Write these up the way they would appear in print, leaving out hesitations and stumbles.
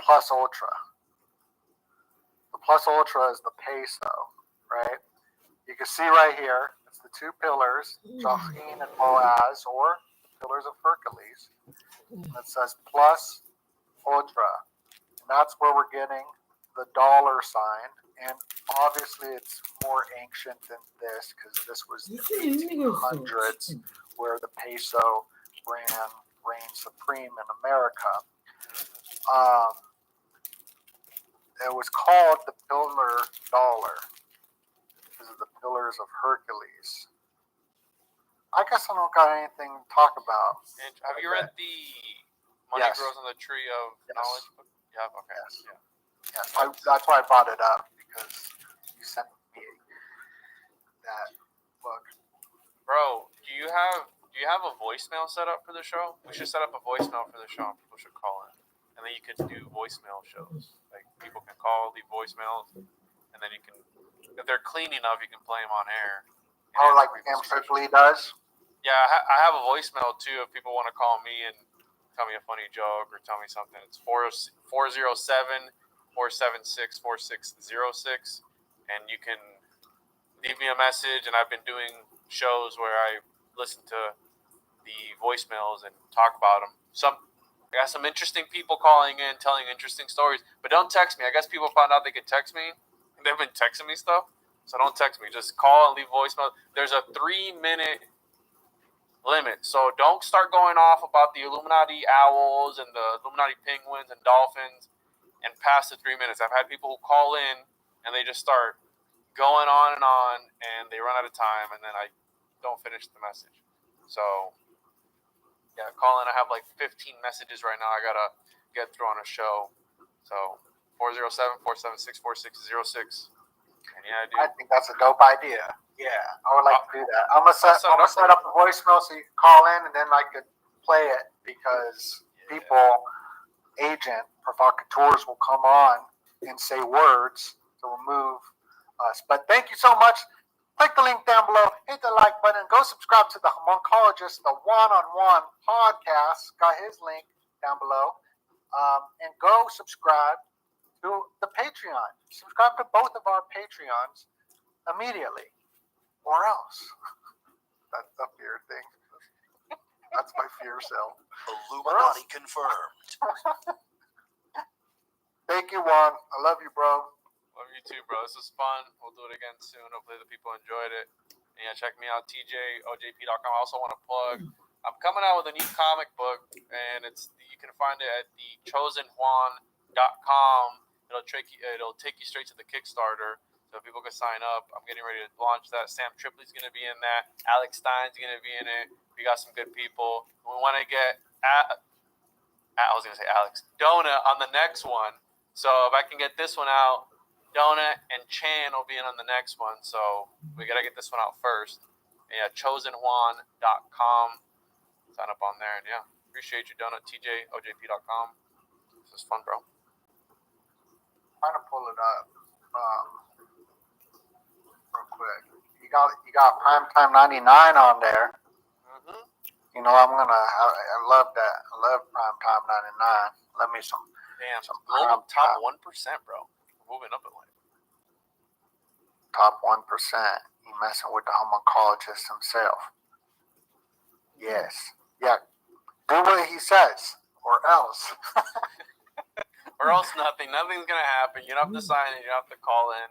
plus ultra. The plus ultra is the peso, right? You can see right here, it's the two pillars, Jachin and Boaz, or the pillars of Hercules. And it says plus ultra. And that's where we're getting the dollar sign. And obviously it's more ancient than this because this was the 1800s where the peso reigned supreme in America. It was called the pillar dollar because of the pillars of Hercules. I guess I don't got anything to talk about. And have you read the Money Grows on the Tree of Knowledge book? Yeah, okay. Yes. That's why I brought it up, because you sent me that book. Bro, do you have a voicemail set up for the show? We should set up a voicemail for the show and people should call in. And then you could do voicemail shows. Like, people can call, leave voicemails, and then you can, if they're clean enough, you can play them on air. Oh, like Cam Tripoli does? Yeah, I have a voicemail too if people want to call me and tell me a funny joke or tell me something. It's 407-476-4606, and you can leave me a message. And I've been doing shows where I listen to the voicemails and talk about them. I got some interesting people calling in, telling interesting stories, but don't text me. I guess people found out they could text me. They've been texting me stuff, so don't text me. Just call and leave voicemail. There's a 3-minute limit, so don't start going off about the Illuminati owls and the Illuminati penguins and dolphins and past the 3 minutes. I've had people who call in and they just start going on, and they run out of time, and then I don't finish the message. So yeah, call in. I have like 15 messages right now I gotta get through on a show. So 407-476-4606. And yeah, dude. I think that's a dope idea. Yeah, I would like to do that. I'm gonna set up a voicemail so you can call in, and then I could play it, because agent provocateurs will come on and say words to remove us. But thank you so much. Click the link down below, hit the like button, go subscribe to the Homuncologist, the one-on-one podcast. Got his link down below. And go subscribe to the Patreon. Subscribe to both of our Patreons immediately. Or else. That's the fear thing. That's my fear cell. Illuminati confirmed. Thank you, Juan. I love you, bro. Love you too, bro. This was fun. We'll do it again soon. Hopefully the people enjoyed it. And yeah, check me out, tjojp.com. I also want to plug, I'm coming out with a new comic book, and you can find it at the chosenjuan.com. It'll take you straight to the Kickstarter, so people can sign up. I'm getting ready to launch that. Sam Tripoli's going to be in that. Alex Stein's going to be in it. We got some good people. We want to get Alex Donut on the next one. So if I can get this one out, Donut and Chan will be in on the next one. So we got to get this one out first. And yeah, chosenjuan.com. Sign up on there. And yeah, appreciate you, Donut. tjojp.com. This was fun, bro. Trying to pull it up real quick. You got Primetime 99 on there. Mm-hmm. You know, I love that. I love Primetime 99. Let me some. Damn, global top 1%, bro. We're moving up in life. Top 1%. You messing with the homuncologist himself. Yes. Yeah. Do what he says, or else. Or else nothing. Nothing's going to happen. You don't have to sign in. You don't have to call in.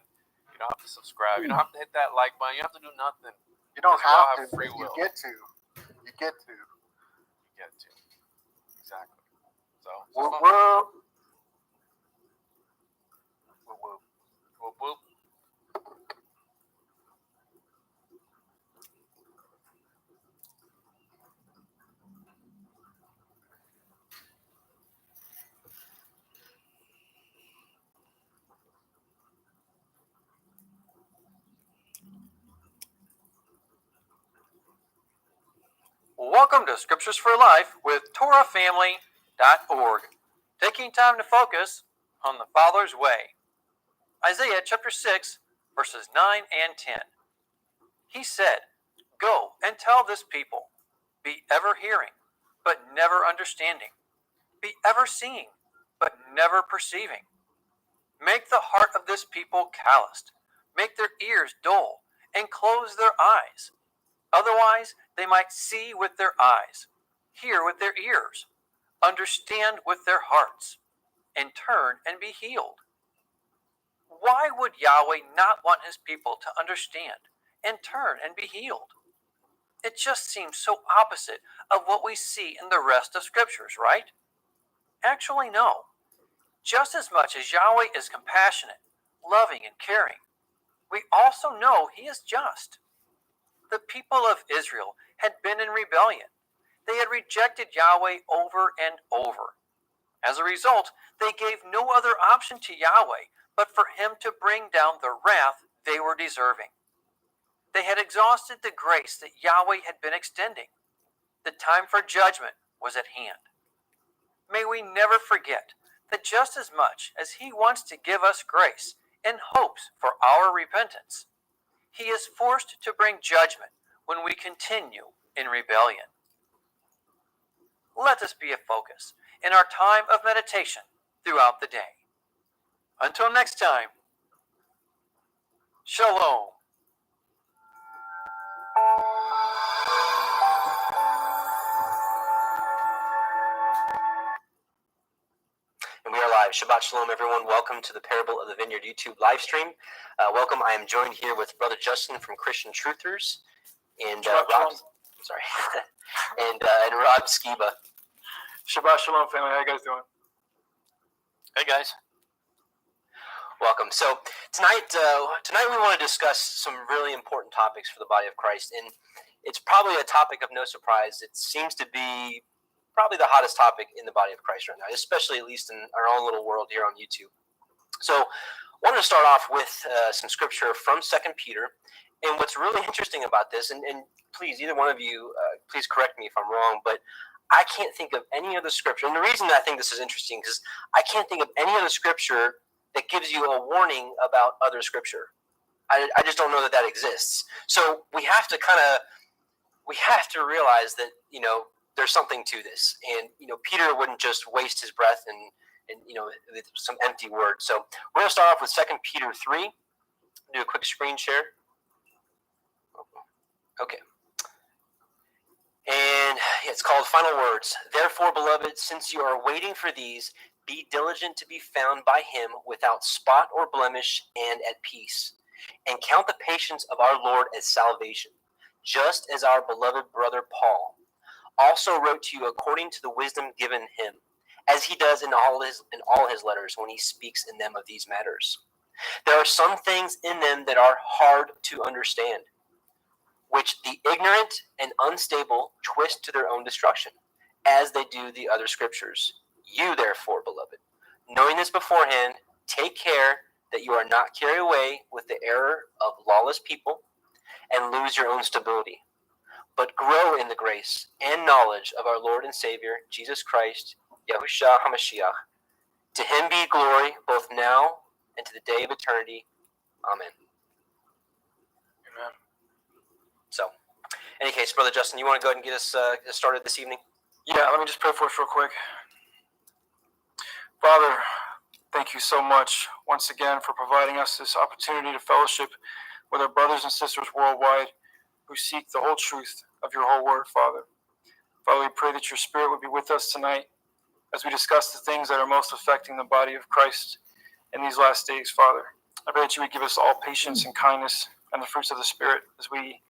You don't have to subscribe. You don't have to hit that like button. You don't have to do nothing. You don't have to. Free will. You get to. Exactly. So, whoop. Welcome to Scriptures for Life with TorahFamily.org, taking time to focus on the Father's way. Isaiah chapter 6, verses 9 and 10. He said, "Go and tell this people, be ever hearing, but never understanding. Be ever seeing, but but never perceiving. Make the heart of this people calloused, make their ears dull, and close their eyes. Otherwise, they might see with their eyes, hear with their ears, understand with their hearts, and turn and be healed. Why would Yahweh not want his people to understand and turn and be healed? It just seems so opposite of what we see in the rest of scriptures, right? Actually, no. Just as much as Yahweh is compassionate, loving, and caring, we also know he is just. The people of Israel had been in rebellion. They had rejected Yahweh over and over. As a result, they gave no other option to Yahweh but for him to bring down the wrath they were deserving. They had exhausted the grace that Yahweh had been extending. The time for judgment was at hand. May we never forget that just as much as he wants to give us grace and hopes for our repentance, he is forced to bring judgment when we continue in rebellion. Let this be a focus in our time of meditation throughout the day. Until next time, Shalom. And we are live. Shabbat Shalom, everyone. Welcome to the Parable of the Vineyard YouTube live stream. Welcome. I am joined here with Brother Justin from Christian Truthers and Rob. Sorry, and Rob Skiba. Shabbat Shalom, family. How you guys doing? Hey guys. Welcome. So tonight we want to discuss some really important topics for the body of Christ, and it's probably a topic of no surprise. It seems to be probably the hottest topic in the body of Christ right now, especially at least in our own little world here on YouTube. So I wanted to start off with some scripture from 2 Peter. And what's really interesting about this, and please, either one of you, please correct me if I'm wrong, but I can't think of any other scripture. And the reason that I think this is interesting is I can't think of any other scripture that gives you a warning about other scripture. I just don't know that exists. So we have to realize that, there's something to this. And, Peter wouldn't just waste his breath and with some empty words. So we're going to start off with 2 Peter 3. Do a quick screen share. Okay. And it's called Final Words. Therefore, beloved, since you are waiting for these, be diligent to be found by him without spot or blemish and at peace. And count the patience of our Lord as salvation, just as our beloved brother Paul also wrote to you according to the wisdom given him, as he does in all his letters when he speaks in them of these matters. There are some things in them that are hard to understand, which the ignorant and unstable twist to their own destruction, as they do the other scriptures. You, therefore, beloved, knowing this beforehand, take care that you are not carried away with the error of lawless people and lose your own stability, but grow in the grace and knowledge of our Lord and Savior, Jesus Christ, Yahushua HaMashiach. To him be glory both now and to the day of eternity. Amen. Amen. So, in any case, Brother Justin, you want to go ahead and get us started this evening? Yeah, let me just pray for us real quick. Father, thank you so much once again for providing us this opportunity to fellowship with our brothers and sisters worldwide who seek the whole truth of your whole word, Father. Father, we pray that your Spirit would be with us tonight as we discuss the things that are most affecting the body of Christ in these last days, Father. I pray that you would give us all patience and kindness and the fruits of the Spirit as we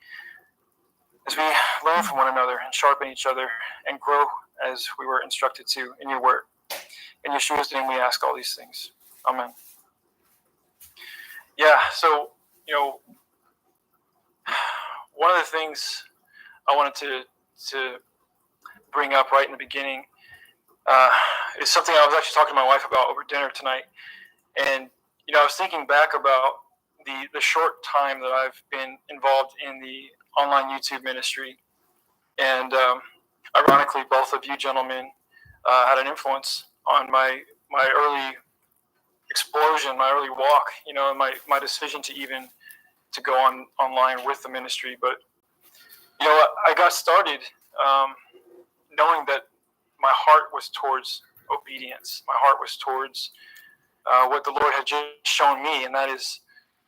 learn from one another and sharpen each other and grow as we were instructed to in your word. In Yeshua's name we ask all these things. Amen. Yeah, so, one of the things I wanted to bring up right in the beginning is something I was actually talking to my wife about over dinner tonight. And, I was thinking back about the short time that I've been involved in the online YouTube ministry. And ironically, both of you gentlemen had an influence on my early explosion, my early walk, and my decision to go online with the ministry. But, I got started knowing that my heart was towards obedience. My heart was towards what the Lord had just shown me, and that is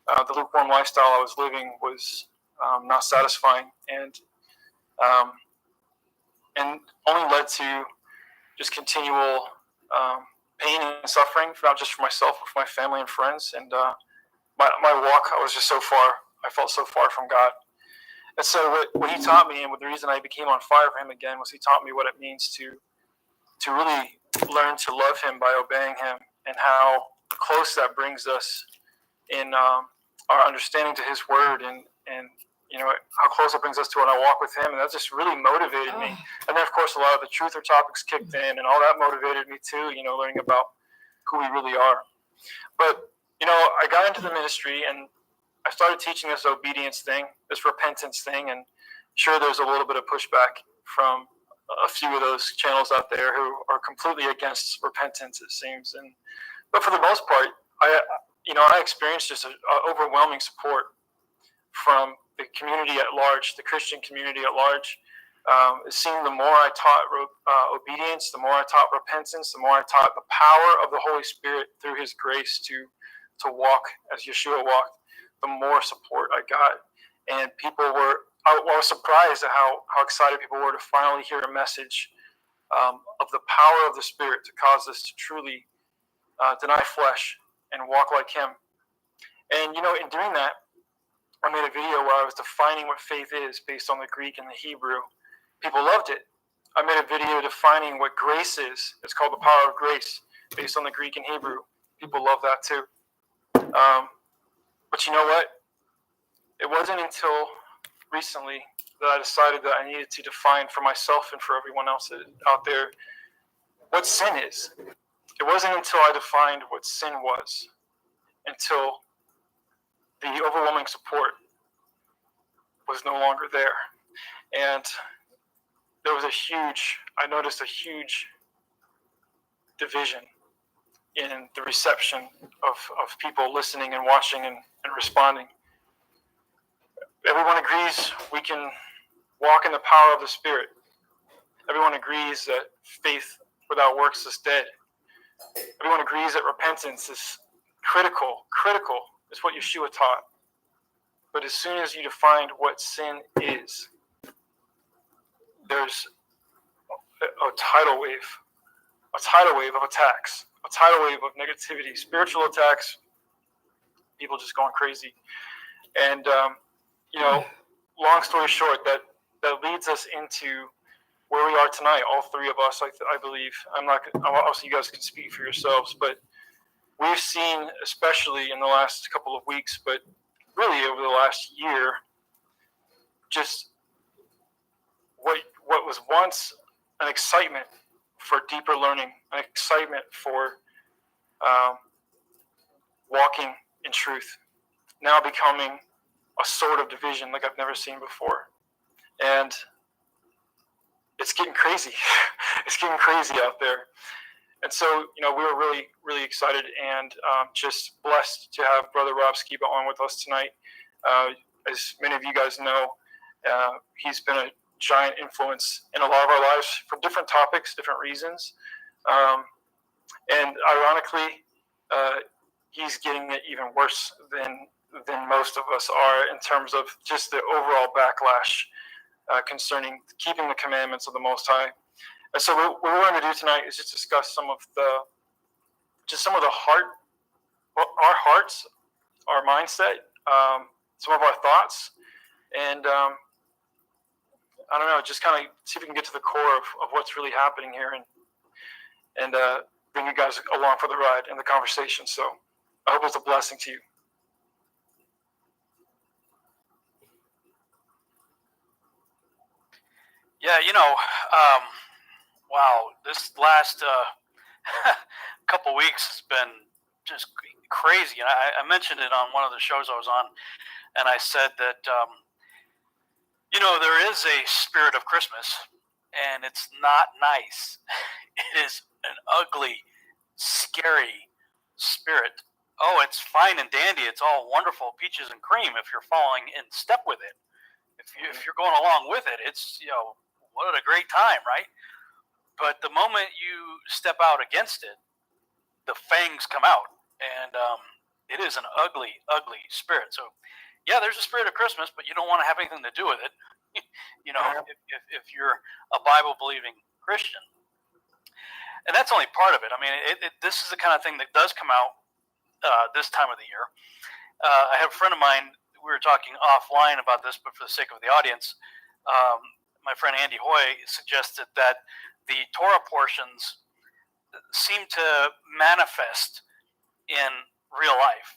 the lukewarm lifestyle I was living was not satisfying, and only led to just continual pain and suffering, not just for myself, but for my family and friends. And my walk, I was just so far. I felt so far from God. And so what he taught me, and the reason I became on fire for him again, was he taught me what it means to really learn to love him by obeying him, and how close that brings us in our understanding to his word, and you know how close it brings us to when I walk with him. And that just really motivated me. And then of course a lot of the truther topics kicked in, and all that motivated me too, you know, learning about who we really are. But you know, I got into the ministry and I started teaching this obedience thing, this repentance thing, and sure, there's a little bit of pushback from a few of those channels out there who are completely against repentance, it seems. But for the most part, I experienced just overwhelming support from the community at large, the Christian community at large. It seemed the more I taught obedience, the more I taught repentance, the more I taught the power of the Holy Spirit through His grace to walk as Yeshua walked, the more support I got. And I was surprised at how excited people were to finally hear a message of the power of the Spirit to cause us to truly deny flesh and walk like Him. And, you know, in doing that, I made a video where I was defining what faith is based on the Greek and the Hebrew. People loved it. I made a video defining what grace is. It's called the power of grace based on the Greek and Hebrew. People love that too. But you know what? It wasn't until recently that I decided that I needed to define for myself and for everyone else out there what sin is. It wasn't until I defined what sin was, until the overwhelming support was no longer there. And I noticed a huge division in the reception of people listening and watching and responding. Everyone agrees we can walk in the power of the Spirit. Everyone agrees that faith without works is dead. Everyone agrees that repentance is critical is what Yeshua taught. But as soon as you defined what sin is, there's a tidal wave of attacks, a tidal wave of negativity, spiritual attacks, people just going crazy. And, you know, long story short, that leads us into where we are tonight, all three of us, I believe. Obviously you guys can speak for yourselves, but we've seen, especially in the last couple of weeks, but really over the last year, just what was once an excitement for deeper learning, an excitement for walking in truth, now becoming a sort of division like I've never seen before. And it's getting crazy. It's getting crazy out there. And so, you know, we were really, really excited and just blessed to have Brother Rob Skiba on with us tonight. As many of you guys know, he's been a giant influence in a lot of our lives for different topics, different reasons. And ironically, he's getting it even worse than most of us are in terms of just the overall backlash concerning keeping the commandments of the Most High. And so what we're going to do tonight is just discuss some of the our hearts, our mindset, some of our thoughts, and I don't know, just kind of see if we can get to the core of what's really happening here, and bring you guys along for the ride in the conversation. So I hope it's a blessing to you. Yeah, you know, wow, this last couple weeks has been just crazy. And I mentioned it on one of the shows I was on, and I said that, you know, there is a spirit of Christmas, and it's not nice. It is an ugly, scary spirit. Oh, it's fine and dandy. It's all wonderful, peaches and cream if you're falling in step with it. If you're going along with it, it's, you know, what a great time, right? But the moment you step out against it, the fangs come out, and it is an ugly, ugly spirit. So, yeah, there's a spirit of Christmas, but you don't want to have anything to do with it. You know, if you're a Bible-believing Christian, and that's only part of it. I mean, this is the kind of thing that does come out this time of the year. I have a friend of mine. We were talking offline about this, but for the sake of the audience, my friend Andy Hoy suggested that the Torah portions seem to manifest in real life.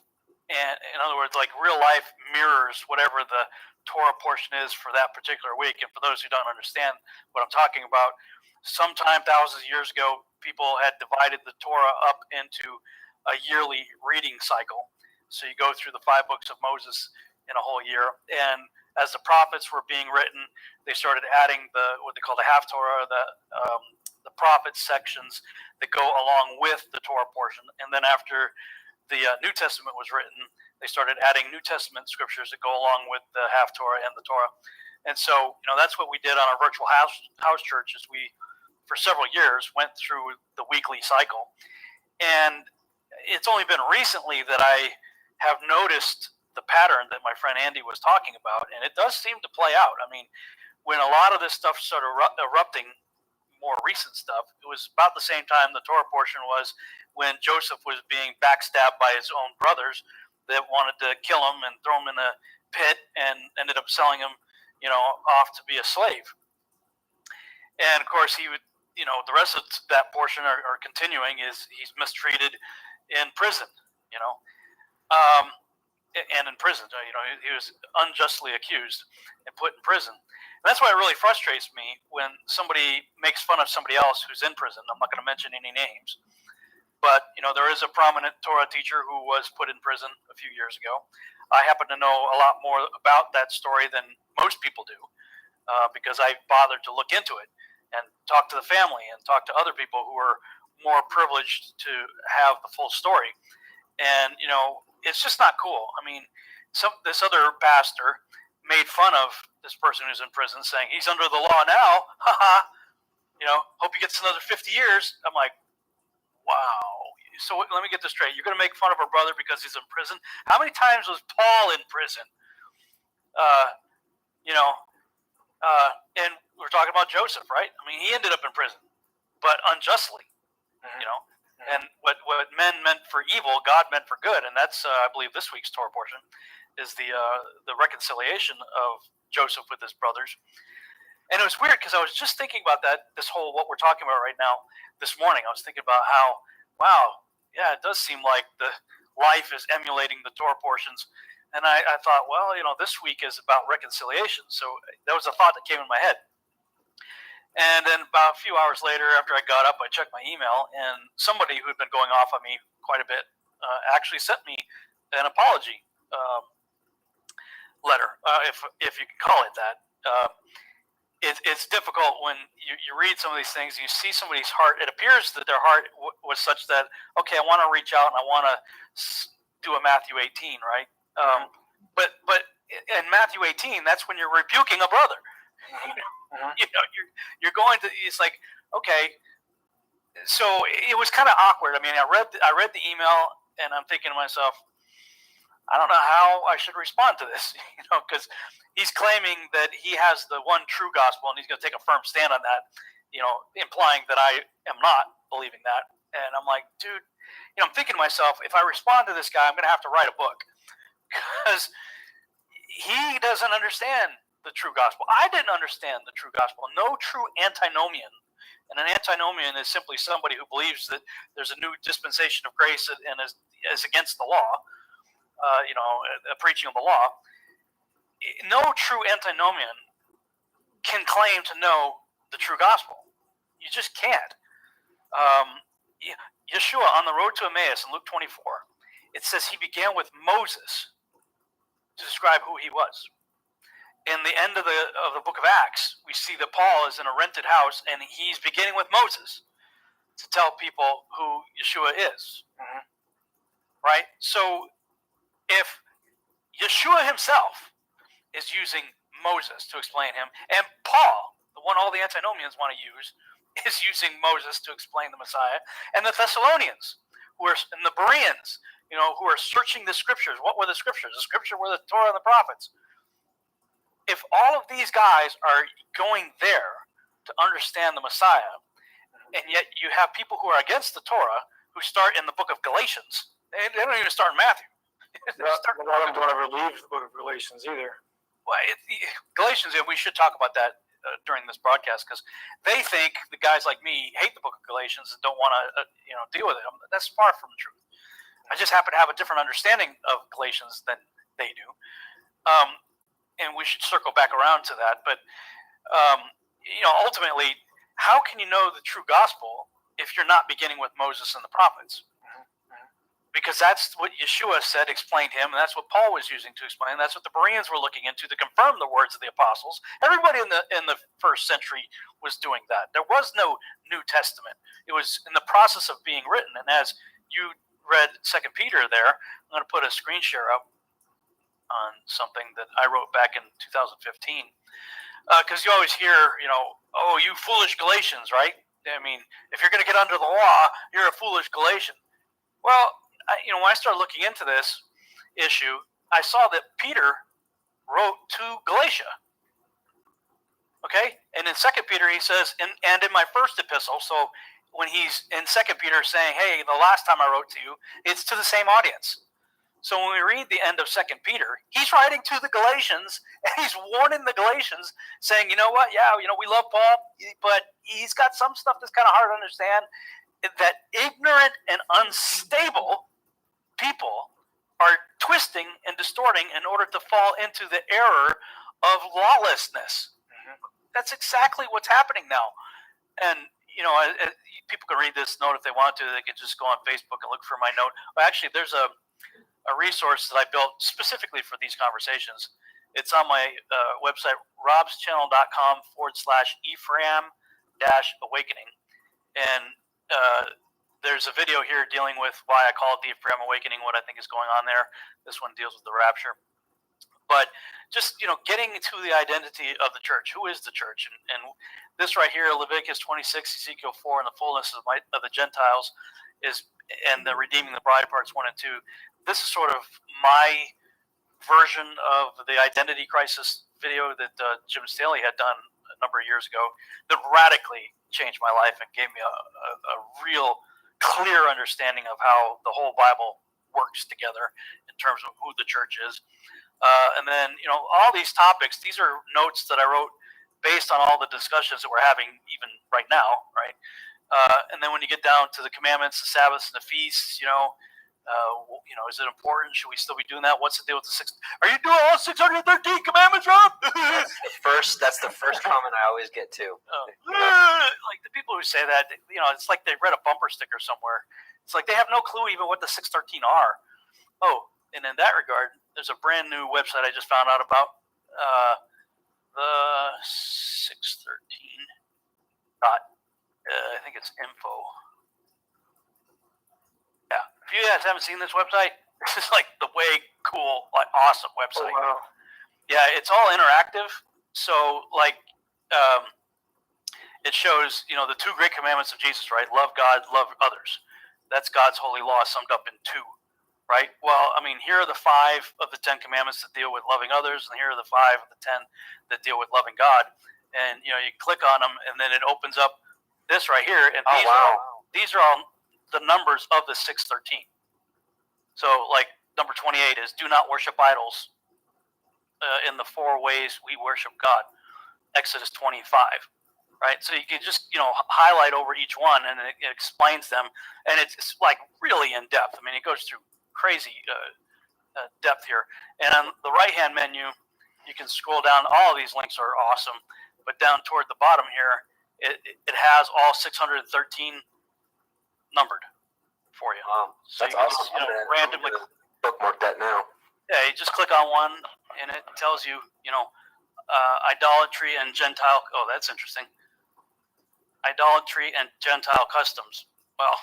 And in other words, like real life mirrors whatever the Torah portion is for that particular week. And for those who don't understand what I'm talking about, sometime thousands of years ago, people had divided the Torah up into a yearly reading cycle. So you go through the 5 books of Moses in a whole year. And as the prophets were being written, they started adding what they call the Haftorah, the prophet sections that go along with the Torah portion. And then after the New Testament was written, they started adding New Testament scriptures that go along with the Haftorah and the Torah. And so, that's what we did on our virtual house church is we, for several years, went through the weekly cycle. And it's only been recently that I have noticed the pattern that my friend Andy was talking about, and it does seem to play out. I mean, when a lot of this stuff started erupting, more recent stuff, it was about the same time the Torah portion was when Joseph was being backstabbed by his own brothers that wanted to kill him and throw him in a pit and ended up selling him, off to be a slave. And of course, he would, the rest of that portion are continuing is he's mistreated in prison, and in prison, he was unjustly accused and put in prison. And that's why it really frustrates me when somebody makes fun of somebody else who's in prison. I'm not going to mention any names, but there is a prominent Torah teacher who was put in prison a few years ago. I happen to know a lot more about that story than most people do because I bothered to look into it and talk to the family and talk to other people who are more privileged to have the full story. And it's just not cool. I mean, this other pastor made fun of this person who's in prison, saying he's under the law now. Haha. Hope he gets another 50 years. I'm like, wow. So let me get this straight. You're going to make fun of our brother because he's in prison? How many times was Paul in prison? And we're talking about Joseph, right? I mean, he ended up in prison, but unjustly. And what men meant for evil, God meant for good, and that's I believe this week's Torah portion is the reconciliation of Joseph with his brothers. And it was weird because I was just thinking about this whole what we're talking about right now this morning. I was thinking about how, wow, yeah, it does seem like the life is emulating the Torah portions. And I thought, well, this week is about reconciliation. So that was a thought that came in my head. And then about a few hours later, after I got up, I checked my email, and somebody who had been going off on me quite a bit actually sent me an apology letter, if you can call it that. It's difficult when you read some of these things, and you see somebody's heart. It appears that their heart was such that, okay, I want to reach out and I want to do a Matthew 18, right? But in Matthew 18, that's when you're rebuking a brother. You're going to. It's like, okay. So it was kind of awkward. I mean, I read the email, and I'm thinking to myself, I don't know how I should respond to this, because he's claiming that he has the one true gospel, and he's going to take a firm stand on that, implying that I am not believing that. And I'm like, dude, I'm thinking to myself, if I respond to this guy, I'm going to have to write a book because he doesn't understand the true gospel. I didn't understand the true gospel. No true antinomian. And an antinomian is simply somebody who believes that there's a new dispensation of grace and is against the law, a preaching of the law. No true antinomian can claim to know the true gospel. You just can't. Yeshua on the road to Emmaus in Luke 24, it says he began with Moses to describe who he was. In the end of the book of Acts, we see that Paul is in a rented house, and he's beginning with Moses to tell people who Yeshua is. Mm-hmm. Right? So if Yeshua himself is using Moses to explain him, and Paul, the one all the antinomians want to use, is using Moses to explain the Messiah, and the Thessalonians, and the Bereans, who are searching the scriptures. What were the scriptures? The scripture were the Torah and the prophets. If all of these guys are going there to understand the Messiah, and yet you have people who are against the Torah who start in the book of Galatians. They don't even start in Matthew. A lot of them don't ever leave the book of Galatians either. Well, Galatians, and we should talk about that during this broadcast, because they think the guys like me hate the book of Galatians and don't want to deal with it. That's far from the truth. I just happen to have a different understanding of Galatians than they do, and we should circle back around to that. But ultimately, how can you know the true gospel if you're not beginning with Moses and the prophets? Because that's what Yeshua said, explained him, and that's what Paul was using to explain. That's what the Bereans were looking into to confirm the words of the apostles. Everybody in the first century was doing that. There was no New Testament. It was in the process of being written. And as you read 2 Peter there, I'm going to put a screen share up on something that I wrote back in 2015. Because you always hear, oh, you foolish Galatians, right? I mean, if you're going to get under the law, you're a foolish Galatian. Well, when I started looking into this issue, I saw that Peter wrote to Galatia. Okay? And in 2 Peter, he says, and in my first epistle, so when he's in 2 Peter saying, hey, the last time I wrote to you, it's to the same audience. So when we read the end of 2 Peter, he's writing to the Galatians, and he's warning the Galatians, saying, you know what, we love Paul, but he's got some stuff that's kind of hard to understand, that ignorant and unstable people are twisting and distorting in order to fall into the error of lawlessness. That's exactly what's happening now. And, people can read this note if they want to. They can just go on Facebook and look for my note. Well, actually, there's a resource that I built specifically for these conversations. It's on my website, robschannel.com/Ephraim-awakening. And there's a video here dealing with why I call it the Ephraim Awakening, what I think is going on there. This one deals with the rapture. But just, getting to the identity of the church. Who is the church? And this right here, Leviticus 26, Ezekiel 4, and the fullness of the Gentiles and the redeeming the bride parts 1 and 2. This is sort of my version of the identity crisis video that Jim Staley had done a number of years ago that radically changed my life and gave me a real clear understanding of how the whole Bible works together in terms of who the church is. And then, all these topics, these are notes that I wrote based on all the discussions that we're having even right now, right? And then when you get down to the commandments, the Sabbaths, and the feasts, is it important? Should we still be doing that? What's the deal with the Are you doing all 613 commandments, Rob? That's the first comment I always get too. Like the people who say that, it's like they read a bumper sticker somewhere. It's like they have no clue even what the 613 are. Oh, and in that regard, there's a brand new website I just found out about. The 613 I think it's info. Yeah, if you guys haven't seen this website, this is like the way cool, like awesome website. Oh, wow. Yeah, it's all interactive. So it shows, the two great commandments of Jesus, right? Love God, love others. That's God's holy law summed up in 2, right? Well, here are the 5 of the 10 commandments that deal with loving others, and here are the 5 of the 10 that deal with loving God. And, you click on them, and then it opens up this right here. And these are all the numbers of the 613. So, like, number 28 is do not worship idols in the 4 ways we worship God. Exodus 25. Right, so you can just highlight over each one, and it explains them, and it's like really in depth. It goes through crazy depth here. And on the right-hand menu, you can scroll down. All of these links are awesome, but down toward the bottom here, it has all 613 numbered for you. Wow, so that's you can awesome. just, randomly Bookmark that now. Yeah, you just click on one, and it tells you, idolatry and Gentile. Oh, that's interesting. Idolatry and Gentile customs. Well,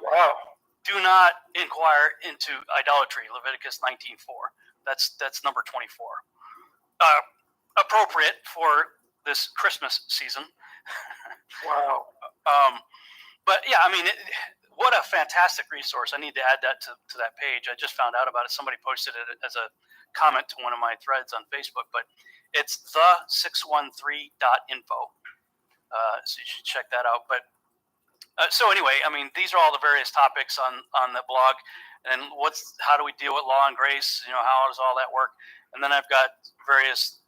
Wow. do not inquire into idolatry. Leviticus 19:4. That's number 24. Appropriate for this Christmas season. Wow. But yeah, I mean, what a fantastic resource. I need to add that to that page. I just found out about it. Somebody posted it as a comment to one of my threads on Facebook, but it's the613.info. So you should check that out. But so anyway, I mean, these are all the various topics on the blog. And how do we deal with law and grace? How does all that work? And then I've got various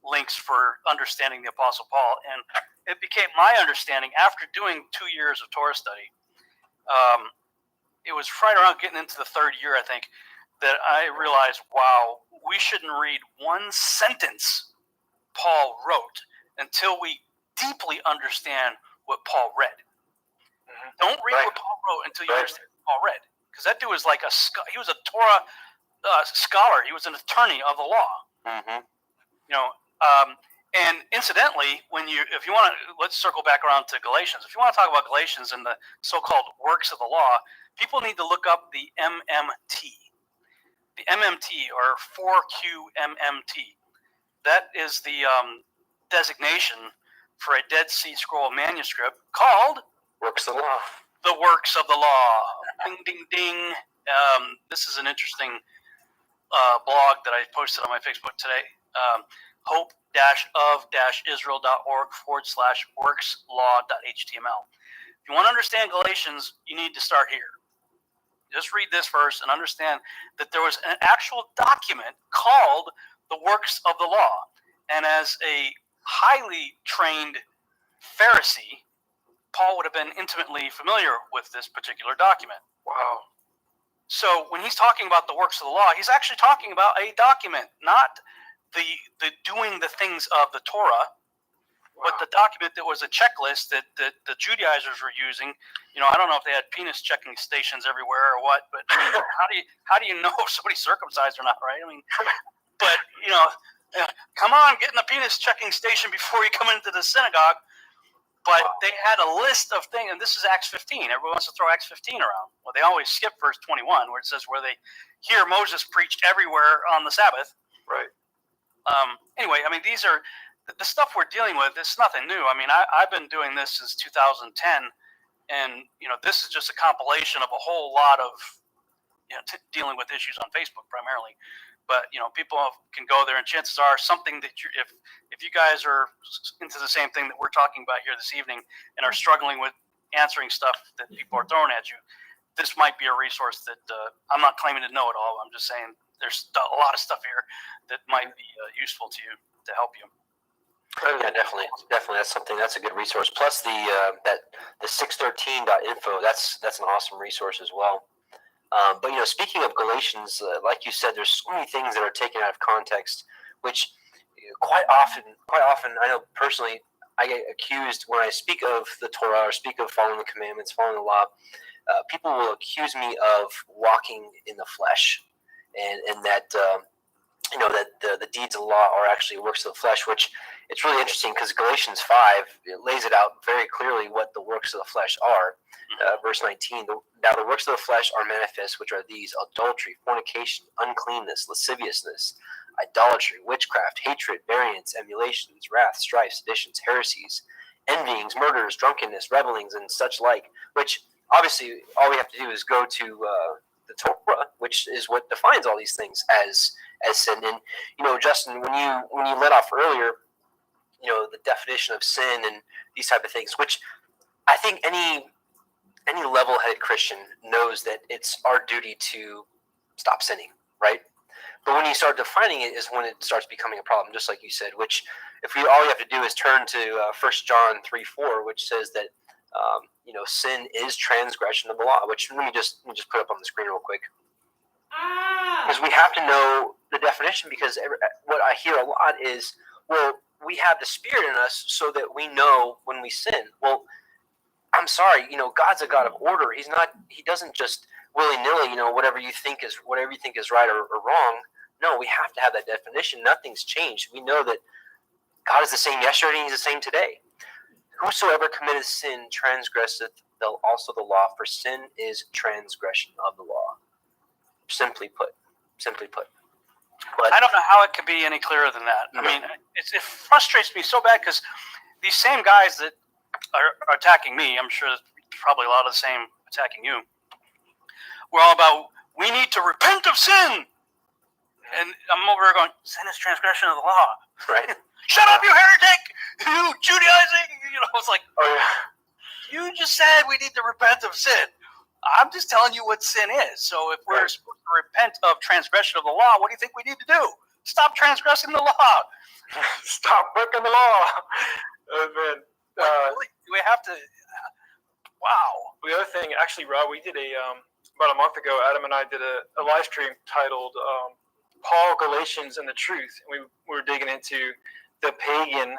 links for understanding the Apostle Paul. And it became my understanding after doing 2 years of Torah study. It was right around getting into the third year, I think, that I realized, wow, we shouldn't read one sentence Paul wrote until we deeply understand what Paul read. Don't read what Paul wrote until you understand what Paul read, because that dude was like he was a Torah scholar. He was an attorney of the law. Mm-hmm. And incidentally, if you want to, let's circle back around to Galatians. If you want to talk about Galatians and the so-called works of the law, people need to look up the MMT. The MMT, or 4QMMT. That is the designation for a Dead Sea Scroll manuscript called Works of the Law. The Works of the Law. Ding, ding, ding. This is an interesting blog that I posted on my Facebook today. hope-of-israel.org/workslaw.html. If you want to understand Galatians, you need to start here. Just read this verse and understand that there was an actual document called the Works of the Law. And as a highly trained Pharisee, Paul would have been intimately familiar with this particular document. Wow. So when he's talking about the works of the law, he's actually talking about a document, not the doing the things of the Torah, but the document that was a checklist that the Judaizers were using. I don't know if they had penis checking stations everywhere or what, but I mean, how do you know if somebody's circumcised or not, right? I mean, but come on, get in the penis checking station before you come into the synagogue. But they had a list of things, and this is Acts 15. Everyone wants to throw Acts 15 around. Well, they always skip verse 21, where it says where they hear Moses preached everywhere on the Sabbath. Right. Anyway, I mean, these are the stuff we're dealing with. It's nothing new. I mean, I've been doing this since 2010, and this is just a compilation of a whole lot of dealing with issues on Facebook primarily. But people can go there, and chances are something that if you guys are into the same thing that we're talking about here this evening and are struggling with answering stuff that people are throwing at you, this might be a resource that I'm not claiming to know it all. I'm just saying there's a lot of stuff here that might be useful to you to help you. Yeah, definitely. That's a good resource. Plus the 613.info. That's an awesome resource as well. But speaking of Galatians, like you said, there's so many things that are taken out of context, which quite often, I know personally, I get accused when I speak of the Torah or speak of following the commandments, following the law. People will accuse me of walking in the flesh, and that that the deeds of the law are actually works of the flesh. Which it's really interesting because Galatians 5 lays it out very clearly what the works of the flesh are. Verse 19, now the works of the flesh are manifest, which are these: adultery, fornication, uncleanness, lasciviousness, idolatry, witchcraft, hatred, variance, emulations, wrath, strife, seditions, heresies, envyings, murders, drunkenness, revelings, and such like. Which obviously all we have to do is go to the Torah, which is what defines all these things as sin. And Justin, when you let off earlier, the definition of sin and these type of things, which I think any level-headed Christian knows that it's our duty to stop sinning, right? But when you start defining it is when it starts becoming a problem, just like you said, which all you have to do is turn to 1 John 3:4, which says that sin is transgression of the law, which let me just put up on the screen real quick. Because we have to know the definition, because what I hear a lot is, well, we have the Spirit in us so that we know when we sin. Well, I'm sorry, God's a God of order. He doesn't just willy-nilly, whatever you think is right or wrong. No, we have to have that definition. Nothing's changed. We know that God is the same yesterday and He's the same today. Whosoever committeth sin transgresseth also the law, for sin is transgression of the law. Simply put. But I don't know how it could be any clearer than that. I mean, it frustrates me so bad because these same guys that are attacking me, I'm sure there's probably a lot of the same attacking you. We're all about, we need to repent of sin. And I'm over there going, sin is transgression of the law. Right. Shut up, you heretic! You Judaizing! It's like, Oh yeah. you just said we need to repent of sin. I'm just telling you what sin is. So if we're supposed to repent of transgression of the law, what do you think we need to do? Stop transgressing the law. Stop breaking the law. Man. Really, do we have to? Wow. The other thing, actually, Rob, we did about a month ago. Adam and I did a live stream titled "Paul, Galatians, and the Truth." And we were digging into the pagan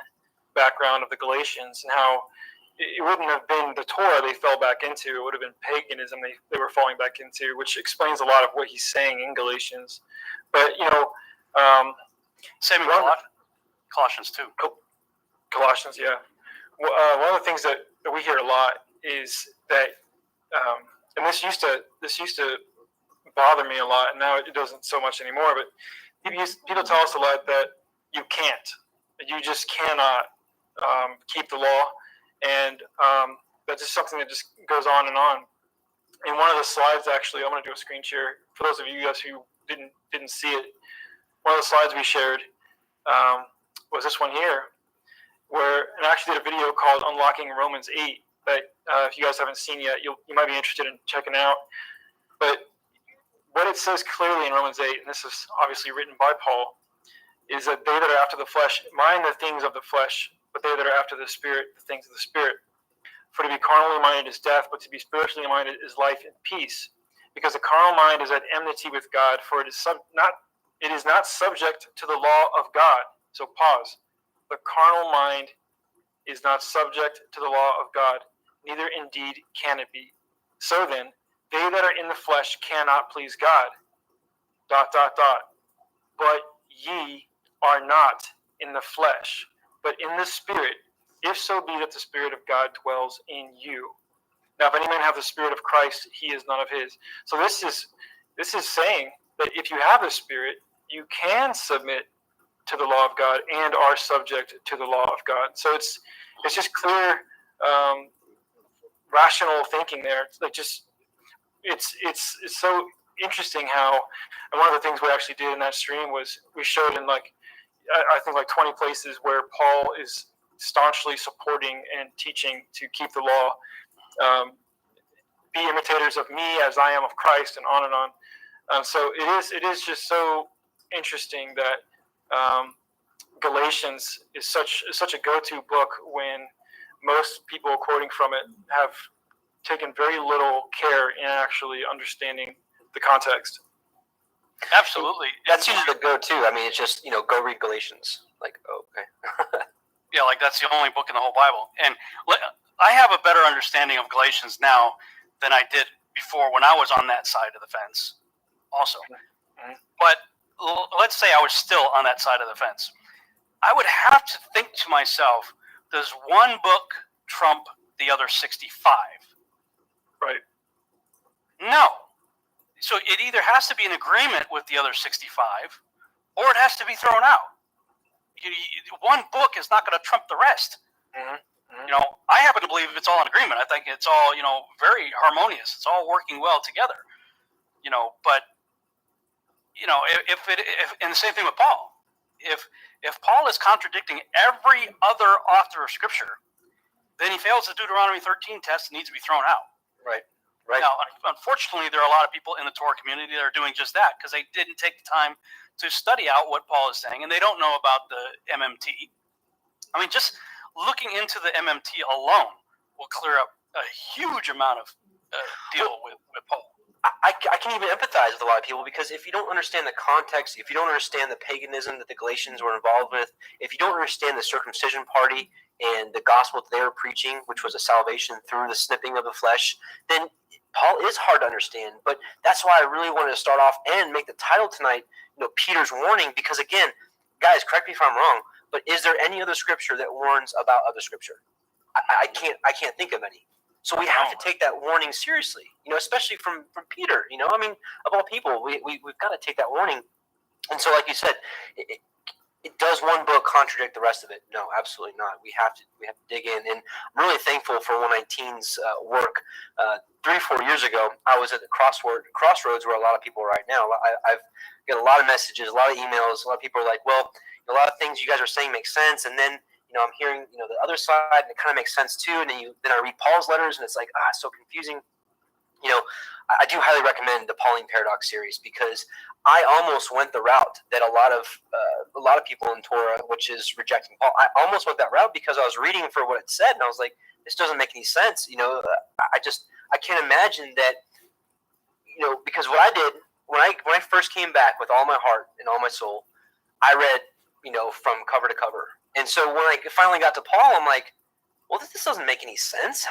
background of the Galatians and how it wouldn't have been the Torah they fell back into; it would have been paganism they were falling back into, which explains a lot of what he's saying in Galatians. But Same in Colossians too. Colossians, yeah. One of the things that we hear a lot is that, and this used to bother me a lot, and now it doesn't so much anymore. But people tell us a lot that you just cannot keep the law, and that's just something that just goes on and on. In one of the slides, actually, I'm going to do a screen share for those of you guys who didn't see it. One of the slides we shared was this one here, where and I actually did a video called "Unlocking Romans 8." That if you guys haven't seen yet, you might be interested in checking out. But what it says clearly in Romans 8, and this is obviously written by Paul, is that they that are after the flesh mind the things of the flesh, but they that are after the Spirit, the things of the Spirit. For to be carnally minded is death, but to be spiritually minded is life and peace. Because the carnal mind is at enmity with God, for it is not subject to the law of God. So pause. The carnal mind is not subject to the law of God, neither indeed can it be. So then, they that are in the flesh cannot please God. ... But ye are not in the flesh, but in the Spirit, if so be that the Spirit of God dwells in you. Now, if any man have the Spirit of Christ, he is none of his. So this is saying that if you have the Spirit, you can submit to the law of God and are subject to the law of God. So it's just clear, rational thinking there. It's so interesting how, and one of the things we actually did in that stream was we showed in I think 20 places where Paul is staunchly supporting and teaching to keep the law, be imitators of me as I am of Christ, and on and on. So it is just so interesting that Galatians is such a go-to book when most people quoting from it have taken very little care in actually understanding the context. Absolutely. That's usually the go-to. I mean, it's just, go read Galatians. Like, oh, okay. Yeah, like that's the only book in the whole Bible. And I have a better understanding of Galatians now than I did before when I was on that side of the fence also. Mm-hmm. But let's say I was still on that side of the fence. I would have to think to myself, does one book trump the other 65? Right. No. So it either has to be in agreement with the other 65 or it has to be thrown out. One book is not going to trump the rest. Mm-hmm. Mm-hmm. I happen to believe it's all in agreement. I think it's all, very harmonious. It's all working well together. But if and the same thing with Paul. If Paul is contradicting every other author of Scripture, then he fails the Deuteronomy 13 test and needs to be thrown out. Right. Now, unfortunately, there are a lot of people in the Torah community that are doing just that because they didn't take the time to study out what Paul is saying, and they don't know about the MMT. I mean, just looking into the MMT alone will clear up a huge amount of deal with Paul. I can even empathize with a lot of people because if you don't understand the context, if you don't understand the paganism that the Galatians were involved with, if you don't understand the circumcision party and the gospel that they were preaching, which was a salvation through the snipping of the flesh, then Paul is hard to understand. But that's why I really wanted to start off and make the title tonight, Peter's warning, because again, guys, correct me if I'm wrong, but is there any other scripture that warns about other scripture? I can't think of any. So we have to take that warning seriously, especially from Peter. I mean, of all people, we've got to take that warning. And so, like you said, does one book contradict the rest of it? No, absolutely not. We have to dig in, and I'm really thankful for 119's work. 3-4 years ago, I was at the crossroads where a lot of people are right now. I've got a lot of messages, a lot of emails. A lot of people are like, "Well, a lot of things you guys are saying make sense," and then I'm hearing the other side, and it kind of makes sense too. And then I read Paul's letters, and it's like, it's so confusing. I do highly recommend the Pauline Paradox series because I almost went the route that a lot of people in Torah, which is rejecting Paul. I almost went that route because I was reading for what it said, and I was like, this doesn't make any sense. I can't imagine that. Because what I did when I first came back with all my heart and all my soul, I read from cover to cover, and so when I finally got to Paul, I'm like, well, this doesn't make any sense.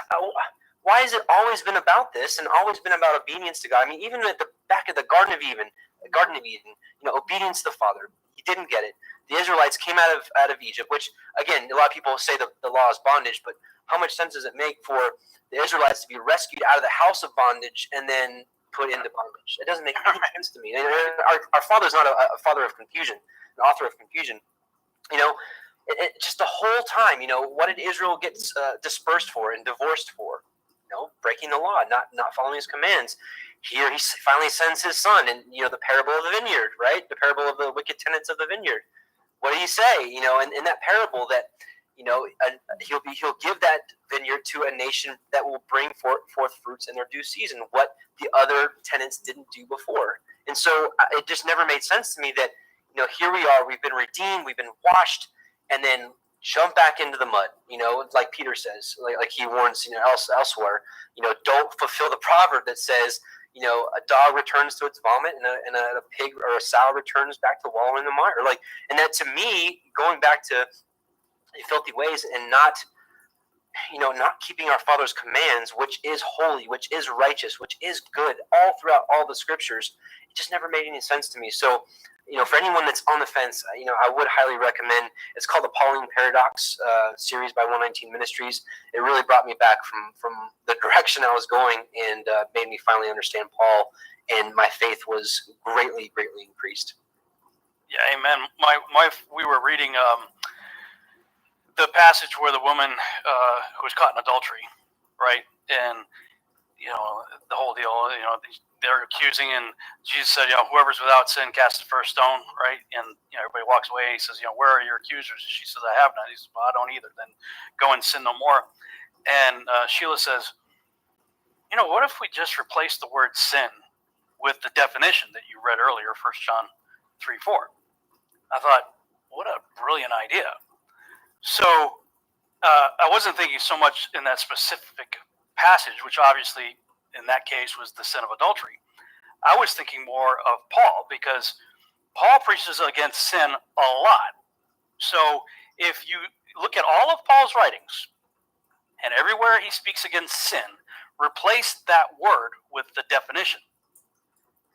Why has it always been about this and always been about obedience to God? I mean, even at the back of the Garden of Eden, obedience to the Father. He didn't get it. The Israelites came out of Egypt, which, again, a lot of people say the law is bondage, but how much sense does it make for the Israelites to be rescued out of the house of bondage and then put into bondage? It doesn't make any sense to me. Our Father is not a father of confusion, an author of confusion. Just the whole time, what did Israel get dispersed for and divorced for? Breaking the law, not following his commands. Here he finally sends his son, and the parable of the vineyard, right? The parable of the wicked tenants of the vineyard. What did he say? In that parable that he'll give that vineyard to a nation that will bring forth fruits in their due season. What the other tenants didn't do before, and so it just never made sense to me that here we are, we've been redeemed, we've been washed, and then jump back into the mud, like Peter says, like he warns, elsewhere, don't fulfill the proverb that says, a dog returns to its vomit and a pig or a sow returns back to wallowing in the mire. And that to me, going back to filthy ways and not keeping our Father's commands, which is holy, which is righteous, which is good, all throughout all the scriptures, it just never made any sense to me. So, for anyone that's on the fence, I would highly recommend. It's called the Pauline Paradox series by 119 Ministries. It really brought me back from the direction I was going and made me finally understand Paul, and my faith was greatly, greatly increased. Yeah, amen. We were reading the passage where the woman who was caught in adultery, right? And the whole deal. They're accusing, and Jesus said, whoever's without sin cast the first stone, right? And everybody walks away. He says, where are your accusers? She says, I have none. He says, well, I don't either. Then go and sin no more. And Sheila says, what if we just replace the word sin with the definition that you read earlier, 1 John 3:4? I thought, what a brilliant idea. So I wasn't thinking so much in that specific passage, which obviously in that case was the sin of adultery. I was thinking more of Paul, because Paul preaches against sin a lot. So if you look at all of Paul's writings, and everywhere he speaks against sin, replace that word with the definition.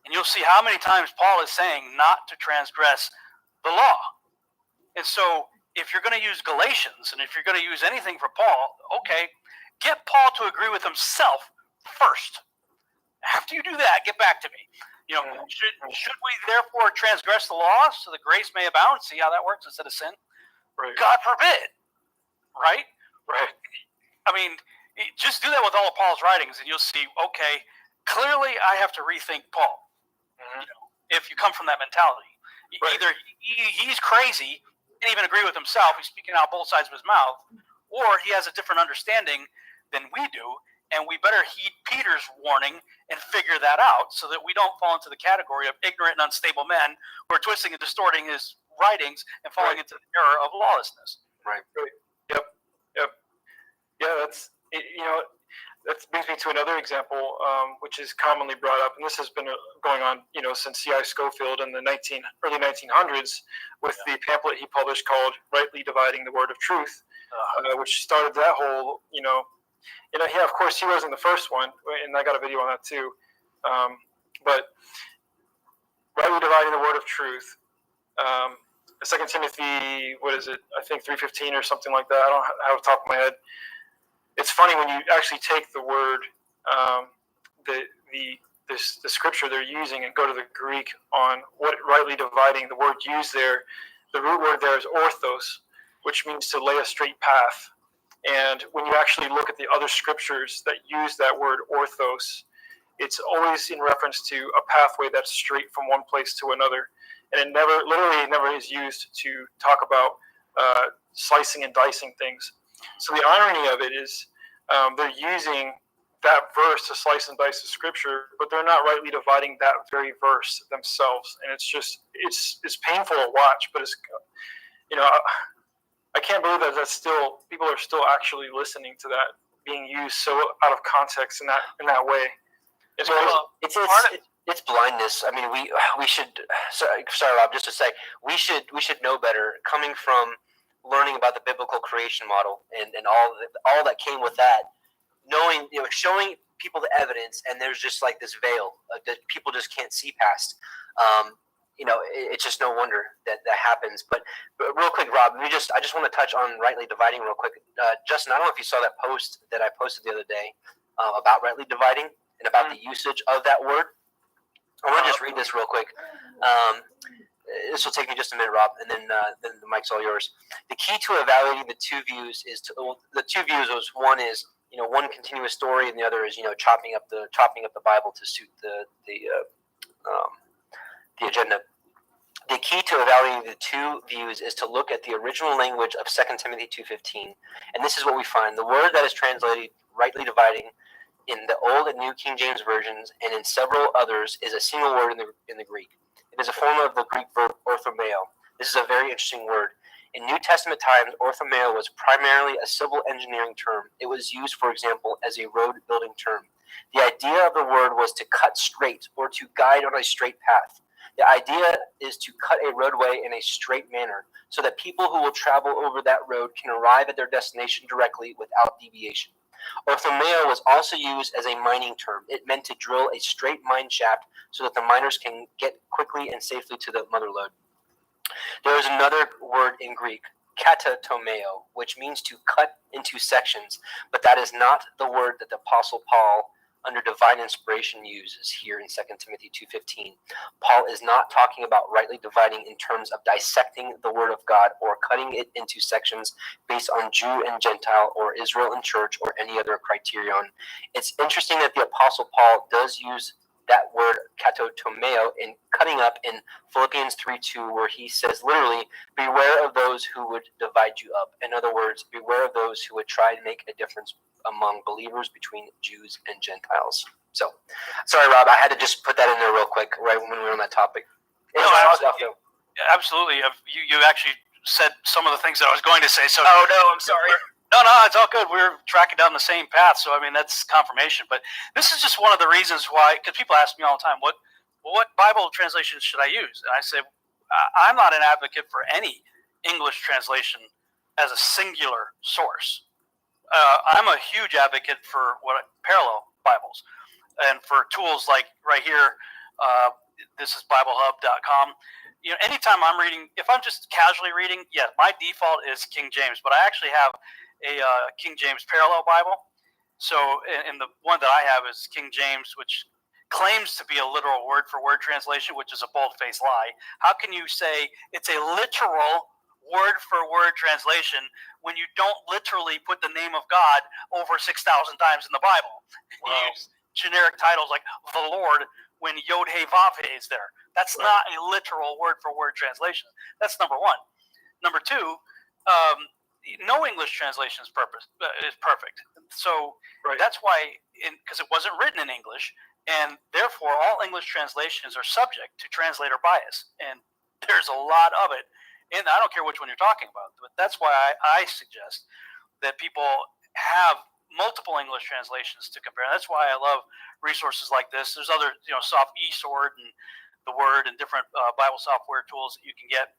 And you'll see how many times Paul is saying not to transgress the law. And so if you're going to use Galatians, and if you're going to use anything for Paul, okay, get Paul to agree with himself first. After you do that, get back to me. Should we therefore transgress the law so that grace may abound? See how that works instead of sin? Right. God forbid. Right? Right. I mean, just do that with all of Paul's writings, and you'll see, okay, clearly I have to rethink Paul. Mm-hmm. If you come from that mentality. Right. Either he's crazy, can't even agree with himself, he's speaking out both sides of his mouth, or he has a different understanding than we do, and we better heed Peter's warning and figure that out so that we don't fall into the category of ignorant and unstable men who are twisting and distorting his writings and falling into the error of lawlessness. Right. Yep. Yeah, that brings me to another example, which is commonly brought up, and this has been going on, since C.I. Scofield in the early 1900s with the pamphlet he published called "Rightly Dividing the Word of Truth," which started that whole, of course, he wasn't the first one, and I got a video on that too. But rightly dividing the word of truth. 2 Timothy, what is it? I think 3:15 or something like that. I don't have it top of my head. It's funny when you actually take the word, the scripture they're using, and go to the Greek on what rightly dividing the word used there. the root word there is orthos, which means to lay a straight path. And when you actually look at the other scriptures that use that word orthos, it's always in reference to a pathway that's straight from one place to another. And it never is used to talk about slicing and dicing things. So the irony of it is they're using that verse to slice and dice the scripture, but they're not rightly dividing that very verse themselves. And it's painful to watch, but it's, I can't believe that people are still actually listening to that being used so out of context in that way. It's blindness. I mean, we should. Sorry, Rob. Just to say, we should know better. Coming from learning about the biblical creation model and all that came with that, knowing, showing people the evidence, and there's just like this veil that people just can't see past. It's just no wonder that happens. But real quick, Rob, I just want to touch on rightly dividing real quick. Justin, I don't know if you saw that post that I posted the other day about rightly dividing and about the usage of that word. I want to just read this real quick. This will take me just a minute, Rob, and then the mic's all yours. The key to evaluating the two views was one is one continuous story, and the other is chopping up the Bible to suit the agenda. The key to evaluating the two views is to look at the original language of 2 Timothy 2:15, and this is what we find: the word that is translated rightly dividing in the Old and New King James versions and in several others is a single word in the Greek. It is a form of the Greek verb orthomeo. This is a very interesting word. In New Testament times, orthomeo was primarily a civil engineering term. It was used, for example, as a road building term. The idea of the word was to cut straight or to guide on a straight path. The idea is to cut a roadway in a straight manner so that people who will travel over that road can arrive at their destination directly without deviation. Orthomeo was also used as a mining term. It meant to drill a straight mine shaft so that the miners can get quickly and safely to the mother lode. There is another word in Greek, katatomeo, which means to cut into sections, but that is not the word that the Apostle Paul, under divine inspiration, uses here in 2 Timothy 2:15. Paul is not talking about rightly dividing in terms of dissecting the word of God or cutting it into sections based on Jew and Gentile or Israel and church or any other criterion. It's interesting that the Apostle Paul does use that word katatomeo in cutting up in Philippians 3:2, where he says literally, beware of those who would divide you up. In other words, beware of those who would try to make a difference among believers between Jews and Gentiles. So, sorry, Rob, I had to just put that in there real quick right when we were on that topic. Absolutely. You actually said some of the things that I was going to say. So, oh no, I'm sorry. No, it's all good. We're tracking down the same path, so I mean that's confirmation. But this is just one of the reasons why, because people ask me all the time, what Bible translation should I use? And I say, I'm not an advocate for any English translation as a singular source. I'm a huge advocate for parallel Bibles, and for tools like right here. This is BibleHub.com. Anytime I'm reading, if I'm just casually reading, my default is King James, but I actually have a King James parallel Bible. So, and the one that I have is King James, which claims to be a literal word-for-word translation, which is a bold-faced lie. How can you say it's a literal word-for-word translation when you don't literally put the name of God over 6,000 times in the Bible? Wow. You use generic titles like the Lord when Yod He Vav He is there. That's right. Not a literal word-for-word translation. That's number one. Number two, no English translation is perfect. So right. That's why, because it wasn't written in English, and therefore all English translations are subject to translator bias, and there's a lot of it. And I don't care which one you're talking about, but that's why I suggest that people have multiple English translations to compare. That's why I love resources like this. There's other, soft eSword and the Word and different Bible software tools that you can get.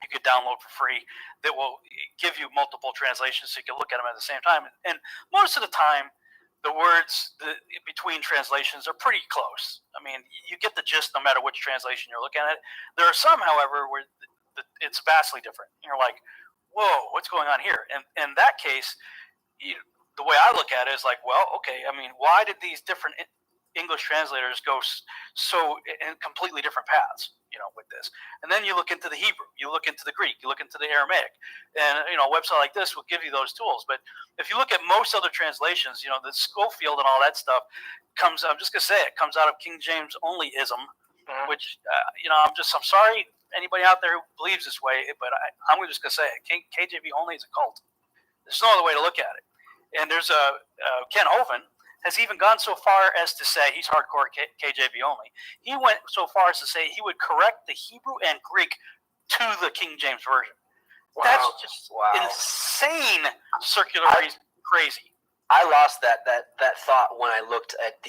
You could download for free that will give you multiple translations so you can look at them at the same time. And most of the time, the words between translations are pretty close. I mean, you get the gist no matter which translation you're looking at. There are some, however, where it's vastly different. You're like, whoa, what's going on here? And in that case, the way I look at it is like, well, okay, I mean, why did these different English translators go so in completely different paths? with this. And then you look into the Hebrew, you look into the Greek, you look into the Aramaic, and a website like this will give you those tools. But if you look at most other translations, the Schofield and all that stuff comes. I'm just gonna say it comes out of King James onlyism, which I'm sorry anybody out there who believes this way, but I'm just gonna say it. KJV only is a cult. There's no other way to look at it. And there's Ken Hovind has even gone so far as to say he's hardcore KJV only. He went so far as to say he would correct the Hebrew and Greek to the King James version. Wow. That's just insane circular reason, crazy. I lost that thought when I looked at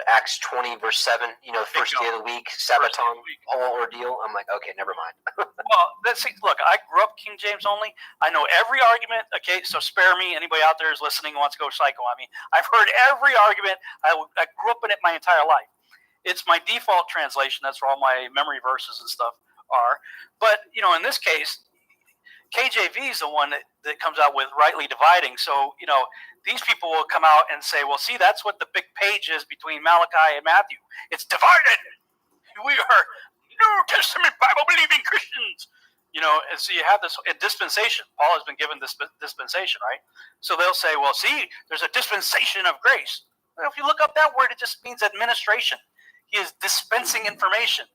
Acts 20 verse 7. First day of the week, Sabbaton, whole ordeal. I'm like, okay, never mind. Well, look, I grew up King James only. I know every argument. Okay, so spare me. Anybody out there who's listening wants to go psycho on me. I've heard every argument. I grew up in it my entire life. It's my default translation. That's where all my memory verses and stuff are. But in this case, KJV is the one that comes out with rightly dividing. So these people will come out and say, well, see, that's what the big page is between Malachi and Matthew. It's divided. We are New Testament Bible-believing Christians. And so you have this dispensation. Paul has been given this dispensation, right? So they'll say, well, see, there's a dispensation of grace. Well, if you look up that word, it just means administration. He is dispensing information.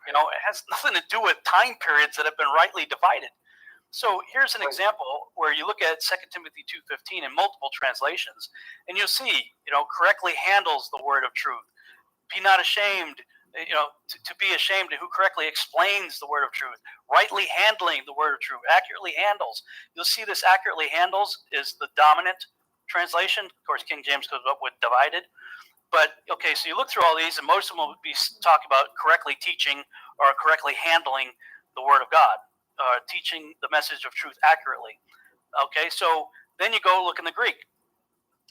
It has nothing to do with time periods that have been rightly divided. So here's an example where you look at 2 Timothy 2:15 in multiple translations, and you'll see, correctly handles the word of truth. Be not ashamed, to be ashamed of who correctly explains the word of truth, rightly handling the word of truth, accurately handles. You'll see this accurately handles is the dominant translation. Of course, King James goes up with divided. But, okay, so you look through all these, and most of them will be talking about correctly teaching or correctly handling the word of God. Teaching the message of truth accurately. Okay, so then you go look in the Greek,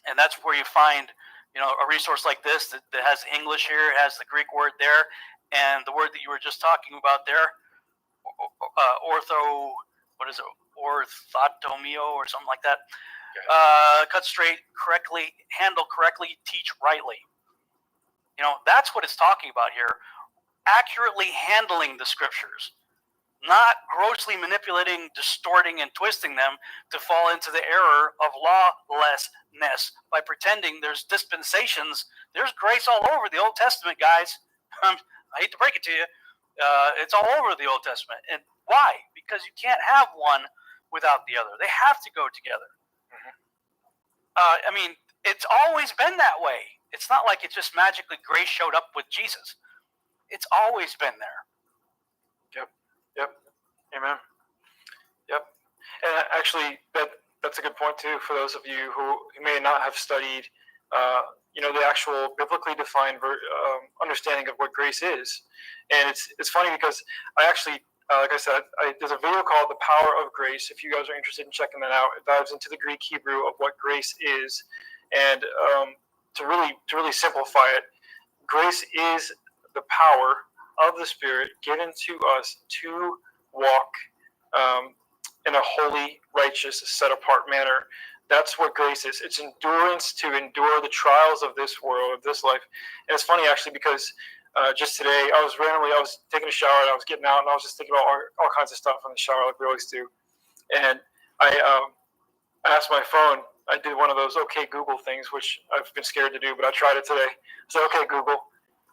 and that's where you find, a resource like this that has English here, it has the Greek word there, and the word that you were just talking about there, orthotomio or something like that. Cut straight, correctly handle, correctly teach rightly. That's what it's talking about here. Accurately handling the scriptures. Not grossly manipulating, distorting, and twisting them to fall into the error of lawlessness by pretending there's dispensations. There's grace all over the Old Testament, guys. I hate to break it to you. It's all over the Old Testament. And why? Because you can't have one without the other. They have to go together. It's always been that way. It's not like it just magically grace showed up with Jesus. It's always been there. Yep. Amen. Yep. And actually, that's a good point too for those of you who may not have studied, the actual biblically defined understanding of what grace is. And it's funny because I actually, like I said, there's a video called "The Power of Grace." If you guys are interested in checking that out, it dives into the Greek Hebrew of what grace is, and to really simplify it, grace is the power of the Spirit given to us to walk in a holy, righteous, set-apart manner. That's what grace is. It's endurance to endure the trials of this world, of this life. And it's funny, actually, because just today, I was taking a shower, and I was getting out, and I was just thinking about all kinds of stuff in the shower, like we always do. And I asked my phone, I did one of those OK Google things, which I've been scared to do, but I tried it today. So, OK Google,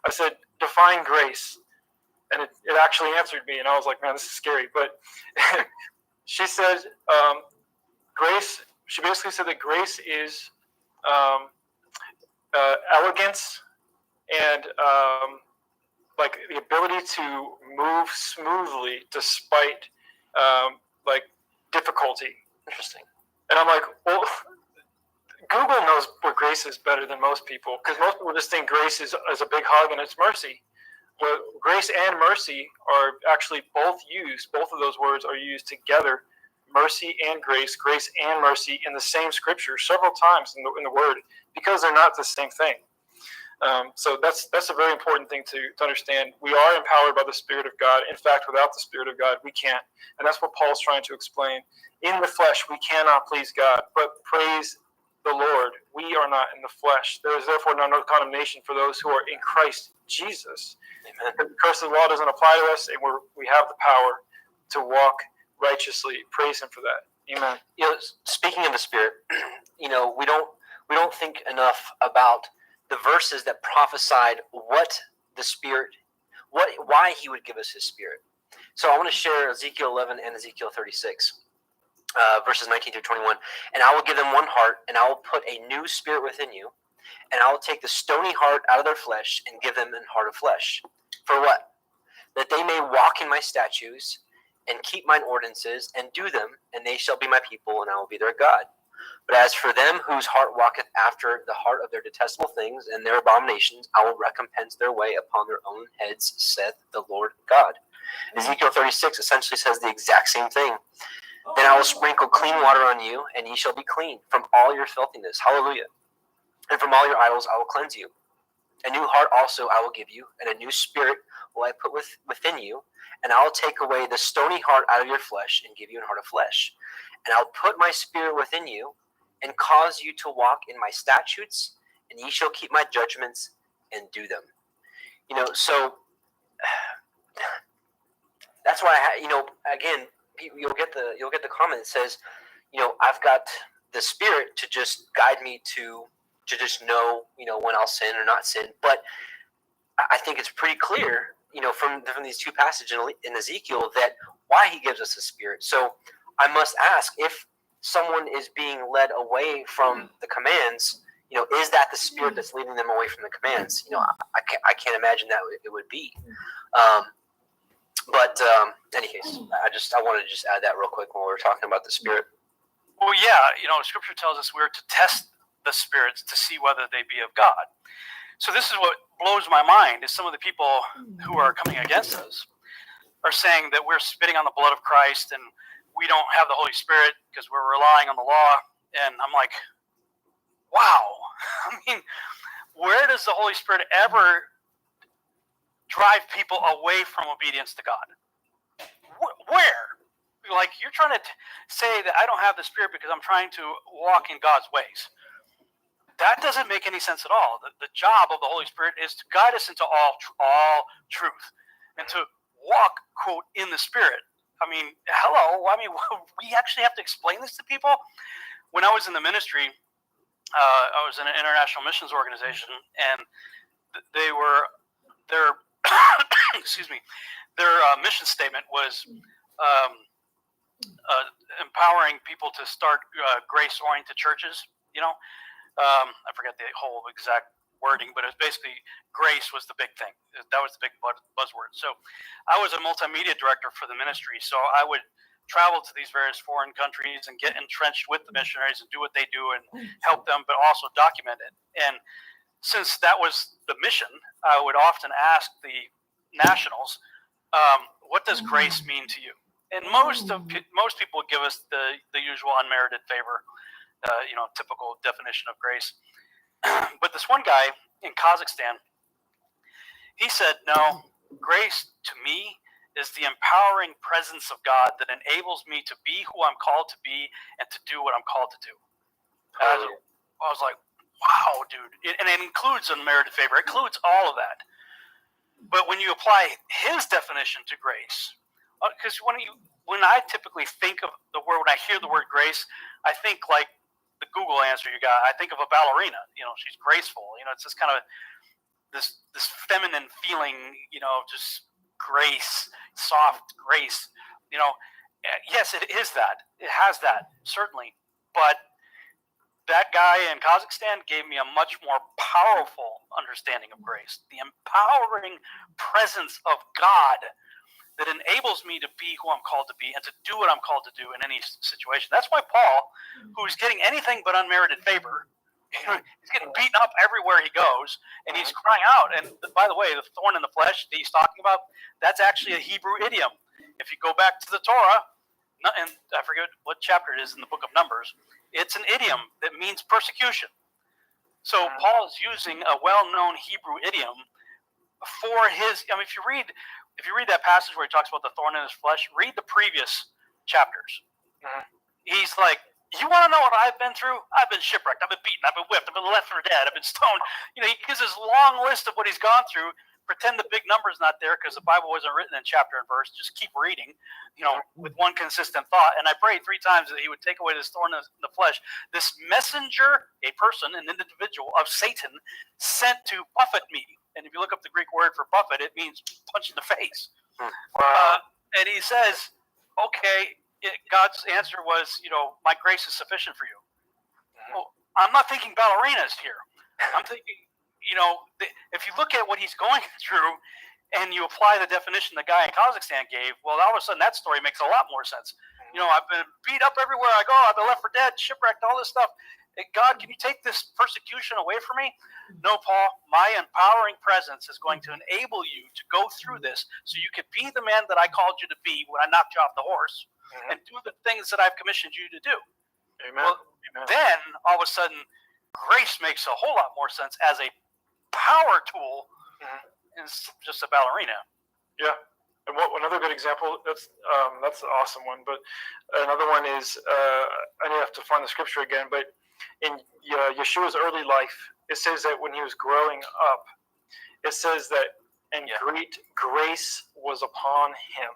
I said, define grace. And it actually answered me, and I was like, man, this is scary. But she said, grace, she basically said that grace is elegance and like the ability to move smoothly despite difficulty. Interesting. And I'm like, well, Google knows what grace is better than most people, because most people just think grace is a big hug and it's mercy. But grace and mercy are actually both of those words are used together, mercy and grace and mercy in the same scripture several times in the word, because they're not the same thing. So that's a very important thing to understand. We are empowered by the Spirit of God. In fact, without the Spirit of God, we can't. And that's what Paul's trying to explain. In the flesh, we cannot please God, but praise the Lord, we are not in the flesh. There is therefore no condemnation for those who are in Christ Jesus. Amen. The curse of the law doesn't apply to us, and we have the power to walk righteously. Praise Him for that. Amen. Speaking of the Spirit, we don't think enough about the verses that prophesied what the Spirit, why He would give us His Spirit. So I want to share Ezekiel 11 and Ezekiel 36. Verses 19 through 21, and I will give them one heart, and I will put a new spirit within you, and I will take the stony heart out of their flesh and give them an heart of flesh. For what? That they may walk in my statutes and keep mine ordinances and do them, and they shall be my people, and I will be their God. But as for them whose heart walketh after the heart of their detestable things and their abominations, I will recompense their way upon their own heads, saith the Lord God. Ezekiel 36 essentially says the exact same thing. Then I will sprinkle clean water on you, and ye shall be clean from all your filthiness. Hallelujah. And from all your idols I will cleanse you. A new heart also I will give you, and a new spirit will I put within you, and I will take away the stony heart out of your flesh and give you an heart of flesh. And I will put my spirit within you, and cause you to walk in my statutes, and ye shall keep my judgments and do them. So that's why again, you'll get the comment that says, I've got the Spirit to just guide me to just know, when I'll sin or not sin. But I think it's pretty clear, from these two passages in Ezekiel, that why He gives us the Spirit. So I must ask, if someone is being led away from the commands, is that the Spirit that's leading them away from the commands? I can't imagine that it would be. But in any case, I wanted to just add that real quick when we were talking about the Spirit. Well, yeah, Scripture tells us we're to test the spirits to see whether they be of God. So this is what blows my mind, is some of the people who are coming against us are saying that we're spitting on the blood of Christ and we don't have the Holy Spirit because we're relying on the law. And I'm like, wow. I mean, where does the Holy Spirit ever drive people away from obedience to God? Where? Like, you're trying to say that I don't have the Spirit because I'm trying to walk in God's ways. That doesn't make any sense at all. The job of the Holy Spirit is to guide us into all truth and to walk, quote, in the Spirit. I mean, hello. I mean, we actually have to explain this to people. When I was in the ministry, I was in an international missions organization, and their excuse me, their mission statement was empowering people to start grace-oriented churches. I forget the whole exact wording, but it was basically grace was the big thing. That was the big buzzword. So I was a multimedia director for the ministry, so I would travel to these various foreign countries and get entrenched with the missionaries and do what they do and help them, but also document it. And since that was the mission, I would often ask the nationals, what does grace mean to you? And most people give us the usual unmerited favor, typical definition of grace. But this one guy in Kazakhstan, he said, no, grace to me is the empowering presence of God that enables me to be who I'm called to be and to do what I'm called to do. I was like, wow, dude. And it includes unmerited favor. It includes all of that. But when you apply his definition to grace, because when I typically think of the word, when I hear the word grace, I think like the Google answer you got. I think of a ballerina. She's graceful. It's just kind of this feminine feeling. Just grace, soft grace. Yes, it is that. It has that, certainly. But that guy in Kazakhstan gave me a much more powerful understanding of grace. The empowering presence of God that enables me to be who I'm called to be and to do what I'm called to do in any situation. That's why Paul, who's getting anything but unmerited favor, he's getting beaten up everywhere he goes, and he's crying out. And by the way, the thorn in the flesh that he's talking about, that's actually a Hebrew idiom. If you go back to the Torah, and I forget what chapter it is in the book of Numbers, it's an idiom that means persecution. So Paul is using a well-known Hebrew idiom for his. I mean, if you read that passage where he talks about the thorn in his flesh, read the previous chapters. He's like, You want to know what I've been through? I've been shipwrecked. I've been beaten. I've been whipped. I've been left for dead. I've been stoned. You know, he gives this long list of what he's gone through. Pretend the big number's not there because the Bible wasn't written in chapter and verse. Just keep reading, you know, with one consistent thought. And I prayed 3 times that he would take away this thorn in the flesh. This messenger, a person, an individual of Satan, sent to buffet me. And if you look up the Greek word for buffet, it means punch in the face. And he says, okay, God's answer was, you know, my grace is sufficient for you. Well, I'm not thinking ballerinas here. I'm thinking, you know, if you look at what he's going through and you apply the definition the guy in Kazakhstan gave, well, all of a sudden that story makes a lot more sense. You know, I've been beat up everywhere I go. I've been left for dead, shipwrecked, all this stuff. God, can you take this persecution away from me? No, Paul, my empowering presence is going to enable you to go through this so you could be the man that I called you to be when I knocked you off the horse and do the things that I've commissioned you to do. Amen. Well, then, all of a sudden, grace makes a whole lot more sense as a power tool instead of just a ballerina. Yeah. And another good example, that's an awesome one, but another one is, I have to find the scripture again, but in Yeshua's early life, it says that when he was growing up, it says that, and great grace was upon him.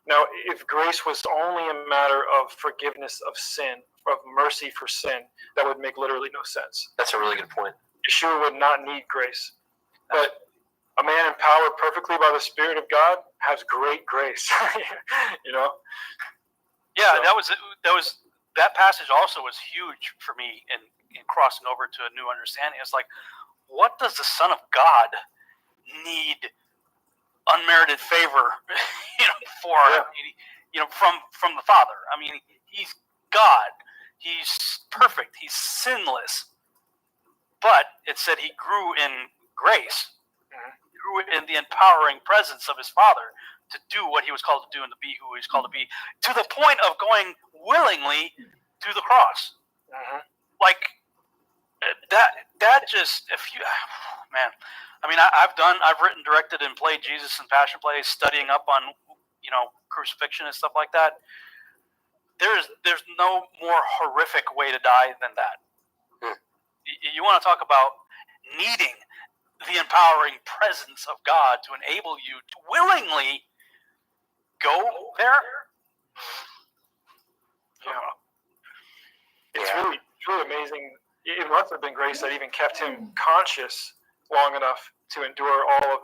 Now, if grace was only a matter of forgiveness of sin, of mercy for sin, that would make literally no sense. That's a really good point. Yeshua would not need grace. But a man empowered perfectly by the Spirit of God has great grace. You know? Yeah, So. that passage also was huge for me in crossing over to a new understanding. It's like, what does the Son of God need unmerited favor, you know, for? Yeah. You know, from the Father. I mean, he's God. He's perfect. He's sinless. But it said he grew in grace. He grew in the empowering presence of his Father to do what he was called to do and to be who he was called to be, to the point of going willingly to the cross. Like that just, if you, man, I mean, I've written, directed, and played Jesus in Passion Plays, studying up on, you know, crucifixion and stuff like that. There's no more horrific way to die than that. You want to talk about needing the empowering presence of God to enable you to willingly go there? Yeah. It's really amazing. It must have been grace that even kept him conscious long enough to endure all of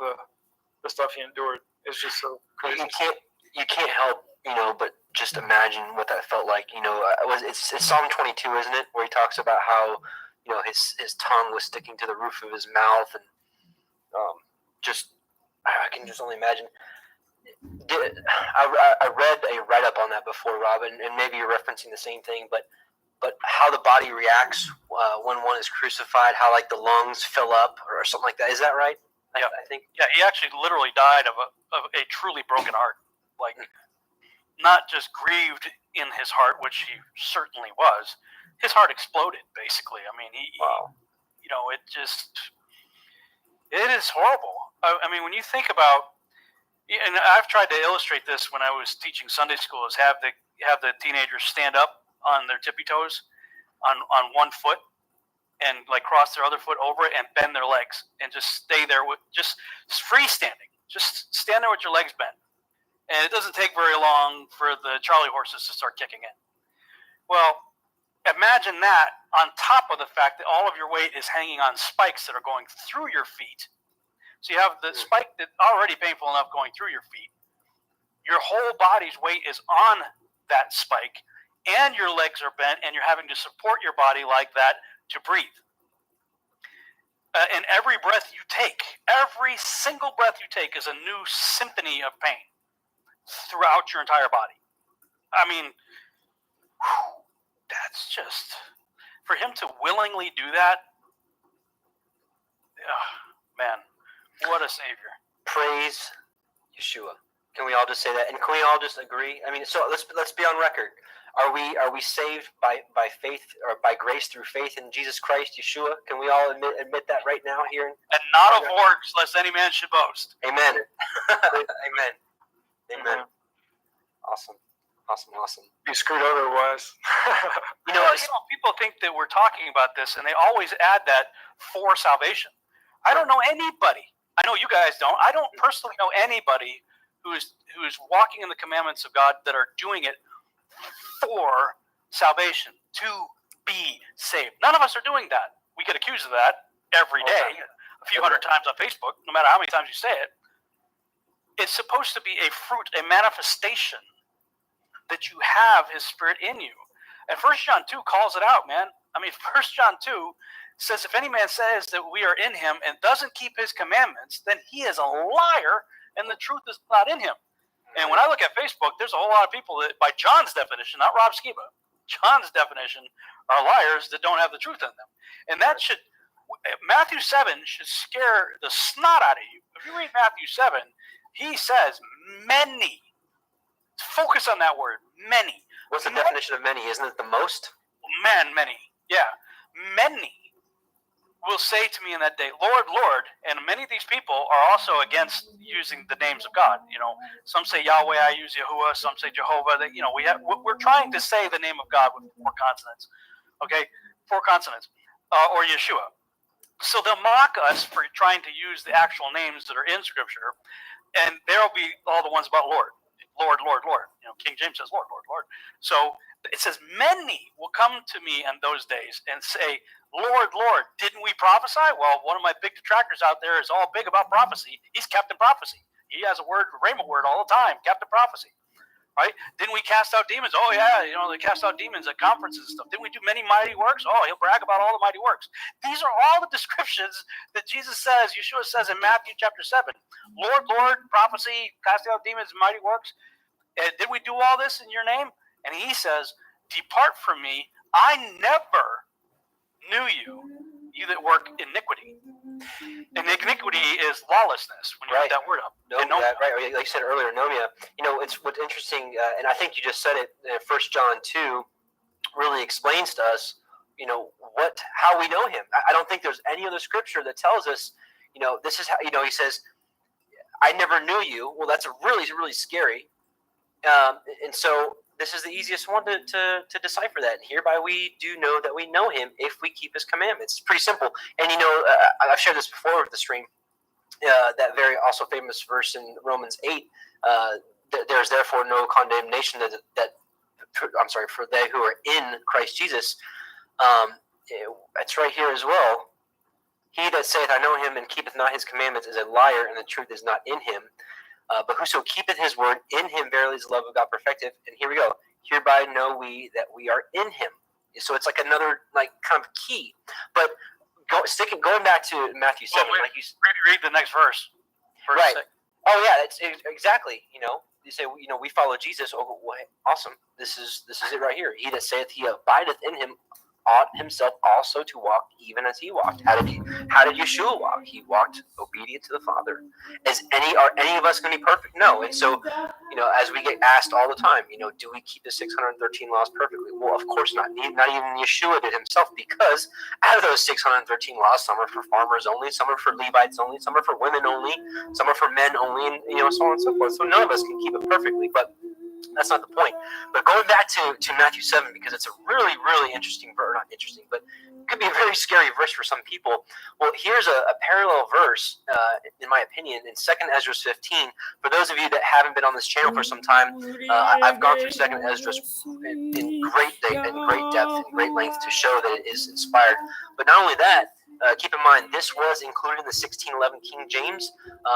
the stuff he endured. It's just so crazy. You can't help, you know, but just imagine what that felt like. You know, it's Psalm 22, isn't it, where he talks about how, you know, his tongue was sticking to the roof of his mouth, and I can just only imagine. I read a write-up on that before, Rob, and maybe you're referencing the same thing, but how the body reacts when one is crucified, how like the lungs fill up or something like that. Is that right? Yeah, I think. Yeah, he actually literally died of a truly broken heart. Like, not just grieved in his heart, which he certainly was. His heart exploded, basically. I mean, he you know, it is horrible. I mean, when you think about, and I've tried to illustrate this when I was teaching Sunday school, is have the teenagers stand up on their tippy toes on one foot and like cross their other foot over it and bend their legs and just stay there with just freestanding. Just stand there with your legs bent. And it doesn't take very long for the Charlie horses to start kicking in. Well, imagine that on top of the fact that all of your weight is hanging on spikes that are going through your feet. So you have the spike that's already painful enough going through your feet. Your whole body's weight is on that spike, and your legs are bent, and you're having to support your body like that to breathe. And every breath you take, every single breath you take is a new symphony of pain throughout your entire body. I mean, that's just, for him to willingly do that, man, what a savior. Praise Yeshua. Can we all just say that? And can we all just agree? I mean, so let's be on record. Are we saved by faith or by grace through faith in Jesus Christ, Yeshua? Can we all admit that right now here? And not of works, lest any man should boast. Amen. Amen. Amen. Awesome. Awesome. Be screwed otherwise. People think that we're talking about this, and they always add that for salvation. I don't know anybody. I know you guys don't. I don't personally know anybody who is walking in the commandments of God that are doing it for salvation, to be saved. None of us are doing that. We get accused of that every day, a few hundred times on Facebook, no matter how many times you say it. It's supposed to be a fruit, a manifestation that you have His Spirit in you. And 1 John 2 calls it out, man. I mean, 1 John 2 says, if any man says that we are in Him and doesn't keep His commandments, then he is a liar and the truth is not in him. And when I look at Facebook, there's a whole lot of people that, by John's definition, not Rob Skiba, John's definition, are liars that don't have the truth in them. And that should, Matthew 7 should scare the snot out of you. If you read Matthew 7, he says many. Focus on that word, many. What's the definition of many? Isn't it the most? Many. Yeah. Many will say to me in that day, Lord, Lord. And many of these people are also against using the names of God. Some say Yahweh, I use Yahuwah. Some say Jehovah. We're trying to say the name of God with 4 consonants. Okay? 4 consonants. Or Yeshua. So they'll mock us for trying to use the actual names that are in Scripture. And there will be all the ones about Lord. Lord, Lord, Lord. King James says Lord, Lord, Lord. So it says many will come to me in those days and say, Lord, Lord, didn't we prophesy? Well, one of my big detractors out there is all big about prophecy. He's Captain Prophecy. He has a word, rhema word all the time, Captain Prophecy. Right? Didn't we cast out demons? Oh, yeah, they cast out demons at conferences and stuff. Didn't we do many mighty works? Oh, he'll brag about all the mighty works. These are all the descriptions that Jesus says, Yeshua says in Matthew chapter 7. Lord, Lord, prophecy, casting out demons, mighty works. Did we do all this in your name? And he says, depart from me. I never knew you, you that work iniquity. And iniquity is lawlessness when you put that word up. Right. Like you said earlier, nomia. It's what's interesting, and I think you just said it. 1 John 2 really explains to us, how we know Him. I don't think there's any other scripture that tells us, this is how. He says, "I never knew you." Well, that's really, really scary. And so this is the easiest one to decipher that. Hereby we do know that we know Him if we keep His commandments. It's pretty simple. And I've shared this before with the stream. That very also famous verse in Romans 8. There's therefore no condemnation for they who are in Christ Jesus. It's right here as well. He that saith, I know Him, and keepeth not His commandments, is a liar, and the truth is not in him. But whoso keepeth His word, in him verily is the love of God perfected. And here we go. Hereby know we that we are in Him. So it's like another kind of key. But going back to Matthew 7, read the next verse. Right. 6. Oh yeah, it's exactly. You say we follow Jesus. Oh, well, awesome. This is it right here. He that saith he abideth in Him ought himself also to walk even as He walked. How did Yeshua walk? He walked obedient to the Father. Are any of us going to be perfect? No. And so, as we get asked all the time, do we keep the 613 laws perfectly? Well, of course not. Not even Yeshua did Himself, because out of those 613 laws, some are for farmers only, some are for Levites only, some are for women only, some are for men only, and so on and so forth. So none of us can keep it perfectly, but that's not the point. But going back to Matthew 7, because it's a really, really interesting verse, not interesting, but it could be a very scary verse for some people. Well, here's a parallel verse, in my opinion, in 2nd Ezra 15. For those of you that haven't been on this channel for some time, I've gone through 2nd Ezra in great depth and great length to show that it is inspired. But not only that, keep in mind, this was included in the 1611 King James,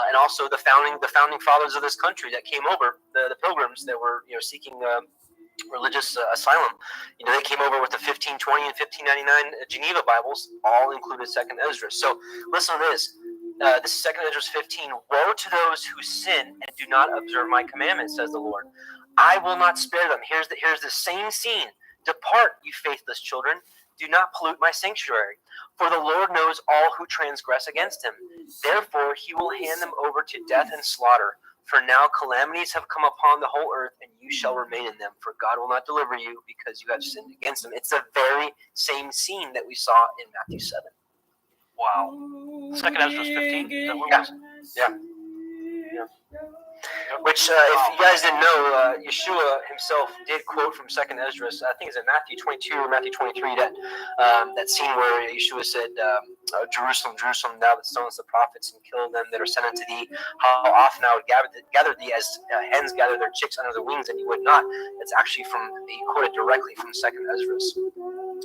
and also the founding fathers of this country that came over, the pilgrims that were seeking religious asylum. They came over with the 1520 and 1599 Geneva Bibles, all included 2nd Ezra. So listen to this. This is 2nd Ezra 15. Woe to those who sin and do not observe my commandments, says the Lord. I will not spare them. Here's the same scene. Depart, you faithless children. Do not pollute my sanctuary. For the Lord knows all who transgress against Him. Therefore He will hand them over to death and slaughter. For now calamities have come upon the whole earth, and you shall remain in them. For God will not deliver you, because you have sinned against Him. It's the very same scene that we saw in Matthew 7. Wow. 2nd Ezra 15? Is that what it was? Yeah. Which, if you guys didn't know, Yeshua himself did quote from Second Ezra. I think it's in Matthew 22 or Matthew 23. That scene where Yeshua said, "Jerusalem, Jerusalem, thou that stonest the prophets and kill them that are sent unto thee, how often I would gather thee as hens gather their chicks under the wings, and you would not." It's actually he quoted directly from Second Ezra.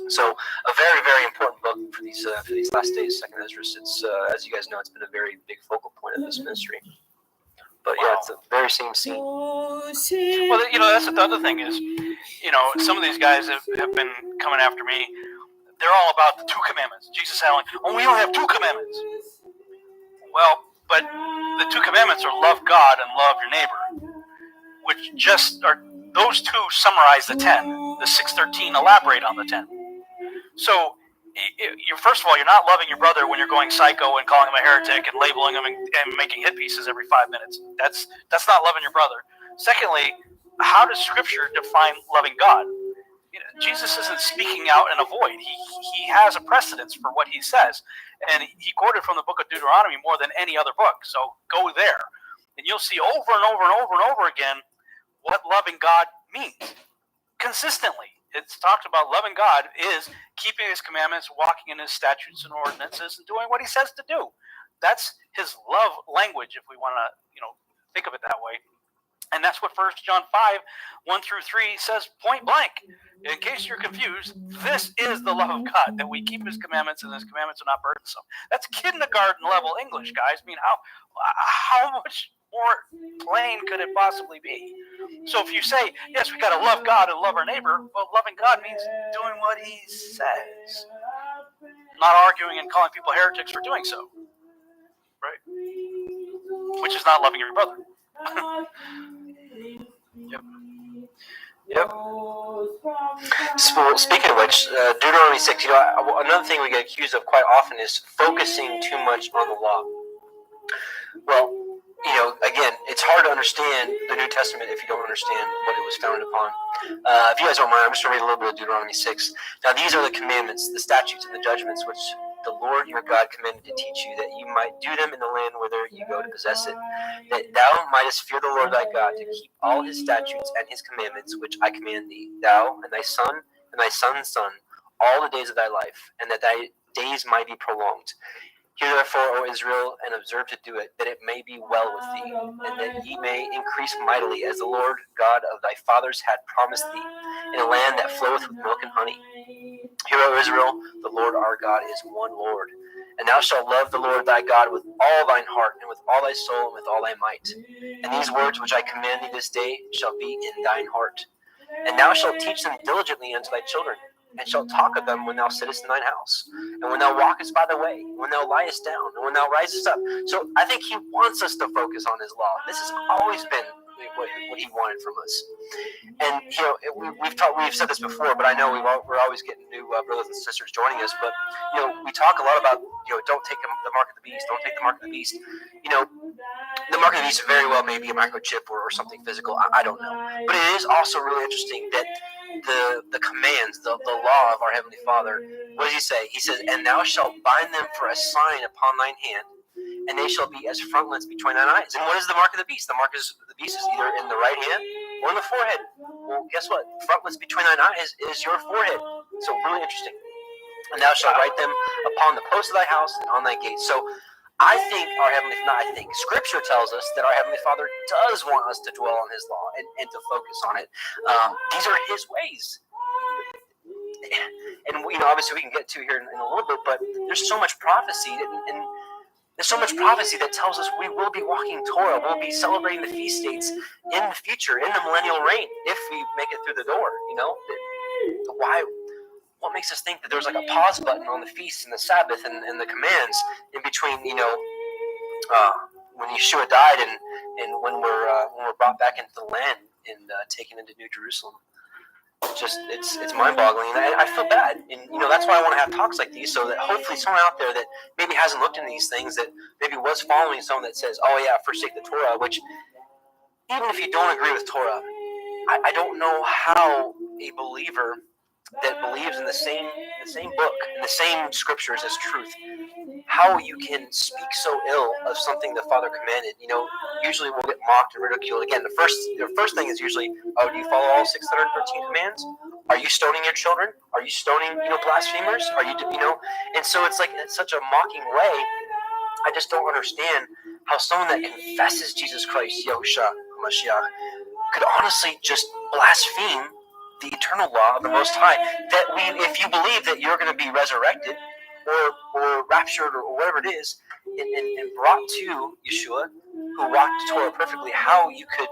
So a very, very important book for these last days. Second Ezra. It's as you guys know, it's been a very big focal point of this ministry. But yeah, it's the very same scene. Well, that's the other thing is, some of these guys have been coming after me. They're all about the 2 commandments. Jesus saying, we only have 2 commandments. Well, but the 2 commandments are love God and love your neighbor, which just are those 2 summarize the 10. The 613 elaborate on the 10. So, first of all, you're not loving your brother when you're going psycho and calling him a heretic and labeling him and making hit pieces every 5 minutes. That's not loving your brother. Secondly, how does Scripture define loving God? Jesus isn't speaking out in a void. He has a precedence for what he says, and he quoted from the book of Deuteronomy more than any other book. So go there, and you'll see over and over and over and over again what loving God means consistently. It's talked about loving God is keeping his commandments, walking in his statutes and ordinances, and doing what he says to do. That's his love language, if we want to, think of it that way. And that's what 1 John 5, 1 through 3 says point blank. In case you're confused, this is the love of God, that we keep his commandments, and his commandments are not burdensome. That's kindergarten level English, guys. I mean, how much more plain could it possibly be? So if you say, yes, we got to love God and love our neighbor, well, loving God means doing what he says, not arguing and calling people heretics for doing so, right? Which is not loving your brother. Yep. So, speaking of which, Deuteronomy 6, another thing we get accused of quite often is focusing too much on the law. Well, again, it's hard to understand the New Testament if you don't understand what it was founded upon. If you guys don't mind, I'm just going to read a little bit of Deuteronomy 6. Now, these are the commandments, the statutes, and the judgments which the Lord your God commanded to teach you, that you might do them in the land whither you go to possess it, that thou mightest fear the Lord thy God, to keep all his statutes and his commandments, which I command thee, thou and thy son and thy son's son, all the days of thy life, and that thy days might be prolonged. Hear therefore, O Israel, and observe to do it, that it may be well with thee, and that ye may increase mightily, as the Lord God of thy fathers had promised thee, in a land that floweth with milk and honey. Hear, O Israel, the Lord our God is one Lord. And thou shalt love the Lord thy God with all thine heart, and with all thy soul, and with all thy might. And these words which I command thee this day shall be in thine heart. And thou shalt teach them diligently unto thy children, and shalt talk of them when thou sittest in thine house, and when thou walkest by the way, when thou liest down, and when thou risest up. So I think he wants us to focus on his law. This has always been what he wanted from us. And we've said this before, but I know we're always getting new brothers and sisters joining us. But we talk a lot about don't take the mark of the beast, don't take the mark of the beast. The mark of the beast very well may be a microchip or something physical. I don't know, but it is also really interesting that the commands, the law of our Heavenly Father. What does he say? He says, "And thou shalt bind them for a sign upon thine hand, and they shall be as frontlets between thine eyes." And what is the mark of the beast? The mark of the beast is either in the right hand or in the forehead. Well, guess what? Frontlets between thine eyes is your forehead. So really interesting. "And thou shalt write them upon the posts of thy house and on thy gates." So I think Scripture tells us that our Heavenly Father does want us to dwell on his law and to focus on it. These are his ways. And obviously we can get to here in a little bit, but there's so much prophecy, and there's so much prophecy that tells us we will be walking Torah, we'll be celebrating the feast dates in the future, in the millennial reign, if we make it through the door. Why? What makes us think that there's like a pause button on the feast and the Sabbath and the commands in between? When Yeshua died and when we're brought back into the land and taken into New Jerusalem. It's mind-boggling, and I feel bad, and that's why I want to have talks like these, so that hopefully someone out there that maybe hasn't looked into these things, that maybe was following someone that says, "Oh yeah, forsake the Torah," which even if you don't agree with Torah, I don't know how a believer that believes in the same book, in the same scriptures as truth, how you can speak so ill of something the Father commanded. Usually we'll get mocked and ridiculed. Again, the first thing is usually, oh, do you follow all 613 commands? Are you stoning your children? Are you stoning, blasphemers? Are you, And so it's like, it's such a mocking way. I just don't understand how someone that confesses Jesus Christ, Yahushua Mashiach, could honestly just blaspheme the eternal law of the Most High. That if you believe that you're going to be resurrected or raptured or whatever it is, and brought to Yeshua, who walked the Torah perfectly, how you could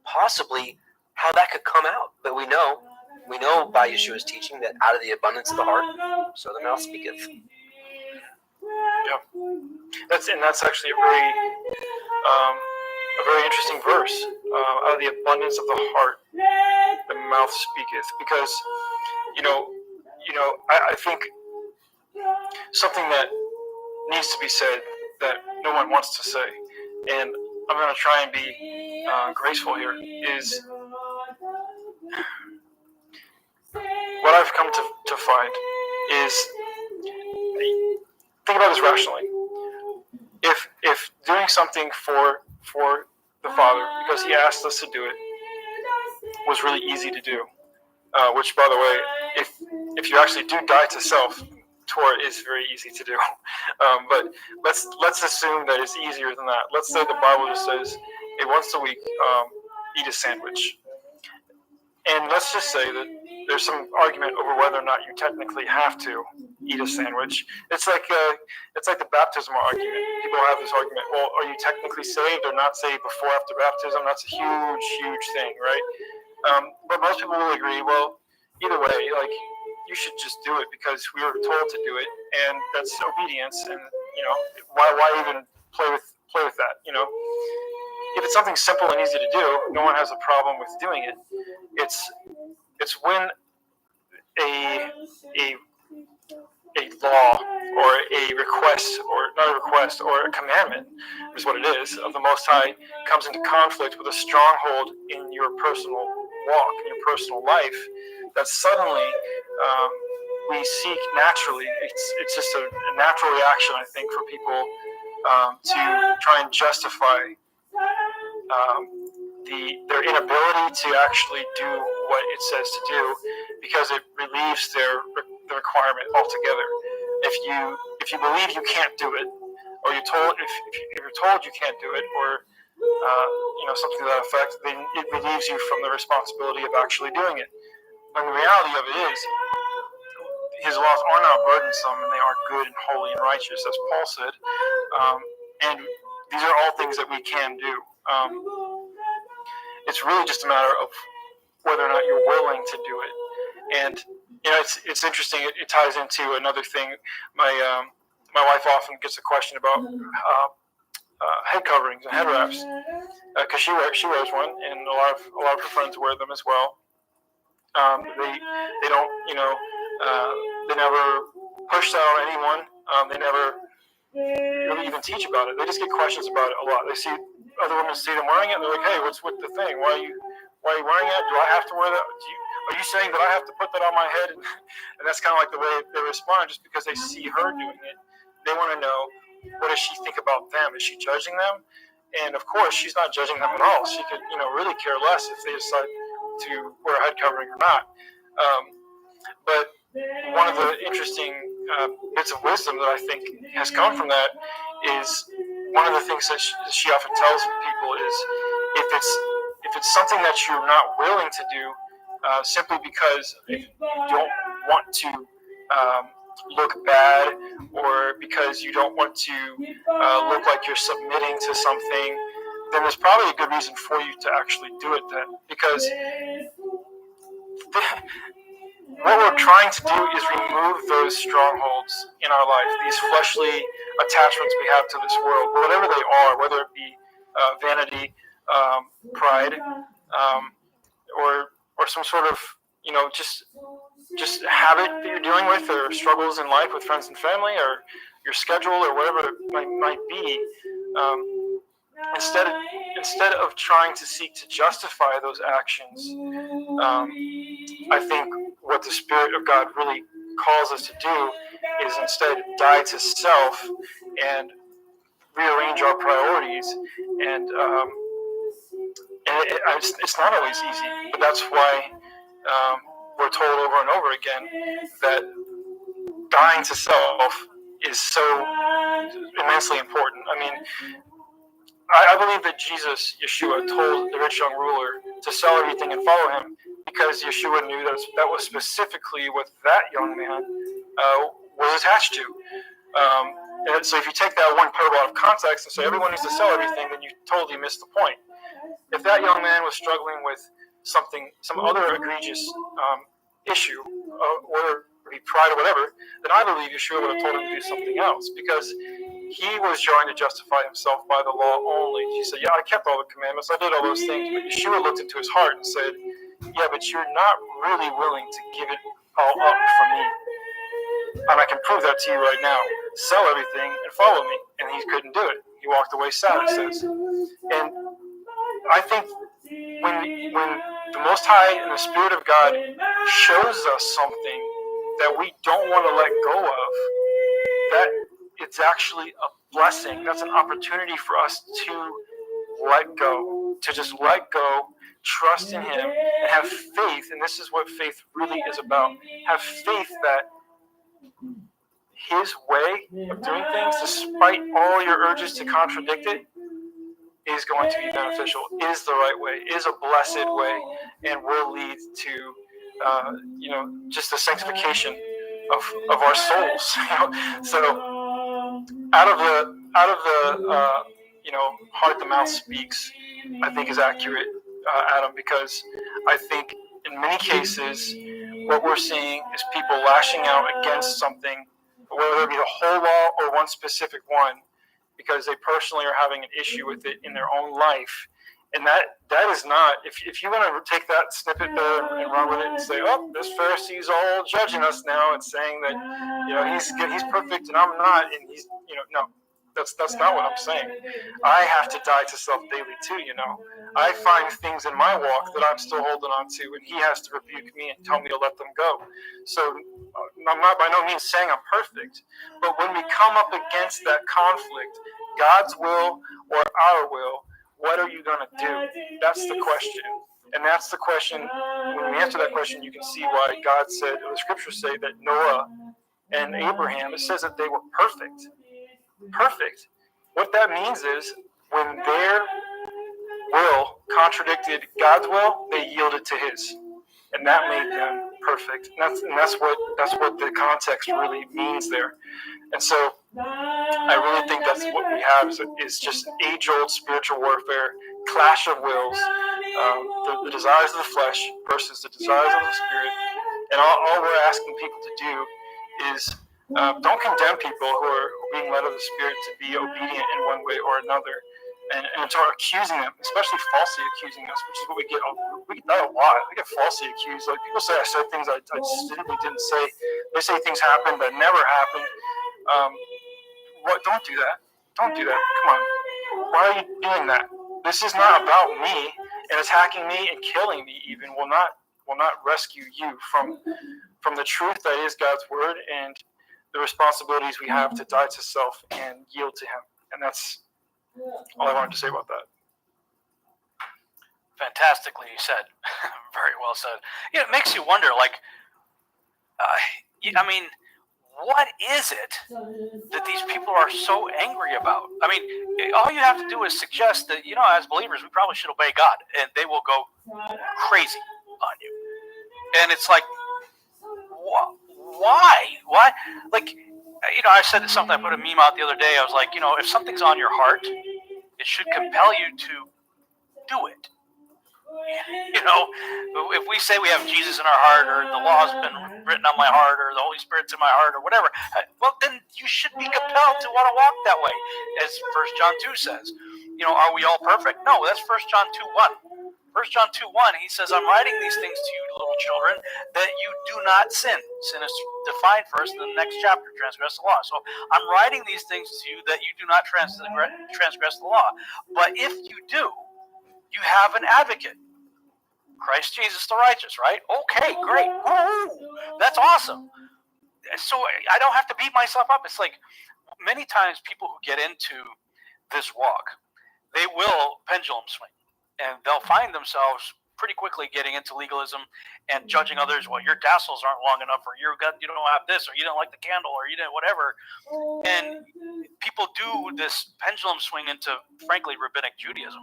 possibly, how that could come out. But we know by Yeshua's teaching that out of the abundance of the heart, so the mouth speaketh. That's actually a very interesting verse. Out of the abundance of the heart, the mouth speaketh. Because I think something that needs to be said that no one wants to say, and I'm going to try and be graceful here, is what I've come to find is, think about this rationally. If doing something for the Father, because He asked us to do it, was really easy to do, which, by the way, if you actually do die to self, Torah is very easy to do. But let's assume that it's easier than that. Let's say the Bible just says, hey, once a week, eat a sandwich. And let's just say that there's some argument over whether or not you technically have to eat a sandwich. It's like the baptismal argument. People have this argument. Well, are you technically saved or not saved before or after baptism? That's a huge, huge thing, right? But most people will agree. Well, either way, like, you should just do it because we were told to do it, and that's obedience. And why even play with that? If it's something simple and easy to do, no one has a problem with doing it. It's when a law or a request, or not a request, or a commandment is what it is, of the Most High comes into conflict with a stronghold in your personal walk, in your personal life, that suddenly we seek naturally. It's just a natural reaction, I think, for people to try and justify their inability to actually do what it says to do, because it relieves the requirement altogether. If you believe you can't do it, or if you're told you can't do it, or something to that effect, then it relieves you from the responsibility of actually doing it. And the reality of it is, His laws are not burdensome, and they are good and holy and righteous, as Paul said. And these are all things that we can do. It's really just a matter of whether or not you're willing to do it. And it's interesting. It ties into another thing. My wife often gets a question about head coverings and head wraps, because she wears one, and a lot of her friends wear them as well. They don't, they never push that on anyone. They never really even teach about it. They just get questions about it a lot. They see other women see them wearing it, and they're like, "Hey, what's with the thing? Why are you wearing it? Do I have to wear that? Are you saying that I have to put that on my head?" And that's kind of like the way they respond, just because they see her doing it. They want to know, what does she think about them? Is she judging them? And of course, she's not judging them at all. She could, really care less if they decide to wear a head covering or not. But one of the interesting bits of wisdom that I think has come from that is, one of the things that she often tells people is, if it's something that you're not willing to do, simply because you don't want to look bad, or because you don't want to look like you're submitting to something, then there's probably a good reason for you to actually do it then. Because what we're trying to do is remove those strongholds in our life, these fleshly attachments we have to this world, whatever they are, whether it be vanity, pride, or some sort of, just habit that you're dealing with, or struggles in life with friends and family, or your schedule, or whatever it might be. Instead of trying to seek to justify those actions, I think what the Spirit of God really calls us to do is instead die to self and rearrange our priorities. And it's not always easy, but that's why we're told over and over again that dying to self is so immensely important. I mean, I believe that Jesus, Yeshua, told the rich young ruler to sell everything and follow him because Yeshua knew that was specifically what that young man was attached to. And so if you take that one parable out of context and say everyone needs to sell everything, then you totally miss the point. If that young man was struggling with some other egregious issue, whether it be pride or whatever, then I believe Yeshua would have told him to do something else, because he was trying to justify himself by the law only. He said, yeah, I kept all the commandments, I did all those things, but Yeshua looked into his heart and said, yeah, but you're not really willing to give it all up for me. And I can prove that to you right now. Sell everything and follow me. And he couldn't do it. He walked away sad, it says. And I think when the Most High and the Spirit of God shows us something that we don't want to let go of, that it's actually a blessing. That's an opportunity for us to let go, to just let go, trust in Him, and have faith. And this is what faith really is about. Have faith that His way of doing things, despite all your urges to contradict it, is going to be beneficial, is the right way, is a blessed way, and will lead to, just the sanctification of our souls. So, out of the heart the mouth speaks, I think is accurate, Adam, because I think in many cases what we're seeing is people lashing out against something, whether it be the whole law or one specific one, because they personally are having an issue with it in their own life. And that is not, if you want to take that snippet there and run with it and say, oh, this Pharisee's all judging us now and saying that, he's perfect and I'm not, and he's, no, that's not what I'm saying. I have to die to self daily too, I find things in my walk that I'm still holding on to, and he has to rebuke me and tell me to let them go. So I'm not by no means saying I'm perfect, but when we come up against that conflict, God's will or our will, what are you going to do? That's the question. And that's the question. When we answer that question, you can see why God said, or the scriptures say that Noah and Abraham, it says that they were perfect. Perfect. What that means is when their will contradicted God's will, they yielded to His, and that made them perfect. And that's what the context really means there. And so I really think that's what we have is just age-old spiritual warfare, clash of wills, the desires of the flesh versus the desires of the spirit. And all we're asking people to do is don't condemn people who are being led of the Spirit to be obedient in one way or another, and start accusing them, especially falsely accusing us, which is what we get that a lot. We get falsely accused. Like, people say I said things I simply didn't say. They say things happened that never happened. Don't do that. Don't do that. Come on. Why are you doing that? This is not about me, and attacking me and killing me even will not rescue you from the truth that is God's word and the responsibilities we have to die to self and yield to Him. And that's all I wanted to say about that. Fantastically said. Very well said. It makes you wonder, what is it that these people are so angry about? I mean, all you have to do is suggest that, as believers, we probably should obey God, and they will go crazy on you. And it's like, why? Like, I said something, I put a meme out the other day. I was like, if something's on your heart, it should compel you to do it. If we say we have Jesus in our heart, or the law has been written on my heart, or the Holy Spirit's in my heart, or whatever, well, then you should be compelled to want to walk that way, as 1 John 2 says. Are we all perfect? No, that's 1 John 2:1. 1 John 2:1, he says, I'm writing these things to you, little children, that you do not sin. Sin is defined first in the next chapter, transgress the law. So I'm writing these things to you that you do not transgress the law. But if you do, you have an advocate, Christ Jesus the righteous, right? Okay, great. Woo! That's awesome. so I don't have to beat myself up. It's like many times people who get into this walk, they will pendulum swing, and they'll find themselves pretty quickly getting into legalism and judging others. Well, your tassels aren't long enough, or you don't have this, or you didn't like the candle, or you didn't whatever. And people do this pendulum swing into, frankly, rabbinic Judaism,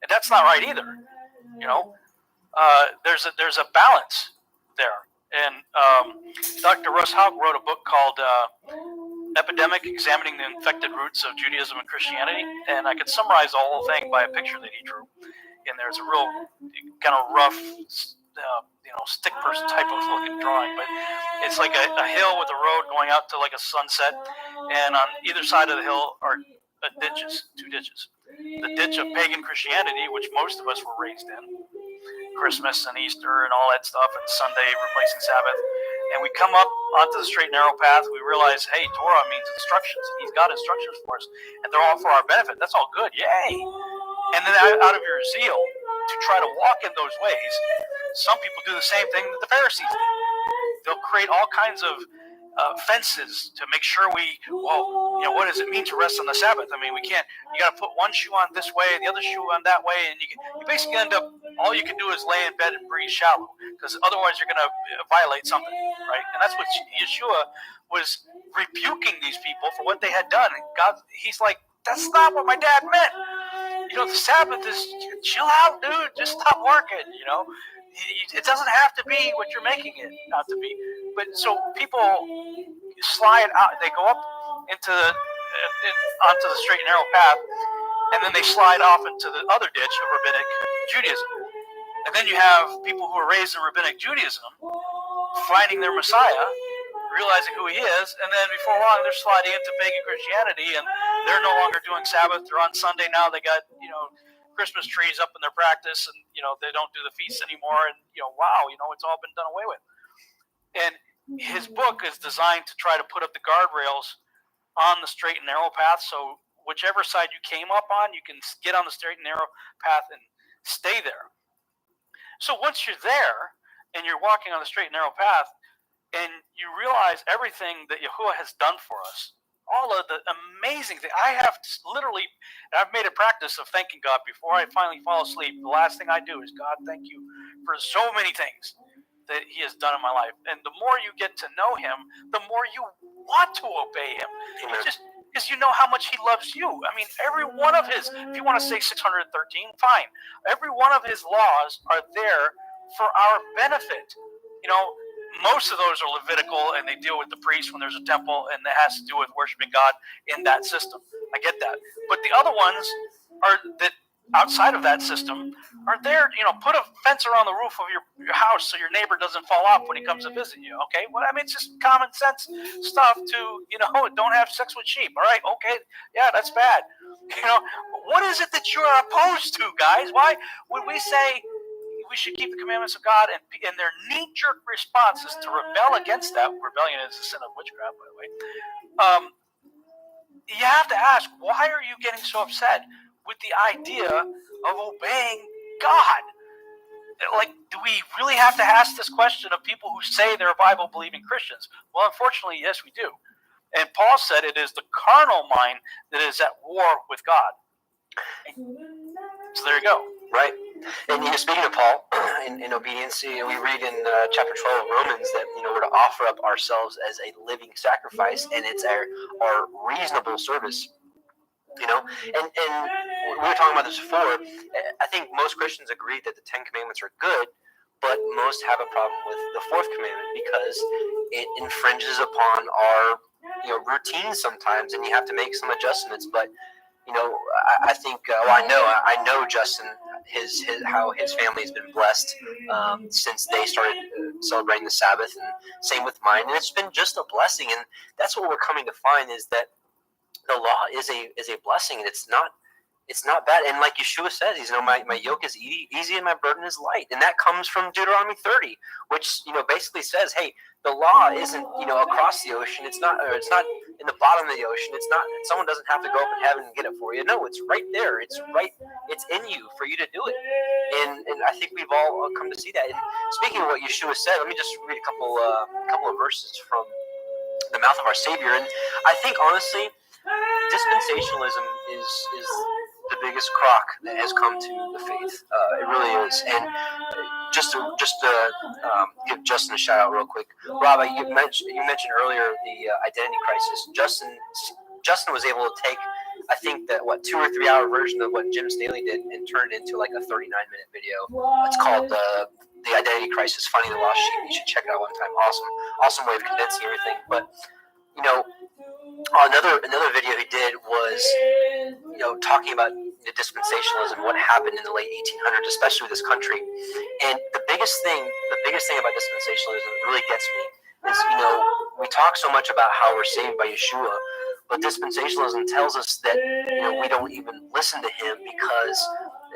and that's not right either. There's a balance there. And Dr. Russ Hauk wrote a book called Epidemic: Examining the Infected Roots of Judaism and Christianity, and I could summarize the whole thing by a picture that he drew. And there's a real kind of rough, stick person type of looking drawing, but it's like a hill with a road going out to like a sunset, and on either side of the hill are two ditches. The ditch of pagan Christianity, which most of us were raised in, Christmas and Easter and all that stuff, and Sunday replacing Sabbath. And we come up onto the straight and narrow path. We realize, hey, Torah means instructions. He's got instructions for us, and they're all for our benefit. That's all good. Yay! And then out of your zeal to try to walk in those ways, some people do the same thing that the Pharisees did. They'll create all kinds of fences to make sure what does it mean to rest on the Sabbath? I mean, we can't. You got to put one shoe on this way, the other shoe on that way, and you basically end up. All you can do is lay in bed and breathe shallow, because otherwise you're going to violate something, right? And that's what Yeshua was rebuking these people for what they had done. And God, he's like, that's not what my dad meant. The Sabbath is chill out, dude. Just stop working. It doesn't have to be what you're making it not to be. But so people slide out. They go up onto the straight and narrow path, and then they slide off into the other ditch of rabbinic Judaism. And then you have people who are raised in rabbinic Judaism finding their Messiah, realizing who he is, and then before long they're sliding into pagan Christianity, and they're no longer doing Sabbath. They're on Sunday now. They got Christmas trees up in their practice, and they don't do the feasts anymore. And it's all been done away with. And his book is designed to try to put up the guardrails on the straight and narrow path, so whichever side you came up on, you can get on the straight and narrow path and stay there. So once you're there and you're walking on the straight and narrow path, and you realize everything that Yahuwah has done for us, all of the amazing things. I've made a practice of thanking God before I finally fall asleep. The last thing I do is, God, thank you for so many things that he has done in my life. And the more you get to know him, the more you want to obey him. Because you know how much he loves you. I mean, every one of his, if you want to say 613, fine. Every one of his laws are there for our benefit. Most of those are Levitical, and they deal with the priest when there's a temple, and that has to do with worshiping God in that system. I get that. But the other ones are that outside of that system are there. Put a fence around the roof of your house so your neighbor doesn't fall off when he comes to visit you. Okay, well, I mean, it's just common sense stuff to don't have sex with sheep. All right, okay, yeah, that's bad. What is it that you're opposed to, guys? Why would we say we should keep the commandments of God, and their knee-jerk response is to rebel against that? Rebellion is the sin of witchcraft, by the way. You have to ask, why are you getting so upset with the idea of obeying God? Like, do we really have to ask this question of people who say they're Bible-believing Christians? Well, unfortunately, yes, we do. And Paul said it is the carnal mind that is at war with God. So there you go. Right. And speaking of Paul, in obedience, we read in chapter 12 of Romans that we're to offer up ourselves as a living sacrifice, and it's our reasonable service. And we were talking about this before. I think most Christians agree that the Ten Commandments are good, but most have a problem with the fourth commandment because it infringes upon our routines sometimes, and you have to make some adjustments. But I think I know Justin, how his family has been blessed since they started celebrating the Sabbath, and same with mine. And it's been just a blessing, and that's what we're coming to find is that the law is a blessing, and it's not It's not bad. And like Yeshua says, he's, my yoke is easy and my burden is light. And that comes from Deuteronomy 30, which, basically says, hey, the law isn't, across the ocean. It's not in the bottom of the ocean. It's not, someone doesn't have to go up in heaven and get it for you. No, it's right there. It's in you for you to do it. And I think we've all come to see that. And speaking of what Yeshua said, let me just read a couple of verses from the mouth of our Savior. And I think, honestly, dispensationalism is the biggest crock that has come to the faith. It really is. And just to give Justin a shout out real quick, Rob, you mentioned earlier the identity crisis. Justin was able to take, I think, that 2 or 3 hour version of what Jim Staley did and turn it into like a 39-minute video. It's called the Identity Crisis: Finding the Lost Sheep. You should check it out one time. Awesome way of condensing everything. But another video he did was talking about the dispensationalism, what happened in the late 1800s, especially with this country. And the biggest thing about dispensationalism that really gets me is, we talk so much about how we're saved by Yeshua, but dispensationalism tells us that we don't even listen to him because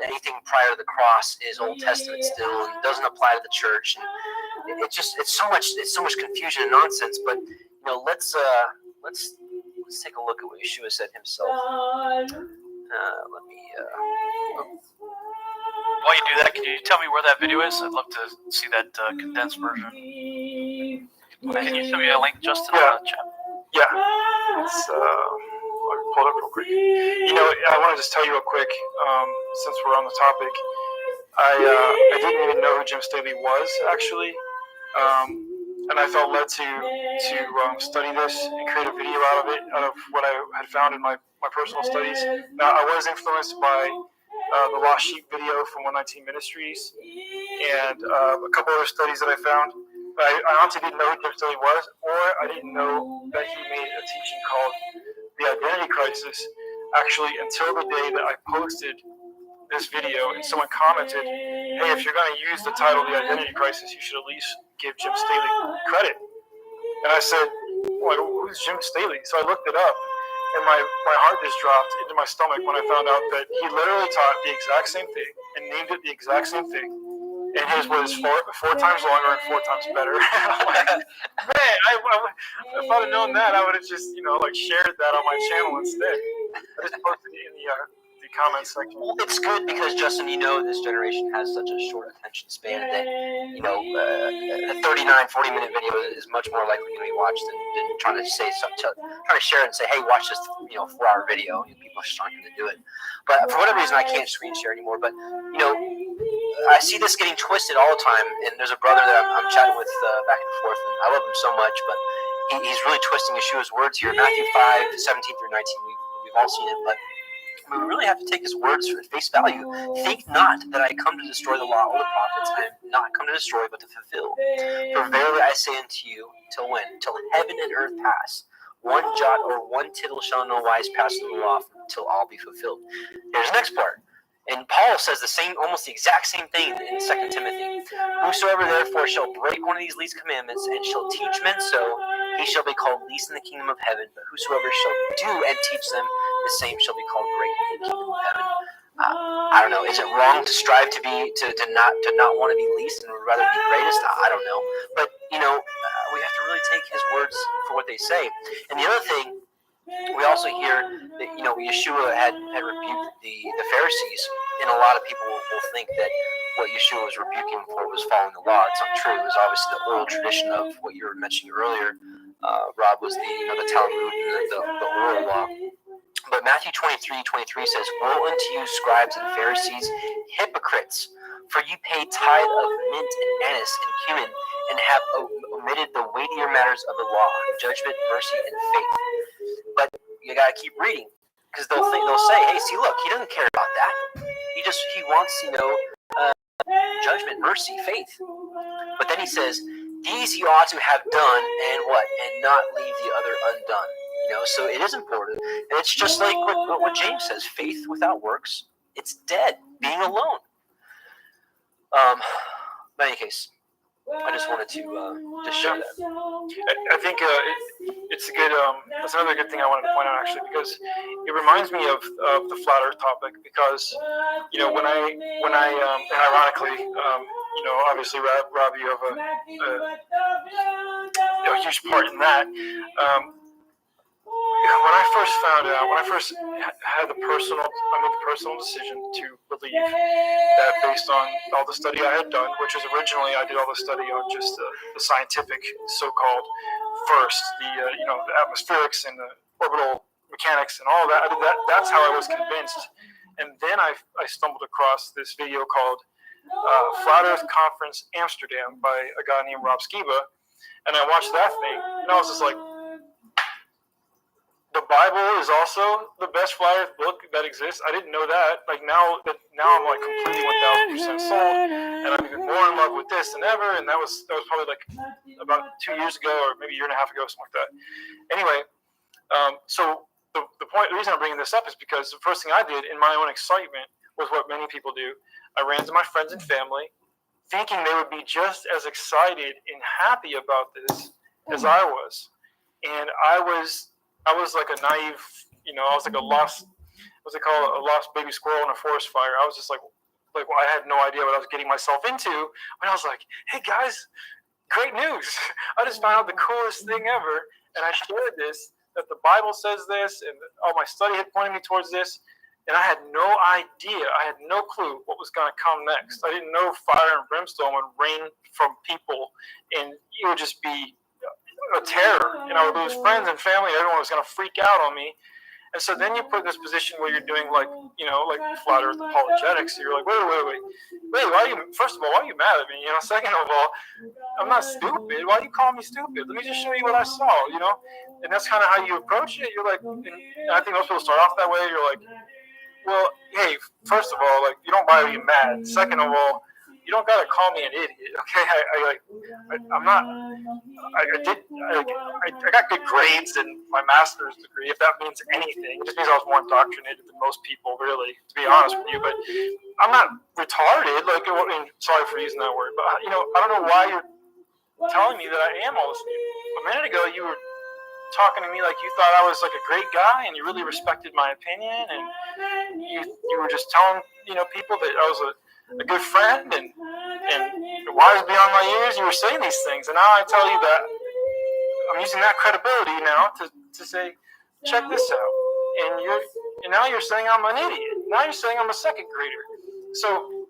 anything prior to the cross is Old Testament still and doesn't apply to the church. And it's so much confusion and nonsense. But let's take a look at what Yeshua said himself. Let me. While you do that, can you tell me where that video is? I'd love to see that condensed version. Can you send me a link, Justin, on the chat? Yeah, it's I'll pull it up real quick. I want to just tell you real quick, since we're on the topic, I didn't even know who Jim Staley was actually, and I felt led to study this and create a video out of what I had found in my personal studies. Now, I was influenced by the Lost Sheep video from 119 Ministries and a couple other studies that I found. I honestly didn't know who Jim Staley was, or I didn't know that he made a teaching called The Identity Crisis, actually, until the day that I posted this video and someone commented, hey, if you're going to use the title The Identity Crisis, you should at least give Jim Staley credit. And I said, well, who's Jim Staley? So I looked it up, and my heart just dropped into my stomach when I found out that he literally taught the exact same thing and named it the exact same thing. And his was four times longer and 4 times better. I'm like, man, if I'd have known that, I would have just, shared that on my channel instead. I just posted it in the comments section. Well, it's good because, Justin, this generation has such a short attention span that, a 39, 40-minute video is much more likely to be watched than trying to share it and say, hey, watch this, 4-hour video. People just aren't going to do it. But for whatever reason, I can't screen share anymore. But, I see this getting twisted all the time, and there's a brother that I'm chatting with back and forth, and I love him so much, but he's really twisting Yeshua's words here. Matthew 5, 17 through 19, we've all seen it, but we really have to take his words for face value. Think not that I come to destroy the law or the prophets. I am not come to destroy, but to fulfill. For verily I say unto you, till when? Till heaven and earth pass. One jot or one tittle shall no wise pass from the law until all be fulfilled. Here's the next part. And Paul says almost the exact same thing in 2 Timothy. Whosoever therefore shall break one of these least commandments and shall teach men so, he shall be called least in the kingdom of heaven. But whosoever shall do and teach them, the same shall be called great in the kingdom of heaven. I don't know. Is it wrong to strive to not want to be least and rather be greatest? I don't know. But we have to really take his words for what they say. And the other thing, we also hear that Yeshua had rebuked the Pharisees, and a lot of people will think that what Yeshua was rebuking for was following the law. It's not true. It was obviously the oral tradition of what you were mentioning earlier, Rob, was the Talmud and the oral law. But Matthew 23:23 says, "Woe unto you, scribes and Pharisees, hypocrites! For you pay tithe of mint and anise and cumin, and have omitted the weightier matters of the law, judgment, mercy, and faith." But you gotta keep reading, because they'll say, "Hey, see, look, he doesn't care about that. He wants, judgment, mercy, faith." But then he says, "These you ought to have done, and what? And not leave the other undone." So it is important, and it's just like what James says: faith without works, it's dead, being alone. But in any case, I just wanted to just share that. I think it's a good. That's another good thing I wanted to point out actually, because it reminds me of the flat Earth topic. Because when I and ironically, obviously Rob, you have a huge part in that. When I first found out, when I first had the personal decision to believe that based on all the study I had done, which was originally I did all the study on just the scientific so-called first, the atmospherics and the orbital mechanics and all that. I did that. That's how I was convinced. And then I stumbled across this video called Flat Earth Conference Amsterdam by a guy named Rob Skiba, and I watched that thing, and I was just like, the Bible is also the best flat Earth book that exists. I didn't know that. Like now I'm like completely 1,000% sold, and I'm even more in love with this than ever. And that was probably like about 2 years ago, or maybe a year and a half ago, something like that. Anyway, so the reason I'm bringing this up is because the first thing I did in my own excitement was what many people do. I ran to my friends and family, thinking they would be just as excited and happy about this as I was, and I was like a naive, I was like a lost, what's it called, a lost baby squirrel in a forest fire. I was just like well, I had no idea what I was getting myself into. And I was like, hey guys, great news. I just found out the coolest thing ever. And I shared this, that the Bible says this, and all my study had pointed me towards this. And I had no idea, I had no clue what was going to come next. I didn't know fire and brimstone would rain from people, and it would just be a terror. I would lose friends and family. Everyone was going to freak out on me. And so then you put in this position where you're doing like flat Earth apologetics. You're like, wait, why are you? First of all, why are you mad at me? Second of all, I'm not stupid. Why are you calling me stupid? Let me just show you what I saw. And that's kind of how you approach it. You're like, and I think most people start off that way. You're like, well, hey, first of all, like you don't buy me mad. Second of all, you don't gotta call me an idiot, okay? I'm not. I got good grades in my master's degree, if that means anything. It just means I was more indoctrinated than most people, really, to be honest with you. But I'm not retarded. Sorry for using that word, but I don't know why you're telling me that I am all this. A minute ago, you were talking to me like you thought I was like a great guy, and you really respected my opinion, and you were just telling people that I was a good friend and wise beyond my years. You were saying these things, and now I tell you that I'm using that credibility now to say, check this out. And now you're saying I'm an idiot. Now you're saying I'm a second grader. So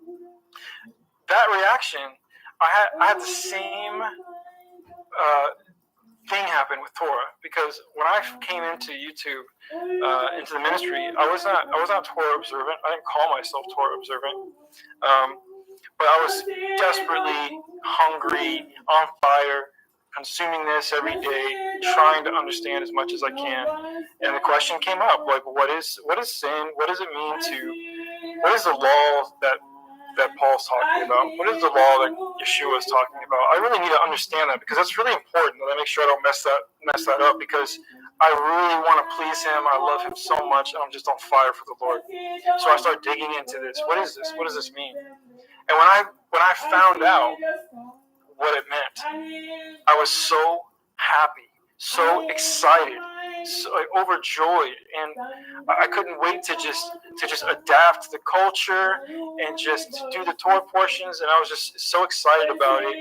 that reaction, I had the same thing happen with Torah, because when I came into YouTube, into the ministry, I was not Torah observant. I didn't call myself Torah observant, but I was desperately hungry, on fire, consuming this every day, trying to understand as much as I can. And the question came up, like, what is sin? What does it mean what is the law that Paul's talking about? What is the law that Yeshua is talking about? I really need to understand that, because that's really important that I make sure I don't mess that up, because I really want to please him. I love him so much, and I'm just on fire for the Lord. So I start digging into this. What is this? What does this mean? And when I found out what it meant, I was so happy, so excited, so overjoyed, and I couldn't wait to just adapt to the culture and just do the Torah portions. And I was just so excited about it.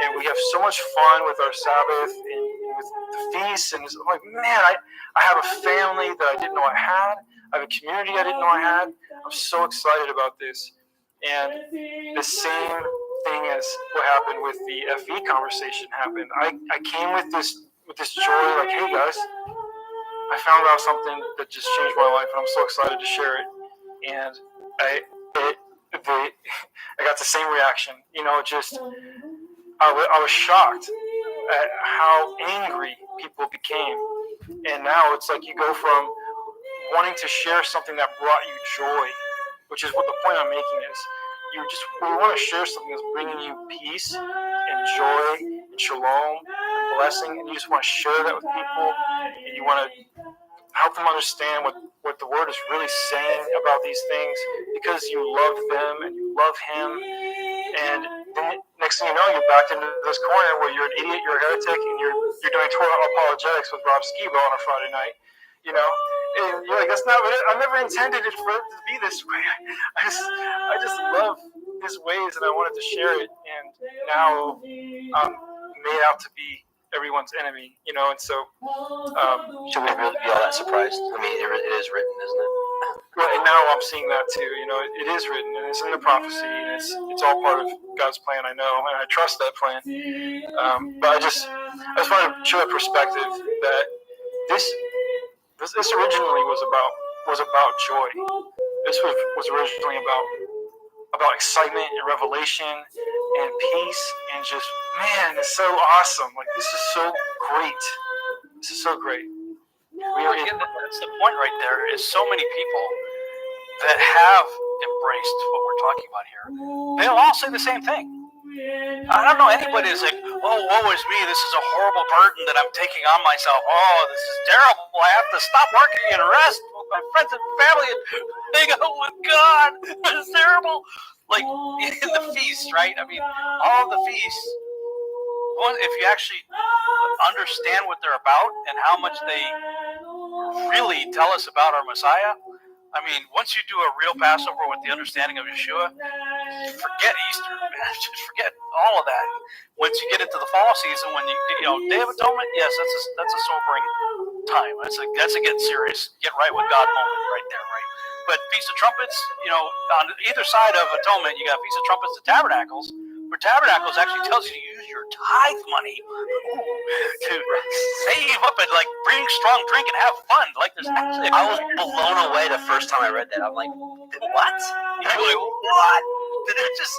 And we have so much fun with our Sabbath and with the feasts. And I'm like, man, I have a family that I didn't know I had. I have a community I didn't know I had. I'm so excited about this. And the same thing as what happened with the FE conversation happened. I came with this joy, like, hey guys, I found out something that just changed my life, and I'm so excited to share it. And I got the same reaction. I was shocked at how angry people became. And now it's like you go from wanting to share something that brought you joy, which is what the point I'm making is. We want to share something that's bringing you peace and joy and shalom and blessing, and you just want to share that with people, and you want to help them understand what the Word is really saying about these things, because you love them and you love Him. And then next next thing you know, you're backed into this corner where you're an idiot, you're a heretic, and you're doing Torah apologetics with Rob Skibo on a Friday night. You know, and you're like, that's not what I never intended it for it to be this way. I just love his ways, and I wanted to share it. And now I'm made out to be everyone's enemy. You know, and so should we really be all that surprised? I mean, it is written, isn't it? well, and now I'm seeing that too. You know, it is written, and it's in the prophecy, and it's all part of God's plan. I know, and I trust that plan. But I just wanted to show a perspective that this originally was about joy. This was originally about excitement and revelation and peace and just, man, it's so awesome. Like, this is so great. This is so great. That's the point right there. Is so many people that have embraced what we're talking about here. They'll all say the same thing. I don't know anybody who's like, oh, woe is me. This is a horrible burden that I'm taking on myself. Oh, this is terrible. I have to stop working and rest with my friends and family and hang out with God. This is terrible. Like in the feast, right? I mean, all the feasts, if you actually understand what they're about and how much they really tell us about our Messiah, I mean, once you do a real Passover with the understanding of Yeshua, forget Easter, man. Just forget all of that. Once you get into the fall season, when you know, Day of Atonement, yes, that's a sobering time. That's a get serious, get right with God moment right there, right? But Feast of Trumpets, you know, on either side of Atonement, you got Feast of Trumpets and Tabernacles. Where Tabernacles actually tells you to use your tithe money to save up and like bring strong drink and have fun. Like there's actually I was blown away the first time I read that. I'm like, what? You're like, what? Did it just?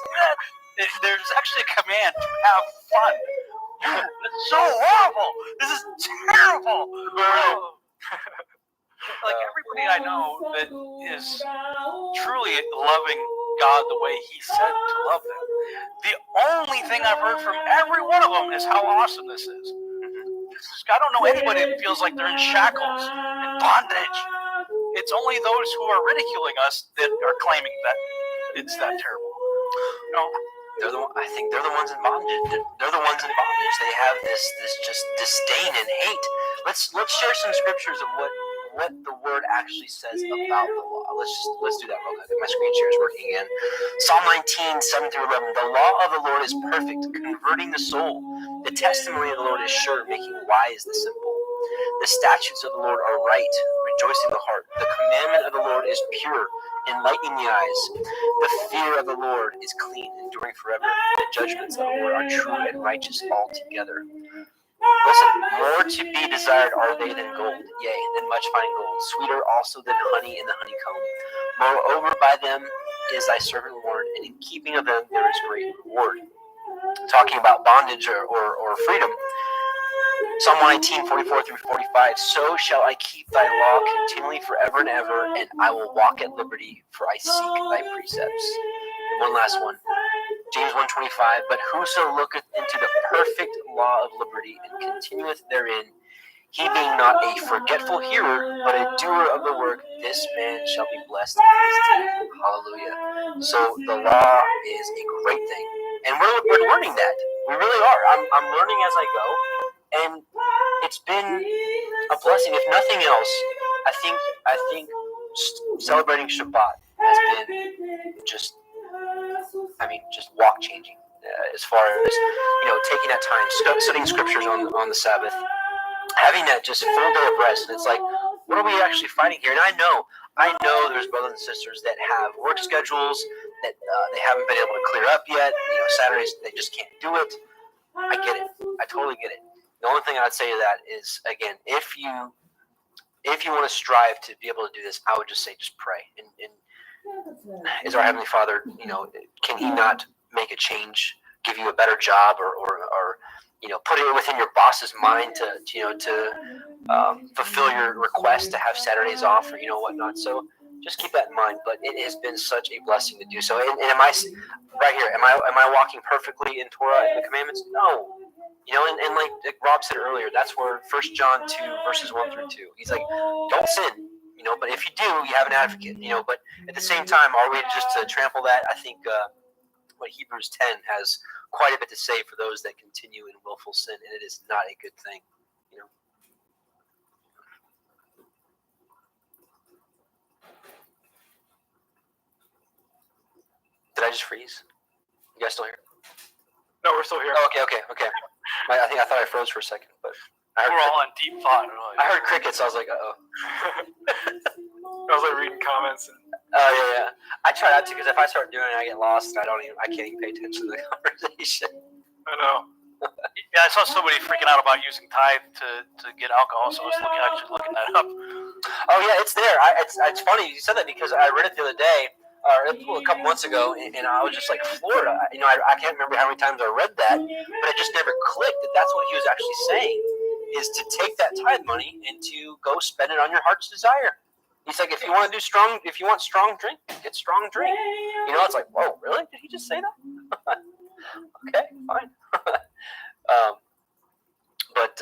There's actually a command to have fun. It's so horrible. This is terrible. Like everybody I know that is truly loving God the way He said to love them. The only thing I've heard from every one of them is how awesome this is. I don't know anybody that feels like they're in shackles, in bondage. It's only those who are ridiculing us that are claiming that it's that terrible. You know? I think they're the ones in bondage. They're the ones in bondage. They have this just disdain and hate. Let's share some scriptures of what the word actually says about the law. Let's do that real quick. My screen share is working again. Psalm 19, 7 through 11. The law of the Lord is perfect, converting the soul. The testimony of the Lord is sure, making wise the simple. The statutes of the Lord are right, rejoicing the heart. The commandment of the Lord is pure, enlightening the eyes. The fear of the Lord is clean, enduring forever. The judgments of the Lord are true and righteous altogether. Listen, more to be desired are they than gold, yea, than much fine gold, sweeter also than honey in the honeycomb. Moreover, by them is thy servant warned, and in keeping of them there is great reward. Talking about bondage or freedom. Psalm 119, 44 through 45. So shall I keep thy law continually forever and ever, and I will walk at liberty, for I seek thy precepts. And one last one. James 1:25, but whoso looketh into the perfect law of liberty and continueth therein, he being not a forgetful hearer, but a doer of the work, this man shall be blessed in his deed. Hallelujah. So the law is a great thing. And we're learning that. We really are. I'm learning as I go. And it's been a blessing. If nothing else, I think celebrating Shabbat has been just walk changing, as far as, you know, taking that time, studying scriptures on the Sabbath, having that just full day of rest. And it's like, what are we actually fighting here? And I know there's brothers and sisters that have work schedules that they haven't been able to clear up yet. You know, Saturdays they just can't do it. I get it. I totally get it. The only thing I'd say to that is, again, if you want to strive to be able to do this, I would just say just pray. And is our Heavenly Father, you know, can He not make a change, give you a better job, or you know, put it within your boss's mind to fulfill your request to have Saturdays off, or, you know, whatnot. So just keep that in mind. But it has been such a blessing to do so. And am I right here? Am I walking perfectly in Torah and the commandments? No. You know, and like Rob said earlier, that's where 1 John 2 verses 1 through 2. He's like, don't sin. You know, but if you do, you have an advocate. You know, but at the same time, are we just to trample that? I think what Hebrews 10 has quite a bit to say for those that continue in willful sin, and it is not a good thing. You know. Did I just freeze? You guys still here? No, we're still here. Oh, okay. I thought I froze for a second, but I heard, We're all in deep thought. I heard crickets. I was like, uh-oh. I was like reading comments. Oh yeah. I try not to because if I start doing it, I get lost. And I can't even pay attention to the conversation. I know. Yeah, I saw somebody freaking out about using Tide to get alcohol, so I was actually looking that up. Oh yeah, it's there. It's funny you said that because I read it the other day, or a couple months ago, and I was just like floored. I can't remember how many times I read that, but it just never clicked that that's what he was actually saying, is to take that tithe money and to go spend it on your heart's desire. He's like, if you want strong drink, get strong drink. It's like, whoa, really? Did he just say that? Okay, fine. But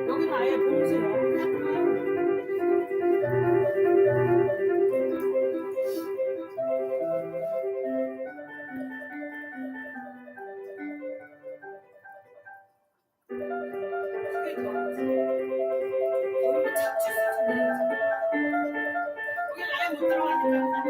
여기는 아예 봉쇄야. 그게 더 얼굴 착지 수준이야. 여기 아예 못 들어가니까.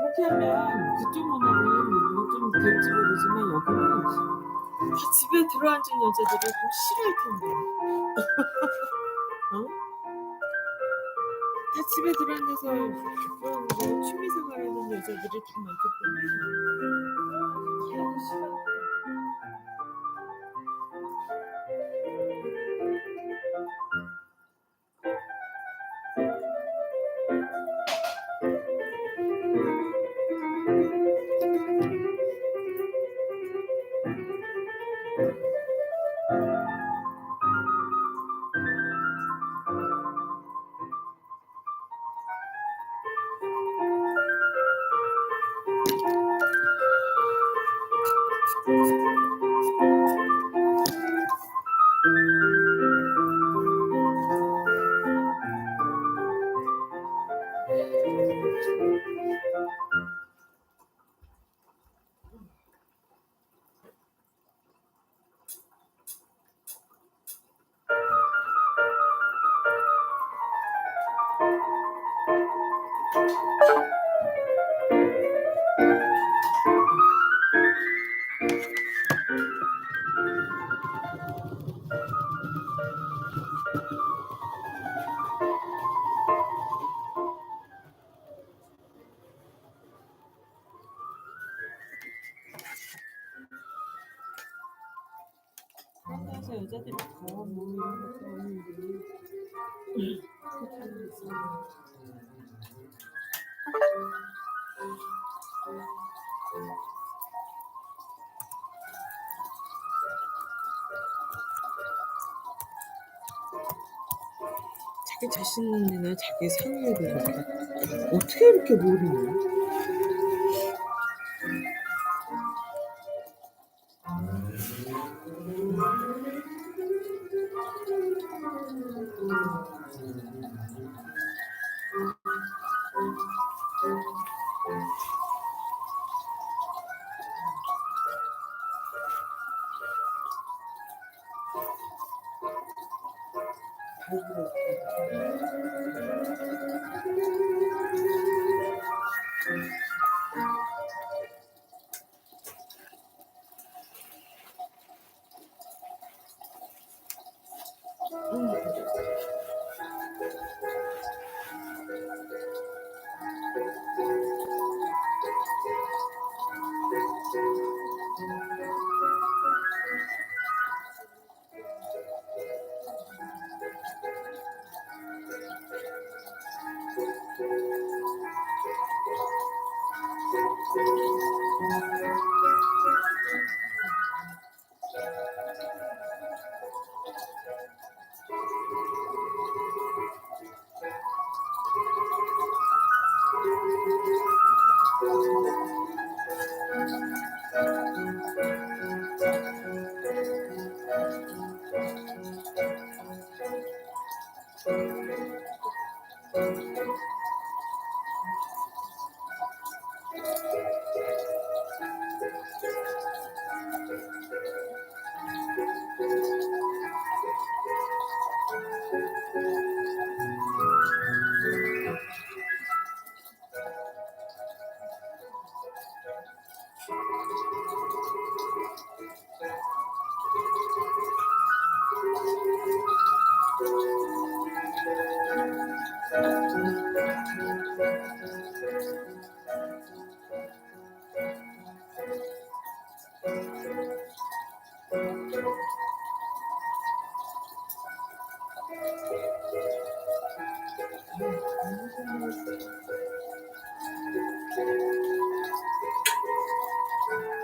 그렇게 하면 그쪽 문화는 좀 될지 모르지만 여기는 다 집에 들어앉은 여자들을 좀 싫어할 텐데. 어? 다 집에 들어앉아서 뭐 취미생활하는 여자들이 좀 많기 때문에 하기 싫어. 그래서 여자들이 더뭐 이런 거 들어오는데 그렇게 하는 게 있어요. 자기 자신이나 자기 상의에 대해서 어떻게 이렇게 모르냐?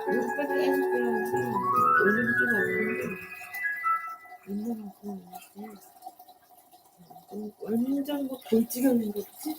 여기까지 하니까 오늘 좀 아픈데 옛날하고 완전 뭐 돌직하는 거지?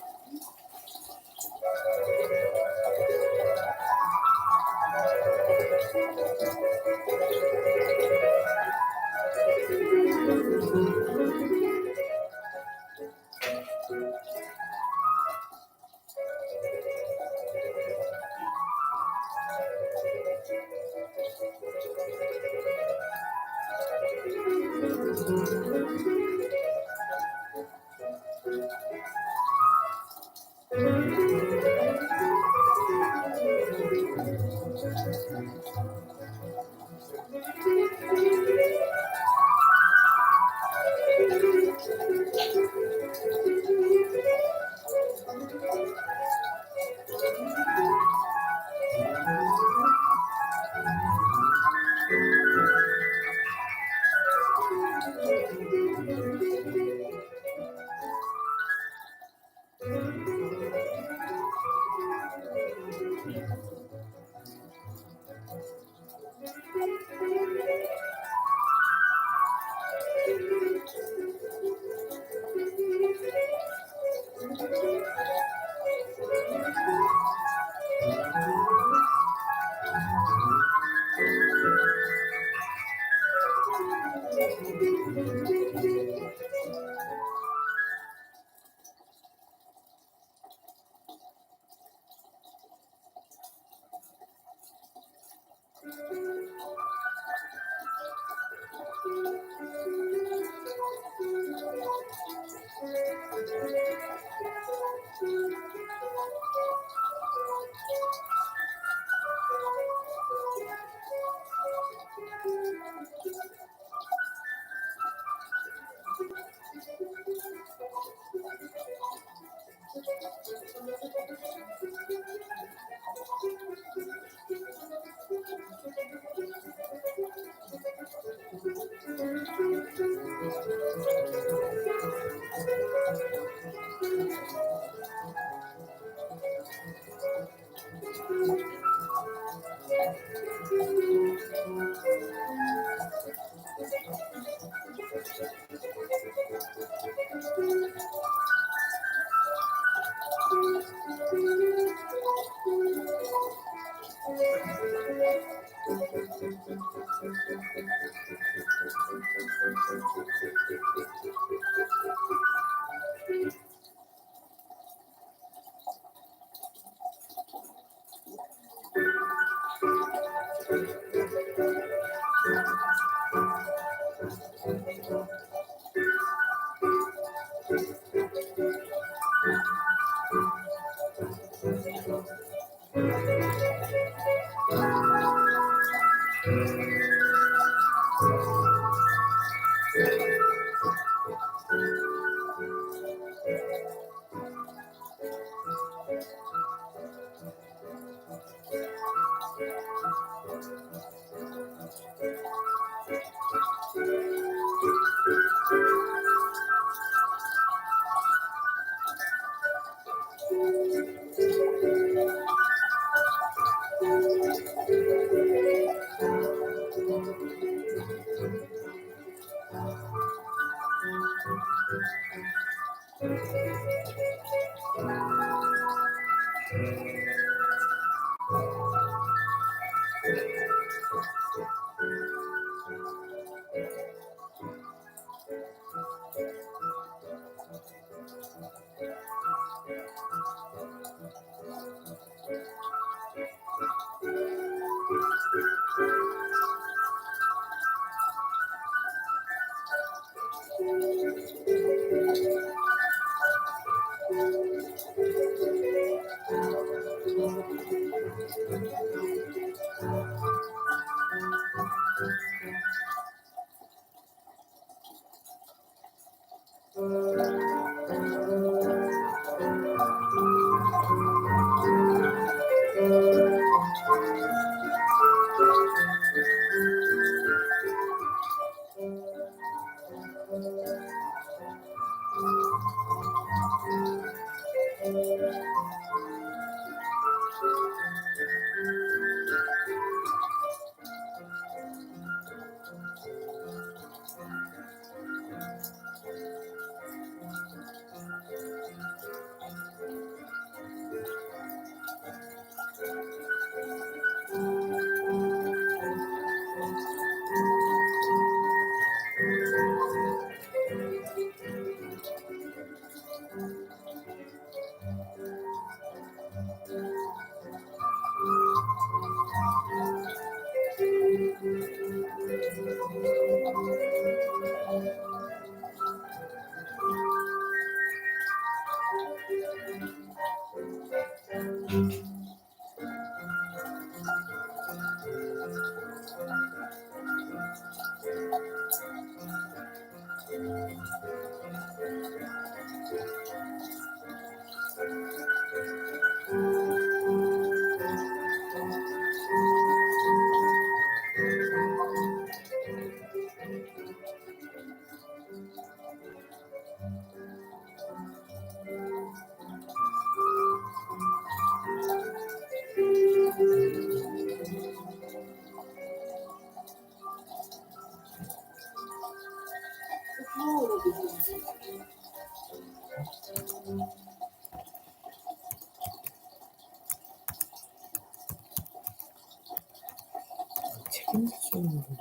책임지는 거.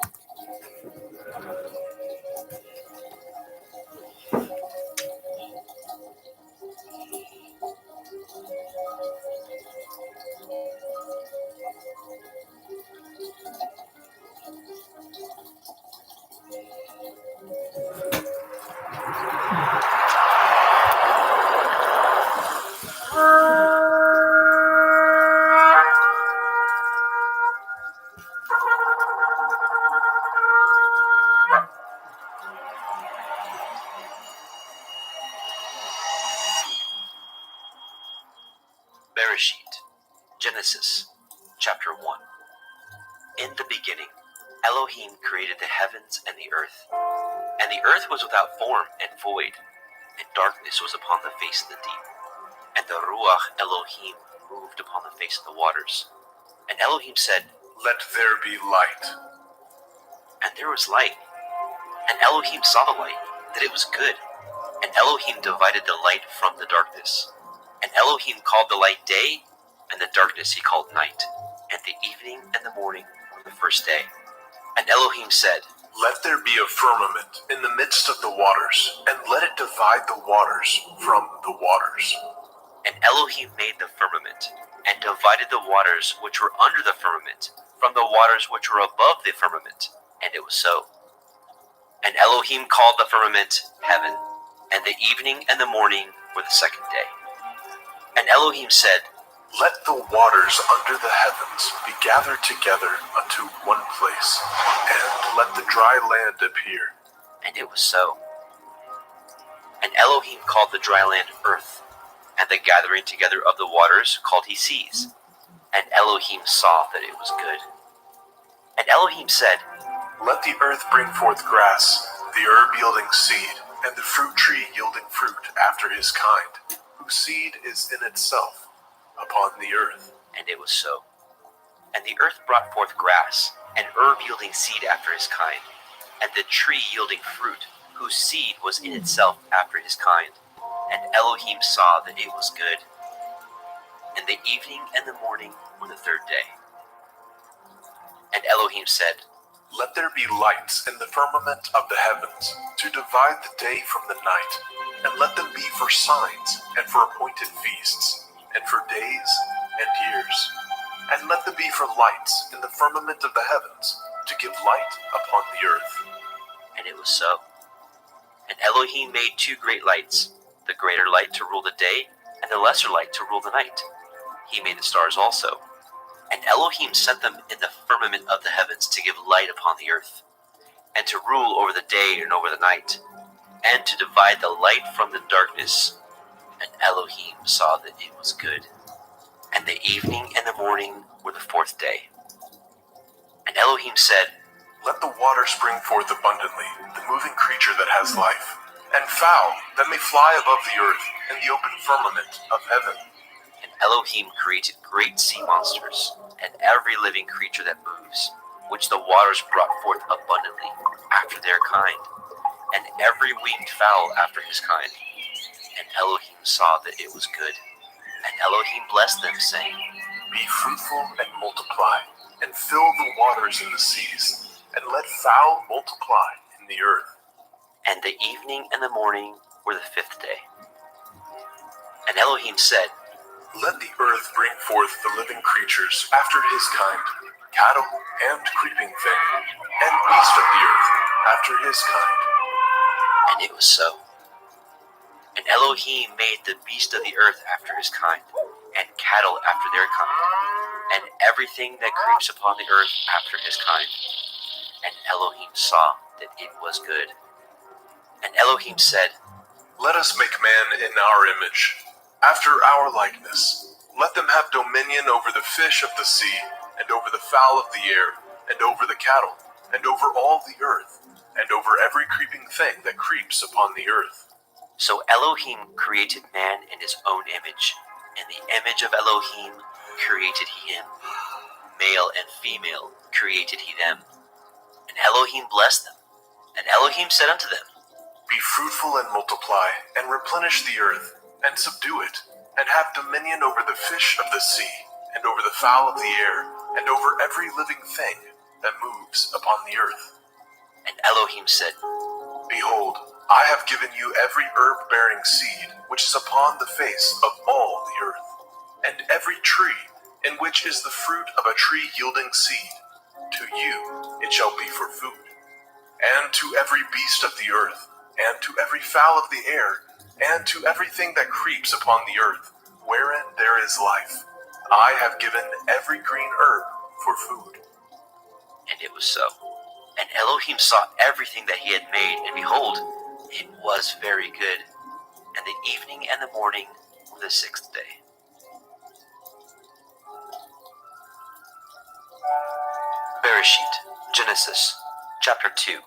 Bereshit, Genesis, chapter 1. In the beginning, Elohim created the heavens and the earth. And the earth was without form and void, and darkness was upon the face of the deep. And the Ruach Elohim moved upon the face of the waters. And Elohim said, Let there be light. and there was light. And Elohim saw the light, that it was good. And Elohim divided the light from the darkness. And Elohim called the light day, and the darkness he called night. And the evening and the morning were the first day. And Elohim said, Let there be a firmament in the midst of the waters, and let it divide the waters from the waters. And Elohim made the firmament, and divided the waters which were under the firmament from the waters which were above the firmament. And it was so. And Elohim called the firmament heaven, and the evening and the morning were the second day. And Elohim said, Let the waters under the heavens be gathered together unto one place, and let the dry land appear. and it was so. And Elohim called the dry land earth, and the gathering together of the waters called he seas. And Elohim saw that it was good. And Elohim said, Let the earth bring forth grass, the herb yielding seed, and the fruit tree yielding fruit after his kind, whose seed is in itself upon the earth. and it was so. And the earth brought forth grass, and herb yielding seed after his kind, and the tree yielding fruit, whose seed was in itself after his kind. And Elohim saw that it was good. And the evening and the morning were the third day. And Elohim said, Let there be lights in the firmament of the heavens, to divide the day from the night, and let them be for signs, and for appointed feasts, and for days and years. And let them be for lights in the firmament of the heavens, to give light upon the earth. and it was so. And Elohim made two great lights, the greater light to rule the day, and the lesser light to rule the night. He made the stars also. And Elohim set them in the firmament of the heavens to give light upon the earth, and to rule over the day and over the night, and to divide the light from the darkness. And Elohim saw that it was good. And the evening and the morning were the fourth day. And Elohim said, Let the water spring forth abundantly, the moving creature that has life, and fowl that may fly above the earth in the open firmament of heaven. And Elohim created great sea monsters, and every living creature that moves, which the waters brought forth abundantly after their kind, and every winged fowl after his kind. And Elohim saw that it was good. And Elohim blessed them, saying, Be fruitful and multiply, and fill the waters in the seas, and let fowl multiply in the earth. And the evening and the morning were the fifth day. And Elohim said, Let the earth bring forth the living creatures after his kind, cattle and creeping thing, and beast of the earth, after his kind. And it was so. And Elohim made the beast of the earth after his kind, and cattle after their kind, and everything that creeps upon the earth after his kind. And Elohim saw that it was good. And Elohim said, Let us make man in our image, after our likeness. Let them have dominion over the fish of the sea, and over the fowl of the air, and over the cattle, and over all the earth, and over every creeping thing that creeps upon the earth. So Elohim created man in his own image. In the image of Elohim created he him. Male and female created he them. And Elohim blessed them. And Elohim said unto them, Be fruitful and multiply, and replenish the earth, and subdue it, and have dominion over the fish of the sea, and over the fowl of the air, and over every living thing that moves upon the earth. And Elohim said, Behold, I have given you every herb-bearing seed which is upon the face of all the earth, and every tree in which is the fruit of a tree yielding seed. To you it shall be for food. And to every beast of the earth, and to every fowl of the air, and to everything that creeps upon the earth, wherein there is life, I have given every green herb for food. And it was so. And Elohim saw everything that he had made, and behold, it was very good. And the evening and the morning were the sixth day. Bereshit, Genesis, chapter 2.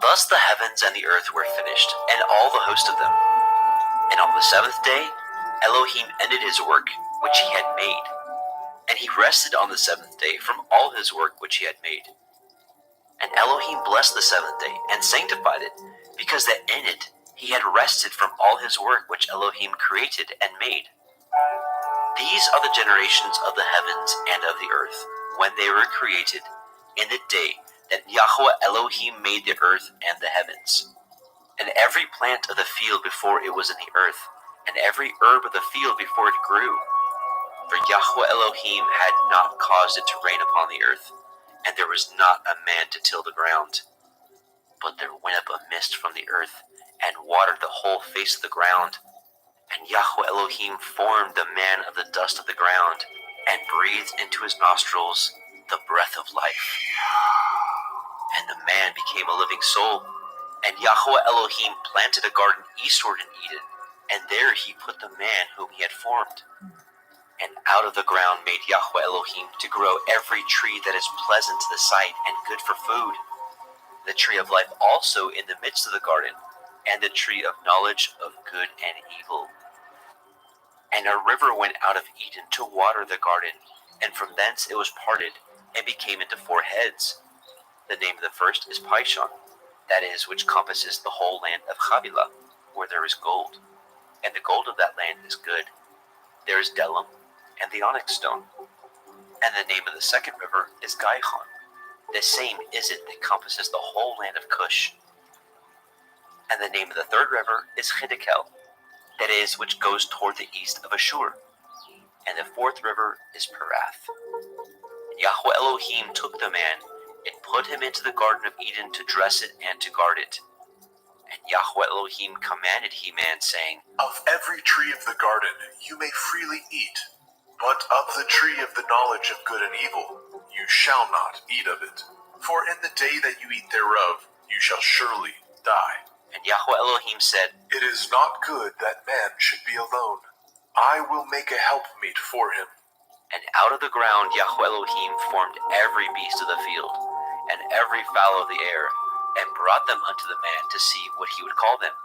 Thus the heavens and the earth were finished, and all the host of them. And on the seventh day, Elohim ended his work which he had made. And he rested on the seventh day from all his work which he had made. And Elohim blessed the seventh day, and sanctified it, because that in it he had rested from all his work which Elohim created and made. These are the generations of the heavens and of the earth, when they were created, in the day that Yahweh Elohim made the earth and the heavens. And every plant of the field before it was in the earth, and every herb of the field before it grew. For Yahweh Elohim had not caused it to rain upon the earth, and there was not a man to till the ground. But there went up a mist from the earth, and watered the whole face of the ground. And Yahweh Elohim formed the man of the dust of the ground, and breathed into his nostrils the breath of life. And the man became a living soul. And Yahweh Elohim planted a garden eastward in Eden, and there he put the man whom he had formed. And out of the ground made Yahweh Elohim to grow every tree that is pleasant to the sight and good for food, the tree of life also in the midst of the garden, and the tree of knowledge of good and evil. And a river went out of Eden to water the garden, and from thence it was parted, and became into four heads. The name of the first is Pishon, that is, which compasses the whole land of Havilah, where there is gold, and the gold of that land is good. There is Delam, and the onyx stone. And the name of the second river is Gihon. The same is it that compasses the whole land of Cush. And the name of the third river is Hiddekel, that is, which goes toward the east of Ashur. And the fourth river is Perath. And Yahweh Elohim took the man, and put him into the garden of Eden to dress it and to guard it. And Yahweh Elohim commanded he man, saying, Of every tree of the garden you may freely eat, but of the tree of the knowledge of good and evil you shall not eat of it. For in the day that you eat thereof you shall surely die. And Yahweh Elohim said, It is not good that man should be alone. I will make a helpmeet for him. And out of the ground Yahweh Elohim formed every beast of the field, and every fowl of the air, and brought them unto the man to see what he would call them.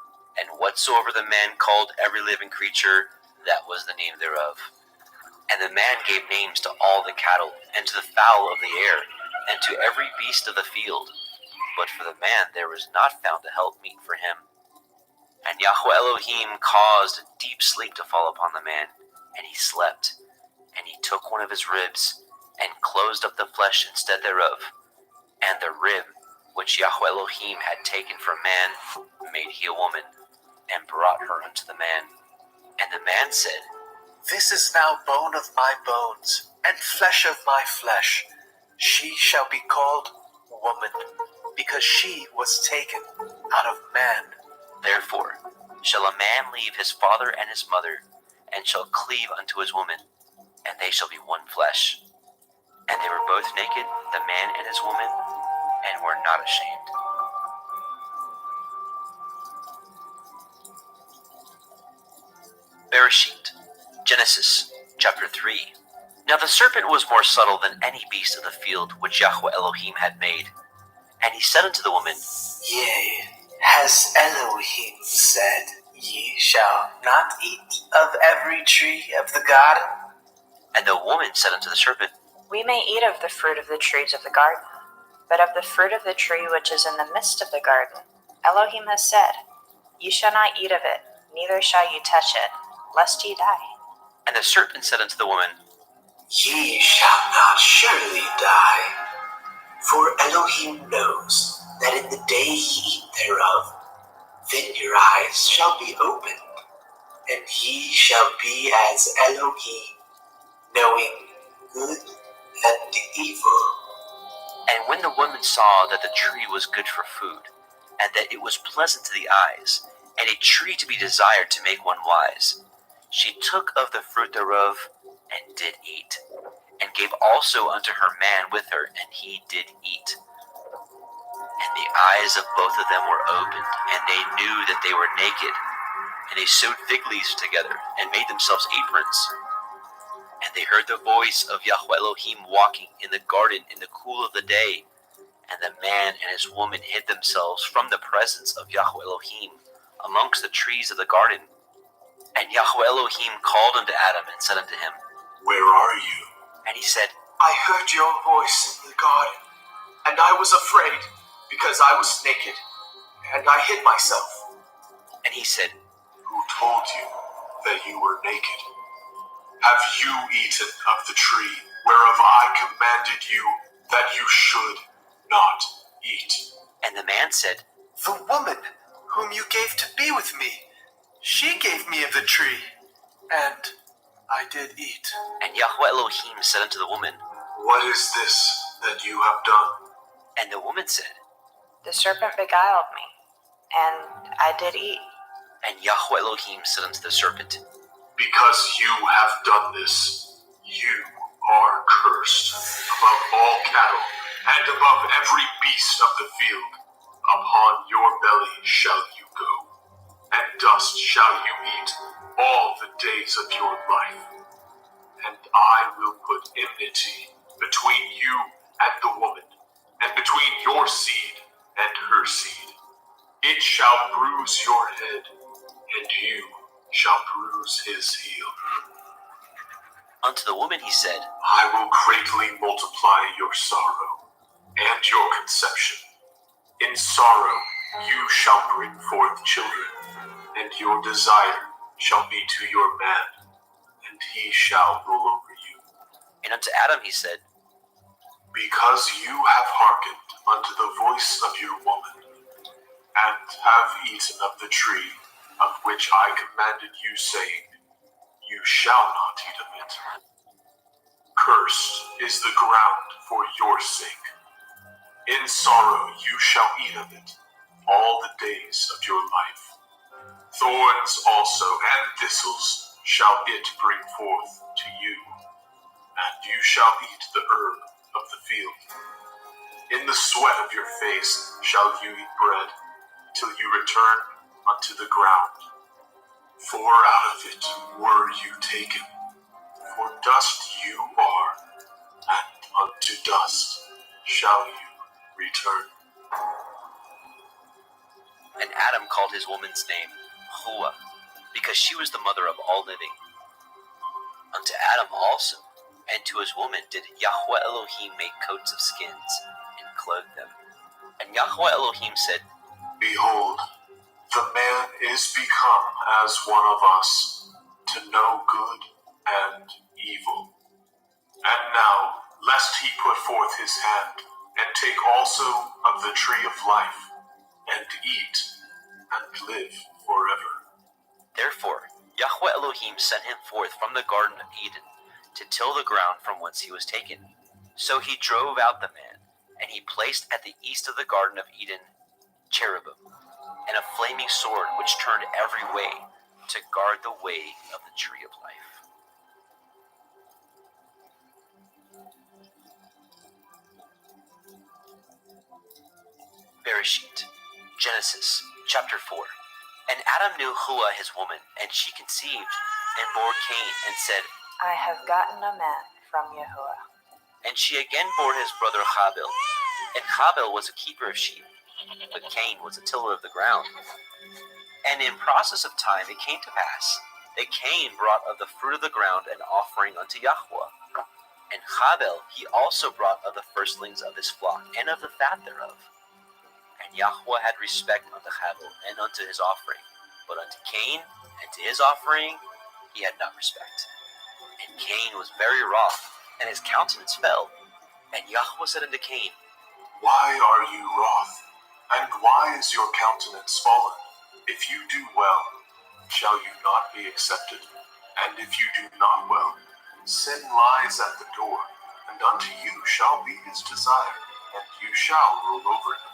And whatsoever the man called every living creature, that was the name thereof. And the man gave names to all the cattle, and to the fowl of the air, and to every beast of the field. But for the man there was not found a helpmeet for him. And Yahweh Elohim caused a deep sleep to fall upon the man, and he slept. And he took one of his ribs, and closed up the flesh instead thereof. And the rib which Yahweh Elohim had taken from man made he a woman, and brought her unto the man. And the man said, This is now bone of my bones, and flesh of my flesh. She shall be called woman, because she was taken out of man. Therefore shall a man leave his father and his mother, and shall cleave unto his woman, and they shall be one flesh. And they were both naked, the man and his woman, and were not ashamed. Bereshit, Genesis, chapter 3. Now the serpent was more subtle than any beast of the field which Yahweh Elohim had made. And he said unto the woman, Yea, has Elohim said, Ye shall not eat of every tree of the garden? And the woman said unto the serpent, We may eat of the fruit of the trees of the garden, but of the fruit of the tree which is in the midst of the garden, Elohim has said, You shall not eat of it, neither shall you touch it, lest ye die. And the serpent said unto the woman, Ye shall not surely die, for Elohim knows that in the day ye eat thereof, then your eyes shall be opened, and ye shall be as Elohim, knowing good and evil. And when the woman saw that the tree was good for food, and that it was pleasant to the eyes, and a tree to be desired to make one wise, she took of the fruit thereof, and did eat, and gave also unto her man with her, and he did eat. And the eyes of both of them were opened, and they knew that they were naked. And they sewed fig leaves together, and made themselves aprons. And they heard the voice of Yahweh Elohim walking in the garden in the cool of the day. And the man and his woman hid themselves from the presence of Yahweh Elohim amongst the trees of the garden. And Yahweh Elohim called unto Adam and said unto him, Where are you? And he said, I heard your voice in the garden, and I was afraid, because I was naked, and I hid myself. And he said, Who told you that you were naked? Have you eaten of the tree whereof I commanded you that you should not eat? And the man said, The woman whom you gave to be with me, she gave me of the tree, and I did eat. And Yahweh Elohim said unto the woman, What is this that you have done? And the woman said, The serpent beguiled me, and I did eat. And Yahweh Elohim said unto the serpent, Because you have done this, you are cursed above all cattle and above every beast of the field. Upon your belly shall you go, and dust shall you eat all the days of your life. And I will put enmity between you and the woman, and between your seed and her seed. It shall bruise your head, and you shall bruise his heel. Unto the woman he said, I will greatly multiply your sorrow and your conception. In sorrow you shall bring forth children, and your desire shall be to your man, and he shall rule over you. And unto Adam he said, Because you have hearkened unto the voice of your woman, and have eaten of the tree of which I commanded you, saying, You shall not eat of it. Cursed is the ground for your sake. In sorrow you shall eat of it all the days of your life. Thorns also and thistles shall it bring forth to you, and you shall eat the herb of the field. In the sweat of your face shall you eat bread, till you return unto the ground. For out of it were you taken, for dust you are, and unto dust shall you return. And Adam called his woman's name Hua, because she was the mother of all living. Unto Adam also, and to his woman did Yahweh Elohim make coats of skins, and clothe them. And Yahweh Elohim said, Behold, the man is become as one of us, to know good and evil. And now, lest he put forth his hand, and take also of the tree of life, and eat, and live forever. Therefore Yahweh Elohim sent him forth from the Garden of Eden, to till the ground from whence he was taken. So he drove out the man, And he placed at the east of the Garden of Eden cherubim, and a flaming sword which turned every way to guard the way of the tree of life. Bereshit, Genesis, chapter 4. And Adam knew Hua his woman, and she conceived, and bore Cain, and said, I have gotten a man from Yahuwah. And she again bore his brother Habil. And Habil was a keeper of sheep, but Cain was a tiller of the ground. And in process of time it came to pass that Cain brought of the fruit of the ground an offering unto Yahweh. And Habil he also brought of the firstlings of his flock, and of the fat thereof. And Yahweh had respect unto Habil and unto his offering, but unto Cain and to his offering he had not respect. And Cain was very wroth, and his countenance fell. And Yahweh said unto Cain, Why are you wroth? And why is your countenance fallen? If you do well, shall you not be accepted? And if you do not well, sin lies at the door, and unto you shall be his desire, and you shall rule over him.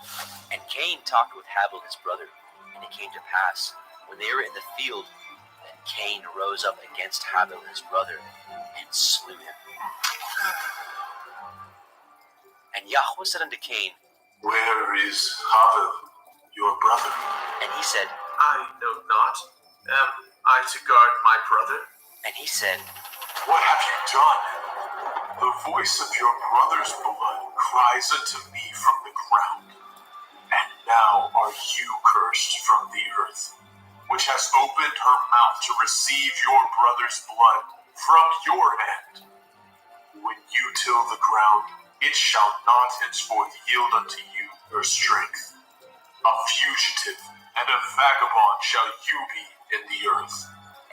And Cain talked with Habil his brother. And it came to pass, when they were in the field, that Cain rose up against Habil his brother, and slew him. And Yahweh said unto Cain, Where is Havel, your brother? And he said, I know not. Am I to guard my brother? And he said, What have you done? The voice of your brother's blood cries unto me from the ground. And now are you cursed from the earth, which has opened her mouth to receive your brother's blood from your hand. When you till the ground, it shall not henceforth yield unto you your strength. A fugitive and a vagabond shall you be in the earth.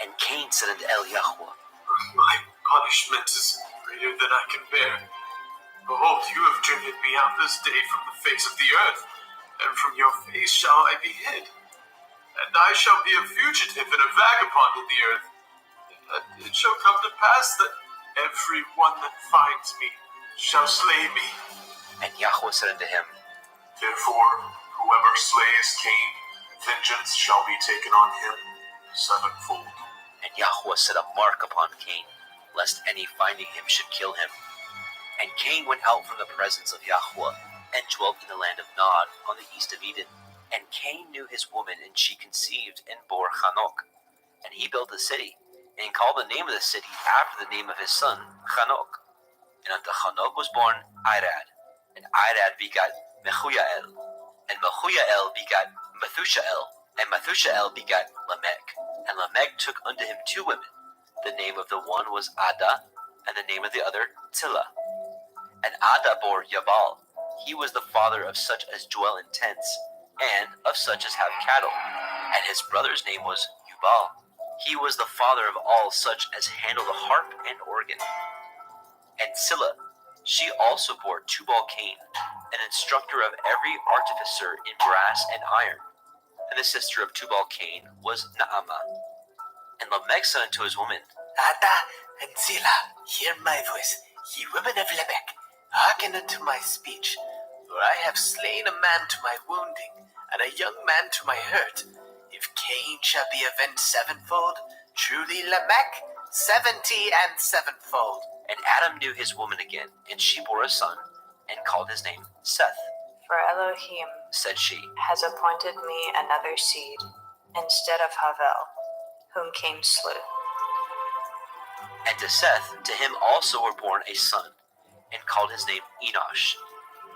And Cain said unto Yahweh, My punishment is greater than I can bear. Behold, you have driven me out this day from the face of the earth, and from your face shall I be hid. And I shall be a fugitive and a vagabond in the earth. And it shall come to pass that every one that finds me shall slay me. And Yahweh said unto him, Therefore, whoever slays Cain, vengeance shall be taken on him sevenfold. And Yahweh set a mark upon Cain, lest any finding him should kill him. And Cain went out from the presence of Yahweh, and dwelt in the land of Nod, on the east of Eden. And Cain knew his woman, and she conceived, and bore Hanok. And he built a city, and called the name of the city after the name of his son, Hanok. And unto Hanok was born Irad, and Irad begat Mehujael, and Mehujael begat Methushael, and Methushael begat Lamech. And Lamech took unto him two women. The name of the one was Ada, and the name of the other Tillah. And Ada bore Yabal. He was the father of such as dwell in tents, and of such as have cattle. And his brother's name was Yubal. He was the father of all such as handle the harp and organ. And Silla, she also bore Tubal-Cain, an instructor of every artificer in brass and iron. And the sister of Tubal-Cain was Naamah. And Lamech said unto his woman, Ada and Zillah, hear my voice, ye women of Lamech, hearken unto my speech. For I have slain a man to my wounding, and a young man to my hurt. If Cain shall be avenged sevenfold, truly Lamech 70 and sevenfold. And Adam knew his woman again, and she bore a son, and called his name Seth. For Elohim Said she, has appointed me another seed instead of Havel, whom Cain slew. And to Seth, to him also were born a son, and called his name Enosh.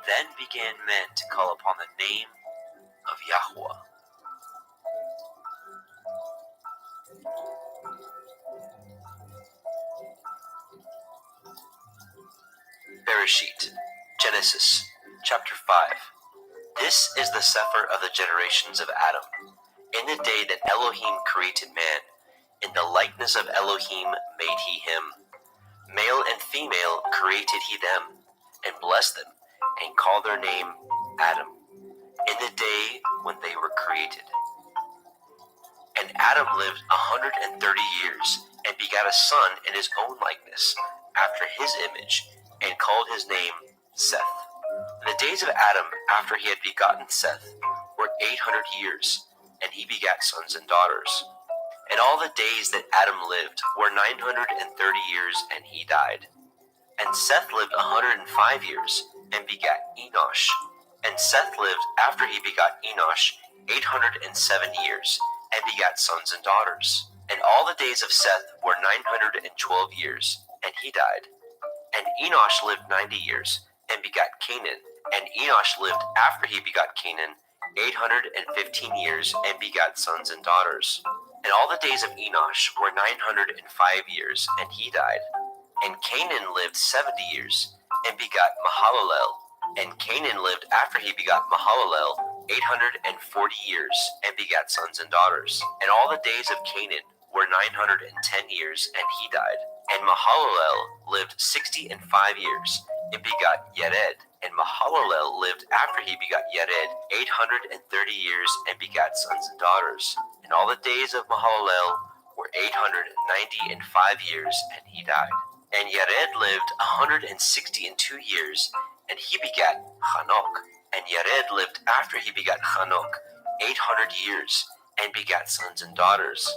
Then began men to call upon the name of Yahweh. Bereshit, Genesis, chapter 5. This is the sefer of the generations of Adam. In the day that Elohim created man, in the likeness of Elohim made he him. Male and female created he them, and blessed them, and called their name Adam, in the day when they were created. And Adam lived 130 years, and begat a son in his own likeness, after his image, and called his name Seth. In the days of Adam after he had begotten Seth were 800 years, and he begat sons and daughters. And all the days that Adam lived were 930 years, and he died. And Seth lived 105 years, and begat Enosh. And Seth lived after he begot Enosh 807 years, and begat sons and daughters. And all the days of Seth were 912 years, and he died. And Enosh lived 90 years, and begat Canaan. And Enosh lived after he begot Canaan 815 years, and begat sons and daughters. And all the days of Enosh were 905 years, and he died. And Canaan lived 70 years, and begat Mahalalel. And Canaan lived after he begot Mahalalel 840 years, and begat sons and daughters. And all the days of Canaan were 910 years, and he died. And Mahalalel lived 65 years, and begot Yered. And Mahalalel lived after he begot Yered 830 years, and begat sons and daughters. And all the days of Mahalalel were 895 years, and he died. And Yered lived 162 years, and he begat Hanok. And Yered lived after he begat Hanok 800 years, and begat sons and daughters.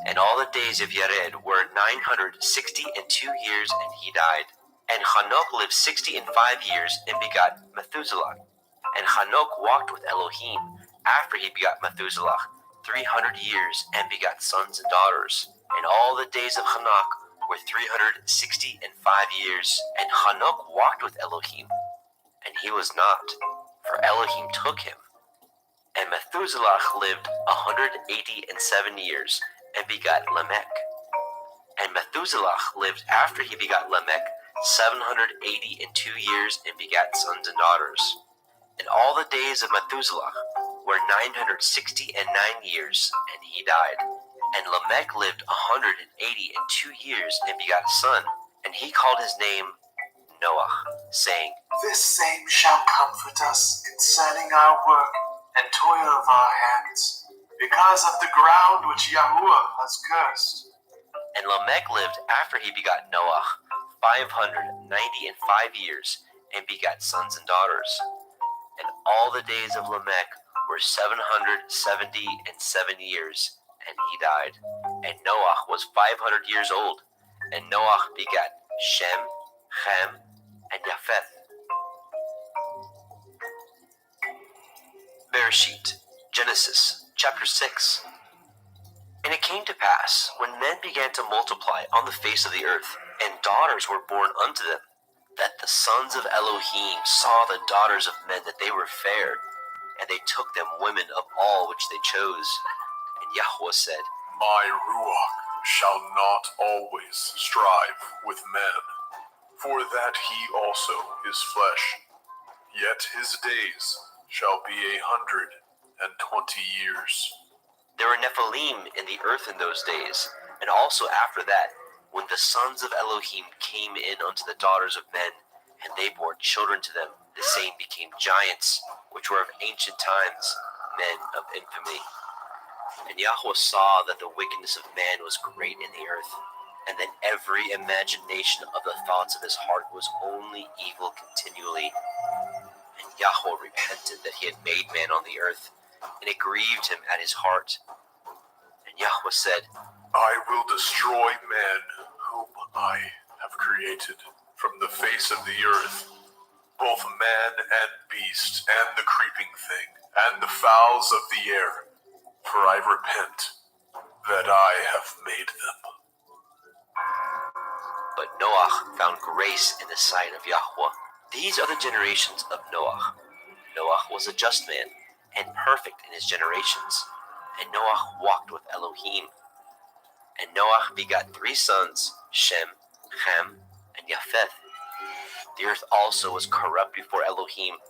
And all the days of Yered were 962 years, and he died. And Hanok lived 65 years, and begat Methuselah. And Hanok walked with Elohim after he begat Methuselah 300 years, and begat sons and daughters. And all the days of Hanok were 365 years, and Hanok walked with Elohim, and he was not, for Elohim took him. And Methuselah lived 187 years, and begat Lamech. And Methuselah lived after he begot Lamech 782 years, and begat sons and daughters. And all the days of Methuselah were 969 years, and he died. And Lamech lived 182 years, and begat a son, and he called his name Noah, saying, This same shall comfort us concerning our work and toil of our hands, because of the ground which Yahuwah has cursed. And Lamech lived after he begot Noah 595 years, and begat sons and daughters. And all the days of Lamech were 777 years, and he died. And Noah was 500 years old, and Noah begat Shem, Ham, and Japheth. Bereshit, Genesis, chapter 6. And it came to pass, when men began to multiply on the face of the earth, and daughters were born unto them, that the sons of Elohim saw the daughters of men that they were fair, and they took them women of all which they chose. And Yahweh said, My Ruach shall not always strive with man, for that he also is flesh. Yet his days shall be 120 years. There were Nephilim in the earth in those days, and also after that, when the sons of Elohim came in unto the daughters of men, and they bore children to them, the same became giants, which were of ancient times, men of infamy. And Yahweh saw that the wickedness of man was great in the earth, and that every imagination of the thoughts of his heart was only evil continually. And Yahweh repented that he had made man on the earth, and it grieved him at his heart. And Yahweh said, I will destroy man whom I have created from the face of the earth, both man and beast, and the creeping thing, and the fowls of the air, for I repent that I have made them. But Noah found grace in the sight of Yahweh. These are the generations of Noah. Noah was a just man, and perfect in his generations. And Noah walked with Elohim. And Noah begot 3 sons, Shem, Ham, and Japheth. The earth also was corrupt before Elohim,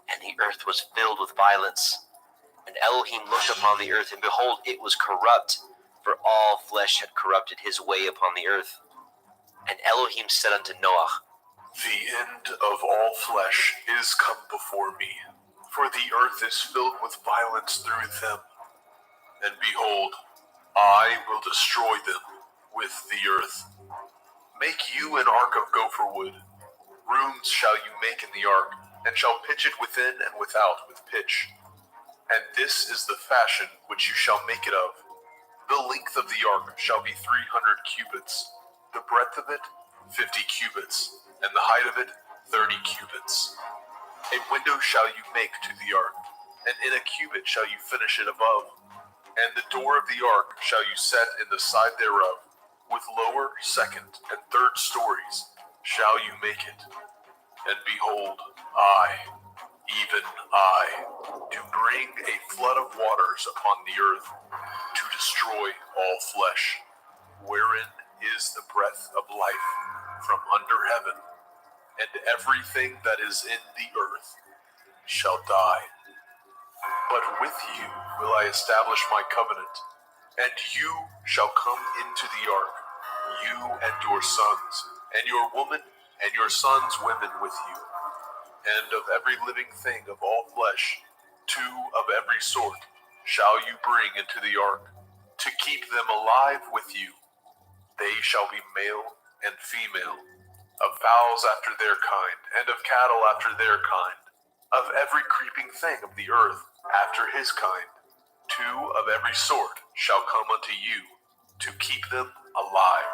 and the earth was filled with violence. And Elohim looked upon the earth, and behold, it was corrupt, for all flesh had corrupted his way upon the earth. And Elohim said unto Noah, The end of all flesh is come before me, for the earth is filled with violence through them. And behold, I will destroy them with the earth. Make you an ark of gopher wood. Rooms shall you make in the ark, and shall pitch it within and without with pitch. And this is the fashion which you shall make it of. The length of the ark shall be 300 cubits, the breadth of it 50 cubits, and the height of it 30 cubits. A window shall you make to the ark, and in a cubit shall you finish it above. And the door of the ark shall you set in the side thereof, with lower, second, and third stories shall you make it. And behold, I, even I, do bring a flood of waters upon the earth, to destroy all flesh, wherein is the breath of life from under heaven, and everything that is in the earth shall die. But with you will I establish my covenant, and you shall come into the ark, you and your sons, and your woman, and your sons' women with you. And of every living thing of all flesh, 2 of every sort shall you bring into the ark, to keep them alive with you. They shall be male and female, of fowls after their kind, and of cattle after their kind, of every creeping thing of the earth after his kind. 2 of every sort shall come unto you, to keep them alive.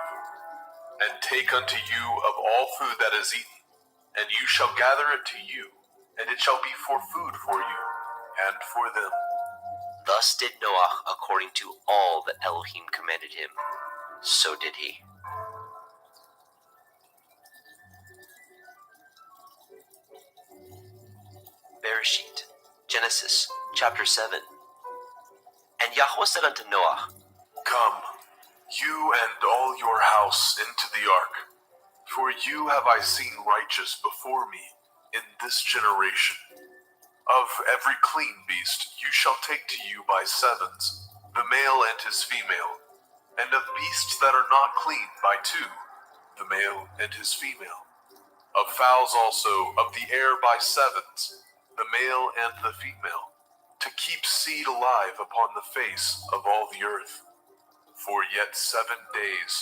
And take unto you of all food that is eaten, and you shall gather it to you, and it shall be for food for you, and for them. Thus did Noah according to all that Elohim commanded him. So did he. Bereshit, Genesis, chapter 7. And Yahweh said unto Noah, Come, you and all your house into the ark, for you have I seen righteous before me in this generation. Of every clean beast you shall take to you by sevens, the male and his female, and of beasts that are not clean by 2, the male and his female. Of fowls also of the air by sevens, the male and the female, to keep seed alive upon the face of all the earth. For yet 7 days,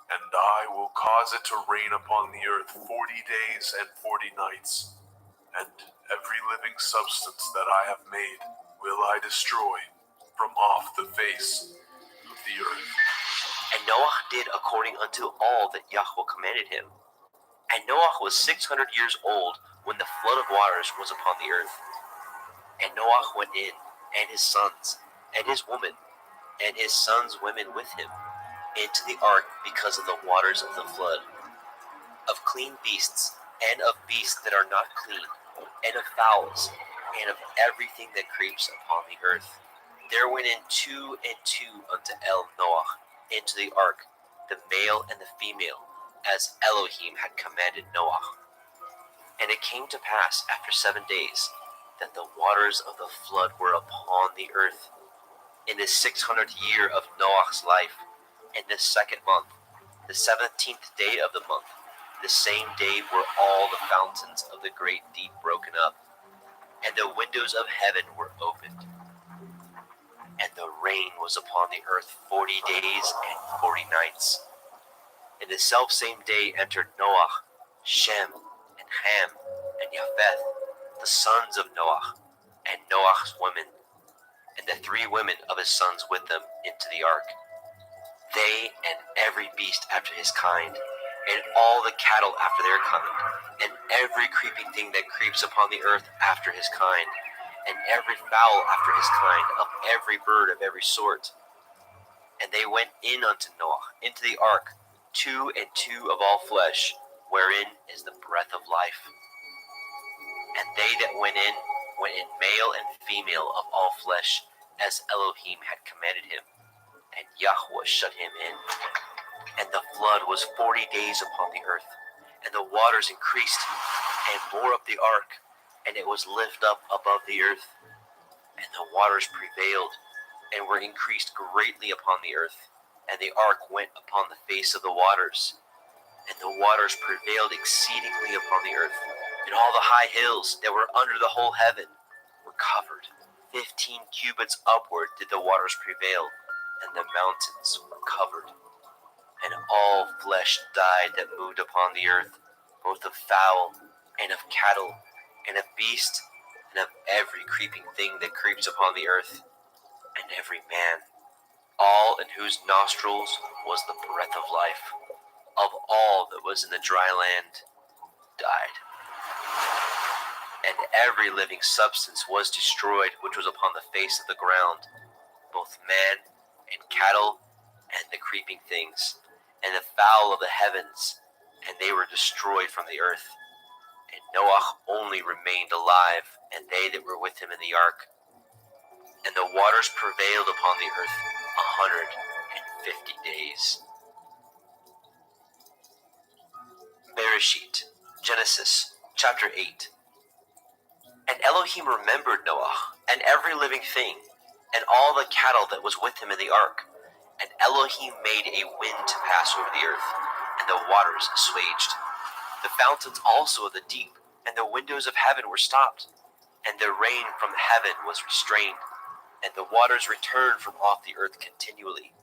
and I will cause it to rain upon the earth 40 days and 40 nights, and every living substance that I have made will I destroy from off the face of the earth. And Noah did according unto all that Yahweh commanded him. And Noah was 600 years old when the flood of waters was upon the earth. And Noah went in, and his sons, and his woman, and his sons' women with him, into the ark because of the waters of the flood, of clean beasts, and of beasts that are not clean, and of fowls, and of everything that creeps upon the earth. There went in 2 and 2 unto Noah into the ark, the male and the female, as Elohim had commanded Noah. And it came to pass after 7 days that the waters of the flood were upon the earth. In the 600th year of Noah's life, in the 2nd month, the 17th day of the month, the same day were all the fountains of the great deep broken up, and the windows of heaven were opened. And the rain was upon the earth 40 days and 40 nights. In the selfsame day entered Noah, Shem, and Ham, and Japheth, the sons of Noah, and Noah's women, and the 3 women of his sons with them into the ark. They and every beast after his kind, and all the cattle after their kind, and every creeping thing that creeps upon the earth after his kind, and every fowl after his kind, of every bird of every sort. And they went in unto Noah into the ark, 2 and 2 of all flesh, wherein is the breath of life. And they that went in male and female of all flesh, as Elohim had commanded him. And Yahweh shut him in. And the flood was 40 days upon the earth, and the waters increased, and bore up the ark, and it was lifted up above the earth. And the waters prevailed, and were increased greatly upon the earth. And the ark went upon the face of the waters. And the waters prevailed exceedingly upon the earth. And all the high hills that were under the whole heaven were covered. 15 cubits upward did the waters prevail, and the mountains were covered. And all flesh died that moved upon the earth, both of fowl and of cattle, and of beast, and of every creeping thing that creeps upon the earth, and every man, all in whose nostrils was the breath of life, of all that was in the dry land, died. And every living substance was destroyed which was upon the face of the ground, both man and cattle, and the creeping things, and the fowl of the heavens, and they were destroyed from the earth. And Noah only remained alive, and they that were with him in the ark. And the waters prevailed upon the earth 150 days. Bereshit, Genesis, chapter 8. And Elohim remembered Noah, and every living thing, and all the cattle that was with him in the ark. And Elohim made a wind to pass over the earth, and the waters assuaged. The fountains also of the deep, and the windows of heaven were stopped, and the rain from heaven was restrained, and the waters returned from off the earth continually.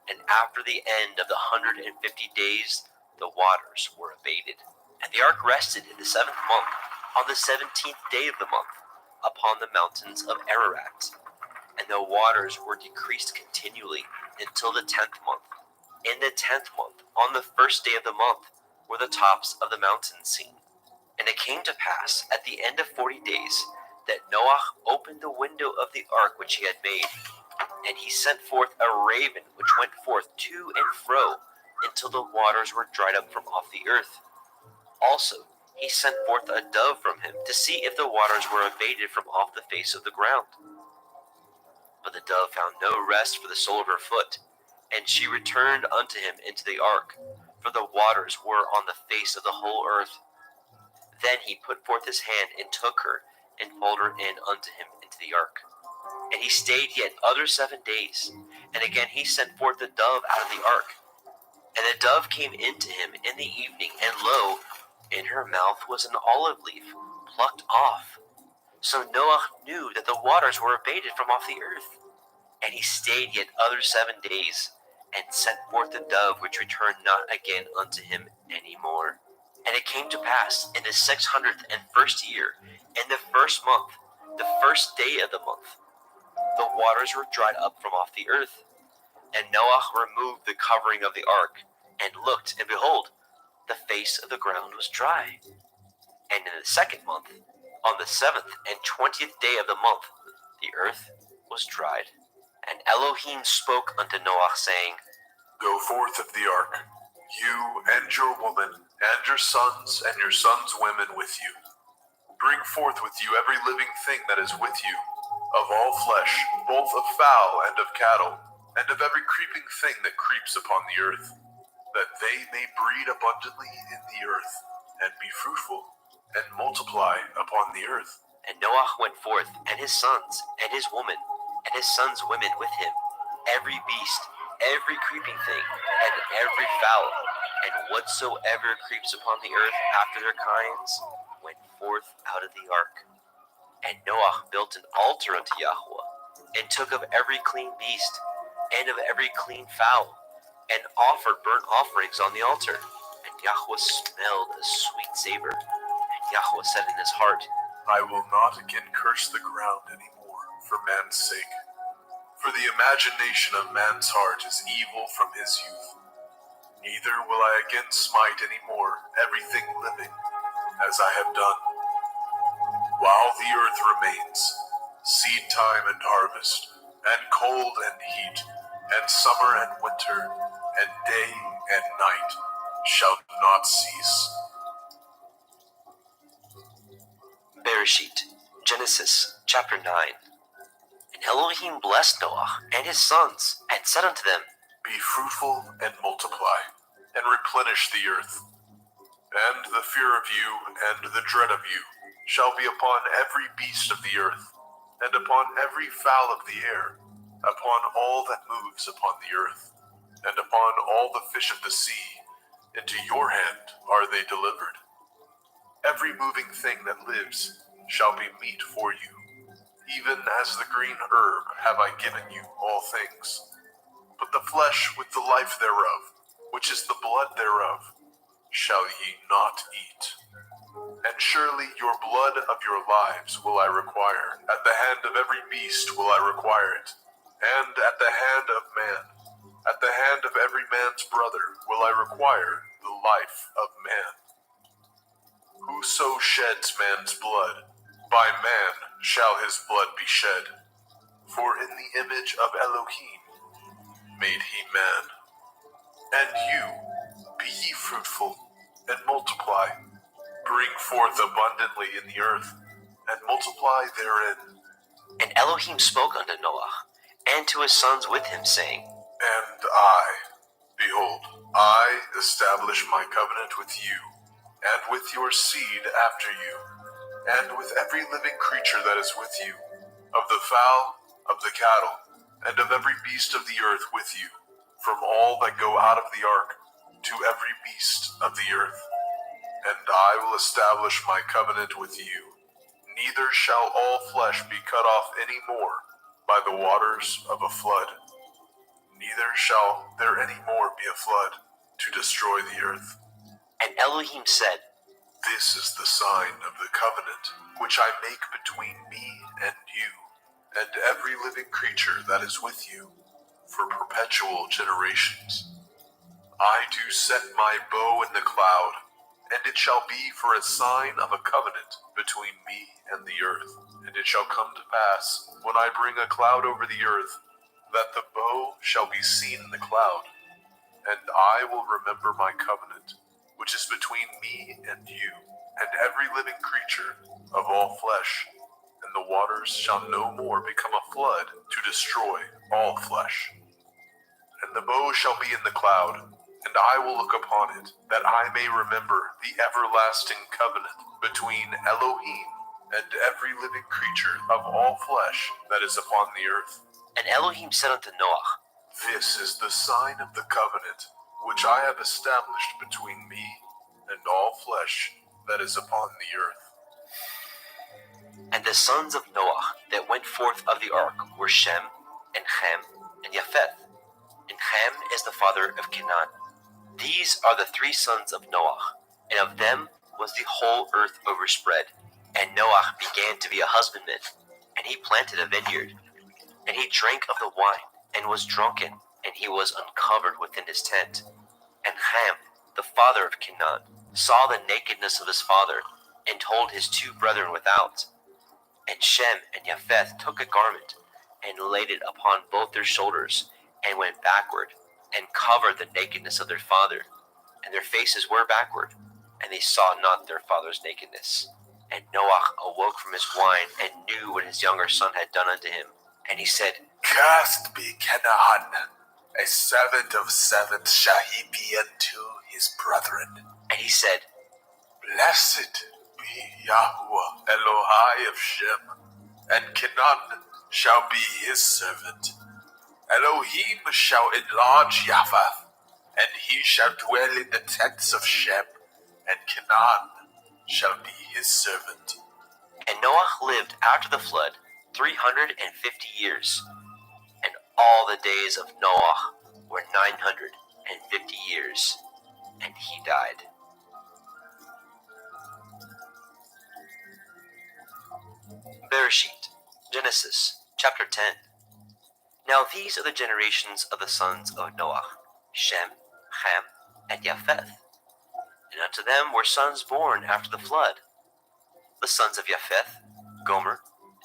And after the end of the 150 days, the waters were abated. And the ark rested in the 7th month, on the 17th day of the month, upon the mountains of Ararat. And the waters were decreased continually until the 10th month. In the 10th month, on the 1st day of the month, were the tops of the mountains seen. And it came to pass, at the end of 40 days, that Noah opened the window of the ark which he had made, and he sent forth a raven which went forth to and fro until the waters were dried up from off the earth. Also he sent forth a dove from him to see if the waters were abated from off the face of the ground. But the dove found no rest for the sole of her foot, and she returned unto him into the ark, for the waters were on the face of the whole earth. Then he put forth his hand and took her, and pulled her in unto him into the ark. And he stayed yet other 7 days, and again he sent forth the dove out of the ark. And the dove came into him in the evening, and lo, in her mouth was an olive leaf plucked off. So Noah knew that the waters were abated from off the earth. And he stayed yet other 7 days, and sent forth the dove, which returned not again unto him any more. And it came to pass in the 601st year, in the 1st month, the 1st day of the month, the waters were dried up from off the earth. And Noah removed the covering of the ark, and looked, and behold, the face of the ground was dry. And in the 2nd month, on the 7th and 20th day of the month, the earth was dried. And Elohim spoke unto Noah, saying, Go forth of the ark, you and your woman, and your sons women with you. Bring forth with you every living thing that is with you, of all flesh, both of fowl and of cattle, and of every creeping thing that creeps upon the earth, that they may breed abundantly in the earth, and be fruitful, and multiply upon the earth. And Noah went forth, and his sons, and his woman, and his sons' women with him, every beast, every creeping thing, and every fowl, and whatsoever creeps upon the earth after their kinds, went forth out of the ark. And Noah built an altar unto Yahweh, and took of every clean beast, and of every clean fowl, and offered burnt offerings on the altar. And Yahweh smelled a sweet savor. And Yahweh said in his heart, I will not again curse the ground any more for man's sake. For the imagination of man's heart is evil from his youth. Neither will I again smite any more everything living, as I have done. While the earth remains, seed time and harvest, and cold and heat, and summer and winter, and day and night shall not cease. Bereshit, Genesis, chapter 9. And Elohim blessed Noah and his sons, and said unto them, Be fruitful and multiply, and replenish the earth. And the fear of you and the dread of you shall be upon every beast of the earth, and upon every fowl of the air, upon all that moves upon the earth, and upon all the fish of the sea. Into your hand are they delivered. Every moving thing that lives shall be meat for you. Even as the green herb have I given you all things. But the flesh with the life thereof, which is the blood thereof, shall ye not eat. And surely your blood of your lives will I require. At the hand of every beast will I require it. And at the hand of man, at the hand of every man's brother will I require the life of man. Whoso sheds man's blood, by man shall his blood be shed. For in the image of Elohim made he man. And you, be ye fruitful, and multiply. Bring forth abundantly in the earth, and multiply therein. And Elohim spoke unto Noah, and to his sons with him, saying, And I, behold, I establish my covenant with you, and with your seed after you, and with every living creature that is with you, of the fowl, of the cattle, and of every beast of the earth with you, from all that go out of the ark, to every beast of the earth. And I will establish my covenant with you. Neither shall all flesh be cut off any more by the waters of a flood. Neither shall there any more be a flood to destroy the earth. And Elohim said, This is the sign of the covenant which I make between me and you, and every living creature that is with you, for perpetual generations. I do set my bow in the cloud, and it shall be for a sign of a covenant between me and the earth. And it shall come to pass, when I bring a cloud over the earth, that the bow shall be seen in the cloud. And I will remember my covenant, which is between me and you, and every living creature of all flesh. And the waters shall no more become a flood to destroy all flesh. And the bow shall be in the cloud, and I will look upon it, that I may remember the everlasting covenant between Elohim and every living creature of all flesh that is upon the earth. And Elohim said unto Noah, This is the sign of the covenant which I have established between me and all flesh that is upon the earth. And the sons of Noah that went forth of the ark were Shem, and Ham, and Japheth. And Ham is the father of Canaan. These are the three sons of Noah, and of them was the whole earth overspread. And Noah began to be a husbandman, and he planted a vineyard. And he drank of the wine, and was drunken, and he was uncovered within his tent. And Ham, the father of Canaan, saw the nakedness of his father, and told his two brethren without. And Shem and Japheth took a garment, and laid it upon both their shoulders, and went backward, and covered the nakedness of their father. And their faces were backward, and they saw not their father's nakedness. And Noah awoke from his wine, and knew what his younger son had done unto him. And he said, Cursed be Canaan, a servant of servants shall he be unto his brethren. And he said, Blessed be Yahweh Elohai of Shem, and Canaan shall be his servant. Elohim shall enlarge Japheth, and he shall dwell in the tents of Shem, and Canaan shall be his servant. And Noah lived after the flood 350 years, and all the days of Noah were 950 years, and he died. Bereshit, Genesis, chapter 10. Now these are the generations of the sons of Noah, Shem, Ham, and Japheth. And unto them were sons born after the flood. The sons of Japheth, Gomer,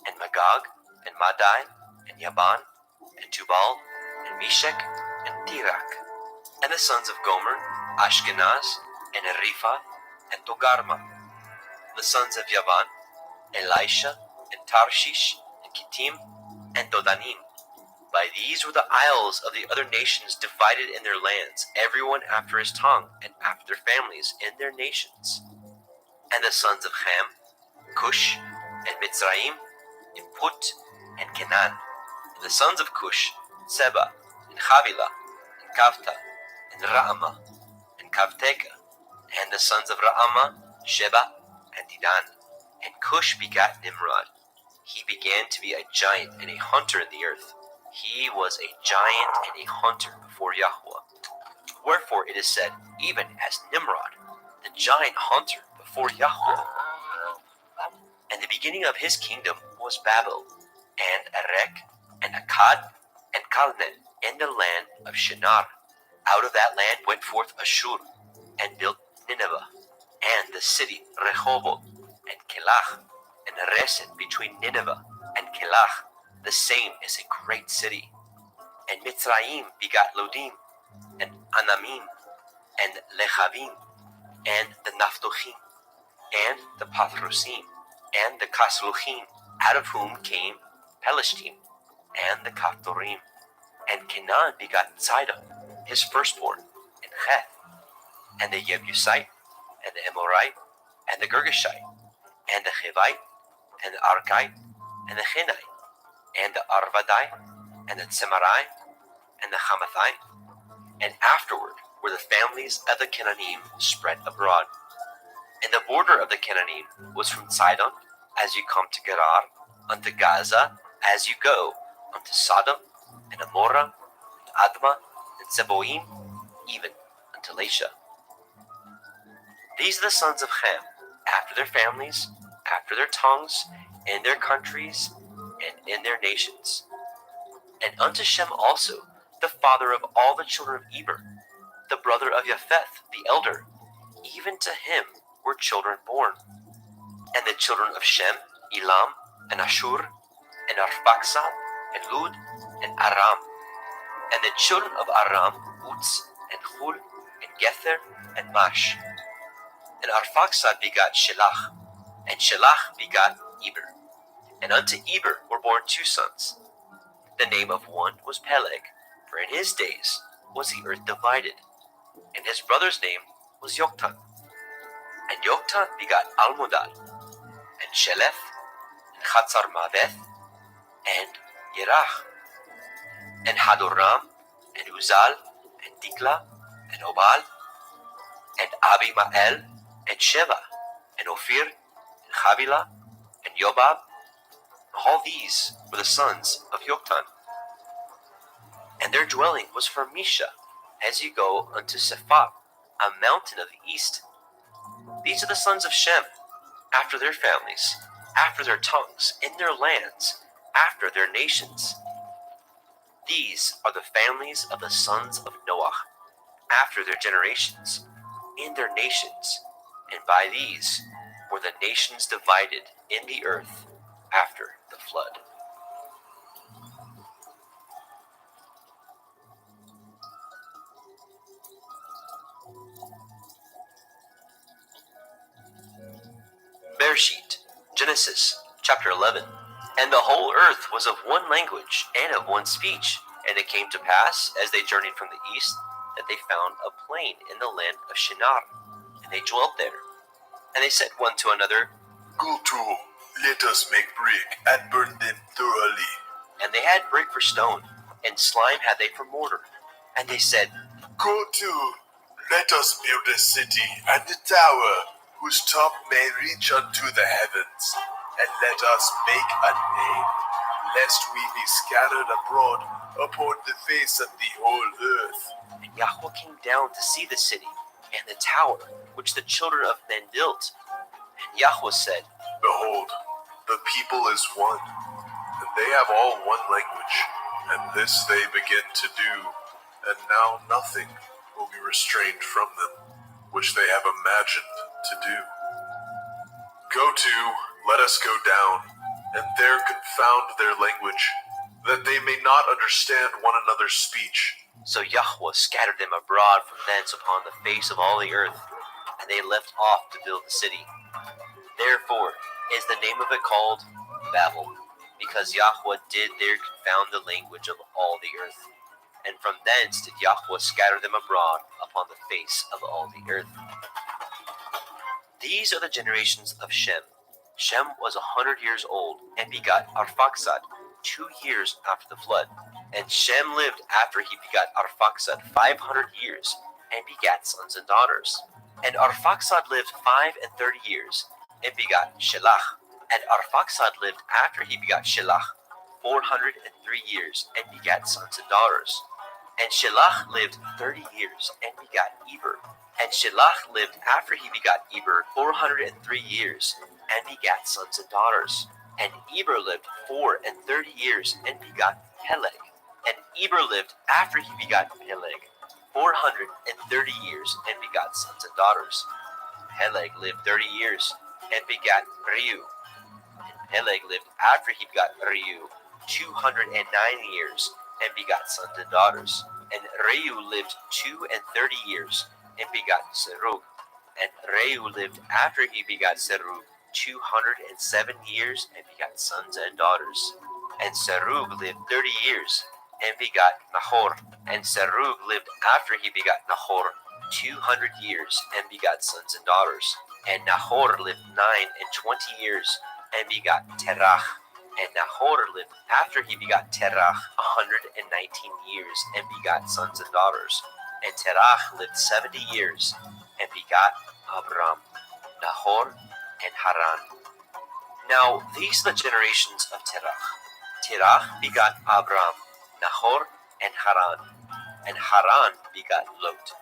and Magog, and Madai, and Yaban, and Tubal, and Meshech, and Tirak. And the sons of Gomer, Ashkenaz, and Riphath, and Togarma. The sons of Yavan, Elisha, and Tarshish, and Kittim, and Dodanim. By these were the isles of the other nations divided in their lands, everyone after his tongue, and after their families in their nations. And the sons of Ham, Cush, and Mitzrayim, and Put, and Canaan. And the sons of Cush, Seba, and Havilah, and Kavta, and Raamah, and Kavteka. And the sons of Raamah, Sheba, and Dedan. And Cush begat Nimrod. He began to be a giant and a hunter in the earth. He was a giant and a hunter before Yahweh. Wherefore it is said, even as Nimrod, the giant hunter before Yahweh. beginning of his kingdom was Babel, and Erech, and Akkad, and Calneh in the land of Shinar. Out of that land went forth Ashur, and built Nineveh, and the city Rehoboth, and Kelach, and Resen between Nineveh and Kelach. The same is a great city. And Mitzrayim begat Lodim, and Anamim, and Lechavim, and the Naphtuchim, and the Pathrusim, and the Kasluchim, out of whom came Pelishtim, and the Kaphtorim. And Canaan begot Sidon, his firstborn, and Heth, and the Jebusite, and the Amorite, and the Girgashite, and the Hivite, and the Arkite, and the Hinite, and the Arvadite, and the Tsemarite, and the Hamathite. And afterward were the families of the Canaanim spread abroad. And the border of the Canaanim was from Sidon, as you come to Gerar, unto Gaza, as you go unto Sodom, and Amorah, and Admah, and Zeboim, even unto Lasha. These are the sons of Ham, after their families, after their tongues, in their countries, and in their nations. And unto Shem also, the father of all the children of Eber, the brother of Japheth, the elder, even to him were children born. And the children of Shem, Elam, and Ashur, and Arphaxad, and Lud, and Aram. And the children of Aram, Uz, and Hul, and Gether, and Mash. And Arphaxad begot Shelach, and Shelach begot Eber. And unto Eber were born two sons. The name of one was Peleg, for in his days was the earth divided. And his brother's name was Yoktan. And Yoktan begot Almodad, and Sheleth, and Chatzarmaveth, and Yerach, and Hadoram, and Uzal, and Dikla, and Obal, and Abimael, and Sheva, and Ophir, and Havilah, and Yobab. All these were the sons of Yoktan. And their dwelling was from Misha, as you go unto Sephat, a mountain of the east. These are the sons of Shem, after their families, after their tongues, in their lands, after their nations. These are the families of the sons of Noah, after their generations, in their nations, and by these were the nations divided in the earth after the flood. Bereshit, Genesis, chapter 11. And the whole earth was of one language and of one speech. And it came to pass, as they journeyed from the east, that they found a plain in the land of Shinar, and they dwelt there. And they said one to another, Go to, let us make brick and burn them thoroughly. and they had brick for stone, and slime had they for mortar. And they said, Go to, let us build a city and a tower whose top may reach unto the heavens, and let us make a name, lest we be scattered abroad upon the face of the whole earth. And Yahweh came down to see the city and the tower which the children of men built. And Yahweh said, Behold, the people is one, and they have all one language, and this they begin to do, and now nothing will be restrained from them, which they have imagined to do. Go to, let us go down, and there confound their language, that they may not understand one another's speech. So Yahweh scattered them abroad from thence upon the face of all the earth, and they left off to build the city. Therefore is the name of it called Babel, because Yahweh did there confound the language of all the earth. And from thence did Yahweh scatter them abroad upon the face of all the earth. These are the generations of Shem. Shem was 100 years old, and begot Arphaxad 2 years after the flood. And Shem lived after he begot Arphaxad 500 years, and begat sons and daughters. And Arphaxad lived 35 years, and begot Shelach. And Arphaxad lived after he begot Shelach 403 years, and begat sons and daughters. And Shelach lived 30 years, and begot Eber. And Shelach lived after he begot Eber 403 years, and begat sons and daughters. And Eber lived 34 years and begot Peleg. And Eber lived after he begot Peleg 430 years and begot sons and daughters. Peleg lived 30 years and begat Reu. And Peleg lived after he begot Reu 209 years and begot sons and daughters. And Reu lived 32 years and begot Serug. And Reu lived after he begot Serug 207 years and begot sons and daughters. And Serug lived 30 years and begot Nahor. And Serug lived after he begot Nahor 200 years and begot sons and daughters. And Nahor lived 29 years and begot Terach. And Nahor lived after he begot Terach 119 years and begot sons and daughters. And Terach lived 70 years and begot Abram, Nahor, and Haran. Now these are the generations of Terach. Terach begot Abram, Nahor, and Haran. And Haran begot Lot.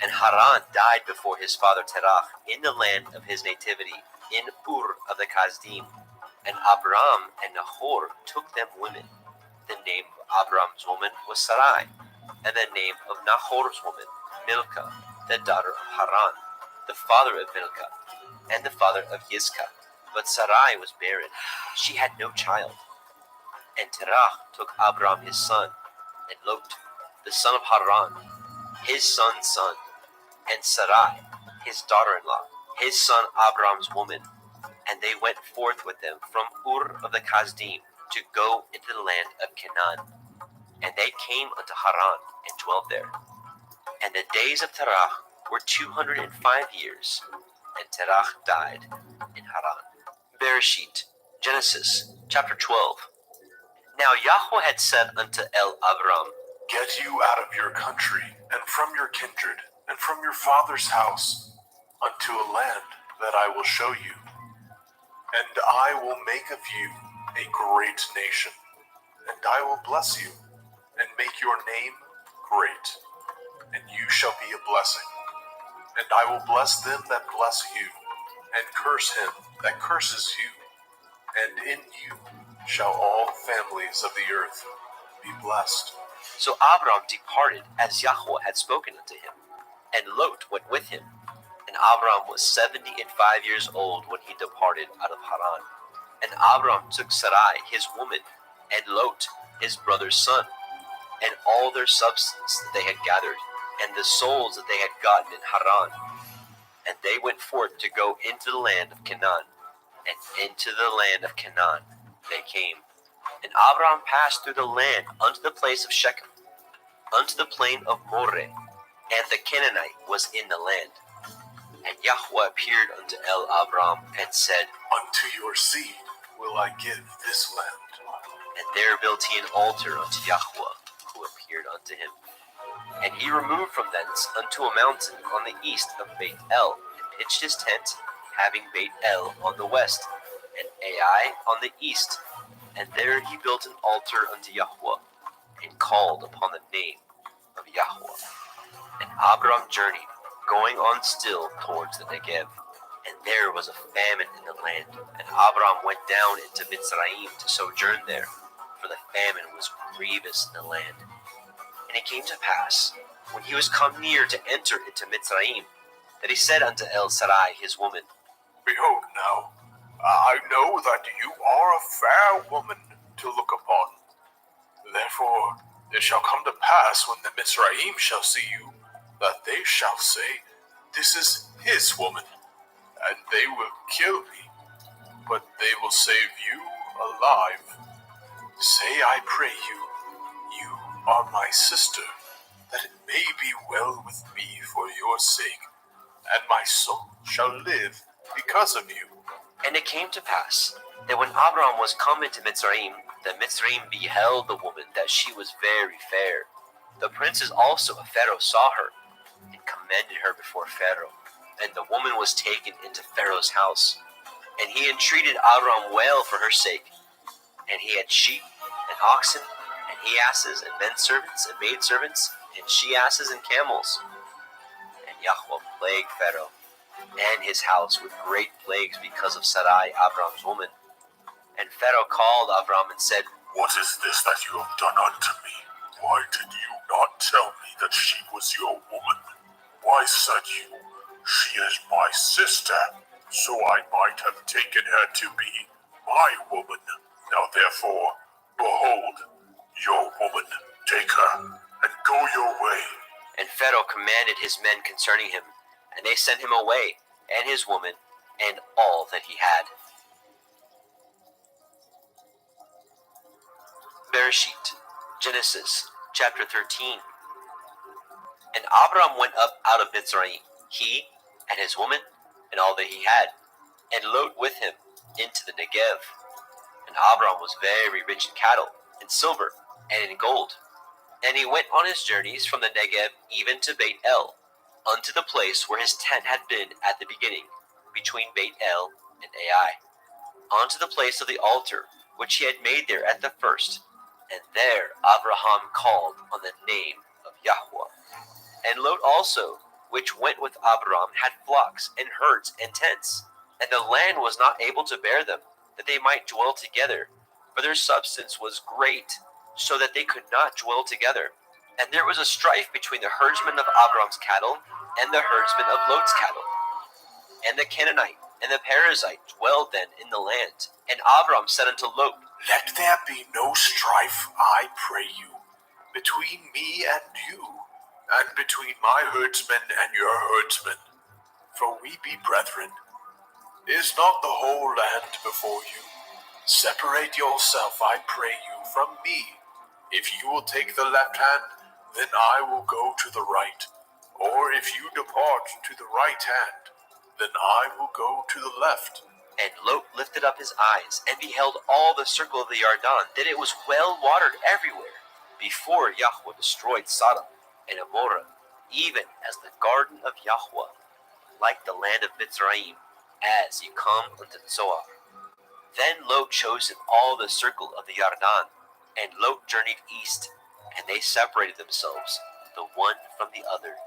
And Haran died before his father Terach in the land of his nativity, in Ur of the Kasdim. And Abram and Nahor took them women. The name of Abram's woman was Sarai, and the name of Nahor's woman, Milcah, the daughter of Haran, the father of Milcah, and the father of Yiscah. But Sarai was barren, she had no child. And Terach took Abram his son, and Lot, the son of Haran, his son's son, and Sarai, his daughter-in-law, his son Abram's woman. And they went forth with them from Ur of the Kasdim to go into the land of Canaan. And they came unto Haran and dwelt there. And the days of Terach were 205 years, and Terach died in Haran. Bereshit, Genesis, chapter 12. Now Yahweh had said unto Abram, Get you out of your country, and from your kindred, and from your father's house, unto a land that I will show you. And I will make of you a great nation, and I will bless you, and make your name great, and you shall be a blessing. And I will bless them that bless you, and curse him that curses you. And in you shall all families of the earth be blessed. So Abram departed as Yahweh had spoken unto him, and Lot went with him. And Abram was 75 years old when he departed out of Haran. And Abram took Sarai his woman, and Lot his brother's son, and all their substance that they had gathered, and the souls that they had gotten in Haran. And they went forth to go into the land of Canaan, and into the land of Canaan they came. And Abram passed through the land unto the place of Shechem, unto the plain of Moreh, and the Canaanite was in the land. And Yahweh appeared unto Abram and said, Unto your seed will I give this land. And there built he an altar unto Yahweh, who appeared unto him. And he removed from thence unto a mountain on the east of Beit El, and pitched his tent, having Beit El on the west, and Ai on the east. And there he built an altar unto Yahweh, and called upon the name of Yahweh. And Abram journeyed, going on still towards the Negev. And there was a famine in the land, and Abram went down into Mitzrayim to sojourn there, for the famine was grievous in the land. And it came to pass, when he was come near to enter into Mitzrayim, that he said unto Sarai his woman, Behold now, I know that you are a fair woman to look upon. Therefore it shall come to pass, when the Mitzrayim shall see you, that they shall say, This is his woman, and they will kill me, but they will save you alive. Say, I pray you, you are my sister, that it may be well with me for your sake, and my soul shall live because of you. And it came to pass, that when Abram was come into Mitzrayim, the Mitzrayim beheld the woman, that she was very fair. The princes also of Pharaoh saw her, and commended her before Pharaoh. And the woman was taken into Pharaoh's house. And he entreated Abram well for her sake. And he had sheep, and oxen, and he-asses, and men-servants, and maidservants, and she-asses, and camels. And Yahweh plagued Pharaoh, and his house with great plagues because of Sarai, Abram's woman. And Pharaoh called Abram and said, What is this that you have done unto me? Why did you not tell me that she was your woman? Why said you, she is my sister, so I might have taken her to be my woman? Now therefore, behold, your woman, take her, and go your way. And Pharaoh commanded his men concerning him, and they sent him away, and his woman, and all that he had. Bereshit, Genesis, chapter 13. And Abram went up out of Mitzrayim, he, and his woman, and all that he had, and Lot with him, into the Negev. And Abram was very rich in cattle, in silver, and in gold. And he went on his journeys from the Negev even to Beit El, unto the place where his tent had been at the beginning, between Beit El and Ai, unto the place of the altar, which he had made there at the first. And there Abraham called on the name of Yahweh. And Lot also, which went with Abram, had flocks and herds and tents, and the land was not able to bear them, that they might dwell together, for their substance was great, so that they could not dwell together. And there was a strife between the herdsmen of Abram's cattle and the herdsmen of Lot's cattle. And the Canaanite and the Perizzite dwelled then in the land. And Abram said unto Lot, Let there be no strife, I pray you, between me and you, and between my herdsmen and your herdsmen, for we be brethren. Is not the whole land before you? Separate yourself, I pray you, from me. If you will take the left hand, then I will go to the right. Or if you depart to the right hand, then I will go to the left. And Lot lifted up his eyes, and beheld all the circle of the Yarden, that it was well watered everywhere, before Yahweh destroyed Sodom and Amorah, even as the garden of Yahweh, like the land of Mitzrayim, as ye come unto Zoar. Then Lot chose him all the circle of the Yarden, and Lot journeyed east, and they separated themselves, the one from the other.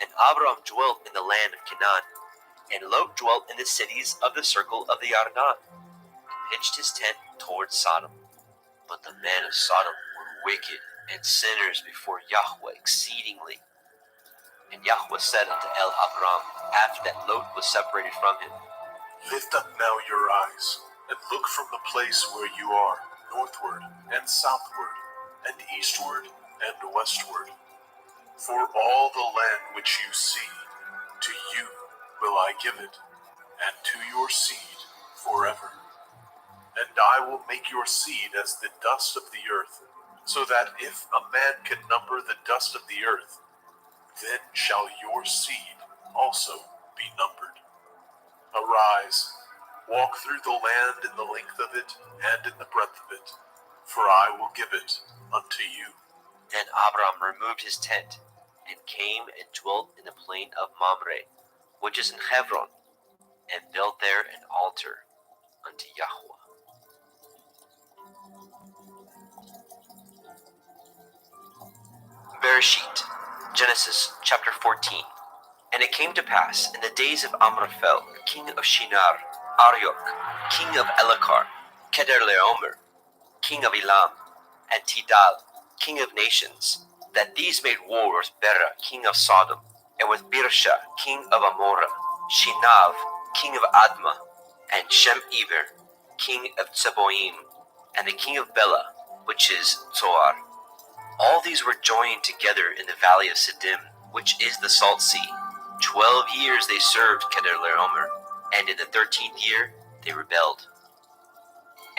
And Abram dwelt in the land of Canaan, and Lot dwelt in the cities of the circle of the Yarden, pitched his tent toward Sodom. But the men of Sodom were wicked and sinners before Yahweh exceedingly. And Yahweh said unto Abram, after that Lot was separated from him, Lift up now your eyes, and look from the place where you are, northward, and southward, and eastward, and westward. For all the land which you see, to you will I give it, and to your seed forever. And I will make your seed as the dust of the earth, so that if a man can number the dust of the earth, then shall your seed also be numbered. Arise, walk through the land in the length of it and in the breadth of it, for I will give it unto you. Then Abram removed his tent, and came and dwelt in the plain of Mamre, which is in Hebron, and built there an altar unto Yahweh. Bereshit, Genesis chapter 14. And it came to pass in the days of Amraphel, king of Shinar, Arioch, king of Elakar, Kedorlaomer, king of Elam, and Tidal, king of nations, that these made war with Bera, king of Sodom, and with Birsha, king of Amorah, Shinav, king of Admah, and Shem-Eber, king of Tseboim, and the king of Bela, which is Zoar. All these were joined together in the valley of Siddim, which is the Salt Sea. 12 years they served Kedorlaomer, and in the 13th year they rebelled.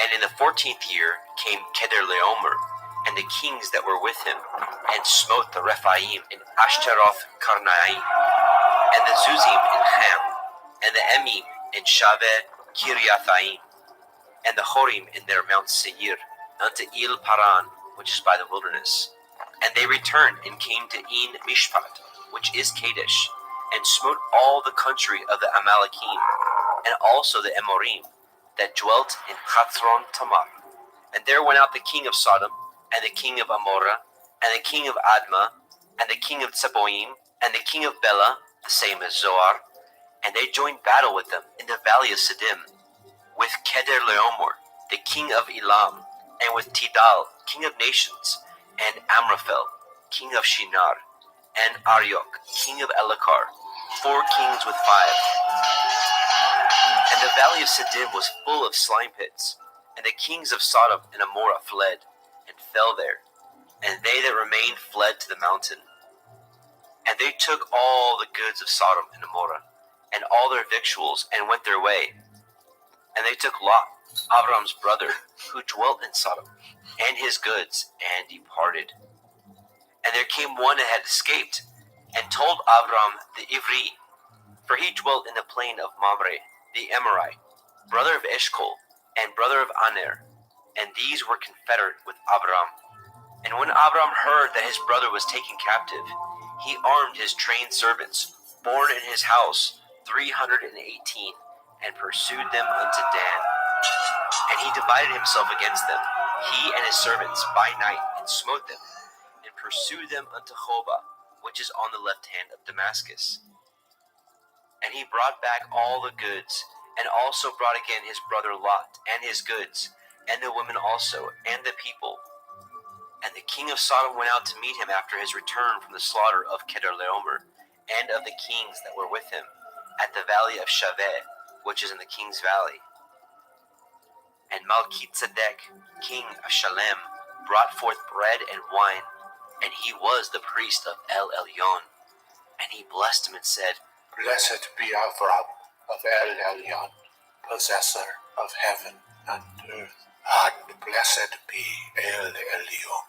And in the 14th year came Kedorlaomer, and the kings that were with him, and smote the Rephaim in Ashtaroth Karnaim, and the Zuzim in Ham, and the Emim in Shaveh Kiriathaim, and the Horim in their Mount Seir, unto Il Paran, which is by the wilderness. And they returned and came to En Mishpat, which is Kadesh, and smote all the country of the Amalekim, and also the Amorim, that dwelt in Chathron Tamar. And there went out the king of Sodom, and the king of Amorah, and the king of Admah, and the king of Tseboim, and the king of Bela, the same as Zoar, And they joined battle with them in the valley of Siddim, with Kedorlaomer, the king of Elam, and with Tidal, king of nations, and Amraphel, king of Shinar, and Arioch, king of Elakar, 4 kings with 5. And the valley of Siddim was full of slime pits, and the kings of Sodom and Amorah fled, and fell there, and they that remained fled to the mountain. And they took all the goods of Sodom and Amorah, and all their victuals, and went their way. And they took Lot, Abram's brother, who dwelt in Sodom, and his goods, and departed. And there came one that had escaped, and told Abram the Ivri, for he dwelt in the plain of Mamre, the Amorite, brother of Eshcol, and brother of Aner, and these were confederate with Abram. And when Abram heard that his brother was taken captive, he armed his trained servants, born in his house, 318, and pursued them unto Dan. And he divided himself against them, he and his servants, by night, and smote them, and pursued them unto Hobah, which is on the left hand of Damascus. And he brought back all the goods, and also brought again his brother Lot, and his goods, and the women also, and the people. And the king of Sodom went out to meet him after his return from the slaughter of Kedorlaomer, and of the kings that were with him, at the valley of Shaveh, which is in the king's valley. And Malchizedek, king of Shalem, brought forth bread and wine, and he was the priest of El Elyon. And he blessed him and said, Blessed be Avram of El Elyon, possessor of heaven and earth. And blessed be El Elyon,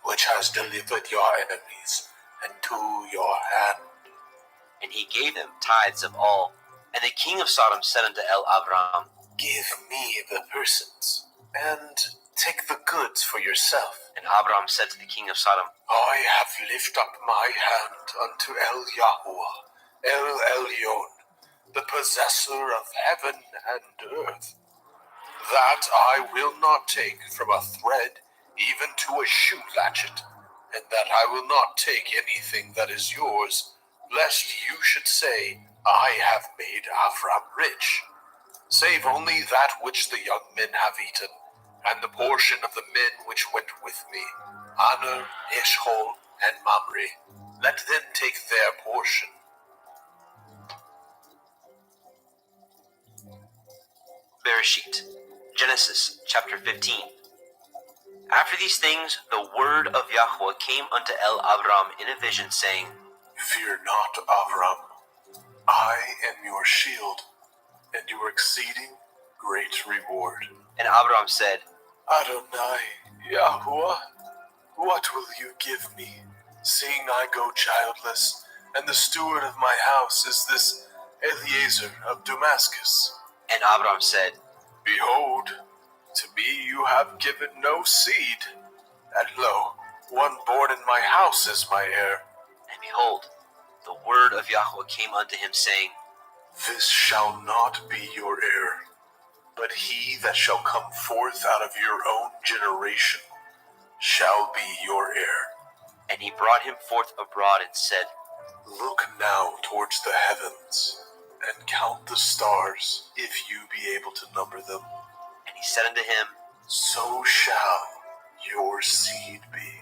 which has delivered your enemies into your hand. and he gave them tithes of all. And the king of Sodom said unto El Abram, Give me the persons, and take the goods for yourself. And Abram said to the king of Sodom, I have lifted up my hand unto El Yahuwah, El Elyon, the possessor of heaven and earth, that I will not take from a thread even to a shoe latchet, and that I will not take anything that is yours, lest you should say, I have made Avram rich, save only that which the young men have eaten, and the portion of the men which went with me, Aner, Eshcol, and Mamre. Let them take their portion. Bereshit, Genesis chapter 15. After these things, the word of Yahweh came unto El Abram in a vision, saying, Fear not, Avram. I am your shield, and your exceeding great reward. And Abram said, Adonai, Yahuwah, what will you give me, seeing I go childless, and the steward of my house is this Eliezer of Damascus? And Abram said, Behold, to me you have given no seed, and lo, one born in my house is my heir. And behold, the word of Yahweh came unto him, saying, This shall not be your heir, but he that shall come forth out of your own generation shall be your heir. And he brought him forth abroad and said, Look now towards the heavens, and count the stars, if you be able to number them. And he said unto him, So shall your seed be.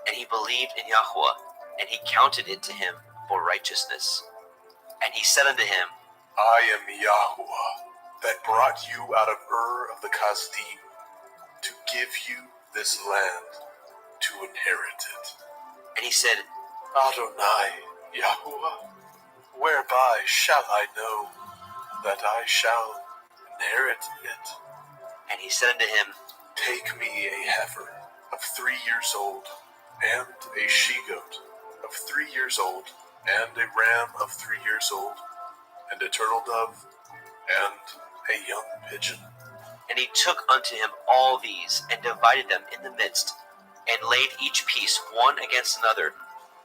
and he believed in Yahweh, and he counted it to him for righteousness. And he said unto him, I am Yahuwah, that brought you out of Ur of the Kasdim, to give you this land, to inherit it. And he said, Adonai, Yahuwah, whereby shall I know that I shall inherit it? And he said unto him, Take me a heifer of 3 years old, and a she-goat of 3 years old, and a ram of 3 years old, and a turtle dove, and a young pigeon. And he took unto him all these, and divided them in the midst, and laid each piece one against another,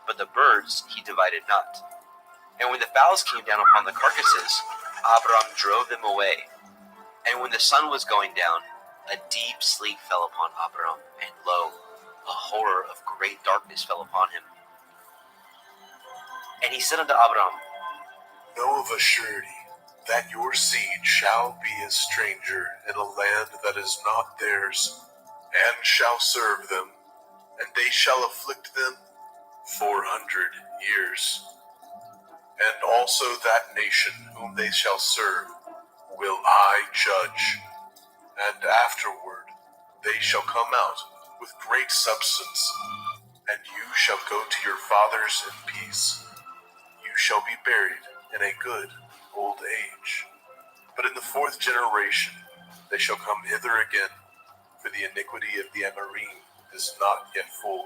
but the birds he divided not. And when the fowls came down upon the carcasses, Abram drove them away. And when the sun was going down, a deep sleep fell upon Abram, and lo, a horror of great darkness fell upon him. And he said unto Abram, Know of a surety that your seed shall be a stranger in a land that is not theirs, and shall serve them, and they shall afflict them 400 years. And also that nation whom they shall serve will I judge, and afterward they shall come out with great substance, and you shall go to your fathers in peace. You shall be buried in a good old age. But in the fourth generation they shall come hither again, for the iniquity of the Amorim is not yet full.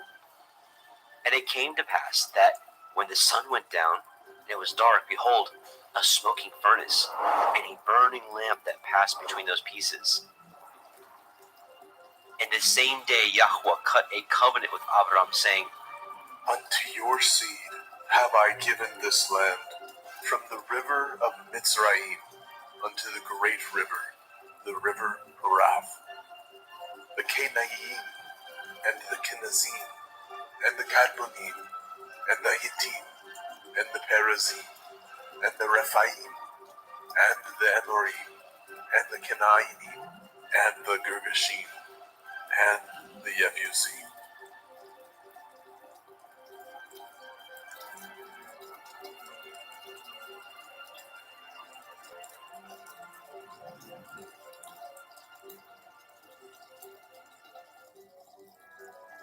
And it came to pass that when the sun went down, and it was dark, behold, a smoking furnace, and a burning lamp that passed between those pieces. And the same day Yahweh cut a covenant with Abraham, saying, Unto your seed have I given this land, from the river of Mitzrayim unto the great river, the river Parath, the Canaanite, and the Kenizzim, and the Kadmonim, and the Hittim, and the Perizim, and the Rephaim, and the Amorim, and the Canaanite, and the Girgashim, and the Yebusim.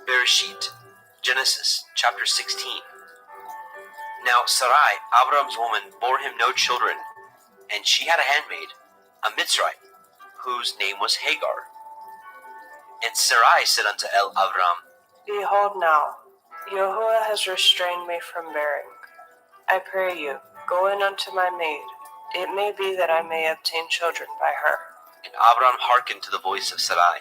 Bereshit, Genesis chapter 16. Now Sarai, Abraham's woman, bore him no children, and she had a handmaid, a Mitzrayim, whose name was Hagar. And Sarai said unto Abram, Behold now, Yahuwah has restrained me from bearing. I pray you, go in unto my maid. It may be that I may obtain children by her. And Abram hearkened to the voice of Sarai.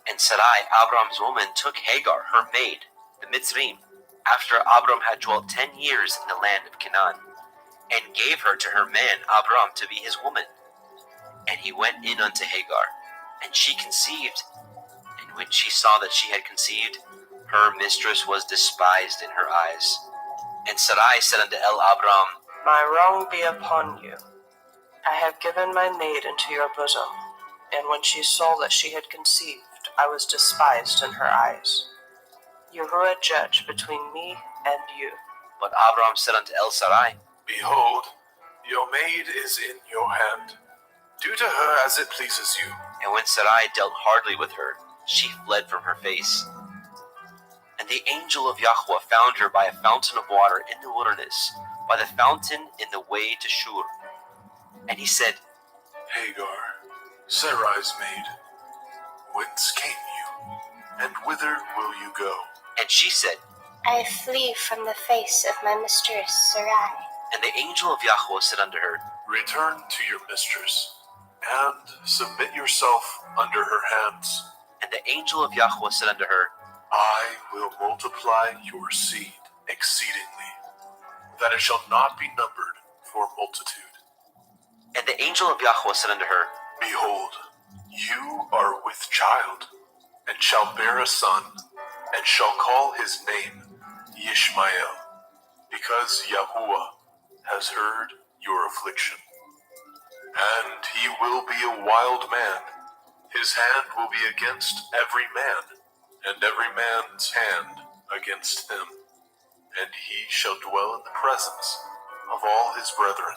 And Sarai, Abram's woman, took Hagar, her maid, the Mitzrayim, after Abram had dwelt 10 years in the land of Canaan, and gave her to her man Abram to be his woman. And he went in unto Hagar, and she conceived. And when she saw that she had conceived, her mistress was despised in her eyes. And Sarai said unto Abram, My wrong be upon you. I have given my maid into your bosom. And when she saw that she had conceived, I was despised in her eyes. Yahuwah judge between me and you. But Abram said unto Sarai, Behold, your maid is in your hand. Do to her as it pleases you. And when Sarai dealt hardly with her, she fled from her face. And the angel of Yahweh found her by a fountain of water in the wilderness, by the fountain in the way to Shur. And he said, Hagar, Sarai's maid, whence came you, and whither will you go? And she said, I flee from the face of my mistress Sarai. And the angel of Yahweh said unto her, Return to your mistress, and submit yourself under her hands. And the angel of Yahweh said unto her, I will multiply your seed exceedingly, that it shall not be numbered for multitude. And the angel of Yahweh said unto her, Behold, you are with child, and shall bear a son, and shall call his name Yishmael, because Yahuwah has heard your affliction. And he will be a wild man. His hand will be against every man, and every man's hand against him. And he shall dwell in the presence of all his brethren.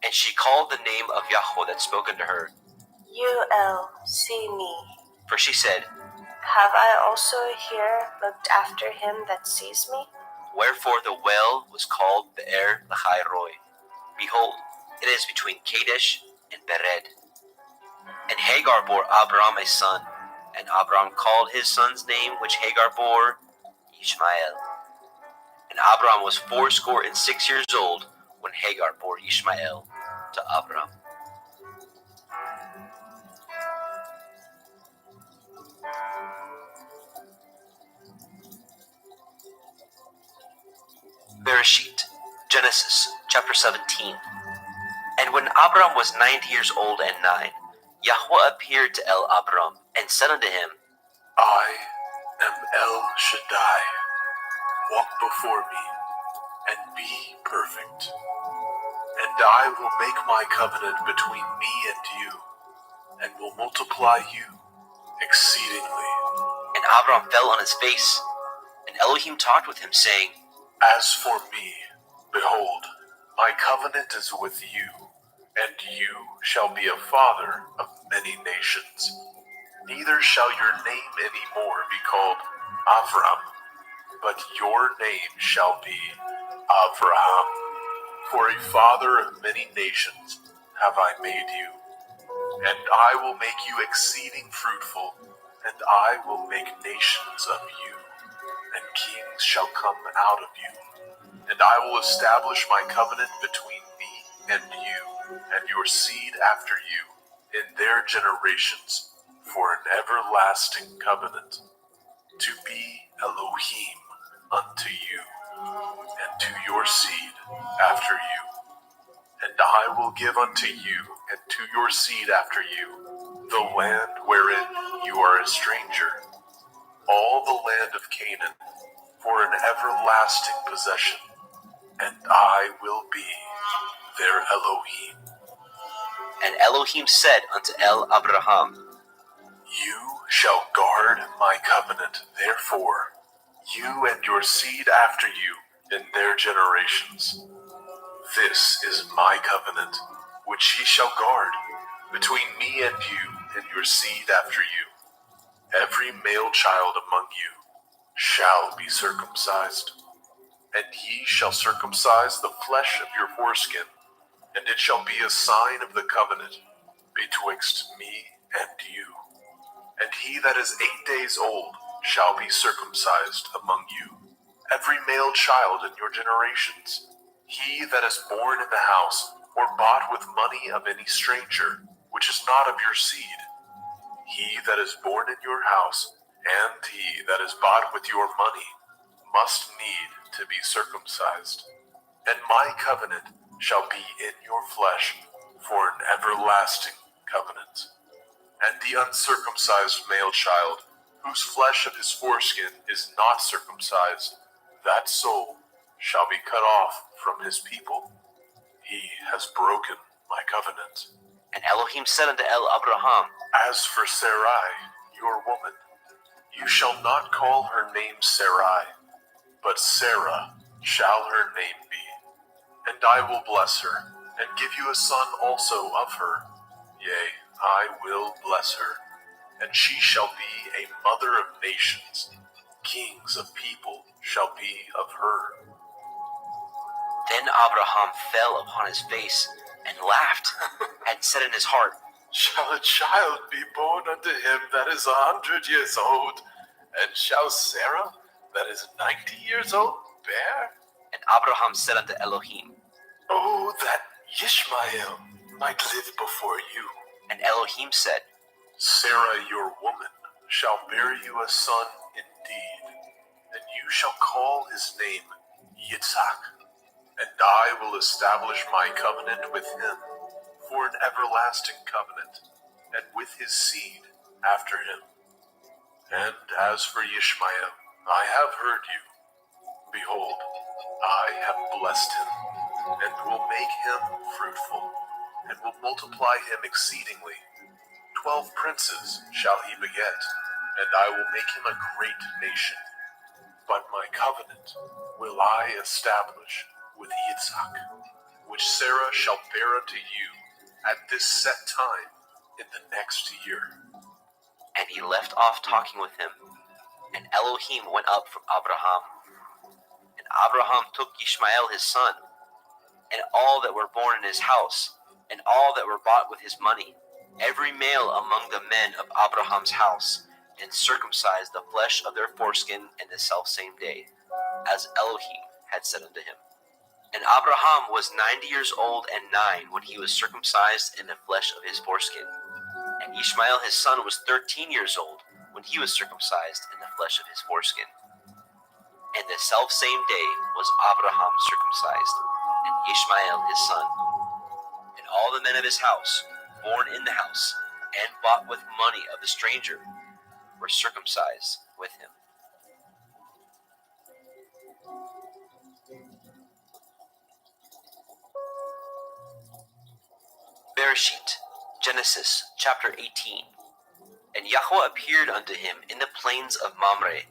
And she called the name of Yahweh that spoke unto her, See me. for she said, Have I also here looked after him that sees me? Wherefore the well was called Be'er Lahai Roi. Behold, it is between Kadesh and Bered. And Hagar bore Abram a son, and Abram called his son's name which Hagar bore Ishmael. And Abram was 86 years old when Hagar bore Ishmael to Abram. Bereshit, Genesis chapter 17. And when Abram was 90 years old and 9, Yahweh appeared to Abram and said unto him, I am El Shaddai. Walk before me and be perfect. And I will make my covenant between me and you, and will multiply you exceedingly. And Abraham fell on his face, and Elohim talked with him, saying, As for me, behold, my covenant is with you, and you shall be a father of many nations. Neither shall your name any more be called Avram, but your name shall be Avraham. For a father of many nations have I made you. And I will make you exceeding fruitful, and I will make nations of you, and kings shall come out of you. And I will establish my covenant between me and you, and your seed after you, in their generations, for an everlasting covenant, to be Elohim unto you, and to your seed after you. And I will give unto you and to your seed after you the land wherein you are a stranger, all the land of Canaan, for an everlasting possession, and I will be their Elohim. And Elohim said unto Abraham, You shall guard my covenant, therefore, you and your seed after you in their generations. This is my covenant, which ye shall guard, between me and you and your seed after you. Every male child among you shall be circumcised, and ye shall circumcise the flesh of your foreskin, and it shall be a sign of the covenant betwixt me and you. And he that is 8 days old shall be circumcised among you, every male child in your generations. He that is born in the house, or bought with money of any stranger, which is not of your seed, he that is born in your house, and he that is bought with your money, must need to be circumcised. And my covenant shall be in your flesh for an everlasting covenant. And the uncircumcised male child, whose flesh of his foreskin is not circumcised, that soul shall be cut off from his people. He has broken my covenant. and Elohim said unto Abraham, As for Sarai, your woman, you shall not call her name Sarai, but Sarah shall her name be. And I will bless her, and give you a son also of her. Yea, I will bless her, and she shall be a mother of nations. Kings of people shall be of her. Then Abraham fell upon his face and laughed, and said in his heart, Shall a child be born unto him that is 100 years old? And shall Sarah, that is 90 years old, bear? And Abraham said unto Elohim, Oh, that Ishmael might live before you. and Elohim said, Sarah, your woman, shall bear you a son indeed, and you shall call his name Yitzhak. And I will establish my covenant with him for an everlasting covenant, and with his seed after him. And as for Ishmael, I have heard you. Behold, I have blessed him, and will make him fruitful, and will multiply him exceedingly. 12 princes shall he beget, and I will make him a great nation. But my covenant will I establish with Yitzhak, which Sarah shall bear unto you at this set time in the next year. and he left off talking with him. And Elohim went up from Abraham. And Abraham took Ishmael his son, and all that were born in his house, and all that were bought with his money, every male among the men of Abraham's house, and circumcised the flesh of their foreskin in the selfsame day, as Elohim had said unto him. And Abraham was 90 years old and 9 when he was circumcised in the flesh of his foreskin. And Ishmael his son was 13 years old when he was circumcised in the flesh of his foreskin. And the selfsame day was Abraham circumcised, and Ishmael his son. And all the men of his house, born in the house, and bought with money of the stranger, were circumcised with him. Bereshit, Genesis chapter 18. And Yahweh appeared unto him in the plains of Mamre,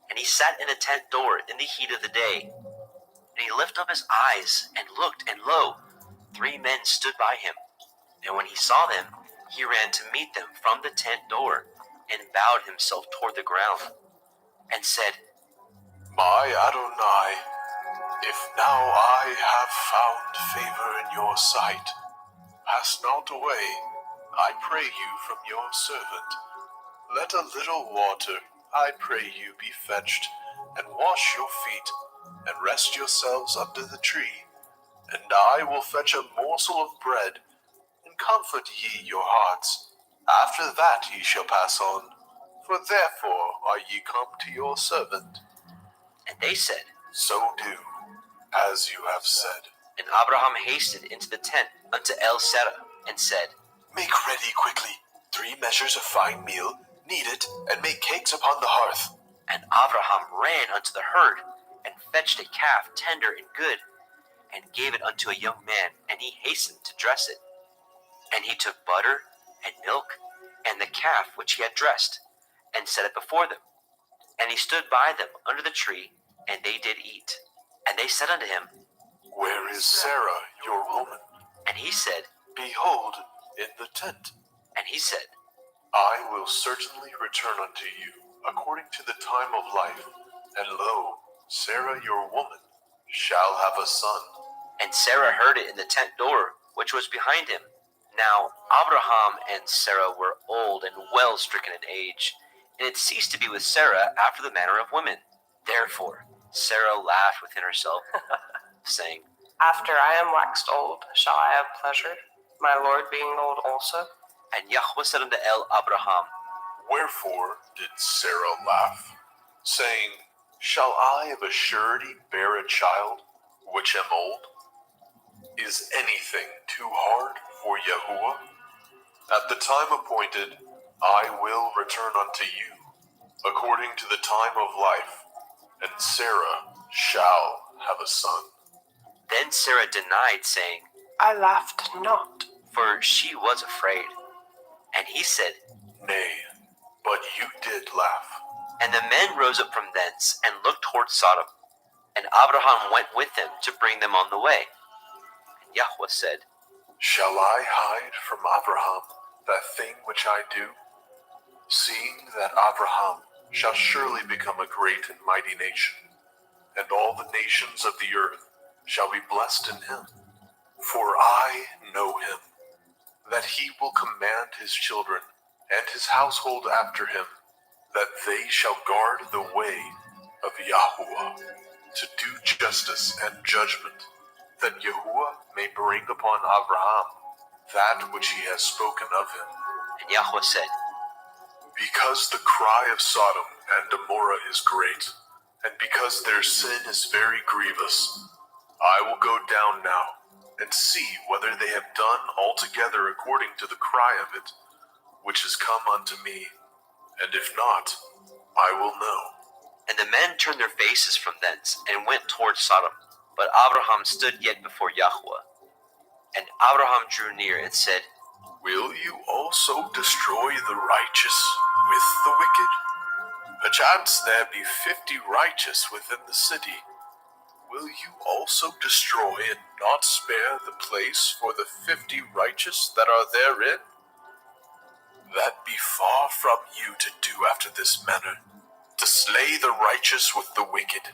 and he sat in a tent door in the heat of the day. And he lifted up his eyes and looked, and lo, 3 men stood by him. And when he saw them, he ran to meet them from the tent door, and bowed himself toward the ground, and said, My Adonai, if now I have found favor in your sight, pass not away, I pray you, from your servant. Let a little water, I pray you, be fetched, and wash your feet, and rest yourselves under the tree. And I will fetch a morsel of bread, and comfort ye your hearts. After that ye shall pass on, for therefore are ye come to your servant. And they said, So do, as you have said. And Abraham hasted into the tent unto El Serah, and said, Make ready quickly 3 measures of fine meal, knead it, and make cakes upon the hearth. And Abraham ran unto the herd, and fetched a calf tender and good, and gave it unto a young man, and he hastened to dress it. And he took butter and milk, and the calf which he had dressed, and set it before them. And he stood by them under the tree, and they did eat. And they said unto him, Where is Sarah, your woman? And he said, Behold, in the tent. And he said, I will certainly return unto you according to the time of life, and lo, Sarah your woman shall have a son. And Sarah heard it in the tent door, which was behind him. Now Abraham and Sarah were old and well stricken in age, and it ceased to be with Sarah after the manner of women. Therefore Sarah laughed within herself, saying, After I am waxed old, shall I have pleasure, my Lord being old also? And Yahweh said unto Abraham, Wherefore did Sarah laugh, saying, Shall I of a surety bear a child, which am old? Is anything too hard for Yahuwah? At the time appointed, I will return unto you, according to the time of life, and Sarah shall have a son. Then Sarah denied, saying, I laughed not. for she was afraid. And he said, Nay, but you did laugh. And the men rose up from thence, and looked toward Sodom. And Abraham went with them to bring them on the way. And Yahweh said, Shall I hide from Abraham that thing which I do? Seeing that Abraham shall surely become a great and mighty nation, and all the nations of the earth shall be blessed in him. For I know him, that he will command his children and his household after him, that they shall guard the way of Yahuwah, to do justice and judgment, that Yahuwah may bring upon Abraham that which he has spoken of him. And Yahweh said, Because the cry of Sodom and Gomorrah is great, and because their sin is very grievous, I will go down now, and see whether they have done altogether according to the cry of it, which is come unto me, and if not, I will know. And the men turned their faces from thence, and went toward Sodom. But Abraham stood yet before Yahweh. And Abraham drew near, and said, Will you also destroy the righteous with the wicked? Perchance there be 50 righteous within the city. Will you also destroy and not spare the place for the 50 righteous that are therein? That be far from you to do after this manner, to slay the righteous with the wicked,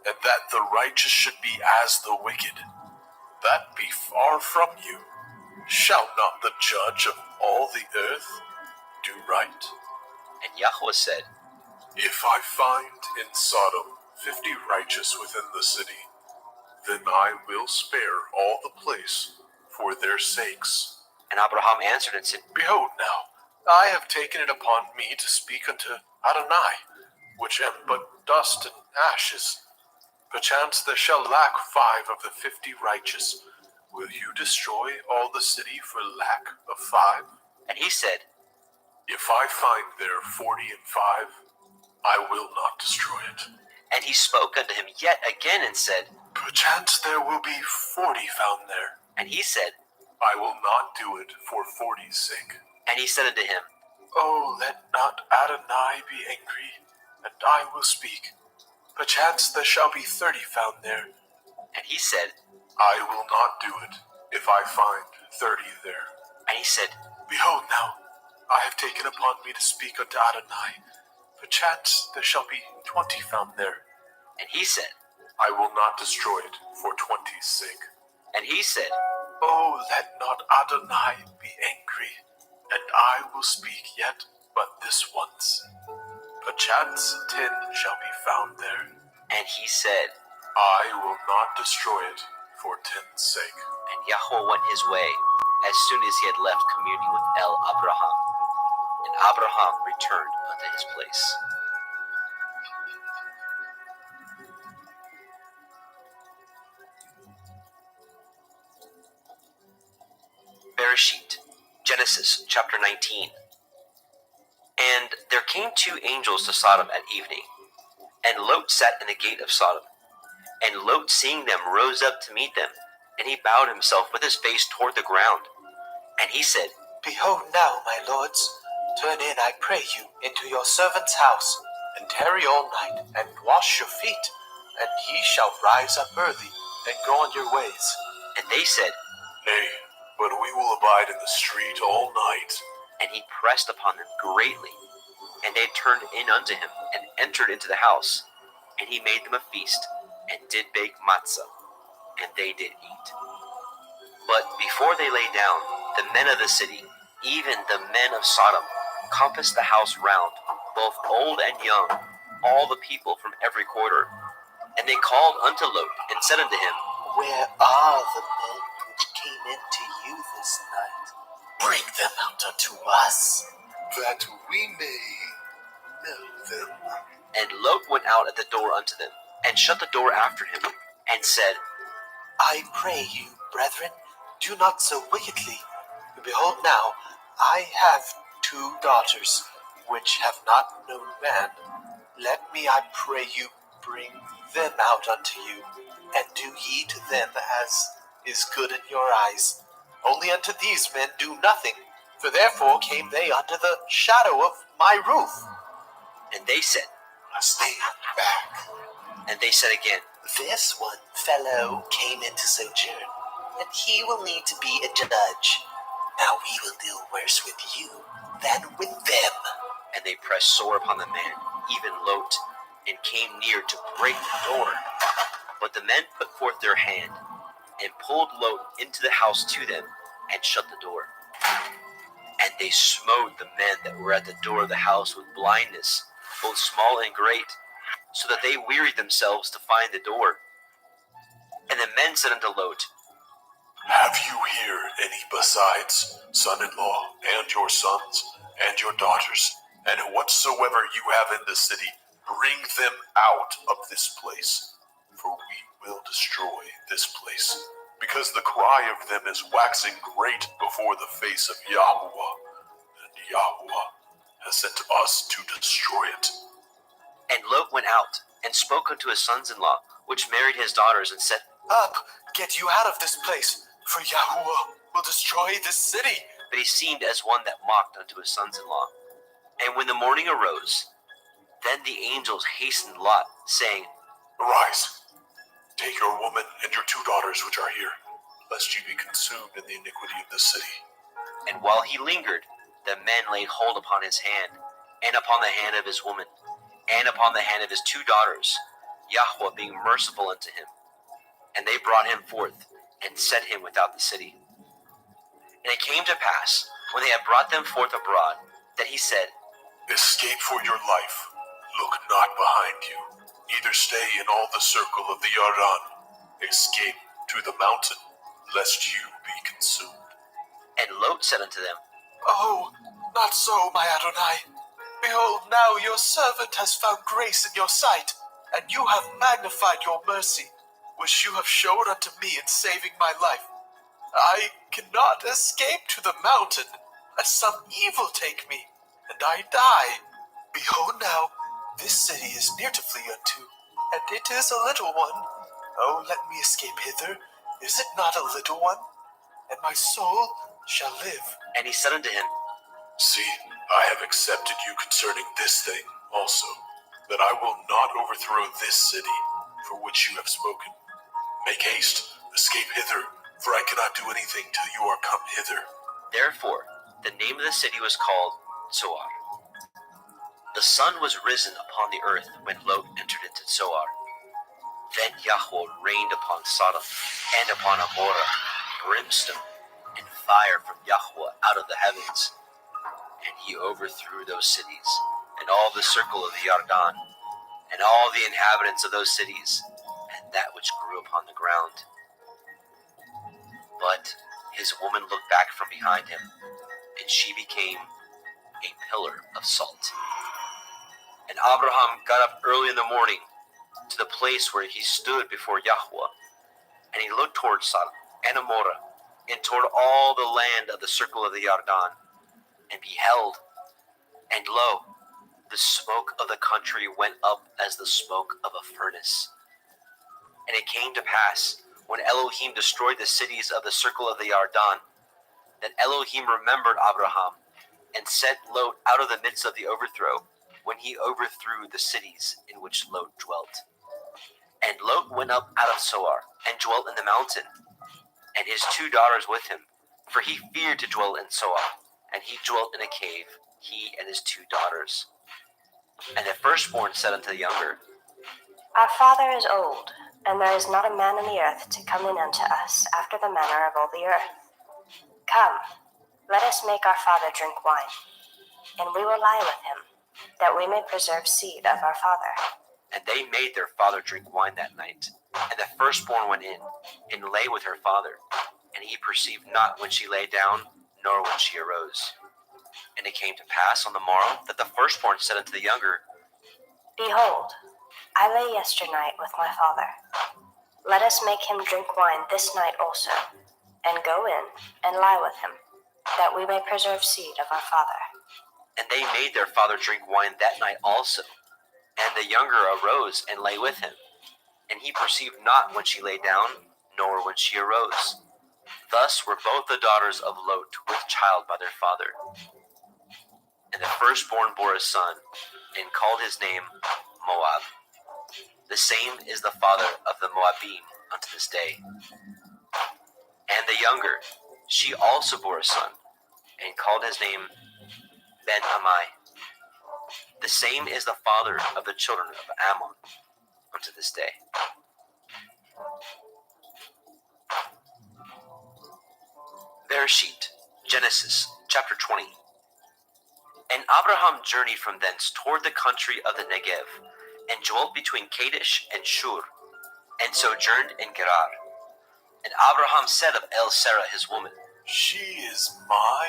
and that the righteous should be as the wicked. That be far from you. Shall not the judge of all the earth do right? And Yahweh said, If I find in Sodom 50 righteous within the city, then I will spare all the place for their sakes. And Abraham answered and said, Behold now, I have taken it upon me to speak unto Adonai, which am but dust and ashes. Perchance there shall lack 5 of the 50 righteous. Will you destroy all the city for lack of 5? And he said, If I find there 40 and 5, I will not destroy it. And he spoke unto him yet again, and said, Perchance there will be 40 found there. And he said, I will not do it for 40's sake. And he said unto him, Oh, let not Adonai be angry, and I will speak. Perchance there shall be 30 found there. And he said, I will not do it, if I find 30 there. And he said, Behold now, I have taken upon me to speak unto Adonai. Perchance there shall be 20 found there. And he said, I will not destroy it for 20's sake. And he said, Oh, let not Adonai be angry, and I will speak yet but this once. Perchance 10 shall be found there. And he said, I will not destroy it for 10's sake. And Yahweh went his way as soon as he had left communing with Abraham. And Abraham returned unto his place. Bereshit, Genesis chapter 19. And there came 2 angels to Sodom at evening, and Lot sat in the gate of Sodom. And Lot, seeing them, rose up to meet them, and he bowed himself with his face toward the ground. And he said, Behold now, my lords, turn in, I pray you, into your servant's house, and tarry all night, and wash your feet, and ye shall rise up early, and go on your ways. And they said, Nay, but we will abide in the street all night. And he pressed upon them greatly. And they turned in unto him, and entered into the house. And he made them a feast, and did bake matzah, and they did eat. But before they lay down, the men of the city, even the men of Sodom, compassed the house round, both old and young, all the people from every quarter. And they called unto Lot, and said unto him, Where are the men which came into you this night? Bring them out unto us, that we may know them. And Lot went out at the door unto them, and shut the door after him, and said, I pray you, brethren, do not so wickedly. Behold now, I have 2 daughters, which have not known man. Let me, I pray you, bring them out unto you, and do ye to them as is good in your eyes. Only unto these men do nothing, for therefore came they under the shadow of my roof. And they said, Stay back. And they said again, This one fellow came in to sojourn, and he will need to be a judge. Now we will deal worse with you than with them. And they pressed sore upon the man, even Lot, and came near to break the door. But the men put forth their hand, and pulled Lot into the house to them, and shut the door. And they smote the men that were at the door of the house with blindness, both small and great, so that they wearied themselves to find the door. And the men said unto Lot, Have you here any besides son-in-law, and your sons, and your daughters, and whatsoever you have in the city, bring them out of this place, for we will destroy this place, because the cry of them is waxing great before the face of Yahweh, and Yahweh has sent us to destroy it. And Lot went out, and spoke unto his sons-in-law, which married his daughters, and said, Up, get you out of this place, for Yahweh will destroy this city. But he seemed as one that mocked unto his sons-in-law. And when the morning arose, then the angels hastened Lot, saying, Arise, take your woman and your 2 daughters which are here, lest ye be consumed in the iniquity of the city. And while he lingered, the men laid hold upon his hand, and upon the hand of his woman, and upon the hand of his 2 daughters, Yahweh being merciful unto him. And they brought him forth, and set him without the city. And it came to pass, when they had brought them forth abroad, that he said, Escape for your life, look not behind you, neither stay in all the circle of the Yarden. Escape to the mountain, lest you be consumed. And Lot said unto them, Oh, not so, my Adonai. Behold, now your servant has found grace in your sight, and you have magnified your mercy, which you have showed unto me in saving my life. I cannot escape to the mountain, lest some evil take me, and I die. Behold now, this city is near to flee unto, and it is a little one. Oh, let me escape hither. Is it not a little one? and my soul shall live. And he said unto him, See, I have accepted you concerning this thing also, that I will not overthrow this city for which you have spoken. Make haste, escape hither, for I cannot do anything till you are come hither. Therefore the name of the city was called Zoar. The sun was risen upon the earth when Lot entered into Zoar. Then Yahweh rained upon Sodom and upon Amorah brimstone and fire from Yahweh out of the heavens. And he overthrew those cities, and all the circle of the Yarden, and all the inhabitants of those cities, and that which grew upon the ground. But his woman looked back from behind him, and she became a pillar of salt. And Abraham got up early in the morning to the place where he stood before Yahweh, and he looked toward Sodom and Amorah, and toward all the land of the circle of the Yarden, and beheld, and lo, the smoke of the country went up as the smoke of a furnace. And it came to pass, when Elohim destroyed the cities of the circle of the Yarden, that Elohim remembered Abraham, and sent Lot out of the midst of the overthrow, when he overthrew the cities in which Lot dwelt. And Lot went up out of Zoar, and dwelt in the mountain, and his 2 daughters with him, for he feared to dwell in Zoar, and he dwelt in a cave, he and his 2 daughters. And the firstborn said unto the younger, Our father is old, and there is not a man in the earth to come in unto us after the manner of all the earth. Come, let us make our father drink wine, and we will lie with him, that we may preserve seed of our father. And they made their father drink wine that night. And the firstborn went in, and lay with her father. And he perceived not when she lay down, nor when she arose. And it came to pass on the morrow, that the firstborn said unto the younger, Behold, I lay yesternight with my father. Let us make him drink wine this night also, and go in and lie with him, that we may preserve seed of our father. And they made their father drink wine that night also. And the younger arose and lay with him. And he perceived not when she lay down, nor when she arose. Thus were both the daughters of Lot with child by their father. And the firstborn bore a son, and called his name Moab. The same is the father of the Moabim unto this day. And the younger, she also bore a son, and called his name Ben-Ammi. The same is the father of the children of Ammon unto this day. Bereshit, Genesis, chapter 20. And Abraham journeyed from thence toward the country of the Negev, and dwelt between Kadesh and Shur, and sojourned in Gerar. And Abraham said of Sarah his woman, She is my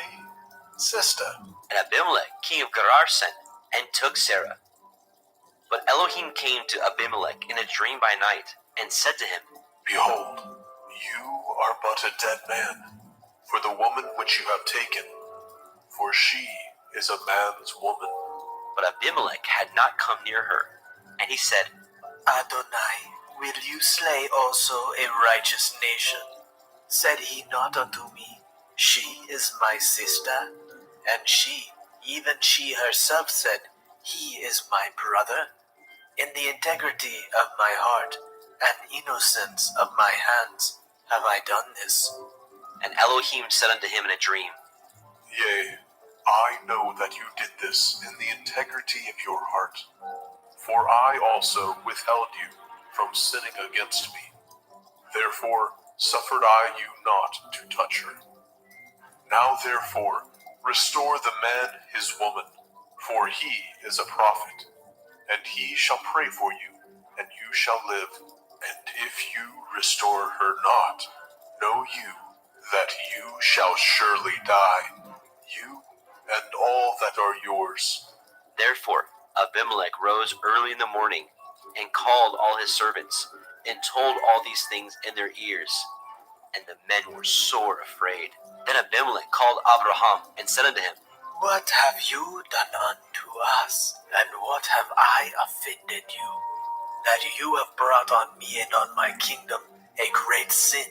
sister. And Abimelech king of Gerar sent, and took Sarah. But Elohim came to Abimelech in a dream by night, and said to him, Behold, you are but a dead man, for the woman which you have taken, for she is a man's woman. But Abimelech had not come near her. And he said, Adonai, will you slay also a righteous nation? Said he not unto me, She is my sister? And she, even she herself said, He is my brother? In the integrity of my heart and innocence of my hands have I done this. And Elohim said unto him in a dream, Yea, I know that you did this in the integrity of your heart. For I also withheld you from sinning against me. Therefore suffered I you not to touch her. Now therefore restore the man his woman, for he is a prophet, and he shall pray for you, and you shall live. And if you restore her not, know you that you shall surely die, you and all that are yours. Therefore Abimelech rose early in the morning, and called all his servants, and told all these things in their ears. And the men were sore afraid. Then Abimelech called Abraham, and said unto him, What have you done unto us, and what have I offended you, that you have brought on me and on my kingdom a great sin?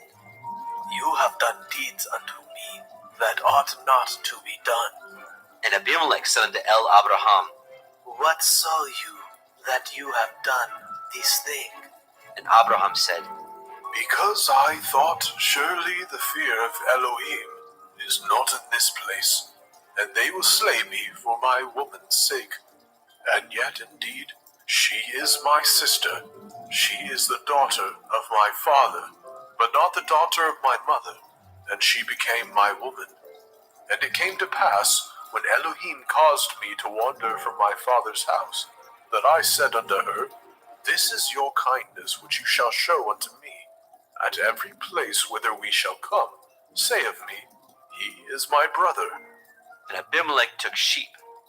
You have done deeds unto me that ought not to be done. And Abimelech said unto Abraham, What saw you that you have done this thing? and Abraham said, Because I thought surely the fear of Elohim is not in this place, and they will slay me for my woman's sake. And yet indeed she is my sister. She is the daughter of my father, but not the daughter of my mother, and she became my woman. And it came to pass, when Elohim caused me to wander from my father's house, that I said unto her, This is your kindness which you shall show unto me. At every place whither we shall come, say of me, He is my brother. And Abimelech took sheep,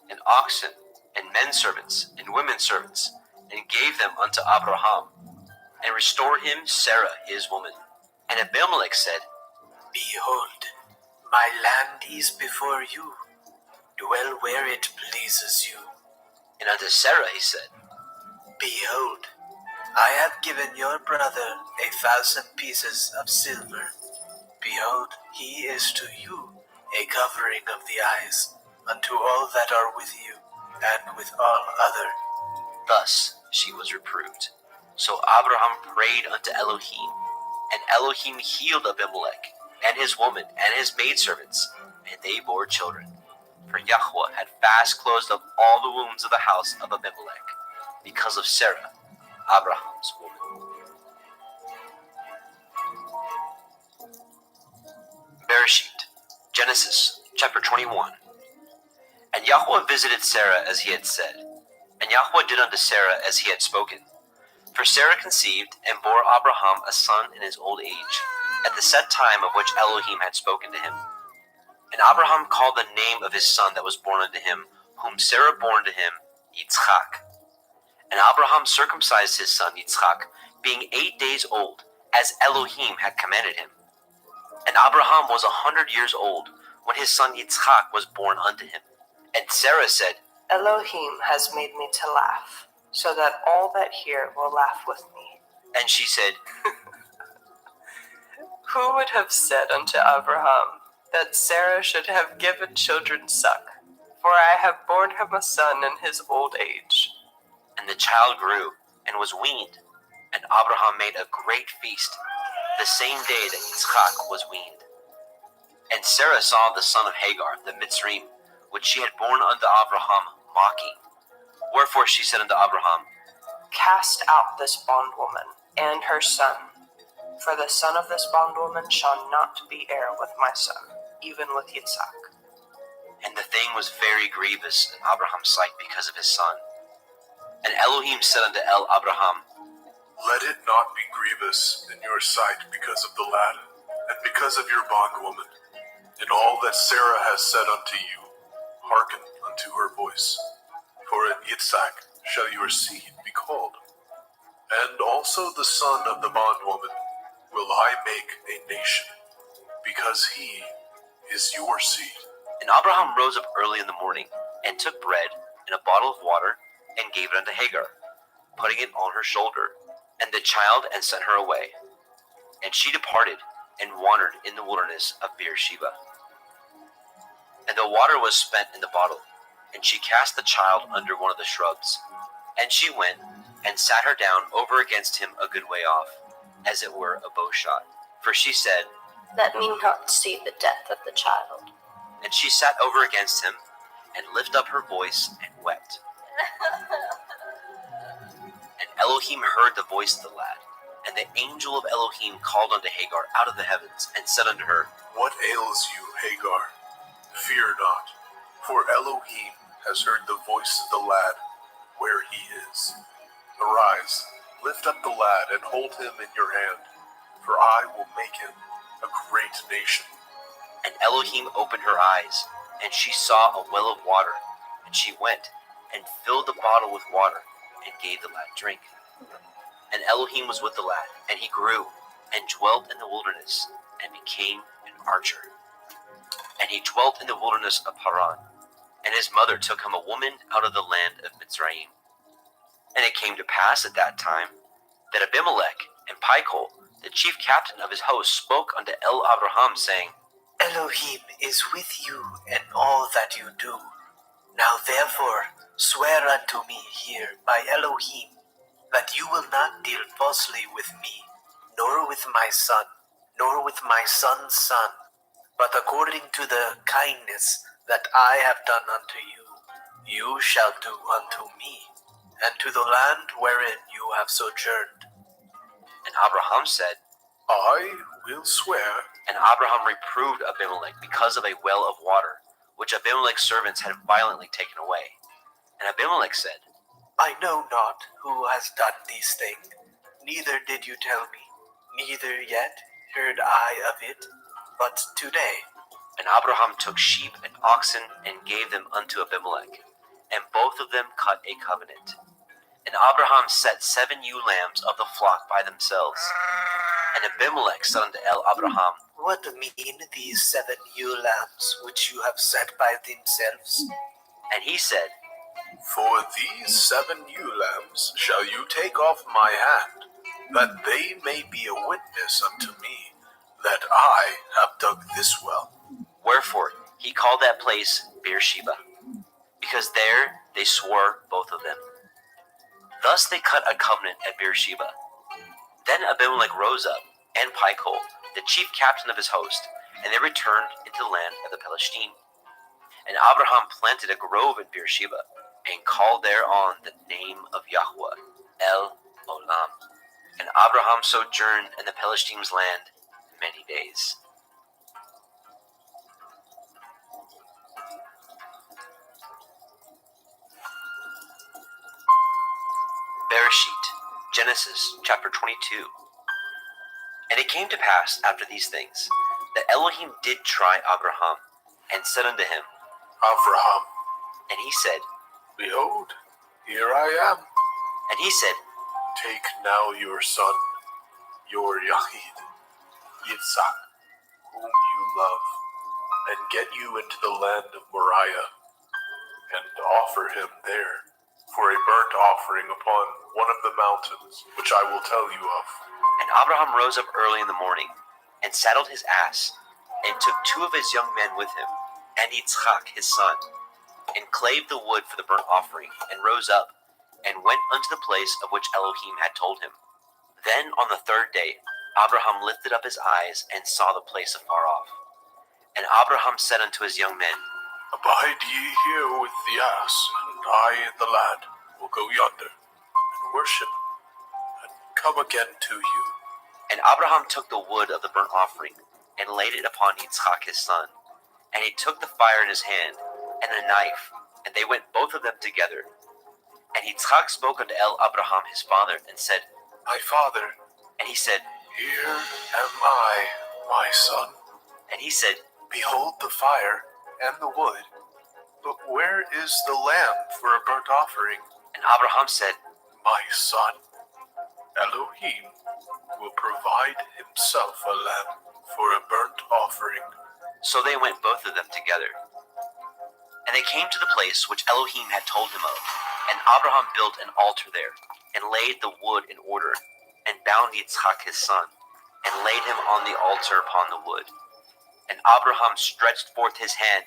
and oxen, and men servants, and women servants, and gave them unto Abraham, and restored him Sarah his woman. And Abimelech said, Behold, my land is before you. Dwell where it pleases you. And unto Sarah he said, Behold, I have given your brother 1,000 pieces of silver. Behold, he is to you a covering of the eyes, unto all that are with you, and with all other. Thus she was reproved. So Abraham prayed unto Elohim, and Elohim healed Abimelech, and his woman, and his maidservants, and they bore children. For Yahweh had fast closed up all the wombs of the house of Abimelech, because of Sarah, Abraham's woman. Bereshit, Genesis, chapter 21. And Yahweh visited Sarah as he had said, and Yahweh did unto Sarah as he had spoken. For Sarah conceived, and bore Abraham a son in his old age, at the set time of which Elohim had spoken to him. And Abraham called the name of his son that was born unto him, whom Sarah bore unto him, Yitzchak. And Abraham circumcised his son Yitzchak, being 8 days old, as Elohim had commanded him. And Abraham was 100 years old, when his son Yitzchak was born unto him. And Sarah said, Elohim has made me to laugh, so that all that hear will laugh with me. And she said, Who would have said unto Abraham that Sarah should have given children suck? For I have borne him a son in his old age. And the child grew, and was weaned. And Abraham made a great feast, the same day that Yitzchak was weaned. And Sarah saw the son of Hagar, the Mitzrayim, which she had borne unto Abraham, mocking. Wherefore she said unto Abraham, Cast out this bondwoman and her son, for the son of this bondwoman shall not be heir with my son, even with Yitzhak. And the thing was very grievous in Abraham's sight because of his son. And Elohim said unto Abraham, Let it not be grievous in your sight because of the lad, and because of your bondwoman. In all that Sarah has said unto you, hearken unto her voice. For in Yitzhak shall your seed be called. And also the son of the bondwoman will I make a nation, because he is your seed. And Abraham rose up early in the morning, and took bread and a bottle of water, and gave it unto Hagar, putting it on her shoulder, and the child, and sent her away. And she departed, and wandered in the wilderness of Beersheba. And the water was spent in the bottle, and she cast the child under one of the shrubs. And she went, and sat her down over against him a good way off, as it were a bow shot. For she said, Let me not see the death of the child. And she sat over against him, and lifted up her voice, and wept. And Elohim heard the voice of the lad. And the angel of Elohim called unto Hagar out of the heavens, and said unto her, What ails you, Hagar? Fear not, for Elohim has heard the voice of the lad where he is. Arise, lift up the lad, and hold him in your hand, for I will make him a great nation. And Elohim opened her eyes, and she saw a well of water. And she went, and filled the bottle with water, and gave the lad drink. And Elohim was with the lad, and he grew, and dwelt in the wilderness, and became an archer. And he dwelt in the wilderness of Paran. And his mother took him a woman out of the land of Mitzrayim. And it came to pass at that time, that Abimelech and Pichol, the chief captain of his host spoke unto El Abraham, saying, Elohim is with you in all that you do. Now therefore swear unto me here by Elohim that you will not deal falsely with me, nor with my son, nor with my son's son, but according to the kindness that I have done unto you, you shall do unto me, and to the land wherein you have sojourned. And Abraham said, I will swear. and Abraham reproved Abimelech because of a well of water, which Abimelech's servants had violently taken away. And Abimelech said, I know not who has done these things, neither did you tell me, neither yet heard I of it, but today. And Abraham took sheep and oxen and gave them unto Abimelech, and both of them cut a covenant. And Abraham set 7 ewe lambs of the flock by themselves. And Abimelech said unto El Abraham, What mean these 7 ewe lambs which you have set by themselves? and he said, For these 7 ewe lambs shall you take off my hand, that they may be a witness unto me that I have dug this well. Wherefore he called that place Beersheba, because there they swore both of them. Thus they cut a covenant at Beersheba. Then Abimelech rose up, and Pichol, the chief captain of his host, and they returned into the land of the Palestine. And Abraham planted a grove at Beersheba, and called thereon the name of Yahweh, El Olam. And Abraham sojourned in the Palestine's land many days. Bereshit, Genesis chapter 22. And it came to pass after these things, that Elohim did try Abraham, and said unto him, Abraham, and he said, behold, here I am. and he said, Take now your son, your Yahid, Yitzhak, whom you love, and get you into the land of Moriah, and offer him there for a burnt offering upon one of the mountains, which I will tell you of. And Abraham rose up early in the morning, and saddled his ass, and took 2 of his young men with him, and Yitzchak his son, and clave the wood for the burnt offering, and rose up, and went unto the place of which Elohim had told him. Then on the 3rd day Abraham lifted up his eyes, and saw the place afar off. And Abraham said unto his young men, Abide ye here with the ass, and I and the lad will go yonder, and worship, and come again to you. And Abraham took the wood of the burnt offering, and laid it upon Yitzchak his son. And he took the fire in his hand, and a knife, and they went both of them together. And Yitzchak spoke unto El Abraham his father, and said, My father, and he said, here am I, my son. and he said, Behold the fire and the wood, but where is the lamb for a burnt offering? and Abraham said, My son, Elohim will provide himself a lamb for a burnt offering. So they went both of them together. And they came to the place which Elohim had told him of. And Abraham built an altar there, and laid the wood in order, and bound Yitzchak his son, and laid him on the altar upon the wood. And Abraham stretched forth his hand,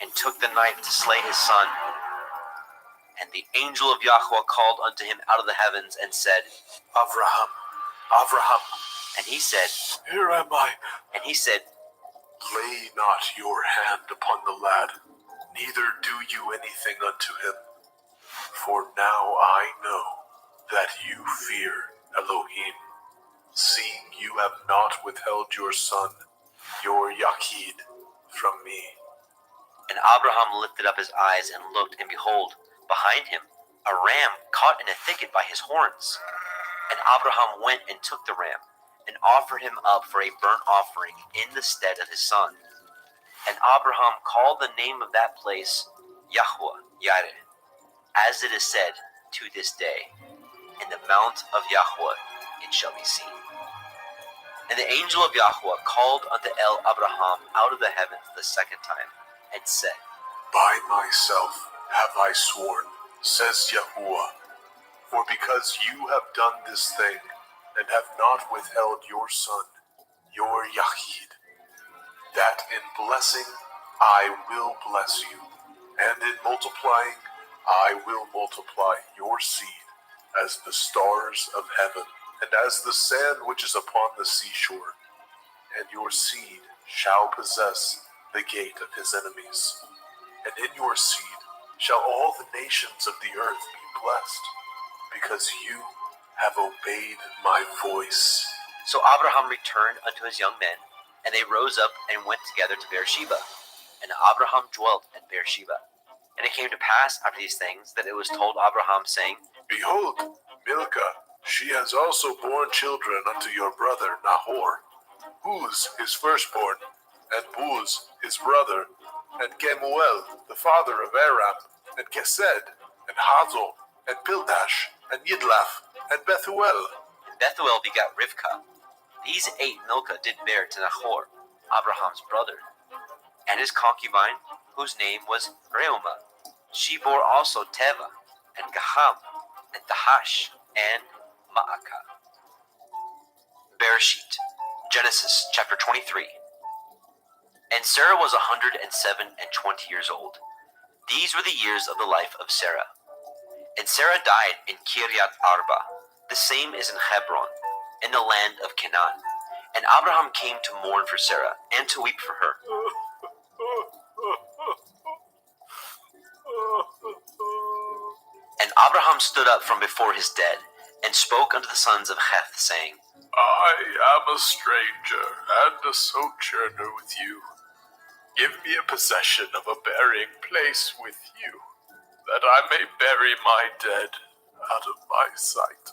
and took the knife to slay his son. And the angel of Yahweh called unto him out of the heavens, and said, Abraham, Abraham. and he said, Here am I. and he said, Lay not your hand upon the lad, neither do you anything unto him. For now I know that you fear Elohim, seeing you have not withheld your son, your Yachid, from me. And Abraham lifted up his eyes, and looked, and behold, behind him a ram caught in a thicket by his horns. And Abraham went and took the ram, and offered him up for a burnt offering in the stead of his son. And Abraham called the name of that place Yahweh Yireh, as it is said to this day, In the mount of Yahweh it shall be seen. And the angel of Yahweh called unto El Abraham out of the heavens the 2nd time, and said, By myself have I sworn, says Yahuwah, for because you have done this thing, and have not withheld your son, your Yahid, that in blessing I will bless you, and in multiplying I will multiply your seed as the stars of heaven, and as the sand which is upon the seashore, and your seed shall possess the gate of his enemies. And in your seed shall all the nations of the earth be blessed, because you have obeyed my voice. So Abraham returned unto his young men, and they rose up and went together to Beersheba. And Abraham dwelt at Beersheba. And it came to pass after these things that it was told Abraham, saying, Behold, Milcah, she has also borne children unto your brother Nahor, Uz his firstborn, and Buz his brother, and Kemuel the father of Aram, and Kesed, and Hazo, and Pildash, and Yidlaf, and Bethuel. And Bethuel begat Rivkah. These 8 Milcah did bear to Nahor, Abraham's brother, and his concubine, whose name was Reumah. She bore also Teva, and Gaham, and Tahash, and Maacah. Bereshit, Genesis chapter 23. And Sarah was 107 and 20 years old. These were the years of the life of Sarah. And Sarah died in Kiryat Arba, the same is in Hebron, in the land of Canaan. And Abraham came to mourn for Sarah, and to weep for her. And Abraham stood up from before his dead, and spoke unto the sons of Heth, saying, I am a stranger and a sojourner with you. Give me a possession of a burying place with you, that I may bury my dead out of my sight.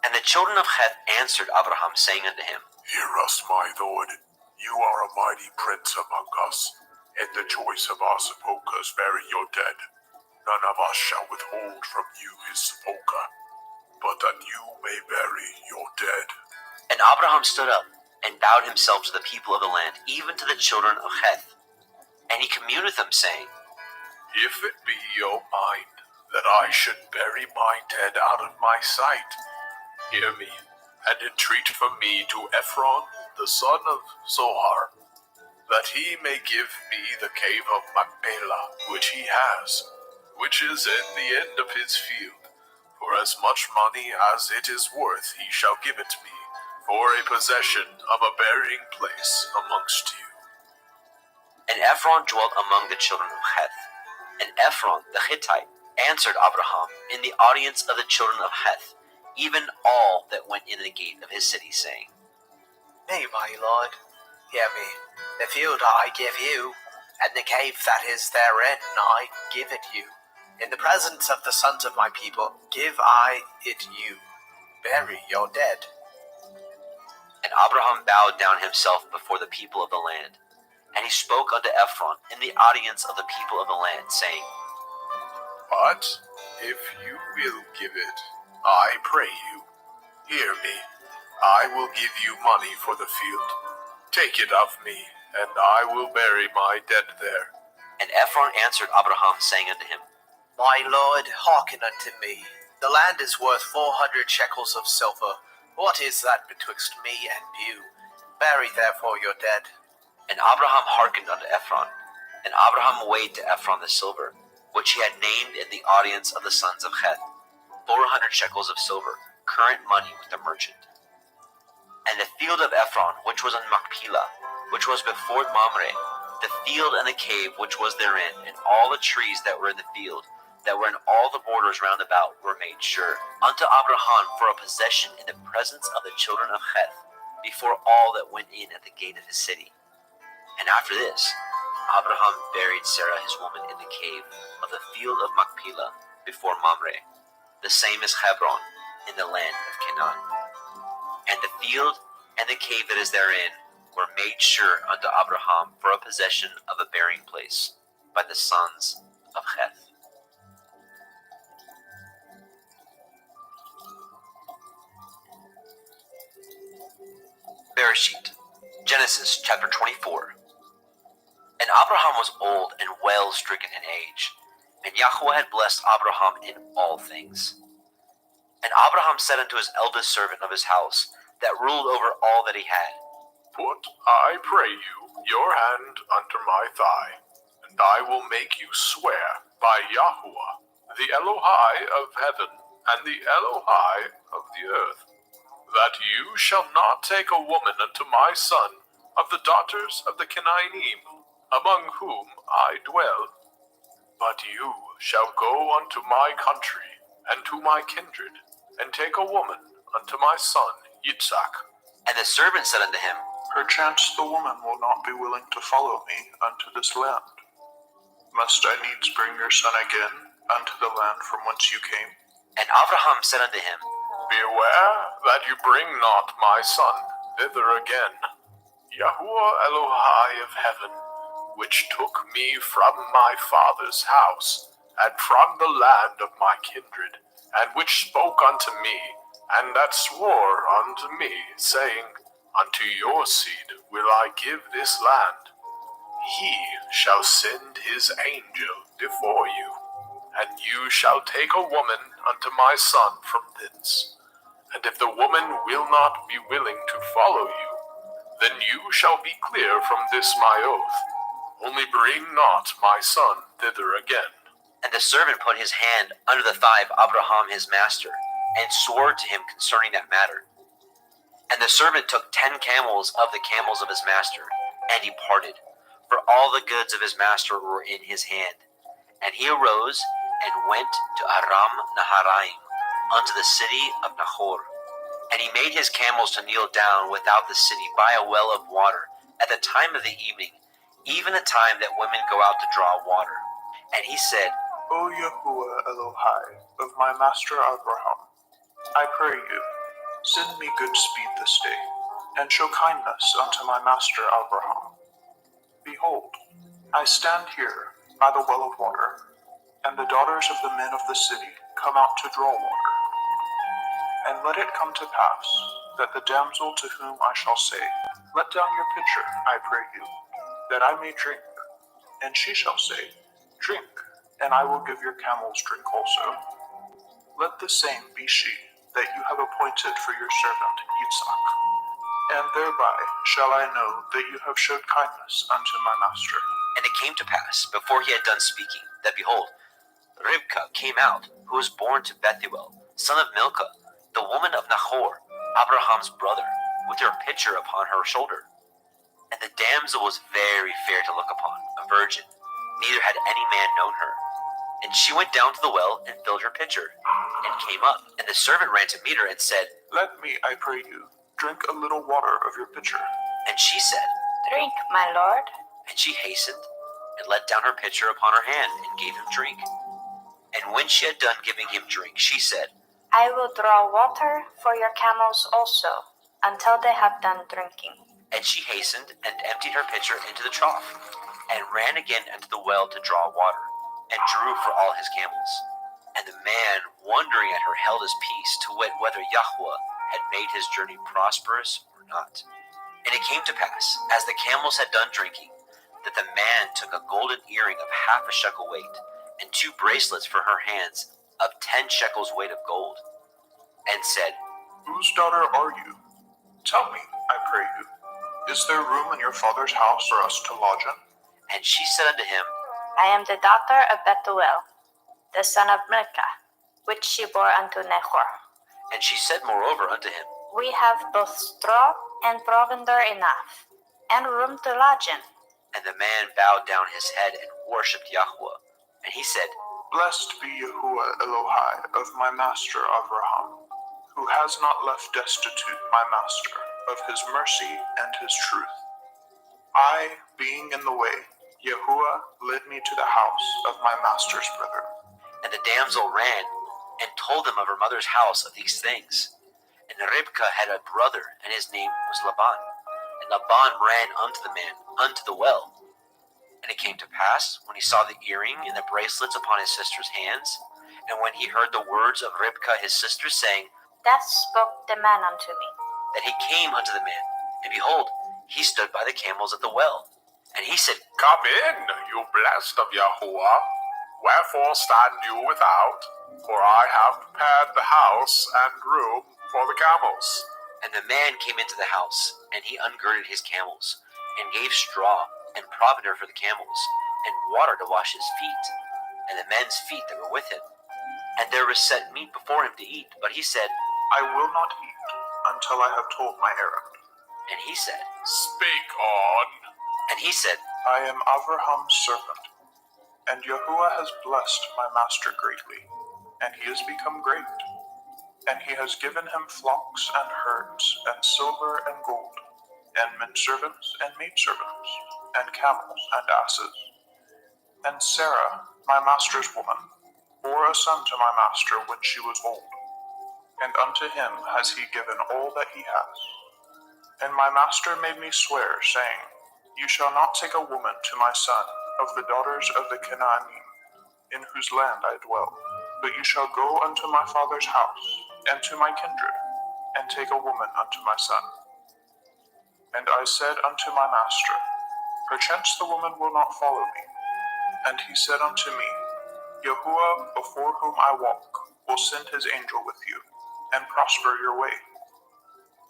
And the children of Heth answered Abraham, saying unto him, Hear us, my lord. You are a mighty prince among us. In the choice of our sepulchres bury your dead. None of us shall withhold from you his sepulchre, but that you may bury your dead. And Abraham stood up, and bowed himself to the people of the land, even to the children of Heth. And he communed with them, saying, If it be your mind that I should bury my dead out of my sight, hear me, and entreat from me to Ephron, the son of Zohar, that he may give me the cave of Machpelah, which he has, which is in the end of his field. For as much money as it is worth, he shall give it me, for a possession of a burying place amongst you. And Ephron dwelt among the children of Heth. And Ephron the Hittite answered Abraham in the audience of the children of Heth, even all that went in the gate of his city, saying, Nay, my lord, hear me. The field I give you, and the cave that is therein I give it you. In the presence of the sons of my people, give I it you. Bury your dead. And Abraham bowed down himself before the people of the land. And he spoke unto Ephron in the audience of the people of the land, saying, But if you will give it, I pray you, hear me. I will give you money for the field. Take it of me, and I will bury my dead there. And Ephron answered Abraham, saying unto him, My lord, hearken unto me. The land is worth 400 shekels of silver. What is that betwixt me and you? Bury therefore your dead. And Abraham hearkened unto Ephron. And Abraham weighed to Ephron the silver, which he had named in the audience of the sons of Heth, 400 shekels of silver, current money with the merchant. And the field of Ephron, which was in Machpelah, which was before Mamre, the field and the cave which was therein, and all the trees that were in the field, that were in all the borders round about, were made sure unto Abraham for a possession in the presence of the children of Heth, before all that went in at the gate of his city. And after this, Abraham buried Sarah his woman in the cave of the field of Machpelah, before Mamre, the same as Hebron, in the land of Canaan. And the field and the cave that is therein were made sure unto Abraham for a possession of a burying place by the sons of Heth. Bereshit, Genesis chapter 24. And Abraham was old and well stricken in age, and Yahweh had blessed Abraham in all things. And Abraham said unto his eldest servant of his house, that ruled over all that he had, Put, I pray you, your hand under my thigh, and I will make you swear by Yahuwah, the Elohai of heaven and the Elohai of the earth, that you shall not take a woman unto my son of the daughters of the Canaanim, among whom I dwell, but you shall go unto my country and to my kindred, and take a woman unto my son Yitzhak. And the servant said unto him, Perchance the woman will not be willing to follow me unto this land. Must I needs bring your son again unto the land from whence you came? And Abraham said unto him, Beware that you bring not my son thither again. Yahuwah Elohai of heaven, which took me from my father's house, and from the land of my kindred, and which spoke unto me, and that swore unto me, saying, Unto your seed will I give this land. He shall send his angel before you, and you shall take a woman unto my son from thence. And if the woman will not be willing to follow you, then you shall be clear from this my oath. Only bring not my son thither again. And the servant put his hand under the thigh of Abraham his master, and swore to him concerning that matter. And the servant took 10 camels of the camels of his master, and departed, for all the goods of his master were in his hand. And he arose and went to Aram Naharaim, unto the city of Nahor. And he made his camels to kneel down without the city by a well of water, at the time of the evening, even the time that women go out to draw water. And he said, O Yahuwah Elohai of my master Abraham, I pray you, send me good speed this day, and show kindness unto my master Abraham. Behold, I stand here by the well of water, and the daughters of the men of the city come out to draw water. And let it come to pass, that the damsel to whom I shall say, Let down your pitcher, I pray you, that I may drink. And she shall say, Drink, and I will give your camels drink also. Let the same be she that you have appointed for your servant Yitzhak. And thereby shall I know that you have showed kindness unto my master. And it came to pass, before he had done speaking, that behold, Ribkah came out, who was born to Bethuel, son of Milcah, the woman of Nahor, Abraham's brother, with her pitcher upon her shoulder. And the damsel was very fair to look upon, a virgin, neither had any man known her. And she went down to the well and filled her pitcher, and came up. And the servant ran to meet her and said, Let me, I pray you, drink a little water of your pitcher. And she said, Drink, my lord. And she hastened, and let down her pitcher upon her hand, and gave him drink. And when she had done giving him drink, she said, I will draw water for your camels also, until they have done drinking. And she hastened, and emptied her pitcher into the trough, and ran again unto the well to draw water, and drew for all his camels. And the man, wondering at her, held his peace, to wit whether Yahuwah had made his journey prosperous or not. And it came to pass, as the camels had done drinking, that the man took a golden earring of 1/2 shekel weight, and 2 bracelets for her hands of 10 shekels weight of gold, and said, Whose daughter are you? Tell me, I pray you, is there room in your father's house for us to lodge in? And she said unto him, I am the daughter of Bethuel, the son of Milcah, which she bore unto Nahor. And she said moreover unto him, We have both straw and provender enough, and room to lodge in. And the man bowed down his head and worshipped Yahuwah. And he said, Blessed be Yahuwah Elohai of my master Abraham, who has not left destitute my master of his mercy and his truth. I, being in the way, Yahuwah led me to the house of my master's brother. And the damsel ran, and told them of her mother's house of these things. And Ribkah had a brother, and his name was Laban. And Laban ran unto the man, unto the well. And it came to pass, when he saw the earring and the bracelets upon his sister's hands, and when he heard the words of Ribkah his sister, saying, Thus spoke the man unto me. that he came unto the man, and behold, he stood by the camels at the well. And he said, Come in, you blessed of Yahuwah. Wherefore stand you without, for I have prepared the house and room for the camels. And the man came into the house, and he ungirded his camels, and gave straw and provender for the camels, and water to wash his feet, and the men's feet that were with him. And there was set meat before him to eat, but he said, I will not eat until I have told my errand. and he said, Speak on. and he said, I am Abraham's servant, and Yahuwah has blessed my master greatly, and he has become great. And he has given him flocks and herds, and silver and gold, and menservants and maidservants, and camels and asses. And Sarah, my master's woman, bore a son to my master when she was old, and unto him has he given all that he has. And my master made me swear, saying, You shall not take a woman to my son of the daughters of the Canaanim, in whose land I dwell, but you shall go unto my father's house, and to my kindred, and take a woman unto my son. And I said unto my master, Perchance the woman will not follow me. And he said unto me, Yahuwah, before whom I walk, will send his angel with you, and prosper your way.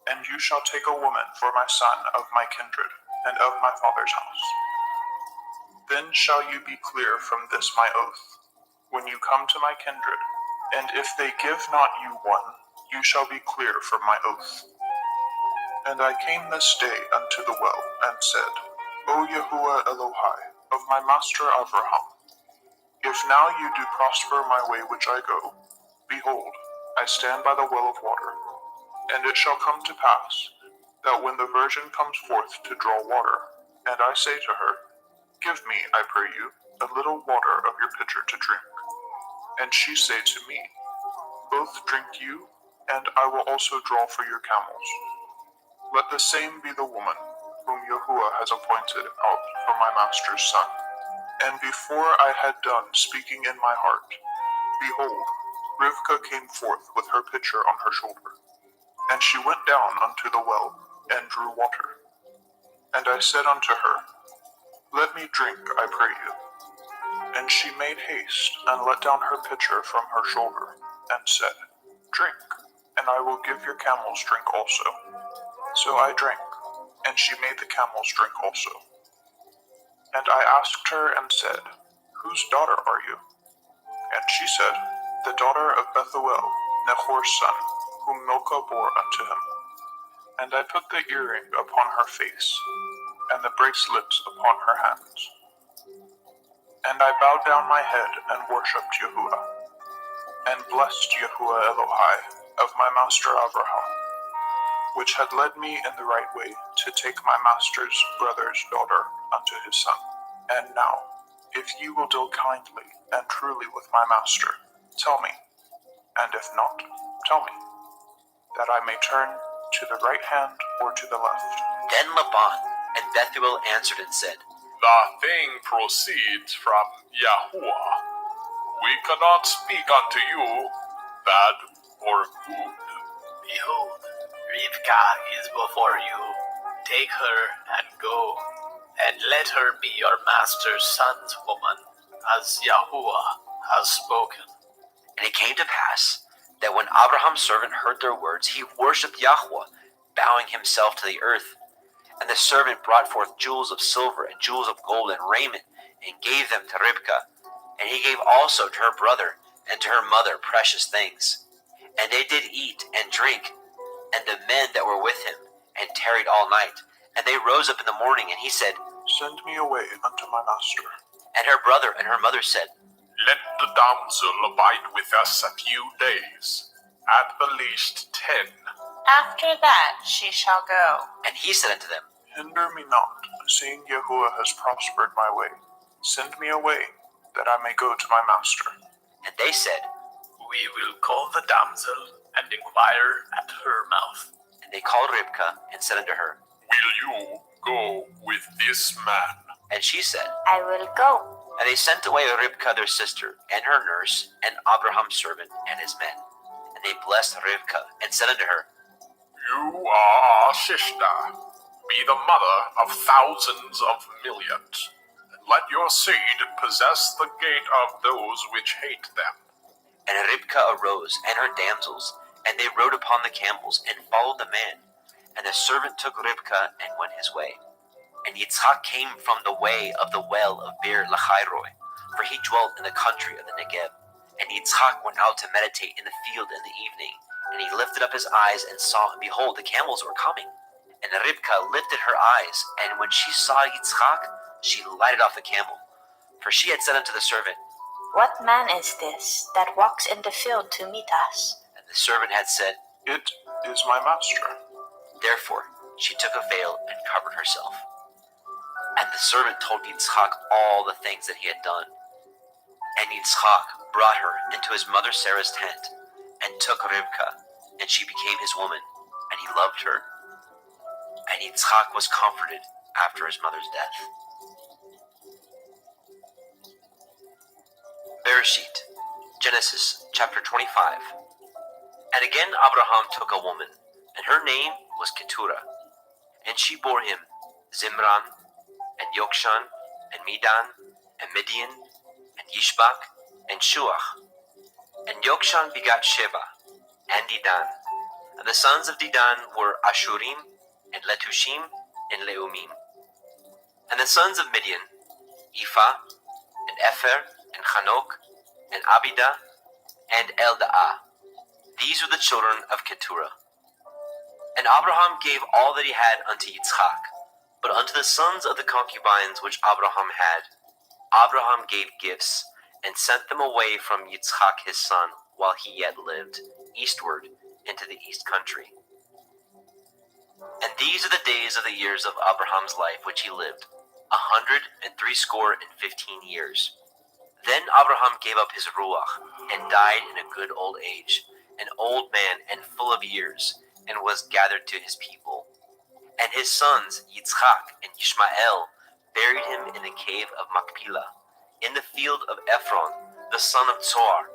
And you shall take a woman for my son of my kindred, and of my father's house. Then shall you be clear from this my oath, when you come to my kindred, and if they give not you one, you shall be clear from my oath. And I came this day unto the well, and said, O Yahuwah Elohai, of my master Abraham, if now you do prosper my way which I go, behold, I stand by the well of water. And it shall come to pass, that when the virgin comes forth to draw water, and I say to her, Give me, I pray you, a little water of your pitcher to drink. And she say to me, Both drink you, and I will also draw for your camels. Let the same be the woman whom Yahuwah has appointed out for my master's son. And before I had done speaking in my heart, behold, Rivkah came forth with her pitcher on her shoulder. And she went down unto the well, and drew water. And I said unto her, Let me drink, I pray you. And she made haste, and let down her pitcher from her shoulder, and said, Drink, and I will give your camels drink also. So I drank, and she made the camels drink also. And I asked her and said, Whose daughter are you? And she said, The daughter of Bethuel, Nahor's son, whom Milcah bore unto him. And I put the earring upon her face, and the bracelets upon her hands. And I bowed down my head and worshipped Yahuwah, and blessed Yahuwah Elohai of my master Abraham, which had led me in the right way to take my master's brother's daughter unto his son. And now, if ye will deal kindly and truly with my master, tell me, and if not, tell me, that I may turn to the right hand or to the left. Then Laban and Bethuel answered and said, The thing proceeds from Yahuwah. We cannot speak unto you bad or good. Behold, Rivka is before you. Take her and go, and let her be your master's son's woman, as Yahuwah has spoken. And it came to pass that when Abraham's servant heard their words, he worshipped Yahweh, bowing himself to the earth. And the servant brought forth jewels of silver and jewels of gold and raiment, and gave them to Ribkah. And he gave also to her brother and to her mother precious things. And they did eat and drink, and the men that were with him, and tarried all night. And they rose up in the morning, and he said, Send me away unto my master. And her brother and her mother said, Let the damsel abide with us a few days, at the least 10. After that she shall go. And he said unto them, Hinder me not, seeing Yahuwah has prospered my way. Send me away, that I may go to my master. And they said, We will call the damsel and inquire at her mouth. And they called Ribkah and said unto her, Will you go with this man? And she said, I will go. And they sent away Ribkah their sister, and her nurse, and Abraham's servant, and his men. And they blessed Ribkah, and said unto her, You are our sister. Be the mother of thousands of millions. let your seed possess the gate of those which hate them. And Ribka arose, and her damsels, and they rode upon the camels, and followed the man. And the servant took Ribka, and went his way. And Yitzhak came from the way of the well of Beer Lachairoi, for he dwelt in the country of the Negev. And Yitzhak went out to meditate in the field in the evening, and he lifted up his eyes and saw, and behold, the camels were coming. And Ribka lifted her eyes, and when she saw Yitzhak, she lighted off the camel. For she had said unto the servant, What man is this that walks in the field to meet us? and the servant had said, It is my master. Therefore she took a veil and covered herself. And the servant told Yitzhak all the things that he had done. And Yitzhak brought her into his mother Sarah's tent, and took Ribka, and she became his woman, and he loved her. And Yitzhak was comforted after his mother's death. Bereshit, Genesis chapter 25. And again Abraham took a woman, and her name was Keturah. And she bore him Zimran, and Yokshan, and Medan, and Midian, and Yishbak, and Shuach. And Yokshan begat Sheba, and Dedan. And the sons of Dedan were Ashurim, and Letushim, and Leumim. And the sons of Midian, Ephah, and Epher, and Chanok, and Abidah, and Eldaah. These were the children of Keturah. And Abraham gave all that he had unto Yitzhak. But unto the sons of the concubines which Abraham had, Abraham gave gifts, and sent them away from Yitzhak his son, while he yet lived, eastward into the east country. And these are the days of the years of Abraham's life which he lived, 160 years. Then Abraham gave up his ruach, and died in a good old age, an old man and full of years, and was gathered to his people. And his sons, Yitzhak and Ishmael, buried him in the cave of Machpelah, in the field of Ephron, the son of Zohar,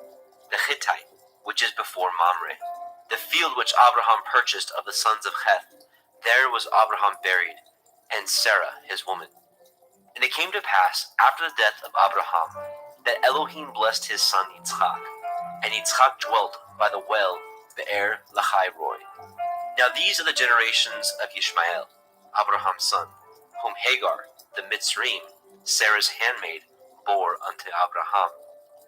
the Hittite, which is before Mamre, the field which Abraham purchased of the sons of Heth. There was Abraham buried, and Sarah his woman. And it came to pass, after the death of Abraham, that Elohim blessed his son Yitzhak, and Yitzhak dwelt by the well Be'er Lachairoi. Now these are the generations of Ishmael, Abraham's son, whom Hagar, the Mitzrayim, Sarah's handmaid, bore unto Abraham.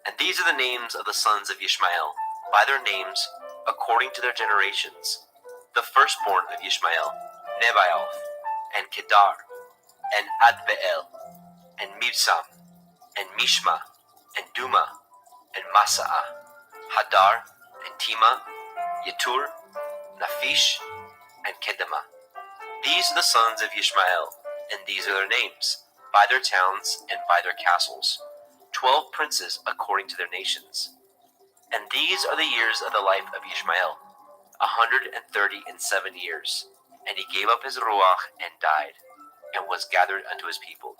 And these are the names of the sons of Ishmael, by their names, according to their generations. The firstborn of Ishmael, Nebaioth, and Kedar, and Adbeel, and Mibsam, and Mishma, and Duma, and Masaah, Hadar, and Tima, Yetur, Naphish, and Kedema. These are the sons of Ishmael, and these are their names, by their towns and by their castles, 12 princes according to their nations. And these are the years of the life of Ishmael, 137 years. And he gave up his ruach and died, and was gathered unto his people.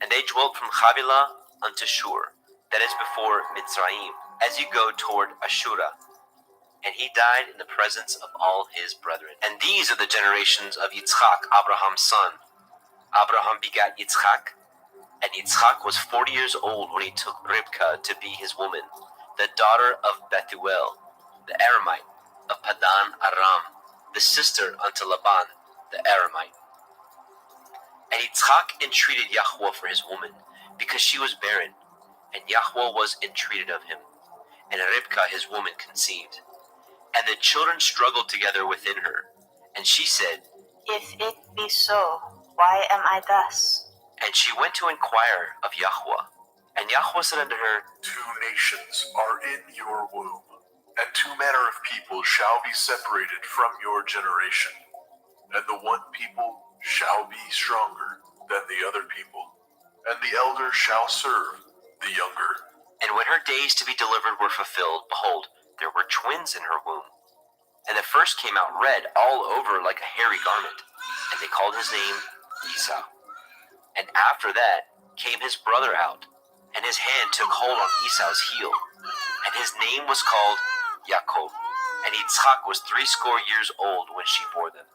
And they dwelt from Havilah unto Shur, that is before Mitzrayim, as you go toward Ashura. And he died in the presence of all his brethren. And these are the generations of Yitzhak, Abraham's son. Abraham begat Yitzhak, and Yitzhak was 40 years old when he took Ribka to be his woman, the daughter of Bethuel, the Aramite, of Padan Aram, the sister unto Laban, the Aramite. And Yitzhak entreated Yahweh for his woman, because she was barren, and Yahweh was entreated of him. And Ribka his woman conceived. And the children struggled together within her. And she said, If it be so, why am I thus? And she went to inquire of Yahweh. And Yahweh said unto her, 2 nations are in your womb, and 2 manner of people shall be separated from your generation. And the one people shall be stronger than the other people, and the elder shall serve the younger. And when her days to be delivered were fulfilled, behold, there were twins in her womb. And the first came out red all over like a hairy garment, and they called his name Esau. And after that came his brother out, and his hand took hold on Esau's heel, and his name was called Yaakov. And Yitzhak was 80 years old when she bore them.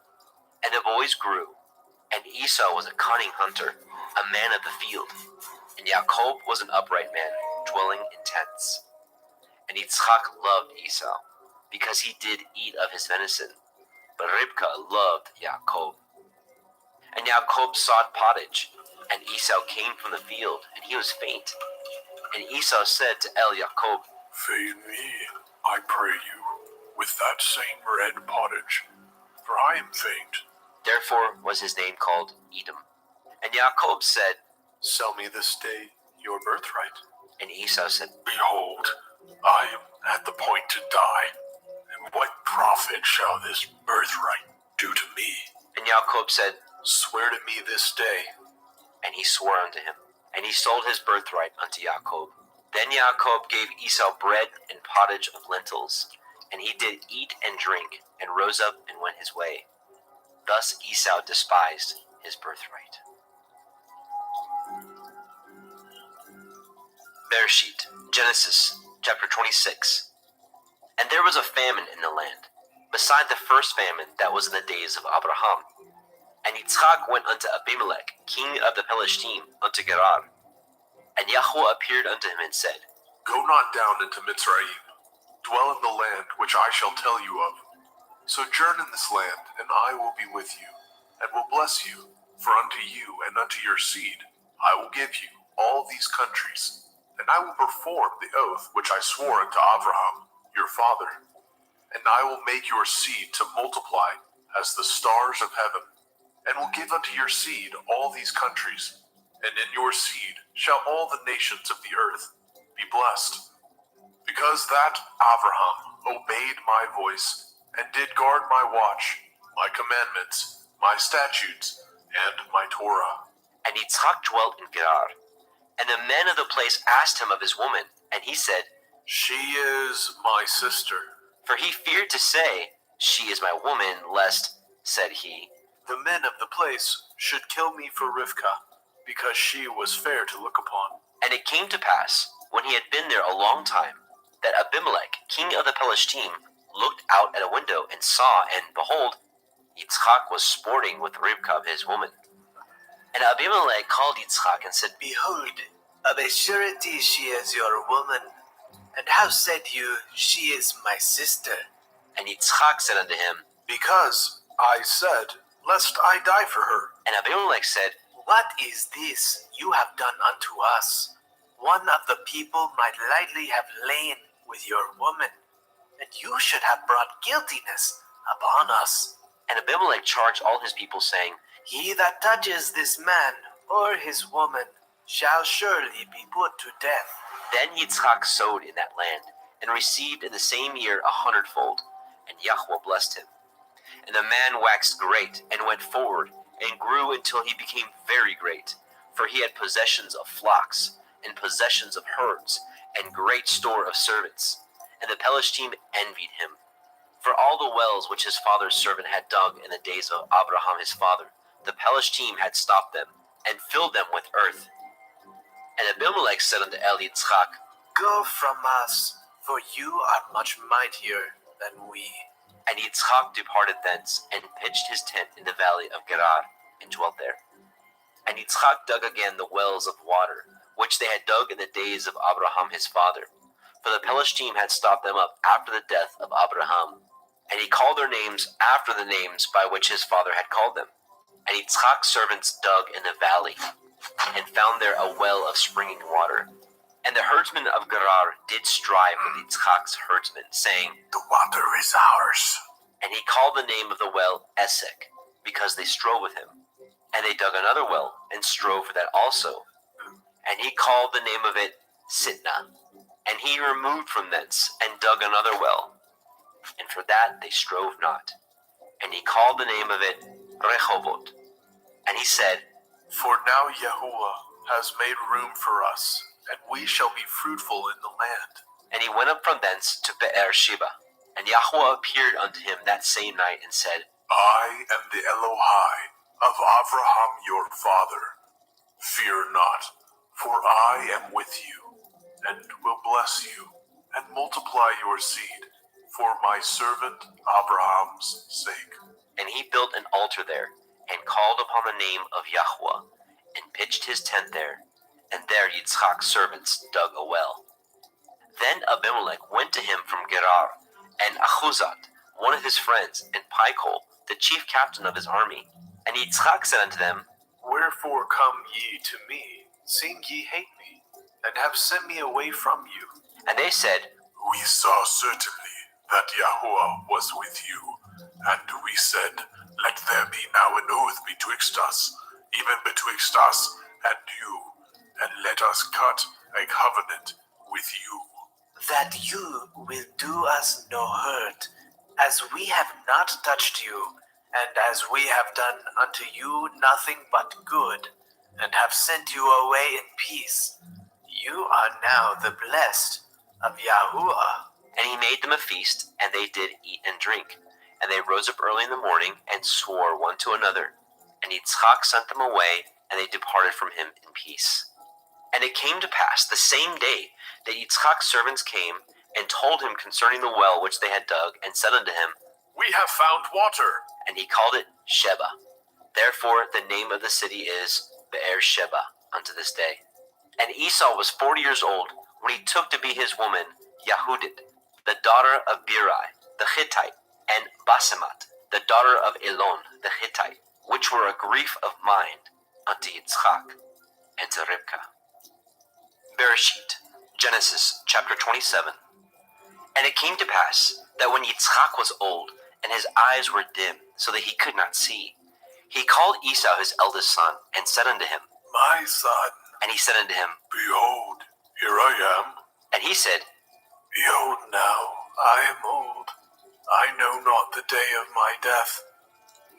And the boys grew, and Esau was a cunning hunter, a a man of the field. And Yaakov was an upright man, dwelling in tents. And Yitzchak loved Esau, because he did eat of his venison. But Rivkah loved Yaakov. And Yaakov sought pottage, and Esau came from the field, and he was faint. And Esau said to Yaakov, Feed me, I pray you, with that same red pottage, for I am faint. Therefore was his name called Edom. And Yaakov said, Sell me this day your birthright. And Esau said, Behold, I am at the point to die, and what profit shall this birthright do to me? And Yaakov said, Swear to me this day. And he swore unto him. And he sold his birthright unto Yaakov. Then Yaakov gave Esau bread and pottage of lentils, and he did eat and drink, and rose up and went his way. Thus Esau despised his birthright. Bereshit, Genesis, chapter 26. And there was a famine in the land, beside the first famine that was in the days of Abraham. And Yitzchak went unto Abimelech, king of the Pelishtim, unto Gerar. And Yahweh appeared unto him and said, Go not down into Mitzrayim. Dwell in the land which I shall tell you of. Sojourn in this land, and I will be with you, and will bless you. For unto you and unto your seed I will give you all these countries, and I will perform the oath which I swore unto Abraham your father. And I will make your seed to multiply as the stars of heaven, and will give unto your seed all these countries, and in your seed shall all the nations of the earth be blessed. Because that Abraham obeyed my voice, and did guard my watch, my commandments, my statutes, and my Torah. And Yitzchak dwelt in Gerar. And the men of the place asked him of his woman, and he said, She is my sister. For he feared to say, She is my woman, lest, said he, the men of the place should kill me for Rivkah, because she was fair to look upon. And it came to pass, when he had been there a long time, that Abimelech, king of the Pelishtim, looked out at a window and saw, and behold, Yitzchak was sporting with Rivkah his woman. And Abimelech called Yitzchak and said, Behold, of a surety she is your woman. And how said you, She is my sister? And Yitzchak said unto him, Because I said, lest I die for her. And Abimelech said, What is this you have done unto us? One of the people might lightly have lain with your woman, and you should have brought guiltiness upon us. And Abimelech charged all his people, saying, He that touches this man or his woman shall surely be put to death. Then Yitzchak sowed in that land, and received in the same year 100-fold, and Yahweh blessed him. And the man waxed great, and went forward, and grew until he became very great, for he had possessions of flocks, and possessions of herds, and great store of servants. And the Pelishtim envied him. For all the wells which his father's servant had dug in the days of Abraham his father, the Pelishtim had stopped them, and filled them with earth. And Abimelech said unto Yitzchak, Go from us, for you are much mightier than we. And Yitzchak departed thence, and pitched his tent in the valley of Gerar, and dwelt there. And Yitzchak dug again the wells of water, which they had dug in the days of Abraham his father. For the Pelishtim had stopped them up after the death of Abraham. And he called their names after the names by which his father had called them. And Yitzchak's servants dug in the valley, and found there a well of springing water. And the herdsmen of Gerar did strive with Yitzchak's herdsmen, saying, The water is ours. And he called the name of the well Esek, because they strove with him. And they dug another well, and strove for that also. And he called the name of it Sitnah. And he removed from thence, and dug another well. And for that they strove not. And he called the name of it Rehovot. And he said, For now Yahuwah has made room for us, and we shall be fruitful in the land. And he went up from thence to Beersheba. And Yahweh appeared unto him that same night, and said, I am the Elohai of Abraham your father. Fear not, for I am with you, and will bless you, and multiply your seed, for my servant Abraham's sake. And he built an altar there, and called upon the name of Yahweh, and pitched his tent there, and there Yitzchak's servants dug a well. Then Abimelech went to him from Gerar, and Achuzat, one of his friends, and Pichol, the chief captain of his army. And Yitzchak said unto them, Wherefore come ye to me, seeing ye hate me, and have sent me away from you? And they said, We saw certainly that Yahuwah was with you, and we said, Let there be now an oath betwixt us, even betwixt us and you, and let us cut a covenant with you. That you will do us no hurt, as we have not touched you, and as we have done unto you nothing but good, and have sent you away in peace. You are now the blessed of Yahuwah. And he made them a feast, and they did eat and drink. And they rose up early in the morning, and swore one to another. And Yitzchak sent them away, and they departed from him in peace. And it came to pass the same day that Yitzchak's servants came, and told him concerning the well which they had dug, and said unto him, We have found water. And he called it Sheba. Therefore the name of the city is Be'er Sheba unto this day. And Esau was 40 years old when he took to be his woman Yahudit, the daughter of Beeri the Hittite, and Basemat, the daughter of Elon the Hittite, which were a grief of mind unto Yitzchak and to Rivkah. Bereshit, Genesis chapter 27. And it came to pass that when Yitzchak was old, and his eyes were dim, so that he could not see, he called Esau his eldest son, and said unto him, My son. And he said unto him, Behold, here I am. And he said, Behold now, I am old. I know not the day of my death.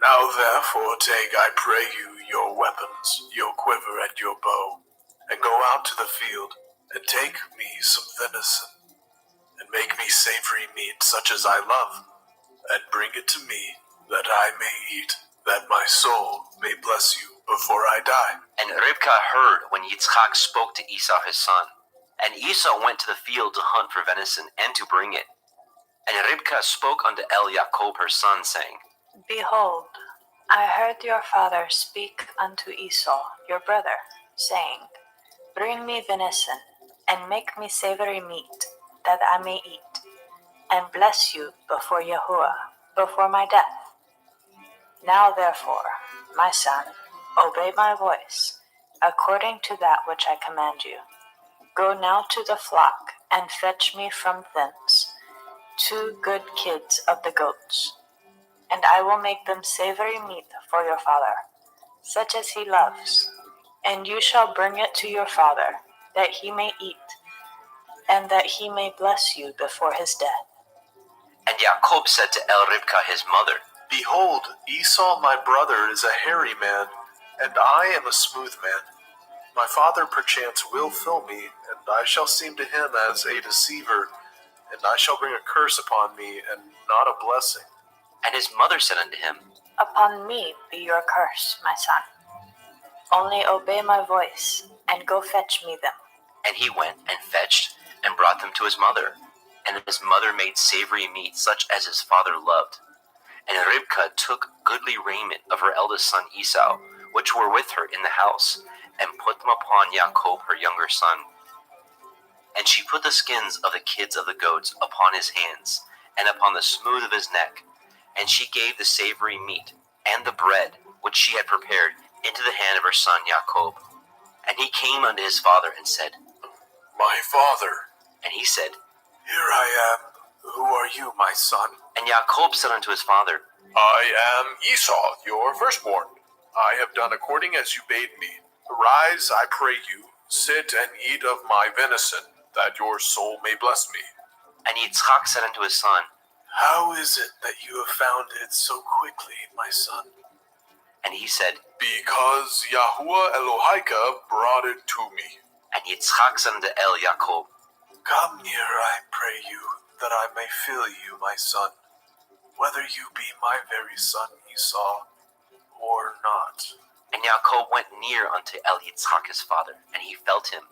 Now therefore take, I pray you, your weapons, your quiver and your bow, and go out to the field, and take me some venison, and make me savory meat such as I love, and bring it to me, that I may eat, that my soul may bless you before I die. And Rivkah heard when Yitzchak spoke to Esau his son. And Esau went to the field to hunt for venison, and to bring it. And Rivkah spoke unto Jacob her son, saying, Behold, I heard your father speak unto Esau, your brother, saying, Bring me venison, and make me savory meat, that I may eat, and bless you before Yahuwah, before my death. Now therefore, my son, obey my voice, according to that which I command you. Go now to the flock, and fetch me from thence 2 good kids of the goats, and I will make them savory meat for your father, such as he loves. And you shall bring it to your father, that he may eat, and that he may bless you before his death. And Jacob said to Rivkah his mother, Behold, Esau my brother is a hairy man, and I am a smooth man. My father perchance will fill me, and I shall seem to him as a deceiver, and I shall bring a curse upon me, and not a blessing. And his mother said unto him, Upon me be your curse, my son. Only obey my voice, and go fetch me them. And he went and fetched, and brought them to his mother. And his mother made savory meat, such as his father loved. And Rivkah took goodly raiment of her eldest son Esau, which were with her in the house, and put them upon Jacob her younger son. And she put the skins of the kids of the goats upon his hands, and upon the smooth of his neck. And she gave the savory meat, and the bread, which she had prepared, into the hand of her son Jacob. And he came unto his father, and said, My father. And he said, Here I am. Who are you, my son? And Jacob said unto his father, I am Esau, your firstborn. I have done according as you bade me. Arise, I pray you, sit and eat of my venison, that your soul may bless me. And Yitzchak said unto his son, How is it that you have found it so quickly, my son? And he said, Because Yahuwah Elohika brought it to me. And Yitzchak said unto Jacob, Come near, I pray you, that I may fill you, my son, whether you be my very son Esau or not. And Jacob went near unto Yitzchak his father, and he felt him,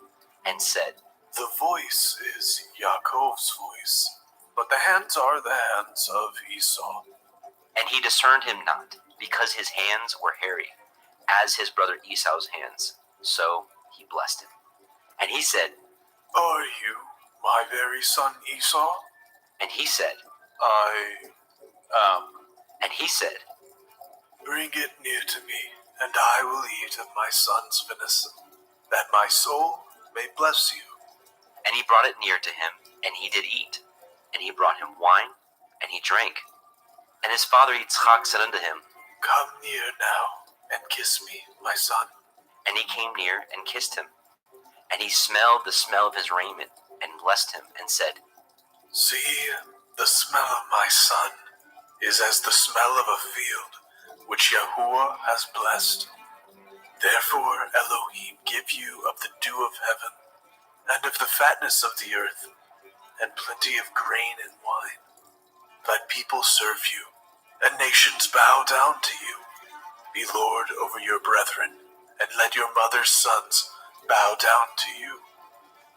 and said, The voice is Yaakov's voice, but the hands are the hands of Esau. And he discerned him not, because his hands were hairy, as his brother Esau's hands. So he blessed him. And he said, Are you my very son Esau? and he said, and he said, Bring it near to me, and I will eat of my son's venison, that my soul may bless you. and he brought it near to him, and he did eat. And he brought him wine, and he drank. And his father Yitzchak said unto him, Come near now, and kiss me, my son. and he came near and kissed him. And he smelled the smell of his raiment, and blessed him, and said, See, the smell of my son is as the smell of a field, which Yahuwah has blessed. Therefore Elohim give you of the dew of heaven, and of the fatness of the earth, and plenty of grain and wine. Let people serve you, and nations bow down to you. Be Lord over your brethren, and let your mother's sons bow down to you.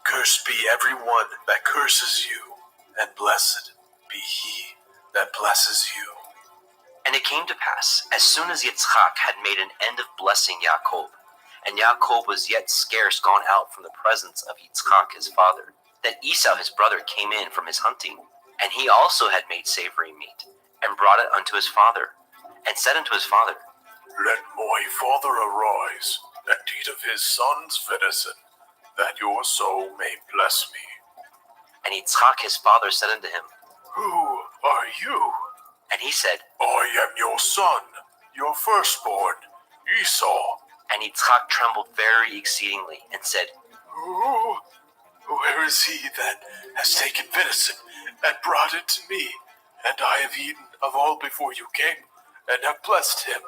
Cursed be every one that curses you, and blessed be he that blesses you. And it came to pass, as soon as Yitzchak had made an end of blessing Yaakov, and Yaakov was yet scarce gone out from the presence of Yitzchak his father, that Esau his brother came in from his hunting, and he also had made savory meat, and brought it unto his father, and said unto his father, Let my father arise, and eat of his son's venison, that your soul may bless me. and Yitzchak his father said unto him, Who are you? and he said, I am your son, your firstborn, Esau. and Yitzchak trembled very exceedingly, and said, Who? Where is he that has taken venison and brought it to me? And I have eaten of all before you came, and have blessed him.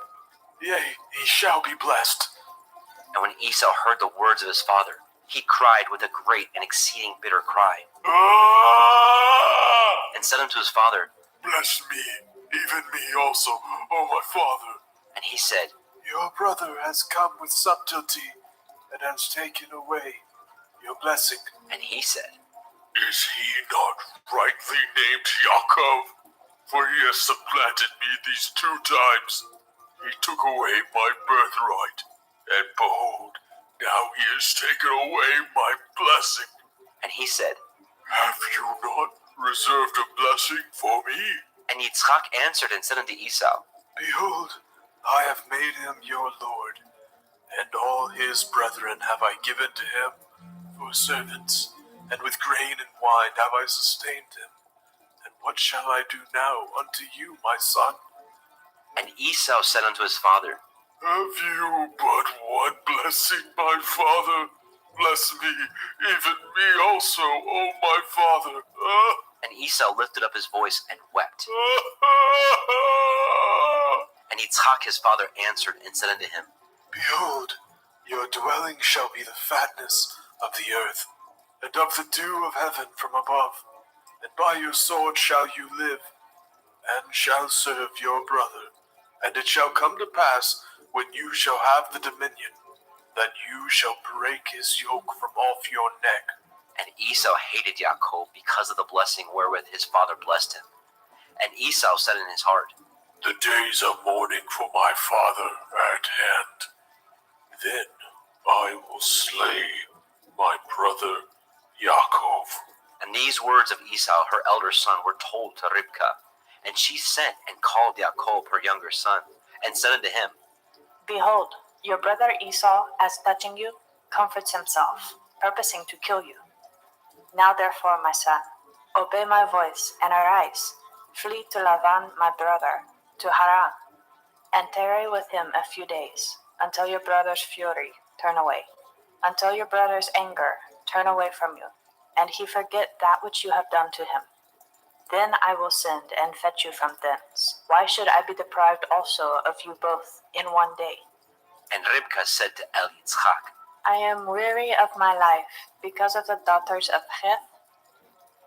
Yea, he shall be blessed. And when Esau heard the words of his father, he cried with a great and exceeding bitter cry, and said unto his father, Bless me, even me also, O my father. and he said, Your brother has come with subtlety, and has taken away your blessing. and he said, Is he not rightly named Yaakov? For he has supplanted me these 2 times. He took away my birthright, and behold, now he has taken away my blessing. and he said, Have you not reserved a blessing for me? and Yitzchak answered and said unto Esau, Behold, I have made him your lord, and all his brethren have I given to him for servants, and with grain and wine have I sustained him. And what shall I do now unto you, my son? and Esau said unto his father, Have you but one blessing, my father? Bless me, even me also, O my father. and Esau lifted up his voice and wept. And Yitzchak his father answered and said unto him, Behold, your dwelling shall be the fatness of the earth, and of the dew of heaven from above. And by your sword shall you live, and shall serve your brother. And it shall come to pass, when you shall have the dominion, that you shall break his yoke from off your neck. And Esau hated Yaakov because of the blessing wherewith his father blessed him. And Esau said in his heart, The days of mourning for my father are at hand. Then I will slay my brother Yaakov. And these words of Esau, her elder son, were told to Ribkah. And she sent and called Yaakov, her younger son, and said unto him, Behold, your brother Esau, as touching you, comforts himself, purposing to kill you. Now therefore, my son, obey my voice and arise. Flee to Lavan, my brother, to Haran, and tarry with him a few days, until your brother's fury turn away, until your brother's anger turn away from you, and he forget that which you have done to him. Then I will send and fetch you from thence. Why should I be deprived also of you both in one day? And Ribkah said to Yitzchak, I am weary of my life because of the daughters of Heth.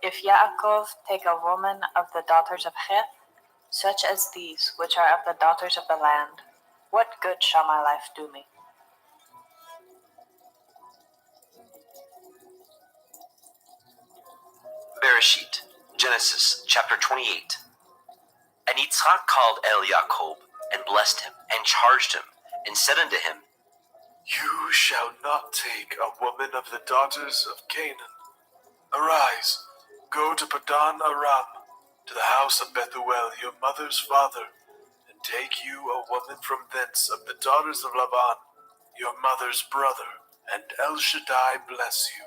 If Yaakov take a woman of the daughters of Heth, such as these which are of the daughters of the land, what good shall my life do me? Bereshit, Genesis chapter 28. And Yitzchak called Yaakov, and blessed him, and charged him, and said unto him, You shall not take a woman of the daughters of Canaan. Arise, go to Padan Aram, to the house of Bethuel, your mother's father, and take you a woman from thence of the daughters of Laban, your mother's brother, and El Shaddai bless you,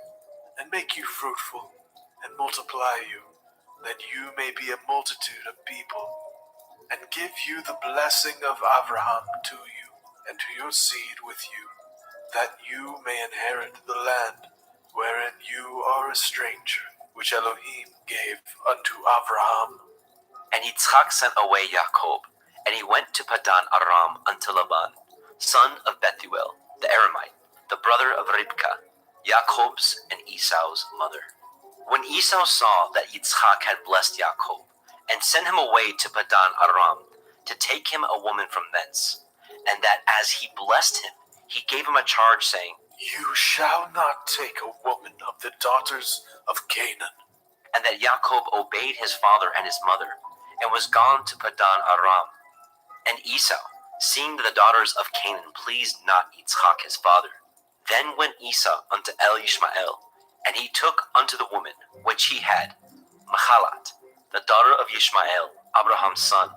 and make you fruitful, and multiply you, that you may be a multitude of people, and give you the blessing of Abraham to you, and to your seed with you, that you may inherit the land wherein you are a stranger, which Elohim gave unto Abraham. And Yitzchak sent away Jacob, and he went to Padan Aram unto Laban, son of Bethuel, the Aramite, the brother of Ribkah, Jacob's and Esau's mother. When Esau saw that Yitzchak had blessed Jacob, and sent him away to Padan Aram, to take him a woman from thence, and that as he blessed him, he gave him a charge, saying, You shall not take a woman of the daughters of Canaan. And that Jacob obeyed his father and his mother, and was gone to Padan Aram. And Esau, seeing that the daughters of Canaan pleased not Yitzchak his father, then went Esau unto El Ishmael, and he took unto the woman which he had Mahalat, the daughter of Ishmael, Abraham's son,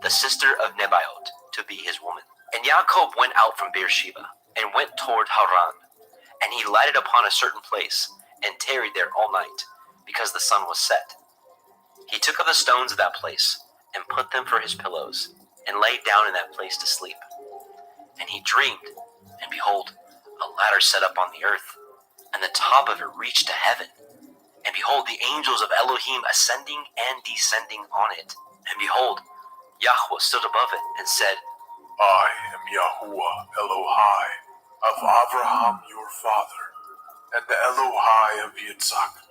the sister of Nebaioth, to be his woman. And Jacob went out from Beersheba, and went toward Haran. And he lighted upon a certain place, and tarried there all night, because the sun was set. He took of the stones of that place, and put them for his pillows, and lay down in that place to sleep. And he dreamed, and behold, a ladder set up on the earth, and the top of it reached to heaven. And behold, the angels of Elohim ascending and descending on it. And behold, Yahweh stood above it, and said, I am Yahuwah Elohai of Abraham your father, and the Elohai of Yitzhak.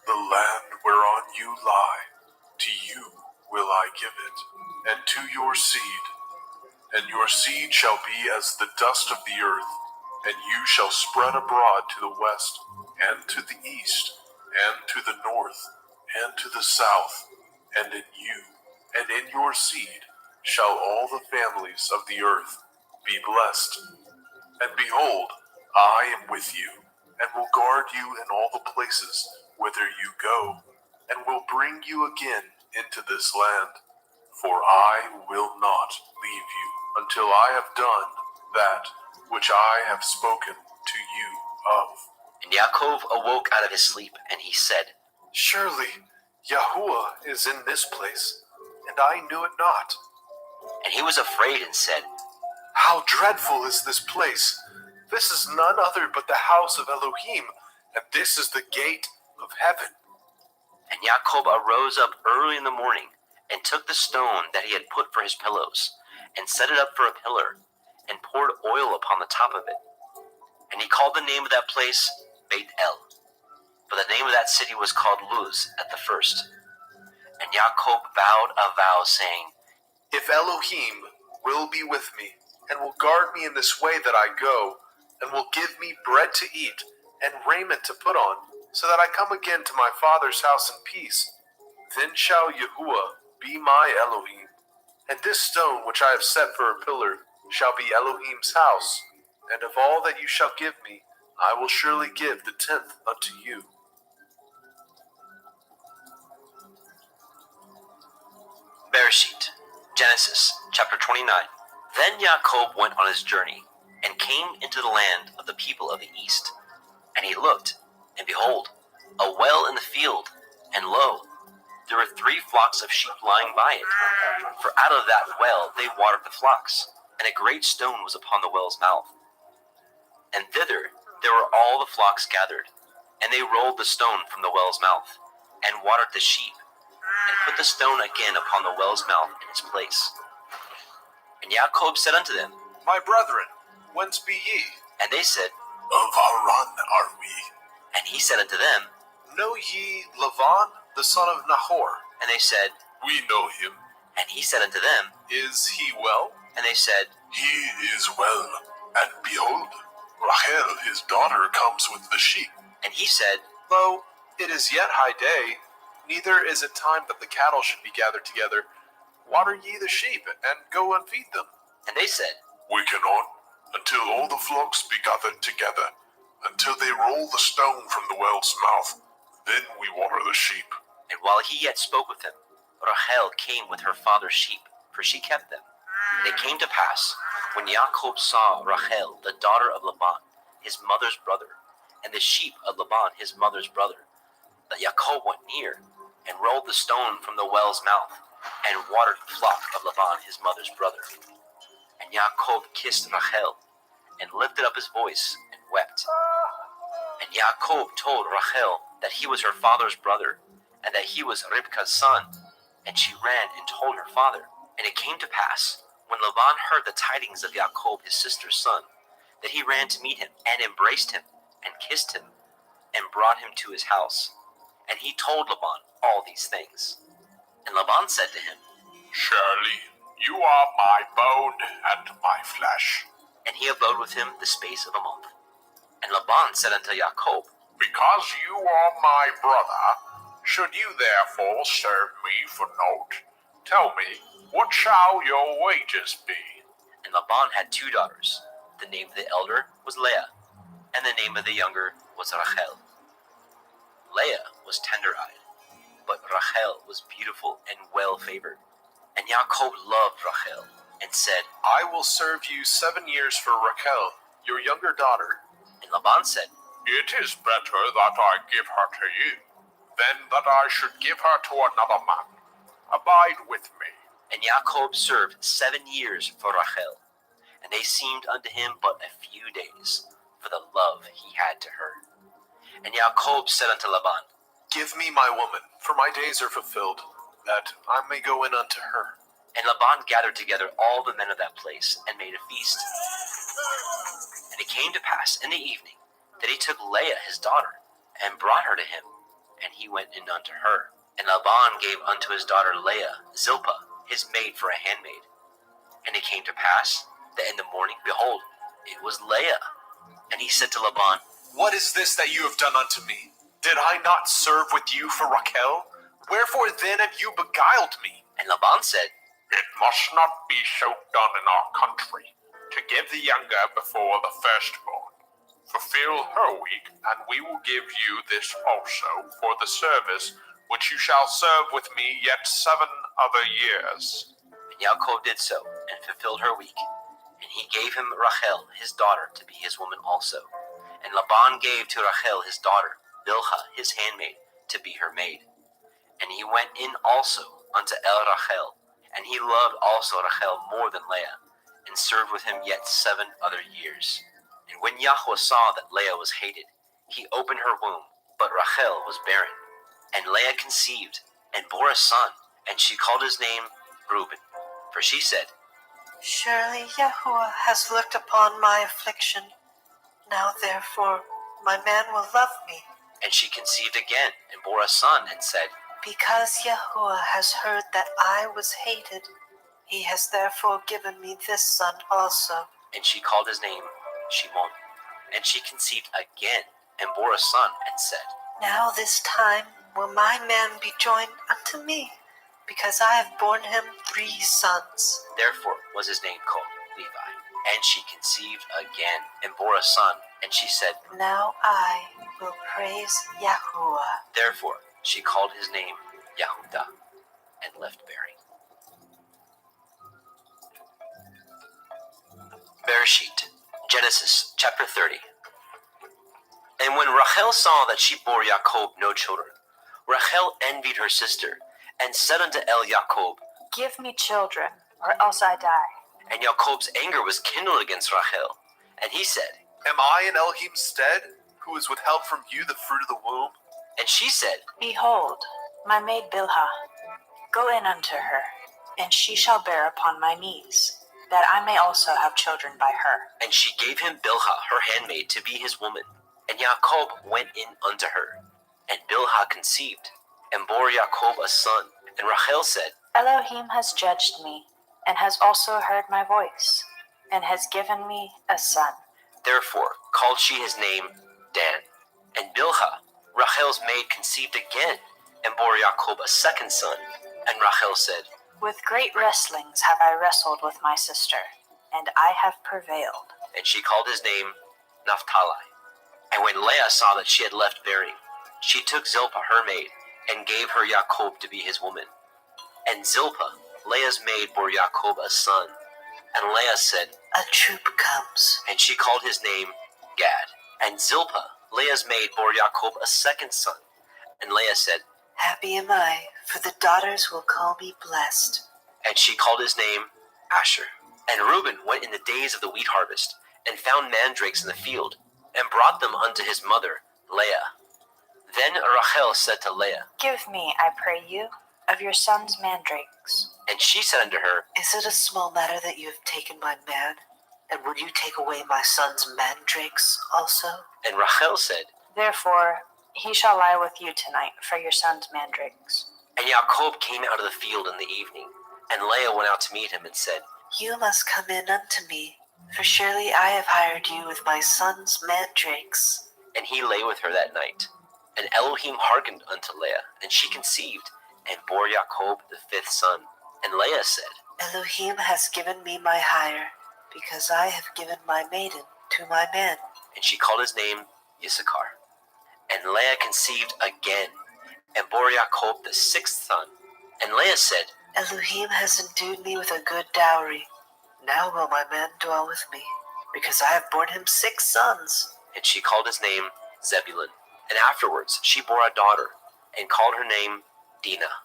The land whereon you lie, to you will I give it, and to your seed. And your seed shall be as the dust of the earth, and you shall spread abroad to the west, and to the east, and to the north, and to the south. And in you, and in your seed, shall all the families of the earth be blessed. And behold, I am with you, and will guard you in all the places whither you go, and will bring you again into this land. For I will not leave you until I have done that which I have spoken to you of. And Yaakov awoke out of his sleep, and he said, Surely Yahuwah is in this place, and I knew it not. And he was afraid, and said, How dreadful is this place! This is none other but the house of Elohim, and this is the gate of heaven. And Jacob arose up early in the morning, and took the stone that he had put for his pillows, and set it up for a pillar, and poured oil upon the top of it. And he called the name of that place Beit El, for the name of that city was called Luz at the first. And Jacob vowed a vow, saying, If Elohim will be with me, and will guard me in this way that I go, and will give me bread to eat, and raiment to put on, so that I come again to my father's house in peace, then shall Yahuwah be my Elohim, and this stone which I have set for a pillar shall be Elohim's house, and of all that you shall give me, I will surely give the 10th unto you. Bereshit, Genesis, chapter 29. Then Jacob went on his journey, and came into the land of the people of the east. And he looked, and behold, a well in the field, and lo, there were 3 flocks of sheep lying by it. For out of that well they watered the flocks, and a great stone was upon the well's mouth. And thither there were all the flocks gathered, and they rolled the stone from the well's mouth, and watered the sheep, and put the stone again upon the well's mouth in its place. And Jacob said unto them, My brethren, whence be ye? And they said, Of Haran are we. And he said unto them, Know ye Lavan, the son of Nahor? And they said, We know him. And he said unto them, Is he well? And they said, He is well, and behold, Rachel his daughter comes with the sheep. And he said, Lo, it is yet high day, neither is it time that the cattle should be gathered together. Water ye the sheep, and go and feed them. And they said, We cannot, until all the flocks be gathered together, until they roll the stone from the well's mouth. Then we water the sheep. And while he yet spoke with him, Rachel came with her father's sheep, for she kept them. And it came to pass, when Jacob saw Rachel, the daughter of Laban, his mother's brother, and the sheep of Laban, his mother's brother, that Jacob went near, and rolled the stone from the well's mouth, and watered the flock of Laban, his mother's brother. And Jacob kissed Rachel, and lifted up his voice, and wept. And Jacob told Rachel that he was her father's brother, and that he was Ribka's son. And she ran and told her father. And it came to pass, when Laban heard the tidings of Jacob his sister's son, that he ran to meet him, and embraced him, and kissed him, and brought him to his house. And he told Laban all these things. And Laban said to him, Surely you are my bone and my flesh. And he abode with him the space of a month. And Laban said unto Jacob, Because you are my brother, should you therefore serve me for naught? Tell me, what shall your wages be? And Laban had 2 daughters. The name of the elder was Leah, and the name of the younger was Rachel. Leah was tender-eyed, but Rachel was beautiful and well-favored. And Jacob loved Rachel, and said, I will serve you 7 years for Rachel, your younger daughter. And Laban said, It is better that I give her to you, than that I should give her to another man. Abide with me. And Jacob served 7 years for Rachel, and they seemed unto him but a few days, for the love he had to her. And Jacob said unto Laban, Give me my woman, for my days are fulfilled, that I may go in unto her. And Laban gathered together all the men of that place, and made a feast. And it came to pass in the evening, that he took Leah his daughter, and brought her to him, and he went in unto her. And Laban gave unto his daughter Leah Zilpah, his maid, for a handmaid. And it came to pass, that in the morning, behold, it was Leah. And he said to Laban, What is this that you have done unto me? Did I not serve with you for Rachel? Wherefore then have you beguiled me? And Laban said, It must not be so done in our country, to give the younger before the firstborn. Fulfill her week, and we will give you this also for the service which you shall serve with me yet 7 other years. And Jacob did so, and fulfilled her week. And he gave him Rachel his daughter to be his woman also. And Laban gave to Rachel his daughter Bilhah his handmaid to be her maid. And he went in also unto Rachel, and he loved also Rachel more than Leah, and served with him yet 7 other years. And when Yahweh saw that Leah was hated, he opened her womb, but Rachel was barren. And Leah conceived, and bore a son, and she called his name Reuben. For she said, Surely Yahuwah has looked upon my affliction. Now therefore my man will love me. And she conceived again, and bore a son, and said, Because Yahuwah has heard that I was hated, he has therefore given me this son also. And she called his name Shimon. And she conceived again, and bore a son, and said, Now this time will my man be joined unto me, because I have borne him 3 sons. Therefore was his name called Levi. And she conceived again, and bore a son, and she said, Now I will praise Yahuwah. Therefore she called his name Yahudah, and left bearing. Bereshit, Genesis chapter 30. And when Rachel saw that she bore Jacob no children, Rachel envied her sister, and said unto Jacob, Give me children, or else I die. And Jacob's anger was kindled against Rachel. And he said, Am I in Elohim's stead, who has withheld from you the fruit of the womb? And she said, Behold, my maid Bilhah, go in unto her, and she shall bear upon my knees, that I may also have children by her. And she gave him Bilhah her handmaid to be his woman. And Jacob went in unto her. And Bilhah conceived, and bore Jacob a son. And Rachel said, Elohim has judged me, and has also heard my voice, and has given me a son. Therefore called she his name Dan. And Bilhah, Rachel's maid, conceived again, and bore Jacob a second son. And Rachel said, With great wrestlings have I wrestled with my sister, and I have prevailed. And she called his name Naphtali. And when Leah saw that she had left bearing, she took Zilpah her maid, and gave her Jacob to be his woman. And Zilpah, Leah's maid, bore Jacob a son. And Leah said, A troop comes. and she called his name Gad. And Zilpah, Leah's maid, bore Jacob a second son. And Leah said, Happy am I, for the daughters will call me blessed. and she called his name Asher. And Reuben went in the days of the wheat harvest, and found mandrakes in the field, and brought them unto his mother, Leah. Then Rachel said to Leah, Give me, I pray you, of your son's mandrakes. and she said unto her, Is it a small matter that you have taken my man? And would you take away my son's mandrakes also? and Rachel said, Therefore, he shall lie with you tonight for your son's mandrakes. and Jacob came out of the field in the evening, and Leah went out to meet him and said, You must come in unto me, for surely I have hired you with my son's mandrakes. and he lay with her that night. And Elohim hearkened unto Leah, and she conceived, and bore Jacob the fifth son. And Leah said, Elohim has given me my hire, because I have given my maiden to my man. and she called his name Issachar. And Leah conceived again, and bore Jacob the sixth son. And Leah said, Elohim has endued me with a good dowry. Now will my man dwell with me, because I have borne him 6 sons. and she called his name Zebulun. And afterwards she bore a daughter, and called her name Dinah.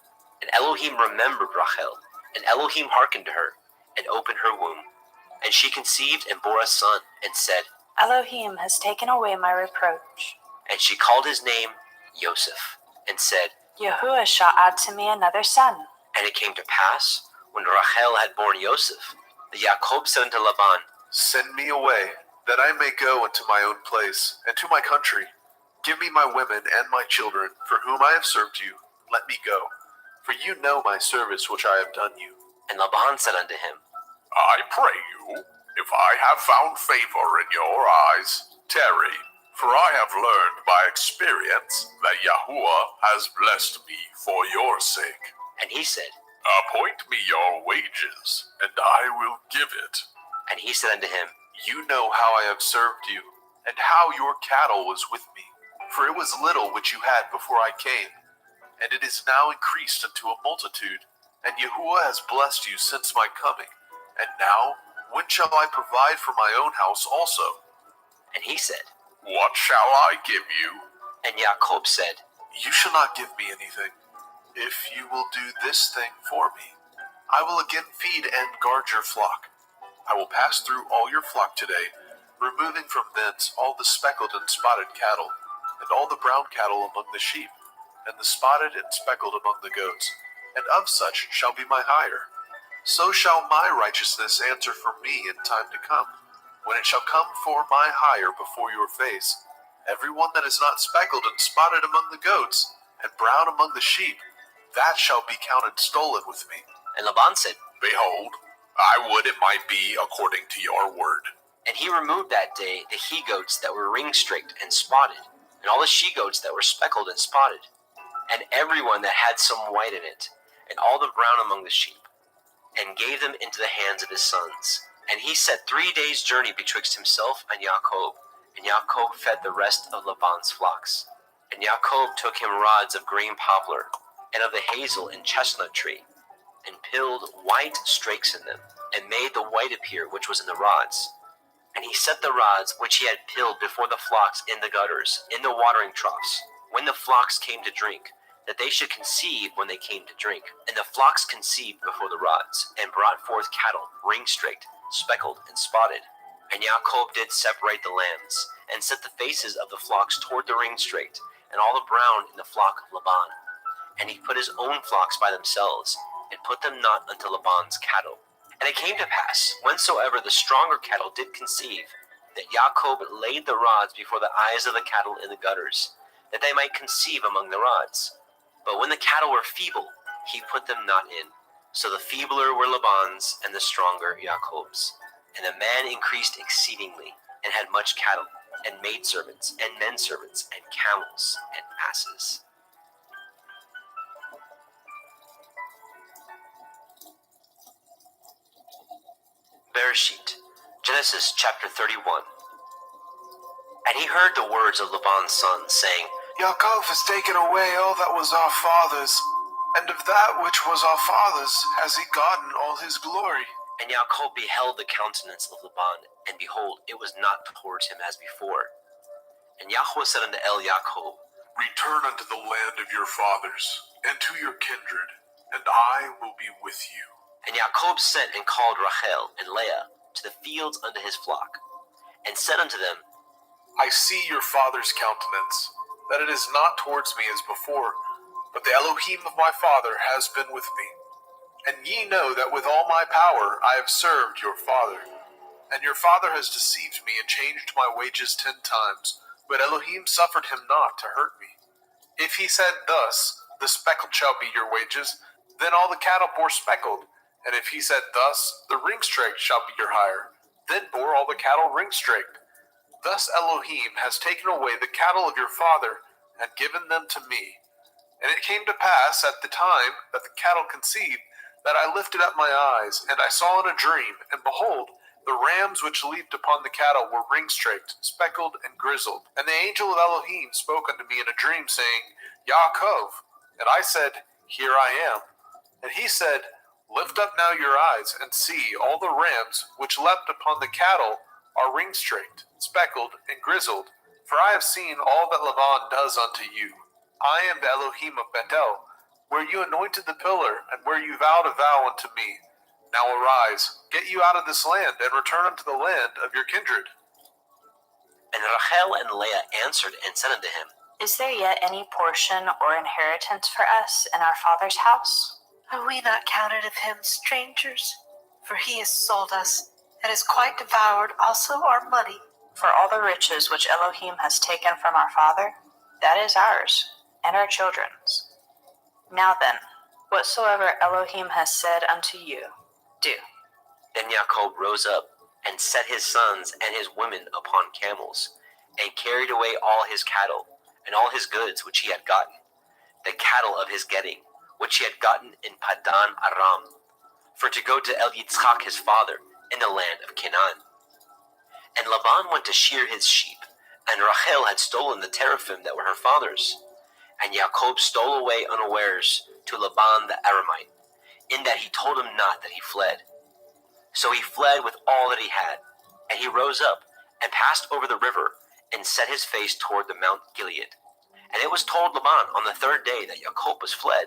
And Elohim remembered Rachel, and Elohim hearkened to her, and opened her womb. And she conceived and bore a son, and said, Elohim has taken away my reproach. and she called his name Joseph, and said, Yahuwah shall add to me another son. And it came to pass, when Rachel had borne Joseph, that Jacob said unto Laban, Send me away, that I may go unto my own place, and to my country. Give me my women and my children, for whom I have served you. Let me go, for you know my service which I have done you. And Laban said unto him, I pray you, if I have found favor in your eyes, tarry, for I have learned by experience that Yahuwah has blessed me for your sake. And he said, Appoint me your wages, and I will give it. And he said unto him, You know how I have served you, and how your cattle was with me. For it was little which you had before I came, and it is now increased unto a multitude. And Yahuwah has blessed you since my coming. And now, when shall I provide for my own house also? and he said, What shall I give you? and Jacob said, You shall not give me anything. If you will do this thing for me, I will again feed and guard your flock. I will pass through all your flock today, removing from thence all the speckled and spotted cattle, and all the brown cattle among the sheep, and the spotted and speckled among the goats, and of such shall be my hire. So shall my righteousness answer for me in time to come, when it shall come for my hire before your face. Every one that is not speckled and spotted among the goats, and brown among the sheep, that shall be counted stolen with me. And Laban said, Behold, I would it might be according to your word. and he removed that day the he-goats that were ring-streaked and spotted, and all the she-goats that were speckled and spotted, and every one that had some white in it, and all the brown among the sheep, and gave them into the hands of his sons. And he set 3 days' journey betwixt himself and Jacob, and Jacob fed the rest of Laban's flocks. And Jacob took him rods of green poplar, and of the hazel and chestnut tree, and pilled white strakes in them, and made the white appear which was in the rods. And he set the rods which he had pilled before the flocks in the gutters, in the watering troughs, when the flocks came to drink, that they should conceive when they came to drink. And the flocks conceived before the rods, and brought forth cattle, ring-straked, speckled, and spotted. And Jacob did separate the lambs, and set the faces of the flocks toward the ring-straked, and all the brown in the flock of Laban. And he put his own flocks by themselves, and put them not unto Laban's cattle. And it came to pass, whensoever the stronger cattle did conceive, that Jacob laid the rods before the eyes of the cattle in the gutters, that they might conceive among the rods. But when the cattle were feeble, he put them not in. So the feebler were Laban's, and the stronger Jacob's. And the man increased exceedingly, and had much cattle, and maidservants, and menservants, and camels, and asses. Bereshit, Genesis chapter 31. And he heard the words of Laban's sons, saying, Yaakov has taken away all that was our father's, and of that which was our father's has he gotten all his glory. And Yaakov beheld the countenance of Laban, and behold, it was not towards him as before. And Yahweh said unto Yaakov, Return unto the land of your fathers, and to your kindred, and I will be with you. And Yaakov sent and called Rachel and Leah to the fields unto his flock, and said unto them, I see your father's countenance, that it is not towards me as before, but the Elohim of my father has been with me. And ye know that with all my power I have served your father. And your father has deceived me and changed my wages 10 times, but Elohim suffered him not to hurt me. If he said thus, the speckled shall be your wages, then all the cattle bore speckled. And if he said thus, the ring-straked shall be your hire, then bore all the cattle ring-straked. Thus Elohim has taken away the cattle of your father, and given them to me. And it came to pass at the time that the cattle conceived, that I lifted up my eyes, and I saw in a dream, and behold, the rams which leaped upon the cattle were ring-straked, speckled, and grizzled. And the angel of Elohim spoke unto me in a dream, saying, Yaakov. And I said, Here I am. And he said, Lift up now your eyes, and see, all the rams which leapt upon the cattle are ring-straked, speckled, and grizzled. For I have seen all that Laban does unto you. I am the Elohim of Bethel, where you anointed the pillar, and where you vowed a vow unto me. Now arise, get you out of this land, and return unto the land of your kindred. And Rachel and Leah answered and said unto him, Is there yet any portion or inheritance for us in our father's house? Are we not counted of him strangers? For he has sold us, and has quite devoured also our money. For all the riches which Elohim has taken from our father, that is ours, and our children's. Now then, whatsoever Elohim has said unto you, do. Then Yaakov rose up, and set his sons and his women upon camels, and carried away all his cattle, and all his goods which he had gotten, the cattle of his getting, which he had gotten in Padan Aram, for to go to Yitzchak his father, in the land of Canaan. And Laban went to shear his sheep, and Rachel had stolen the teraphim that were her father's. And Yaakov stole away unawares to Laban the Aramite, in that he told him not that he fled. So he fled with all that he had, and he rose up, and passed over the river, and set his face toward the Mount Gilead. And it was told Laban on the 3rd day that Yaakov was fled.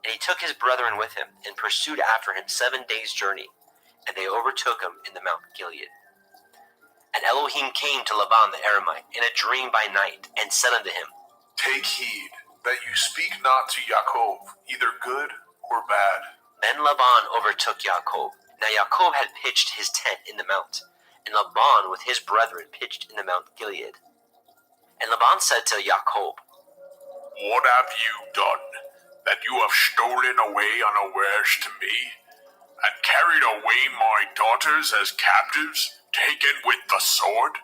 And he took his brethren with him, and pursued after him 7 days' journey, and they overtook him in the Mount Gilead. And Elohim came to Laban the Aramite in a dream by night, and said unto him, Take heed that you speak not to Yaakov, either good or bad. Then Laban overtook Yaakov. Now Yaakov had pitched his tent in the mount, and Laban with his brethren pitched in the Mount Gilead. And Laban said to Yaakov, What have you done, that you have stolen away unawares to me, and carried away my daughters as captives, taken with the sword?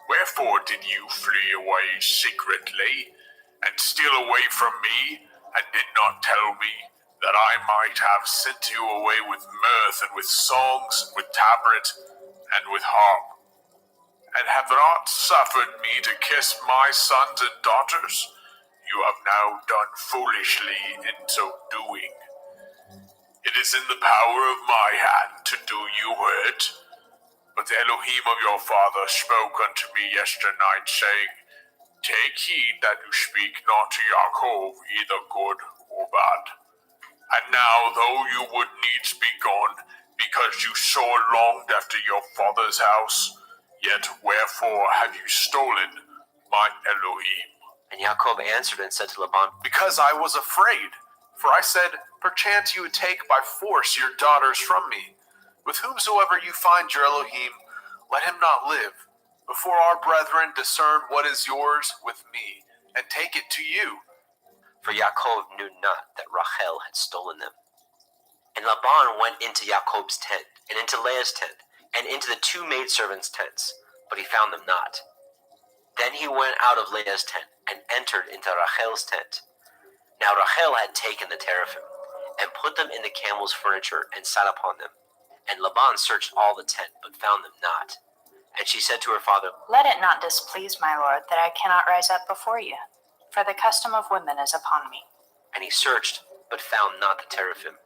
Wherefore did you flee away secretly, and steal away from me, and did not tell me, that I might have sent you away with mirth, and with songs, with tabret, and with harp, and have not suffered me to kiss my sons and daughters? You have now done foolishly in so doing. It is in the power of my hand to do you hurt. But the Elohim of your father spoke unto me yesternight, saying, Take heed that you speak not to Yaakov, either good or bad. And now, though you would needs be gone, because you sore longed after your father's house, yet wherefore have you stolen my Elohim? And Yaakov answered and said to Laban, Because I was afraid. For I said, Perchance you would take by force your daughters from me. With whomsoever you find your Elohim, let him not live, before our brethren discern what is yours with me, and take it to you. For Yaakov knew not that Rachel had stolen them. And Laban went into Yaakov's tent, and into Leah's tent, and into the 2 maidservants' tents, but he found them not. Then he went out of Leah's tent, and entered into Rachel's tent. Now Rachel had taken the teraphim, and put them in the camel's furniture, and sat upon them. And Laban searched all the tent, but found them not. And she said to her father, Let it not displease my lord that I cannot rise up before you, for the custom of women is upon me. And he searched, but found not the teraphim.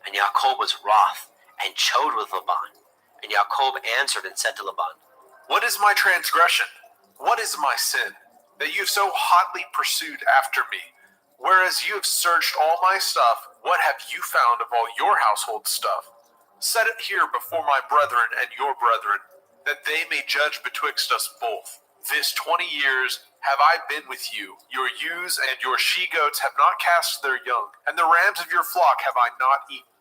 And Jacob was wroth, and chode with Laban. And Jacob answered and said to Laban, What is my transgression? What is my sin, that you have so hotly pursued after me? Whereas you have searched all my stuff, what have you found of all your household stuff? Set it here before my brethren and your brethren, that they may judge betwixt us both. This 20 years have I been with you. Your ewes and your she-goats have not cast their young, and the rams of your flock have I not eaten.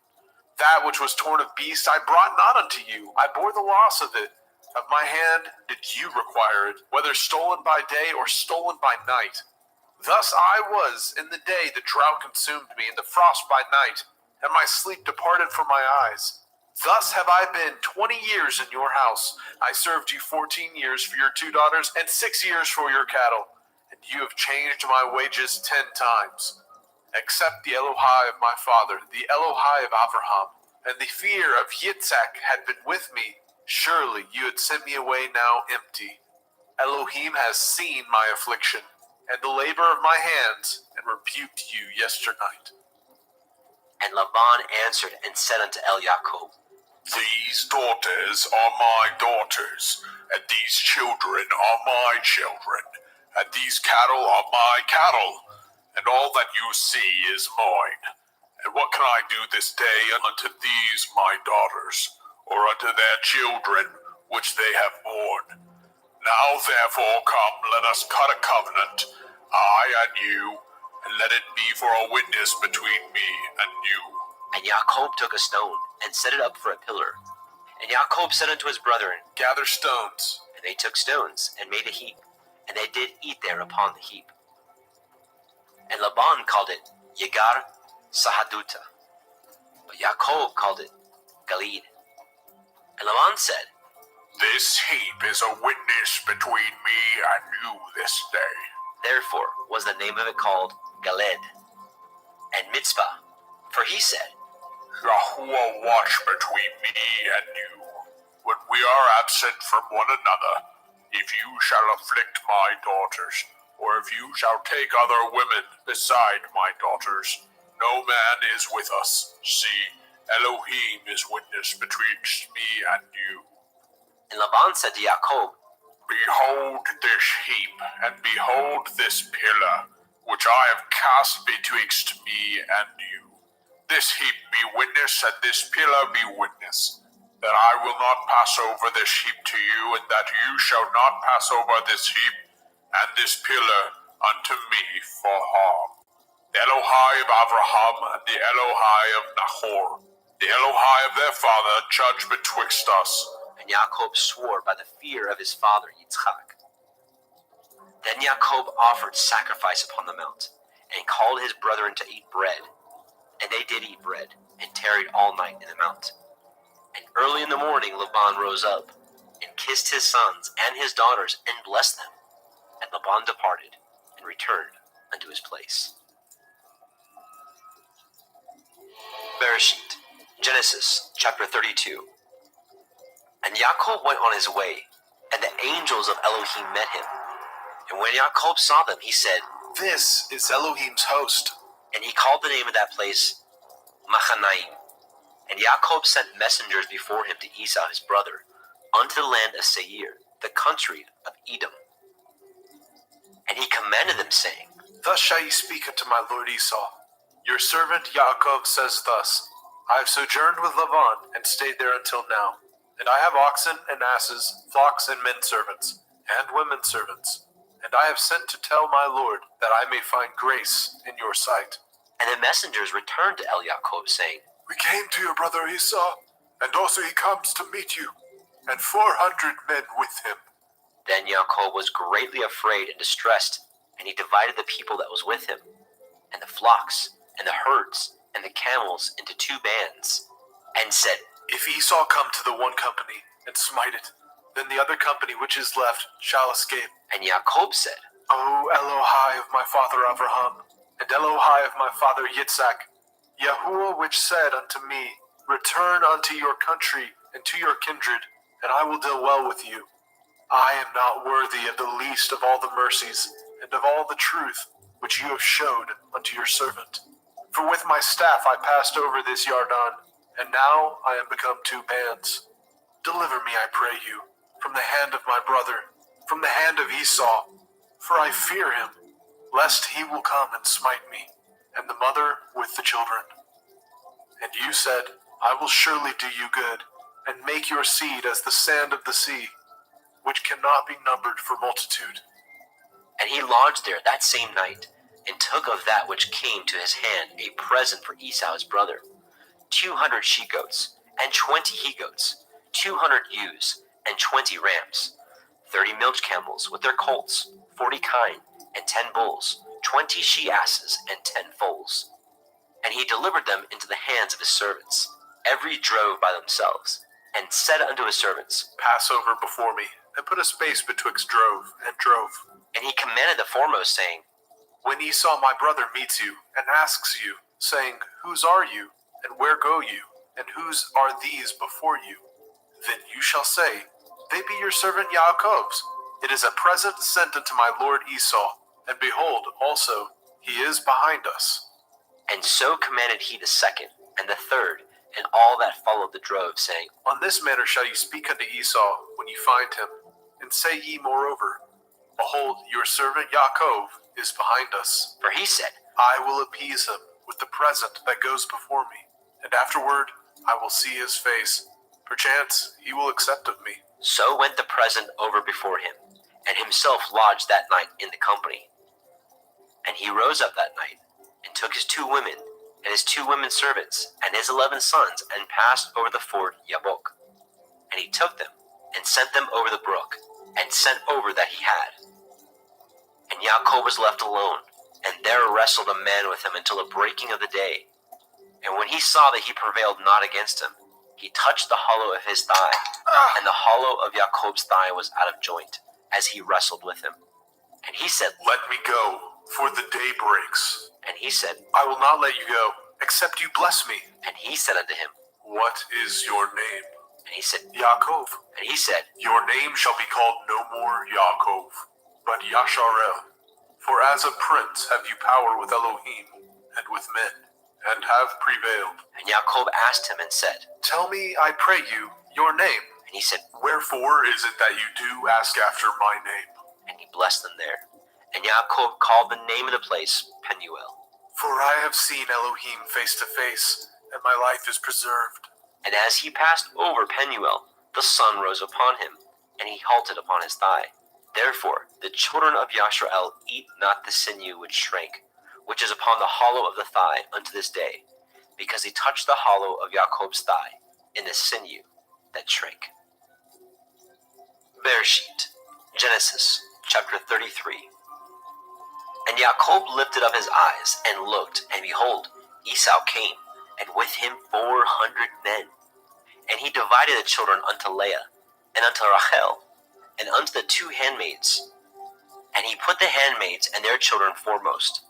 That which was torn of beast I brought not unto you. I bore the loss of it. Of my hand did you require it, whether stolen by day or stolen by night. Thus I was in the day the drought consumed me, and the frost by night, and my sleep departed from my eyes. Thus have I been 20 years in your house. I served you 14 years for your 2 daughters, and 6 years for your cattle, and you have changed my wages 10 times. Except the Elohai of my father, the Elohai of Abraham, and the fear of Yitzhak had been with me, surely you had sent me away now empty. Elohim has seen my affliction, and the labor of my hands, and rebuked you yesternight. And Laban answered and said unto Jacob, These daughters are my daughters, and these children are my children, and these cattle are my cattle, and all that you see is mine. And what can I do this day unto these my daughters, or unto their children which they have borne? Now therefore come, let us cut a covenant, I and you, and let it be for a witness between me and you. And Jacob took a stone, and set it up for a pillar. And Jacob said unto his brethren, Gather stones. And they took stones, and made a heap, and they did eat there upon the heap. And Laban called it Yegar Sahaduta, but Jacob called it Galid. And Laban said, This heap is a witness between me and you this day. Therefore was the name of it called Galed. And Mitzpah, for he said, Yahuwah watch between me and you, when we are absent from one another, if you shall afflict my daughters, or if you shall take other women beside my daughters, no man is with us. See, Elohim is witness betwixt me and you. And Laban said to Jacob, Behold this heap, and behold this pillar, which I have cast betwixt me and you. This heap be witness, and this pillar be witness, that I will not pass over this heap to you, and that you shall not pass over this heap and this pillar unto me for harm. The Elohai of Abraham and the Elohai of Nahor, the Elohai of their father, judge betwixt us. And Jacob swore by the fear of his father Yitzchak. Then Jacob offered sacrifice upon the mount, and called his brethren to eat bread. And they did eat bread, and tarried all night in the mount. And early in the morning Laban rose up, and kissed his sons and his daughters, and blessed them. And Laban departed, and returned unto his place. Bereshit, Genesis chapter 32. And Jacob went on his way, and the angels of Elohim met him. And when Jacob saw them, he said, This is Elohim's host. And he called the name of that place Machanaim. And Jacob sent messengers before him to Esau his brother, unto the land of Seir, the country of Edom. And he commanded them, saying, Thus shall ye speak unto my lord Esau. Your servant Jacob says thus, I have sojourned with Laban, and stayed there until now. And I have oxen and asses, flocks and men servants, and women servants. And I have sent to tell my lord, that I may find grace in your sight. And the messengers returned to Jacob, saying, We came to your brother Esau, and also he comes to meet you, and 400 men with him. Then Jacob was greatly afraid and distressed, and he divided the people that was with him, and the flocks, and the herds, and the camels into 2 bands, and said, If Esau come to the one company, and smite it, then the other company which is left shall escape. And Jacob said, O Elohai of my father Abraham, and Elohai of my father Yitzhak, Yahuwah which said unto me, Return unto your country and to your kindred, and I will deal well with you. I am not worthy of the least of all the mercies and of all the truth which you have showed unto your servant. For with my staff I passed over this Yarden, and now I am become 2 bands. Deliver me, I pray you, from the hand of my brother, from the hand of Esau, for I fear him, lest he will come and smite me, and the mother with the children. And you said, I will surely do you good, and make your seed as the sand of the sea, which cannot be numbered for multitude. And he lodged there that same night, and took of that which came to his hand a present for Esau his brother, 200 she-goats, and 20 he-goats, 200 ewes, and 20 rams, 30 milch camels with their colts, 40 kine, and 10 bulls, 20 she-asses, and 10 foals. And he delivered them into the hands of his servants, every drove by themselves, and said unto his servants, Pass over before me, and put a space betwixt drove and drove. And he commanded the foremost, saying, When Esau my brother meets you, and asks you, saying, Whose are you, and where go you, and whose are these before you? Then you shall say, They be your servant Jacob's. It is a present sent unto my lord Esau, and behold, also, he is behind us. And so commanded he the second, and the third, and all that followed the drove, saying, On this manner shall you speak unto Esau when you find him, and say ye moreover, Behold, your servant Jacob is behind us. For he said, I will appease him with the present that goes before me, and afterward I will see his face. Perchance he will accept of me. So went the present over before him, and himself lodged that night in the company. And he rose up that night, and took his 2 women, and his 2 women servants, and his 11 sons, and passed over the ford Jabbok. And he took them, and sent them over the brook, and sent over that he had. And Jacob was left alone, and there wrestled a man with him until the breaking of the day. And when he saw that he prevailed not against him, he touched the hollow of his thigh, and the hollow of Jacob's thigh was out of joint, as he wrestled with him. And he said, Let me go, for the day breaks. And he said, I will not let you go, except you bless me. And he said unto him, What is your name? And he said, Jacob. And he said, Your name shall be called no more Jacob, but Yasharel. For as a prince have you power with Elohim and with men, and have prevailed. And Jacob asked him and said, Tell me, I pray you, your name. And he said, Wherefore is it that you do ask after my name? And he blessed them there. And Jacob called the name of the place Penuel. For I have seen Elohim face to face, and my life is preserved. And as he passed over Penuel, the sun rose upon him, and he halted upon his thigh. Therefore the children of Yashrael eat not the sinew which shrank, which is upon the hollow of the thigh unto this day, because he touched the hollow of Jacob's thigh in the sinew that shrank. Bereshit, Genesis, chapter 33. And Jacob lifted up his eyes, and looked, and behold, Esau came, and with him 400 men. And he divided the children unto Leah, and unto Rachel, and unto the 2 handmaids. And he put the handmaids and their children foremost,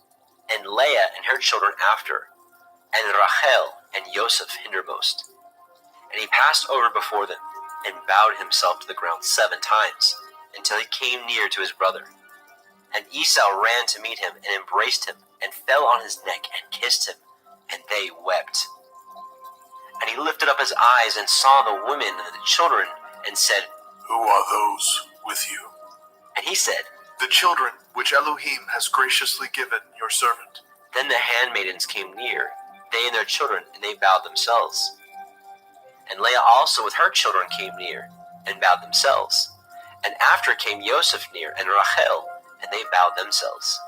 and Leah and her children after, and Rachel and Joseph hindermost. And he passed over before them, and bowed himself to the ground 7 times, until he came near to his brother. And Esau ran to meet him, and embraced him, and fell on his neck, and kissed him, and they wept. And he lifted up his eyes, and saw the women and the children, and said, Who are those with you? And he said, The children which Elohim has graciously given your servant. Then the handmaidens came near, they and their children, and they bowed themselves. And Leah also with her children came near, and bowed themselves. And after came Joseph near, and Rachel, and they bowed themselves.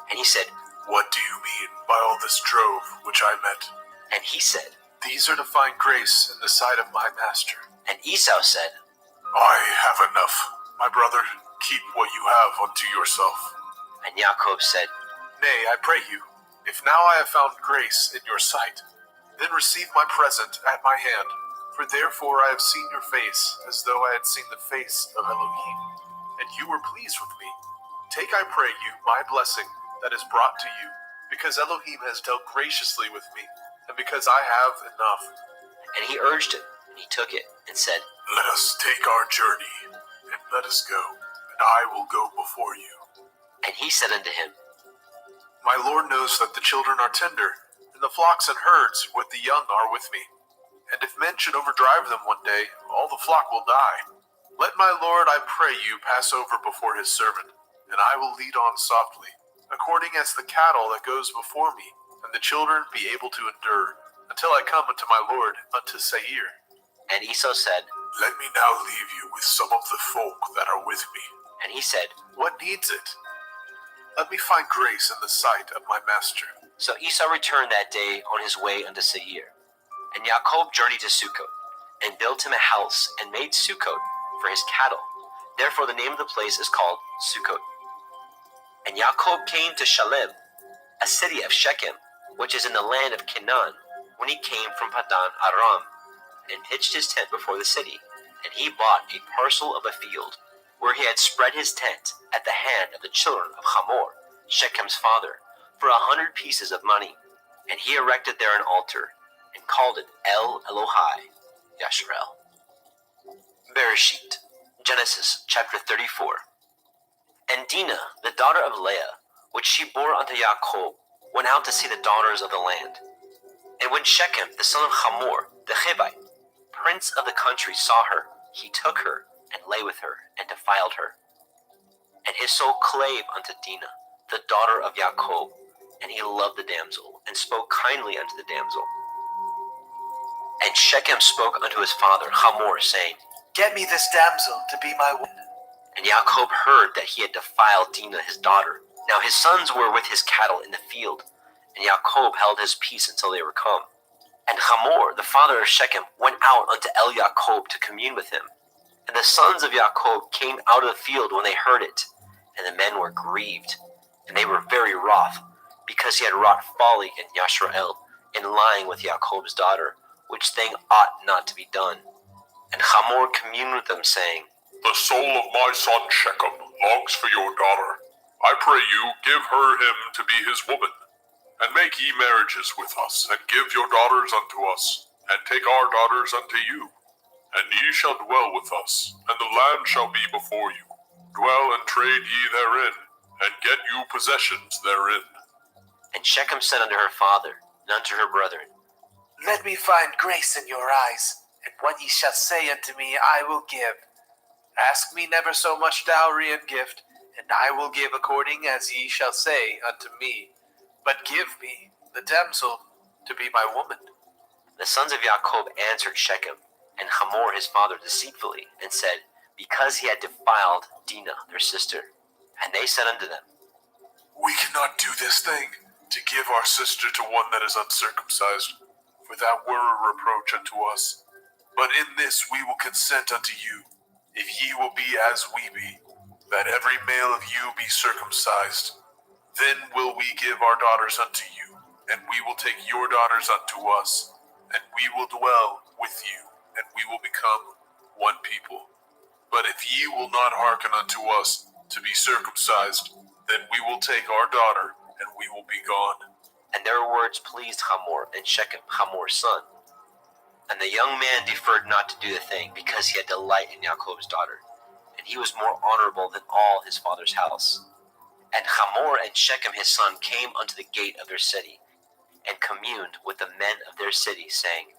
And he said, What do you mean by all this drove which I met? And he said, These are to find grace in the sight of my master. And Esau said, I have enough. My brother, keep what you have unto yourself. And Jacob said, Nay, I pray you, if now I have found grace in your sight, then receive my present at my hand, for therefore I have seen your face, as though I had seen the face of Elohim, and you were pleased with me. Take, I pray you, my blessing that is brought to you, because Elohim has dealt graciously with me, and because I have enough. And he urged him, and he took it, and said, Let us take our journey, and let us go, and I will go before you. And he said unto him, My Lord knows that the children are tender, and the flocks and herds with the young are with me. And if men should overdrive them one day, all the flock will die. Let my Lord, I pray you, pass over before his servant, and I will lead on softly, according as the cattle that goes before me, and the children be able to endure, until I come unto my Lord, unto Seir. And Esau said, Let me now leave you with some of the folk that are with me. And he said, What needs it? Let me find grace in the sight of my master. So Esau returned that day on his way unto Seir. And Jacob journeyed to Sukkot, and built him a house, and made Sukkot for his cattle. Therefore the name of the place is called Sukkot. And Jacob came to Shalem, a city of Shechem, which is in the land of Canaan, when he came from Padan Aram, and pitched his tent before the city. And he bought a parcel of a field, where he had spread his tent at the hand of the children of Hamor, Shechem's father, for 100 pieces of money. And he erected there an altar, and called it El Elohai Yasharel. Bereshit, Genesis chapter 34. And Dinah, the daughter of Leah, which she bore unto Jacob, went out to see the daughters of the land. And when Shechem, the son of Hamor, the Hivite, prince of the country, saw her, he took her, and lay with her, and defiled her. And his soul clave unto Dinah, the daughter of Jacob, and he loved the damsel, and spoke kindly unto the damsel. And Shechem spoke unto his father Hamor, saying, Get me this damsel to be my wife. And Jacob heard that he had defiled Dinah his daughter. Now his sons were with his cattle in the field, and Jacob held his peace until they were come. And Hamor, the father of Shechem, went out unto El Jacob to commune with him. And the sons of Jacob came out of the field when they heard it, and the men were grieved, and they were very wroth, because he had wrought folly in Yashrael, in lying with Jacob's daughter, which thing ought not to be done. And Hamor communed with them, saying, The soul of my son Shechem longs for your daughter. I pray you, give her him to be his woman, and make ye marriages with us, and give your daughters unto us, and take our daughters unto you. And ye shall dwell with us, and the land shall be before you. Dwell and trade ye therein, and get you possessions therein. And Shechem said unto her father, and unto her brethren, Let me find grace in your eyes, and what ye shall say unto me I will give. Ask me never so much dowry and gift, and I will give according as ye shall say unto me. But give me the damsel to be my woman. The sons of Jacob answered Shechem and Hamor his father deceitfully, and said, Because he had defiled Dinah their sister. And they said unto them, We cannot do this thing, to give our sister to one that is uncircumcised, for that were a reproach unto us. But in this we will consent unto you, if ye will be as we be, that every male of you be circumcised. Then will we give our daughters unto you, and we will take your daughters unto us, and we will dwell with you, and we will become one people. But if ye will not hearken unto us to be circumcised, then we will take our daughter, and we will be gone. And their words pleased Hamor and Shechem, Hamor's son. And the young man deferred not to do the thing, because he had delight in Jacob's daughter, and he was more honorable than all his father's house. And Hamor and Shechem his son came unto the gate of their city, and communed with the men of their city, saying,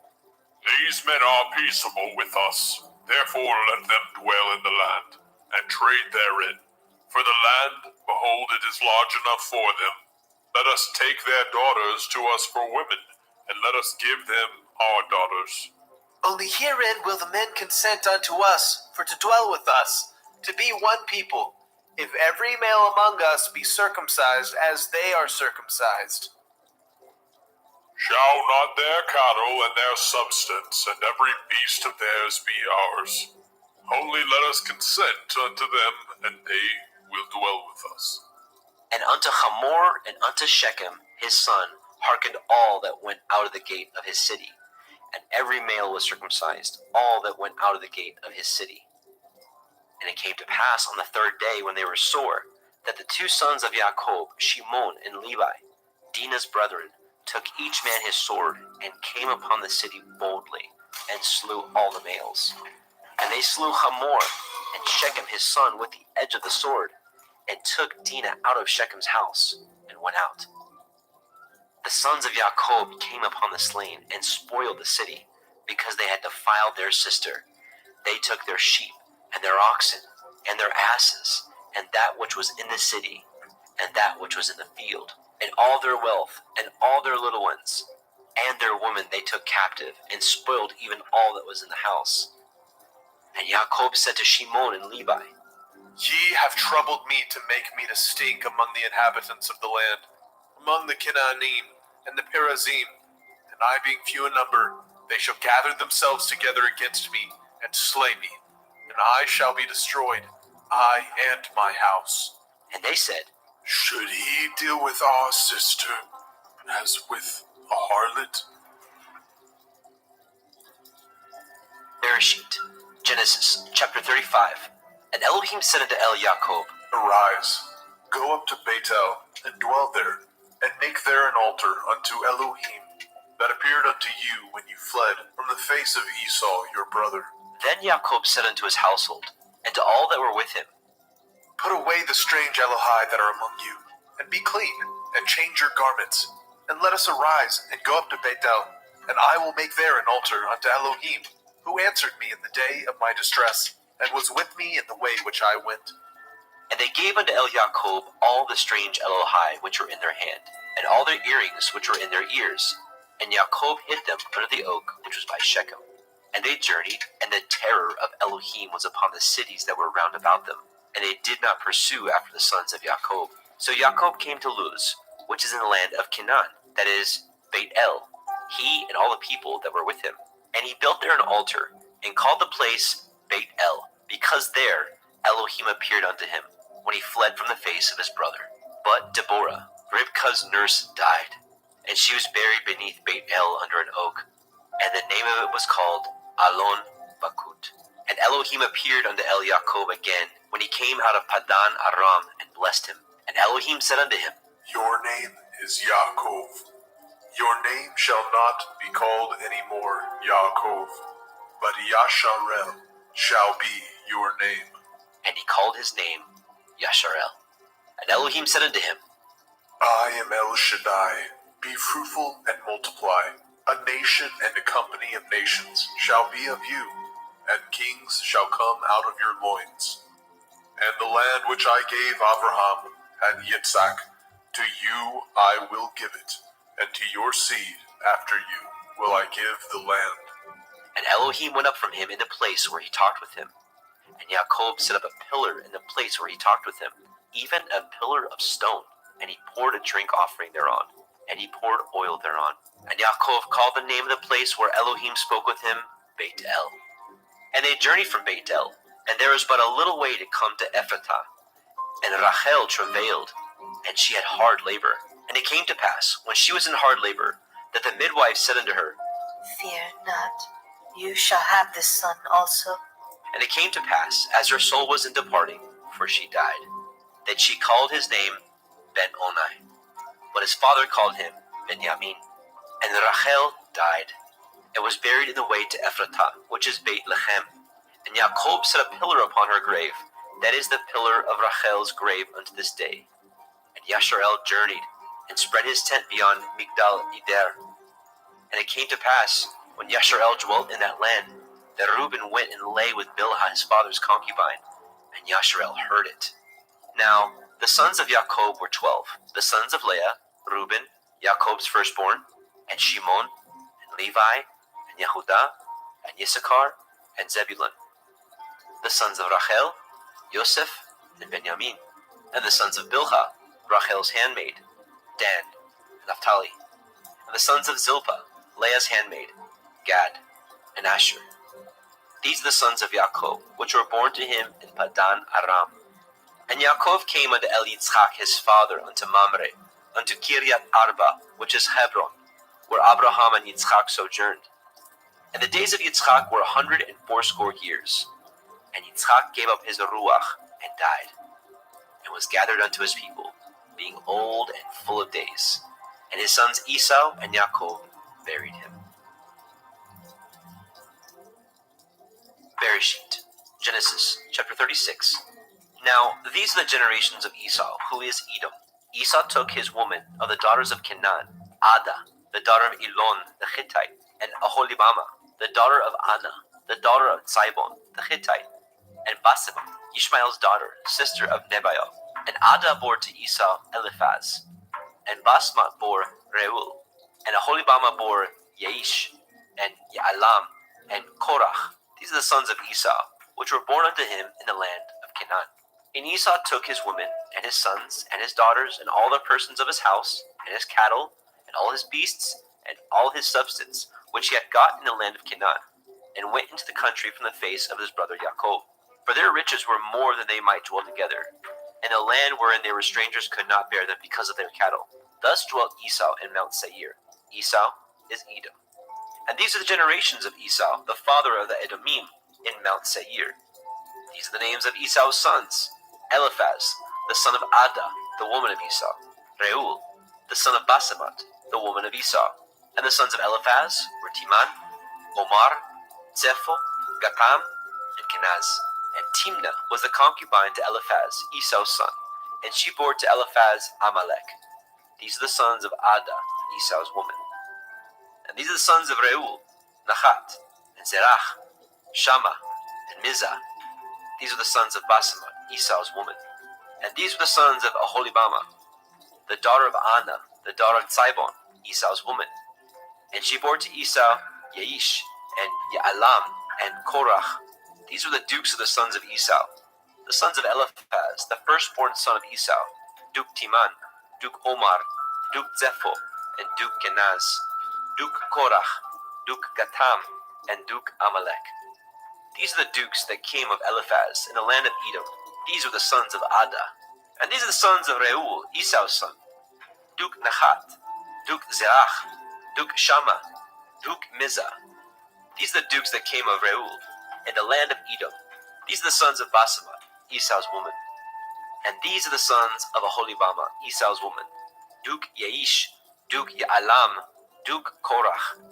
These men are peaceable with us, therefore let them dwell in the land, and trade therein. For the land, behold, it is large enough for them. Let us take their daughters to us for women, and let us give them our daughters. Only herein will the men consent unto us, for to dwell with us, to be one people, if every male among us be circumcised as they are circumcised. Shall not their cattle and their substance and every beast of theirs be ours? Only let us consent unto them, and they will dwell with us. And unto Hamor and unto Shechem his son hearkened all that went out of the gate of his city, and every male was circumcised, all that went out of the gate of his city. And it came to pass on the third day, when they were sore, that the two sons of Jacob, Shimon and Levi, Dinah's brethren, took each man his sword, and came upon the city boldly, and slew all the males. And they slew Hamor and Shechem his son with the edge of the sword, and took Dinah out of Shechem's house, and went out. The sons of Jacob came upon the slain, and spoiled the city, because they had defiled their sister. They took their sheep, and their oxen, and their asses, and that which was in the city, and that which was in the field, and all their wealth, and all their little ones, and their women they took captive, and spoiled even all that was in the house. And Jacob said to Shimon and Levi, Ye have troubled me to make me to stink among the inhabitants of the land, among the Canaanim and the Perazim, and I being few in number, they shall gather themselves together against me, and slay me, and I shall be destroyed, I and my house. And they said, Should he deal with our sister as with a harlot? Bereshit, Genesis chapter 35. And Elohim said unto Jacob, Arise, go up to Bethel, and dwell there, and make there an altar unto Elohim, that appeared unto you when you fled from the face of Esau your brother. Then Jacob said unto his household, and to all that were with him, Put away the strange Elohai that are among you, and be clean, and change your garments, and let us arise, and go up to Bethel, and I will make there an altar unto Elohim, who answered me in the day of my distress, and was with me in the way which I went. And they gave unto Jacob all the strange Elohai which were in their hand, and all their earrings which were in their ears. And Jacob hid them under the oak which was by Shechem. And they journeyed, and the terror of Elohim was upon the cities that were round about them, and they did not pursue after the sons of Jacob. So Jacob came to Luz, which is in the land of Canaan, that is, Beit El, he and all the people that were with him. And he built there an altar, and called the place Beit El, because there Elohim appeared unto him, when he fled from the face of his brother. But Deborah, Ribkah's nurse, died, and she was buried beneath Beit El under an oak, and the name of it was called Alon Bakut. And Elohim appeared unto Jacob again, when he came out of Padan Aram, and blessed him. And Elohim said unto him, Your name is Yaakov. Your name shall not be called any more Yaakov, but Yasharel shall be your name. And he called his name Yasharel. And Elohim said unto him, I am El Shaddai. Be fruitful and multiply. A nation and a company of nations shall be of you, and kings shall come out of your loins. And the land which I gave Abraham and Yitzhak, to you I will give it, and to your seed after you will I give the land. And Elohim went up from him in the place where he talked with him. And Jacob set up a pillar in the place where he talked with him, even a pillar of stone. And he poured a drink offering thereon, and he poured oil thereon. And Jacob called the name of the place where Elohim spoke with him, Beit El. And they journeyed from Beit El, and there was but a little way to come to Ephratah. And Rachel travailed, and she had hard labor. And it came to pass, when she was in hard labor, that the midwife said unto her, Fear not, you shall have this son also. And it came to pass, as her soul was in departing, for she died, that she called his name Ben-Oni, but his father called him Benjamin. And Rachel died, and was buried in the way to Ephratah, which is Beit Lechem. And Jacob set a pillar upon her grave, that is the pillar of Rachel's grave unto this day. And Yasharel journeyed, and spread his tent beyond Migdal Eder. And it came to pass, when Yasharel dwelt in that land, that Reuben went and lay with Bilhah his father's concubine, and Yasharel heard it. Now the sons of Jacob were 12, the sons of Leah, Reuben, Jacob's firstborn, and Shimon, and Levi, and Yehudah, and Issachar, and Zebulun. The sons of Rachel, Yosef, and Benjamin. And the sons of Bilhah, Rachel's handmaid, Dan, and Naphtali. And the sons of Zilpah, Leah's handmaid, Gad, and Asher. These are the sons of Jacob, which were born to him in Padan Aram. And Yaakov came unto Yitzchak his father, unto Mamre, unto Kiryat Arba, which is Hebron, where Abraham and Yitzchak sojourned. And the days of Yitzchak were 180 years. And Yitzchak gave up his ruach, and died, and was gathered unto his people, being old and full of days. And his sons Esau and Jacob buried him. Bereshit, Genesis chapter 36. Now these are the generations of Esau, who is Edom. Esau took his woman of the daughters of Canaan, Ada, the daughter of Elon the Hittite, and Aholibama, the daughter of Anna, the daughter of Zibon the Hittite, and Basemath, Ishmael's daughter, sister of Nebaioth. And Ada bore to Esau Eliphaz, and Basemath bore Reuel, and Aholibama bore Yaish, and Yaalam, and Korach. These are the sons of Esau, which were born unto him in the land of Canaan. And Esau took his women, and his sons, and his daughters, and all the persons of his house, and his cattle, and all his beasts, and all his substance, which he had got in the land of Canaan, and went into the country from the face of his brother Jacob. For their riches were more than they might dwell together, and the land wherein they were strangers could not bear them because of their cattle. Thus dwelt Esau in Mount Seir. Esau is Edom. And these are the generations of Esau, the father of the Edomim, in Mount Seir. These are the names of Esau's sons: Eliphaz, the son of Ada, the woman of Esau; Reuel, the son of Basemath, the woman of Esau. And the sons of Eliphaz were Teman, Omar, Zepho, Gatam, and Kenaz. And Timnah was the concubine to Eliphaz, Esau's son, and she bore to Eliphaz Amalek. These are the sons of Ada, Esau's woman. And these are the sons of Reuel, Nahat, and Zerach, Shammah, and Mizah. These are the sons of Basemath, Esau's woman. And these were the sons of Aholibama, the daughter of Anna, the daughter of Zibon, Esau's woman. And she bore to Esau Yaish, and Yaalam, and Korach. These were the dukes of the sons of Esau. The sons of Eliphaz, the firstborn son of Esau: Duke Timan, Duke Omar, Duke Zepho, and Duke Kenaz, Duke Korach, Duke Gatam, and Duke Amalek. These are the dukes that came of Eliphaz in the land of Edom. These were the sons of Ada. And these are the sons of Reuel, Esau's son: Duke Nahat, Duke Zerach, Duke Shammah, Duke Mizah. These are the dukes that came of Reuel in the land of Edom. These are the sons of Basemath, Esau's woman. And these are the sons of Aholibama, Esau's woman: Duke Yaish, Duke Yaalam, Duke Korach.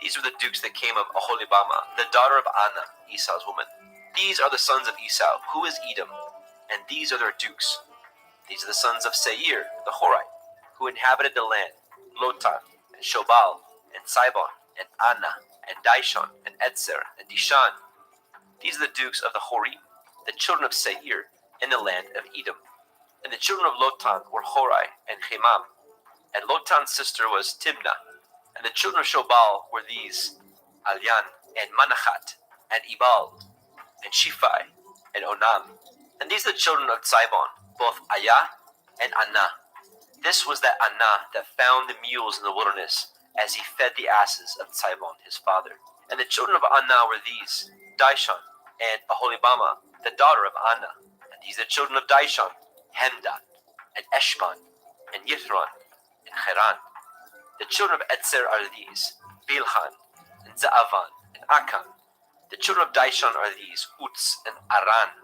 These were the dukes that came of Aholibama, the daughter of Anna, Esau's woman. These are the sons of Esau, who is Edom, and these are their dukes. These are the sons of Seir, the Horite, who inhabited the land: Lotan, and Shobal, and Sibon, and Anna, and Dishon, and Etzer, and Dishan. These are the dukes of the Horim, the children of Seir, in the land of Edom. And the children of Lotan were Horai and Chemam, and Lotan's sister was Timnah. And the children of Shobal were these: Alyan, and Manachat, and Ebal, and Shiphi, and Onam. And these are the children of Zibon, both Ayah and Anah. This was that Anah that found the mules in the wilderness, as he fed the asses of Zibon his father. And the children of Anah were these: Dishon, and Aholibama, the daughter of Anna. And these are the children of Dishon: Hemdan, and Eshban, and Yithron, and Cheran. The children of Etzer are these: Bilhan, and Zaavan, and Akan. The children of Dishon are these: Uts, and Aran.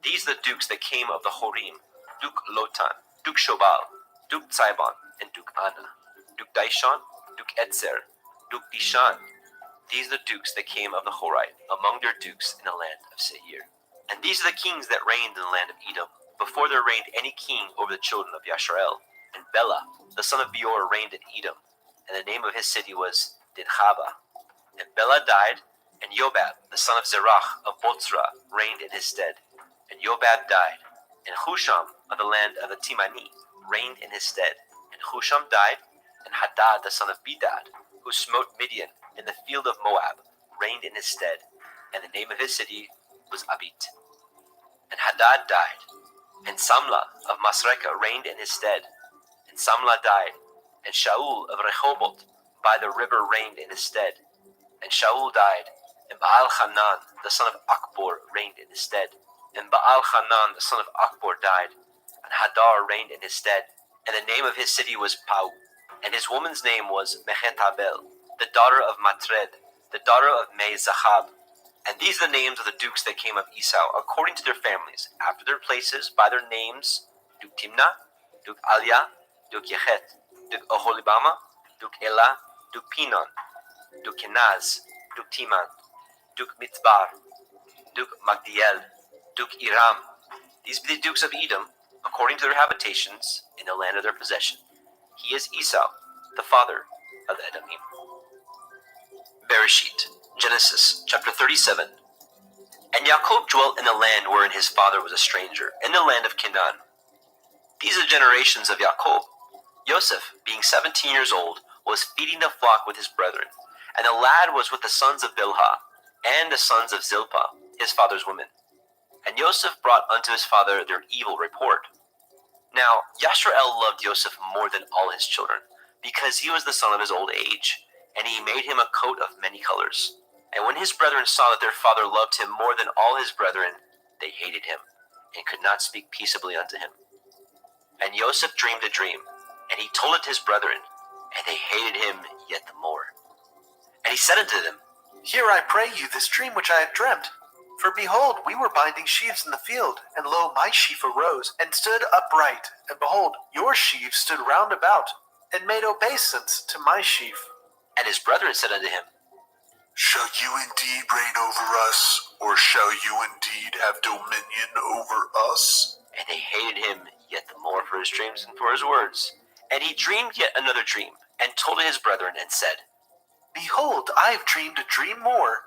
These are the dukes that came of the Horim: Duke Lotan, Duke Shobal, Duke Zibon, and Duke Anna. Duke Dishon, Duke Etzer, Duke Dishan. These are the dukes that came of the Horite, among their dukes in the land of Seir. And these are the kings that reigned in the land of Edom, before there reigned any king over the children of Yasharel. And Bela, the son of Beor, reigned in Edom, and the name of his city was Dinhaba. And Bela died, and Yobab, the son of Zerach of Botzra, reigned in his stead. And Yobab died, and Husham of the land of the Timani reigned in his stead. And Husham died, and Hadad, the son of Bedad, who smote Midian in the field of Moab, reigned in his stead, and the name of his city was Abit. And Hadad died, and Samlah of Masrekah reigned in his stead. And Samlah died, and Shaul of Rehoboth by the river reigned in his stead. And Shaul died, and Baal Hanan, the son of Akbor, reigned in his stead. And Baal Hanan, the son of Akbor, died, and Hadar reigned in his stead. And the name of his city was Pau, and his woman's name was Mehetabel, the daughter of Matred, the daughter of Me-Zahab. And these are the names of the dukes that came of Esau, according to their families, after their places, by their names: Duke Timnah, Duke Alia, Duke Yechet, Duke Aholibama, Duke Elah, Duke Pinon, Duke Kenaz, Duke Timan, Duke Mitzbar, Duke Magdiel, Duke Iram. These be the dukes of Edom, according to their habitations, in the land of their possession. He is Esau, the father of the Edomim. Bereshit, Genesis, chapter 37. And Jacob dwelt in the land wherein his father was a stranger, in the land of Canaan. These are the generations of Jacob. Joseph, being 17 years old, was feeding the flock with his brethren, and the lad was with the sons of Bilhah, and the sons of Zilpah, his father's women. And Joseph brought unto his father their evil report. Now Yashrael loved Joseph more than all his children, because he was the son of his old age, and he made him a coat of many colors. And when his brethren saw that their father loved him more than all his brethren, they hated him, and could not speak peaceably unto him. And Joseph dreamed a dream, and he told it to his brethren, and they hated him yet the more. And he said unto them, Hear, I pray you, this dream which I have dreamt. For behold, we were binding sheaves in the field, and lo, my sheaf arose, and stood upright. And behold, your sheaves stood round about, and made obeisance to my sheaf. And his brethren said unto him, Shall you indeed reign over us, or shall you indeed have dominion over us? And they hated him yet the more for his dreams and for his words. And he dreamed yet another dream, and told it his brethren, and said, Behold, I have dreamed a dream more.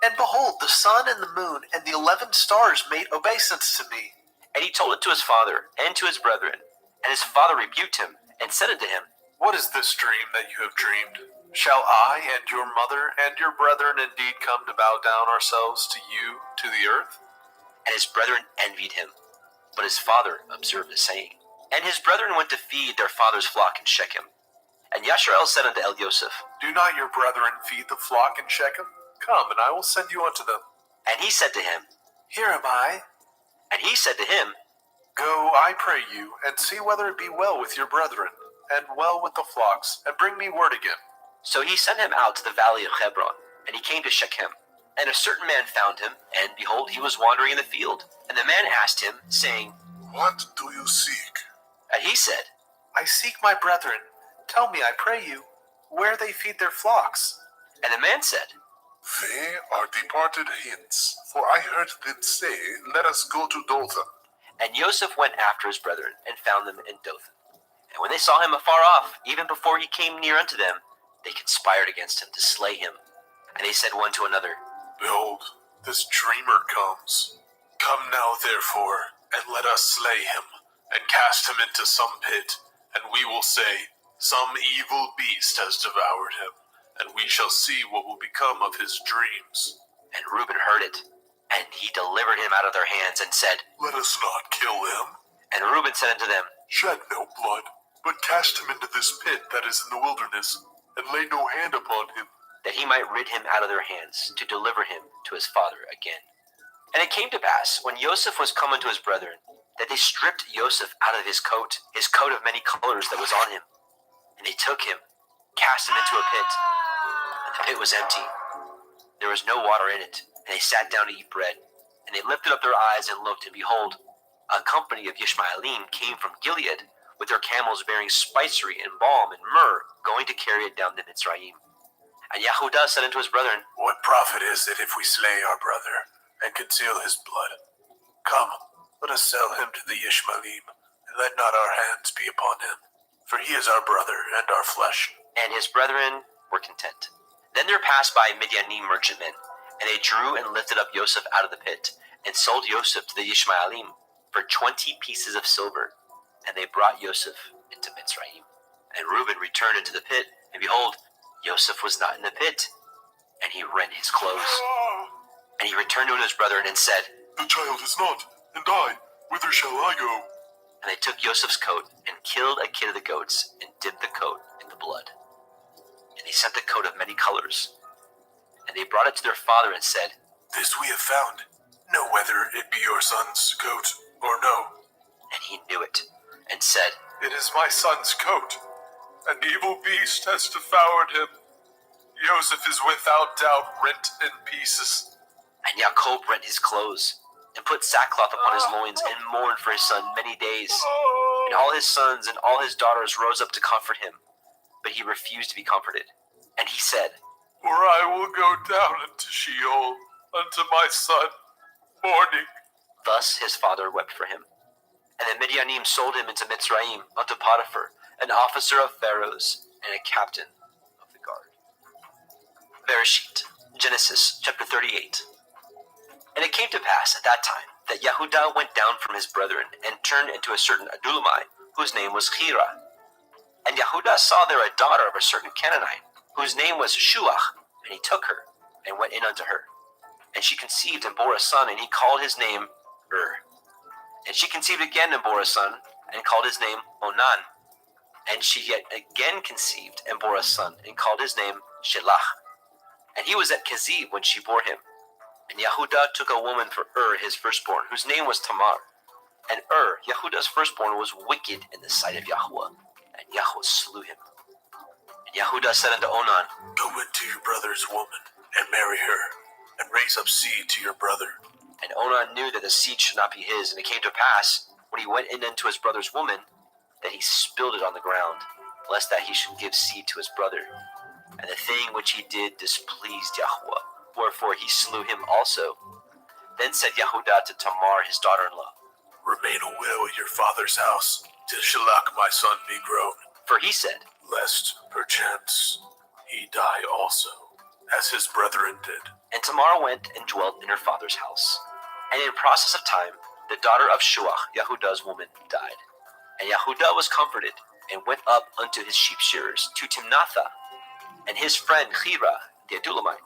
And behold, the sun and the moon and the 11 stars made obeisance to me. And he told it to his father and to his brethren. And his father rebuked him, and said unto him, What is this dream that you have dreamed? Shall I and your mother and your brethren indeed come to bow down ourselves to you, to the earth? And his brethren envied him. But his father observed the saying. And his brethren went to feed their father's flock in Shechem. And Yashrael said unto Joseph, Do not your brethren feed the flock in Shechem? Come, and I will send you unto them. And he said to him, Here am I. And he said to him, Go, I pray you, and see whether it be well with your brethren, and well with the flocks, and bring me word again. So he sent him out to the valley of Hebron, and he came to Shechem. And a certain man found him, and behold, he was wandering in the field. And the man asked him, saying, What do you seek? And he said, I seek my brethren. Tell me, I pray you, where they feed their flocks. And the man said, They are departed hence, for I heard them say, Let us go to Dothan. And Joseph went after his brethren, and found them in Dothan. And when they saw him afar off, even before he came near unto them, they conspired against him to slay him. And they said one to another, Behold, this dreamer comes. Come now, therefore, and let us slay him, and cast him into some pit, and we will say, Some evil beast has devoured him, and we shall see what will become of his dreams. And Reuben heard it, and he delivered him out of their hands, and said, Let us not kill him. And Reuben said unto them, Shed no blood, but cast him into this pit that is in the wilderness, and lay no hand upon him, that he might rid him out of their hands, to deliver him to his father again. And it came to pass, when Joseph was come unto his brethren, that they stripped Joseph out of his coat of many colors that was on him. And they took him, cast him into a pit, and the pit was empty. There was no water in it, and they sat down to eat bread. And they lifted up their eyes and looked, and behold, a company of Ishmaelim came from Gilead, with their camels bearing spicery and balm and myrrh, going to carry it down to Mitzrayim. And Yahudah said unto his brethren, What profit is it if we slay our brother, and conceal his blood? Come, let us sell him to the Ishmaelim, and let not our hands be upon him, for he is our brother and our flesh. And his brethren were content. Then there passed by Midianim merchantmen, and they drew and lifted up Joseph out of the pit, and sold Joseph to the Ishmaelim for 20 pieces of silver. And they brought Joseph into Mitzrayim. And Reuben returned into the pit, and behold, Joseph was not in the pit, and he rent his clothes. And he returned to his brethren and said, The child is not, and I, whither shall I go? And they took Joseph's coat, and killed a kid of the goats, and dipped the coat in the blood. And they sent the coat of many colors. And they brought it to their father, and said, This we have found. Know whether it be your son's coat or no. And he knew it, and said, It is my son's coat. An evil beast has devoured him. Joseph is without doubt rent in pieces. And Jacob rent his clothes, and put sackcloth upon his loins, and mourned for his son many days. And all his sons and all his daughters rose up to comfort him, but he refused to be comforted. And he said, For I will go down into Sheol, unto my son mourning. Thus his father wept for him. And the Midianim sold him into Mitzrayim unto Potiphar, an officer of Pharaoh's and a captain of the guard. Bereshit, Genesis chapter 38. And it came to pass at that time that Yehudah went down from his brethren and turned into a certain Adullamite, whose name was Chira. And Yehudah saw there a daughter of a certain Canaanite, whose name was Shuach, and he took her and went in unto her. And she conceived and bore a son, and he called his name And she conceived again and bore a son, and called his name Onan. And she yet again conceived and bore a son, and called his name Shelach. And he was at Kezib when she bore him. And Yehudah took a woman for his firstborn, whose name was Tamar. And Yehudah's firstborn, was wicked in the sight of Yahweh, and Yahweh slew him. And Yehudah said unto Onan, Go into your brother's woman, and marry her, and raise up seed to your brother. And Onan knew that the seed should not be his, and it came to pass, when he went in unto his brother's woman, that he spilled it on the ground, lest that he should give seed to his brother. And the thing which he did displeased Yahweh, wherefore he slew him also. Then said Yehudah to Tamar his daughter-in-law, Remain a widow at your father's house, till Shelach my son be grown. For he said, Lest, perchance, he die also, as his brethren did. And Tamar went and dwelt in her father's house. And in process of time, the daughter of Shuach, Yehudah's woman, died. And Yehudah was comforted, and went up unto his sheep shearers, to Timnathah, and his friend Chira, the Adullamite.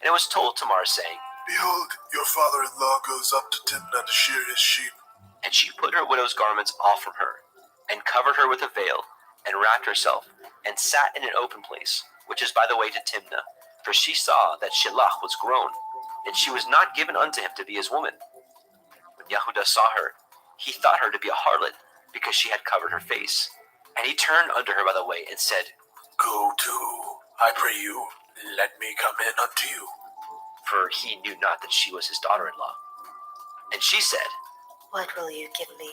And it was told Tamar, saying, Behold, your father-in-law goes up to Timnah to shear his sheep. And she put her widow's garments off from her, and covered her with a veil, and wrapped herself, and sat in an open place, which is by the way to Timnah, for she saw that Shelach was grown, and she was not given unto him to be his woman. When Yehudah saw her, he thought her to be a harlot, because she had covered her face. And he turned unto her by the way, and said, Go to, I pray you, let me come in unto you. For he knew not that she was his daughter-in-law. And she said, What will you give me,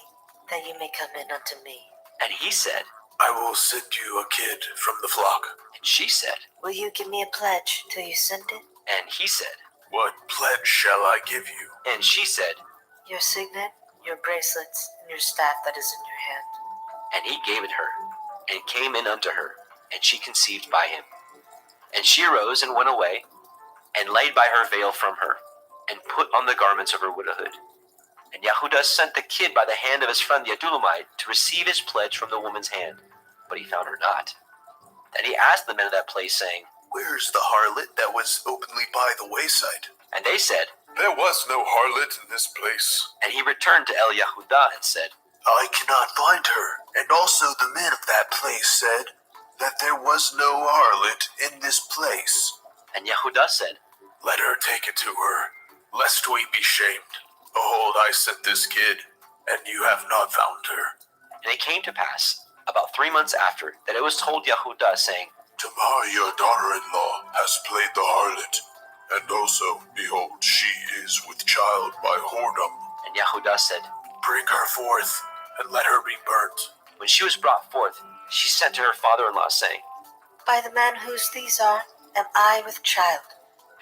that you may come in unto me? And he said, I will send you a kid from the flock. And she said, Will you give me a pledge till you send it? And he said, What pledge shall I give you? And she said, Your signet, your bracelets, and your staff that is in your hand. And he gave it her, and came in unto her, and she conceived by him. And she arose and went away, and laid by her veil from her, and put on the garments of her widowhood. And Yehudah sent the kid by the hand of his friend the Adullamite to receive his pledge from the woman's hand, but he found her not. Then he asked the men of that place, saying, Where's the harlot that was openly by the wayside? And they said, There was no harlot in this place. And he returned to Yehudah and said, I cannot find her. And also the men of that place said that there was no harlot in this place. And Yehudah said, Let her take it to her, lest we be shamed. Behold, I sent this kid, and you have not found her. And it came to pass, about 3 months after, that it was told Yehudah, saying, Tamar, your daughter-in-law, has played the harlot, and also, behold, she is with child by whoredom. And Yehudah said, Bring her forth, and let her be burnt. When she was brought forth, she sent to her father-in-law, saying, By the man whose these are, am I with child.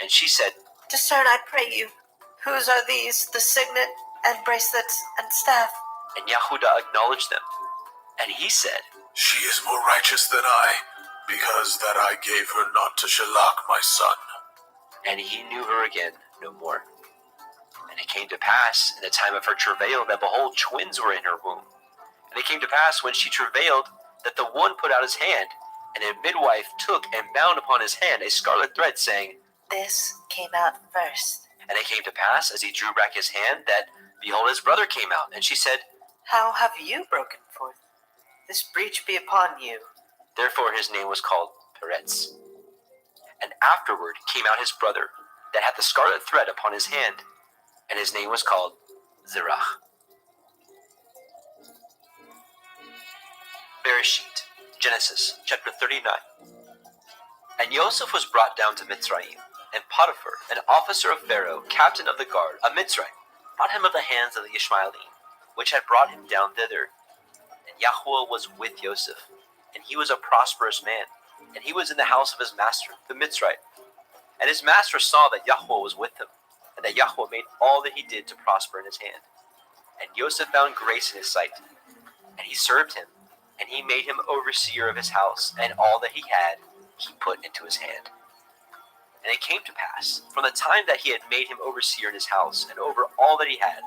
And she said, Discern, I pray you, whose are these, the signet, and bracelets, and staff? And Yehudah acknowledged them. And he said, She is more righteous than I, because that I gave her not to Shelach my son. And he knew her again no more. And it came to pass in the time of her travail that, behold, twins were in her womb. And it came to pass when she travailed that the one put out his hand, and a midwife took and bound upon his hand a scarlet thread, saying, This came out first. And it came to pass, as he drew back his hand, that, behold, his brother came out. And she said, How have you broken forth? This breach be upon you. Therefore his name was called Peretz. And afterward came out his brother, that had the scarlet thread upon his hand, and his name was called Zerach. Bereshit, Genesis chapter 39. And Joseph was brought down to Mitzrayim, and Potiphar, an officer of Pharaoh, captain of the guard of Mitzrayim, brought him of the hands of the Ishmaelim, which had brought him down thither. And Yahweh was with Joseph, and he was a prosperous man, and he was in the house of his master, the Mitzrayim. And his master saw that Yahweh was with him, and that Yahweh made all that he did to prosper in his hand. And Yosef found grace in his sight, and he served him, and he made him overseer of his house, and all that he had he put into his hand. And it came to pass, from the time that he had made him overseer in his house, and over all that he had,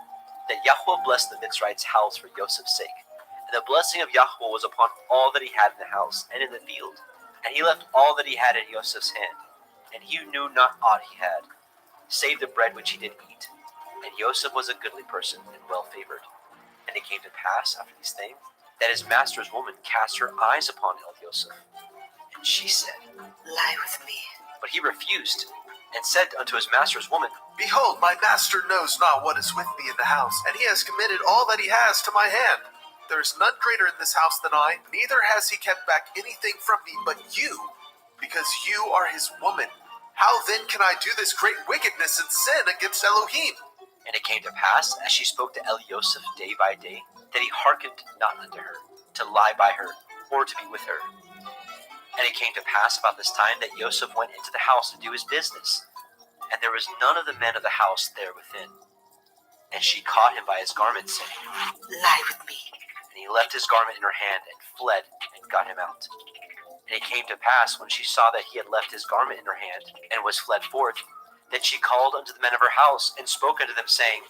that Yahweh blessed the Mitzrite's house for Yosef's sake. And the blessing of Yahweh was upon all that he had in the house and in the field. And he left all that he had in Yosef's hand, and he knew not aught he had, save the bread which he did eat. And Yosef was a goodly person and well favored. And it came to pass after these things, that his master's woman cast her eyes upon Yosef. And she said, Lie with me. But he refused, and said unto his master's woman, Behold, my master knows not what is with me in the house, and he has committed all that he has to my hand. There is none greater in this house than I, neither has he kept back anything from me but you, because you are his woman. How then can I do this great wickedness and sin against Elohim? And it came to pass, as she spoke to Elioseph day by day, that he hearkened not unto her, to lie by her, or to be with her. And it came to pass about this time that Yosef went into the house to do his business, and there was none of the men of the house there within. And she caught him by his garment, saying, Lie with me. And he left his garment in her hand, and fled, and got him out. And it came to pass, when she saw that he had left his garment in her hand, and was fled forth, that she called unto the men of her house, and spoke unto them, saying,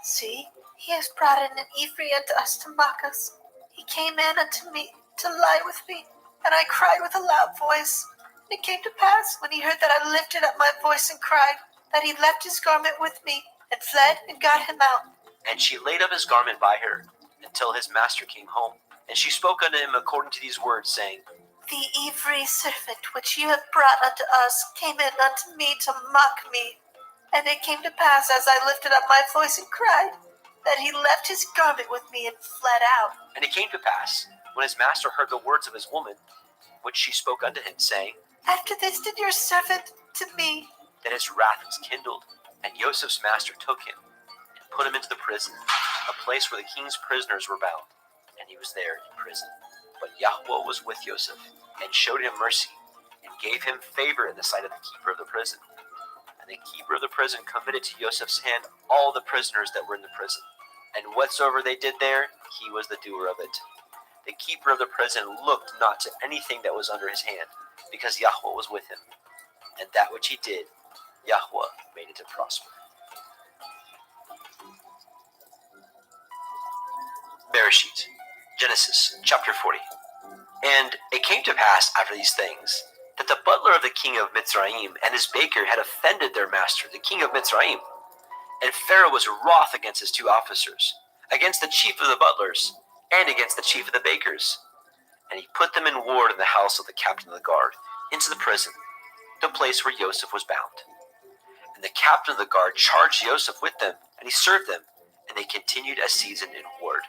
See, he has brought in an Ephraim unto us to mock us. He came in unto me to lie with me, and I cried with a loud voice. And it came to pass, when he heard that I lifted up my voice and cried, that he left his garment with me, and fled, and got him out. And she laid up his garment by her, until his master came home. And she spoke unto him according to these words, saying, The Ephraim servant which you have brought unto us came in unto me to mock me. And it came to pass, as I lifted up my voice and cried, that he left his garment with me and fled out. And it came to pass, when his master heard the words of his woman, which she spoke unto him, saying, After this did your servant to me. That his wrath was kindled. And Joseph's master took him, and put him into the prison, a place where the king's prisoners were bound. And he was there in prison. But Yahweh was with Joseph, and showed him mercy, and gave him favor in the sight of the keeper of the prison. And the keeper of the prison committed to Joseph's hand all the prisoners that were in the prison. And whatsoever they did there, he was the doer of it. The keeper of the prison looked not to anything that was under his hand, because Yahweh was with him. And that which he did, Yahweh made it to prosper. Bereshit, Genesis chapter 40. And it came to pass after these things, that the butler of the king of Mitzrayim and his baker had offended their master, the king of Mitzrayim. And Pharaoh was wroth against his two officers, against the chief of the butlers, and against the chief of the bakers. And he put them in ward in the house of the captain of the guard, into the prison, the place where Joseph was bound. And the captain of the guard charged Joseph with them, and he served them, and they continued a season in ward.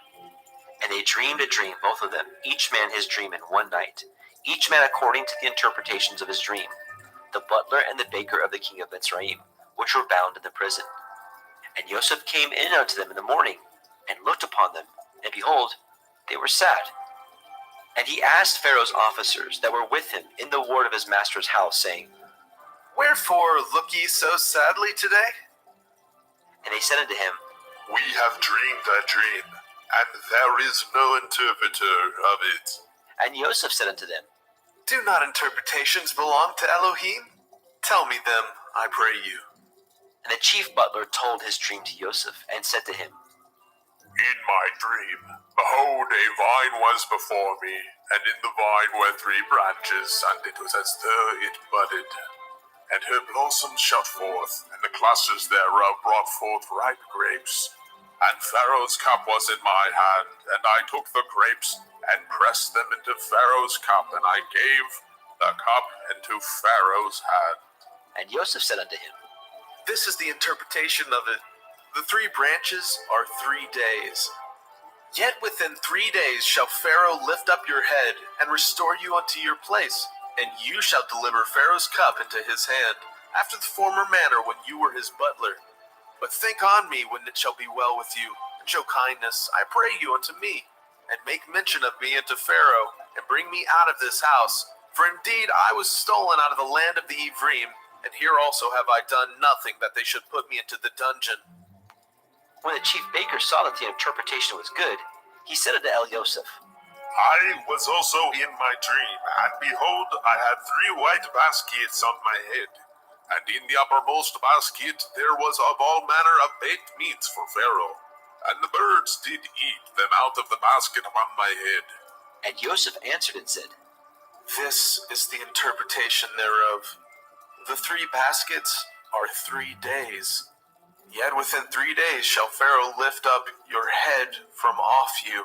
And they dreamed a dream, both of them, each man his dream in one night, each man according to the interpretations of his dream, the butler and the baker of the king of Mitzrayim, which were bound in the prison. And Joseph came in unto them in the morning, and looked upon them, and behold, they were sad. And he asked Pharaoh's officers that were with him in the ward of his master's house, saying, Wherefore look ye so sadly today? And they said unto him, We have dreamed a dream, and there is no interpreter of it. And Joseph said unto them, Do not interpretations belong to Elohim? Tell me them, I pray you. And the chief butler told his dream to Joseph, and said to him, In my dream, behold, a vine was before me, and in the vine were 3 branches, and it was as though it budded. And her blossoms shot forth, and the clusters thereof brought forth ripe grapes. And Pharaoh's cup was in my hand, and I took the grapes, and pressed them into Pharaoh's cup, and I gave the cup into Pharaoh's hand. And Joseph said unto him, This is the interpretation of it. The 3 branches are 3 days. Yet within 3 days shall Pharaoh lift up your head, and restore you unto your place. And you shall deliver Pharaoh's cup into his hand, after the former manner when you were his butler. But think on me when it shall be well with you, and show kindness, I pray you, unto me, and make mention of me unto Pharaoh, and bring me out of this house. For indeed I was stolen out of the land of the Ephraim, and here also have I done nothing that they should put me into the dungeon. When the chief baker saw that the interpretation was good, he said unto El-Yosef, I was also in my dream, and behold, I had 3 white baskets on my head. And in the uppermost basket there was of all manner of baked meats for Pharaoh. And the birds did eat them out of the basket upon my head. And Joseph answered and said, This is the interpretation thereof. The 3 baskets are 3 days. Yet within 3 days shall Pharaoh lift up your head from off you,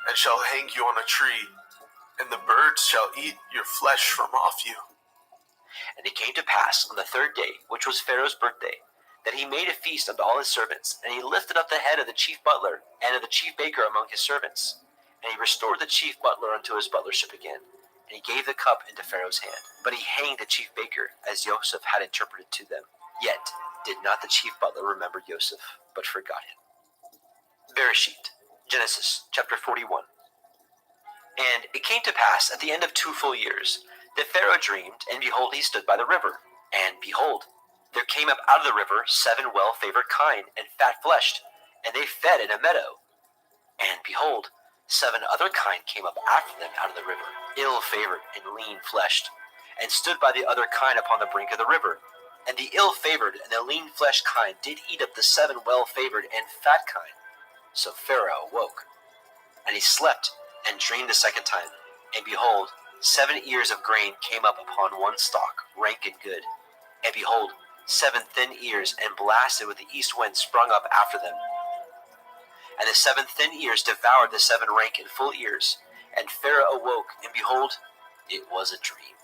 and shall hang you on a tree, and the birds shall eat your flesh from off you. And it came to pass on the 3rd day, which was Pharaoh's birthday, that he made a feast unto all his servants, and he lifted up the head of the chief butler and of the chief baker among his servants. And he restored the chief butler unto his butlership again, and he gave the cup into Pharaoh's hand. But he hanged the chief baker, as Joseph had interpreted to them. Yet did not the chief butler remember Joseph, but forgot him. Bereshit, Genesis chapter 41. And it came to pass at the end of 2 full years, that Pharaoh dreamed, and behold, he stood by the river. And behold, there came up out of the river 7 well-favored kine, and fat-fleshed, and they fed in a meadow. And behold, 7 other kine came up after them out of the river, ill-favored and lean-fleshed, and stood by the other kine upon the brink of the river. And the ill-favored and the lean-fleshed kine did eat up the 7 well-favored and fat kine. So Pharaoh awoke, and he slept, and dreamed the 2nd time. And behold, 7 ears of grain came up upon one stalk, rank and good. And behold, 7 thin ears, and blasted with the east wind, sprung up after them. And the 7 thin ears devoured the 7 rank and full ears. And Pharaoh awoke, and behold, it was a dream.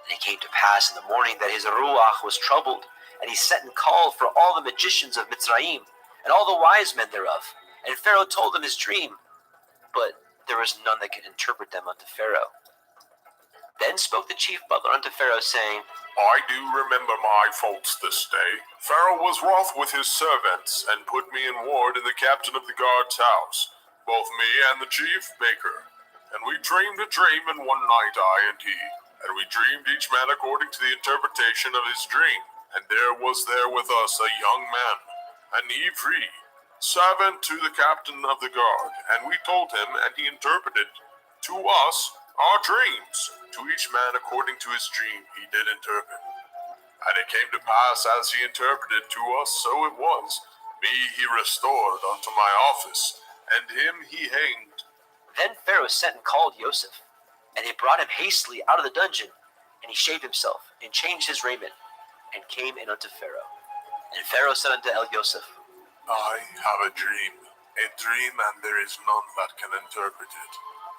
And it came to pass in the morning that his ruach was troubled, and he sent and called for all the magicians of Mitzrayim, and all the wise men thereof. And Pharaoh told them his dream, but there was none that could interpret them unto Pharaoh. Then spoke the chief butler unto Pharaoh, saying, I do remember my faults this day. Pharaoh was wroth with his servants, and put me in ward in the captain of the guard's house, both me and the chief baker. And we dreamed a dream in one night, I and he. And we dreamed each man according to the interpretation of his dream. And there was there with us a young man, an Ivri, servant to the captain of the guard. And we told him, and he interpreted to us our dreams. To each man according to his dream he did interpret. And it came to pass as he interpreted to us, so it was. Me he restored unto my office, and him he hanged. Then Pharaoh sent and called Joseph, and they brought him hastily out of the dungeon. And he shaved himself, and changed his raiment, and came in unto Pharaoh. And Pharaoh said unto El-Yosef, I have a dream, and there is none that can interpret it.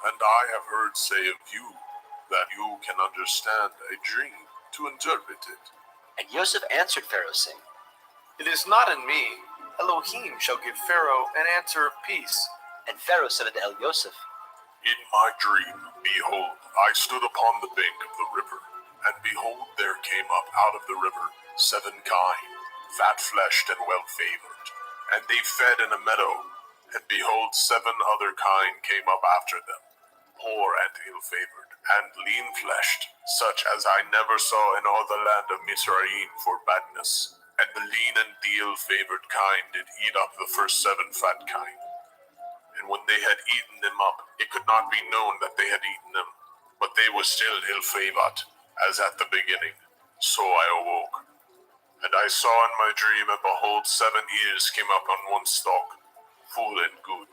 And I have heard say of you, that you can understand a dream to interpret it. And Joseph answered Pharaoh, saying, It is not in me. Elohim shall give Pharaoh an answer of peace. And Pharaoh said unto El-Yosef, In my dream, behold, I stood upon the bank of the river, and behold, there came up out of the river 7 kine, fat-fleshed and well-favored, and they fed in a meadow. And behold, 7 other kine came up after them, poor and ill-favored, and lean-fleshed, such as I never saw in all the land of Mizraim for badness. And the lean and the ill-favored kine did eat up the first 7 fat kine. And when they had eaten them up, it could not be known that they had eaten them, but they were still ill-favored, as at the beginning. So I awoke. And I saw in my dream, and behold, 7 ears came up on one stalk, full and good.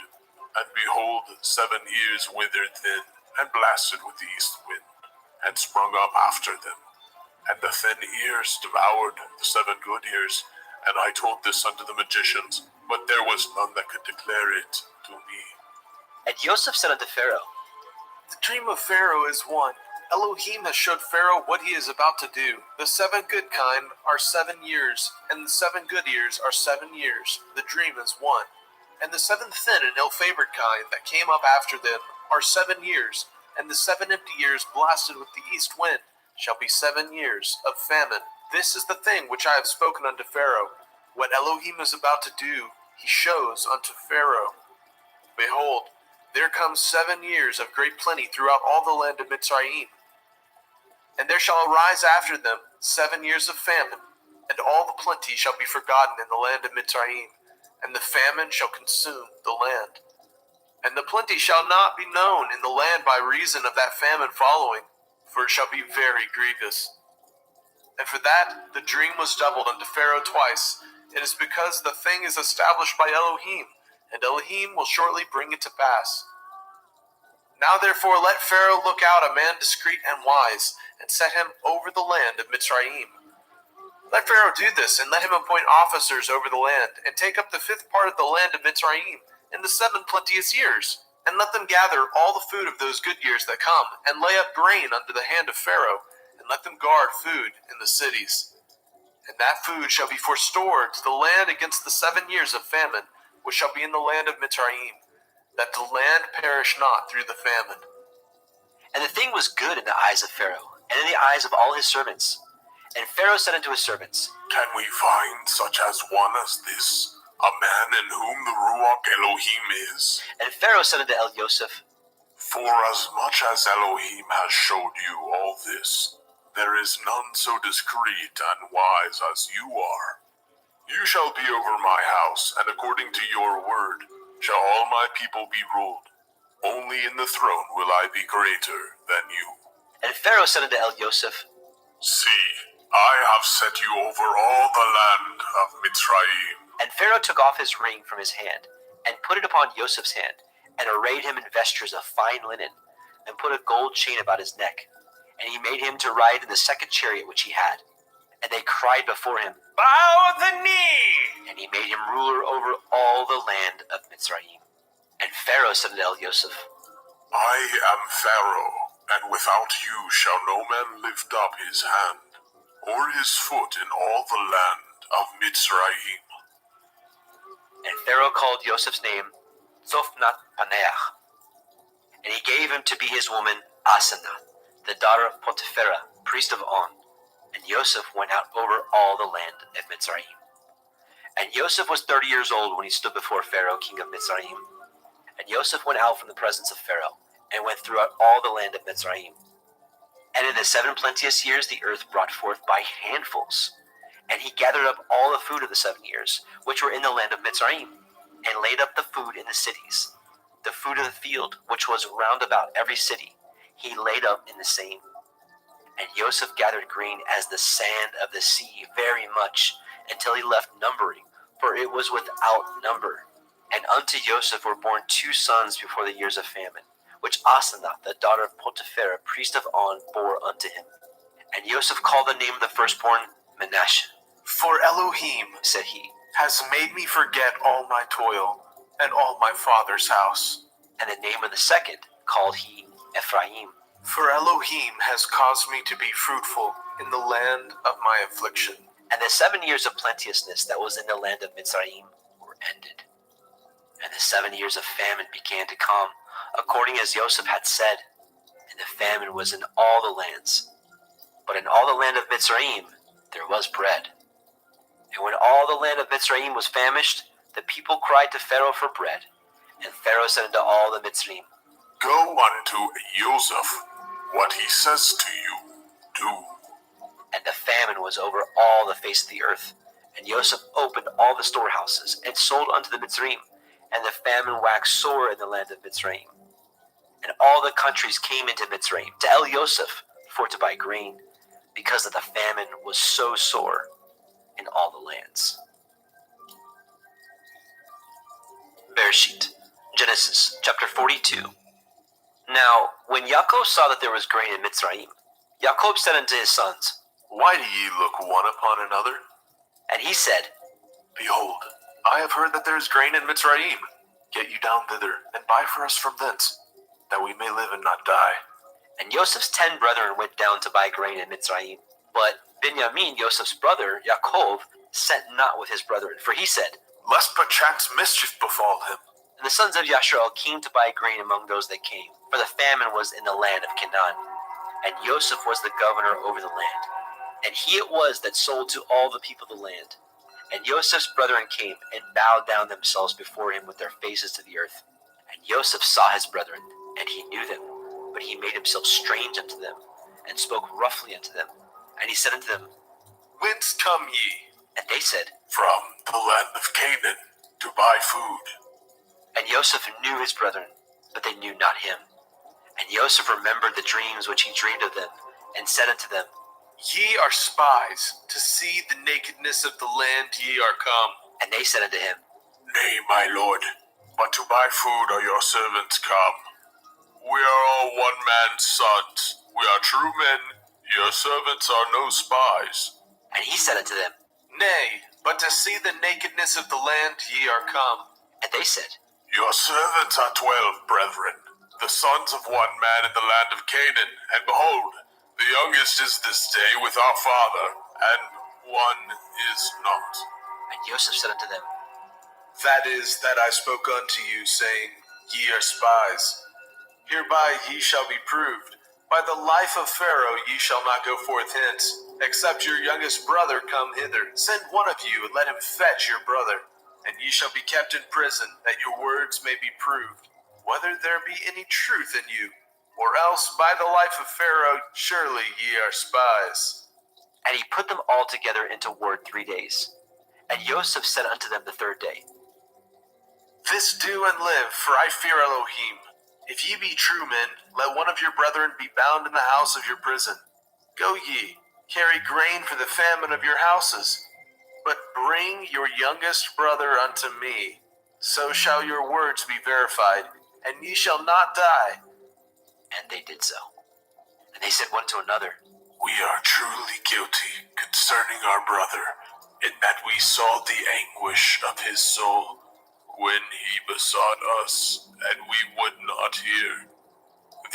And behold, 7 ears withered thin, and blasted with the east wind, and sprung up after them. And the thin ears devoured the 7 good ears. And I told this unto the magicians, but there was none that could declare it to me. And Joseph said unto Pharaoh, The dream of Pharaoh is one. Elohim has showed Pharaoh what he is about to do. The 7 good kine are 7 years, and the 7 good ears are 7 years. The dream is one. And the 7 thin and ill-favored kine that came up after them are 7 years, and the 7 empty years blasted with the east wind shall be 7 years of famine. This is the thing which I have spoken unto Pharaoh. What Elohim is about to do, he shows unto Pharaoh. Behold, there come 7 years of great plenty throughout all the land of Mitzrayim. And there shall arise after them 7 years of famine, and all the plenty shall be forgotten in the land of Mitzrayim, and the famine shall consume the land. And the plenty shall not be known in the land by reason of that famine following, for it shall be very grievous. And for that the dream was doubled unto Pharaoh twice. It is because the thing is established by Elohim, and Elohim will shortly bring it to pass. Now therefore let Pharaoh look out a man discreet and wise, and set him over the land of Mitzrayim. Let Pharaoh do this, and let him appoint officers over the land, and take up the 5th part of the land of Mitzrayim in the 7 plenteous years, and let them gather all the food of those good years that come, and lay up grain under the hand of Pharaoh, and let them guard food in the cities. And that food shall be forestored to the land against the 7 years of famine, which shall be in the land of Mitzrayim, that the land perish not through the famine. And the thing was good in the eyes of Pharaoh, and in the eyes of all his servants. And Pharaoh said unto his servants, Can we find such as one as this, a man in whom the Ruach Elohim is? And Pharaoh said unto Yosef, For as much as Elohim has showed you all this, there is none so discreet and wise as you are. You shall be over my house, and according to your word shall all my people be ruled. Only in the throne will I be greater than you. And Pharaoh said unto Yosef, See, I have set you over all the land of Mitzrayim. And Pharaoh took off his ring from his hand, and put it upon Yosef's hand, and arrayed him in vestures of fine linen, and put a gold chain about his neck. And he made him to ride in the 2nd chariot which he had. And they cried before him, Bow the knee! And he made him ruler over all the land of Mitzrayim. And Pharaoh said unto Yosef, I am Pharaoh, and without you shall no man lift up his hand, or his foot in all the land of Mitzrayim. And Pharaoh called Joseph's name Zophnath Paneach. And he gave him to be his woman Asenath, the daughter of Potipherah, priest of On. And Joseph went out over all the land of Mitzrayim. And Joseph was 30 years old when he stood before Pharaoh, king of Mitzrayim. And Joseph went out from the presence of Pharaoh, and went throughout all the land of Mitzrayim. And in the 7 plenteous years the earth brought forth by handfuls. And he gathered up all the food of the 7 years, which were in the land of Mitzrayim, and laid up the food in the cities. The food of the field, which was round about every city, he laid up in the same. And Joseph gathered grain as the sand of the sea very much, until he left numbering, for it was without number. And unto Joseph were born 2 sons before the years of famine, which Asenath, the daughter of Potipherah, priest of On, bore unto him. And Joseph called the name of the firstborn Manasseh. For Elohim, said he, has made me forget all my toil, and all my father's house. And the name of the second called he Ephraim. For Elohim has caused me to be fruitful in the land of my affliction. And the 7 years of plenteousness that was in the land of Mitzrayim were ended. And the 7 years of famine began to come, according as Joseph had said. And the famine was in all the lands. But in all the land of Mitzrayim there was bread. And when all the land of Mitzrayim was famished, the people cried to Pharaoh for bread. And Pharaoh said unto all the Mitzrayim, Go unto Joseph, what he says to you, do. And the famine was over all the face of the earth. And Joseph opened all the storehouses, and sold unto the Mitzrayim. And the famine waxed sore in the land of Mitzrayim. And all the countries came into Mitzrayim to El Joseph for to buy grain, because that the famine was so sore in all the lands. Bereshit, Genesis chapter 42. Now, when Yaakov saw that there was grain in Mitzrayim, Yaakov said unto his sons, Why do ye look one upon another? And he said, Behold, I have heard that there is grain in Mitzrayim. Get you down thither, and buy for us from thence, that we may live and not die. And Joseph's 10 brethren went down to buy grain in Mitzrayim. But Benjamin, Joseph's brother, Yaakov, sent not with his brethren, for he said, Lest perchance mischief befall him. And the sons of Yashrael came to buy grain among those that came, for the famine was in the land of Canaan. And Joseph was the governor over the land. And he it was that sold to all the people of the land. And Joseph's brethren came and bowed down themselves before him with their faces to the earth. And Joseph saw his brethren, and he knew them, but he made himself strange unto them, and spoke roughly unto them, And he said unto them, Whence come ye? and they said, From the land of Canaan, to buy food. And Joseph knew his brethren, but they knew not him. And Joseph remembered the dreams which he dreamed of them, and said unto them, Ye are spies, to see the nakedness of the land ye are come. And they said unto him, Nay, my lord, but to buy food are your servants come. We are all one man's sons. We are true men. Your servants are no spies. And he said unto them, Nay, but to see the nakedness of the land ye are come. And they said, Your servants are 12 brethren, the sons of one man in the land of Canaan. And behold, the youngest is this day with our father, and one is not. And Joseph said unto them, That is that I spoke unto you, saying, Ye are spies. Hereby ye shall be proved. By the life of Pharaoh ye shall not go forth hence, except your youngest brother come hither. Send one of you, and let him fetch your brother. And ye shall be kept in prison, that your words may be proved, whether there be any truth in you. Or else by the life of Pharaoh surely ye are spies. And he put them all together into ward 3 days. And Joseph said unto them the third day, This do and live, for I fear Elohim. If ye be true men, let one of your brethren be bound in the house of your prison. Go ye, carry grain for the famine of your houses. But bring your youngest brother unto me. So shall your words be verified, and ye shall not die. And they did so. And they said one to another, We are truly guilty concerning our brother, in that we saw the anguish of his soul when he besought us, and we would not hear.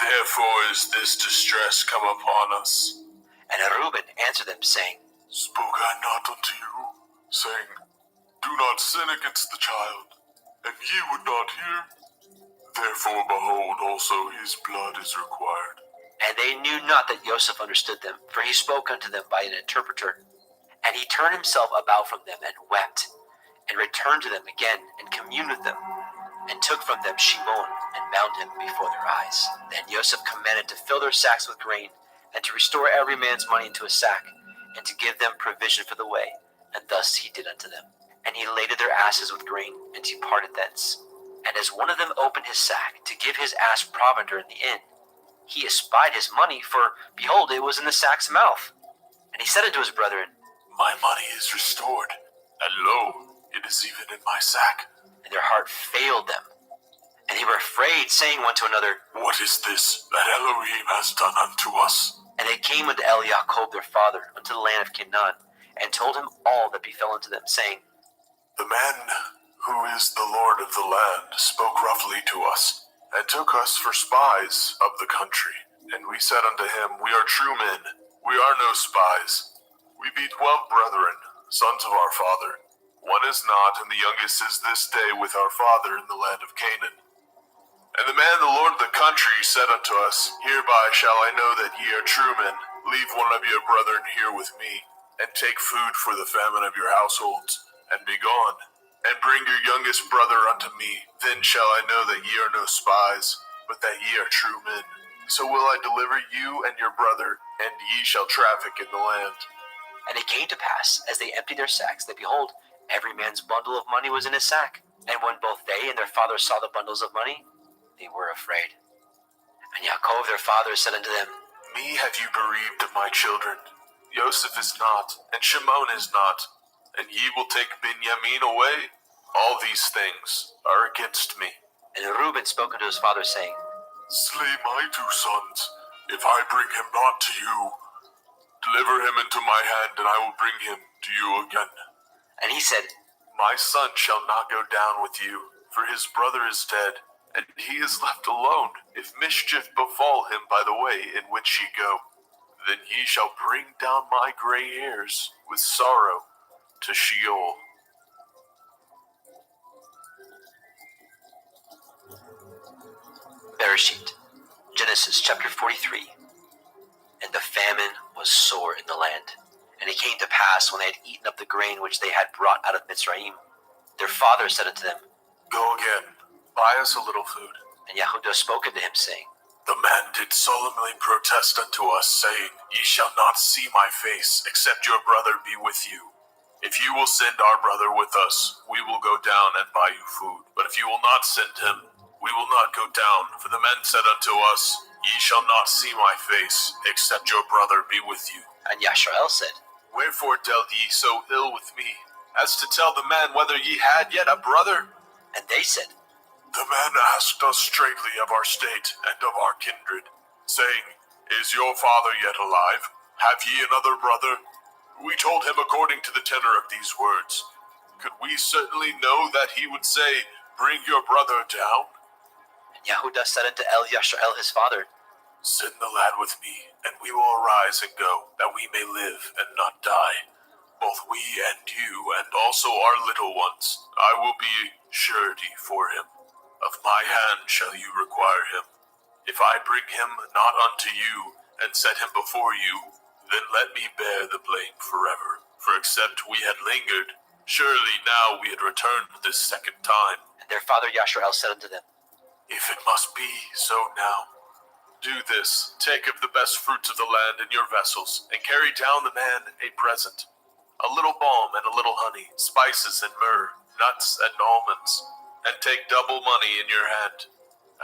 Therefore is this distress come upon us. And Reuben answered them, saying, Spoke I not unto you, saying, Do not sin against the child, and ye would not hear? Therefore, behold, also his blood is required. And they knew not that Joseph understood them, for he spoke unto them by an interpreter. And he turned himself about from them, and wept, and returned to them again, and communed with them, and took from them Shimon, and bound him before their eyes. Then Joseph commanded to fill their sacks with grain, and to restore every man's money into a sack, and to give them provision for the way. And thus he did unto them. And he laded their asses with grain, and departed thence. And as one of them opened his sack to give his ass provender in the inn, he espied his money, for, behold, it was in the sack's mouth. And he said unto his brethren, My money is restored, and lo, it is even in my sack. And their heart failed them. And they were afraid, saying one to another, What is this that Elohim has done unto us? And they came unto Jacob their father, unto the land of Canaan, and told him all that befell unto them, saying, The man who is the Lord of the land spoke roughly to us, and took us for spies of the country. And we said unto him, We are true men, we are no spies. We be 12 brethren, sons of our father. One is not, and the youngest is this day with our father in the land of Canaan. And the man, the Lord of the country, said unto us, Hereby shall I know that ye are true men. Leave one of your brethren here with me, and take food for the famine of your households, and be gone. And bring your youngest brother unto me. Then shall I know that ye are no spies, but that ye are true men. So will I deliver you and your brother, and ye shall traffic in the land. And it came to pass, as they emptied their sacks, that behold, every man's bundle of money was in his sack. And when both they and their father saw the bundles of money, they were afraid. And Yaakov their father said unto them, Me have you bereaved of my children. Joseph is not, and Shimon is not, and ye will take Benjamin away? All these things are against me. And Reuben spoke unto his father, saying, Slay my 2 sons, if I bring him not to you. Deliver him into my hand, and I will bring him to you again. And he said, My son shall not go down with you, for his brother is dead, and he is left alone. If mischief befall him by the way in which ye go, then ye shall bring down my gray hairs with sorrow to Sheol. Bereshit, Genesis chapter 43. And the famine was sore in the land. And it came to pass, when they had eaten up the grain which they had brought out of Mitzrayim, their father said unto them, Go again, buy us a little food. And Yehudah spoke unto him, saying, The man did solemnly protest unto us, saying, Ye shall not see my face, except your brother be with you. If you will send our brother with us, we will go down and buy you food. But if you will not send him, we will not go down. For the men said unto us, Ye shall not see my face, except your brother be with you. And Yashrael said, Wherefore dealt ye so ill with me, as to tell the man whether ye had yet a brother? And they said, The man asked us straightly of our state and of our kindred, saying, Is your father yet alive? Have ye another brother? We told him according to the tenor of these words. Could we certainly know that he would say, Bring your brother down? And Yehudah said unto El Yashrael his father, Send the lad with me, and we will arise and go, that we may live and not die. Both we and you, and also our little ones. I will be surety for him. Of my hand shall you require him. If I bring him not unto you, and set him before you, then let me bear the blame forever. For except we had lingered, surely now we had returned this second time. And their father Yashrael said unto them, If it must be so now, do this, take of the best fruits of the land in your vessels, and carry down the man a present, a little balm and a little honey, spices and myrrh, nuts and almonds, and take double money in your hand.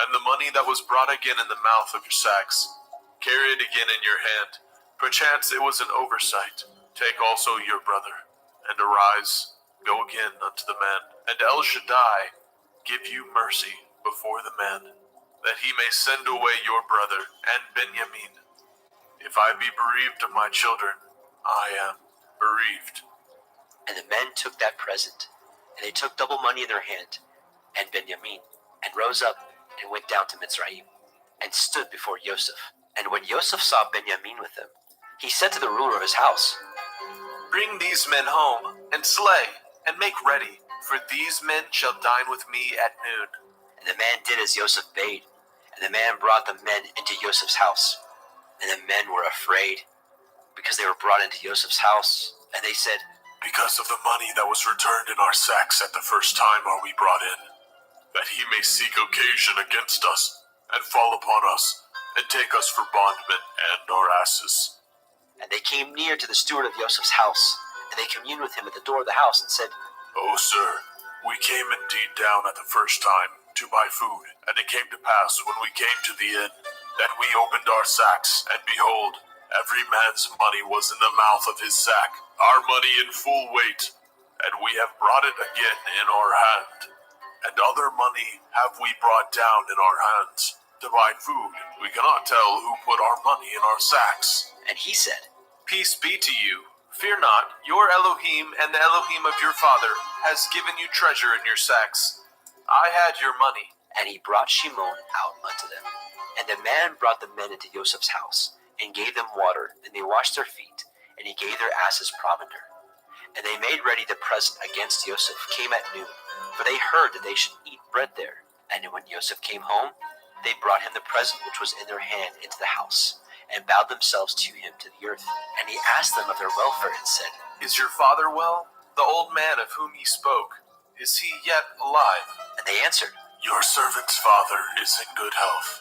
And the money that was brought again in the mouth of your sacks, carry it again in your hand. Perchance it was an oversight. Take also your brother, and arise, go again unto the man, and El Shaddai give you mercy before the man, that he may send away your brother and Benjamin. If I be bereaved of my children, I am bereaved. And the men took that present, and they took double money in their hand, and Benjamin, and rose up, and went down to Mitzrayim, and stood before Yosef. And when Yosef saw Benjamin with them, he said to the ruler of his house, Bring these men home, and slay, and make ready, for these men shall dine with me at noon. And the man did as Yosef bade, and the man brought the men into Yosef's house. And the men were afraid, because they were brought into Yosef's house, and they said, Because of the money that was returned in our sacks at the first time are we brought in, that he may seek occasion against us, and fall upon us, and take us for bondmen and our asses. And they came near to the steward of Yosef's house, and they communed with him at the door of the house, and said, O sir, we came indeed down at the first time to buy food, and it came to pass when we came to the inn, that we opened our sacks, and behold, every man's money was in the mouth of his sack, our money in full weight, and we have brought it again in our hand. And other money have we brought down in our hands to buy food. We cannot tell who put our money in our sacks. And he said, Peace be to you. Fear not, your Elohim and the Elohim of your father has given you treasure in your sacks. I had your money. And he brought Shimon out unto them. And the man brought the men into Joseph's house, and gave them water, and they washed their feet, and he gave their asses provender. And they made ready the present against Joseph came at noon, for they heard that they should eat bread there. And when Joseph came home, they brought him the present which was in their hand into the house, and bowed themselves to him to the earth. And he asked them of their welfare, and said, Is your father well? The old man of whom ye spoke, is he yet alive? And they answered, Your servant's father is in good health.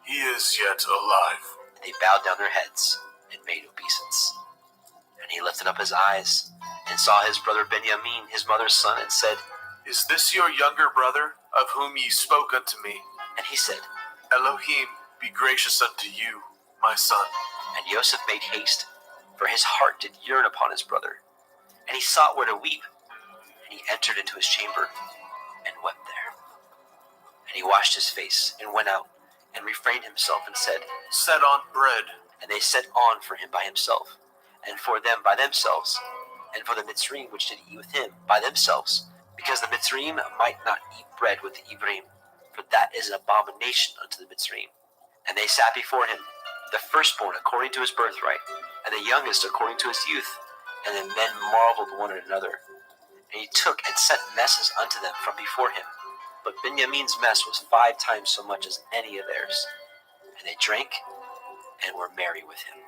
He is yet alive. And they bowed down their heads, and made obeisance. And he lifted up his eyes, and saw his brother Benjamin, his mother's son, and said, Is this your younger brother, of whom ye spoke unto me? And he said, Elohim be gracious unto you, my son. And Joseph made haste, for his heart did yearn upon his brother. And he sought where to weep. And he entered into his chamber, and wept there. And he washed his face, and went out, and refrained himself, and said, Set on bread. And they set on for him by himself, and for them by themselves, and for the Mitzrayim which did eat with him by themselves, because the Mitzrayim might not eat bread with the Ibrim, for that is an abomination unto the Mitzrayim. And they sat before him, the firstborn according to his birthright, and the youngest according to his youth. And the men marveled one at another. And he took and sent messes unto them from before him. But Benjamin's mess was 5 times so much as any of theirs. And they drank and were merry with him.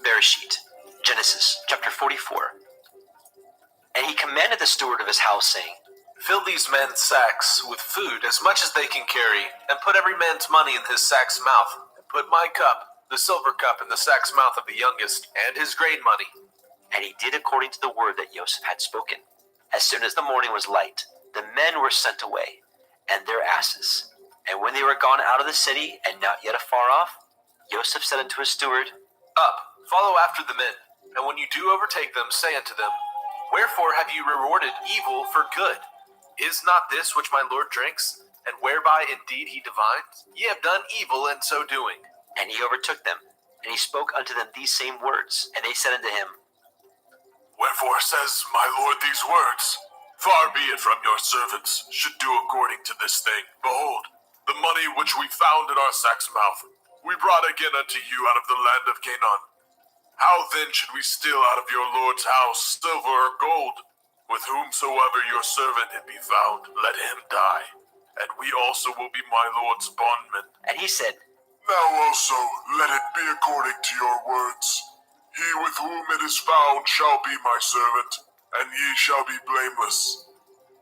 Bereshit, Genesis chapter 44. And he commanded the steward of his house, saying, Fill these men's sacks with food as much as they can carry, and put every man's money in his sack's mouth. And put my cup, the silver cup, in the sack's mouth of the youngest, and his grain money. And he did according to the word that Joseph had spoken. As soon as the morning was light, the men were sent away, and their asses. And when they were gone out of the city, and not yet afar off, Joseph said unto his steward, Up, follow after the men, and when you do overtake them, say unto them, Wherefore have you rewarded evil for good? Is not this which my Lord drinks, and whereby indeed he divines? Ye have done evil in so doing. And he overtook them, and he spoke unto them these same words. And they said unto him, Wherefore says my Lord these words? Far be it from your servants should do according to this thing. Behold, the money which we found in our sack's mouth, we brought again unto you out of the land of Canaan. How then should we steal out of your Lord's house silver or gold? With whomsoever your servant it be found, let him die, and we also will be my Lord's bondmen. And he said, Now also let it be according to your words. He with whom it is found shall be my servant, and ye shall be blameless.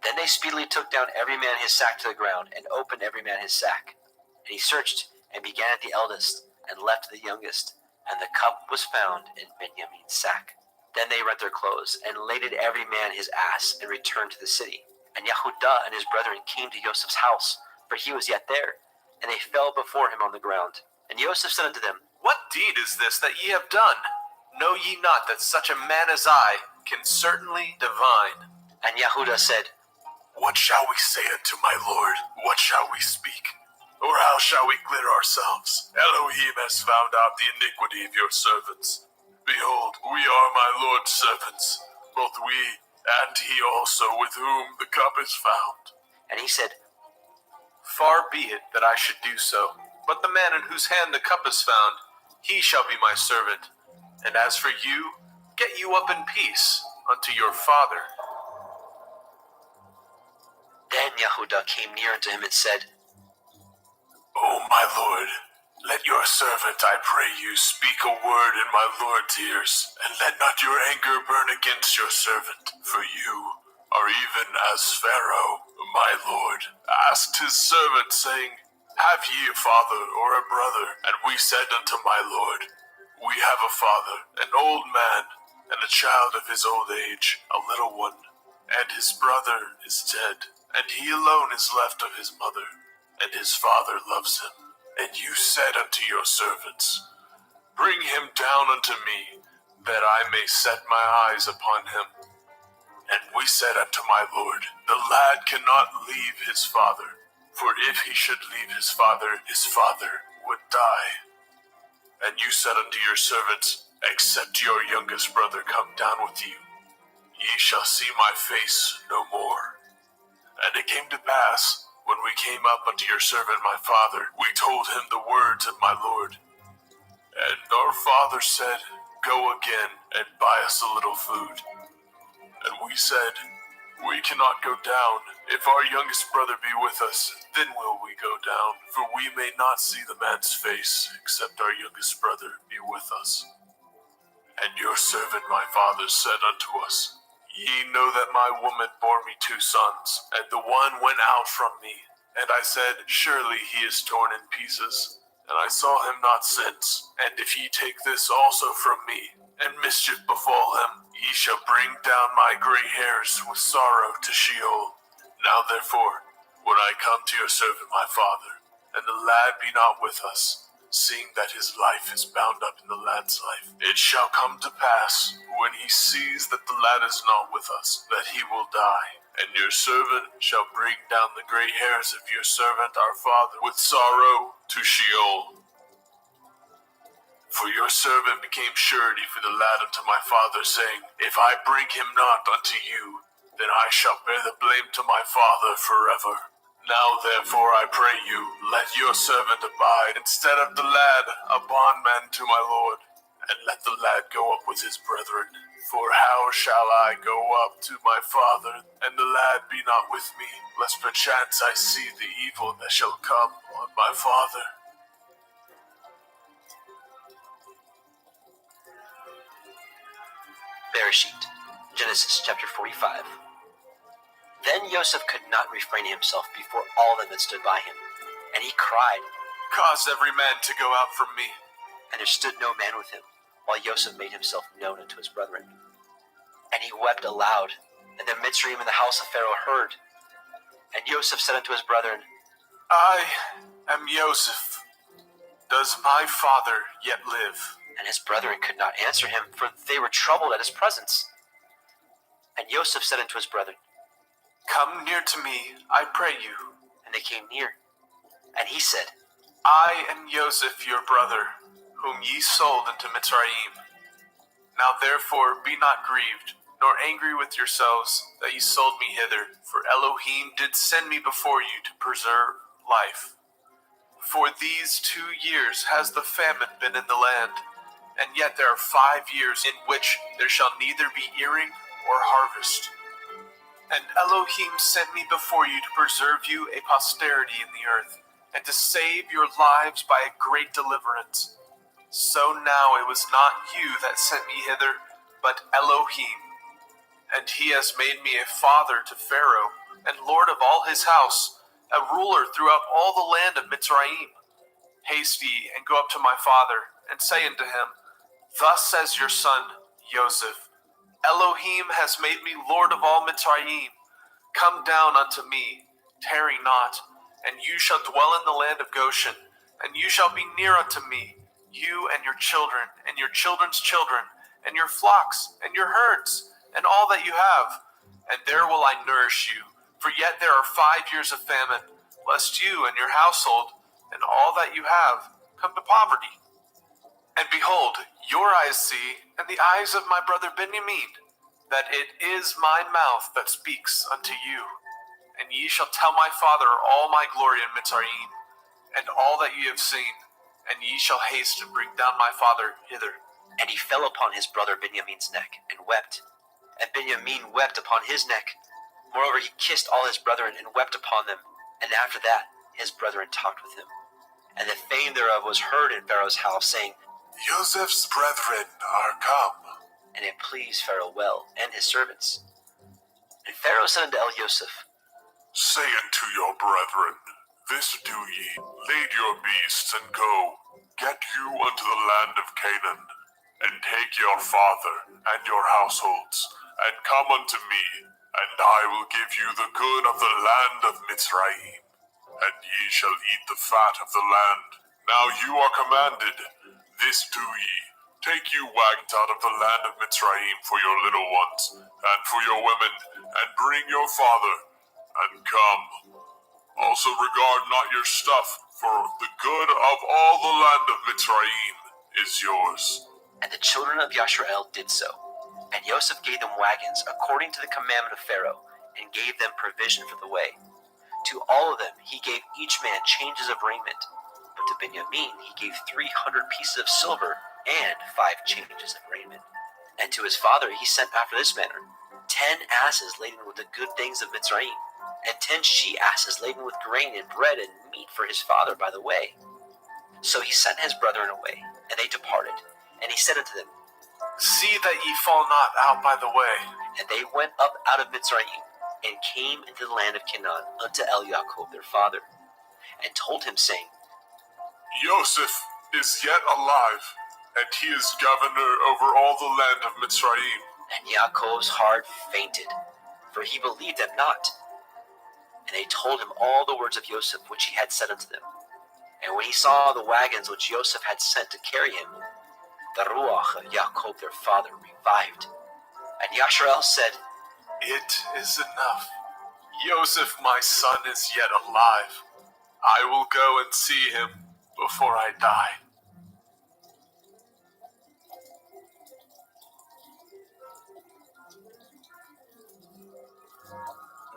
Then they speedily took down every man his sack to the ground, and opened every man his sack. And he searched, and began at the eldest, and left the youngest. And the cup was found in Benjamin's sack. Then they rent their clothes, and laded every man his ass, and returned to the city. And Yehudah and his brethren came to Joseph's house, for he was yet there. And they fell before him on the ground. And Joseph said unto them, What deed is this that ye have done? Know ye not that such a man as I can certainly divine? And Yehudah said, What shall we say unto my Lord? What shall we speak? Or how shall we clear ourselves? Elohim has found out the iniquity of your servants. Behold, we are my Lord's servants, both we and he also with whom the cup is found. And he said, Far be it that I should do so, but the man in whose hand the cup is found, he shall be my servant. And as for you, get you up in peace unto your father. Then Yehudah came near unto him and said, O my Lord, let your servant, I pray you, speak a word in my Lord's ears, and let not your anger burn against your servant, for you are even as Pharaoh, my Lord, asked his servant, saying, Have ye a father or a brother? And we said unto my Lord, We have a father, an old man, and a child of his old age, a little one, and his brother is dead, and he alone is left of his mother, and his father loves him. And you said unto your servants, Bring him down unto me, that I may set my eyes upon him. And we said unto my Lord, The lad cannot leave his father, for if he should leave his father would die. And you said unto your servants, Except your youngest brother come down with you, ye shall see my face no more. And it came to pass, when we came up unto your servant my father, we told him the words of my Lord. And our father said, Go again and buy us a little food. And we said, We cannot go down. If our youngest brother be with us, then will we go down, for we may not see the man's face, except our youngest brother be with us. And your servant my father said unto us, Ye know that my woman bore me 2 sons, and the one went out from me. And I said, Surely he is torn in pieces, and I saw him not since. And if ye take this also from me, and mischief befall him, ye shall bring down my gray hairs with sorrow to Sheol. Now therefore, when I come to your servant my father, and the lad be not with us, seeing that his life is bound up in the lad's life, it shall come to pass, when he sees that the lad is not with us, that he will die. And your servant shall bring down the gray hairs of your servant our father with sorrow to Sheol. For your servant became surety for the lad unto my father, saying, If I bring him not unto you, then I shall bear the blame to my father forever. Now therefore I pray you, let your servant abide instead of the lad, a bondman to my Lord, and let the lad go up with his brethren. For how shall I go up to my father, and the lad be not with me, lest perchance I see the evil that shall come on my father? Bereshit, Genesis chapter 45. Then Yosef could not refrain himself before all them that stood by him, and he cried, Cause every man to go out from me. and there stood no man with him, while Yosef made himself known unto his brethren. And he wept aloud, and the Mitzrayim in the house of Pharaoh heard. And Yosef said unto his brethren, I am Joseph. Does my father yet live? And his brethren could not answer him, for they were troubled at his presence. And Yosef said unto his brethren, Come near to me, I pray you. And they came near. And he said, I am Joseph your brother, whom ye sold into Mitzrayim. Now therefore be not grieved, nor angry with yourselves that ye sold me hither, for Elohim did send me before you to preserve life. For these 2 years has the famine been in the land, and yet there are 5 years in which there shall neither be earing or harvest. And Elohim sent me before you to preserve you a posterity in the earth, and to save your lives by a great deliverance. So now it was not you that sent me hither, but Elohim. And he has made me a father to Pharaoh, and lord of all his house, a ruler throughout all the land of Mitzrayim. Haste ye, and go up to my father, and say unto him, Thus says your son, Joseph, Elohim has made me lord of all Mitzrayim. Come down unto me, tarry not, and you shall dwell in the land of Goshen, and you shall be near unto me, you and your children, and your children's children, and your flocks, and your herds, and all that you have. And there will I nourish you, for yet there are 5 years of famine, lest you and your household, and all that you have, come to poverty. And behold, your eyes see, and the eyes of my brother Benjamin, that it is my mouth that speaks unto you. And ye shall tell my father all my glory in Mitzrayim, and all that ye have seen, and ye shall haste and bring down my father hither. And he fell upon his brother Benjamin's neck, and wept. And Benjamin wept upon his neck. Moreover, he kissed all his brethren, and wept upon them. And after that, his brethren talked with him. And the fame thereof was heard in Pharaoh's house, saying, Joseph's brethren are come. And it pleased Pharaoh well, and his servants. And Pharaoh said unto Joseph, Say unto your brethren, This do ye, lead your beasts, and go, get you unto the land of Canaan, and take your father and your households, and come unto me, and I will give you the good of the land of Mitzrayim, and ye shall eat the fat of the land. Now you are commanded, this do ye, take you wagons out of the land of Mitzrayim for your little ones, and for your women, and bring your father, and come. Also regard not your stuff, for the good of all the land of Mitzrayim is yours. And the children of Yashrael did so. And Joseph gave them wagons according to the commandment of Pharaoh, and gave them provision for the way. To all of them he gave each man changes of raiment. But to Benjamin he gave 300 pieces of silver and 5 changes of raiment. And to his father he sent after this manner: 10 asses laden with the good things of Mitzrayim, and 10 she-asses laden with grain and bread and meat for his father by the way. So he sent his brethren away, and they departed. And he said unto them, See that ye fall not out by the way. And they went up out of Mitzrayim, and came into the land of Canaan unto Yaakov their father, and told him, saying, Joseph is yet alive, and he is governor over all the land of Mitzrayim. And Yaakov's heart fainted, for he believed them not. And they told him all the words of Joseph which he had said unto them. And when he saw the wagons which Joseph had sent to carry him, the ruach of Yaakov their father revived. And Yashrael said, It is enough. Joseph my son is yet alive. I will go and see him before I die.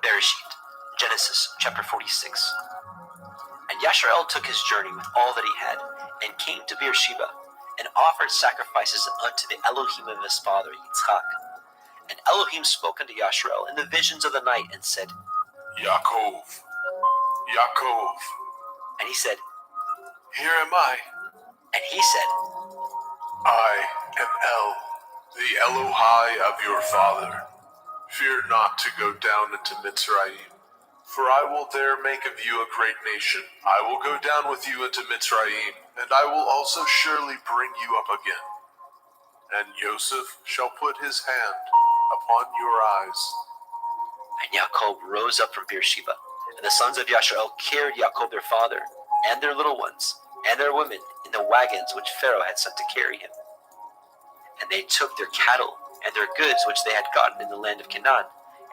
Bereshit, Genesis chapter 46. And Yashrael took his journey with all that he had, and came to Beersheba, and offered sacrifices unto the Elohim of his father Yitzchak. And Elohim spoke unto Yashrael in the visions of the night, and said, Yaakov, Yaakov. And he said, Here am I. And he said, I am El, the Elohai of your father. Fear not to go down into Mitzrayim, for I will there make of you a great nation. I will go down with you into Mitzrayim, and I will also surely bring you up again. And Joseph shall put his hand upon your eyes. And Jacob rose up from Beersheba, and the sons of Yasharel carried Jacob their father, and their little ones, and their women, in the wagons which Pharaoh had sent to carry him. And they took their cattle and their goods which they had gotten in the land of Canaan,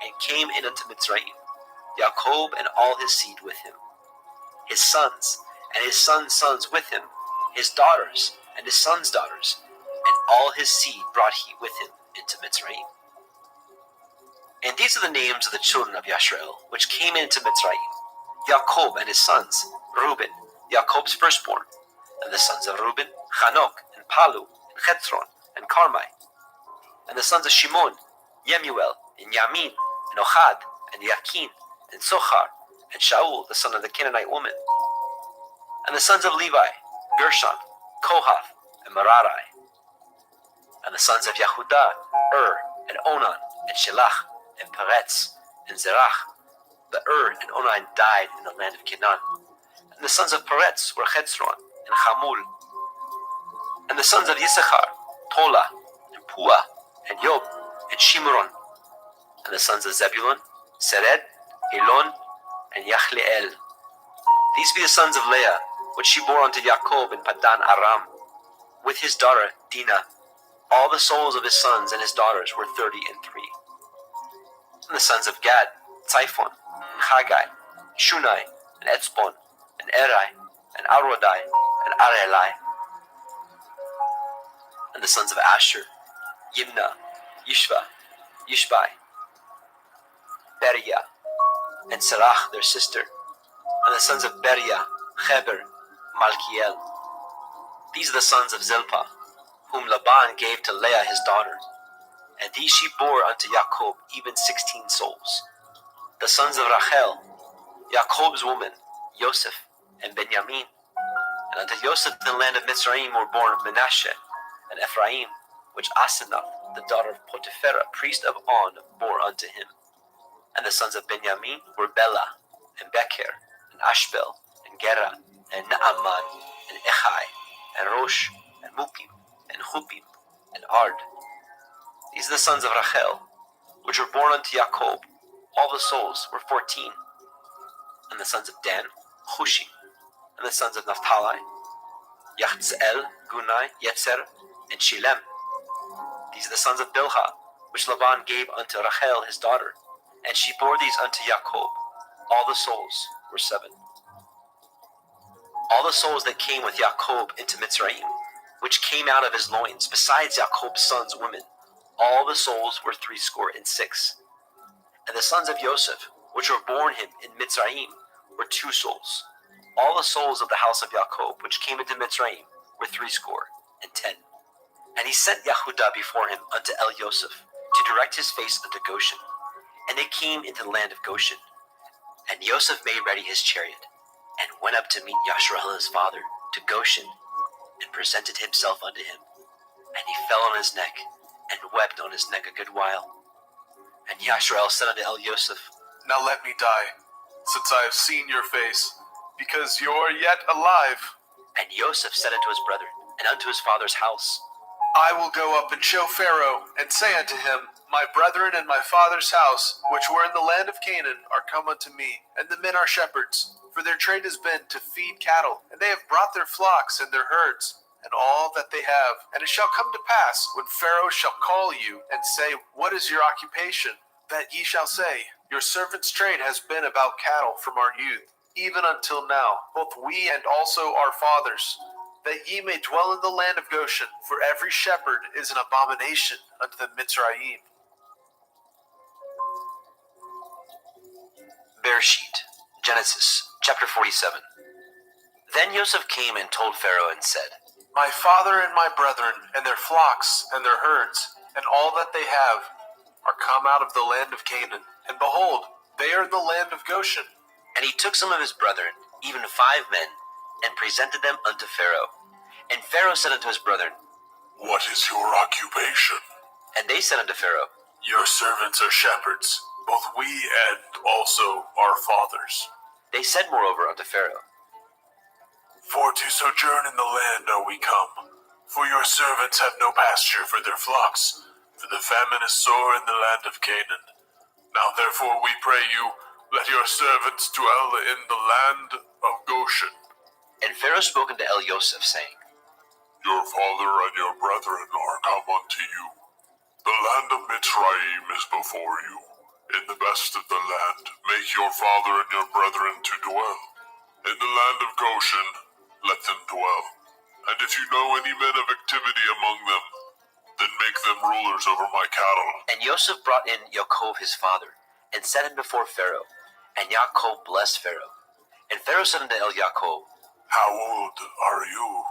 and came in unto Mitzrayim, Jacob and all his seed with him, his sons and his sons' sons with him, his daughters and his sons' daughters, and all his seed brought he with him into Mitzrayim. And these are the names of the children of Yasharel, which came into Mitzrayim: Jacob and his sons, Reuben, Jacob's firstborn, and the sons of Reuben, Hanok, and Palu, and Hezron, and Carmi, and the sons of Shimon, Yemuel, and Yamin, and Ohad, and Yakin, and Sochar, and Shaul, the son of the Canaanite woman, and the sons of Levi, Gershon, Kohath, and Merari, and the sons of Yehudah, and Onan, and Shelach, and Peretz, and Zerach. But and Onan died in the land of Canaan. And the sons of Peretz were Hezron, and Hamul. And the sons of Yisachar, Tola, and Pua, and Yob, and Shimron. And the sons of Zebulun, Sered, Elon, and Yachleel. These be the sons of Leah, which she bore unto Jacob in Padan Aram, with his daughter Dinah. All the souls of his sons and his daughters were 33. And the sons of Gad, Tzipon, and Haggai, Shunai, and Etzbon, and Eri, and Arodai, and Arelai. And the sons of Asher, Yimna, Yishva, Yishbai, Beriah, and Serach their sister. And the sons of Beriah, Heber, Malkiel. These are the sons of Zilpah, whom Laban gave to Leah his daughter. And these she bore unto Jacob, even 16 souls. The sons of Rachel, Jacob's woman, Joseph, and Benjamin. And unto Joseph in the land of Mitzrayim were born Manasseh and Ephraim, which Asenath, the daughter of Potipherah, priest of On, bore unto him. And the sons of Benjamin were Bela, and Becher, and Ashbel, and Gera, and Naaman, and Echai, and Rosh, and Mupim, and Hupim, and Ard. These are the sons of Rachel, which were born unto Jacob. All the souls were 14. And the sons of Dan, Hushi. And the sons of Naphtali, Yachzeel, Gunai, Yetzer, and Shilem. These are the sons of Bilhah, which Laban gave unto Rachel his daughter. And she bore these unto Jacob. All the souls were 7. All the souls that came with Jacob into Mitzrayim, which came out of his loins, besides Jacob's sons' women, all the souls were 66. And the sons of Joseph, which were born him in Mitzrayim, were 2 souls. All the souls of the house of Jacob, which came into Mitzrayim, were 10. And he sent Yehudah before him unto El Joseph, to direct his face unto Goshen. And they came into the land of Goshen. And Joseph made ready his chariot, and went up to meet Yasharel his father, to Goshen, and presented himself unto him. And he fell on his neck, and wept on his neck a good while. And Yasharel said unto El Joseph, Now let me die, since I have seen your face, because you are yet alive. And Joseph said unto his brethren, and unto his father's house, I will go up and show Pharaoh, and say unto him, My brethren and my father's house, which were in the land of Canaan, are come unto me, and the men are shepherds, for their trade has been to feed cattle, and they have brought their flocks and their herds, and all that they have. And it shall come to pass, when Pharaoh shall call you, and say, What is your occupation? That ye shall say, Your servant's trade has been about cattle from our youth, even until now, both we and also our fathers, that ye may dwell in the land of Goshen, for every shepherd is an abomination unto the Mitzrayim. Bereshit, Genesis, chapter 47. Then Joseph came and told Pharaoh and said, My father and my brethren, and their flocks, and their herds, and all that they have, are come out of the land of Canaan, and behold, they are in the land of Goshen. And he took some of his brethren, even 5 men, and presented them unto Pharaoh. And Pharaoh said unto his brethren, What is your occupation? And they said unto Pharaoh, Your servants are shepherds, both we and also our fathers. They said moreover unto Pharaoh, For to sojourn in the land are we come. For your servants have no pasture for their flocks, for the famine is sore in the land of Canaan. Now therefore we pray you, let your servants dwell in the land of Goshen. And Pharaoh spoke unto Elioseph, saying, Your father and your brethren are come unto you. The land of Mitzrayim is before you. In the best of the land make your father and your brethren to dwell. In the land of Goshen let them dwell. And if you know any men of activity among them, then make them rulers over my cattle. And Joseph brought in Yaakov his father, and set him before Pharaoh. And Yaakov blessed Pharaoh. And Pharaoh said unto Yaakov, How old are you?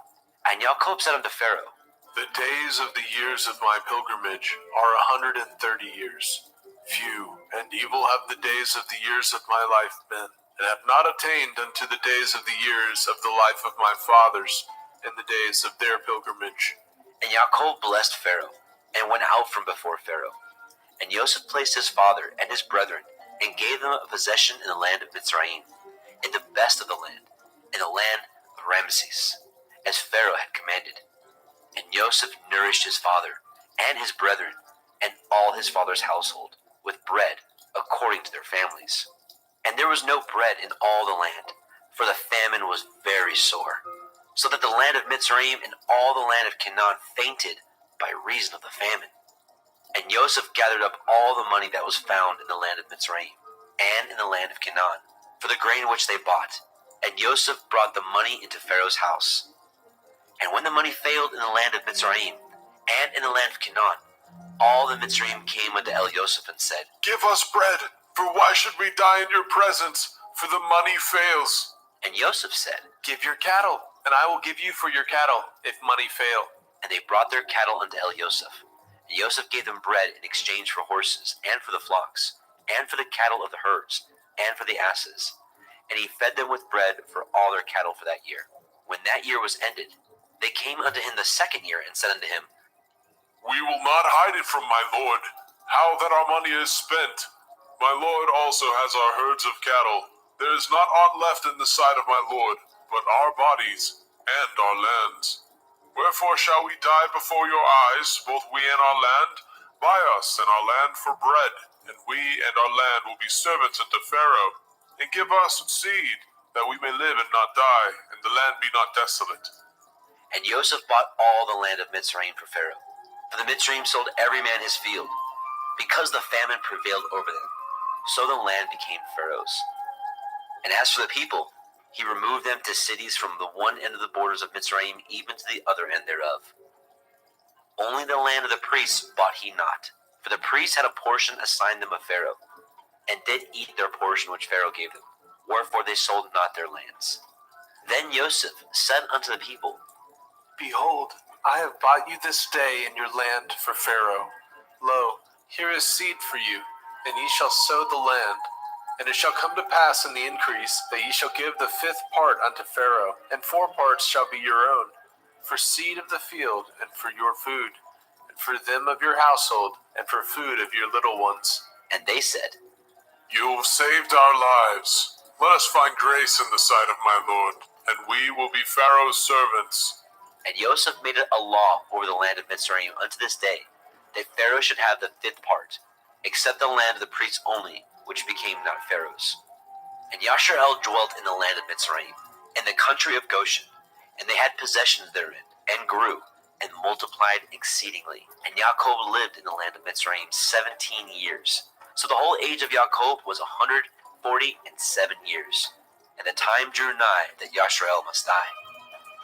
And Yaakov said unto Pharaoh, The days of the years of my pilgrimage are 130 years. Few and evil have the days of the years of my life been, and have not attained unto the days of the years of the life of my fathers in the days of their pilgrimage. And Yaakov blessed Pharaoh, and went out from before Pharaoh. And Joseph placed his father and his brethren, and gave them a possession in the land of Mitzrayim, in the best of the land, in the land of Ramesses, as Pharaoh had commanded. And Joseph nourished his father and his brethren, and all his father's household, with bread according to their families. And there was no bread in all the land, for the famine was very sore, so that the land of Mitzrayim and all the land of Canaan fainted by reason of the famine. And Joseph gathered up all the money that was found in the land of Mitzrayim and in the land of Canaan, for the grain which they bought. And Joseph brought the money into Pharaoh's house. And when the money failed in the land of Mitzrayim and in the land of Canaan, all the Mitzrayim came unto Elioseph and said, Give us bread, for why should we die in your presence? For the money fails. And Joseph said, Give your cattle, and I will give you for your cattle, if money fail. And they brought their cattle unto Elioseph. And Joseph gave them bread in exchange for horses, and for the flocks, and for the cattle of the herds, and for the asses. And he fed them with bread for all their cattle for that year. When that year was ended, they came unto him the second year, and said unto him, We will not hide it from my lord, how that our money is spent. My lord also has our herds of cattle. There is not aught left in the sight of my lord, but our bodies and our lands. Wherefore shall we die before your eyes, both we and our land? Buy us and our land for bread, and we and our land will be servants unto Pharaoh. And give us seed, that we may live and not die, and the land be not desolate. And Joseph bought all the land of Mitzrayim for Pharaoh. For the Mitzrayim sold every man his field, because the famine prevailed over them. So the land became Pharaoh's. And as for the people, he removed them to cities from the one end of the borders of Mitzrayim even to the other end thereof. Only the land of the priests bought he not, for the priests had a portion assigned them of Pharaoh, and did eat their portion which Pharaoh gave them, wherefore they sold not their lands. Then Joseph said unto the people, Behold, I have bought you this day in your land for Pharaoh. Lo, here is seed for you, and ye shall sow the land. And it shall come to pass in the increase that ye shall give the 5th part unto Pharaoh, and 4 parts shall be your own, for seed of the field, and for your food, and for them of your household, and for food of your little ones. And they said, You have saved our lives. Let us find grace in the sight of my lord, and we will be Pharaoh's servants. And Joseph made it a law over the land of Mitzrayim unto this day, that Pharaoh should have the 5th part, except the land of the priests only, which became not Pharaoh's. And Yasharel dwelt in the land of Mitzrayim, in the country of Goshen, and they had possessions therein, and grew, and multiplied exceedingly. And Yaakov lived in the land of Mitzrayim 17 years. So the whole age of Yaakov was 147 years. And the time drew nigh that Yasharel must die.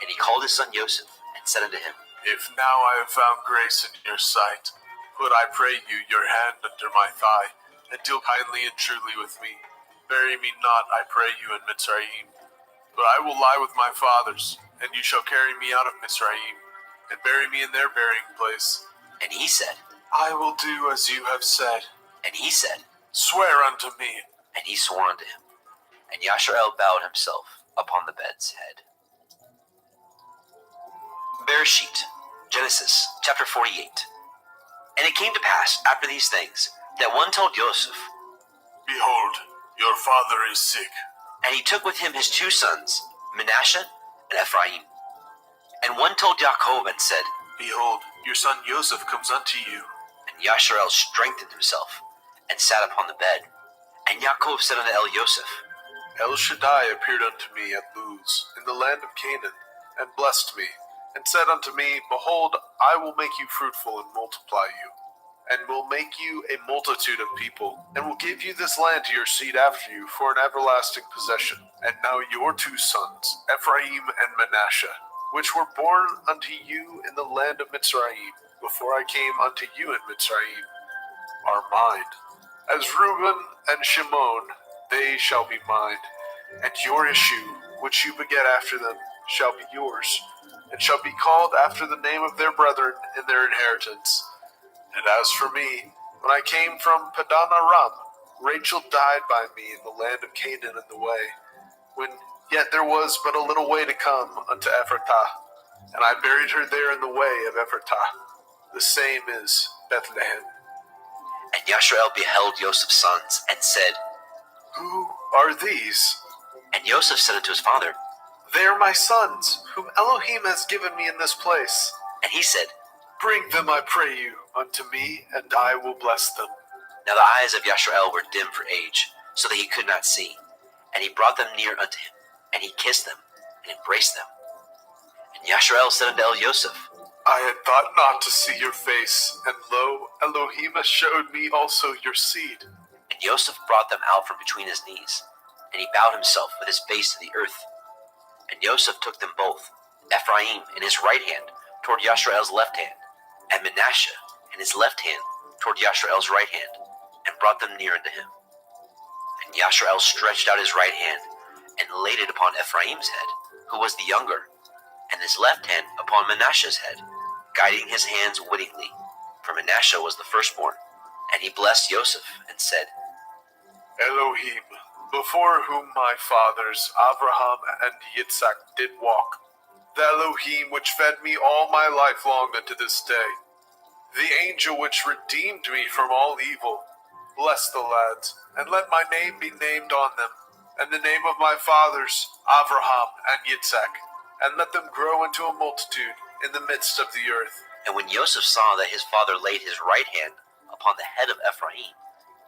And he called his son Joseph, and said unto him, If now I have found grace in your sight, put, I pray you, your hand under my thigh, and deal kindly and truly with me. Bury me not, I pray you, in Mitzrayim. But I will lie with my fathers, and you shall carry me out of Mitzrayim, and bury me in their burying place. And he said, I will do as you have said. And he said, Swear unto me. And he swore unto him. And Yasharel bowed himself upon the bed's head. Bereshit, Genesis, chapter 48. And it came to pass after these things that one told Joseph, Behold, your father is sick. and he took with him his 2 sons, Manasseh and Ephraim. And one told Jacob and said, Behold, your son Joseph comes unto you. And Yasharel strengthened himself and sat upon the bed. And Jacob said unto Joseph, El Shaddai appeared unto me at Luz, in the land of Canaan, and blessed me, and said unto me, Behold, I will make you fruitful and multiply you, and will make you a multitude of people, and will give you this land to your seed after you for an everlasting possession. And now your 2 sons, Ephraim and Manasseh, which were born unto you in the land of Mitzrayim, before I came unto you in Mitzrayim, are mine. As Reuben and Shimon, they shall be mine, and your issue, which you beget after them, shall be yours, and shall be called after the name of their brethren in their inheritance. And as for me, when I came from Padan Aram, Rachel died by me in the land of Canaan in the way, when yet there was but a little way to come unto Ephratah, and I buried her there in the way of Ephratah. The same is Bethlehem. And Yasharel beheld Joseph's sons, and said, Who are these? And Joseph said unto his father, They are my sons, whom Elohim has given me in this place. And he said, Bring them, I pray you, unto me, and I will bless them. Now the eyes of Yasharel were dim for age, so that he could not see. And he brought them near unto him, and he kissed them, and embraced them. And Yasharel said unto Joseph, I had thought not to see your face, and lo, Elohim has showed me also your seed. And Joseph brought them out from between his knees, and he bowed himself with his face to the earth. And Joseph took them both, Ephraim in his right hand toward Yasharel's left hand, and Manasseh in his left hand toward Yasharel's right hand, and brought them near unto him. And Yasharel stretched out his right hand, and laid it upon Ephraim's head, who was the younger, and his left hand upon Manasseh's head, guiding his hands wittingly, for Manasseh was the firstborn. And he blessed Joseph, and said, Elohim, before whom my fathers Abraham and Yitzhak did walk, the Elohim which fed me all my life long unto this day, the angel which redeemed me from all evil, bless the lads, and let my name be named on them, and the name of my fathers Abraham and Yitzhak, and let them grow into a multitude in the midst of the earth. And when Joseph saw that his father laid his right hand upon the head of Ephraim,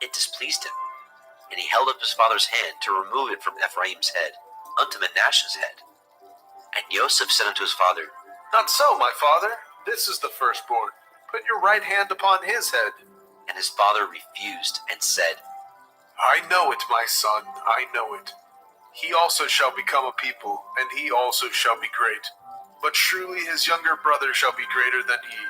it displeased him. And he held up his father's hand to remove it from Ephraim's head unto Manasseh's head. And Joseph said unto his father, Not so, my father. This is the firstborn. Put your right hand upon his head. And his father refused, and said, I know it, my son, I know it. He also shall become a people, and he also shall be great. But truly his younger brother shall be greater than he,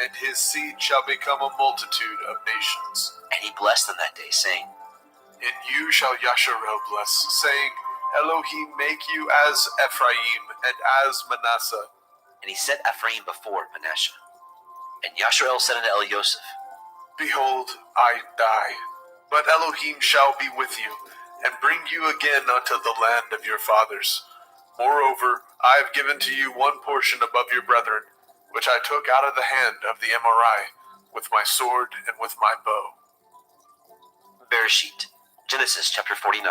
and his seed shall become a multitude of nations. And he blessed them that day, saying, In you shall Yasharel bless, saying, Elohim make you as Ephraim and as Manasseh. And he set Ephraim before Manasseh. And Yasharel said unto Joseph, Behold, I die, but Elohim shall be with you, and bring you again unto the land of your fathers. Moreover, I have given to you one portion above your brethren, which I took out of the hand of the Amorite, with my sword and with my bow. Bereshit, Genesis chapter 49.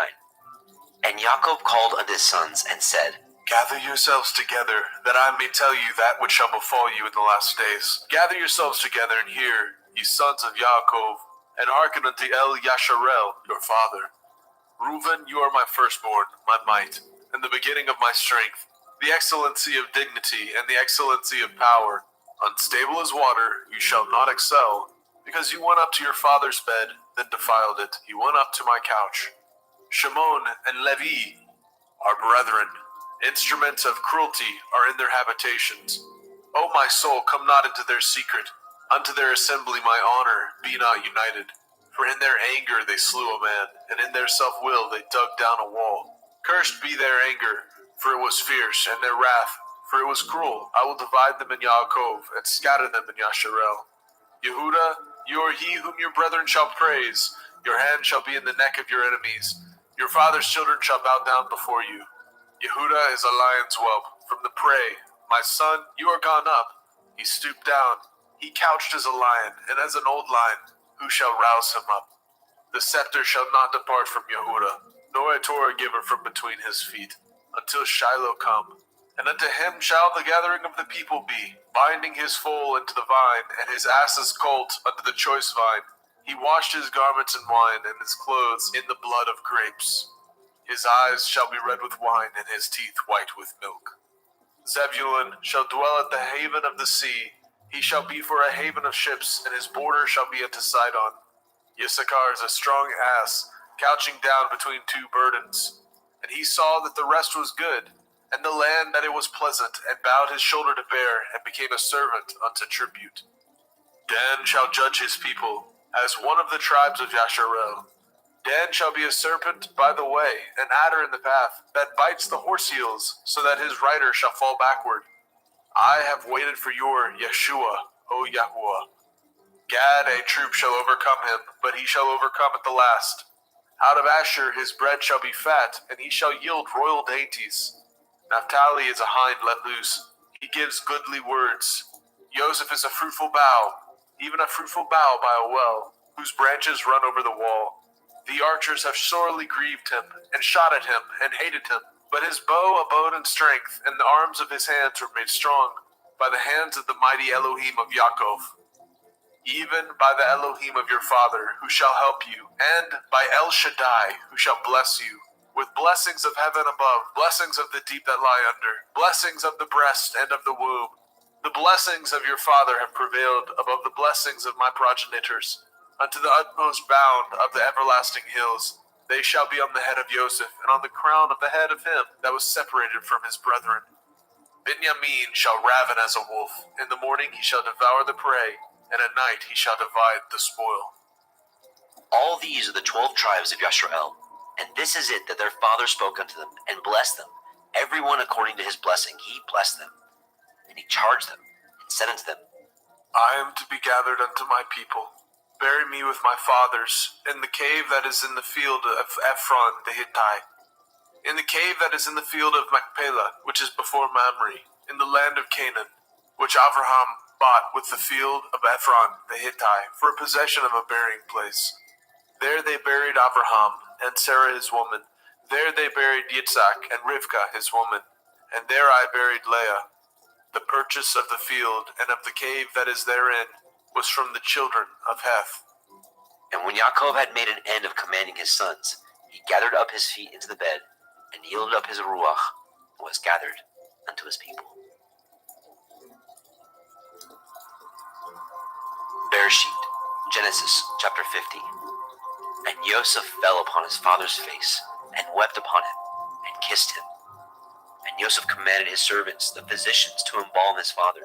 And Jacob called unto his sons, and said, Gather yourselves together, that I may tell you that which shall befall you in the last days. Gather yourselves together, and hear, ye sons of Yaakov, and hearken unto Yasharel, your father. Reuben, you are my firstborn, my might, and the beginning of my strength, the excellency of dignity, and the excellency of power. Unstable as water, you shall not excel, because you went up to your father's bed, then defiled it. You went up to my couch. Shimon and Levi are brethren. Instruments of cruelty are in their habitations. O my soul, come not into their secret. Unto their assembly my honor be not united. For in their anger they slew a man, and in their self-will they dug down a wall. Cursed be their anger, for it was fierce, and their wrath, for it was cruel. I will divide them in Yaakov, and scatter them in Yasharel. Yehuda, you are he whom your brethren shall praise. Your hand shall be in the neck of your enemies. Your father's children shall bow down before you. Yehuda is a lion's whelp from the prey. My son, you are gone up. He stooped down. He couched as a lion, and as an old lion, who shall rouse him up? The scepter shall not depart from Yehuda, nor a Torah giver from between his feet, until Shiloh come. And unto him shall the gathering of the people be, binding his foal into the vine, and his ass's colt unto the choice vine. He washed his garments in wine, and his clothes in the blood of grapes. His eyes shall be red with wine, and his teeth white with milk. Zebulun shall dwell at the haven of the sea. He shall be for a haven of ships, and his border shall be unto Sidon. Issachar is a strong ass, couching down between two burdens. And he saw that the rest was good, and the land that it was pleasant, and bowed his shoulder to bear, and became a servant unto tribute. Dan shall judge his people, as one of the tribes of Yasharel. Dan shall be a serpent by the way, an adder in the path, that bites the horse heels, so that his rider shall fall backward. I have waited for your Yeshua, O Yahuwah. Gad, a troop shall overcome him, but he shall overcome at the last. Out of Asher his bread shall be fat, and he shall yield royal dainties. Naphtali is a hind let loose. He gives goodly words. Joseph is a fruitful bough, even a fruitful bough by a well, whose branches run over the wall. The archers have sorely grieved him, and shot at him, and hated him. But his bow abode in strength, and the arms of his hands were made strong, by the hands of the mighty Elohim of Yaakov. Even by the Elohim of your father, who shall help you, and by El Shaddai, who shall bless you, with blessings of heaven above, blessings of the deep that lie under, blessings of the breast and of the womb. The blessings of your father have prevailed above the blessings of my progenitors, unto the utmost bound of the everlasting hills. They shall be on the head of Joseph, and on the crown of the head of him that was separated from his brethren. Benjamin shall raven as a wolf. In the morning he shall devour the prey, and at night he shall divide the spoil. All these are the 12 tribes of Yasharel, and this is it that their father spoke unto them, and blessed them. Every one according to his blessing he blessed them. And he charged them, and said unto them, I am to be gathered unto my people. Bury me with my fathers, in the cave that is in the field of Ephron the Hittite, in the cave that is in the field of Machpelah, which is before Mamre, in the land of Canaan, which Abraham bought with the field of Ephron the Hittite, for a possession of a burying place. There they buried Abraham, and Sarah his woman. There they buried Yitzhak, and Rivkah his woman. And there I buried Leah. The purchase of the field, and of the cave that is therein, was from the children of Heth. And when Yaakov had made an end of commanding his sons, he gathered up his feet into the bed, and yielded up his ruach, and was gathered unto his people. Bereshit, Genesis chapter 50. And Joseph fell upon his father's face, and wept upon him, and kissed him. And Joseph commanded his servants, the physicians, to embalm his father.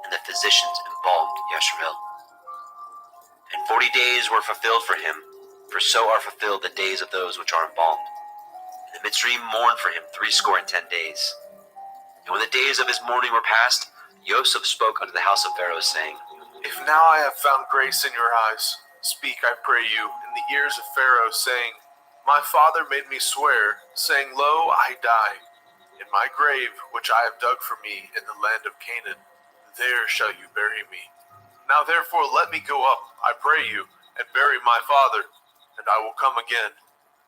And the physicians embalmed Yasharel. And 40 days were fulfilled for him, for so are fulfilled the days of those which are embalmed. And the Mitzrayim mourned for him 70 days. And when the days of his mourning were past, Joseph spoke unto the house of Pharaoh, saying, If now I have found grace in your eyes, speak, I pray you, in the ears of Pharaoh, saying, My father made me swear, saying, Lo, I die. In my grave, which I have dug for me in the land of Canaan, there shall you bury me. Now therefore let me go up, I pray you, and bury my father, and I will come again.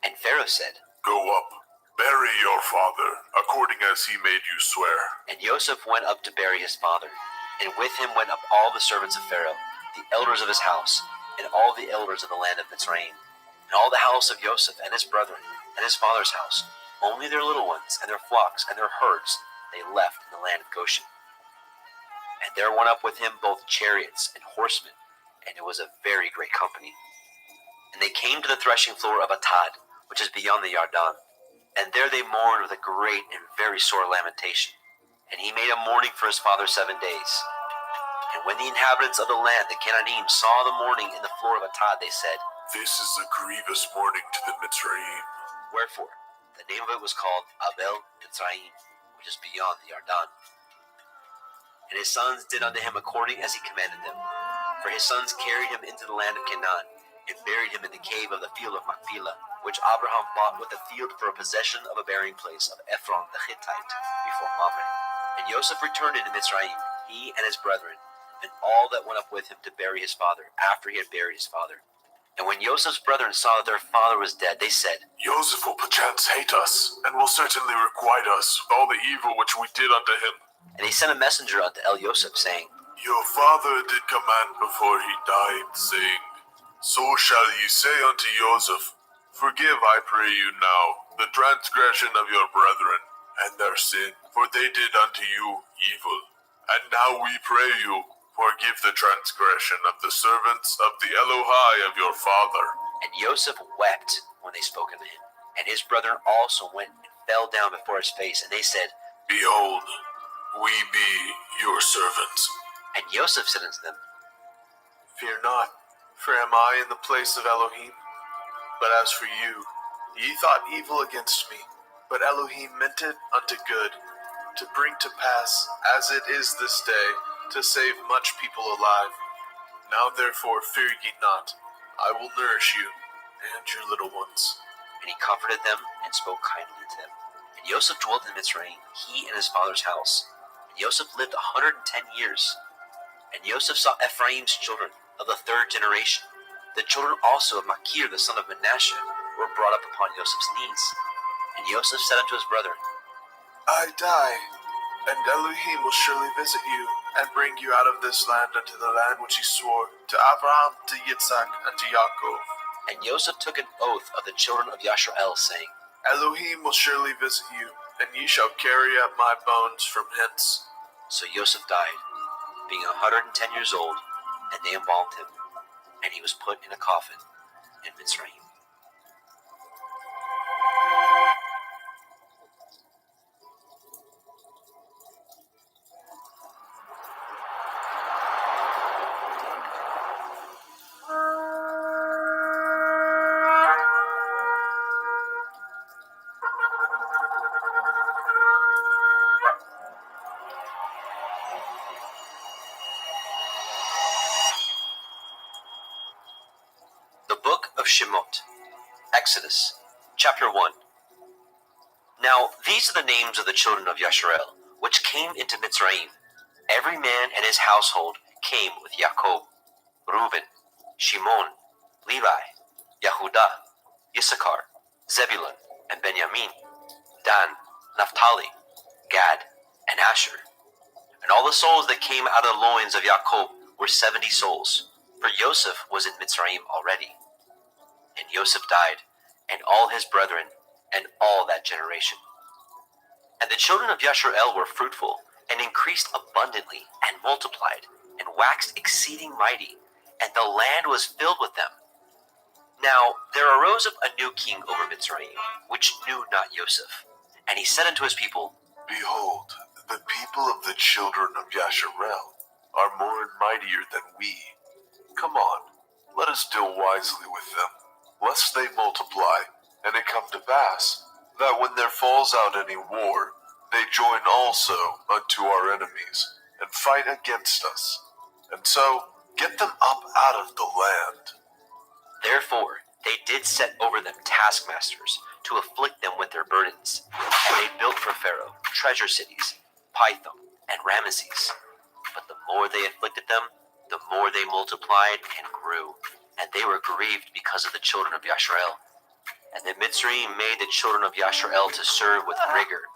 And Pharaoh said, Go up, bury your father, according as he made you swear. And Joseph went up to bury his father, and with him went up all the servants of Pharaoh, the elders of his house, and all the elders of the land of Mitzrayim, and all the house of Joseph and his brethren, and his father's house. Only their little ones, and their flocks, and their herds, they left in the land of Goshen. And there went up with him both chariots and horsemen, and it was a very great company. And they came to the threshing floor of Atad, which is beyond the Yarden. And there they mourned with a great and very sore lamentation. And he made a mourning for his father 7 days. And when the inhabitants of the land, the Canaanim, saw the mourning in the floor of Atad, they said, This is a grievous mourning to the Mitzrayim. Wherefore, the name of it was called Abel Mitzrayim, which is beyond the Yarden. And his sons did unto him according as he commanded them. For his sons carried him into the land of Canaan, and buried him in the cave of the field of Machpelah, which Abraham bought with the field for a possession of a burying place of Ephron the Hittite, before Mamre. And Joseph returned into Mitzrayim, he and his brethren, and all that went up with him to bury his father after he had buried his father. And when Joseph's brethren saw that their father was dead, they said, Joseph will perchance hate us, and will certainly requite us with all the evil which we did unto him. And they sent a messenger unto Joseph, saying, Your father did command before he died, saying, So shall ye say unto Joseph, Forgive, I pray you now, the transgression of your brethren, and their sin, for they did unto you evil. And now we pray you, forgive the transgression of the servants of the Elohai of your father. And Joseph wept when they spoke unto him. And his brethren also went and fell down before his face, and they said, Behold, we be your servants. And Joseph said unto them, Fear not, for am I in the place of Elohim? But as for you, ye thought evil against me, but Elohim meant it unto good, to bring to pass, as it is this day, to save much people alive. Now therefore fear ye not, I will nourish you, and your little ones. And he comforted them, and spoke kindly to them. And Joseph dwelt in Mitzrayim, he and his father's house. And Joseph lived 110 years. And Joseph saw Ephraim's children of the third generation. The children also of Machir the son of Manasseh were brought up upon Joseph's knees. And Joseph said unto his brethren, I die, and Elohim will surely visit you, and bring you out of this land unto the land which he swore to Abraham, to Yitzhak, and to Yaakov. And Joseph took an oath of the children of Yashrael, saying, Elohim will surely visit you, and ye shall carry up my bones from hence. So Joseph died, being 110 years old, and they embalmed him, and he was put in a coffin in Mitzrayim. The Book of Shemot, Exodus, chapter 1. Now these are the names of the children of Yashrael, which came into Mitzrayim. Every man and his household came with Jacob, Reuben, Shimon, Levi, Yehudah, Issachar, Zebulun, and Benjamin, Dan, Naphtali, Gad, and Asher. And all the souls that came out of the loins of Jacob were 70 souls, for Joseph was in Mitzrayim already. And Joseph died, and all his brethren, and all that generation. And the children of Yashrael were fruitful, and increased abundantly, and multiplied, and waxed exceeding mighty, and the land was filled with them. Now there arose up a new king over Mitzrayim, which knew not Joseph. And he said unto his people, Behold, the people of the children of Yasharel are more and mightier than we. Come on, let us deal wisely with them, lest they multiply, and it come to pass, that when there falls out any war, they join also unto our enemies, and fight against us, and so get them up out of the land. Therefore they did set over them taskmasters, to afflict them with their burdens. And they built for Pharaoh treasure cities, Pithom and Ramesses. But the more they afflicted them, the more they multiplied and grew, and they were grieved because of the children of Yashrael. And the Mitzrayim made the children of Yashrael to serve with rigor,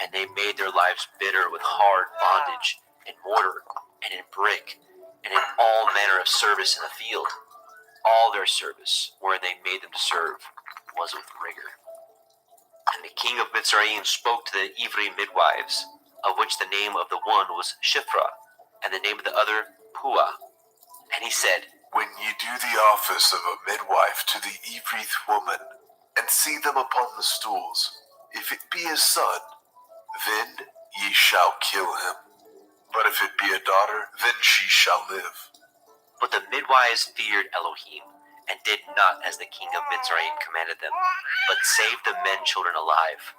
and they made their lives bitter with hard bondage, in mortar, and in brick, and in all manner of service in the field. All their service, where they made them to serve, was with rigor. And the king of Mitzrayim spoke to the Ivri midwives, of which the name of the one was Shiphrah, and the name of the other Puah. And he said, When ye do the office of a midwife to the Ivrith woman, and see them upon the stools, if it be a son, then ye shall kill him. But if it be a daughter, then she shall live. But the midwives feared Elohim, and did not as the king of Mitzrayim commanded them, but saved the men children alive.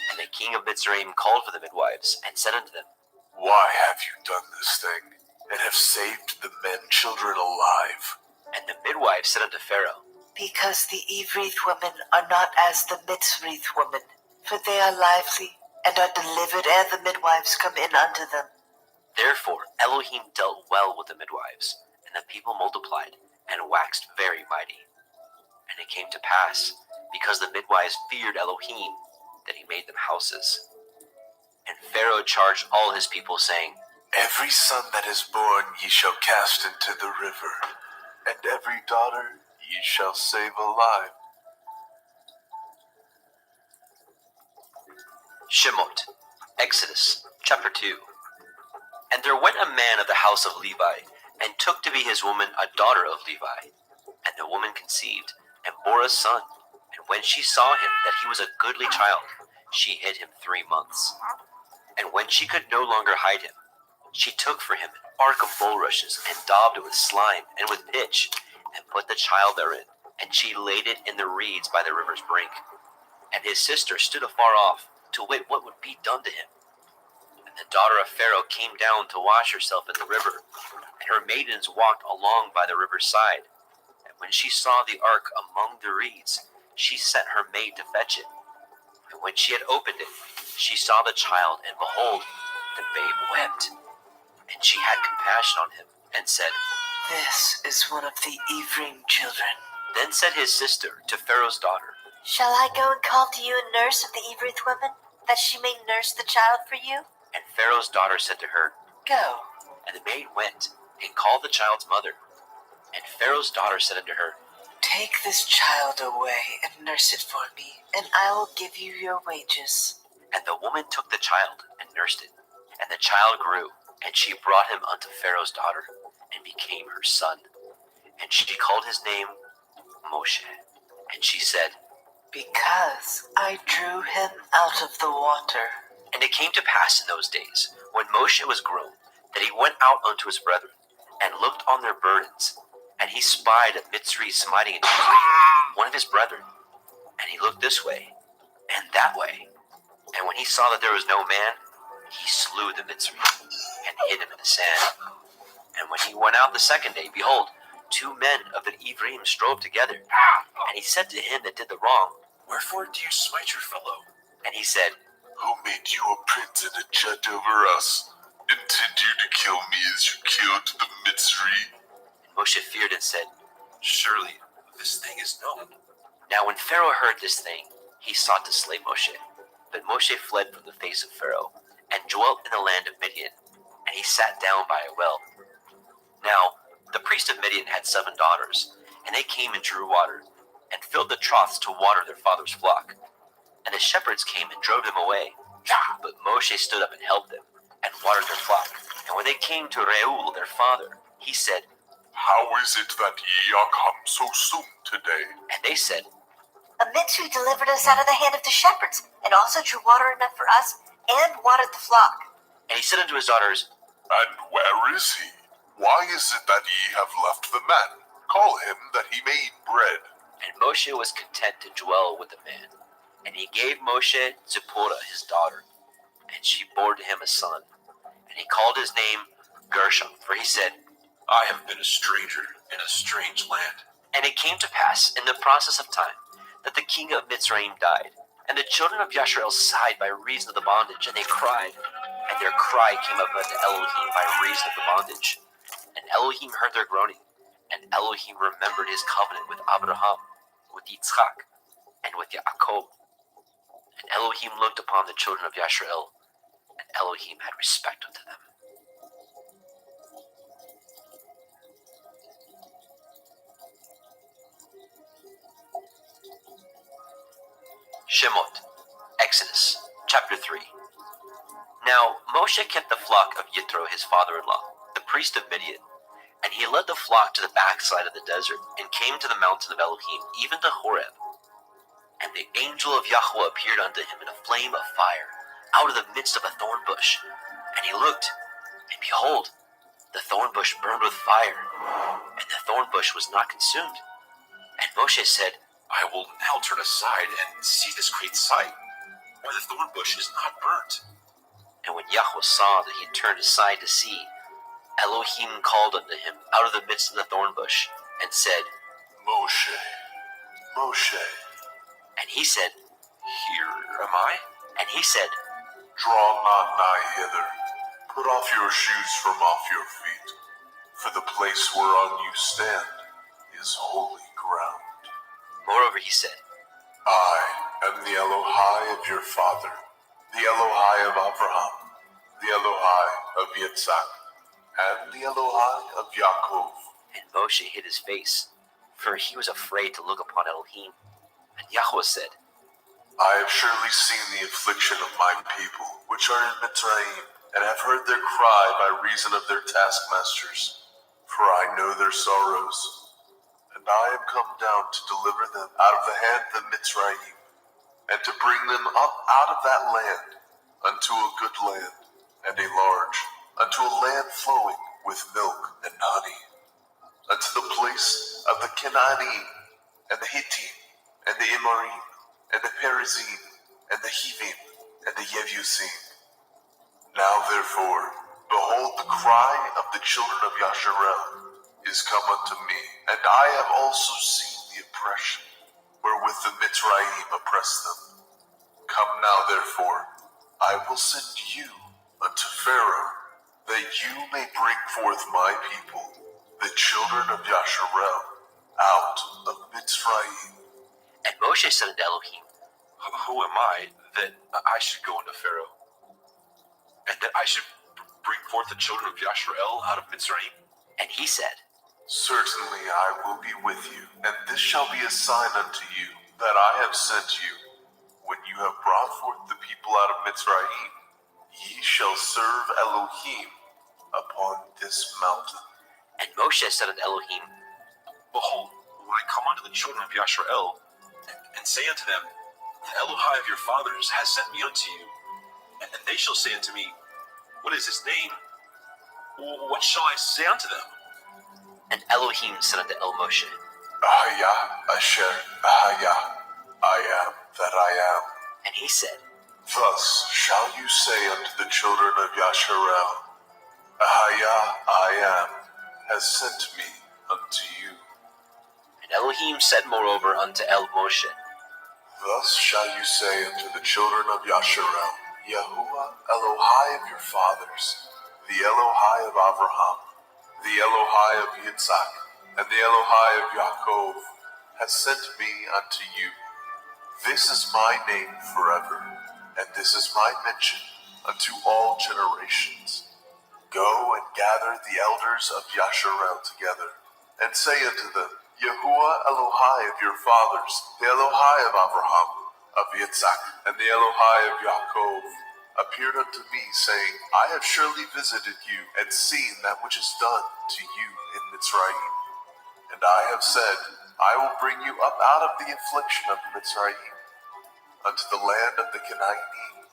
And the king of Mitzrayim called for the midwives, and said unto them, Why have you done this thing, and have saved the men children alive? And the midwives said unto Pharaoh, Because the Ivrith women are not as the Mitzrith women, for they are lively, and are delivered ere the midwives come in unto them. Therefore Elohim dealt well with the midwives, and the people multiplied and waxed very mighty. And it came to pass, because the midwives feared Elohim, that he made them houses. And Pharaoh charged all his people, saying, Every son that is born ye shall cast into the river, and every daughter ye shall save alive. Shemot, Exodus, chapter 2. And there went a man of the house of Levi, and took to be his woman a daughter of Levi. And the woman conceived, and bore a son. And when she saw him that he was a goodly child, she hid him 3 months. And when she could no longer hide him, she took for him an ark of bulrushes, and daubed it with slime and with pitch, and put the child therein, and she laid it in the reeds by the river's brink. And his sister stood afar off, to wit what would be done to him. And the daughter of Pharaoh came down to wash herself in the river, and her maidens walked along by the river's side. And when she saw the ark among the reeds, she sent her maid to fetch it. And when she had opened it, she saw the child, and behold, the babe wept. And she had compassion on him, and said, This is one of the Ephraim children. Then said his sister to Pharaoh's daughter, Shall I go and call to you a nurse of the Ephraim women, that she may nurse the child for you? And Pharaoh's daughter said to her, Go. And the maid went, and called the child's mother. And Pharaoh's daughter said unto her, Take this child away and nurse it for me, and I will give you your wages. And the woman took the child, and nursed it. And the child grew, and she brought him unto Pharaoh's daughter, and became her son. And she called his name Moshe. And she said, Because I drew him out of the water. And it came to pass in those days, when Moshe was grown, that he went out unto his brethren, and looked on their burdens. And he spied a Mitzri smiting a tree, one of his brethren. And he looked this way, and that way. And when he saw that there was no man, he slew the Mitzri, and hid him in the sand. And when he went out the second day, behold, 2 men of the Ephraim strove together. And he said to him that did the wrong, Wherefore do you smite your fellow? And he said, Who made you a prince and a judge over us? Intend you to kill me as you killed the Mitzri? And Moshe feared and said, Surely this thing is known. Now when Pharaoh heard this thing, he sought to slay Moshe. But Moshe fled from the face of Pharaoh, and dwelt in the land of Midian, and he sat down by a well. Now the priest of Midian had 7 daughters, and they came and drew water, and filled the troughs to water their father's flock. And the shepherds came and drove them away. But Moshe stood up and helped them, and watered their flock. And when they came to Reuel their father, he said, How is it that ye are come so soon today? And they said, A Mitzri delivered us out of the hand of the shepherds, and also drew water enough for us, and watered the flock. And he said unto his daughters, And where is he? Why is it that ye have left the man? Call him that he may eat bread. And Moshe was content to dwell with the man. And he gave Moshe Zipporah his daughter, and she bore to him a son. And he called his name Gershom, for he said, I have been a stranger in a strange land. And it came to pass in the process of time that the king of Mitzrayim died, and the children of Yasharel sighed by reason of the bondage, and they cried, and their cry came up unto Elohim by reason of the bondage. And Elohim heard their groaning, and Elohim remembered his covenant with Abraham, with Yitzchak, and with Yaakov. And Elohim looked upon the children of Yasharel, and Elohim had respect unto them. Shemot, Exodus, chapter 3. Now Moshe kept the flock of Yitro his father-in-law, the priest of Midian, and he led the flock to the backside of the desert, and came to the mountain of Elohim, even to Horeb. And the angel of Yahweh appeared unto him in a flame of fire, out of the midst of a thorn bush. And he looked, and behold, the thorn bush burned with fire, and the thorn bush was not consumed. And Moshe said, I will now turn aside and see this great sight, why the thorn bush is not burnt. And when Yahweh saw that he turned aside to see, Elohim called unto him out of the midst of the thorn bush, and said, Moshe, Moshe. And he said, Here am I. And he said, Draw not nigh hither. Put off your shoes from off your feet, for the place whereon you stand is holy ground. Moreover, he said, I am the Elohai of your father, the Elohai of Abraham, the Elohai of Yitzhak, and the Elohai of Yaakov. And Moshe hid his face, for he was afraid to look upon Elohim. And Yahweh said, I have surely seen the affliction of my people, which are in Mitzrayim, and have heard their cry by reason of their taskmasters. For I know their sorrows, and I am come down to deliver them out of the hand of the Mitzrayim, and to bring them up out of that land unto a good land, and a large, unto a land flowing with milk and honey, unto the place of the Canaanim, and the Hittim, and the Amorim, and the Perizim, and the Hivim, and the Yevusim. Now therefore, behold, the cry of the children of Yasharel is come unto me, and I have also seen the oppression wherewith the Mitzrayim oppress them. Come now therefore, I will send you unto Pharaoh, that you may bring forth my people, the children of Yasharel, out of Mitzrayim. And Moshe said unto Elohim, Who am I that I should go unto Pharaoh, and that I should bring forth the children of Yasharel out of Mitzrayim? And he said, Certainly I will be with you, and this shall be a sign unto you that I have sent you. When you have brought forth the people out of Mitzrayim, ye shall serve Elohim upon this mountain. And Moshe said unto Elohim, Behold, when I come unto the children of Yasharel, and say unto them, The Elohai of your fathers has sent me unto you, and they shall say unto me, What is his name? What shall I say unto them? And Elohim said unto El Moshe, Ahaya Asher Ahaya, I am that I am. And he said, Thus shall you say unto the children of Yasharel, Ahaya I am has sent me unto you. And Elohim said moreover unto El Moshe, Thus shall you say unto the children of Yasharel, Yahuwah Elohai of your fathers, the Elohai of Abraham, the Elohai of Yitzhak, and the Elohai of Yaakov, has sent me unto you. This is my name forever, and this is my mention unto all generations. Go and gather the elders of Yasharel together, and say unto them, Yahuwah Elohai of your fathers, the Elohai of Abraham, of Yitzhak, and the Elohai of Yaakov, appeared unto me, saying, I have surely visited you, and seen that which is done to you in Mitzrayim. And I have said, I will bring you up out of the affliction of Mitzrayim, unto the land of the Canaanim,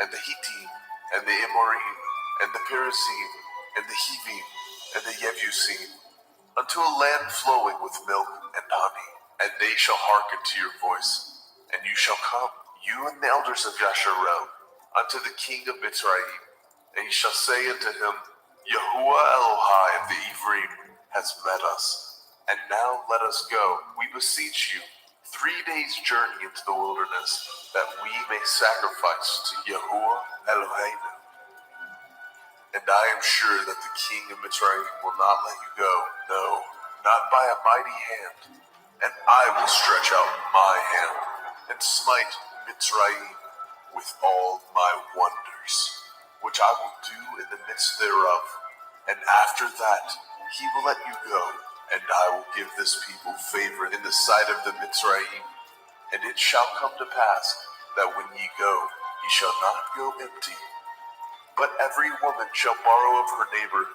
and the Hittim, and the Amorim, and the Perizim, and the Hivim, and the Yevusim, unto a land flowing with milk and honey. And they shall hearken to your voice, and you shall come, you and the elders of Yasharel, unto the king of Mitzrayim, and ye shall say unto him, Yahuwah Elohai of the Ephraim has met us, and now let us go, we beseech you, 3 days' journey into the wilderness, that we may sacrifice to Yahuwah Eloheinu. And I am sure that the king of Mitzrayim will not let you go, no, not by a mighty hand. And I will stretch out my hand, and smite Mitzrayim with all my wonders, which I will do in the midst thereof. And after that he will let you go, and I will give this people favor in the sight of the Mitzrayim. And it shall come to pass, that when ye go, ye shall not go empty. But every woman shall borrow of her neighbor,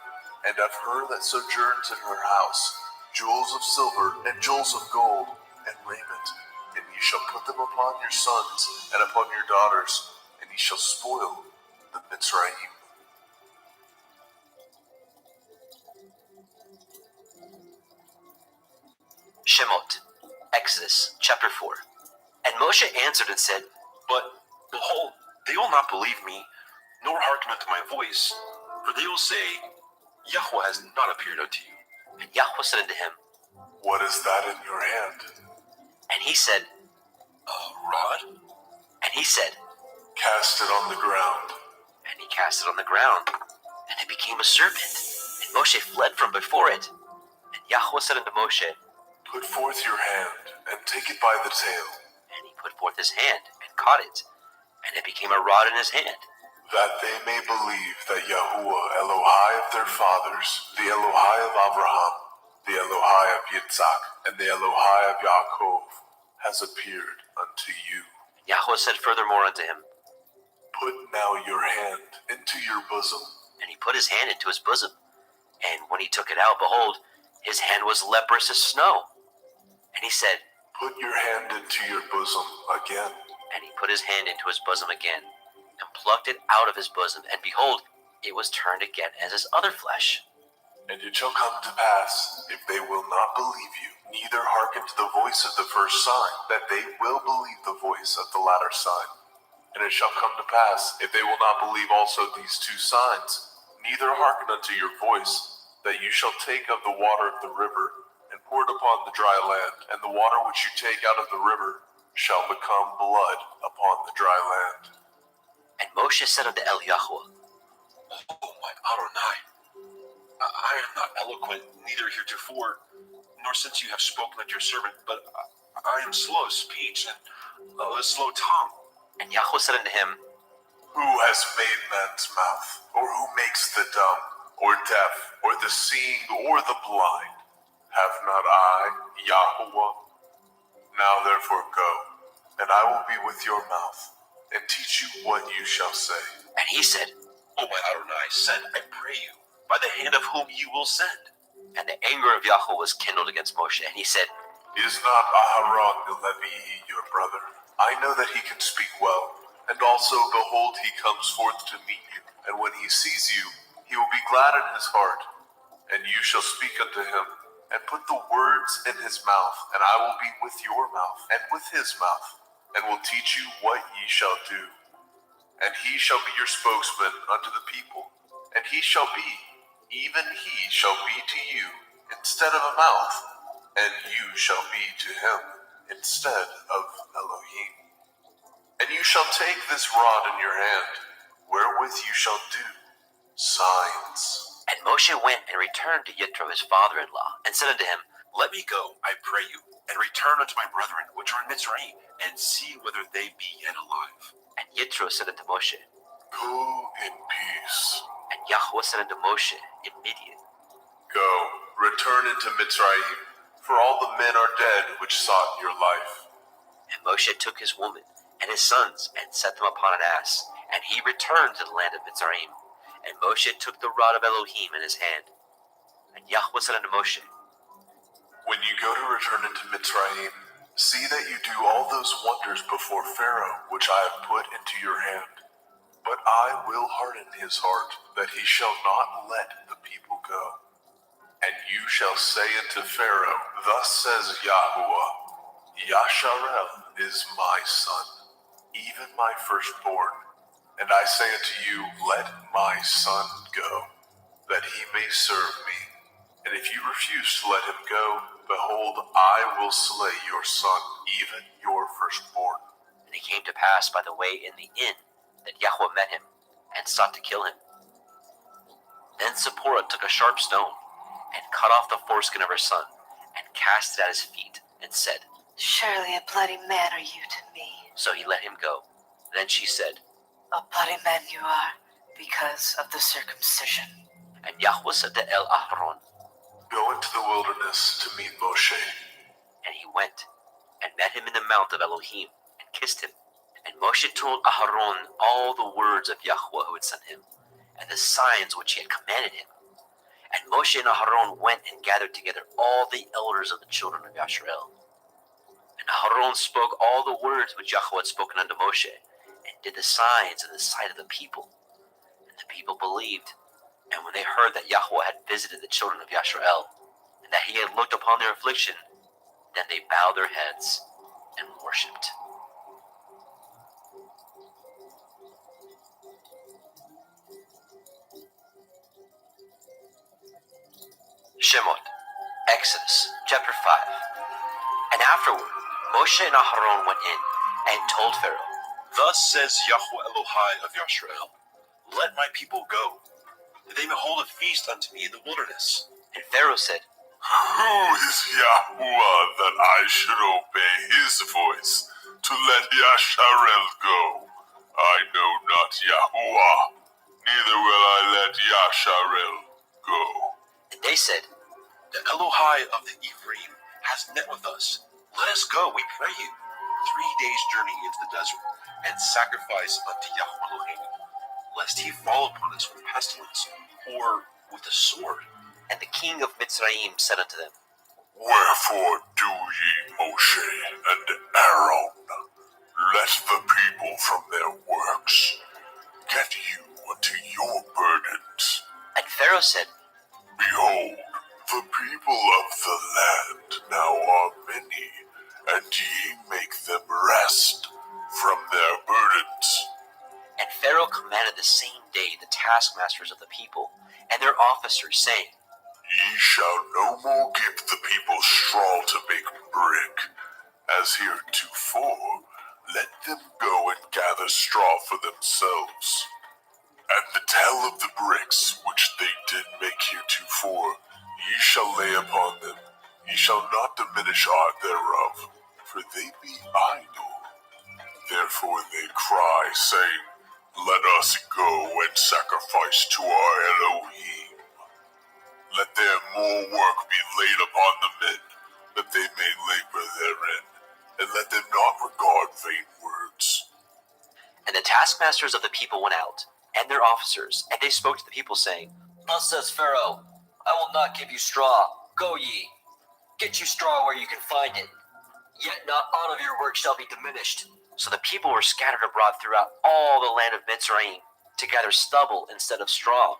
and of her that sojourns in her house, jewels of silver, and jewels of gold, and raiment. And ye shall put them upon your sons, and upon your daughters, and ye shall spoil the Mitzrayim. Shemot, Exodus, chapter 4. And Moshe answered and said, But, behold, they will not believe me, nor hearken unto my voice, for they will say, Yahweh has not appeared unto you. And Yahweh said unto him, What is that in your hand? And he said, A rod? And he said, Cast it on the ground. And he cast it on the ground. and it became a serpent, and Moshe fled from before it. And Yahweh said unto Moshe, Put forth your hand, and take it by the tail, and he put forth his hand, and caught it, and it became a rod in his hand. that they may believe that Yahuwah Elohai of their fathers, the Elohai of Abraham, the Elohai of Yitzhak, and the Elohai of Yaakov, has appeared unto you. Yahweh said furthermore unto him, Put now your hand into your bosom. and he put his hand into his bosom, and when he took it out, behold, his hand was leprous as snow. And he said, Put your hand into your bosom again. and he put his hand into his bosom again, and plucked it out of his bosom, and behold, it was turned again as his other flesh. And it shall come to pass, if they will not believe you, neither hearken to the voice of the first sign, that they will believe the voice of the latter sign. And it shall come to pass, if they will not believe also these two signs, neither hearken unto your voice, that you shall take of the water of the river, and pour it upon the dry land, and the water which you take out of the river shall become blood upon the dry land. And Moshe said unto Yahweh, Oh, my Adonai, I am not eloquent, neither heretofore, nor since you have spoken unto your servant, but I am slow of speech and of a slow tongue. And Yahweh said unto him, Who has made man's mouth, or who makes the dumb, or deaf, or the seeing, or the blind? Have not I, Yahuwah? Now therefore go, and I will be with your mouth, and teach you what you shall say. And he said, Oh, my Adonai, send, I pray you, by the hand of whom you will send. And the anger of Yahweh was kindled against Moshe, and he said, Is not Aharon the Levi your brother? I know that he can speak well, and also, behold, he comes forth to meet you. And when he sees you, he will be glad in his heart. And you shall speak unto him, and put the words in his mouth, and I will be with your mouth, and with his mouth, and will teach you what ye shall do. And he shall be your spokesman unto the people, and he shall be, even he shall be to you, instead of a mouth, and you shall be to him, instead of Elohim. And you shall take this rod in your hand, wherewith you shall do signs. And Moshe went and returned to Yitro his father-in-law, and said unto him, Let me go, I pray you, and return unto my brethren which are in Mitzrayim, and see whether they be yet alive. And Yitro said unto Moshe, Go in peace. And Yahweh said unto Moshe in Midian, Go, return into Mitzrayim, for all the men are dead which sought your life. And Moshe took his woman and his sons, and set them upon an ass, and he returned to the land of Mitzrayim. And Moshe took the rod of Elohim in his hand. And Yahweh said unto Moshe, When you go to return into Mitzrayim, see that you do all those wonders before Pharaoh, which I have put into your hand. But I will harden his heart, that he shall not let the people go. And you shall say unto Pharaoh, Thus says Yahuwah, Yasharel is my son, even my firstborn. And I say unto you, Let my son go, that he may serve me. And if you refuse to let him go, behold, I will slay your son, even your firstborn. And it came to pass by the way in the inn that Yahweh met him, and sought to kill him. Then Zipporah took a sharp stone, and cut off the foreskin of her son, and cast it at his feet, and said, Surely a bloody man are you to me. So he let him go. Then she said, A bloody man you are, because of the circumcision. And Yahweh said to Aharon, Go into the wilderness to meet Moshe. And he went, and met him in the mount of Elohim, and kissed him. And Moshe told Aharon all the words of Yahweh who had sent him, and the signs which he had commanded him. And Moshe and Aharon went and gathered together all the elders of the children of Yashrael. And Aharon spoke all the words which Yahweh had spoken unto Moshe, and did the signs in the sight of the people. And the people believed. And when they heard that Yahweh had visited the children of Yashrael, and that he had looked upon their affliction, then they bowed their heads and worshipped. Shemot, Exodus, chapter 5. And afterward, Moshe and Aharon went in, and told Pharaoh, Thus says Yahweh Elohai of Yashrael, Let my people go, that they may hold a feast unto me in the wilderness. And Pharaoh said, Who is Yahuwah that I should obey his voice to let Yasharel go? I know not Yahuwah, neither will I let Yasharel go. And they said, The Elohai of the Ephraim has met with us. Let us go, we pray you, 3 days' journey into the desert, and sacrifice unto Yahweh Elohim, lest he fall upon us with pestilence, or with the sword. And the king of Mitzrayim said unto them, Wherefore do ye, Moshe and Aaron, let the people from their works get you unto your burdens. And Pharaoh said, Behold, the people of the land now are many, and ye make them rest from their burdens. And Pharaoh commanded the same day the taskmasters of the people and their officers, saying, Ye shall no more give the people straw to make brick, as heretofore. Let them go and gather straw for themselves. And the tell of the bricks which they did make heretofore, ye shall lay upon them. Ye shall not diminish aught thereof, for they be idle. Therefore they cry, saying, Let us go and sacrifice to our Elohim. Let their more work be laid upon the men, that they may labor therein, and let them not regard vain words. And the taskmasters of the people went out, and their officers, and they spoke to the people, saying, Thus says Pharaoh, I will not give you straw. Go ye, get you straw where you can find it. Yet not aught of your work shall be diminished. So the people were scattered abroad throughout all the land of Mitzrayim, to gather stubble instead of straw.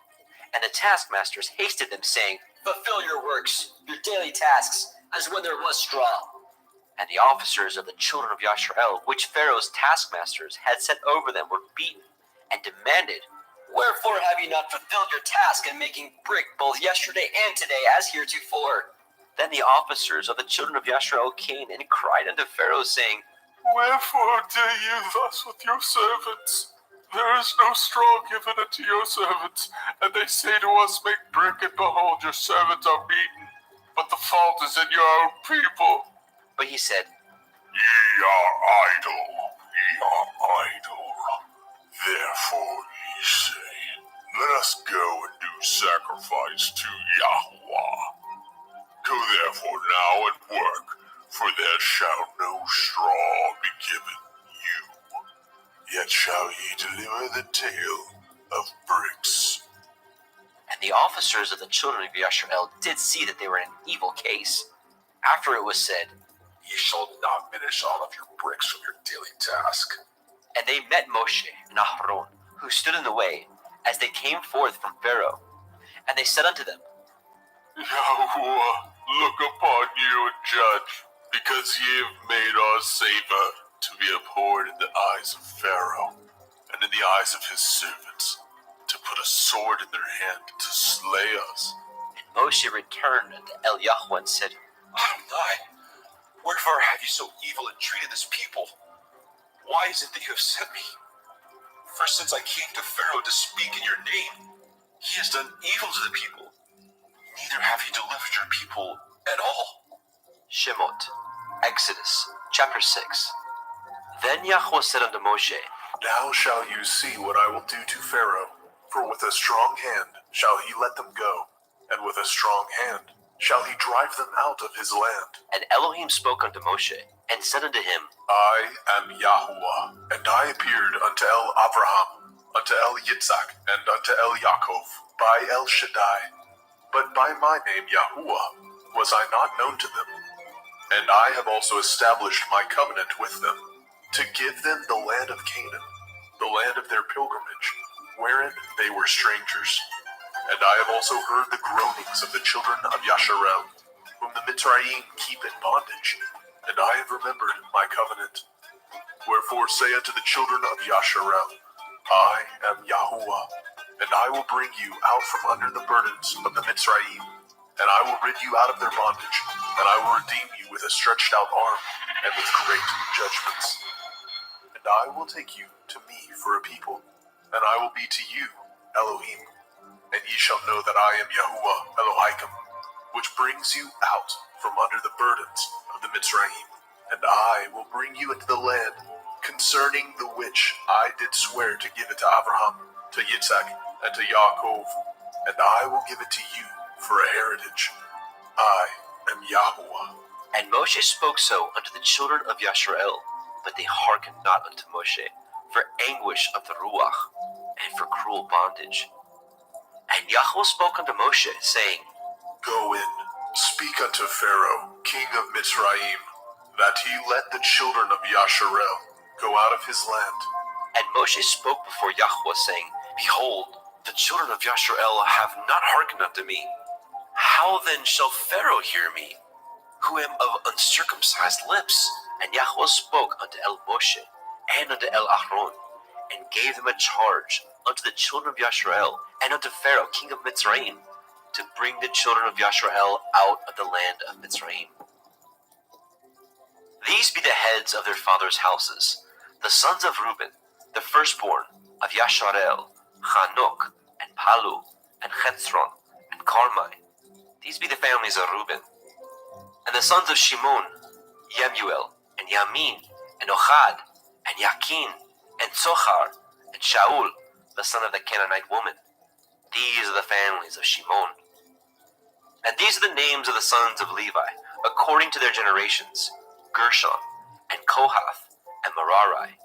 And the taskmasters hasted them, saying, Fulfill your works, your daily tasks, as when there was straw. And the officers of the children of Yasharel, which Pharaoh's taskmasters had set over them, were beaten, and demanded, Wherefore have ye not fulfilled your task in making brick both yesterday and today, as heretofore? Then the officers of the children of Yasharel came and cried unto Pharaoh, saying, Wherefore do you thus with your servants? There is no straw given unto your servants, and they say to us, Make brick, and behold, your servants are beaten. But the fault is in your own people. But he said, Ye are idle, ye are idle. Therefore ye say, Let us go and do sacrifice to Yahuwah. Go therefore now and work, for there shall no straw be given you. Yet shall ye deliver the tale of bricks. And the officers of the children of Yasharel did see that they were in an evil case. After it was said, Ye shall not diminish all of your bricks from your daily task. And they met Moshe and Aharon, who stood in the way, as they came forth from Pharaoh. And they said unto them, Yahuwah, look upon you and judge, because ye have made our Saviour to be abhorred in the eyes of Pharaoh, and in the eyes of his servants, to put a sword in their hand to slay us. And Moshe returned unto Eliyahu and said, Adonai, wherefore have you so evil entreated this people? Why is it that you have sent me? For since I came to Pharaoh to speak in your name, he has done evil to the people. Neither have you delivered your people at all. Shemot, Exodus, chapter 6. Then Yahweh said unto Moshe, Now shall you see what I will do to Pharaoh, for with a strong hand shall he let them go, and with a strong hand shall he drive them out of his land. And Elohim spoke unto Moshe, and said unto him, I am Yahuwah, and I appeared unto El Abraham, unto El Yitzhak, and unto El Yaakov, by El Shaddai. But by my name Yahuwah was I not known to them. And I have also established my covenant with them, to give them the land of Canaan, the land of their pilgrimage, wherein they were strangers. And I have also heard the groanings of the children of Yasharel, whom the Mitzrayim keep in bondage, and I have remembered my covenant. Wherefore say unto the children of Yasharel, I am Yahuwah, and I will bring you out from under the burdens of the Mitzrayim, and I will rid you out of their bondage, and I will redeem you with a stretched out arm, and with great judgments. And I will take you to me for a people, and I will be to you Elohim. and ye shall know that I am Yahuwah Elohim, which brings you out from under the burdens of the Mitzrayim. And I will bring you into the land concerning the which I did swear to give it to Abraham, to Yitzhak, and to Yaakov, and I will give it to you for a heritage. I am Yahuwah. And Moshe spoke so unto the children of Yasharel, but they hearkened not unto Moshe, for anguish of the Ruach, and for cruel bondage. And Yahweh spoke unto Moshe, saying, Go in, speak unto Pharaoh, king of Mitzrayim, that he let the children of Yasharel go out of his land. And Moshe spoke before Yahweh, saying, Behold, the children of Yasharel have not hearkened unto me. How then shall Pharaoh hear me, who am of uncircumcised lips? And Yahweh spoke unto El Moshe and unto El Ahron, and gave them a charge unto the children of Yasharel and unto Pharaoh, king of Mitzrayim, to bring the children of Yasharel out of the land of Mitzrayim. These be the heads of their fathers' houses, the sons of Reuben, the firstborn of Yasharel, Chanok, and Palu, and Chetzron, and Carmi. These be the families of Reuben. And the sons of Shimon, Yemuel, and Yamin, and Ochad, and Yakin, and Tzochar, and Shaul, the son of the Canaanite woman. These are the families of Shimon. And these are the names of the sons of Levi, according to their generations, Gershon, and Kohath, and Merari.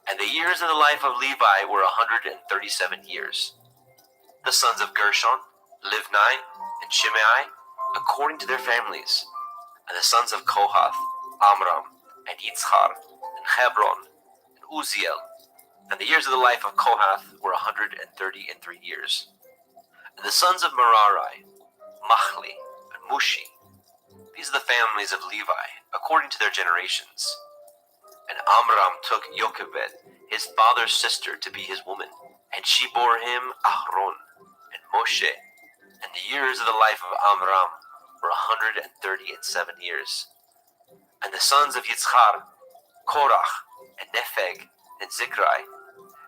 And the years of the life of Levi were 137 years. The sons of Gershon, Livni, and Shimei, according to their families. And the sons of Kohath, Amram, and Yitzchar, and Hebron, and Uziel. And the years of the life of Kohath were 133 years. And the sons of Merari, Machli, and Mushi. These are the families of Levi, according to their generations. And Amram took Jochebed, his father's sister, to be his woman, and she bore him Ahron and Moshe. And the years of the life of Amram were 137 years. And the sons of Yitzchar, Korach, and Nepheg, and Zikrai.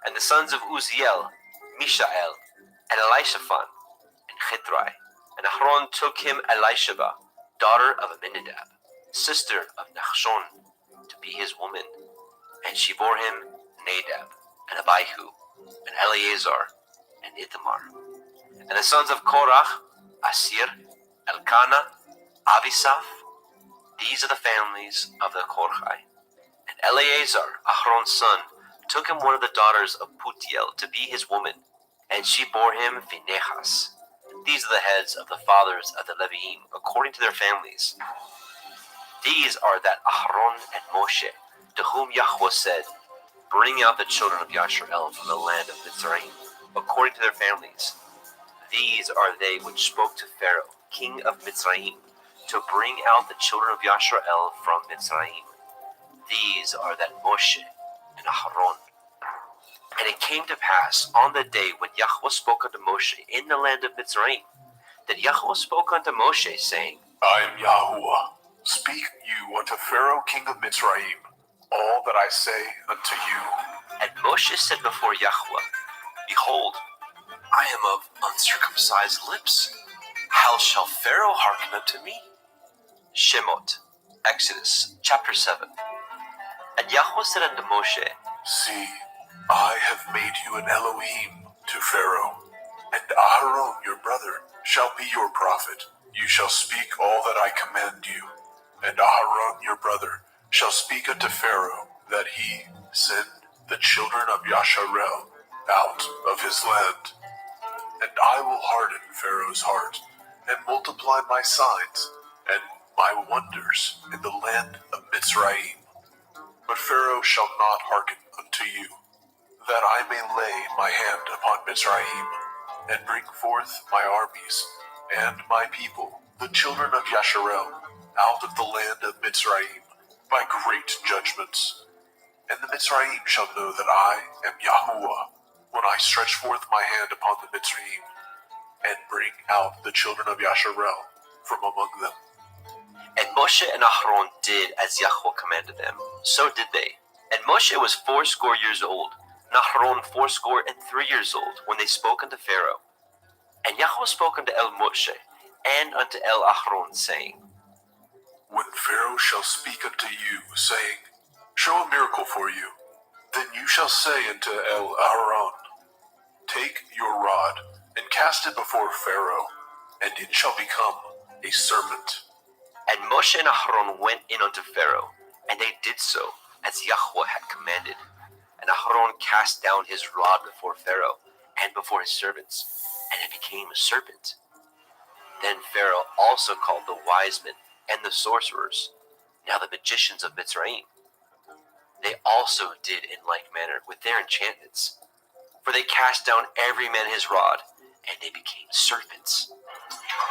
And the sons of Uziel, Mishael, and Elishaphan, and Chitrai. And Ahron took him Elisheba, daughter of Aminadab, sister of Nachshon, to be his woman. And she bore him Nadab, and Abihu, and Eleazar, and Ithamar. And the sons of Korach, Asir, Elkanah, Avisaph. These are the families of the Korchai. And Eleazar, Ahron's son, took him one of the daughters of Putiel to be his woman, and she bore him Phinehas. These are the heads of the fathers of the Leviim, according to their families. These are that Ahron and Moshe, to whom Yahweh said, Bring out the children of Yasharel from the land of Mitzrayim, according to their families. These are they which spoke to Pharaoh, king of Mitzrayim, to bring out the children of Yasharel from Mitzrayim. These are that Moshe and Ahron. And it came to pass on the day when Yahweh spoke unto Moshe in the land of Mitzrayim, that Yahweh spoke unto Moshe, saying, I am Yahuwah. Speak you unto Pharaoh, king of Mitzrayim, all that I say unto you. And Moshe said before Yahweh, Behold, I am of uncircumcised lips. How shall Pharaoh hearken unto me? Shemot, Exodus, chapter 7. And Yahweh said unto Moshe, See, I have made you an Elohim to Pharaoh, and Aharon your brother shall be your prophet. You shall speak all that I command you, and Aharon your brother shall speak unto Pharaoh, that he send the children of Yasharel out of his land. And I will harden Pharaoh's heart, and multiply my signs and my wonders in the land of Mitzrayim. But Pharaoh shall not hearken unto you, that I may lay my hand upon Mitzrayim, and bring forth my armies and my people, the children of Yasharel, out of the land of Mitzrayim, by great judgments. And the Mitzrayim shall know that I am Yahuwah, when I stretch forth my hand upon the Mitzrayim, and bring out the children of Yasharel from among them. And Moshe and Ahron did as Yahweh commanded them. So did they. And Moshe was 80 years old, and Ahron 83 years old, when they spoke unto Pharaoh. And Yahweh spoke unto El Moshe and unto El Ahron, saying, When Pharaoh shall speak unto you, saying, Show a miracle for you, then you shall say unto El Aaron, Take your rod, and cast it before Pharaoh, and it shall become a serpent. And Moshe and Ahron went in unto Pharaoh, and they did so, as Yahweh had commanded. And Ahron cast down his rod before Pharaoh, and before his servants, and it became a serpent. Then Pharaoh also called the wise men and the sorcerers, now the magicians of Mitzrayim. They also did in like manner with their enchantments, for they cast down every man his rod, and they became serpents.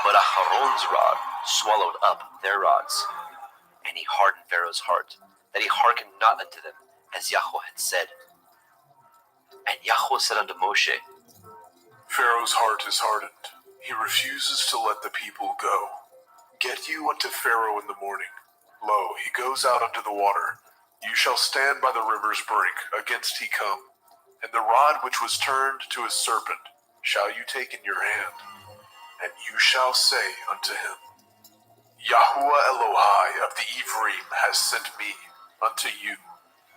But Aharon's rod swallowed up their rods, and he hardened Pharaoh's heart, that he hearkened not unto them, as Yahweh had said. And Yahweh said unto Moshe, Pharaoh's heart is hardened. He refuses to let the people go. Get you unto Pharaoh in the morning. Lo, he goes out unto the water. You shall stand by the river's brink, against he come. And the rod which was turned to a serpent shall you take in your hand. And you shall say unto him, Yahuwah Elohai of the Ephraim has sent me unto you,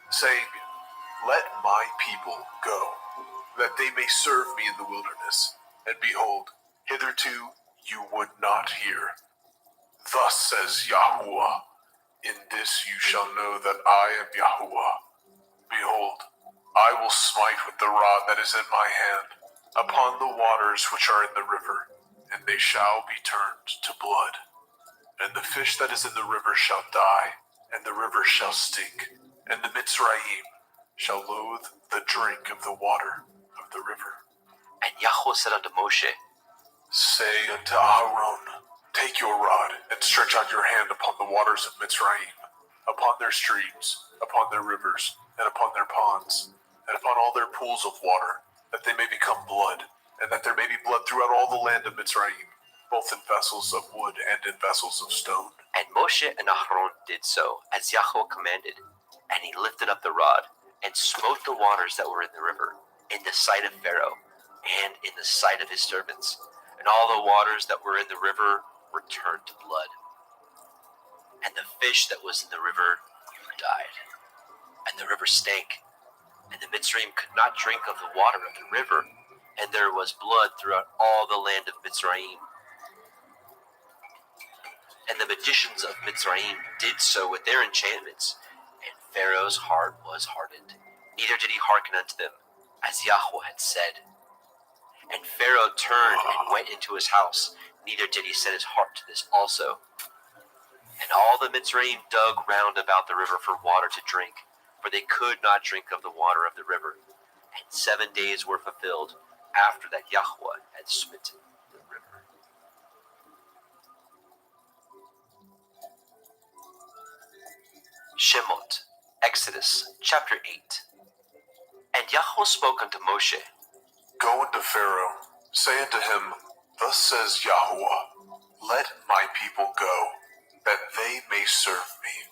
saying, Let my people go, that they may serve me in the wilderness. And behold, hitherto you would not hear. Thus says Yahuwah, In this you shall know that I am Yahuwah. Behold, I will smite with the rod that is in my hand upon the waters which are in the river, and they shall be turned to blood. And the fish that is in the river shall die, and the river shall stink, and the Mitzrayim shall loathe the drink of the water of the river. And Yahweh said unto Moshe, Say unto Aaron, Take your rod, and stretch out your hand upon the waters of Mitzrayim, upon their streams, upon their rivers, and upon their ponds, and upon all their pools of water, that they may become blood, and that there may be blood throughout all the land of Mitzrayim, both in vessels of wood and in vessels of stone. And Moshe and Ahron did so, as Yahweh commanded. And he lifted up the rod, and smote the waters that were in the river, in the sight of Pharaoh, and in the sight of his servants. And all the waters that were in the river were turned to blood. And the fish that was in the river died. And the river stank, and the Mitzrayim could not drink of the water of the river, and there was blood throughout all the land of Mitzrayim. And the magicians of Mitzrayim did so with their enchantments, and Pharaoh's heart was hardened, neither did he hearken unto them, as Yahweh had said. And Pharaoh turned and went into his house, neither did he set his heart to this also. And all the Mitzrayim dug round about the river for water to drink, for they could not drink of the water of the river. And 7 days were fulfilled after that Yahweh had smitten the river. Shemot, Exodus chapter 8. And Yahweh spoke unto Moshe, Go unto Pharaoh, say unto him, Thus says Yahuwah, Let my people go, that they may serve me.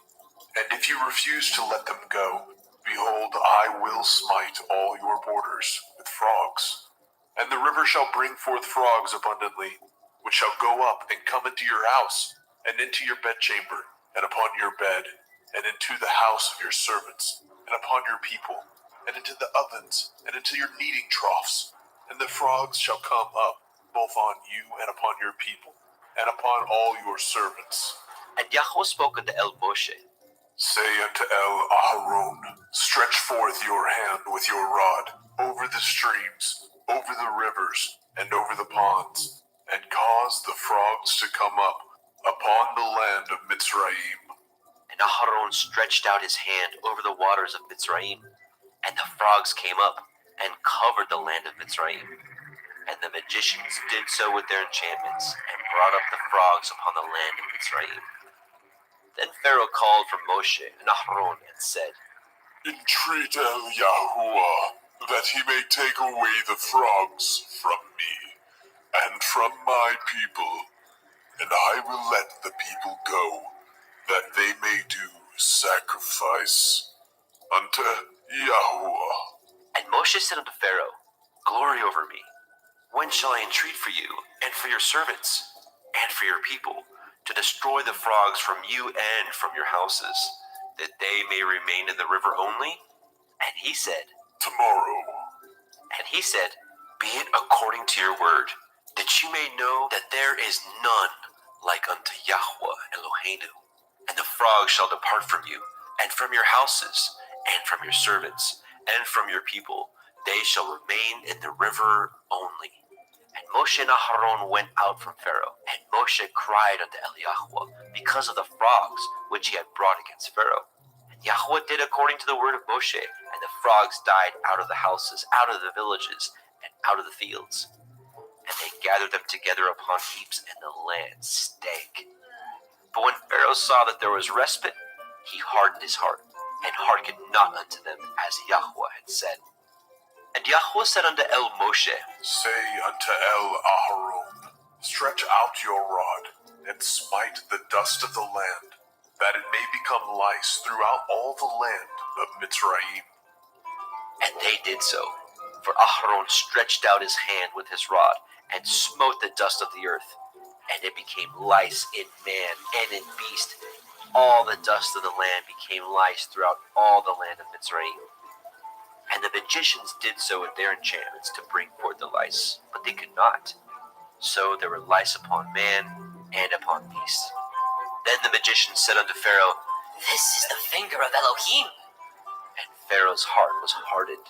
And if you refuse to let them go, behold, I will smite all your borders with frogs. And the river shall bring forth frogs abundantly, which shall go up and come into your house, and into your bedchamber, and upon your bed, and into the house of your servants, and upon your people, and into the ovens, and into your kneading troughs. And the frogs shall come up, both on you and upon your people, and upon all your servants. And Yahweh spoke unto El Moshe, Say unto El Aharon, Stretch forth your hand with your rod over the streams, over the rivers, and over the ponds, and cause the frogs to come up upon the land of Mitzrayim. And Aharon stretched out his hand over the waters of Mitzrayim, and the frogs came up and covered the land of Mitzrayim. And the magicians did so with their enchantments, and brought up the frogs upon the land of Mitzrayim. Then Pharaoh called for Moshe and Aharon and said, Entreat El Yahuwah, that he may take away the frogs from me, and from my people, and I will let the people go, that they may do sacrifice unto Yahuwah. And Moshe said unto Pharaoh, Glory over me, When shall I entreat for you, and for your servants, and for your people, to destroy the frogs from you and from your houses, that they may remain in the river only? And he said, Tomorrow. And he said, Be it according to your word, that you may know that there is none like unto Yahweh Eloheinu. And the frogs shall depart from you, and from your houses, and from your servants, and from your people. They shall remain in the river only. And Moshe and Aharon went out from Pharaoh, and Moshe cried unto Eliyahu because of the frogs which he had brought against Pharaoh. And Yahweh did according to the word of Moshe, and the frogs died out of the houses, out of the villages, and out of the fields. And they gathered them together upon heaps, and the land stank. But when Pharaoh saw that there was respite, he hardened his heart, and hearkened not unto them, as Yahweh had said. And Yahweh said unto Moshe, Say unto Aharon, Stretch out your rod, and smite the dust of the land, that it may become lice throughout all the land of Mitzrayim. And they did so. For Aharon stretched out his hand with his rod, and smote the dust of the earth, and it became lice in man and in beast. All the dust of the land became lice throughout all the land of Mitzrayim. And the magicians did so with their enchantments to bring forth the lice, but they could not. So there were lice upon man and upon beast. Then the magician said unto Pharaoh, This is the finger of Elohim. And Pharaoh's heart was hardened,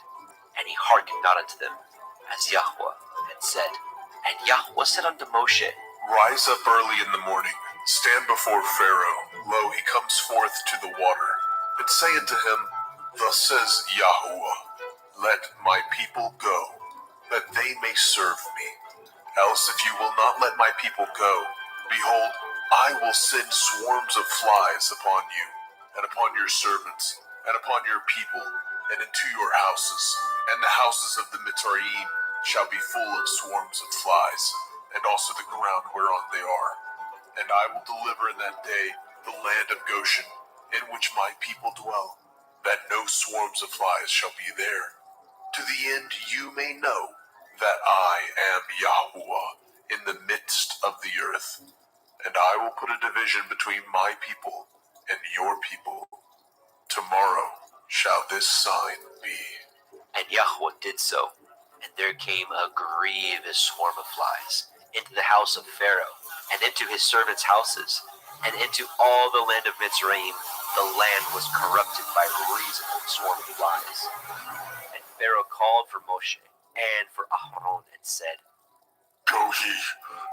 and he hearkened not unto them, as Yahweh had said. And Yahweh said unto Moshe, Rise up early in the morning, stand before Pharaoh. Lo, he comes forth to the water. And say unto him, Thus says Yahweh, Let my people go, that they may serve me. Else if you will not let my people go, behold, I will send swarms of flies upon you, and upon your servants, and upon your people, and into your houses. And the houses of the Mitzrayim shall be full of swarms of flies, and also the ground whereon they are. And I will deliver in that day the land of Goshen, in which my people dwell, that no swarms of flies shall be there, to the end you may know that I am Yahweh in the midst of the earth. And I will put a division between my people and your people. Tomorrow shall this sign be. And Yahweh did so. And there came a grievous swarm of flies into the house of Pharaoh, and into his servants' houses, and into all the land of Mitzrayim. The land was corrupted by reason of the swarm of flies. And Pharaoh called for Moshe and for Aharon, and said, Go ye,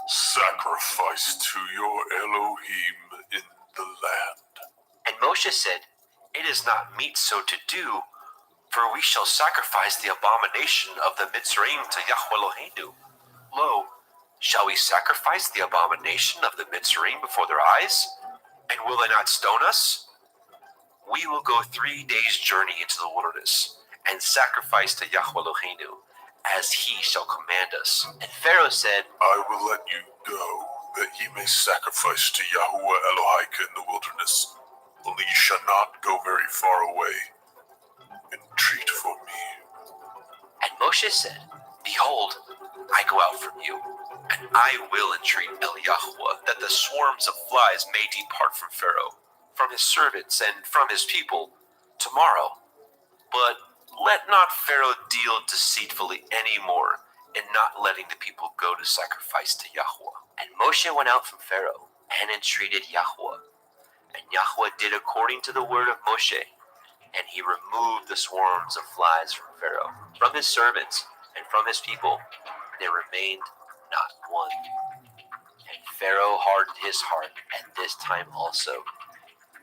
sacrifice to your Elohim in the land. And Moshe said, It is not meet so to do, for we shall sacrifice the abomination of the Mitzrayim to Yahweh Eloheinu. Lo, shall we sacrifice the abomination of the Mitzrayim before their eyes? And will they not stone us? We will go 3 days' journey into the wilderness, and sacrifice to Yahweh Eloheinu, as he shall command us. And Pharaoh said, I will let you go, that ye may sacrifice to Yahweh Elohika in the wilderness. Only ye shall not go very far away. Entreat for me. And Moshe said, Behold, I go out from you, and I will entreat Eliyahu, that the swarms of flies may depart from Pharaoh, from his servants, and from his people, tomorrow. But let not Pharaoh deal deceitfully any more, in not letting the people go to sacrifice to Yahweh. And Moshe went out from Pharaoh, and entreated Yahweh. And Yahweh did according to the word of Moshe, and he removed the swarms of flies from Pharaoh, from his servants, and from his people. There remained not one. And Pharaoh hardened his heart at this time also,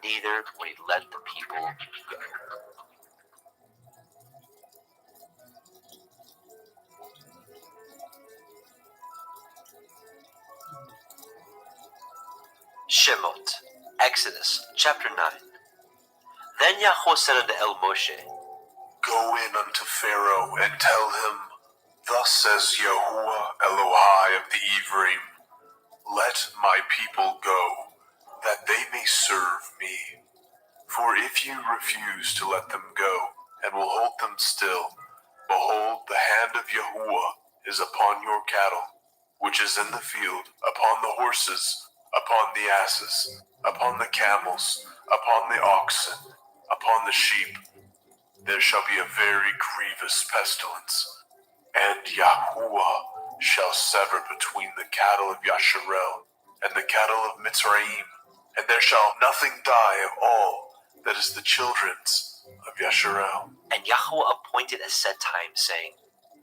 neither would he let the people go. Shemot, Exodus, chapter 9. Then Yahweh said unto Moshe, Go in unto Pharaoh, and tell him, Thus says Yahuwah Elohai of the Ephraim, Let my people go, that they may serve me. For if you refuse to let them go, and will hold them still, behold, the hand of Yahuwah is upon your cattle, which is in the field, upon the horses, upon the asses, upon the camels, upon the oxen, upon the sheep. There shall be a very grievous pestilence, and Yahuwah shall sever between the cattle of Yasharel and the cattle of Mitzrayim, and there shall nothing die of all that is the children's of Yasharel. And Yahweh appointed a set time, saying,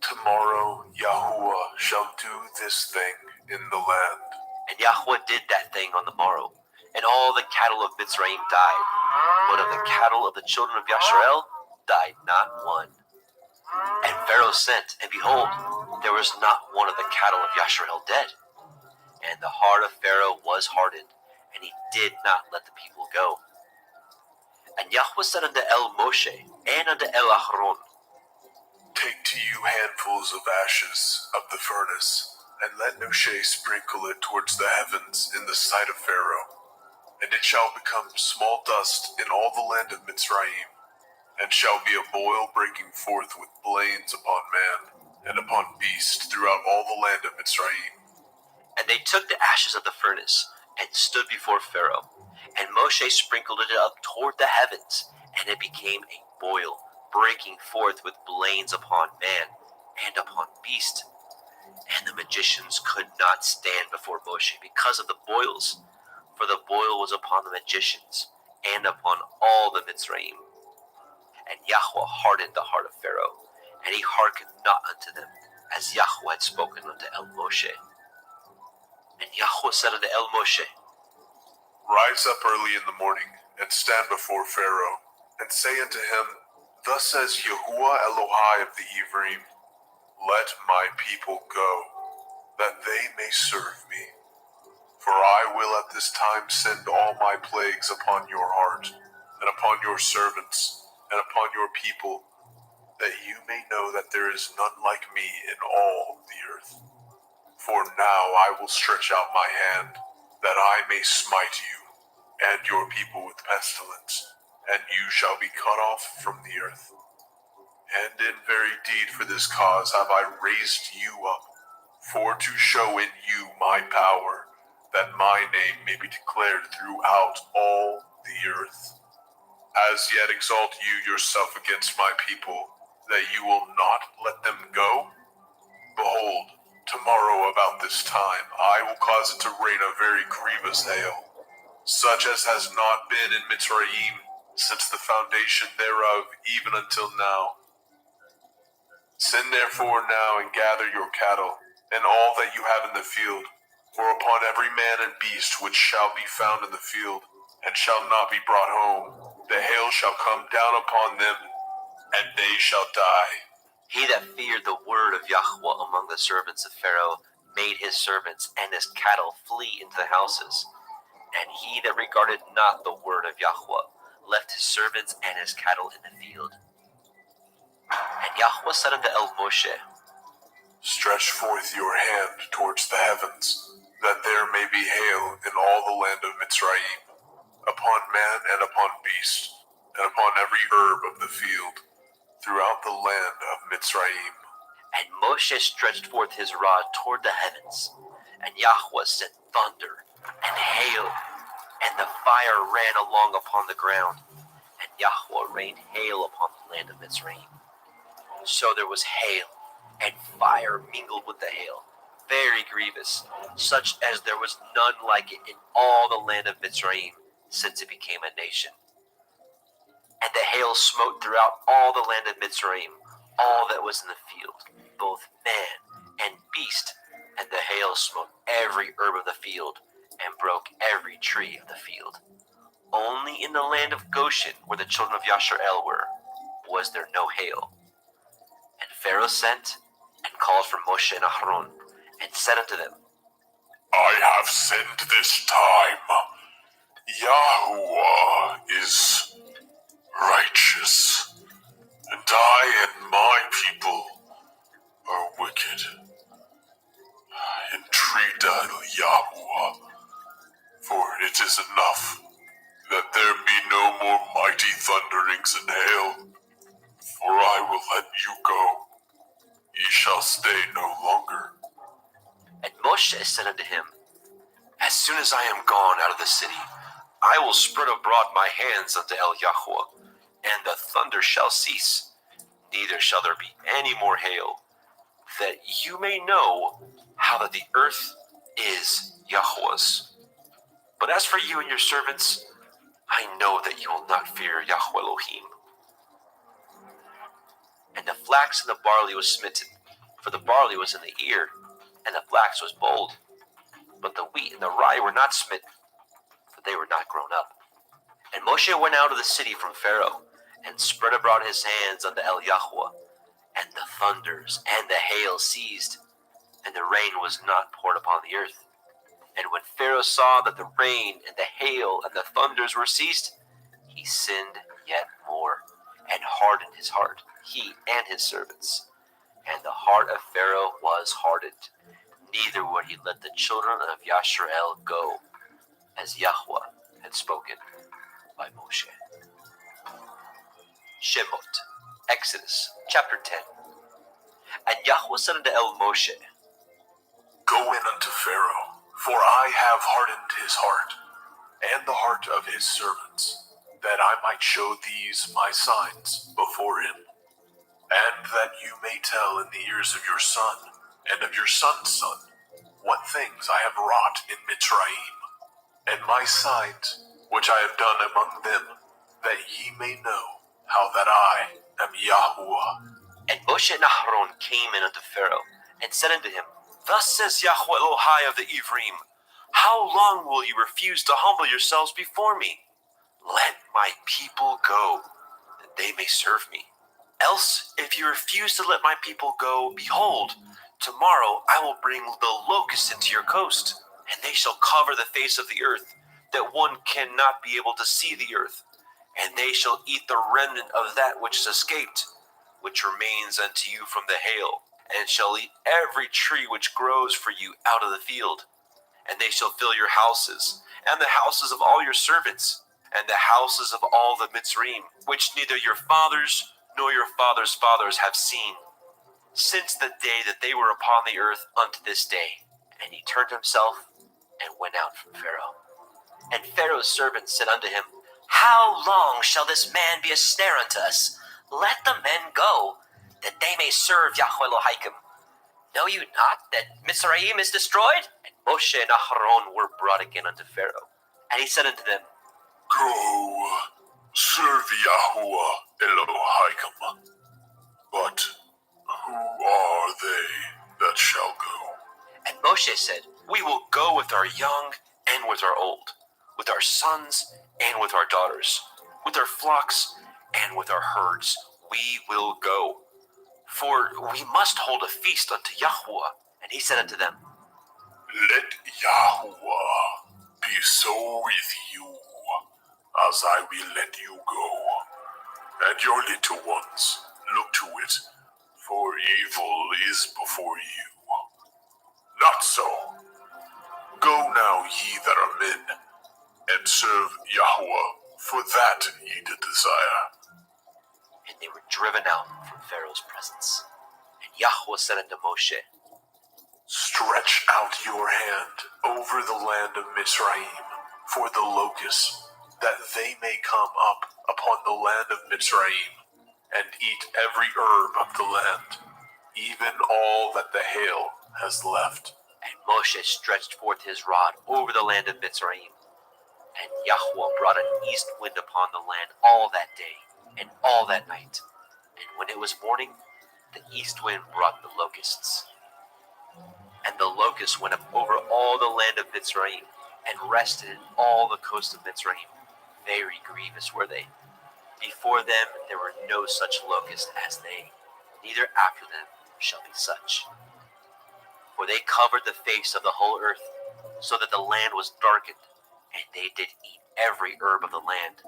Tomorrow Yahuwah shall do this thing in the land. And Yahweh did that thing on the morrow, and all the cattle of Mitzrayim died, but of the cattle of the children of Yasharel died not one. And Pharaoh sent, and behold, there was not one of the cattle of Yasharel dead. And the heart of Pharaoh was hardened, and he did not let the people go. And Yahweh said unto El Moshe and unto El Aharon, Take to you handfuls of ashes of the furnace, and let Moshe sprinkle it towards the heavens in the sight of Pharaoh. And it shall become small dust in all the land of Mitzrayim, and shall be a boil breaking forth with blains upon man, and upon beast throughout all the land of Mitzrayim. And they took the ashes of the furnace, and stood before Pharaoh. And Moshe sprinkled it up toward the heavens, and it became a boil, breaking forth with blains upon man, and upon beast. And the magicians could not stand before Moshe because of the boils, for the boil was upon the magicians, and upon all the Mitzrayim. And Yahweh hardened the heart of Pharaoh, and he hearkened not unto them, as Yahweh had spoken unto El Moshe. And Yahweh said unto El Moshe, Rise up early in the morning, and stand before Pharaoh, and say unto him, Thus says Yahuwah Elohai of the Ephraim, Let my people go, that they may serve me. For I will at this time send all my plagues upon your heart, and upon your servants, and upon your people, that you may know that there is none like me in all the earth. For now I will stretch out my hand, that I may smite you, and your people with pestilence, and you shall be cut off from the earth. And in very deed for this cause have I raised you up, for to show in you my power, that my name may be declared throughout all the earth. As yet exalt you yourself against my people, that you will not let them go? Behold, tomorrow about this time I will cause it to rain a very grievous hail, such as has not been in Mitzrayim since the foundation thereof even until now. Send therefore now and gather your cattle, and all that you have in the field, for upon every man and beast which shall be found in the field, and shall not be brought home, the hail shall come down upon them, and they shall die. He that feared the word of Yahweh among the servants of Pharaoh made his servants and his cattle flee into the houses. And he that regarded not the word of Yahweh left his servants and his cattle in the field. And Yahweh said unto El Moshe, Stretch forth your hand towards the heavens, that there may be hail in all the land of Mitzrayim, upon man and upon beast, and upon every herb of the field, throughout the land of Mitzrayim. And Moshe stretched forth his rod toward the heavens, and Yahweh sent thunder and hail, and the fire ran along upon the ground, and Yahweh rained hail upon the land of Mitzrayim. So there was hail, and fire mingled with the hail, very grievous, such as there was none like it in all the land of Mitzrayim, since it became a nation. And the hail smote throughout all the land of Mitzrayim, all that was in the field, both man and beast, and the hail smote every herb of the field, and broke every tree of the field. Only in the land of Goshen, where the children of Yasharel were, was there no hail. And Pharaoh sent and called for Moshe and Aharon, and said unto them, I have sinned this time. Yahuwah is righteous, and I and my people are wicked. Entreat Yahuwah, for it is enough that there be no more mighty thunderings and hail, for I will let you go. Ye shall stay no longer. And Moshe said unto him, As soon as I am gone out of the city, I will spread abroad my hands unto El Yahweh, and the thunder shall cease, neither shall there be any more hail, that you may know how that the earth is Yahweh's. But as for you and your servants, I know that you will not fear Yahweh Elohim. And the flax and the barley was smitten, for the barley was in the ear, and the flax was bold. But the wheat and the rye were not smitten, for they were not grown up. And Moshe went out of the city from Pharaoh, and spread abroad his hands unto El Yahweh, and the thunders and the hail ceased, and the rain was not poured upon the earth. And when Pharaoh saw that the rain and the hail and the thunders were ceased, he sinned yet more, and hardened his heart, he and his servants. And the heart of Pharaoh was hardened, neither would he let the children of Yashrael go, as Yahweh had spoken by Moshe. Shemot, Exodus, chapter 10. And Yahweh said unto El Moshe, Go in unto Pharaoh, for I have hardened his heart, and the heart of his servants, that I might show these my signs before him, and that you may tell in the ears of your son, and of your son's son, what things I have wrought in Mitzrayim, and my signs which I have done among them, that ye may know how that I am Yahuwah. And Moshe and Aharon came in unto Pharaoh, and said unto him, Thus says Yahweh Elohai of the Ephraim, How long will you refuse to humble yourselves before me? Let my people go, that they may serve me. Else, if you refuse to let my people go, behold, tomorrow I will bring the locusts into your coast, and they shall cover the face of the earth, that one cannot be able to see the earth. And they shall eat the remnant of that which is escaped, which remains unto you from the hail, and shall eat every tree which grows for you out of the field. And they shall fill your houses, and the houses of all your servants, and the houses of all the Mitzrayim, which neither your fathers nor your fathers' fathers have seen, since the day that they were upon the earth unto this day. And he turned himself and went out from Pharaoh. And Pharaoh's servants said unto him, How long shall this man be a snare unto us? Let the men go, that they may serve Yahweh Elohim. Know you not that Mitzrayim is destroyed? And Moshe and Aharon were brought again unto Pharaoh. And he said unto them, Go, serve Yahuwah Elohim. But who are they that shall go? And Moshe said, We will go with our young and with our old, with our sons and with our daughters, with our flocks and with our herds. We will go, for we must hold a feast unto Yahweh. And he said unto them, Let Yahuwah be so with you, as I will let you go, and your little ones. Look to it, for evil is before you. Not so. Go now, ye that are men, and serve Yahuwah, for that ye did desire. And they were driven out from Pharaoh's presence. And Yahweh said unto Moshe, Stretch out your hand over the land of Mitzrayim for the locusts, that they may come up upon the land of Mitzrayim, and eat every herb of the land, even all that the hail has left. And Moshe stretched forth his rod over the land of Mitzrayim. And Yahweh brought an east wind upon the land all that day and all that night. And when it was morning, the east wind brought the locusts. And the locusts went up over all the land of Mitzrayim, and rested in all the coast of Mitzrayim. Very grievous were they. Before them there were no such locusts as they, neither after them shall be such. For they covered the face of the whole earth, so that the land was darkened, and they did eat every herb of the land,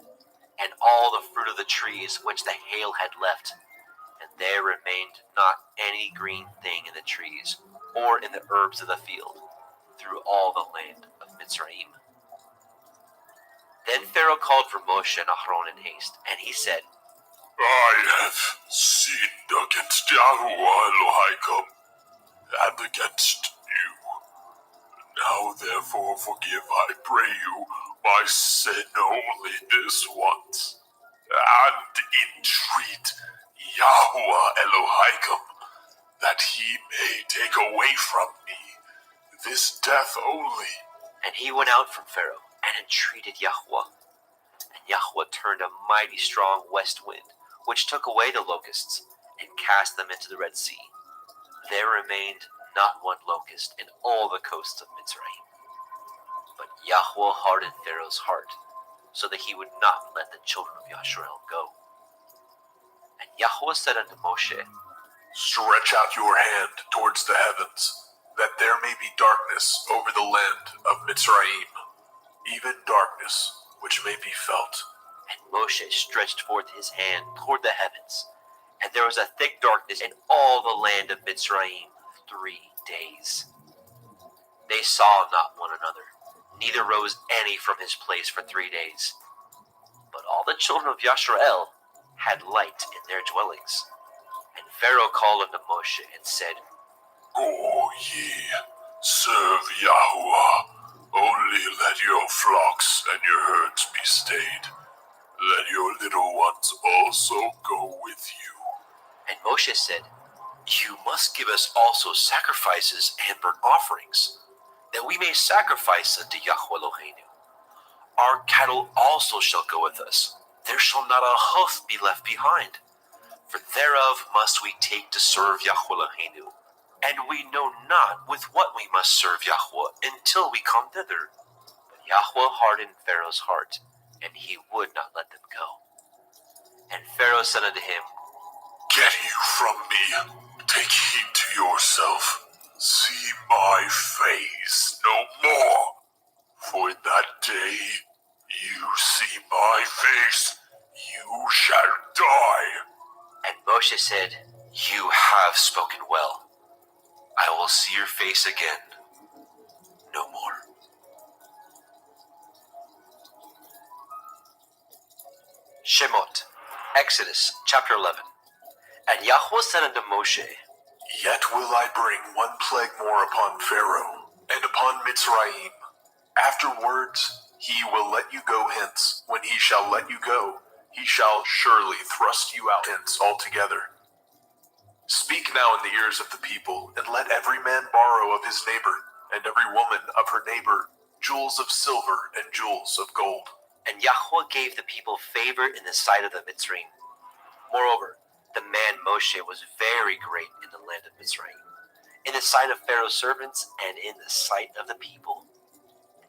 and all the fruit of the trees which the hail had left. And there remained not any green thing in the trees, or in the herbs of the field, through all the land of Mitzrayim. Then Pharaoh called for Moshe and Aharon in haste, and he said, I have sinned against Yahuwah Elohim and against you. Now therefore forgive, I pray you, my sin only this once, and entreat Yahuwah Elohim that he may take away from me this death only. And he went out from Pharaoh and entreated Yahweh. And Yahweh turned a mighty strong west wind, which took away the locusts and cast them into the Red Sea. There remained not one locust in all the coasts of Mitzrayim. But Yahweh hardened Pharaoh's heart, so that he would not let the children of Yashrael go. And Yahweh said unto Moshe, Stretch out your hand towards the heavens, that there may be darkness over the land of Mitzrayim, even darkness which may be felt. And Moshe stretched forth his hand toward the heavens, and there was a thick darkness in all the land of Mitzrayim 3 days. They saw not one another, neither rose any from his place for 3 days. But all the children of Yashrael had light in their dwellings. And Pharaoh called unto Moshe and said, Go ye, serve Yahuwah. Only let your flocks and your herds be stayed. Let your little ones also go with you. And Moshe said, You must give us also sacrifices and burnt offerings, that we may sacrifice unto Yahweh Eloheinu. Our cattle also shall go with us. There shall not a hoof be left behind. For thereof must we take to serve Yahweh Eloheinu. And we know not with what we must serve Yahweh until we come thither. But Yahweh hardened Pharaoh's heart, and he would not let them go. And Pharaoh said unto him, Get you from me. Take heed to yourself. See my face no more. For in that day you see my face, you shall die. And Moshe said, You have spoken well. I will see your face again no more. Shemot, Exodus chapter 11. And Yahweh said unto Moshe, Yet will I bring one plague more upon Pharaoh, and upon Mitzrayim. Afterwards he will let you go hence. When he shall let you go, he shall surely thrust you out hence altogether. Speak now in the ears of the people, and let every man borrow of his neighbor, and every woman of her neighbor, jewels of silver and jewels of gold. And Yahweh gave the people favor in the sight of the Mitzrayim. Moreover, the man Moshe was very great in the land of Mitzrayim, in the sight of Pharaoh's servants, and in the sight of the people.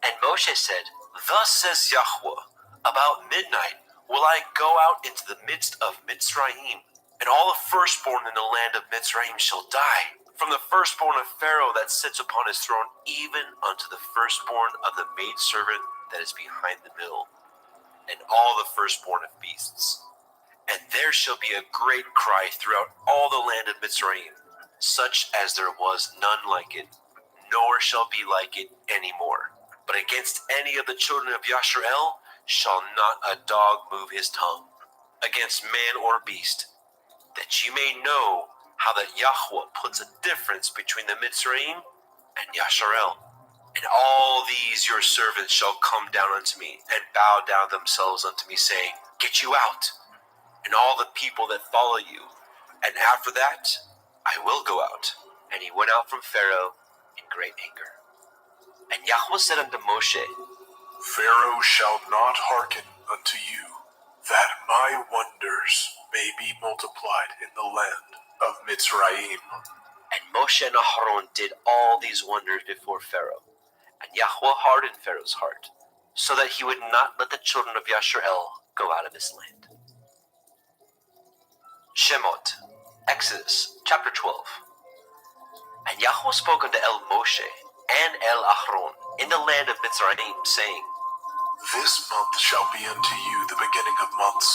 And Moshe said, Thus says Yahweh, about midnight will I go out into the midst of Mitzrayim, and all the firstborn in the land of Mitzrayim shall die, from the firstborn of Pharaoh that sits upon his throne, even unto the firstborn of the maidservant that is behind the mill, and all the firstborn of beasts. And there shall be a great cry throughout all the land of Mitzrayim, such as there was none like it, nor shall be like it any more. But against any of the children of Yashrael shall not a dog move his tongue, against man or beast, that ye may know how that Yahweh puts a difference between the Mitzrayim and Yashrael. And all these your servants shall come down unto me, and bow down themselves unto me, saying, Get you out, and all the people that follow you. And after that I will go out. And he went out from Pharaoh in great anger. And Yahweh said unto Moshe, Pharaoh shall not hearken unto you, that my wonders may be multiplied in the land of Mitzrayim. And Moshe and Aharon did all these wonders before Pharaoh. And Yahweh hardened Pharaoh's heart, so that he would not let the children of Yashrael go out of his land. Shemot, Exodus chapter 12. And Yahweh spoke unto El Moshe and El Aharon in the land of Mitzrayim, saying, This month shall be unto you the beginning of months.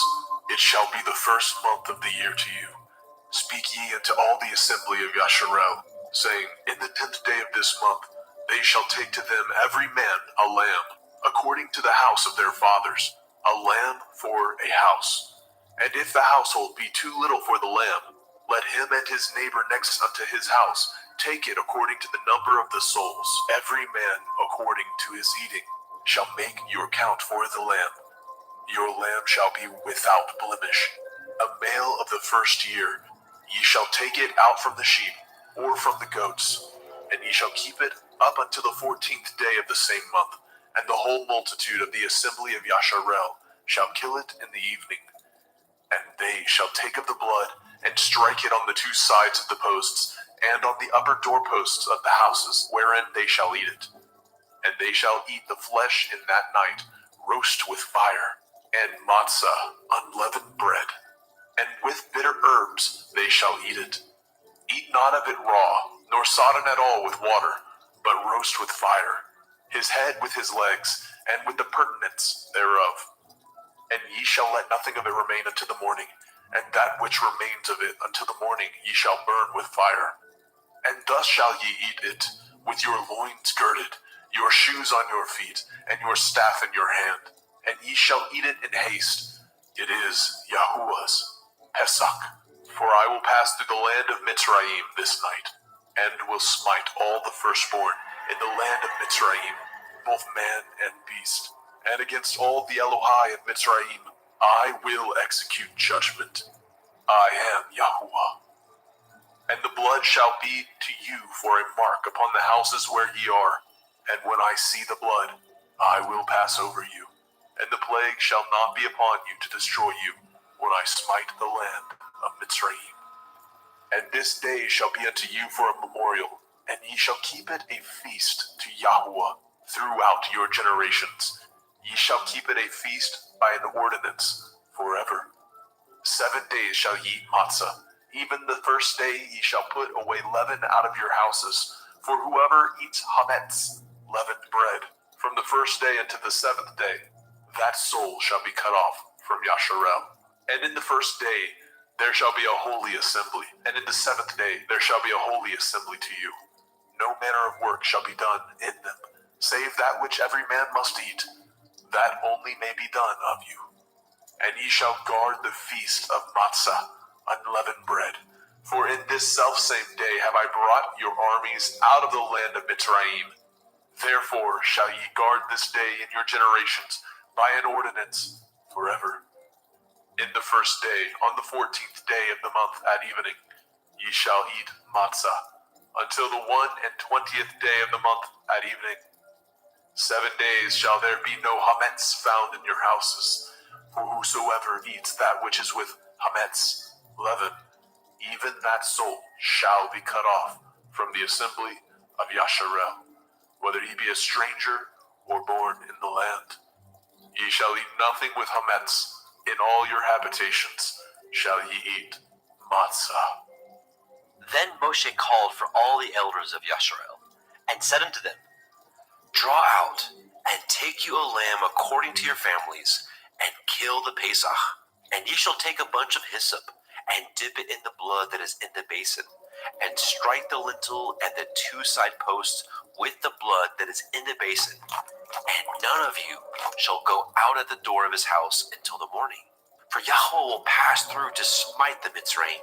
It shall be the first month of the year to you. Speak ye unto all the assembly of Yasharel, saying, In the 10th day of this month they shall take to them every man a lamb, according to the house of their fathers, a lamb for a house. And if the household be too little for the lamb, let him and his neighbor next unto his house take it according to the number of the souls. Every man according to his eating shall make your count for the lamb. Your lamb shall be without blemish, a male of the first year. Ye shall take it out from the sheep, or from the goats, and ye shall keep it up until the 14th day of the same month. And the whole multitude of the assembly of Yasharel shall kill it in the evening. And they shall take of the blood, and strike it on the two sides of the posts, and on the upper doorposts of the houses, wherein they shall eat it. And they shall eat the flesh in that night, roast with fire, and matzah, unleavened bread. And with bitter herbs they shall eat it. Eat not of it raw, nor sodden at all with water, but roast with fire, his head with his legs, and with the purtenance thereof. And ye shall let nothing of it remain unto the morning, and that which remains of it until the morning ye shall burn with fire. And thus shall ye eat it, with your loins girded, your shoes on your feet, and your staff in your hand. And ye shall eat it in haste. It is Yahuwah's Pesach. For I will pass through the land of Mitzrayim this night, and will smite all the firstborn in the land of Mitzrayim, both man and beast. And against all the Elohai of Mitzrayim I will execute judgment. I am Yahuwah. And the blood shall be to you for a mark upon the houses where ye are. And when I see the blood, I will pass over you. And the plague shall not be upon you to destroy you, when I smite the land of Mitzrayim. And this day shall be unto you for a memorial, and ye shall keep it a feast to Yahuwah throughout your generations. Ye shall keep it a feast by an ordinance forever. 7 days shall ye eat matzah. Even the first day ye shall put away leaven out of your houses. For whoever eats chametz, leavened bread, from the first day unto the 7th day, that soul shall be cut off from Yasharel. And in the first day there shall be a holy assembly, and in the 7th day there shall be a holy assembly to you. No manner of work shall be done in them, save that which every man must eat, that only may be done of you. And ye shall guard the feast of matzah, unleavened bread. For in this selfsame day have I brought your armies out of the land of Mitzrayim. Therefore shall ye guard this day in your generations by an ordinance forever. In the first day, on the 14th day of the month at evening, ye shall eat matzah, until the 21st day of the month at evening. 7 days shall there be no chametz found in your houses. For whosoever eats that which is with chametz, leaven, even that soul shall be cut off from the assembly of Yasharel, whether he be a stranger or born in the land. Ye shall eat nothing with chametz. In all your habitations shall ye eat matzah. Then Moshe called for all the elders of Yasharel, and said unto them, Draw out, and take you a lamb according to your families, and kill the Pesach. And ye shall take a bunch of hyssop, and dip it in the blood that is in the basin, and strike the lintel and the two side posts with the blood that is in the basin. And none of you shall go out at the door of his house until the morning. For Yahweh will pass through to smite the Mitzrayim.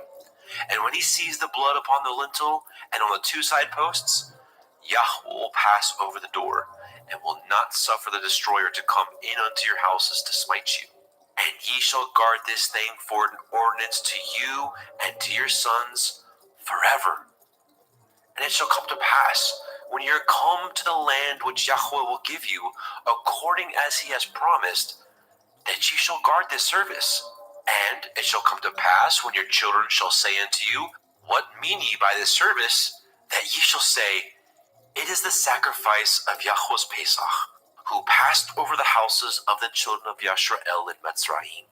And when he sees the blood upon the lintel and on the two side posts, Yahweh will pass over the door, and will not suffer the destroyer to come in unto your houses to smite you. And ye shall guard this thing for an ordinance to you and to your sons forever. And it shall come to pass, when ye are come to the land which Yahweh will give you, according as he has promised, that ye shall guard this service. And it shall come to pass, when your children shall say unto you, What mean ye by this service? That ye shall say, It is the sacrifice of Yahweh's Pesach, who passed over the houses of the children of Yasharel in Mitzrayim,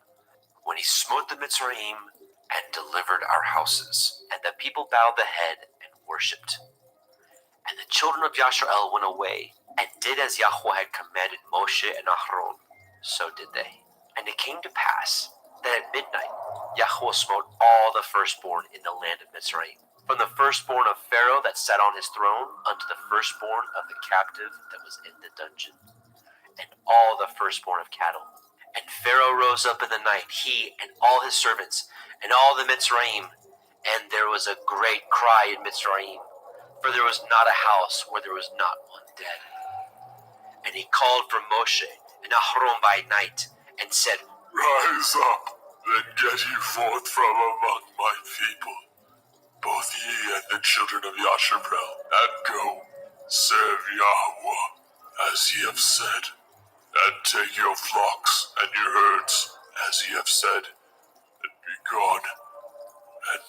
when he smote the Mitzrayim and delivered our houses. And the people bowed the head and worshipped. And the children of Yasharel went away, and did as Yahweh had commanded Moshe and Aharon. So did they. And it came to pass that at midnight Yahweh smote all the firstborn in the land of Mitzrayim, from the firstborn of Pharaoh that sat on his throne unto the firstborn of the captive that was in the dungeon, and all the firstborn of cattle, And Pharaoh rose up in the night, he and all his servants, and all the Mitzrayim. And there was a great cry in Mitzrayim, for there was not a house where there was not one dead. And he called for Moshe and Aharon by night, and said, Rise up, then get ye forth from among my people, both ye and the children of Yasharel, and go, serve Yahweh, as ye have said, and take your flocks and your herds, as ye have said, and be gone, and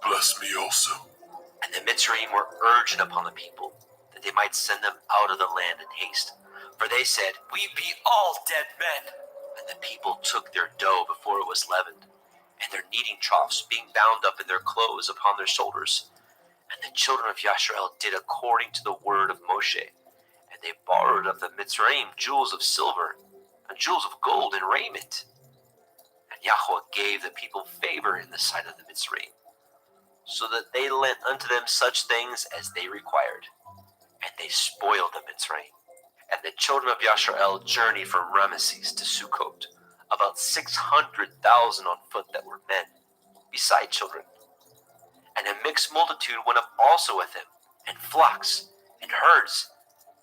bless me also. And the Mitzrayim were urgent upon the people, that they might send them out of the land in haste. For they said, We be all dead men. And the people took their dough before it was leavened, and their kneading troughs being bound up in their clothes upon their shoulders. And the children of Yasharel did according to the word of Moshe. And they borrowed of the Mitzrayim jewels of silver, and jewels of gold and raiment. And Yahweh gave the people favor in the sight of the Mitzrayim, so that they lent unto them such things as they required. And they spoiled the Mitzrayim. And the children of Yasharel journeyed from Ramesses to Sukkot, about 600,000 on foot that were men, beside children. And a mixed multitude went up also with him, and flocks, and herds,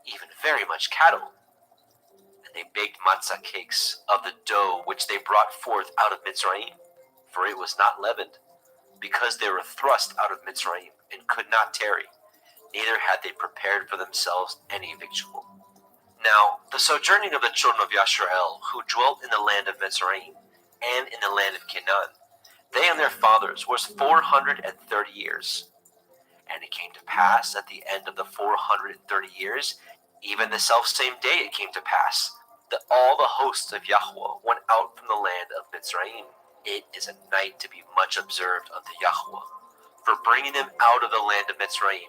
even very much cattle. And they baked matzah cakes of the dough which they brought forth out of Mitzrayim, for it was not leavened, because they were thrust out of Mitzrayim, and could not tarry, neither had they prepared for themselves any victual. Now the sojourning of the children of Yasharel, who dwelt in the land of Mitzrayim, and in the land of Canaan, they and their fathers was 430 years. And it came to pass at the end of the 430 years, even the selfsame day it came to pass, that all the hosts of Yahweh went out from the land of Mitzrayim. It is a night to be much observed unto Yahweh, for bringing them out of the land of Mitzrayim.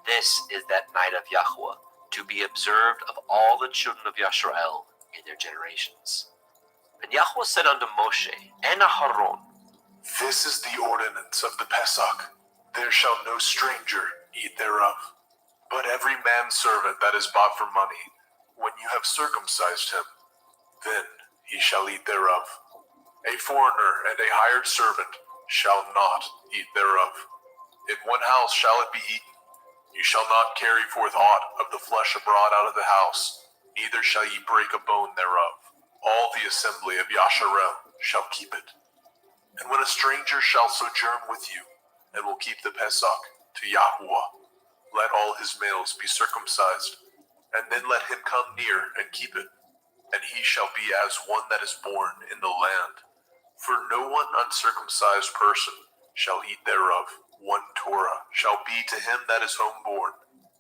This is that night of Yahweh, to be observed of all the children of Yasharel in their generations. And Yahweh said unto Moshe and Aharon, This is the ordinance of the Pesach. There shall no stranger eat thereof, but every manservant that is bought for money, when you have circumcised him, then he shall eat thereof. A foreigner and a hired servant shall not eat thereof. In one house shall it be eaten. You shall not carry forth aught of the flesh abroad out of the house, neither shall ye break a bone thereof. All the assembly of Yasharel shall keep it. And when a stranger shall sojourn with you, and will keep the Pesach to Yahuwah, let all his males be circumcised, and then let him come near and keep it. And he shall be as one that is born in the land. For no one uncircumcised person shall eat thereof. One Torah shall be to him that is homeborn,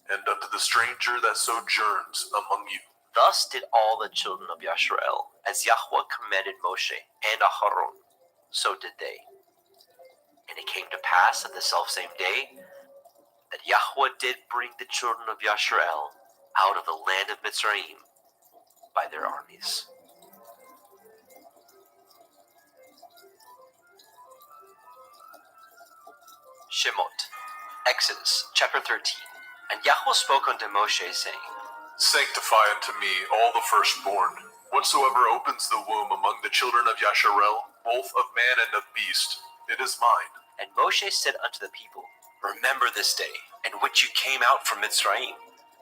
and unto the stranger that sojourns among you. Thus did all the children of Yasharel, as Yahweh commanded Moshe and Aharon, so did they. And it came to pass at the selfsame day, that Yahweh did bring the children of Yasharel out of the land of Mitzrayim by their armies. Shemot, Exodus chapter 13. And Yahweh spoke unto Moshe, saying, Sanctify unto me all the firstborn, whatsoever opens the womb among the children of Yasharel, both of man and of beast, it is mine. And Moshe said unto the people, Remember this day, in which you came out from Mitzrayim,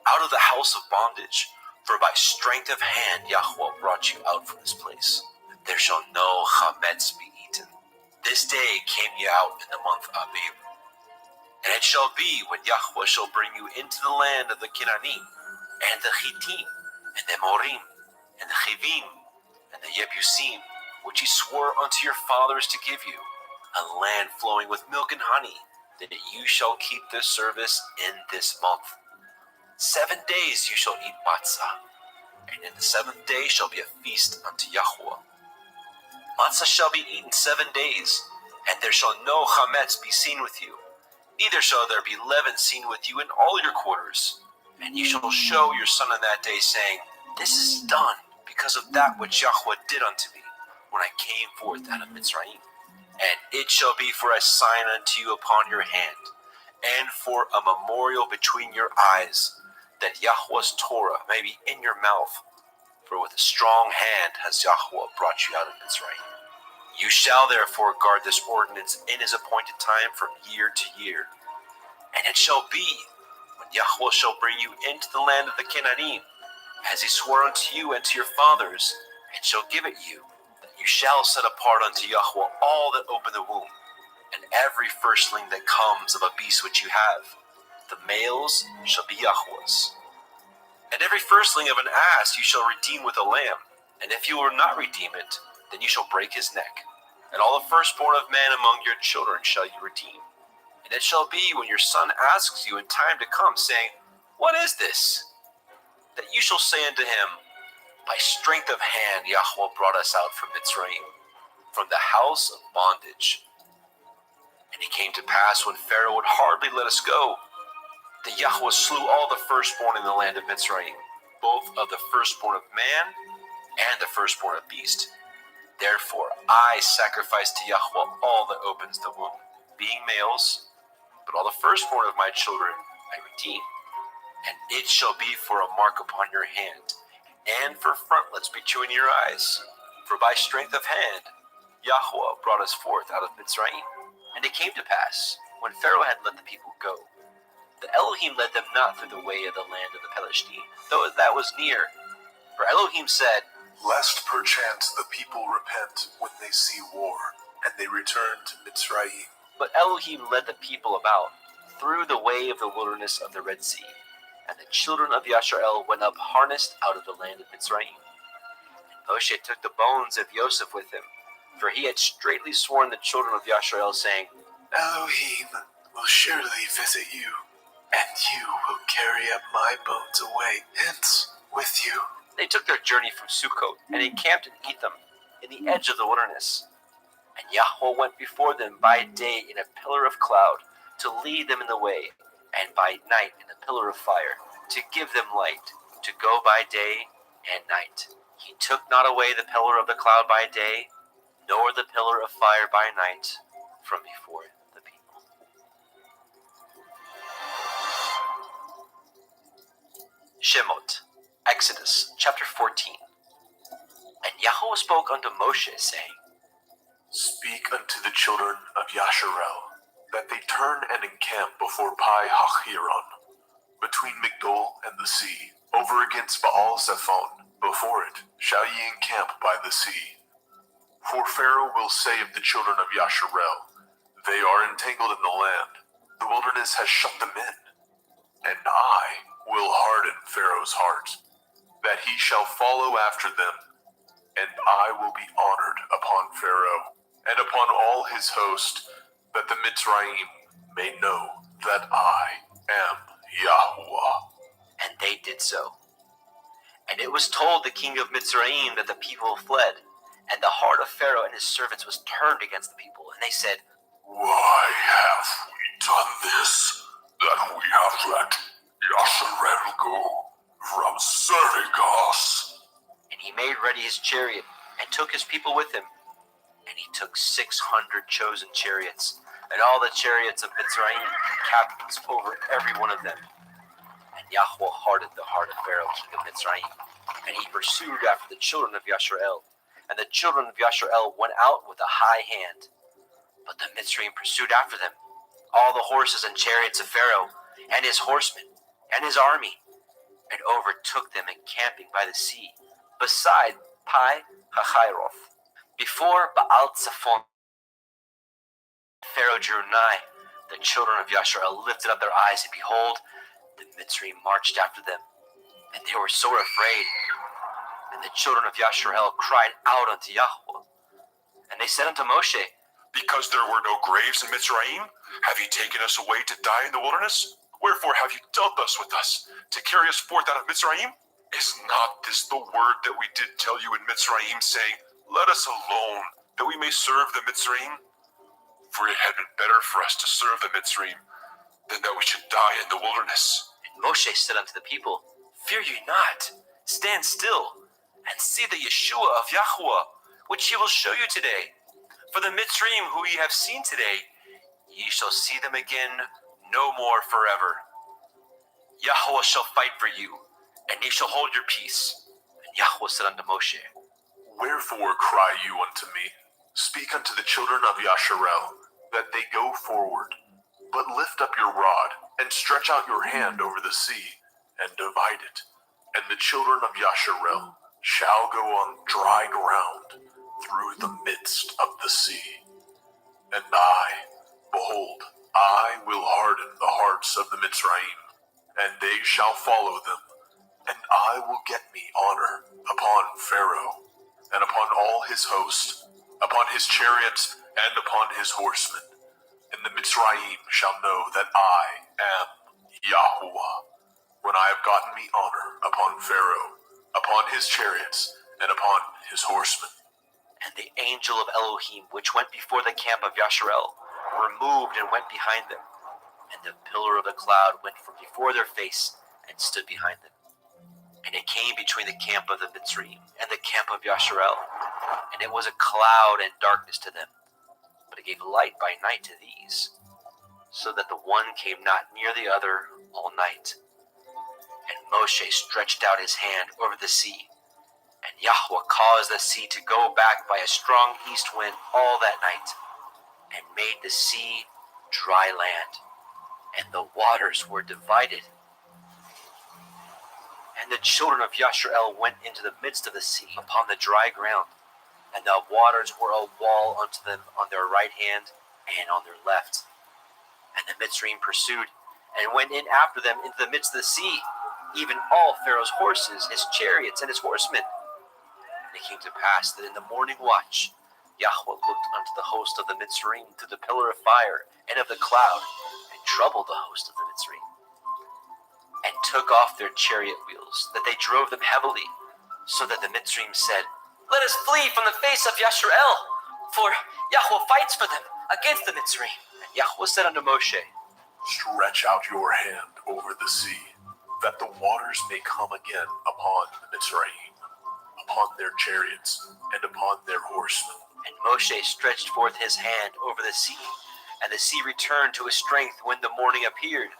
out of the house of bondage, for by strength of hand Yahweh brought you out from this place. There shall no chametz be eaten. This day came ye out in the month Abib. And it shall be, when Yahweh shall bring you into the land of the Canaanim, and the Chittim, and the Amorim, and the Chivim, and the Yebusim, which he swore unto your fathers to give you, a land flowing with milk and honey, that you shall keep this service in this month. 7 days you shall eat matzah, and in the 7th day shall be a feast unto Yahweh. Matzah shall be eaten 7 days, and there shall no chametz be seen with you, neither shall there be leaven seen with you in all your quarters. And you shall show your son in that day, saying, This is done because of that which Yahweh did unto me, when I came forth out of Mitzrayim. And it shall be for a sign unto you upon your hand, and for a memorial between your eyes, that Yahweh's Torah may be in your mouth. for with a strong hand has Yahweh brought you out of Mitzrayim. You shall therefore guard this ordinance in his appointed time from year to year. And it shall be, when Yahweh shall bring you into the land of the Canaanim, as he swore unto you and to your fathers, and shall give it you, that you shall set apart unto Yahweh all that open the womb, and every firstling that comes of a beast which you have. The males shall be Yahweh's. And every firstling of an ass you shall redeem with a lamb, and if you will not redeem it, then you shall break his neck. And all the firstborn of man among your children shall you redeem. And it shall be when your son asks you in time to come, saying, What is this? That you shall say unto him, By strength of hand Yahweh brought us out from Mitzrayim, from the house of bondage. And it came to pass when Pharaoh would hardly let us go, that Yahweh slew all the firstborn in the land of Mitzrayim, both of the firstborn of man and the firstborn of beast. Therefore I sacrifice to Yahweh all that opens the womb, being males, but all the firstborn of my children I redeem. And it shall be for a mark upon your hand, and for frontlets between your eyes. For by strength of hand Yahweh brought us forth out of Mitzrayim. And it came to pass, when Pharaoh had let the people go, that Elohim led them not through the way of the land of the Palestine, though that was near. For Elohim said, Lest perchance the people repent when they see war, and they return to Mitzrayim. But Elohim led the people about through the way of the wilderness of the Red Sea, and the children of Yasharel went up harnessed out of the land of Mitzrayim. And Moshe took the bones of Joseph with him, for he had straitly sworn the children of Yasharel, saying, Elohim will surely visit you, and you will carry up my bones away hence with you. They took their journey from Sukkot, and encamped in Etham, in the edge of the wilderness. And Yahweh went before them by day in a pillar of cloud, to lead them in the way, and by night in a pillar of fire, to give them light, to go by day and night. He took not away the pillar of the cloud by day, nor the pillar of fire by night, from before the people. Shemot, Exodus chapter 14. And Yahweh spoke unto Moshe, saying, Speak unto the children of Yasharel, that they turn and encamp before Pi Hachiron, between Migdol and the sea, over against Baal Zephon. Before it shall ye encamp by the sea. For Pharaoh will say of the children of Yasharel, They are entangled in the land, the wilderness has shut them in. And I will harden Pharaoh's heart, that he shall follow after them, and I will be honored upon Pharaoh, and upon all his host, that the Mitzrayim may know that I am Yahweh. And they did so. And it was told the king of Mitzrayim that the people fled, and the heart of Pharaoh and his servants was turned against the people. And they said, Why have we done this, that we have let Yasharel go from serving us? And he made ready his chariot, and took his people with him. And he took 600 chosen chariots, and all the chariots of Mitzrayim, captains over every one of them. And Yahweh hardened the heart of Pharaoh, king of Mitzrayim, and he pursued after the children of Yasharel. And the children of Yasharel went out with a high hand. But the Mitzrayim pursued after them, all the horses and chariots of Pharaoh, and his horsemen, and his army, and overtook them encamping by the sea, beside Pi Hachiroth, before Baal Zephon. Pharaoh drew nigh. The children of Yasharel lifted up their eyes, and behold, the Mitzrayim marched after them, and they were sore afraid. And the children of Yasharel cried out unto Yahweh. And they said unto Moshe, Because there were no graves in Mitzrayim, have ye taken us away to die in the wilderness? Wherefore have you dealt thus with us, to carry us forth out of Mitzrayim? Is not this the word that we did tell you in Mitzrayim, saying, Let us alone, that we may serve the Mitzrayim? For it had been better for us to serve the Mitzrayim, than that we should die in the wilderness. And Moshe said unto the people, Fear ye not, stand still, and see the Yeshua of Yahweh, which he will show you today. For the Mitzrayim who ye have seen today, ye shall see them again no more forever. Yahweh shall fight for you, and ye shall hold your peace, and And Yahweh said unto Moshe, Wherefore cry you unto me? Speak unto the children of Yasharel, that they go forward. But lift up your rod, and stretch out your hand over the sea, and divide it. And the children of Yasharel shall go on dry ground through the midst of the sea. And I, behold, I will harden the hearts of the Mitzrayim, and they shall follow them. And I will get me honor upon Pharaoh, and upon all his host, upon his chariots, and upon his horsemen. And the Mitzrayim shall know that I am Yahuwah, when I have gotten me honor upon Pharaoh, upon his chariots, and upon his horsemen. And the angel of Elohim, which went before the camp of Yasharel, removed and went behind them. And the pillar of the cloud went from before their face and stood behind them. And it came between the camp of the Mitzrayim and the camp of Yasharel, and it was a cloud and darkness to them, but it gave light by night to these, so that the one came not near the other all night. And Moshe stretched out his hand over the sea, and Yahweh caused the sea to go back by a strong east wind all that night, and made the sea dry land, and the waters were divided. And the children of Yasharel went into the midst of the sea upon the dry ground, and the waters were a wall unto them on their right hand and on their left. And the Mitzrayim pursued, and went in after them into the midst of the sea, even all Pharaoh's horses, his chariots, and his horsemen. And it came to pass that in the morning watch, Yahweh looked unto the host of the Mitzrayim through the pillar of fire and of the cloud, and troubled the host of the Mitzrayim, and took off their chariot wheels, that they drove them heavily, so that the Mitzrayim said, Let us flee from the face of Yasharel, for Yahweh fights for them against the Mitzrayim. And Yahweh said unto Moshe, Stretch out your hand over the sea, that the waters may come again upon the Mitzrayim, upon their chariots, and upon their horsemen. And Moshe stretched forth his hand over the sea, and the sea returned to his strength when the morning appeared,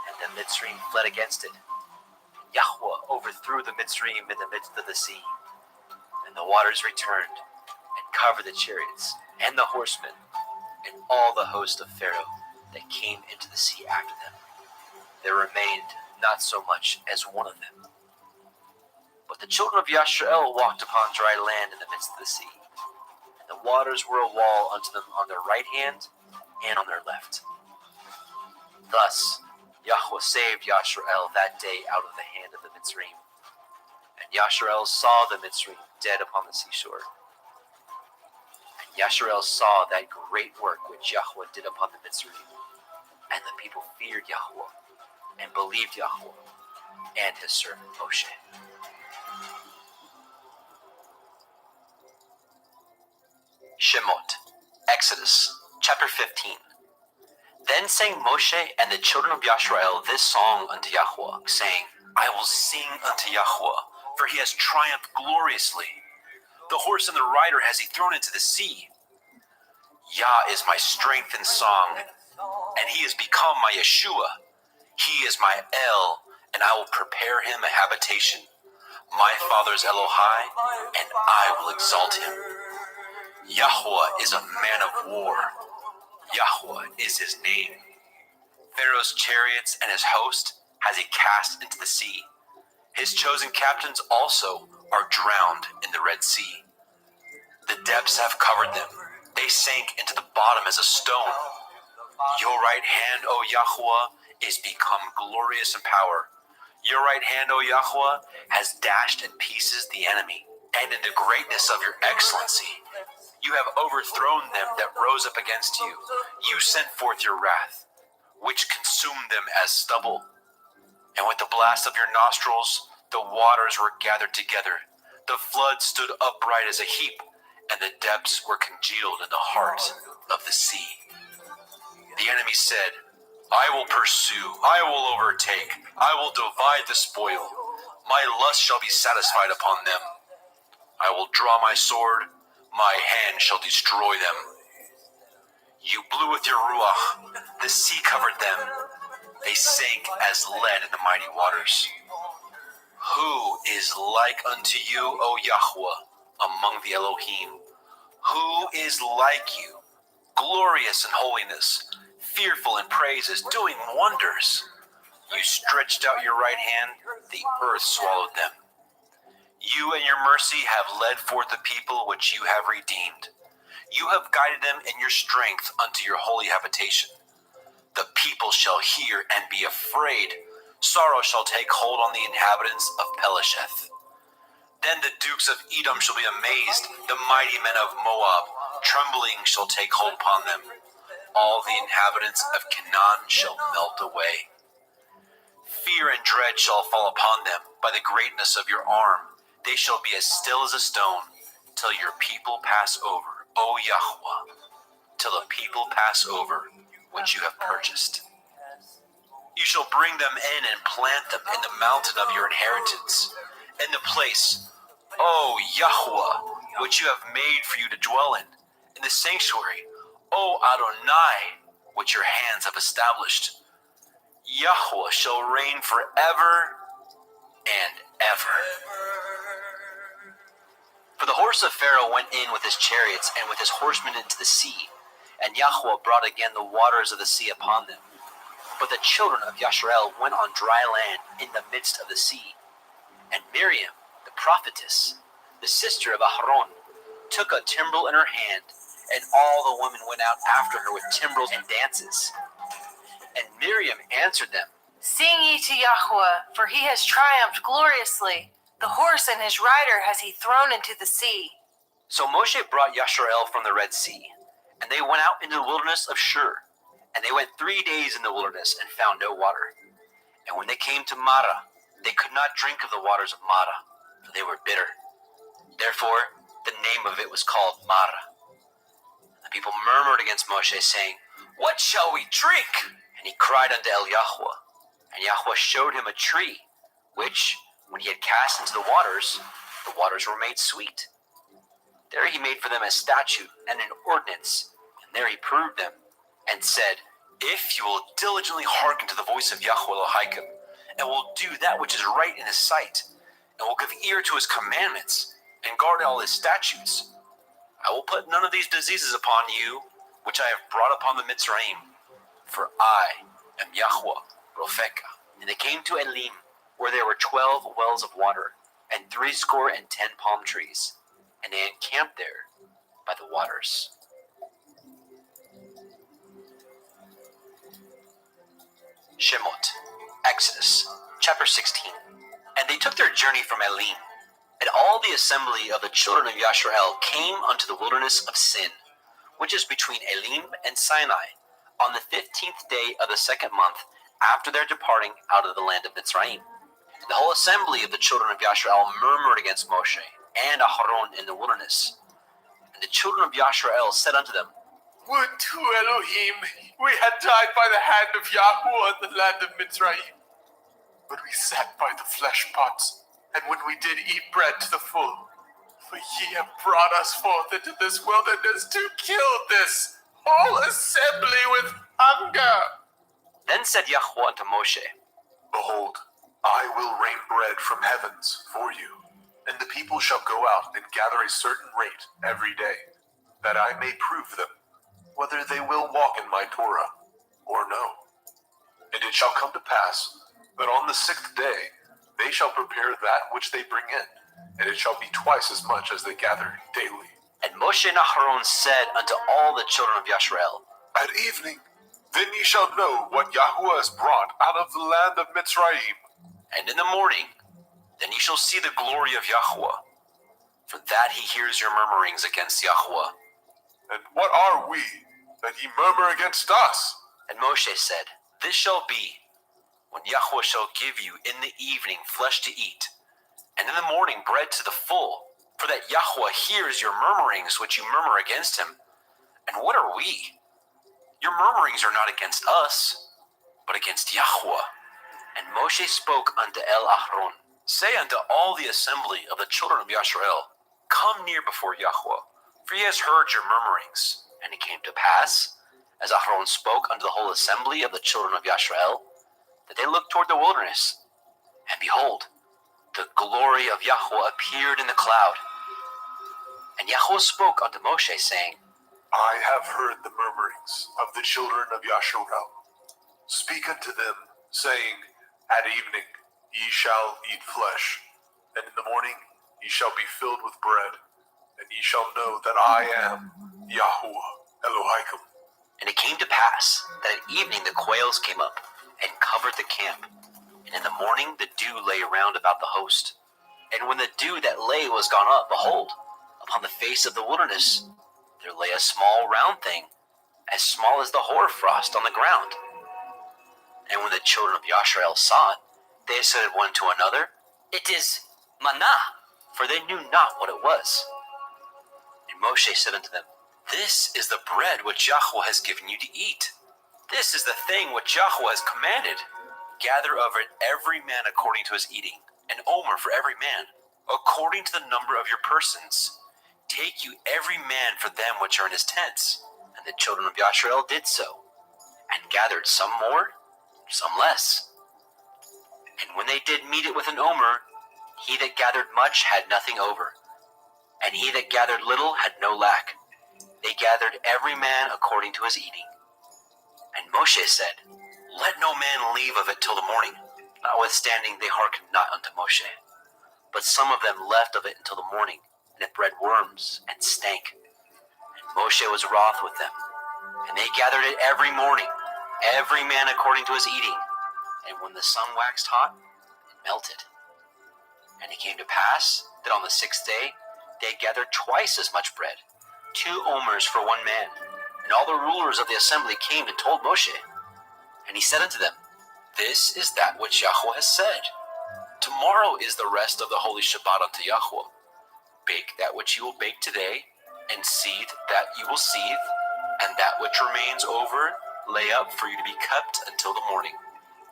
and the Mitzrayim fled against it. Yahweh overthrew the Mitzrayim in the midst of the sea, and the waters returned, and covered the chariots, and the horsemen, and all the host of Pharaoh that came into the sea after them. There remained not so much as one of them. But the children of Yasharel walked upon dry land in the midst of the sea, and the waters were a wall unto them on their right hand and on their left. Thus Yahweh saved Yasharel that day out of the hand of the Mitzrayim. And Yasharel saw the Mitzrayim dead upon the seashore. And Yasharel saw that great work which Yahweh did upon the Mitzrayim. And the people feared Yahweh, and believed Yahweh, and his servant Moshe. Shemot, Exodus, chapter 15. Then sang Moshe and the children of Yasharel this song unto Yahweh, saying, I will sing unto Yahweh, for he has triumphed gloriously. The horse and the rider has he thrown into the sea. Yah is my strength and song, and he is become my Yeshua. He is my El, and I will prepare him a habitation. My father's Elohai, and I will exalt him. Yahweh is a man of war. Yahweh is his name. Pharaoh's chariots and his host has he cast into the sea. His chosen captains also are drowned in the Red Sea. The depths have covered them. They sank into the bottom as a stone. Your right hand, O Yahweh, is become glorious in power. Your right hand, O Yahweh, has dashed in pieces the enemy, and in the greatness of your excellency, you have overthrown them that rose up against you. You sent forth your wrath, which consumed them as stubble. And with the blast of your nostrils, the waters were gathered together. The flood stood upright as a heap, and the depths were congealed in the heart of the sea. The enemy said, I will pursue, I will overtake, I will divide the spoil. My lust shall be satisfied upon them. I will draw my sword, my hand shall destroy them. You blew with your ruach, the sea covered them. They sank as lead in the mighty waters. Who is like unto you, O Yahweh, among the Elohim? Who is like you, glorious in holiness, fearful in praises, doing wonders? You stretched out your right hand, the earth swallowed them. You and your mercy have led forth the people which you have redeemed. You have guided them in your strength unto your holy habitation. The people shall hear and be afraid. Sorrow shall take hold on the inhabitants of Pelesheth. Then the dukes of Edom shall be amazed, the mighty men of Moab, trembling shall take hold upon them. All the inhabitants of Canaan shall melt away. Fear and dread shall fall upon them by the greatness of your arm. They shall be as still as a stone, till your people pass over, O Yahweh, till the people pass over which you have purchased. You shall bring them in and plant them in the mountain of your inheritance, in the place, O Yahweh, which you have made for you to dwell in the sanctuary, O Adonai, which your hands have established. Yahweh shall reign forever and ever. For the horse of Pharaoh went in with his chariots and with his horsemen into the sea, and Yahweh brought again the waters of the sea upon them. But the children of Yashrael went on dry land in the midst of the sea. And Miriam, the prophetess, the sister of Aharon, took a timbrel in her hand, and all the women went out after her with timbrels and dances. And Miriam answered them, Sing ye to Yahweh, for he has triumphed gloriously. The horse and his rider has he thrown into the sea. So Moshe brought Yashrael from the Red Sea, and they went out into the wilderness of Shur. And they went 3 days in the wilderness and found no water. And when they came to Marah, they could not drink of the waters of Marah, for they were bitter. Therefore, the name of it was called Marah. The people murmured against Moshe, saying, What shall we drink? And he cried unto El Yahweh. And Yahweh showed him a tree, which, when he had cast into the waters were made sweet. There he made for them a statute and an ordinance, and there he proved them, and said, If you will diligently hearken to the voice of Yahweh Elohim, and will do that which is right in his sight, and will give ear to his commandments, and guard all his statutes, I will put none of these diseases upon you, which I have brought upon the Mitzrayim, for I am Yahweh Ropheka. And they came to Elim, where there were 12 wells of water, and 70 palm trees, and they encamped there by the waters. Shemot, Exodus, chapter 16. And they took their journey from Elim, and all the assembly of the children of Yashrael came unto the wilderness of Sin, which is between Elim and Sinai, on the 15th day of the 2nd month after their departing out of the land of Mitzrayim. And the whole assembly of the children of Yashrael murmured against Moshe and Aharon in the wilderness. And the children of Yashrael said unto them, Would to Elohim we had died by the hand of Yahweh in the land of Mitzrayim. But we sat by the flesh pots, and when we did eat bread to the full, for ye have brought us forth into this wilderness to kill this whole assembly with hunger. Then said Yahweh unto Moshe, Behold, I will rain bread from heavens for you, and the people shall go out and gather a certain rate every day, that I may prove them, whether they will walk in my Torah or no. And it shall come to pass that on the 6th day they shall prepare that which they bring in, and it shall be twice as much as they gather daily. And Moshe and Aharon said unto all the children of Yashrael, At evening, then ye shall know what Yahweh has brought out of the land of Mitzrayim. And in the morning, then ye shall see the glory of Yahweh, for that he hears your murmurings against Yahweh. And what are we, that ye murmur against us? And Moshe said, This shall be, when Yahweh shall give you in the evening flesh to eat, and in the morning bread to the full, for that Yahweh hears your murmurings which you murmur against him. And what are we? Your murmurings are not against us, but against Yahweh. And Moshe spoke unto El Aharon, Say unto all the assembly of the children of Yashrael, Come near before Yahweh, for he has heard your murmurings. And it came to pass, as Aharon spoke unto the whole assembly of the children of Yashrael, that they looked toward the wilderness, and behold, the glory of Yahweh appeared in the cloud. And Yahweh spoke unto Moshe, saying, I have heard the murmurings of the children of Yasharel. Speak unto them, saying, At evening ye shall eat flesh, and in the morning ye shall be filled with bread, and ye shall know that I am Yahuwah Elohim. And it came to pass that at evening the quails came up and covered the camp, and in the morning the dew lay round about the host. And when the dew that lay was gone up, behold, upon the face of the wilderness there lay a small round thing, as small as the hoarfrost on the ground. And when the children of Yasharel saw it, they said one to another, It is manna, for they knew not what it was. And Moshe said unto them, This is the bread which Yahweh has given you to eat. This is the thing which Yahweh has commanded. Gather of it every man according to his eating, an omer for every man, according to the number of your persons. Take you every man for them which are in his tents. And the children of Yasharel did so, and gathered some more, some less. And when they did meet it with an omer, he that gathered much had nothing over, and he that gathered little had no lack. They gathered every man according to his eating. And Moshe said, Let no man leave of it till the morning. Notwithstanding they hearkened not unto Moshe. But some of them left of it until the morning, and it bred worms and stank. And Moshe was wroth with them. And they gathered it every morning, every man according to his eating. And when the sun waxed hot, it melted. And it came to pass that on the 6th day they gathered twice as much bread, 2 omers for one man. And all the rulers of the assembly came and told Moshe. And he said unto them, This is that which Yahweh has said. Tomorrow is the rest of the holy Shabbat unto Yahweh. Bake that which you will bake today, and seethe that you will seethe, and that which remains over lay up for you to be kept until the morning.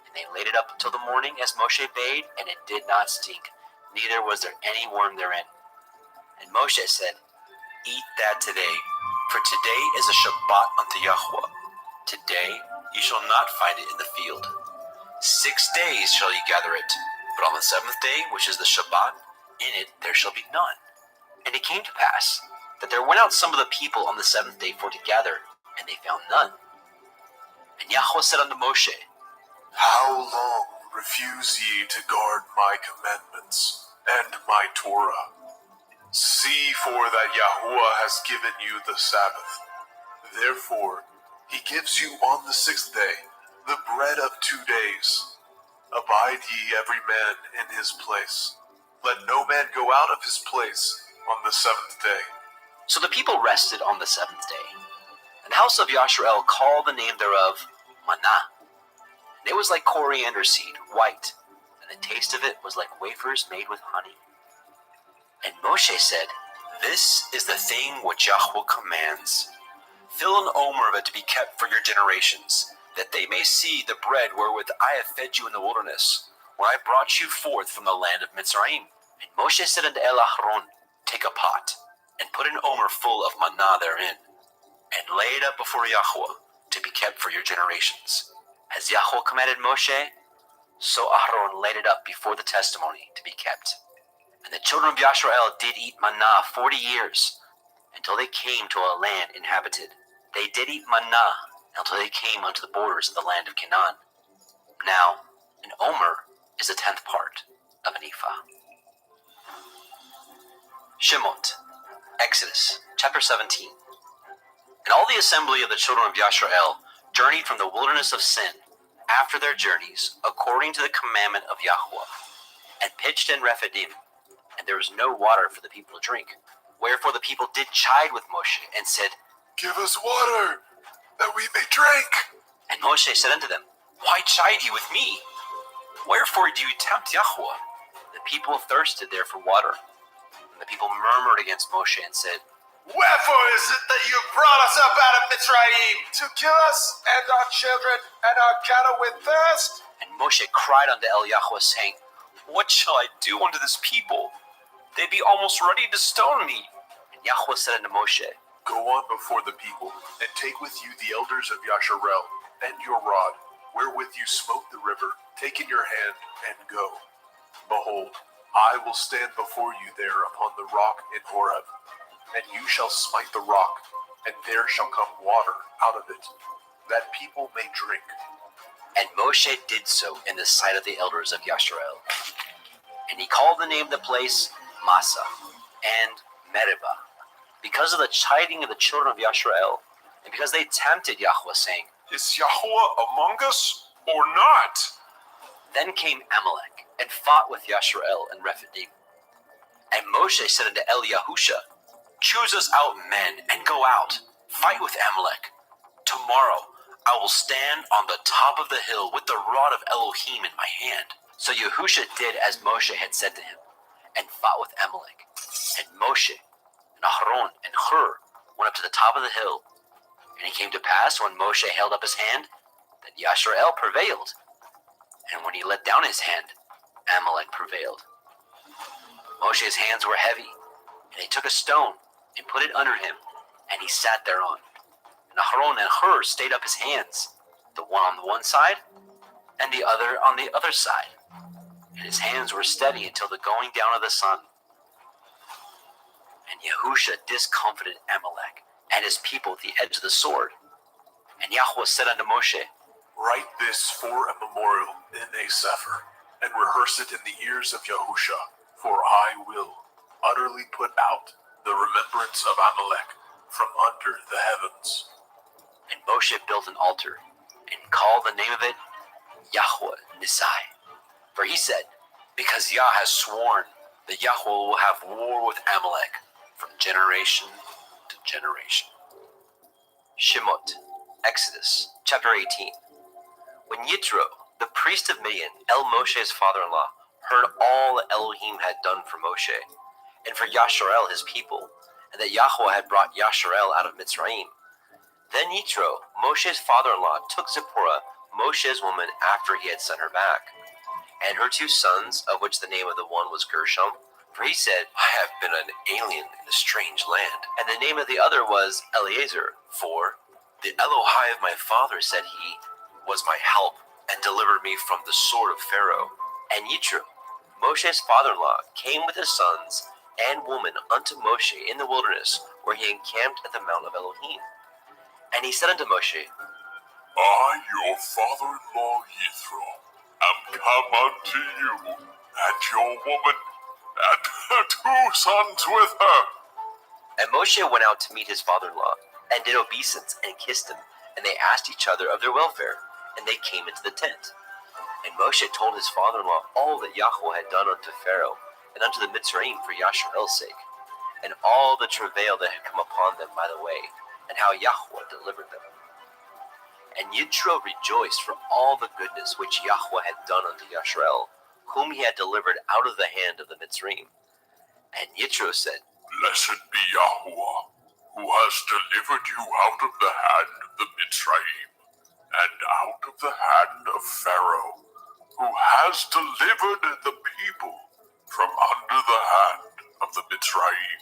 And they laid it up until the morning as Moshe bade, and it did not stink, neither was there any worm therein. And Moshe said, Eat that today, for today is a Shabbat unto Yahweh. Today ye shall not find it in the field. 6 days shall ye gather it, but on the 7th day, which is the Shabbat, in it there shall be none. And it came to pass that there went out some of the people on the 7th day for to gather, and they found none. And Yahweh said unto Moshe, How long refuse ye to guard my commandments and my Torah? See for that Yahuwah has given you the Sabbath. Therefore, he gives you on the 6th day the bread of 2 days. Abide ye every man in his place. Let no man go out of his place on the 7th day. So the people rested on the 7th day. And the house of Yasharel called the name thereof manna. And it was like coriander seed, white, and the taste of it was like wafers made with honey. And Moshe said, This is the thing which Yahweh commands. Fill an omer of it to be kept for your generations, that they may see the bread wherewith I have fed you in the wilderness, when I brought you forth from the land of Mitzrayim. And Moshe said unto Aaron, Take a pot, and put an omer full of manna therein, and lay it up before Yahweh, to be kept for your generations. As Yahweh commanded Moshe, so Aaron laid it up before the testimony to be kept. And the children of Yasharel did eat manna 40 years, until they came to a land inhabited. They did eat manna until they came unto the borders of the land of Canaan. Now, an omer is a 10th part of an ephah. Shemot, Exodus, chapter 17. And all the assembly of the children of Yasharel journeyed from the wilderness of Sin, after their journeys, according to the commandment of Yahweh, and pitched in Rephidim, and there was no water for the people to drink. Wherefore the people did chide with Moshe, and said, Give us water, that we may drink. And Moshe said unto them, Why chide ye with me? Wherefore do you tempt Yahweh? The people thirsted there for water. And the people murmured against Moshe, and said, Wherefore is it that you have brought us up out of Mitzrayim, to kill us and our children and our cattle with thirst? And Moshe cried unto Yahweh, saying, What shall I do unto this people? They be almost ready to stone me. And Yahweh said unto Moshe, Go on before the people, and take with you the elders of Yasharel, and your rod, wherewith you smote the river, take in your hand, and go. Behold, I will stand before you there upon the rock in Horeb, and you shall smite the rock, and there shall come water out of it, that people may drink. And Moshe did so in the sight of the elders of Yashrael. And he called the name of the place Massa and Meribah, because of the chiding of the children of Yashrael, and because they tempted Yahweh, saying, Is Yahweh among us or not? Then came Amalek and fought with Yashrael and Rephidim. And Moshe said unto Eliahusha, Choose us out men and go out, fight with Amalek. Tomorrow I will stand on the top of the hill with the rod of Elohim in my hand. So Yahusha did as Moshe had said to him, and fought with Amalek. And Moshe and Aharon and Hur went up to the top of the hill. And it came to pass, when Moshe held up his hand, that Yashrael prevailed. And when he let down his hand, Amalek prevailed. Moshe's hands were heavy, and he took a stone and put it under him, and he sat thereon. And Aharon and Hur stayed up his hands, the one on the one side, and the other on the other side. And his hands were steady until the going down of the sun. And Yahusha discomfited Amalek and his people with the edge of the sword. And Yahweh said unto Moshe, Write this for a memorial in a sefer, and rehearse it in the ears of Yahusha, for I will utterly put out the remembrance of Amalek from under the heavens. And Moshe built an altar, and called the name of it Yahweh Nisai. For he said, Because Yah has sworn that Yahweh will have war with Amalek from generation to generation. Shemot, Exodus, chapter 18. When Yitro, the priest of Midian, Moshe's father-in-law, heard all that Elohim had done for Moshe, and for Yasharel his people, and that Yahweh had brought Yasharel out of Mitzrayim, then Yitro, Moshe's father-in-law, took Zipporah, Moshe's woman, after he had sent her back, and her 2 sons, of which the name of the one was Gershom, for he said, I have been an alien in a strange land. And the name of the other was Eleazar, for the Elohai of my father, said he, was my help, and delivered me from the sword of Pharaoh. And Yitro, Moshe's father-in-law, came with his sons and woman unto Moshe in the wilderness, where he encamped at the mount of Elohim. And he said unto Moshe, I, your father-in-law Yithro, am come unto you, and your woman, and her 2 sons with her. And Moshe went out to meet his father-in-law, and did obeisance, and kissed him, and they asked each other of their welfare, and they came into the tent. And Moshe told his father-in-law all that Yahweh had done unto Pharaoh, and unto the Mitzrayim for Yasharel's sake, and all the travail that had come upon them by the way, and how Yahweh delivered them. And Yitro rejoiced for all the goodness which Yahweh had done unto Yasharel, whom he had delivered out of the hand of the Mitzrayim. And Yitro said, Blessed be Yahweh, who has delivered you out of the hand of the Mitzrayim, and out of the hand of Pharaoh, who has delivered the people from under the hand of the Mitzrayim.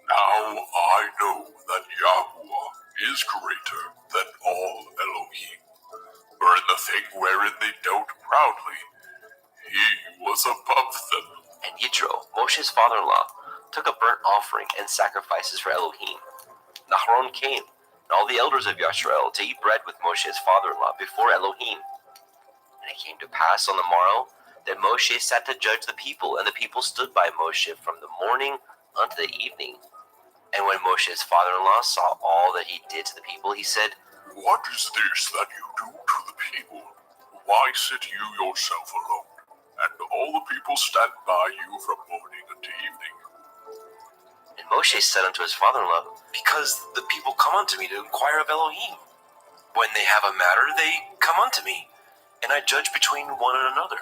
Now I know that Yahweh is greater than all Elohim, for in the thing wherein they dealt proudly, he was above them. And Yitro, Moshe's father-in-law, took a burnt offering and sacrifices for Elohim. And Aharon came, and all the elders of Yasharel, to eat bread with Moshe's father-in-law before Elohim. And it came to pass on the morrow that Moshe sat to judge the people, and the people stood by Moshe from the morning unto the evening. And when Moshe's father-in-law saw all that he did to the people, he said, What is this that you do to the people? Why sit you yourself alone, and all the people stand by you from morning unto evening? And Moshe said unto his father-in-law, Because the people come unto me to inquire of Elohim. When they have a matter, they come unto me, and I judge between one and another.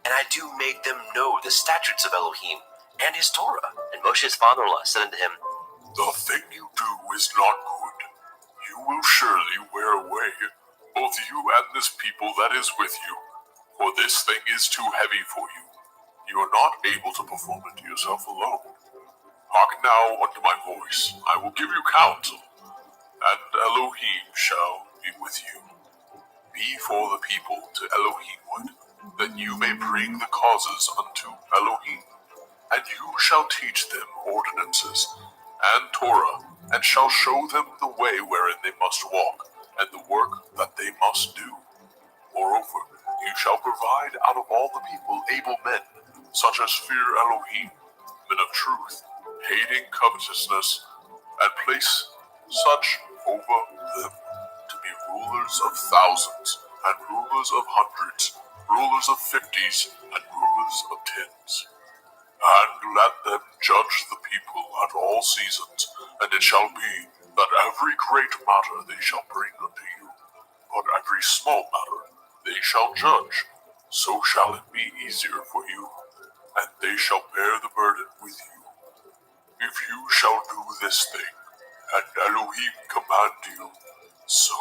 And I do make them know the statutes of Elohim and his Torah. And Moshe's father-in-law said unto him, The thing you do is not good. You will surely wear away, both you and this people that is with you, for this thing is too heavy for you. You are not able to perform it yourself alone. Hearken now unto my voice. I will give you counsel, and Elohim shall be with you. Be for the people to Elohimward, that you may bring the causes unto Elohim. And you shall teach them ordinances and Torah, and shall show them the way wherein they must walk, and the work that they must do. Moreover, you shall provide out of all the people able men, such as fear Elohim, men of truth, hating covetousness, and place such over them to be rulers of thousands, and rulers of hundreds, rulers of fifties, and rulers of tens. And let them judge the people at all seasons, and it shall be that every great matter they shall bring unto you, but every small matter they shall judge. So shall it be easier for you, and they shall bear the burden with you. If you shall do this thing, and Elohim command you, so,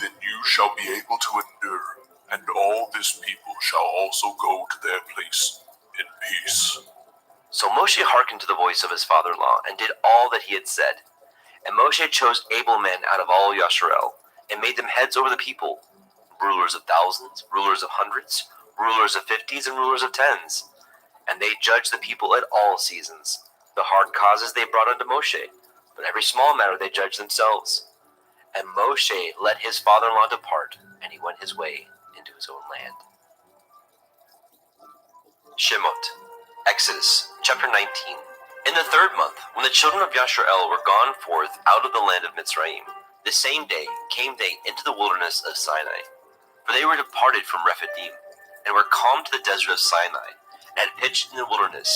then you shall be able to endure, and all this people shall also go to their place in peace. So Moshe hearkened to the voice of his father-in-law, and did all that he had said. And Moshe chose able men out of all Yasharel, and made them heads over the people, rulers of thousands, rulers of hundreds, rulers of fifties, and rulers of tens. And they judged the people at all seasons. The hard causes they brought unto Moshe, but every small matter they judged themselves. And Moshe let his father-in-law depart, and he went his way into his own land. Shemot, Exodus, chapter 19. In the 3rd month, when the children of Yasharel were gone forth out of the land of Mitzrayim, the same day came they into the wilderness of Sinai. For they were departed from Rephidim, and were come to the desert of Sinai, and had pitched in the wilderness.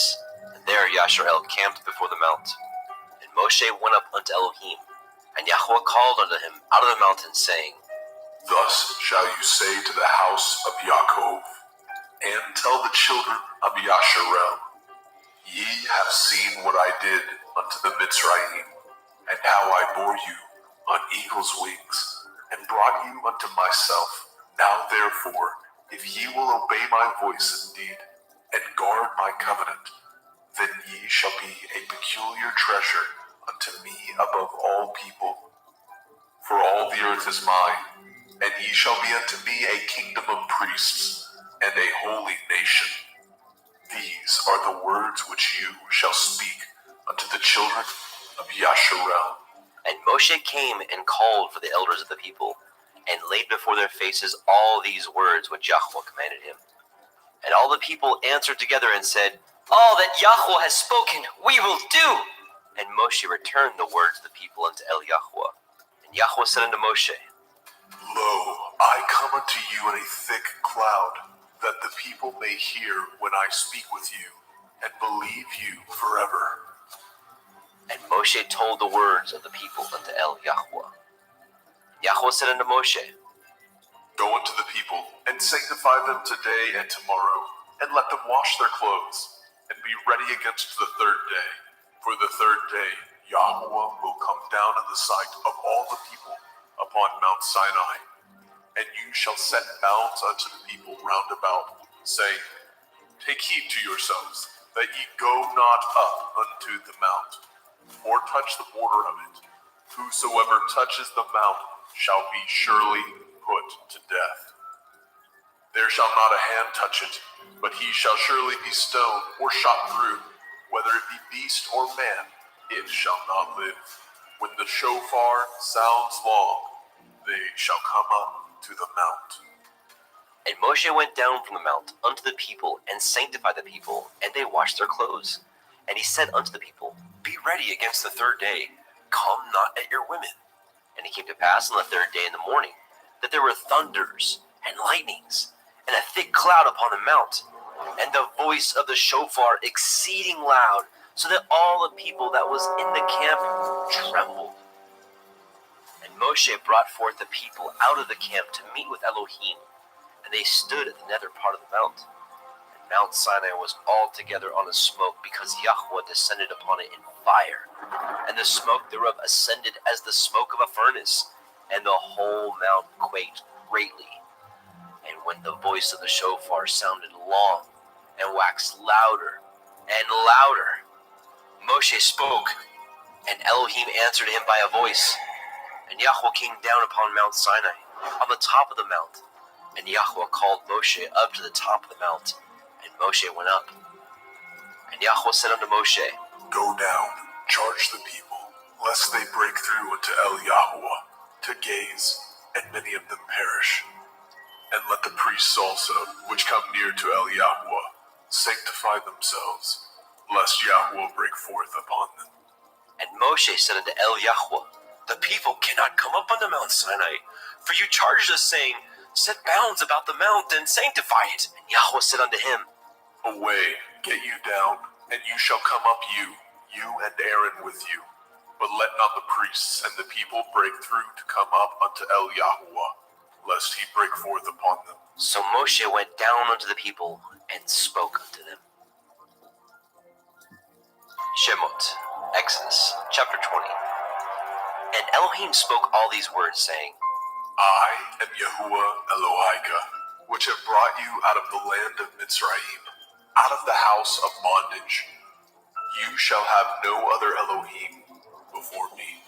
And there Yasharel camped before the mount. And Moshe went up unto Elohim, and Yahweh called unto him out of the mountain, saying, Thus shall you say to the house of Yaakov, and tell the children of Yasharel, Ye have seen what I did unto the Mitzrayim, and how I bore you on eagle's wings, and brought you unto myself. Now therefore, if ye will obey my voice indeed, and guard my covenant, then ye shall be a peculiar treasure unto me above all people. For all the earth is mine, and ye shall be unto me a kingdom of priests, and a holy nation. These are the words which you shall speak unto the children of Yasharel. And Moshe came and called for the elders of the people, and laid before their faces all these words which Yahweh commanded him. And all the people answered together and said, All that Yahweh has spoken, we will do. And Moshe returned the words of the people unto Yahweh. And Yahweh said unto Moshe, Lo, I come unto you in a thick cloud, that the people may hear when I speak with you, and believe you forever. And Moshe told the words of the people unto Yahweh. Yahweh said unto Moshe, Go unto the people, and sanctify them today and tomorrow, and let them wash their clothes, and be ready against the 3rd day. For the 3rd day Yahweh will come down in the sight of all the people upon Mount Sinai. And you shall set bounds unto the people round about, saying, Take heed to yourselves, that ye go not up unto the mount, or touch the border of it. Whosoever touches the mount shall be surely put to death. There shall not a hand touch it, but he shall surely be stoned or shot through. Whether it be beast or man, it shall not live. When the shofar sounds long, they shall come up to the mount. And Moshe went down from the mount unto the people, and sanctified the people, and they washed their clothes. And he said unto the people, Be ready against the 3rd day, come not at your women. And it came to pass on the 3rd day in the morning, that there were thunders and lightnings, and a thick cloud upon the mount, and the voice of the shofar exceeding loud, so that all the people that was in the camp trembled. And Moshe brought forth the people out of the camp to meet with Elohim, and they stood at the nether part of the mount. And Mount Sinai was altogether on a smoke, because Yahweh descended upon it in fire, and the smoke thereof ascended as the smoke of a furnace, and the whole mount quaked greatly. And when the voice of the shofar sounded long, and waxed louder and louder, Moshe spoke, and Elohim answered him by a voice. And Yahweh came down upon Mount Sinai, on the top of the mount, And Yahweh called Moshe up to the top of the mount, and Moshe went up. And Yahweh said unto Moshe, Go down, charge the people, lest they break through unto El Yahweh to gaze, and many of them perish. And let the priests also, which come near to El Yahweh, sanctify themselves, lest Yahweh break forth upon them. And Moshe said unto El Yahweh, The people cannot come up unto Mount Sinai, for you charged us, saying, Set bounds about the mount and sanctify it. And Yahweh said unto him, Away, get you down, and you shall come up you and Aaron with you. But let not the priests and the people break through to come up unto El Yahweh, lest he break forth upon them. So Moshe went down unto the people and spoke unto them. Shemot, Exodus, chapter 20. And Elohim spoke all these words, saying, I am Yahuwah Elohika, which have brought you out of the land of Mitzrayim, out of the house of bondage. You shall have no other Elohim before me.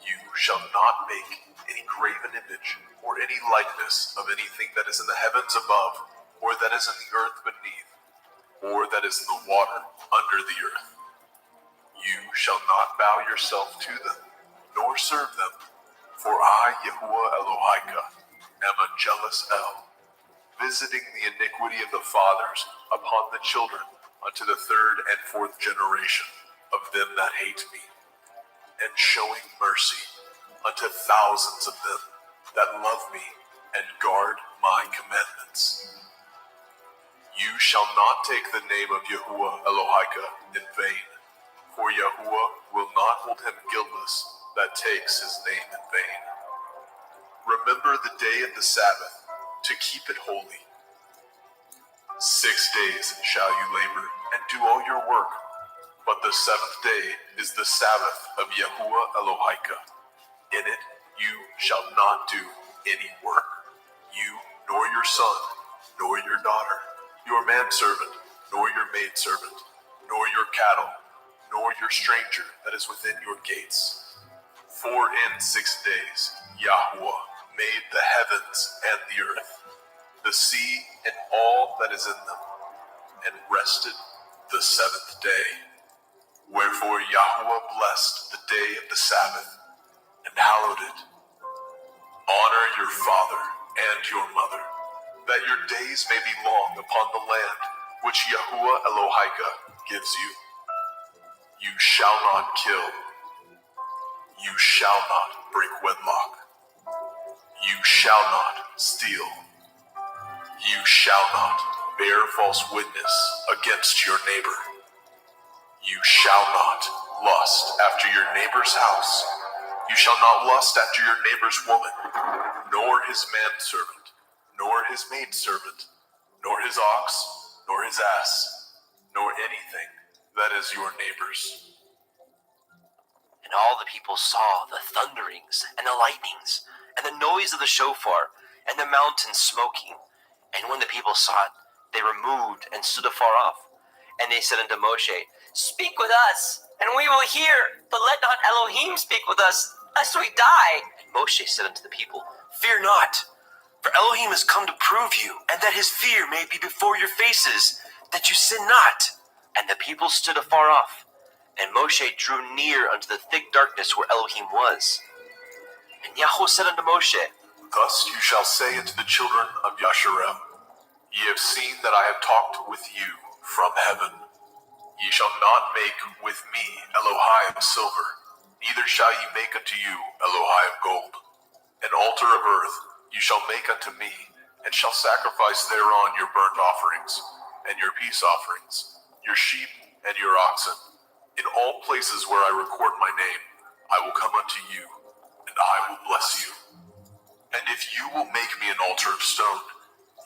You shall not make any graven image or any likeness of anything that is in the heavens above, or that is in the earth beneath, or that is in the water under the earth. You shall not bow yourself to them, nor serve them, for I, Yahuwah Elohika, am a jealous El, visiting the iniquity of the fathers upon the children unto the third and fourth generation of them that hate me, and showing mercy unto thousands of them that love me and guard my commandments. You shall not take the name of Yahuwah Elohika in vain, for Yahuwah will not hold him guiltless that takes his name in vain. Remember the day of the Sabbath, to keep it holy. 6 days shall you labor and do all your work, but the seventh day is the Sabbath of Yahuwah Elohika. In it you shall not do any work, you nor your son, nor your daughter, your manservant, nor your maidservant, nor your cattle, nor your stranger that is within your gates. For in 6 days Yahweh made the heavens and the earth, the sea and all that is in them, and rested the seventh day. Wherefore Yahweh blessed the day of the Sabbath, and hallowed it. Honor your father and your mother, that your days may be long upon the land which Yahuwah Elohika gives you. You shall not kill. You shall not break wedlock. You shall not steal. You shall not bear false witness against your neighbor. You shall not lust after your neighbor's house. You shall not lust after your neighbor's woman, nor his manservant, nor his maidservant, nor his ox, nor his ass, nor anything that is your neighbor's. And all the people saw the thunderings and the lightnings, and the noise of the shofar, and the mountain smoking. And when the people saw it, they removed and stood afar off. And they said unto Moshe, Speak with us, and we will hear, but let not Elohim speak with us, lest we die. And Moshe said unto the people, Fear not, for Elohim has come to prove you, and that his fear may be before your faces, that you sin not. And the people stood afar off, and Moshe drew near unto the thick darkness where Elohim was. And Yahweh said unto Moshe, Thus you shall say unto the children of Yasharel, Ye have seen that I have talked with you from heaven. Ye shall not make with me Elohai of silver, neither shall ye make unto you Elohai of gold. An altar of earth you shall make unto me, and shall sacrifice thereon your burnt offerings, and your peace offerings, your sheep and your oxen. In all places where I record my name, I will come unto you, and I will bless you. And if you will make me an altar of stone,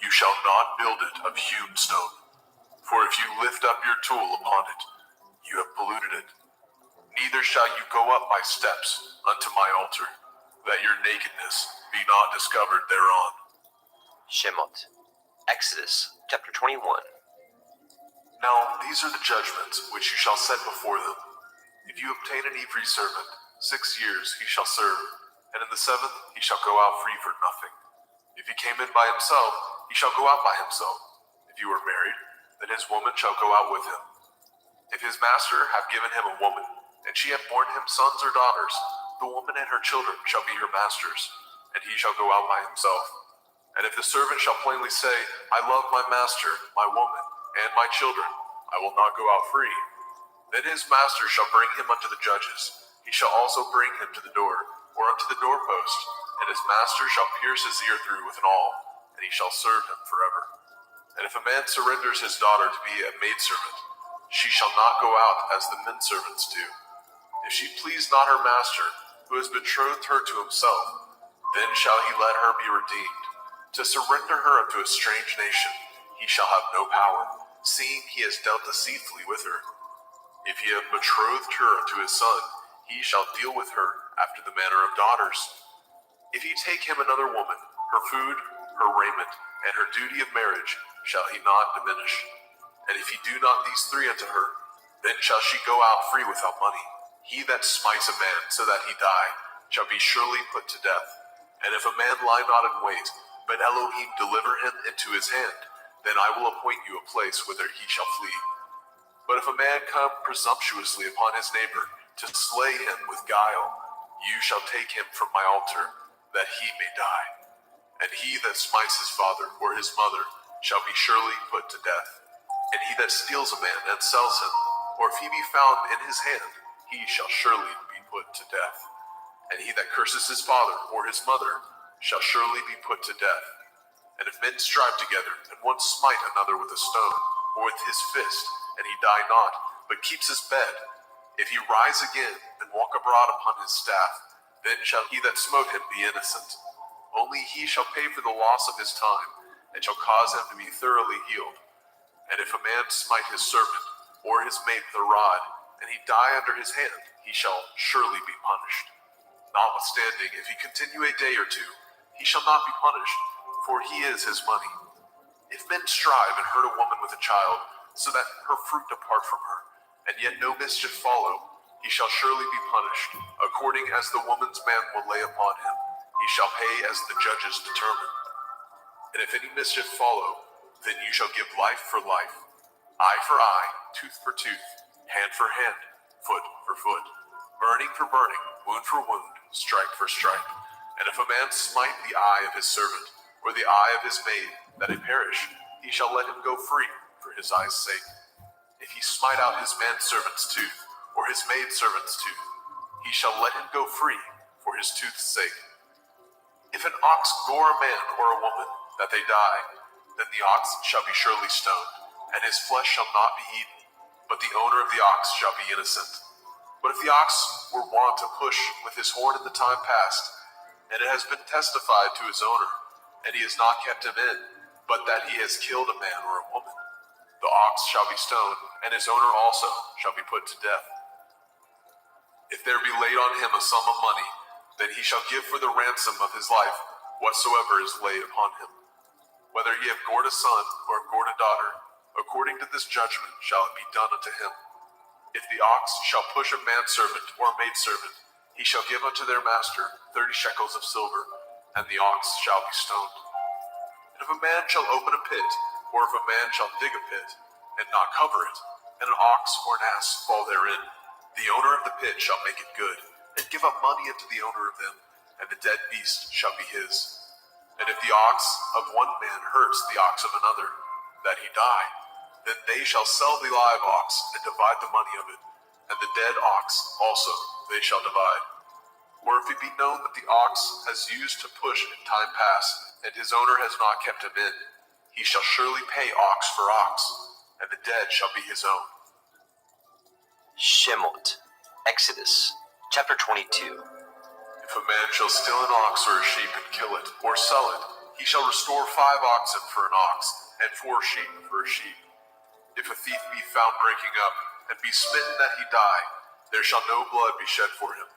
you shall not build it of hewn stone. For if you lift up your tool upon it, you have polluted it. Neither shall you go up by steps unto my altar, that your nakedness be not discovered thereon. Shemot, Exodus chapter 21. Now these are the judgments which you shall set before them. If you obtain an Ivri servant, 6 years he shall serve, and in the 7th he shall go out free for nothing. If he came in by himself, he shall go out by himself. If he were married, then his woman shall go out with him. If his master have given him a woman, and she have borne him sons or daughters, the woman and her children shall be her master's, and he shall go out by himself. And if the servant shall plainly say, I love my master, my woman, and my children, I will not go out free, then his master shall bring him unto the judges. He shall also bring him to the door, or unto the doorpost, and his master shall pierce his ear through with an awl, and he shall serve him forever. And if a man surrenders his daughter to be a maidservant, she shall not go out as the men servants do. If she please not her master, who has betrothed her to himself, then shall he let her be redeemed. To surrender her unto a strange nation, he shall have no power, seeing he has dealt deceitfully with her. If he have betrothed her unto his son, he shall deal with her after the manner of daughters. If he take him another woman, her food, her raiment, and her duty of marriage shall he not diminish. And if he do not these three unto her, then shall she go out free without money. He that smites a man so that he die shall be surely put to death. And if a man lie not in wait, but Elohim deliver him into his hand, then I will appoint you a place whither he shall flee. But if a man come presumptuously upon his neighbor to slay him with guile, you shall take him from my altar, that he may die. And he that smites his father or his mother shall be surely put to death. And he that steals a man and sells him, or if he be found in his hand, he shall surely be put to death. And he that curses his father or his mother shall surely be put to death. And if men strive together, and one smite another with a stone, or with his fist, and he die not, but keeps his bed, if he rise again, and walk abroad upon his staff, then shall he that smote him be innocent. Only he shall pay for the loss of his time, and shall cause him to be thoroughly healed. And if a man smite his servant, or his maid with a rod, and he die under his hand, he shall surely be punished. Notwithstanding, if he continue a day or two, he shall not be punished, for he is his money. If men strive and hurt a woman with a child, so that her fruit depart from her, and yet no mischief follow, he shall surely be punished, according as the woman's man will lay upon him. He shall pay as the judges determine. And if any mischief follow, then you shall give life for life, eye for eye, tooth for tooth, hand for hand, foot for foot, burning for burning, wound for wound, stripe for stripe. And if a man smite the eye of his servant, or the eye of his maid, that it perish, he shall let him go free for his eye's sake. If he smite out his manservant's tooth, or his maidservant's tooth, he shall let him go free for his tooth's sake. If an ox gore a man or a woman, that they die, then the ox shall be surely stoned, and his flesh shall not be eaten, but the owner of the ox shall be innocent. But if the ox were wont to push with his horn in the time past, and it has been testified to his owner, and he has not kept him in, but that he has killed a man or a woman, the ox shall be stoned, and his owner also shall be put to death. If there be laid on him a sum of money, then he shall give for the ransom of his life whatsoever is laid upon him. Whether he have gored a son or gored a daughter, according to this judgment shall it be done unto him. If the ox shall push a manservant or maidservant, he shall give unto their master 30 shekels of silver, and the ox shall be stoned. And if a man shall open a pit, or if a man shall dig a pit, and not cover it, and an ox or an ass fall therein, the owner of the pit shall make it good, and give up money unto the owner of them, and the dead beast shall be his. And if the ox of one man hurts the ox of another, that he die, then they shall sell the live ox, and divide the money of it, and the dead ox also they shall divide. Or if it be known that the ox has used to push in time past, and his owner has not kept him in, he shall surely pay ox for ox, and the dead shall be his own. Shemot, Exodus, chapter 22. If a man shall steal an ox or a sheep and kill it, or sell it, he shall restore 5 oxen for an ox, and 4 sheep for a sheep. If a thief be found breaking up, and be smitten that he die, there shall no blood be shed for him.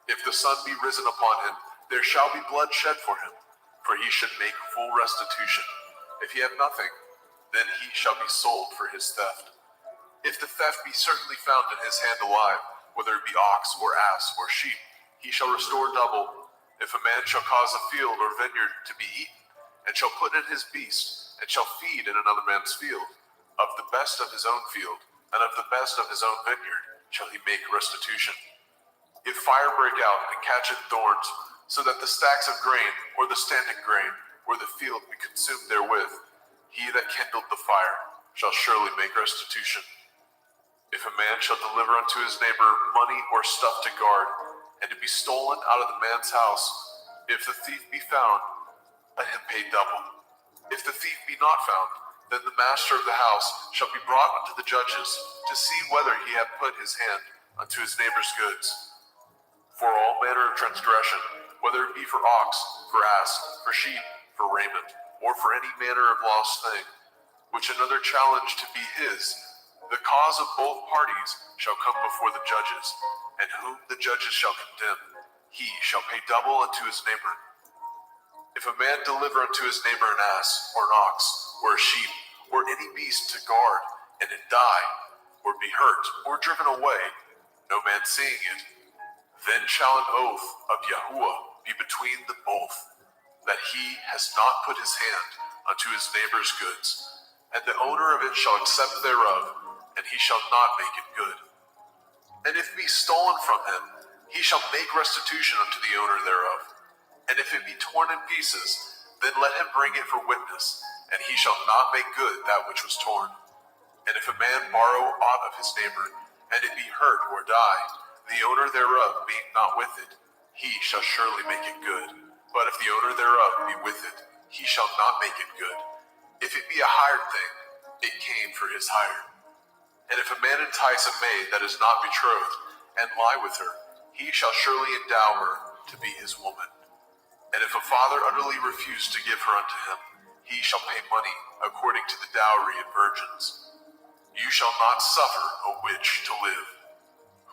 If the sun be risen upon him, there shall be blood shed for him, for he should make full restitution. If he have nothing, then he shall be sold for his theft. If the theft be certainly found in his hand alive, whether it be ox or ass or sheep, he shall restore double. If a man shall cause a field or vineyard to be eaten, and shall put in his beast, and shall feed in another man's field. Of the best of his own field, and of the best of his own vineyard, shall he make restitution. If fire break out and catch in thorns, so that the stacks of grain, or the standing grain, or the field be consumed therewith, he that kindled the fire shall surely make restitution. If a man shall deliver unto his neighbor money or stuff to guard, and it be stolen out of the man's house, if the thief be found, let him pay double. If the thief be not found, then the master of the house shall be brought unto the judges, to see whether he have put his hand unto his neighbor's goods. For all manner of transgression, whether it be for ox, for ass, for sheep, for raiment, or for any manner of lost thing, which another challenge to be his, the cause of both parties shall come before the judges, and whom the judges shall condemn, he shall pay double unto his neighbor. If a man deliver unto his neighbor an ass, or an ox, or a sheep, or any beast to guard, and it die, or be hurt, or driven away, no man seeing it, then shall an oath of Yahuwah be between the both, that he has not put his hand unto his neighbor's goods, and the owner of it shall accept thereof, and he shall not make it good. And if it be stolen from him, he shall make restitution unto the owner thereof. And if it be torn in pieces, then let him bring it for witness, and he shall not make good that which was torn. And if a man borrow aught of his neighbor, and it be hurt or die, the owner thereof being not with it, he shall surely make it good. But if the owner thereof be with it, he shall not make it good. If it be a hired thing, it came for his hire. And if a man entice a maid that is not betrothed, and lie with her, he shall surely endow her to be his woman. And if a father utterly refuse to give her unto him, he shall pay money according to the dowry of virgins. You shall not suffer a witch to live.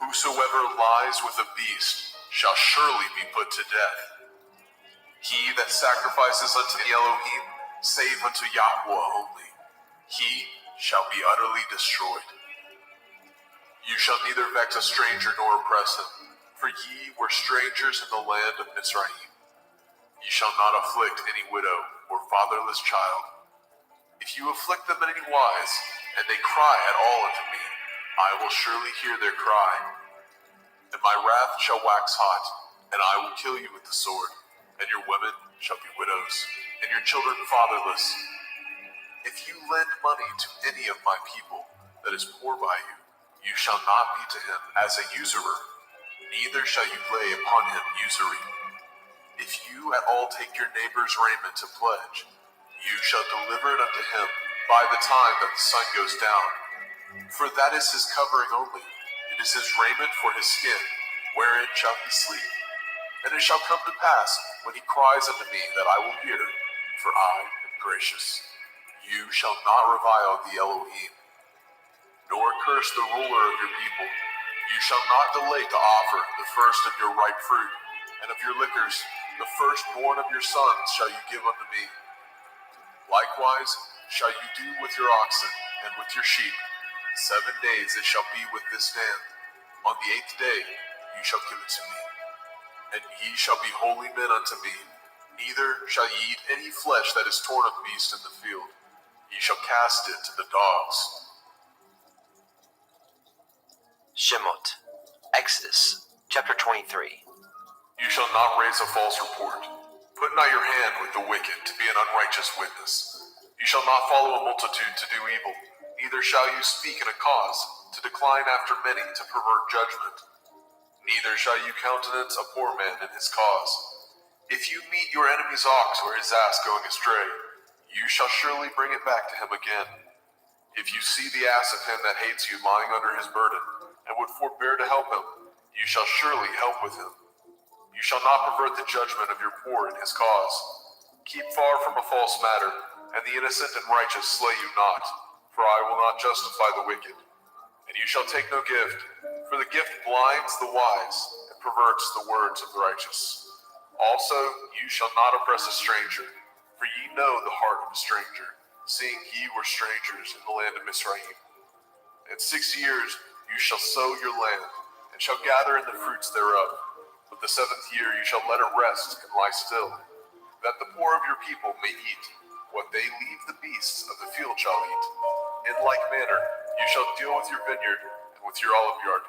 Whosoever lies with a beast shall surely be put to death. He that sacrifices unto the Elohim, save unto Yahweh only, he shall be utterly destroyed. You shall neither vex a stranger nor oppress him, for ye were strangers in the land of Mizraim. Ye shall not afflict any widow or fatherless child. If you afflict them in any wise, and they cry at all unto me, I will surely hear their cry. And my wrath shall wax hot, and I will kill you with the sword, and your women shall be widows, and your children fatherless. If you lend money to any of my people that is poor by you, you shall not be to him as a usurer, neither shall you lay upon him usury. If you at all take your neighbor's raiment to pledge, you shall deliver it unto him by the time that the sun goes down. For that is his covering only. It is his raiment for his skin, wherein shall he sleep. And it shall come to pass, when he cries unto me, that I will hear, for I am gracious. You shall not revile the Elohim, nor curse the ruler of your people. You shall not delay to offer the first of your ripe fruit, and of your liquors, the firstborn of your sons shall you give unto me. Likewise shall you do with your oxen and with your sheep. 7 days it shall be with this man. On the 8th day you shall give it to me. And ye shall be holy men unto me. Neither shall ye eat any flesh that is torn of beast in the field. Ye shall cast it to the dogs. Shemot, Exodus, chapter 23. You shall not raise a false report. Put not your hand with the wicked to be an unrighteous witness. You shall not follow a multitude to do evil, neither shall you speak in a cause, to decline after many to pervert judgment. Neither shall you countenance a poor man in his cause. If you meet your enemy's ox or his ass going astray, you shall surely bring it back to him again. If you see the ass of him that hates you lying under his burden, and would forbear to help him, you shall surely help with him. You shall not pervert the judgment of your poor in his cause. Keep far from a false matter, and the innocent and righteous slay you not, for I will not justify the wicked. And you shall take no gift, for the gift blinds the wise, and perverts the words of the righteous. Also, you shall not oppress a stranger, for ye know the heart of a stranger, seeing ye were strangers in the land of Mizraim. In 6 years you shall sow your land, and shall gather in the fruits thereof. But the 7th year you shall let it rest and lie still. that the poor of your people may eat what they leave the beasts of the field shall eat. In like manner, you shall deal with your vineyard and with your olive yard.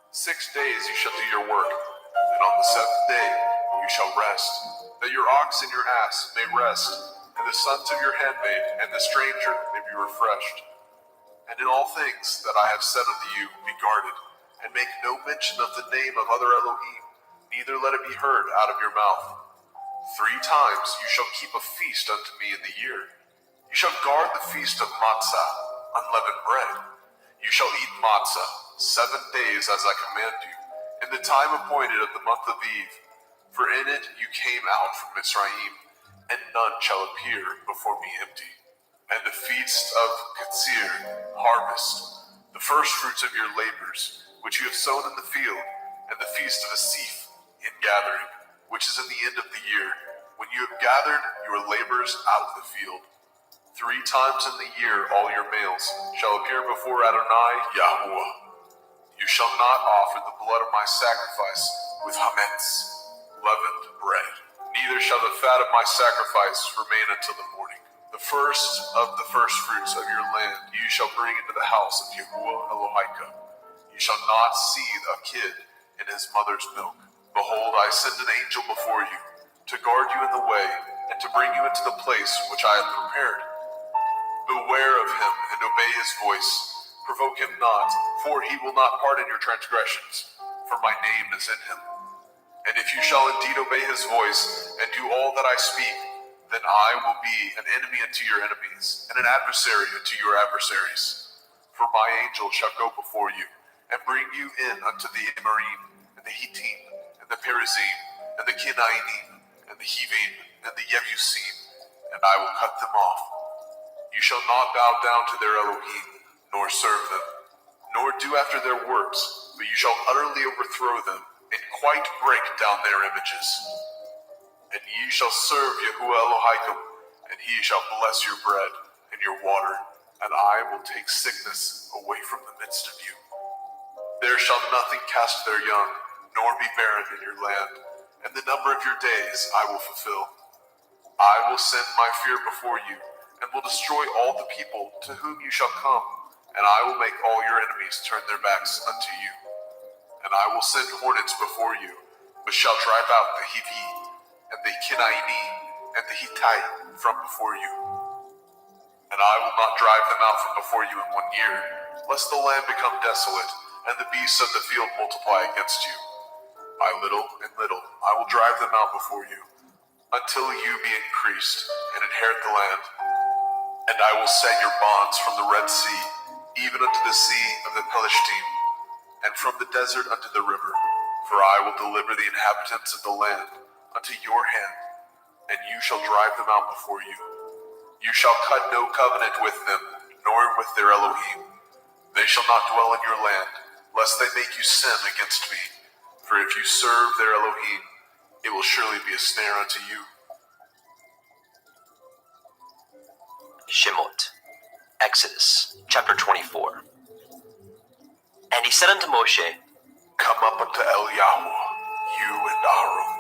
6 days you shall do your work, and on the seventh day you shall rest, that your ox and your ass may rest, and the sons of your handmaid and the stranger may be refreshed. And in all things that I have said unto you, be guarded, and make no mention of the name of other Elohim, neither let it be heard out of your mouth. 3 times you shall keep a feast unto me in the year. You shall guard the feast of matzah, unleavened bread. You shall eat matzah 7 days as I command you, in the time appointed of the month of Eve. For in it you came out from Mitzrayim, and none shall appear before me empty. And the feast of Katsir, harvest, the first fruits of your labors, which you have sown in the field, and the feast of Asif, in gathering, which is in the end of the year, when you have gathered your labors out of the field. 3 times in the year all your males shall appear before Adonai Yahuwah. You shall not offer the blood of my sacrifice with hametz, leavened bread, neither shall the fat of my sacrifice remain until the morning. The first of the first fruits of your land you shall bring into the house of Yahuwah Elohika. You shall not seethe a kid in his mother's milk. Behold, I send an angel before you, to guard you in the way, and to bring you into the place which I have prepared. Beware of him, and obey his voice. Provoke him not, for he will not pardon your transgressions, for my name is in him. And if you shall indeed obey his voice, and do all that I speak, then I will be an enemy unto your enemies, and an adversary unto your adversaries. For my angel shall go before you, and bring you in unto the Amorim, and the Hittim, and the Perizim, and the Kenainim, and the Hivim, and the Yebusim, and I will cut them off. You shall not bow down to their Elohim, nor serve them, nor do after their works, but you shall utterly overthrow them, and quite break down their images. And ye shall serve Yahuwah Elohim, and he shall bless your bread and your water, and I will take sickness away from the midst of you. There shall nothing cast their young, nor be barren in your land, and the number of your days I will fulfill. I will send my fear before you, and will destroy all the people to whom you shall come, and I will make all your enemies turn their backs unto you. And I will send hornets before you, which shall drive out the Hivi, and the Kenainim, and the Hittite from before you. And I will not drive them out from before you in 1 year, lest the land become desolate, and the beasts of the field multiply against you. By little and little I will drive them out before you, until you be increased, and inherit the land. And I will set your bonds from the Red Sea, even unto the sea of the Pelishtim, and from the desert unto the river. For I will deliver the inhabitants of the land unto your hand, and you shall drive them out before you. You shall cut no covenant with them, nor with their Elohim. They shall not dwell in your land, lest they make you sin against me. For if you serve their Elohim, it will surely be a snare unto you. Shemot, Exodus, chapter 24. And he said unto Moshe, Come up unto Eliyahu, you and Aaron,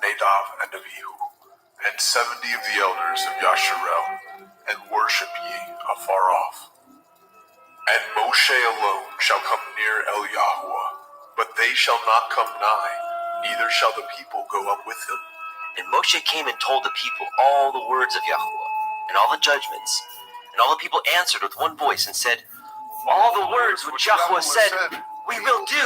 Nadab and Abihu, and 70 of the elders of Yasharel, and worship ye afar off. And Moshe alone shall come near Eliyahu, but they shall not come nigh, neither shall the people go up with him. And Moshe came and told the people all the words of Yahuwah, and all the judgments. And all the people answered with one voice and said, All the words which Yahuwah said, we will do.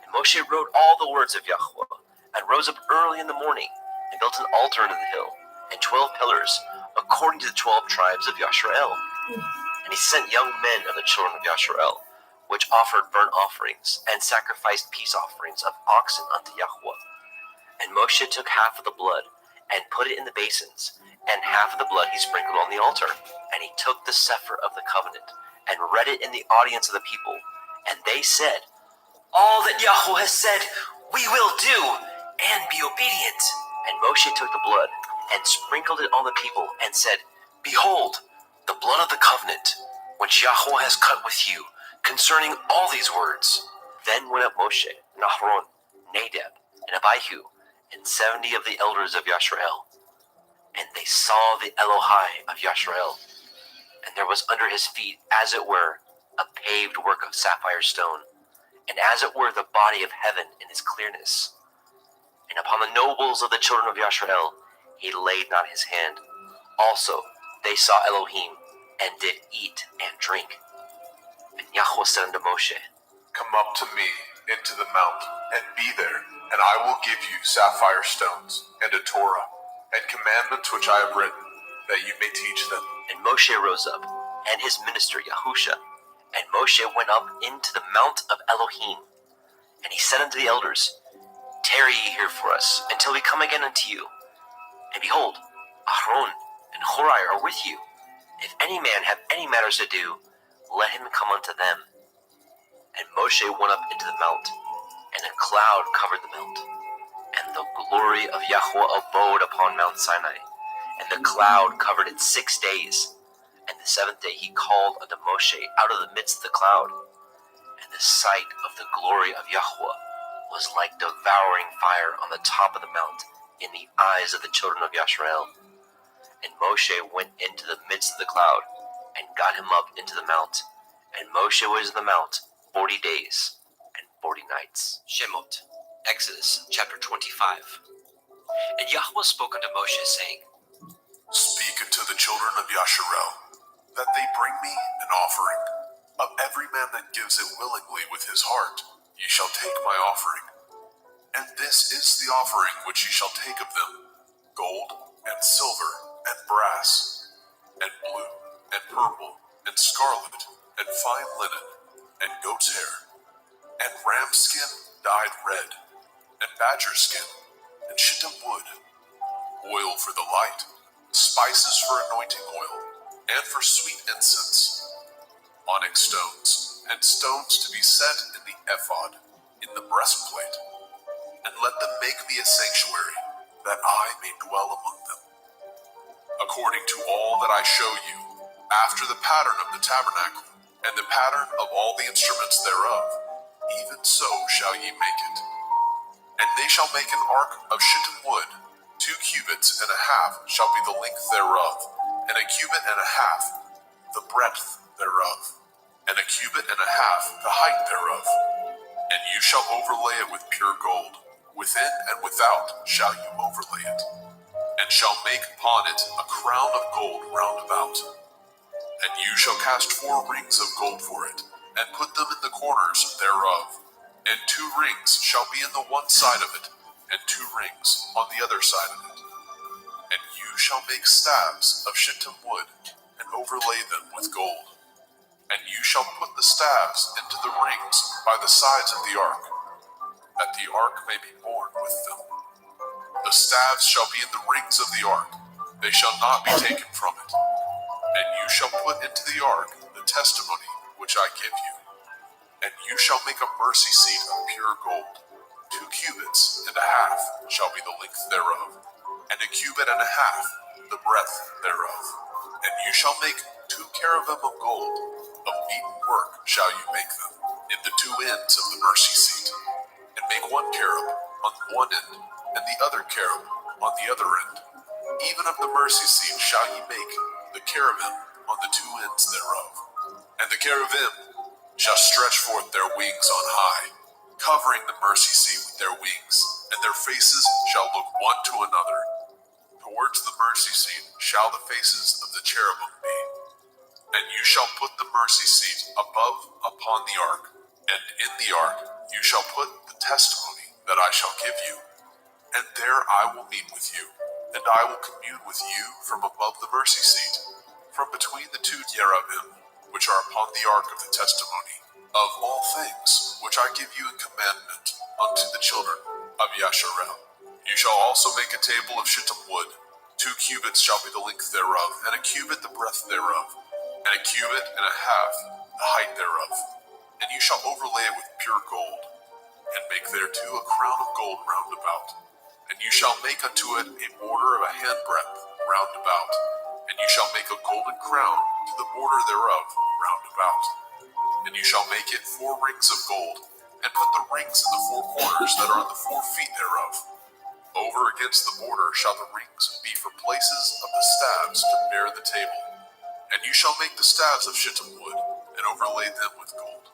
And Moshe wrote all the words of Yahuwah, and rose up early in the morning, and built an altar unto the hill, and 12 pillars, according to the 12 tribes of Yasharel. And he sent young men of the children of Yasharel, which offered burnt offerings, and sacrificed peace offerings of oxen unto Yahuwah. And Moshe took half of the blood, and put it in the basins, and half of the blood he sprinkled on the altar. And he took the sefer of the covenant, and read it in the audience of the people. And they said, All that Yahuwah has said, we will do, and be obedient. And Moshe took the blood, and sprinkled it on the people, and said, Behold, the blood of the covenant, which Yahuwah has cut with you, concerning all these words. Then went up Moshe, and Aaron, Nadab, and Abihu, and 70 of the elders of Yasharel, And they saw the Elohai of Yashrael, and there was under his feet, as it were, a paved work of sapphire stone, and as it were the body of heaven in its clearness. And upon the nobles of the children of Yashrael he laid not his hand. Also they saw Elohim, and did eat and drink. And Yahweh said unto Moshe, Come up to me into the mount, and be there, and I will give you sapphire stones, and a Torah, and commandments which I have written, that you may teach them. And Moshe rose up, and his minister Yahusha, and Moshe went up into the mount of Elohim. And he said unto the elders, Tarry ye here for us, until we come again unto you. And behold, Aaron and Horai are with you. If any man have any matters to do, let him come unto them. And Moshe went up into the mount, and a cloud covered the mount. And the glory of Yahweh abode upon Mount Sinai, and the cloud covered it 6 days. And the seventh day he called unto Moshe out of the midst of the cloud. And the sight of the glory of Yahweh was like devouring fire on the top of the mount in the eyes of the children of Yashrael. And Moshe went into the midst of the cloud, and got him up into the mount. And Moshe was in the mount 40 days and 40 nights. Shemot, Exodus chapter 25. And Yahweh spoke unto Moshe, saying, Speak unto the children of Yasharel, that they bring me an offering. Of every man that gives it willingly with his heart, ye shall take my offering. And this is the offering which ye shall take of them: gold, and silver, and brass, and blue, and purple, and scarlet, and fine linen, and goat's hair, and ram skin dyed red, and badger skin, and shittim wood, oil for the light, spices for anointing oil, and for sweet incense, onyx stones, and stones to be set in the ephod, in the breastplate. And let them make me a sanctuary, that I may dwell among them. According to all that I show you, after the pattern of the tabernacle, and the pattern of all the instruments thereof, even so shall ye make it. And they shall make an ark of shittim wood, 2 cubits and a half shall be the length thereof, and 1 cubit and a half the breadth thereof, and 1 cubit and a half the height thereof. And you shall overlay it with pure gold. Within and without shall you overlay it, and shall make upon it a crown of gold round about. And you shall cast 4 rings of gold for it, and put them in the corners thereof. And 2 rings shall be in the one side of it, and 2 rings on the other side of it. And you shall make staves of shittim wood, and overlay them with gold. And you shall put the staves into the rings by the sides of the ark, that the ark may be borne with them. The staves shall be in the rings of the ark, they shall not be taken from it. And you shall put into the ark the testimony which I give you. And you shall make a mercy seat of pure gold. 2 cubits and a half shall be the length thereof, and 1 cubit and a half the breadth thereof. And you shall make 2 cherubim of gold, of beaten work shall you make them, in the 2 ends of the mercy seat. And make 1 cherub on one end, and the other cherub on the other end. Even of the mercy seat shall ye make the cherubim on the 2 ends thereof. And the cherubim shall stretch forth their wings on high, covering the mercy seat with their wings, and their faces shall look one to another. Towards the mercy seat shall the faces of the cherubim be. And you shall put the mercy seat above upon the ark, and in the ark you shall put the testimony that I shall give you. And there I will meet with you, and I will commune with you from above the mercy seat, from between the 2 cherubim which are upon the ark of the testimony, of all things which I give you in commandment unto the children of Yasharel. You shall also make a table of shittim wood. 2 cubits shall be the length thereof, and 1 cubit the breadth thereof, and 1 cubit and a half the height thereof. And you shall overlay it with pure gold, and make thereto a crown of gold round about. And you shall make unto it a border of a handbreadth round about. And you shall make a golden crown to the border thereof round about. And you shall make it 4 rings of gold, and put the rings in the 4 corners that are on the 4 feet thereof. Over against the border shall the rings be for places of the staves to bear the table. And you shall make the staves of shittim wood, and overlay them with gold,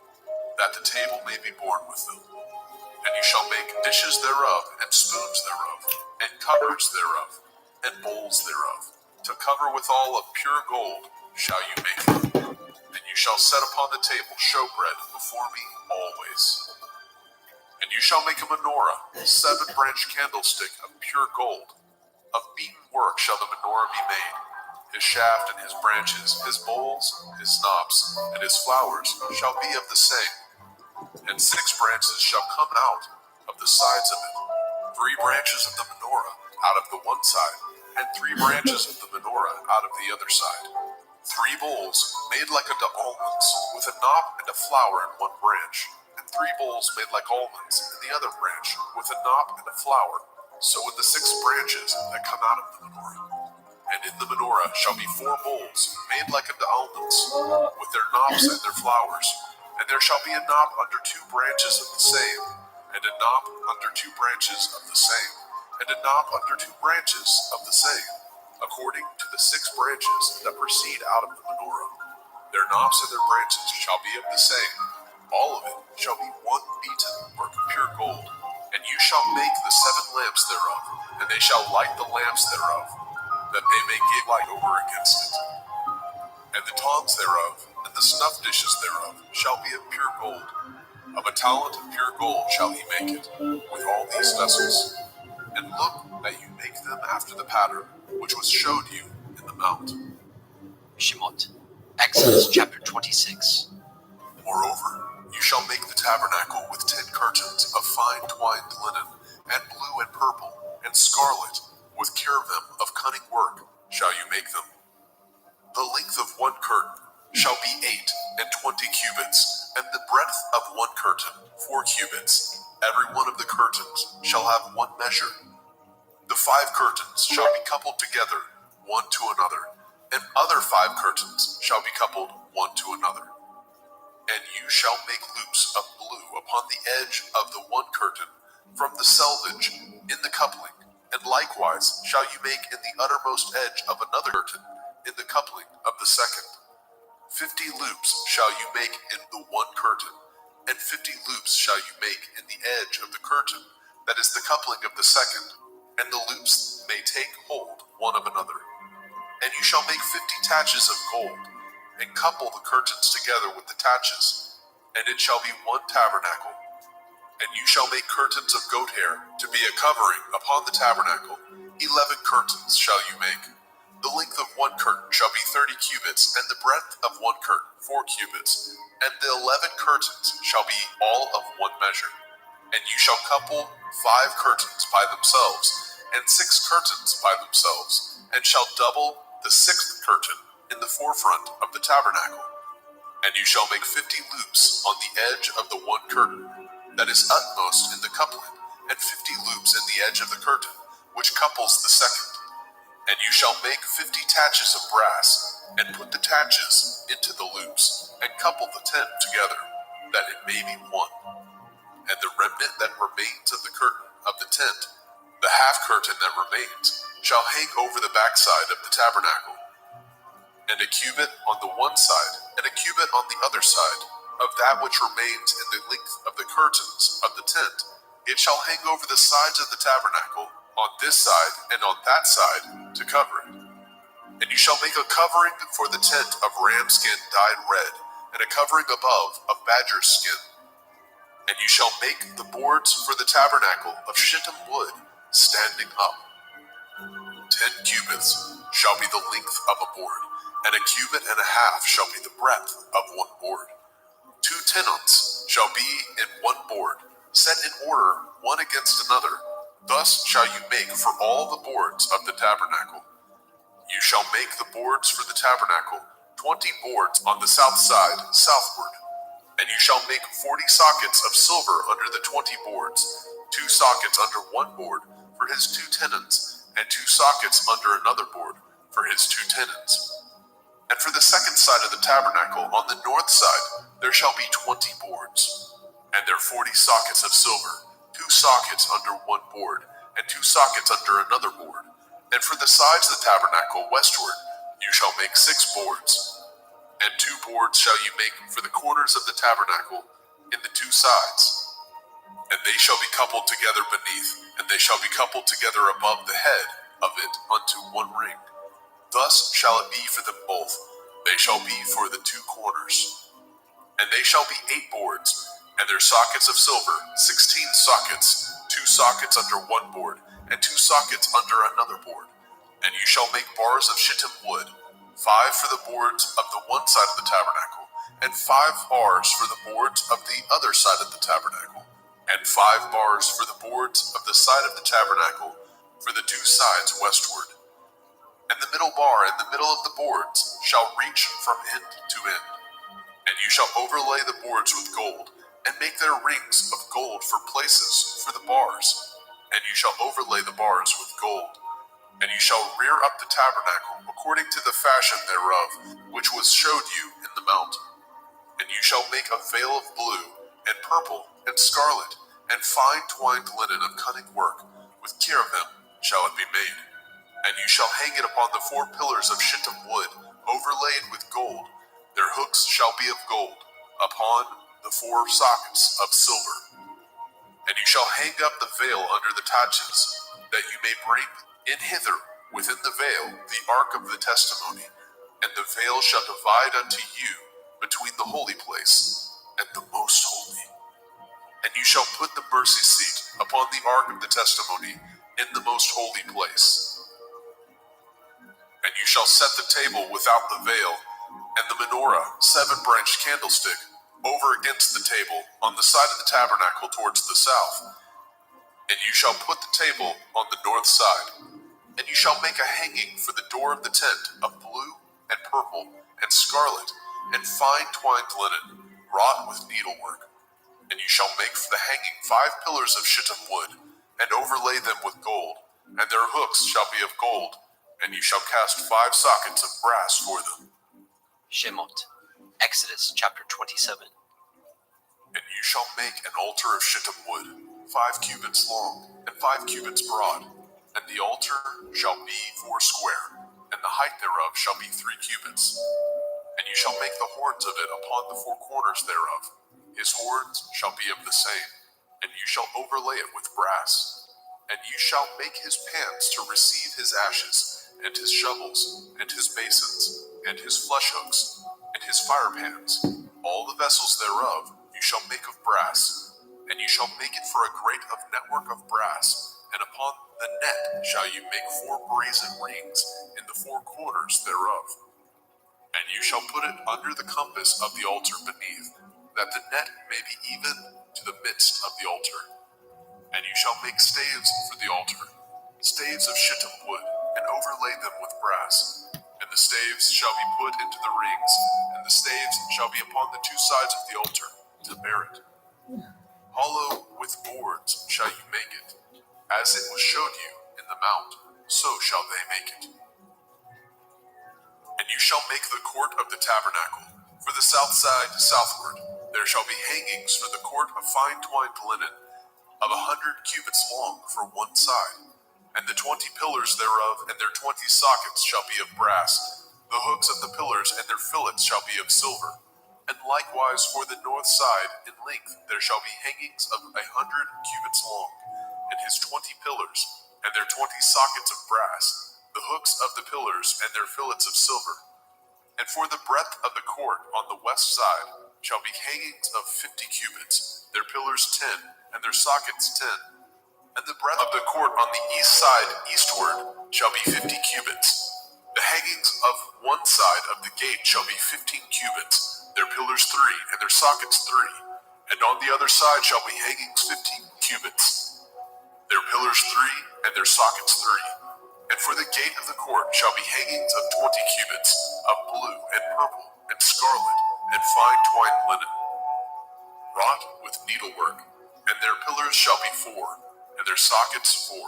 that the table may be borne with them. And you shall make dishes thereof, and spoons thereof, and covers thereof, and bowls thereof. To cover withal of pure gold shall you make them. And you shall set upon the table showbread before me always. And you shall make a menorah, 7-branch candlestick of pure gold. Of beaten work shall the menorah be made. His shaft and his branches, his bowls, his knobs, and his flowers shall be of the same. And 6 branches shall come out of the sides of it, 3 branches of the menorah out of the one side, and 3 branches of the menorah out of the other side. 3 bowls made like unto almonds, with a knob and a flower in one branch, and 3 bowls made like almonds in the other branch, with a knob and a flower. So with the 6 branches that come out of the menorah. And in the menorah shall be 4 bowls made like unto almonds, with their knobs and their flowers. And there shall be a knob under 2 branches of the same, and a knob under 2 branches of the same, and a knob under 2 branches of the same, according to the 6 branches that proceed out of the menorah. Their knobs and their branches shall be of the same. All of it shall be one beaten work of pure gold. And you shall make the 7 lamps thereof, and they shall light the lamps thereof, that they may give light over against it. And the tongs thereof, and the snuff dishes thereof, shall be of pure gold. Of a talent of pure gold shall he make it, with all these vessels. And look that you make them after the pattern which was showed you in the mount. Shemot. Exodus chapter 26. Moreover, you shall make the tabernacle with 10 curtains of fine twined linen, and blue and purple, and scarlet, with cherubim of cunning work shall you make them. The length of one curtain shall be 8 and 20 cubits, and the breadth of one curtain 4 cubits. Every one of the curtains shall have one measure. The 5 curtains shall be coupled together, one to another, and other 5 curtains shall be coupled one to another. And you shall make loops of blue upon the edge of the one curtain from the selvage in the coupling, and likewise shall you make in the uttermost edge of another curtain in the coupling of the second. 50 loops shall you make in the one curtain, and 50 loops shall you make in the edge of the curtain that is the coupling of the second, and the loops may take hold one of another. And you shall make 50 taches of gold, and couple the curtains together with the taches, and it shall be one tabernacle. And you shall make curtains of goat hair to be a covering upon the tabernacle. 11 curtains shall you make. The length of one curtain shall be 30 cubits, and the breadth of one curtain 4 cubits, and the 11 curtains shall be all of one measure. And you shall couple 5 curtains by themselves, and 6 curtains by themselves, and shall double the 6th curtain in the forefront of the tabernacle. And you shall make 50 loops on the edge of the one curtain that is utmost in the coupling, and 50 loops in the edge of the curtain which couples the second. And you shall make 50 taches of brass, and put the taches into the loops, and couple the tent together, that it may be one. And the remnant that remains of the curtain of the tent, the half curtain that remains, shall hang over the backside of the tabernacle. And a cubit on the one side, and a cubit on the other side, of that which remains in the length of the curtains of the tent, it shall hang over the sides of the tabernacle, on this side and on that side, to cover it. And you shall make a covering for the tent of ram skin dyed red, and a covering above of badger skin. And you shall make the boards for the tabernacle of shittim wood, standing up. 10 cubits shall be the length of a board, and a cubit and a half shall be the breadth of one board. 2 tenons shall be in one board, set in order one against another. Thus shall you make for all the boards of the tabernacle. You shall make the boards for the tabernacle, 20 boards on the south side, southward. And you shall make 40 sockets of silver under the 20 boards, 2 sockets under one board for his 2 tenons, and 2 sockets under another board for his 2 tenons. And for the second side of the tabernacle, on the north side, there shall be 20 boards, and their 40 sockets of silver, 2 sockets under one board, and 2 sockets under another board. And for the sides of the tabernacle westward, you shall make 6 boards. And 2 boards shall you make for the corners of the tabernacle in the 2 sides. And they shall be coupled together beneath, and they shall be coupled together above the head of it unto one ring. Thus shall it be for them both. They shall be for the 2 corners. And they shall be 8 boards, and their sockets of silver, 16 sockets, 2 sockets under one board, and 2 sockets under another board. And you shall make bars of shittim wood, 5 for the boards of the one side of the tabernacle, and 5 bars for the boards of the other side of the tabernacle, and 5 bars for the boards of the side of the tabernacle for the 2 sides westward. And the middle bar in the middle of the boards shall reach from end to end. And you shall overlay the boards with gold, and make their rings of gold for places for the bars. And you shall overlay the bars with gold. And you shall rear up the tabernacle according to the fashion thereof, which was showed you in the mount. And you shall make a veil of blue, and purple, and scarlet, and fine twined linen of cunning work, with cherubim shall it be made. And you shall hang it upon the 4 pillars of shittim wood, overlaid with gold. Their hooks shall be of gold, upon the 4 sockets of silver. And you shall hang up the veil under the taches, that you may bring in hither within the veil the ark of the testimony. And the veil shall divide unto you between the holy place and the most holy. And you shall put the mercy seat upon the ark of the testimony in the most holy place. And you shall set the table without the veil, and the menorah, 7-branched candlestick, over against the table, on the side of the tabernacle towards the south. And you shall put the table on the north side. And you shall make a hanging for the door of the tent of blue, and purple, and scarlet, and fine twined linen, wrought with needlework. And you shall make for the hanging 5 pillars of shittim wood, and overlay them with gold, and their hooks shall be of gold. And you shall cast 5 sockets of brass for them. Shemot, Exodus chapter 27. And you shall make an altar of shittim wood, 5 cubits long, and 5 cubits broad. And the altar shall be 4 square, and the height thereof shall be 3 cubits. And you shall make the horns of it upon the 4 corners thereof. His horns shall be of the same, and you shall overlay it with brass. And you shall make his pans to receive his ashes, and his shovels, and his basins, and his flesh hooks, and his fire pans. All the vessels thereof you shall make of brass. And you shall make it for a grate of network of brass. And upon the net shall you make 4 brazen rings in the 4 corners thereof. And you shall put it under the compass of the altar beneath, that the net may be even to the midst of the altar. And you shall make staves for the altar, staves of shittim wood, and overlay them with brass. And the staves shall be put into the rings, and the staves shall be upon the 2 sides of the altar, to bear it. Hollow with boards shall you make it, as it was showed you in the mount, so shall they make it. And you shall make the court of the tabernacle. For the south side southward, there shall be hangings for the court of fine twined linen, of 100 cubits long for one side. And the 20 pillars thereof and their 20 sockets shall be of brass. The hooks of the pillars and their fillets shall be of silver. And likewise for the north side in length there shall be hangings of 100 cubits long, and his 20 pillars, and their 20 sockets of brass, the hooks of the pillars and their fillets of silver. And for the breadth of the court on the west side shall be hangings of 50 cubits, their pillars 10, and their sockets 10. And the breadth of the court on the east side eastward shall be 50 cubits. The hangings of one side of the gate shall be 15 cubits, their pillars 3, and their sockets 3. And on the other side shall be hangings 15 cubits, their pillars 3, and their sockets 3. And for the gate of the court shall be hangings of 20 cubits, of blue, and purple, and scarlet, and fine twined linen, wrought with needlework. And their pillars shall be 4, and their sockets 4.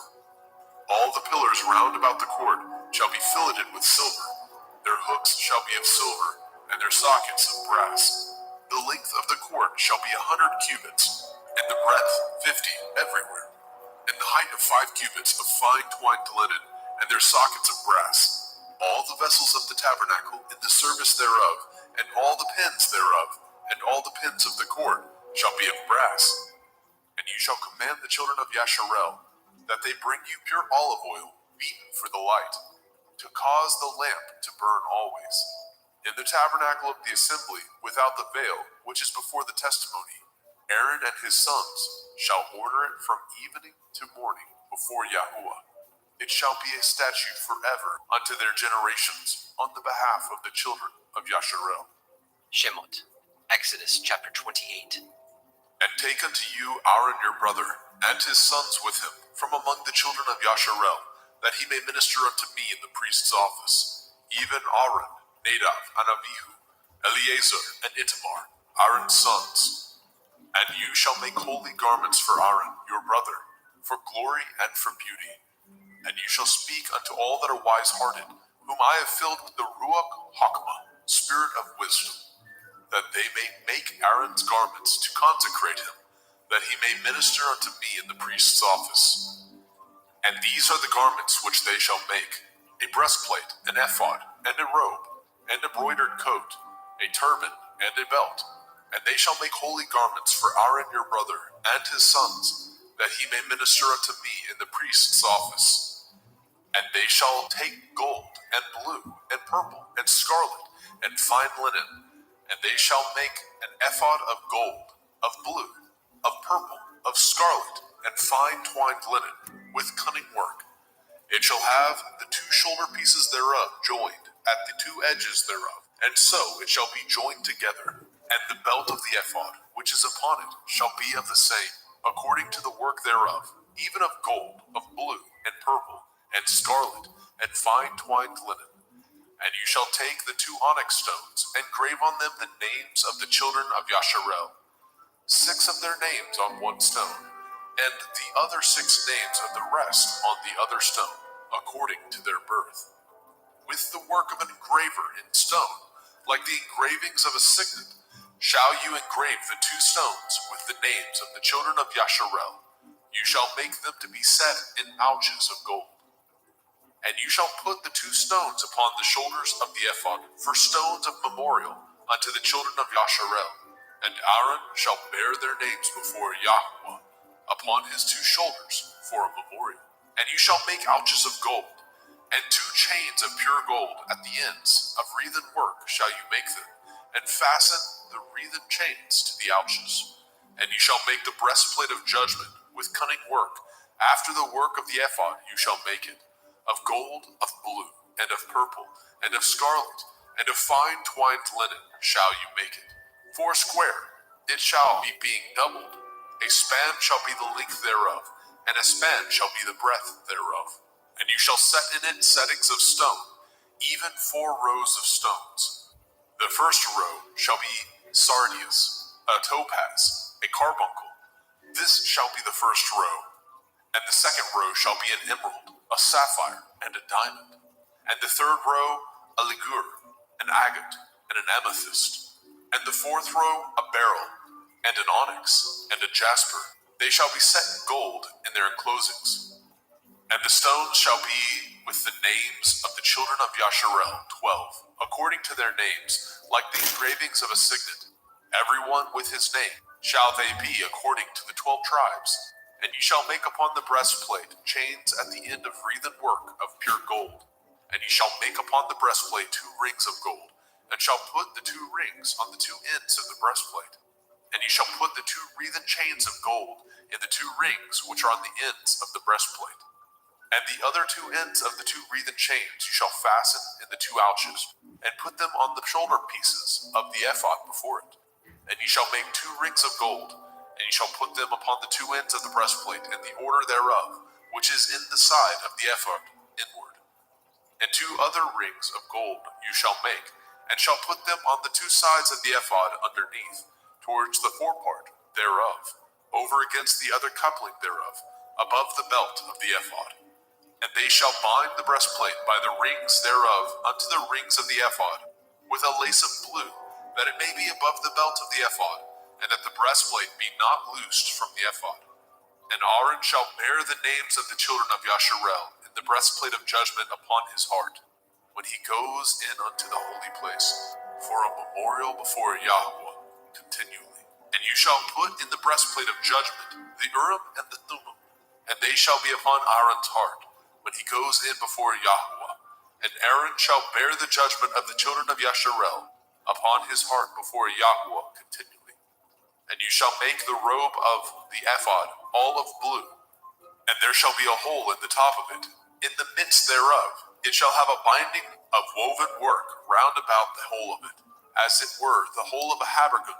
All the pillars round about the court shall be filleted with silver. Their hooks shall be of silver, and their sockets of brass. The length of the court shall be 100 cubits, and the breadth 50 everywhere. and the height of 5 cubits of fine twined linen, and their sockets of brass. All the vessels of the tabernacle in the service thereof, and all the pins thereof, and all the pins of the cord shall be of brass. And you shall command the children of Yasharel that they bring you pure olive oil, beaten for the light, to cause the lamp to burn always. In the tabernacle of the assembly, without the veil, which is before the testimony, Aaron and his sons shall order it from evening to morning before Yahuwah. It shall be a statute forever unto their generations on the behalf of the children of Yasharel. Shemot, Exodus chapter 28. And take unto you Aaron your brother, and his sons with him, from among the children of Yasharel, that he may minister unto me in the priest's office, even Aaron, Nadab, and Abihu, Eleazar, and Itamar, Aaron's sons. And you shall make holy garments for Aaron your brother, for glory and for beauty. And you shall speak unto all that are wise-hearted, whom I have filled with the Ruach Hakmah, spirit of wisdom, that they may make Aaron's garments to consecrate him, that he may minister unto me in the priest's office. And these are the garments which they shall make: a breastplate, an ephod, and a robe, and a broidered coat, a turban, and a belt. And they shall make holy garments for Aaron your brother and his sons, that he may minister unto me in the priest's office. And they shall take gold, and blue, and purple, and scarlet, and fine linen, and they shall make an ephod of gold, of blue, of purple, of scarlet, and fine twined linen, with cunning work. It shall have the 2 shoulder pieces thereof joined at the 2 edges thereof, and so it shall be joined together. And the belt of the ephod, which is upon it, shall be of the same, according to the work thereof, even of gold, of blue, and purple, and scarlet, and fine twined linen. And you shall take the 2 onyx stones, and grave on them the names of the children of Yasharel, 6 of their names on 1 stone, and the other 6 names of the rest on the other stone, according to their birth. With the work of an engraver in stone, like the engravings of a signet, shall you engrave the 2 stones with the names of the children of Yasharel. You shall make them to be set in ouches of gold. And you shall put the 2 stones upon the shoulders of the ephod for stones of memorial unto the children of Yasharel. And Aaron shall bear their names before Yahuwah upon his 2 shoulders for a memorial. And you shall make ouches of gold, and 2 chains of pure gold at the ends of wreathen work shall you make them, and fasten the wreathen chains to the ouches. And you shall make the breastplate of judgment with cunning work. After the work of the ephod you shall make it, of gold, of blue, and of purple, and of scarlet, and of fine twined linen shall you make it. 4 square it shall be, being doubled. A span shall be the length thereof, and a span shall be the breadth thereof. And you shall set in it settings of stone, even 4 rows of stones. The first row shall be sardius, a topaz, a carbuncle. This shall be the first row. And the second row shall be an emerald, a sapphire, and a diamond. And the third row, a ligure, an agate, and an amethyst. And the fourth row, a beryl, and an onyx, and a jasper. They shall be set in gold in their enclosings. And the stones shall be with the names of the children of Yasharel, 12, according to their names, like the engravings of a signet. Every one with his name shall they be according to the 12 tribes. And you shall make upon the breastplate chains at the end of wreathen work of pure gold. And you shall make upon the breastplate 2 rings of gold, and shall put the 2 rings on the 2 ends of the breastplate. And you shall put the 2 wreathen chains of gold in the 2 rings which are on the ends of the breastplate. And the other 2 ends of the 2 wreathen chains you shall fasten in the 2 ouches, and put them on the shoulder pieces of the ephod before it. And you shall make 2 rings of gold, and you shall put them upon the 2 ends of the breastplate in the order thereof, which is in the side of the ephod inward. And 2 other rings of gold you shall make, and shall put them on the 2 sides of the ephod underneath, towards the forepart thereof, over against the other coupling thereof, above the belt of the ephod. And they shall bind the breastplate by the rings thereof unto the rings of the ephod, with a lace of blue, that it may be above the belt of the ephod, and that the breastplate be not loosed from the ephod. And Aaron shall bear the names of the children of Yasharel in the breastplate of judgment upon his heart, when he goes in unto the holy place, for a memorial before Yahweh continually. And you shall put in the breastplate of judgment the Urim and the Thummim, and they shall be upon Aaron's heart, when he goes in before Yahweh. And Aaron shall bear the judgment of the children of Yasharel upon his heart before Yahweh continually. And you shall make the robe of the ephod all of blue, and there shall be a hole in the top of it. In the midst thereof it shall have a binding of woven work round about the whole of it, as it were the whole of a habergeon,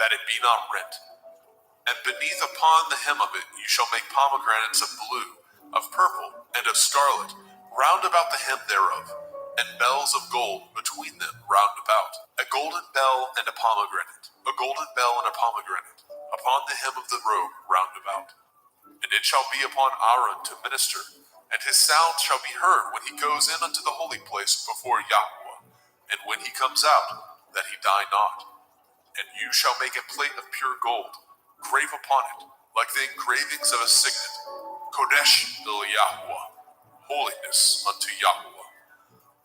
that it be not rent. And beneath upon the hem of it you shall make pomegranates of blue, of purple, and of scarlet, round about the hem thereof, and bells of gold between them round about. A golden bell and a pomegranate, a golden bell and a pomegranate, upon the hem of the robe round about. And it shall be upon Aaron to minister, and his sound shall be heard when he goes in unto the holy place before Yahweh, and when he comes out, that he die not. And you shall make a plate of pure gold, grave upon it, like the engravings of a signet, Kodesh el Yahweh, holiness unto Yahweh.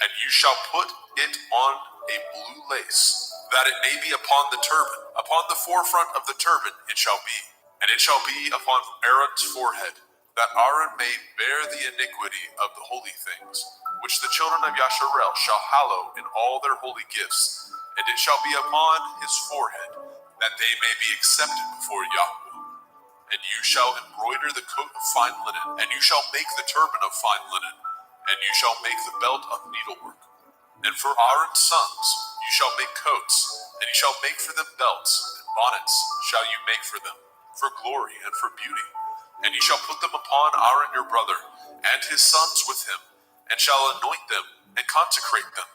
And you shall put it on a blue lace, that it may be upon the turban. Upon the forefront of the turban it shall be, and it shall be upon Aaron's forehead, that Aaron may bear the iniquity of the holy things, which the children of Yasharel shall hallow in all their holy gifts, and it shall be upon his forehead, that they may be accepted before Yahweh. And you shall embroider the coat of fine linen, and you shall make the turban of fine linen, and you shall make the belt of needlework. And for Aaron's sons you shall make coats, and you shall make for them belts, and bonnets shall you make for them, for glory and for beauty. And you shall put them upon Aaron your brother, and his sons with him, and shall anoint them, and consecrate them,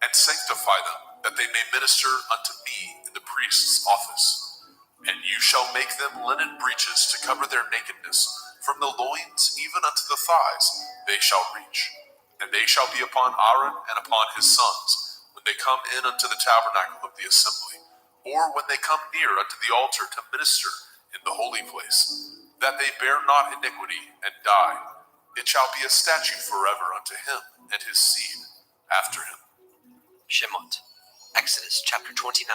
and sanctify them, that they may minister unto me in the priest's office. And you shall make them linen breeches to cover their nakedness, from the loins even unto the thighs they shall reach. And they shall be upon Aaron and upon his sons, when they come in unto the tabernacle of the assembly, or when they come near unto the altar to minister in the holy place, that they bear not iniquity and die. It shall be a statute forever unto him and his seed after him. Shemot, Exodus chapter 29.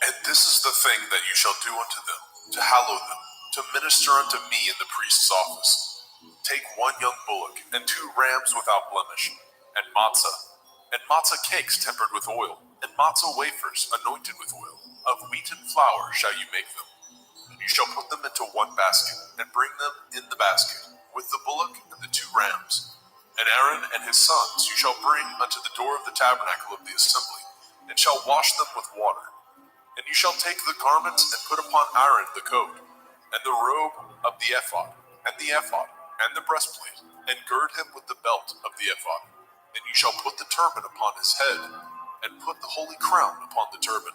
And this is the thing that you shall do unto them, to hallow them, to minister unto me in the priest's office. Take 1 young bullock, and 2 rams without blemish, and matzah cakes tempered with oil, and matzah wafers anointed with oil. Of wheat and flour shall you make them. And you shall put them into 1 basket, and bring them in the basket, with the bullock and the 2 rams. And Aaron and his sons you shall bring unto the door of the tabernacle of the assembly, and shall wash them with water. And you shall take the garments and put upon Aaron the coat, and the robe of the ephod, and the breastplate, and gird him with the belt of the ephod. And you shall put the turban upon his head, and put the holy crown upon the turban.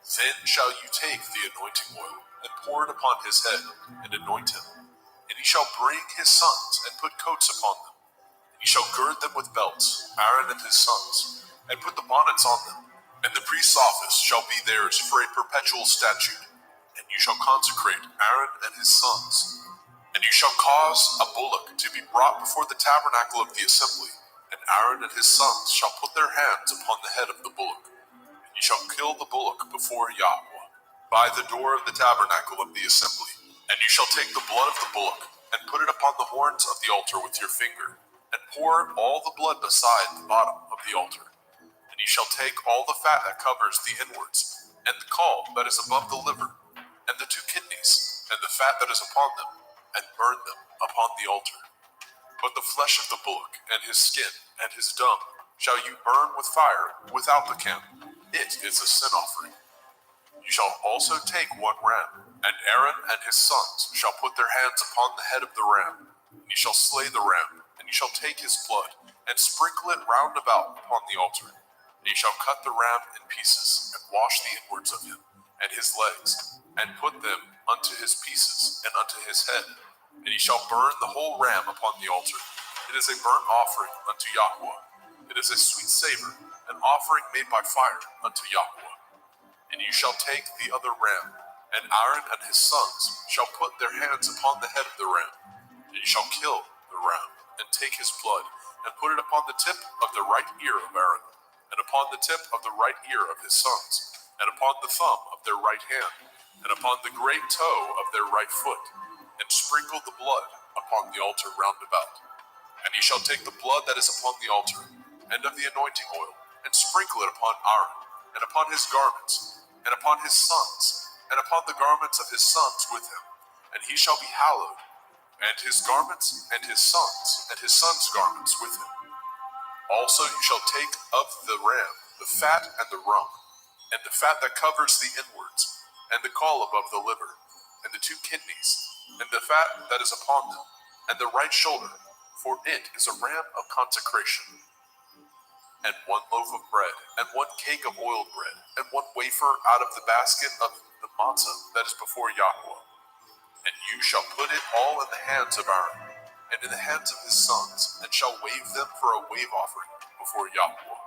Then shall you take the anointing oil, and pour it upon his head, and anoint him. And he shall bring his sons, and put coats upon them. And he shall gird them with belts, Aaron and his sons, and put the bonnets on them. And the priest's office shall be theirs for a perpetual statute. And you shall consecrate Aaron and his sons. And you shall cause a bullock to be brought before the tabernacle of the assembly. And Aaron and his sons shall put their hands upon the head of the bullock. And you shall kill the bullock before Yahweh, by the door of the tabernacle of the assembly. And you shall take the blood of the bullock, and put it upon the horns of the altar with your finger, and pour all the blood beside the bottom of the altar. And you shall take all the fat that covers the inwards, and the caul that is above the liver, and the 2 kidneys, and the fat that is upon them, and burn them upon the altar. But the flesh of the bullock, and his skin, and his dung, shall you burn with fire without the camp. It is a sin offering. You shall also take 1 ram, and Aaron and his sons shall put their hands upon the head of the ram. And you shall slay the ram, and you shall take his blood, and sprinkle it round about upon the altar. And you shall cut the ram in pieces, and wash the inwards of him, and his legs, and put them unto his pieces, and unto his head. And ye shall burn the whole ram upon the altar. It is a burnt offering unto Yahweh. It is a sweet savor, an offering made by fire unto Yahweh. And you shall take the other ram, And Aaron and his sons shall put their hands upon the head of the ram, and he shall kill the ram, and take his blood, and put it upon the tip of the right ear of Aaron, and upon the tip of the right ear of his sons, and upon the thumb of their right hand, and upon the great toe of their right foot, and sprinkle the blood upon the altar round about. And he shall take the blood that is upon the altar, and of the anointing oil, and sprinkle it upon Aaron, and upon his garments, and upon his sons, and upon the garments of his sons with him, and he shall be hallowed, and his garments, and his sons' garments with him. Also you shall take of the ram the fat and the rump, and the fat that covers the inwards, and the caul above the liver, and the 2 kidneys, and the fat that is upon them, and the right shoulder, for it is a ram of consecration. And 1 loaf of bread, and 1 cake of oiled bread, and 1 wafer out of the basket of the matzah that is before Yahweh. And you shall put it all in the hands of Aaron, and in the hands of his sons, and shall wave them for a wave offering before Yahweh.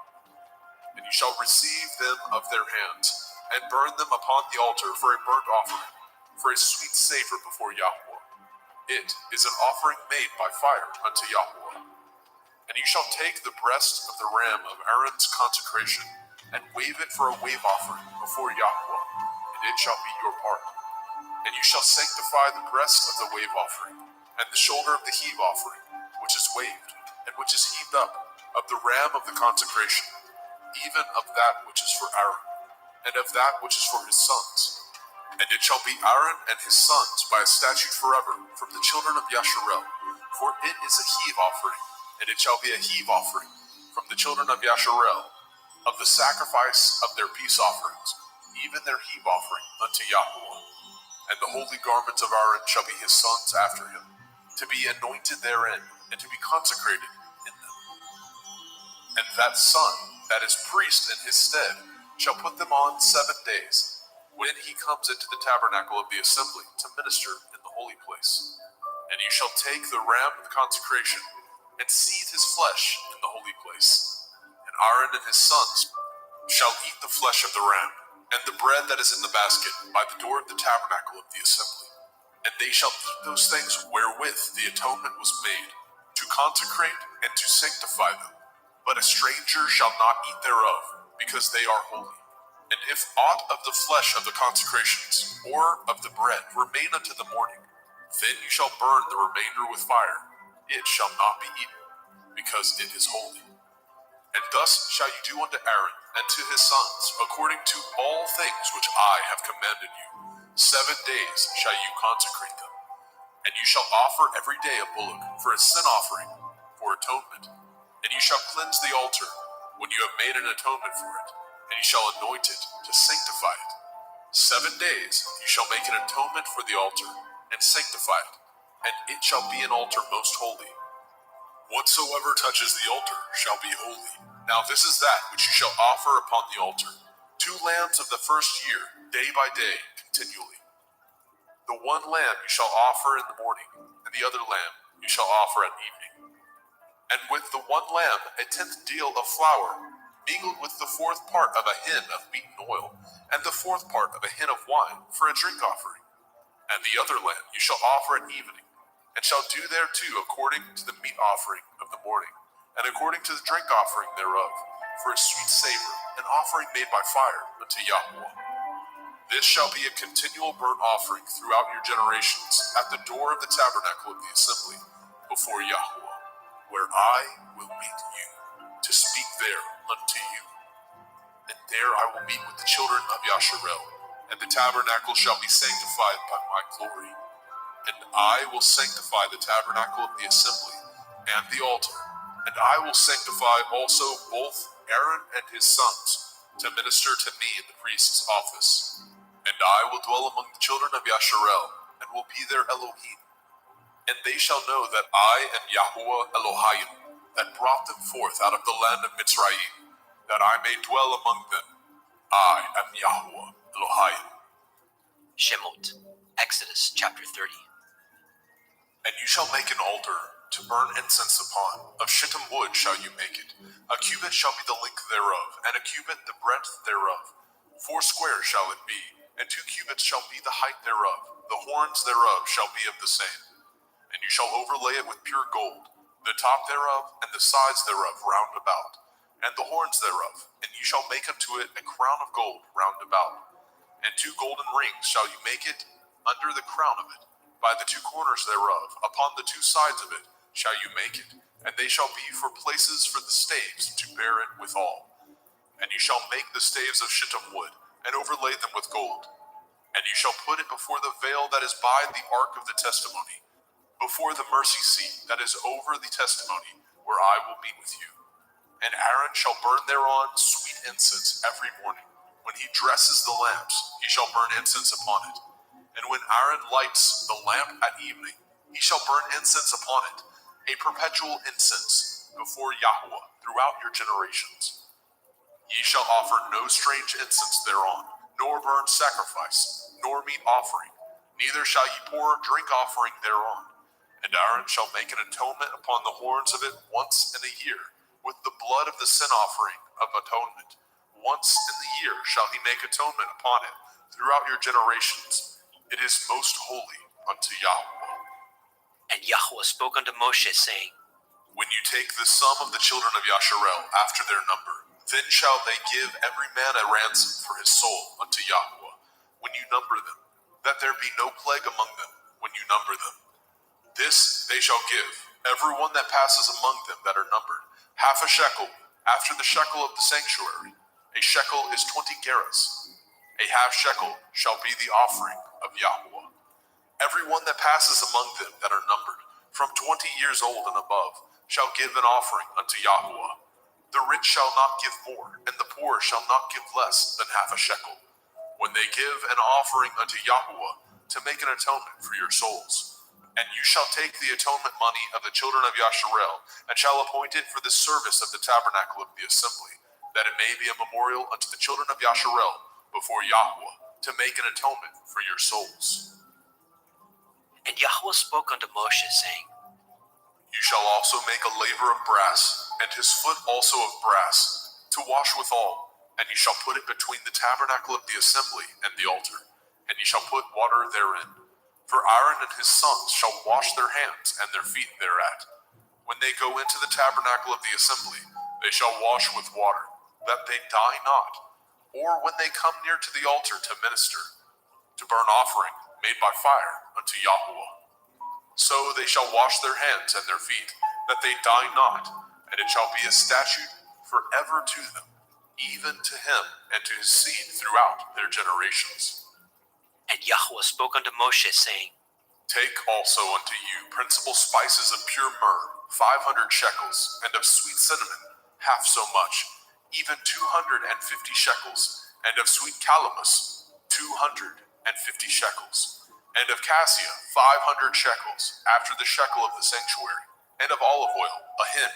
And you shall receive them of their hands, and burn them upon the altar for a burnt offering, for a sweet savor before Yahweh. It is an offering made by fire unto Yahweh. And you shall take the breast of the ram of Aaron's consecration, and wave it for a wave offering before Yahweh, and it shall be your part. And you shall sanctify the breast of the wave offering, and the shoulder of the heave offering, which is waved, and which is heaved up, of the ram of the consecration, even of that which is for Aaron, and of that which is for his sons. And it shall be Aaron and his sons by a statute forever from the children of Yasharel, for it is a heave offering, and it shall be a heave offering from the children of Yasharel, of the sacrifice of their peace offerings, even their heave offering unto Yahweh. And the holy garments of Aaron shall be his sons after him, to be anointed therein, and to be consecrated in them. And that son that is priest in his stead shall put them on 7 days, when he comes into the tabernacle of the assembly to minister in the holy place. And you shall take the ram of the consecration, and seethe his flesh in the holy place. And Aaron and his sons shall eat the flesh of the ram, and the bread that is in the basket by the door of the tabernacle of the assembly. And they shall eat those things wherewith the atonement was made, to consecrate and to sanctify them. But a stranger shall not eat thereof, because they are holy. And if aught of the flesh of the consecrations, or of the bread, remain unto the morning, then you shall burn the remainder with fire. It shall not be eaten, because it is holy. And thus shall you do unto Aaron and to his sons, according to all things which I have commanded you. 7 days shall you consecrate them. And you shall offer every day a bullock for a sin offering, for atonement. And you shall cleanse the altar when you have made an atonement for it, and you shall anoint it to sanctify it. 7 days you shall make an atonement for the altar, and sanctify it, and it shall be an altar most holy. Whatsoever touches the altar shall be holy. Now this is that which you shall offer upon the altar: 2 lambs of the first year, day by day, continually. The 1 lamb you shall offer in the morning, and the other lamb you shall offer at evening. And with the 1 lamb 1/10 deal of flour, mingled with the 4th part of a hin of beaten oil, and the 4th part of a hin of wine, for a drink offering. And the other lamb you shall offer at evening, and shall do thereto according to the meat offering of the morning, and according to the drink offering thereof, for a sweet savor, an offering made by fire unto Yahweh. This shall be a continual burnt offering throughout your generations at the door of the tabernacle of the assembly, before Yahweh, where I will meet you, to speak there unto you. And there I will meet with the children of Yasharel, and the tabernacle shall be sanctified by my glory. And I will sanctify the tabernacle of the assembly and the altar, and I will sanctify also both Aaron and his sons to minister to me in the priest's office. And I will dwell among the children of Yasharel, and will be their Elohim. And they shall know that I am Yahuwah Elohim, that brought them forth out of the land of Mitzrayim, that I may dwell among them. I am Yahuwah Elohim. Shemot, Exodus chapter 30. And you shall make an altar to burn incense upon. Of shittim wood shall you make it. A cubit shall be the length thereof, and a cubit the breadth thereof. 4 square shall it be, and 2 cubits shall be the height thereof. The horns thereof shall be of the same. And you shall overlay it with pure gold, the top thereof and the sides thereof round about, and the horns thereof. And you shall make unto it a crown of gold round about. And 2 golden rings shall you make it under the crown of it, by the 2 corners thereof. Upon the 2 sides of it shall you make it, and they shall be for places for the staves to bear it withal. And you shall make the staves of shittim wood, and overlay them with gold. And you shall put it before the veil that is by the ark of the testimony, before the mercy seat that is over the testimony, where I will meet with you. And Aaron shall burn thereon sweet incense every morning. When he dresses the lamps, he shall burn incense upon it. And when Aaron lights the lamp at evening, he shall burn incense upon it, a perpetual incense before Yahweh throughout your generations. Ye shall offer no strange incense thereon, nor burn sacrifice, nor meat offering, neither shall ye pour drink offering thereon. And Aaron shall make an atonement upon the horns of it once in a year, with the blood of the sin offering of atonement. Once in the year shall he make atonement upon it throughout your generations. It is most holy unto Yahweh. And Yahweh spoke unto Moshe, saying, When you take the sum of the children of Yasharel after their number, then shall they give every man a ransom for his soul unto Yahweh, when you number them, that there be no plague among them when you number them. This they shall give, every one that passes among them that are numbered, half a shekel, after the shekel of the sanctuary. A shekel is 20 gerahs. A half shekel shall be the offering of Yahweh. Every one that passes among them that are numbered, from 20 years old and above, shall give an offering unto Yahweh. The rich shall not give more, and the poor shall not give less than half a shekel, when they give an offering unto Yahweh to make an atonement for your souls. And you shall take the atonement money of the children of Yasharel, and shall appoint it for the service of the tabernacle of the assembly, that it may be a memorial unto the children of Yasharel before Yahweh, to make an atonement for your souls. And Yahweh spoke unto Moshe, saying, You shall also make a laver of brass, and his foot also of brass, to wash withal, and you shall put it between the tabernacle of the assembly and the altar, and you shall put water therein. For Aaron and his sons shall wash their hands and their feet thereat. When they go into the tabernacle of the assembly, they shall wash with water, that they die not, or when they come near to the altar to minister, to burn offering made by fire unto Yahweh. So they shall wash their hands and their feet, that they die not, and it shall be a statute forever to them, even to him and to his seed throughout their generations. And Yahweh spoke unto Moshe, saying, Take also unto you principal spices of pure myrrh, 500 shekels, and of sweet cinnamon, half so much, even 250 shekels, and of sweet calamus, 250 shekels, and of cassia, 500 shekels, after the shekel of the sanctuary, and of olive oil, a hin.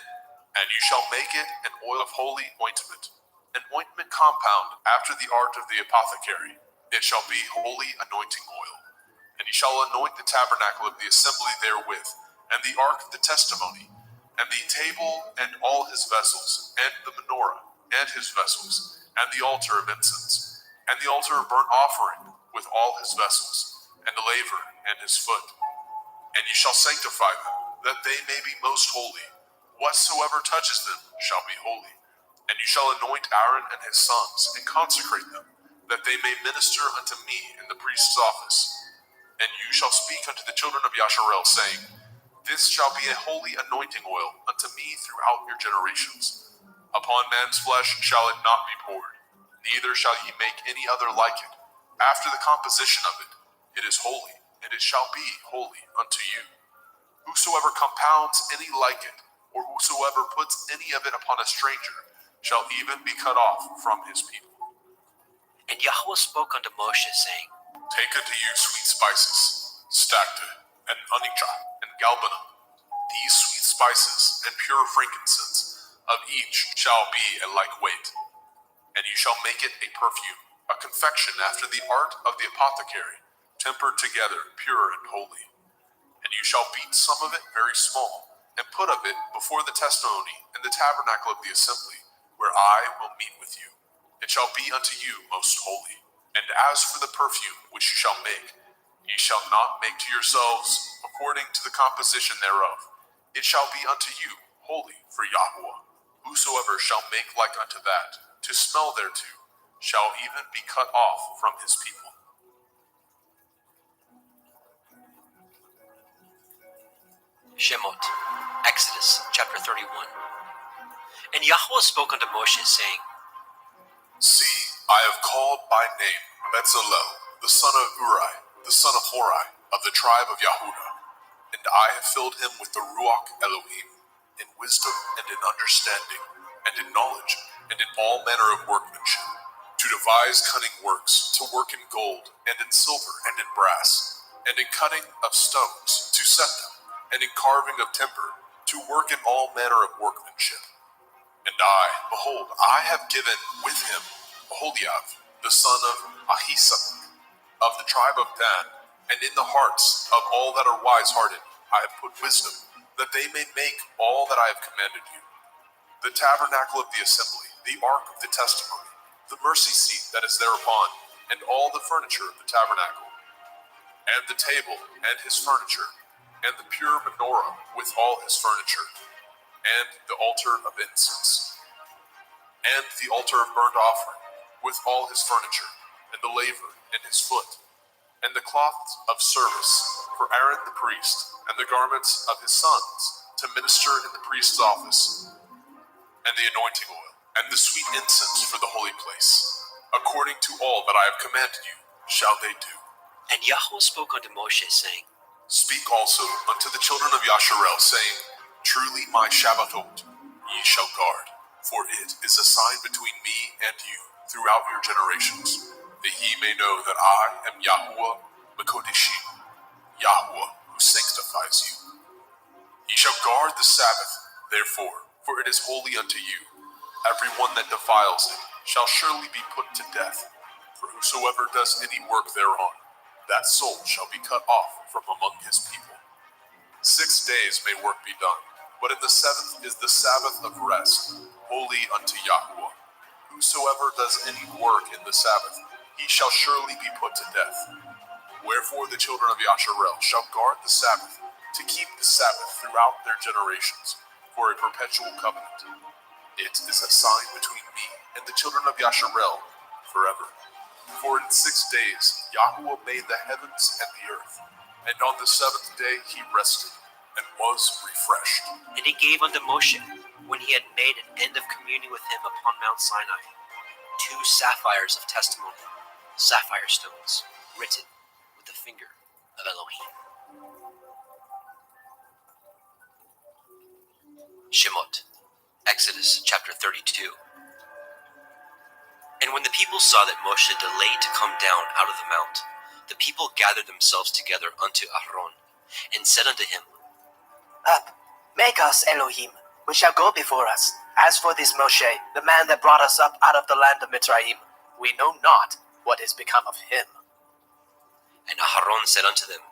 And you shall make it an oil of holy ointment, an ointment compound after the art of the apothecary. It shall be holy anointing oil. And you shall anoint the tabernacle of the assembly therewith, and the ark of the testimony, and the table and all his vessels, and the menorah and his vessels, and the altar of incense, and the altar of burnt offering with all his vessels, and the laver and his foot. And ye shall sanctify them, that they may be most holy. Whatsoever touches them shall be holy. And you shall anoint Aaron and his sons, and consecrate them, that they may minister unto me in the priest's office. And you shall speak unto the children of Yasharel, saying, This shall be a holy anointing oil unto me throughout your generations. Upon man's flesh shall it not be poured, neither shall ye make any other like it. After the composition of it, it is holy, and it shall be holy unto you. Whosoever compounds any like it, or whosoever puts any of it upon a stranger, shall even be cut off from his people. And Yahweh spoke unto Moshe, saying, Take unto you sweet spices, stacte, and onycha, and galbanum. These sweet spices and pure frankincense, of each shall be a like weight. And you shall make it a perfume, a confection after the art of the apothecary, tempered together, pure and holy. And you shall beat some of it very small, and put of it before the testimony in the tabernacle of the assembly, where I will meet with you. It shall be unto you most holy. And as for the perfume which you shall make, ye shall not make to yourselves according to the composition thereof. It shall be unto you holy for Yahweh. Whosoever shall make like unto that, to smell thereto, shall even be cut off from his people. Shemot, Exodus chapter 31. And Yahweh spoke unto Moshe, saying, See, I have called by name Bezalel, the son of Uri, the son of Hori, of the tribe of Yehudah, and I have filled him with the Ruach Elohim, in wisdom and in understanding, and in knowledge, and in all manner of workmanship, to devise cunning works, to work in gold, and in silver, and in brass, and in cutting of stones, to set them, and in carving of timber, to work in all manner of workmanship. And I, behold, I have given with him Aholiab, the son of Ahisamach, of the tribe of Dan, and in the hearts of all that are wise-hearted I have put wisdom, that they may make all that I have commanded you. The tabernacle of the assembly, the ark of the testimony, the mercy seat that is thereupon, and all the furniture of the tabernacle, and the table and his furniture, and the pure menorah with all his furniture, and the altar of incense, and the altar of burnt offering, with all his furniture, and the laver and his foot, and the cloths of service for Aaron the priest, and the garments of his sons, to minister in the priest's office, and the anointing oil, and the sweet incense for the holy place. According to all that I have commanded you, shall they do. And Yahweh spoke unto Moshe, saying, Speak also unto the children of Yasharel, saying, Truly my Shabbatot ye shall guard, for it is a sign between me and you throughout your generations, that ye may know that I am Yahuwah Mekodeshim, Yahuwah who sanctifies you. Ye shall guard the Sabbath, therefore, for it is holy unto you. Every one that defiles it shall surely be put to death, for whosoever does any work thereon, that soul shall be cut off from among his people. 6 days may work be done, but in the seventh is the Sabbath of rest, holy unto Yahuwah. Whosoever does any work in the Sabbath, he shall surely be put to death. Wherefore the children of Yasharel shall guard the Sabbath, to keep the Sabbath throughout their generations, for a perpetual covenant. It is a sign between me and the children of Yasharel forever. For in 6 days Yahuwah made the heavens and the earth, and on the seventh day he rested, and was refreshed. And he gave unto Moshe, when he had made an end of communing with him upon Mount Sinai, 2 sapphires of testimony, sapphire stones, written with the finger of Elohim. Shemot, Exodus chapter 32. And when the people saw that Moshe delayed to come down out of the mount, the people gathered themselves together unto Aaron, and said unto him, Up, make us Elohim, which shall go before us. As for this Moshe, the man that brought us up out of the land of Mitzrayim, we know not what is become of him. And Aaron said unto them,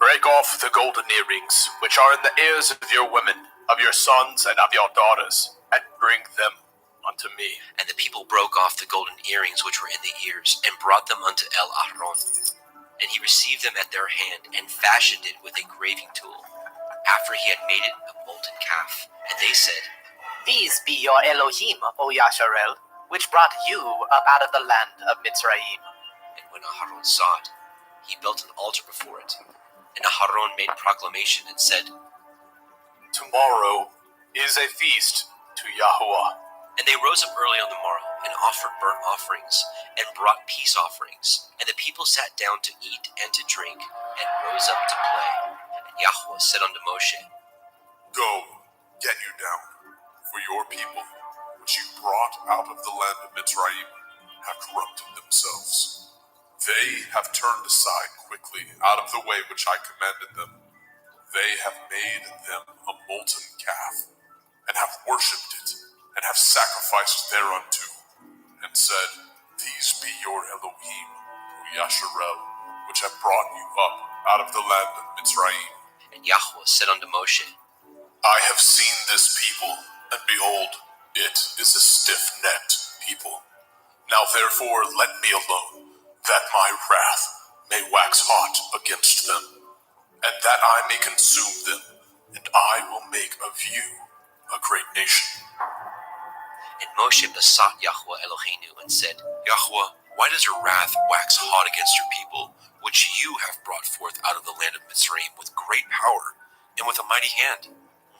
Break off the golden earrings, which are in the ears of your women, of your sons, and of your daughters, and bring them unto me. And the people broke off the golden earrings which were in the ears, and brought them unto Aaron. And he received them at their hand, and fashioned it with a graving tool, after he had made it a molten calf. And they said, These be your Elohim, O Yasharel, which brought you up out of the land of Mitzrayim. And when Aaron saw it, he built an altar before it. And Aaron made proclamation and said, Tomorrow is a feast to Yahuwah. And they rose up early on the morrow, and offered burnt offerings, and brought peace offerings. And the people sat down to eat and to drink, and rose up to play. And Yahweh said unto Moshe, Go, get you down, for your people, which you brought out of the land of Mitzrayim, have corrupted themselves. They have turned aside quickly out of the way which I commanded them. They have made them a molten calf, and have worshipped it, and have sacrificed thereunto, and said, These be your Elohim, O Yasharel, which have brought you up out of the land of Mitzrayim. And Yahweh said unto Moshe, I have seen this people, and behold, it is a stiff-necked people. Now therefore let me alone, that my wrath may wax hot against them, and that I may consume them, and I will make of you a great nation. And Moshe besought Yahweh Eloheinu and said, Yahweh, why does your wrath wax hot against your people, which you have brought forth out of the land of Mitzrayim with great power and with a mighty hand?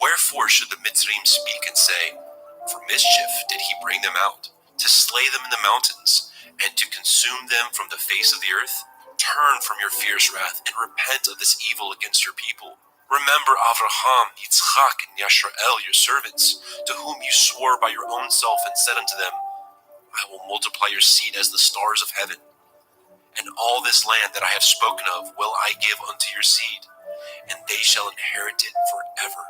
Wherefore should the Mitzrayim speak and say, for mischief did he bring them out, to slay them in the mountains, and to consume them from the face of the earth? Turn from your fierce wrath, and repent of this evil against your people. Remember Avraham, Yitzchak, and Yashrael, your servants, to whom you swore by your own self and said unto them, I will multiply your seed as the stars of heaven. And all this land that I have spoken of will I give unto your seed, and they shall inherit it forever.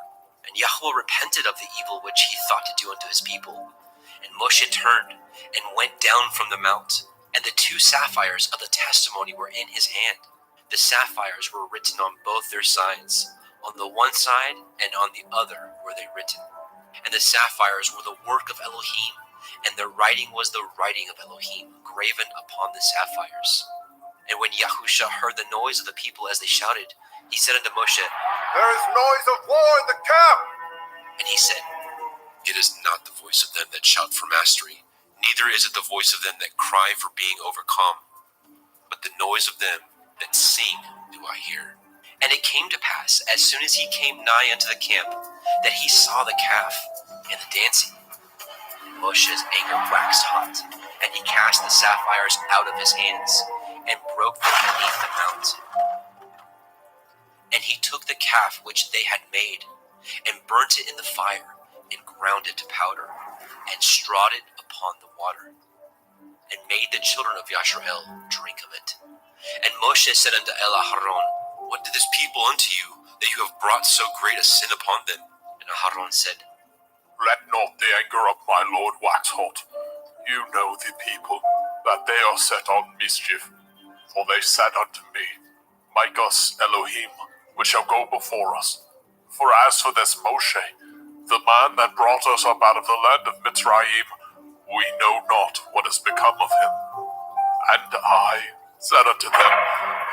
And Yahweh repented of the evil which he thought to do unto his people. And Moshe turned and went down from the mount, and the 2 sapphires of the testimony were in his hand. The sapphires were written on both their sides. On the one side and on the other were they written. And the sapphires were the work of Elohim, and their writing was the writing of Elohim, graven upon the sapphires. And when Yahusha heard the noise of the people as they shouted, he said unto Moshe, There is noise of war in the camp! And he said, It is not the voice of them that shout for mastery, neither is it the voice of them that cry for being overcome, but the noise of them that sing do I hear. And it came to pass, as soon as he came nigh unto the camp, that he saw the calf and the dancing. Moshe's anger waxed hot, and he cast the sapphires out of his hands, and broke them beneath the mount. And he took the calf which they had made, and burnt it in the fire, and ground it to powder, and strawed it upon the water, and made the children of Yashrael drink of it. And Moshe said unto Aharon, What did this people unto you, that you have brought so great a sin upon them? And Aharon said, Let not the anger of my Lord wax hot. You know the people, that they are set on mischief. For they said unto me, Make us Elohim, which shall go before us. For as for this Moshe, the man that brought us up out of the land of Mitzrayim, we know not what has become of him. And I said unto them,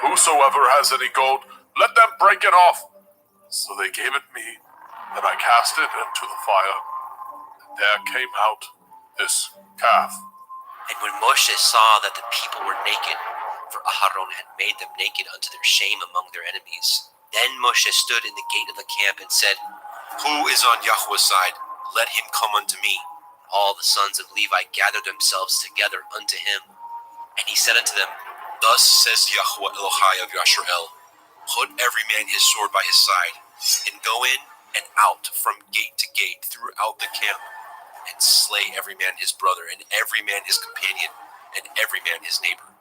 Whosoever has any gold, let them break it off. So they gave it me, and I cast it into the fire. And there came out this calf. And when Moshe saw that the people were naked, for Aharon had made them naked unto their shame among their enemies, then Moshe stood in the gate of the camp and said, Who is on Yahweh's side? Let him come unto me. All the sons of Levi gathered themselves together unto him. And he said unto them, Thus says Yahweh Elohai of Yashrael, Put every man his sword by his side, and go in and out from gate to gate throughout the camp, and slay every man his brother, and every man his companion, and every man his neighbor.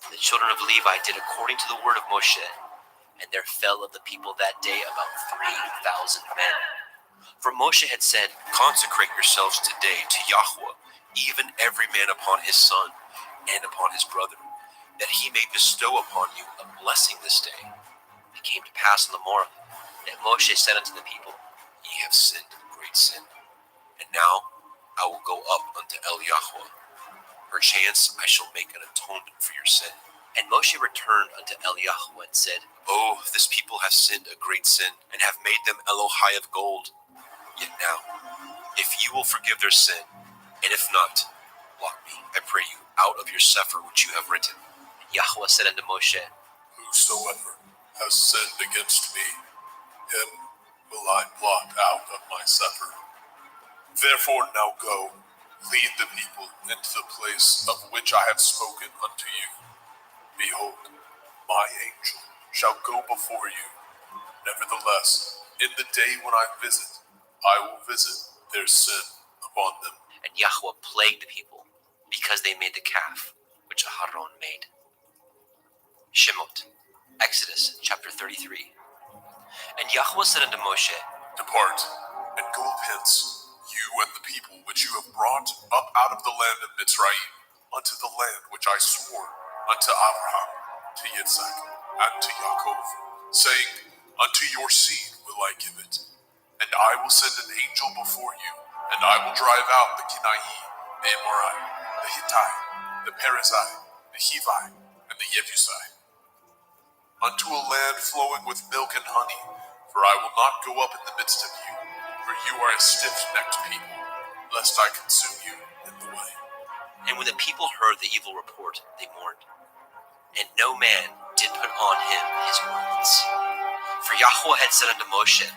And the children of Levi did according to the word of Moshe, and there fell of the people that day about 3,000 men. For Moshe had said, Consecrate yourselves today to Yahweh, even every man upon his son, and upon his brother, that he may bestow upon you a blessing this day. It came to pass on the morrow, that Moshe said unto the people, Ye have sinned a great sin, and now I will go up unto El Yahweh. Perchance I shall make an atonement for your sin. And Moshe returned unto El Yahweh and said, Oh, this people have sinned a great sin, and have made them Elohai of gold. Yet now, if you will forgive their sin, and if not, blot me, I pray you, out of your sefer which you have written. And Yahweh said unto Moshe, Whosoever has sinned against me, him will I blot out of my sefer. Therefore now go, lead the people into the place of which I have spoken unto you. Behold, my angel shall go before you. Nevertheless, in the day when I visit, I will visit their sin upon them. And Yahweh plagued the people, because they made the calf which Aharon made. Shemot, Exodus chapter 33. And Yahweh said unto Moshe, Depart, and go up hence, you and the people which you have brought up out of the land of Mitzrayim, unto the land which I swore unto Abraham, to Yitzchak, and to Yaakov, saying, Unto your seed will I give it. And I will send an angel before you, and I will drive out the Kenai, the Amorite, the Hittite, the Perizzai, the Hivi, and the Jebusai, unto a land flowing with milk and honey, for I will not go up in the midst of you, for you are a stiff-necked people, lest I consume you in the way. And when the people heard the evil report, they mourned. And no man did put on him his ornaments. For Yahweh had said unto Moshe,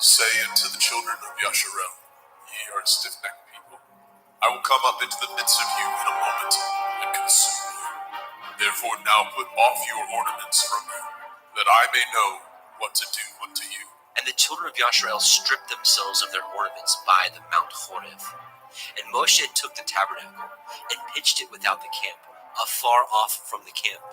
Say unto the children of Yasharel, ye are a stiff-necked people. I will come up into the midst of you in a moment, and consume you. Therefore now put off your ornaments from you, that I may know what to do unto you. And the children of Yasharel stripped themselves of their ornaments by the Mount Horeb. And Moshe took the tabernacle, and pitched it without the camp, afar off from the camp,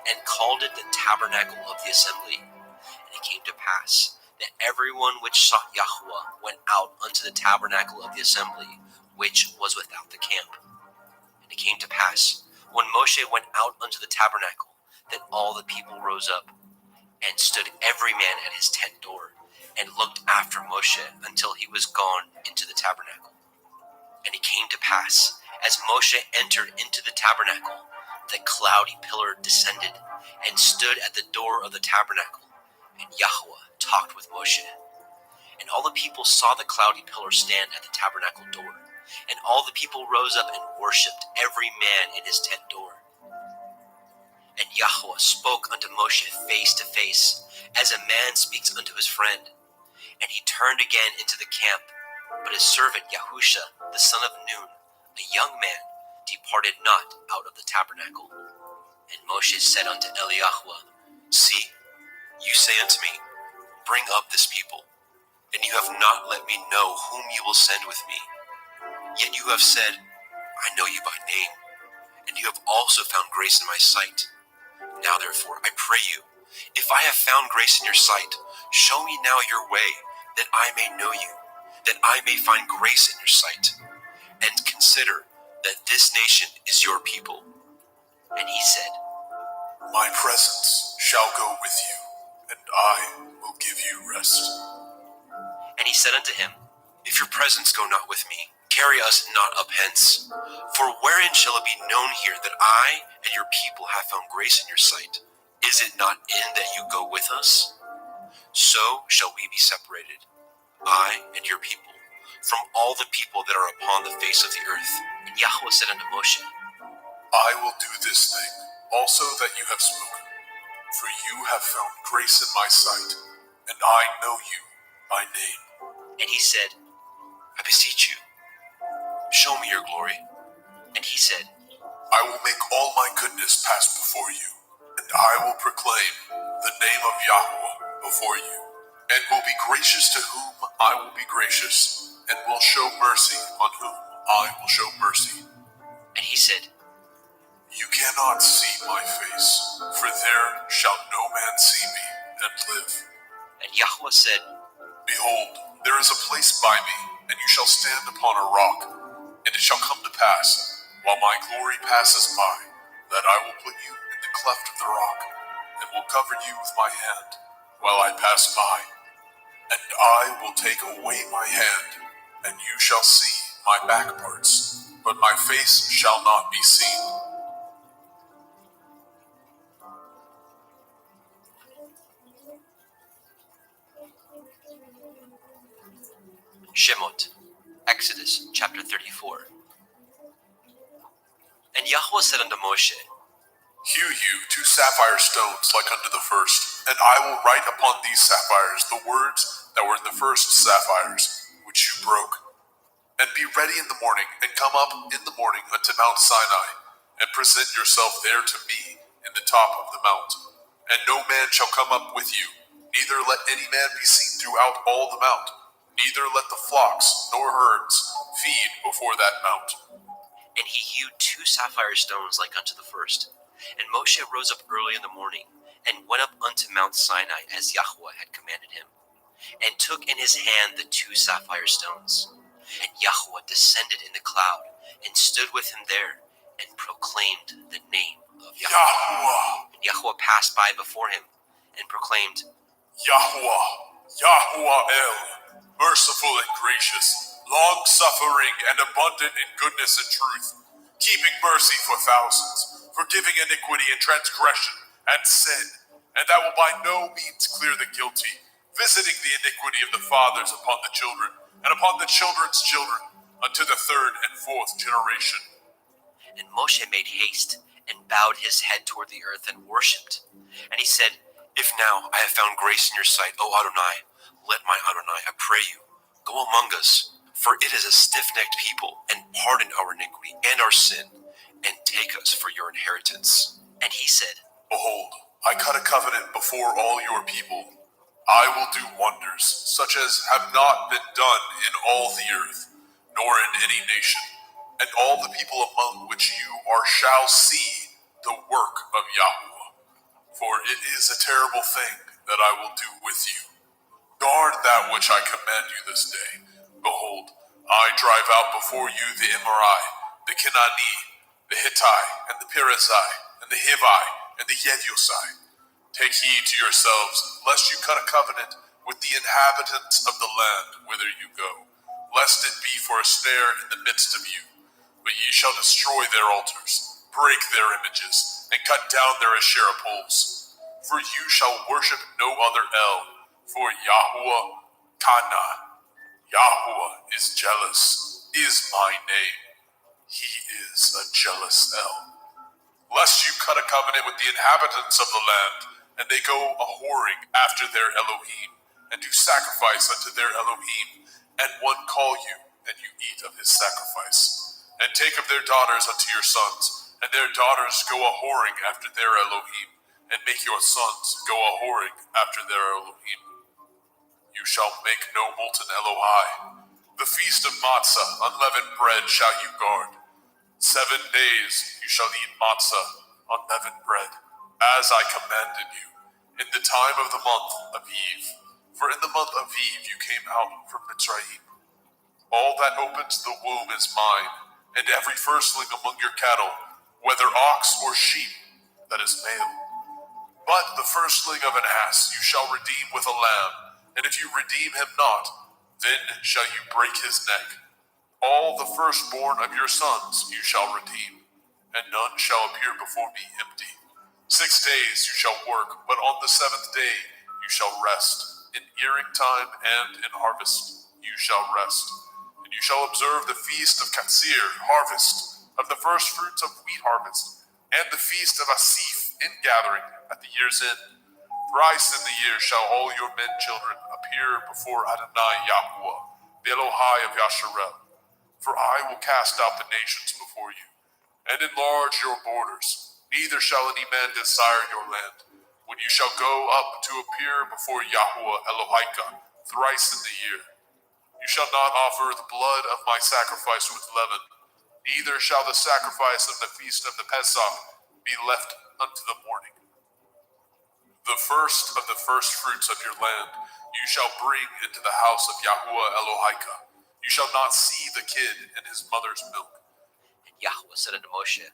and called it the tabernacle of the assembly. And it came to pass that everyone which sought Yahweh went out unto the tabernacle of the assembly, which was without the camp. And it came to pass, when Moshe went out unto the tabernacle, that all the people rose up, and stood every man at his tent door, and looked after Moshe until he was gone into the tabernacle. And it came to pass, as Moshe entered into the tabernacle, the cloudy pillar descended, and stood at the door of the tabernacle, and Yahweh talked with Moshe. And all the people saw the cloudy pillar stand at the tabernacle door, and all the people rose up and worshipped, every man in his tent door. And Yahweh spoke unto Moshe face to face, as a man speaks unto his friend. And he turned again into the camp, but his servant Yahusha, the son of Nun, a young man, departed not out of the tabernacle. And Moshe said unto Eliyahu, See, you say unto me, Bring up this people, and you have not let me know whom you will send with me. Yet you have said, I know you by name, and you have also found grace in my sight. Now therefore, I pray you, if I have found grace in your sight, show me now your way, that I may know you, that I may find grace in your sight, and consider that this nation is your people. And he said, My presence shall go with you, and I will give you rest. And he said unto him, If your presence go not with me, carry us not up hence. For wherein shall it be known here that I and your people have found grace in your sight? Is it not in that you go with us? So shall we be separated, I and your people, from all the people that are upon the face of the earth. And Yahweh said unto Moshe, I will do this thing also that you have spoken, for you have found grace in my sight, and I know you by name. And he said, I beseech you, show me your glory. And he said, I will make all my goodness pass before you, and I will proclaim the name of Yahweh before you, and will be gracious to whom I will be gracious, and will show mercy on whom I will show mercy. And he said, You cannot see my face, for there shall no man see me and live. And Yahweh said, Behold, there is a place by me, and you shall stand upon a rock. And it shall come to pass, while my glory passes by, that I will put you in the cleft of the rock, and will cover you with my hand, while I pass by. And I will take away my hand, and you shall see my back parts, but my face shall not be seen. Shemot, Exodus chapter 34. And Yahweh said unto Moshe, Hew you 2 sapphire stones like unto the first, and I will write upon these sapphires the words that were in the first sapphires, which you broke. And be ready in the morning, and come up in the morning unto Mount Sinai, and present yourself there to me in the top of the mount. And no man shall come up with you, neither let any man be seen throughout all the mount, neither let the flocks nor herds feed before that mount. And he hewed 2 sapphire stones like unto the first. And Moshe rose up early in the morning, and went up unto Mount Sinai as Yahweh had commanded him, and took in his hand the 2 sapphire stones. And Yahweh descended in the cloud, and stood with him there, and proclaimed the name of Yahweh. And Yahweh passed by before him, and proclaimed, Yahweh, Yahweh El, merciful and gracious, long-suffering and abundant in goodness and truth, keeping mercy for thousands, forgiving iniquity and transgression and sin, and that will by no means clear the guilty, visiting the iniquity of the fathers upon the children, and upon the children's children, unto the third and fourth generation. And Moshe made haste, and bowed his head toward the earth, and worshipped. And he said, If now I have found grace in your sight, O Adonai, let my Adonai, I pray you, go among us, for it is a stiff-necked people, and pardon our iniquity and our sin, and take us for your inheritance. And he said, Behold, I cut a covenant before all your people. I will do wonders, such as have not been done in all the earth, nor in any nation. And all the people among which you are shall see the work of Yahweh. For it is a terrible thing that I will do with you. Guard that which I command you this day. Behold, I drive out before you the Emorai, the Kenani, the Hittai, and the Perizzai, and the Hivi, and the Yebusai. Take heed to yourselves, lest you cut a covenant with the inhabitants of the land whither you go, lest it be for a snare in the midst of you. But ye shall destroy their altars, break their images, and cut down their Asherah poles. For you shall worship no other El, for Yahuwah Kana, Yahuwah is jealous, is my name. He is a jealous El. Lest you cut a covenant with the inhabitants of the land, and they go a-whoring after their Elohim, and do sacrifice unto their Elohim, and one call you, and you eat of his sacrifice. And take of their daughters unto your sons, and their daughters go a-whoring after their Elohim, and make your sons go a-whoring after their Elohim. You shall make no molten Elohai. The feast of matzah, unleavened bread, shall you guard. 7 days you shall eat matzah, unleavened bread, as I commanded you, in the time of the month of Eve. For in the month of Eve you came out from Mitzrayim. All that opens the womb is mine, and every firstling among your cattle, whether ox or sheep, that is male. But the firstling of an ass you shall redeem with a lamb, and if you redeem him not, then shall you break his neck. All the firstborn of your sons you shall redeem, and none shall appear before me empty. 6 days you shall work, but on the 7th day you shall rest. In earing time and in harvest you shall rest. And you shall observe the feast of Katsir, harvest, of the first fruits of wheat harvest, and the feast of Asif, ingathering, at the year's end. Thrice in the year shall all your men children appear before Adonai Yahuwah, the Elohai of Yasharel. For I will cast out the nations before you, and enlarge your borders. Neither shall any man desire your land, when you shall go up to appear before Yahuwah Elohika thrice in the year. You shall not offer the blood of my sacrifice with leaven, neither shall the sacrifice of the feast of the Pesach be left unto the morning. The first of the first fruits of your land you shall bring into the house of Yahuwah Elohika. You shall not see the kid in his mother's milk. And Yahweh said unto Moshe,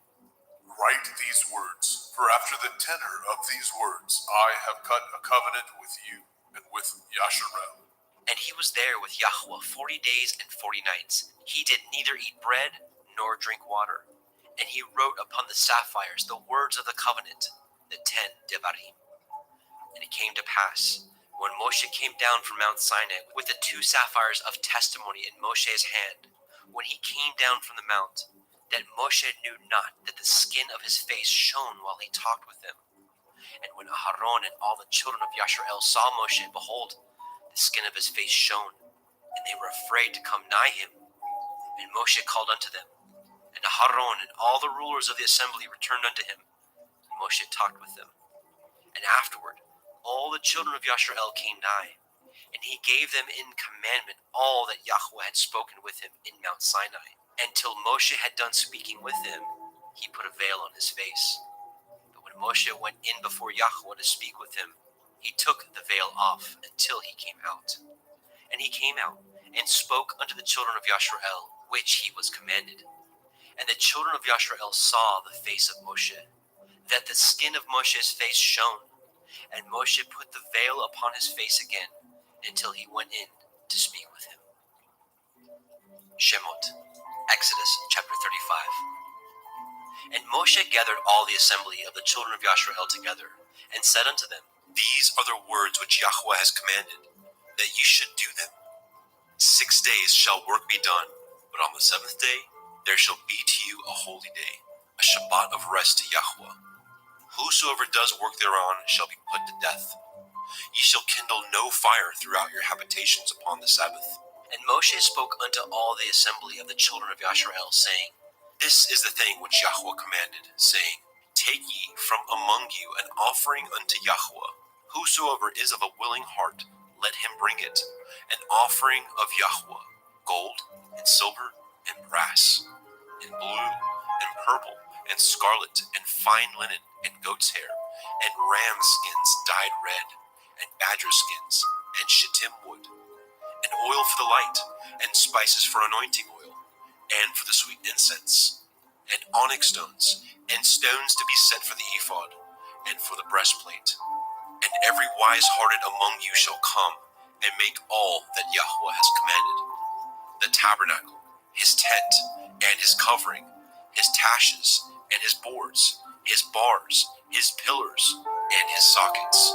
Write these words, for after the tenor of these words I have cut a covenant with you and with Yasharel. And he was there with Yahweh 40 days and 40 nights. He did neither eat bread nor drink water. And he wrote upon the sapphires the words of the covenant, the 10 Devarim. And it came to pass, when Moshe came down from Mount Sinai with the 2 sapphires of testimony in Moshe's hand, when he came down from the mount, that Moshe knew not that the skin of his face shone while he talked with him. And when Aharon and all the children of Yasharel saw Moshe, behold, the skin of his face shone, and they were afraid to come nigh him. And Moshe called unto them, and Aharon and all the rulers of the assembly returned unto him, and Moshe talked with them. And afterward, all the children of Yasharel came nigh, and he gave them in commandment all that Yahweh had spoken with him in Mount Sinai. And till Moshe had done speaking with him, he put a veil on his face. But when Moshe went in before Yahweh to speak with him, he took the veil off until he came out. And he came out and spoke unto the children of Yasharel, which he was commanded. And the children of Yasharel saw the face of Moshe, that the skin of Moshe's face shone. And Moshe put the veil upon his face again until he went in to speak with him. Shemot, Exodus chapter 35. And Moshe gathered all the assembly of the children of Yashrael together, and said unto them, These are the words which Yahweh has commanded, that ye should do them. 6 days shall work be done, but on the seventh day there shall be to you a holy day, a Shabbat of rest to Yahweh. Whosoever does work thereon shall be put to death. Ye shall kindle no fire throughout your habitations upon the Sabbath. And Moshe spoke unto all the assembly of the children of Yashrael, saying, This is the thing which Yahweh commanded, saying, Take ye from among you an offering unto Yahweh. Whosoever is of a willing heart, let him bring it, an offering of Yahweh, gold and silver and brass, and blue and purple and scarlet and fine linen and goat's hair, and ram skins dyed red, and badger skins, and shittim wood, and oil for the light, and spices for anointing oil, and for the sweet incense, and onyx stones, and stones to be set for the ephod, and for the breastplate. And every wise-hearted among you shall come, and make all that Yahweh has commanded. The tabernacle, his tent, and his covering, his taches, and his boards, his bars, his pillars, and his sockets,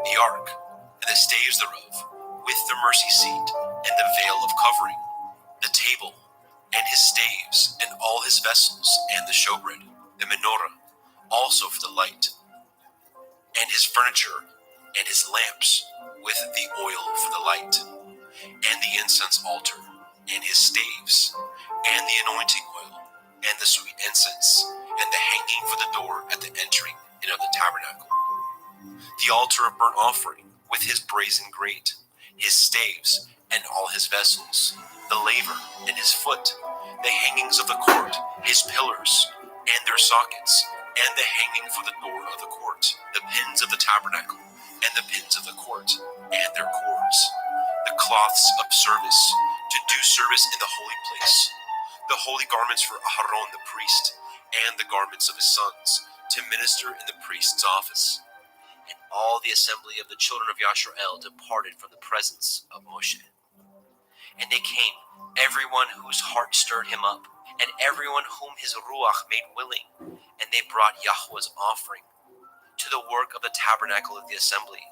the ark, and the staves thereof, with the mercy seat, and the veil of covering, the table, and his staves, and all his vessels, and the showbread, the menorah, also for the light, and his furniture, and his lamps, with the oil for the light, and the incense altar, and his staves, and the anointing oil, and the sweet incense, and the hanging for the door at the entering in of the tabernacle, the altar of burnt offering, with his brazen grate, his staves, and all his vessels, the laver and his foot, the hangings of the court, his pillars, and their sockets, and the hanging for the door of the court, the pins of the tabernacle, and the pins of the court, and their cords, the cloths of service, to do service in the holy place, the holy garments for Aharon the priest, and the garments of his sons, to minister in the priest's office. And all the assembly of the children of Yashrael departed from the presence of Moshe. And they came, everyone whose heart stirred him up, and everyone whom his ruach made willing, and they brought Yahweh's offering to the work of the tabernacle of the assembly,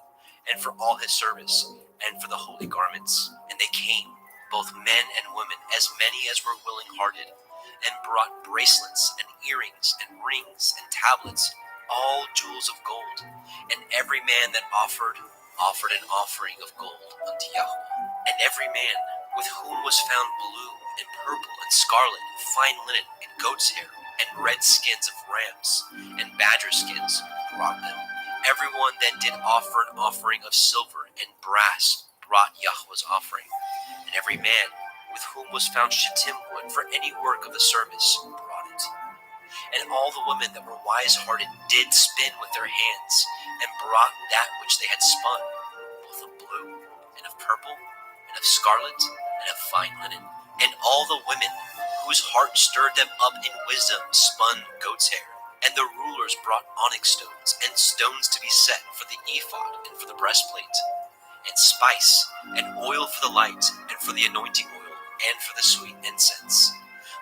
and for all his service, and for the holy garments. And they came, both men and women, as many as were willing-hearted, and brought bracelets, and earrings, and rings, and tablets, all jewels of gold. And every man that offered an offering of gold unto Yahweh. And every man with whom was found blue, and purple, and scarlet, and fine linen, and goat's hair, and red skins of rams, and badger skins, brought them. Everyone that did offer an offering of silver and brass brought Yahweh's offering. And every man with whom was found shittim wood for any work of the service brought it. And all the women that were wise-hearted did spin with their hands, and brought that which they had spun, both of blue, and of purple, and of scarlet, and of fine linen. And all the women whose heart stirred them up in wisdom spun goat's hair. And the rulers brought onyx stones, and stones to be set for the ephod and for the breastplate, and spice, and oil for the light, and for the anointing oil, and for the sweet incense.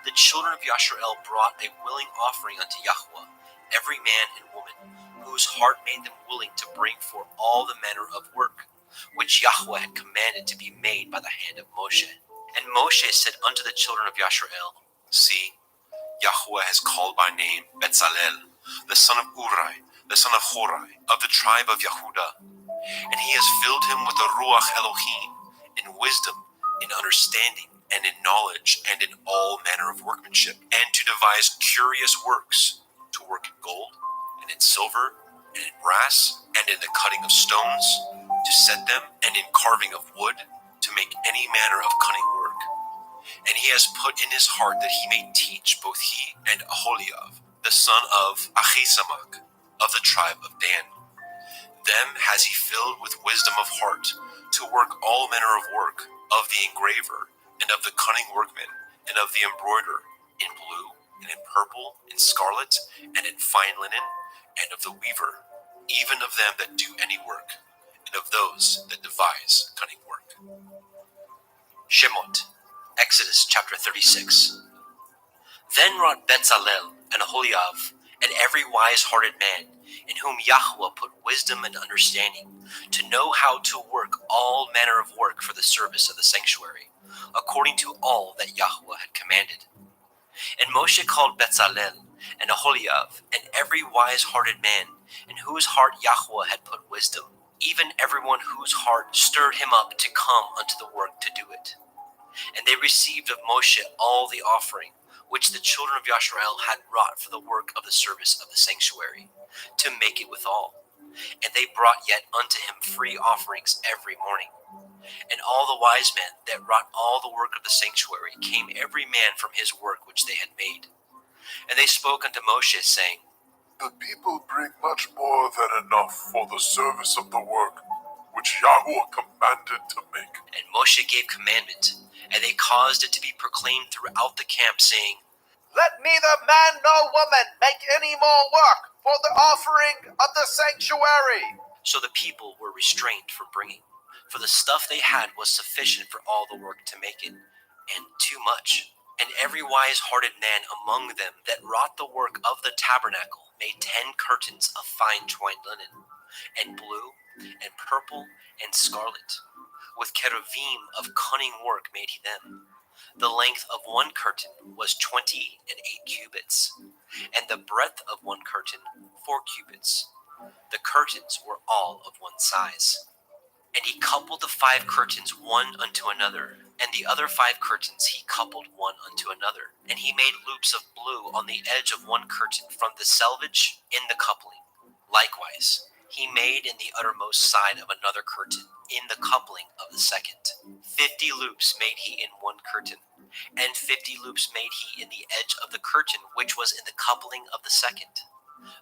The children of Yashrael brought a willing offering unto Yahweh, every man and woman, whose heart made them willing to bring forth all the manner of work, which Yahweh had commanded to be made by the hand of Moshe. And Moshe said unto the children of Yashrael, See, Yahweh has called by name Betzalel, the son of Uri, the son of Horai, of the tribe of Yehudah, and he has filled him with the Ruach Elohim, in wisdom, in understanding, and in knowledge, and in all manner of workmanship, and to devise curious works, to work in gold, and in silver, and in brass, and in the cutting of stones, to set them, and in carving of wood, to make any manner of cunning work. And he has put in his heart that he may teach both he and Aholiab, the son of Achisamach, of the tribe of Dan. Them has he filled with wisdom of heart, to work all manner of work, of the engraver, and of the cunning workman, and of the embroiderer, in blue, and in purple, in scarlet, and in fine linen, and of the weaver, even of them that do any work, and of those that devise cunning work. Shemot, Exodus chapter 36. Then wrought Bezalel and Aholiab, and every wise-hearted man, in whom Yahweh put wisdom and understanding, to know how to work all manner of work for the service of the sanctuary, according to all that Yahweh had commanded. And Moshe called Bezalel and Aholiab, and every wise-hearted man, in whose heart Yahweh had put wisdom, even everyone whose heart stirred him up to come unto the work to do it. And they received of Moshe all the offering, which the children of Yashrael had wrought for the work of the service of the sanctuary, to make it withal. And they brought yet unto him free offerings every morning. And all the wise men that wrought all the work of the sanctuary came every man from his work which they had made. And they spoke unto Moshe, saying, The people bring much more than enough for the service of the work which Yahweh commanded to make. And Moshe gave commandment, and they caused it to be proclaimed throughout the camp, saying, Let neither man nor woman make any more work for the offering of the sanctuary. So the people were restrained from bringing, for the stuff they had was sufficient for all the work to make it, and too much. And every wise-hearted man among them that wrought the work of the tabernacle made 10 curtains of fine twined linen, and blue, and purple, and scarlet. With cherubim of cunning work made he them. The length of one curtain was 28 cubits, and the breadth of one curtain 4 cubits. The curtains were all of one size. And he coupled the 5 curtains one unto another, and the other 5 curtains he coupled one unto another. And he made loops of blue on the edge of one curtain from the selvage in the coupling. Likewise, he made in the uttermost side of another curtain in the coupling of the second. 50 loops made he in one curtain, and 50 loops made he in the edge of the curtain which was in the coupling of the second.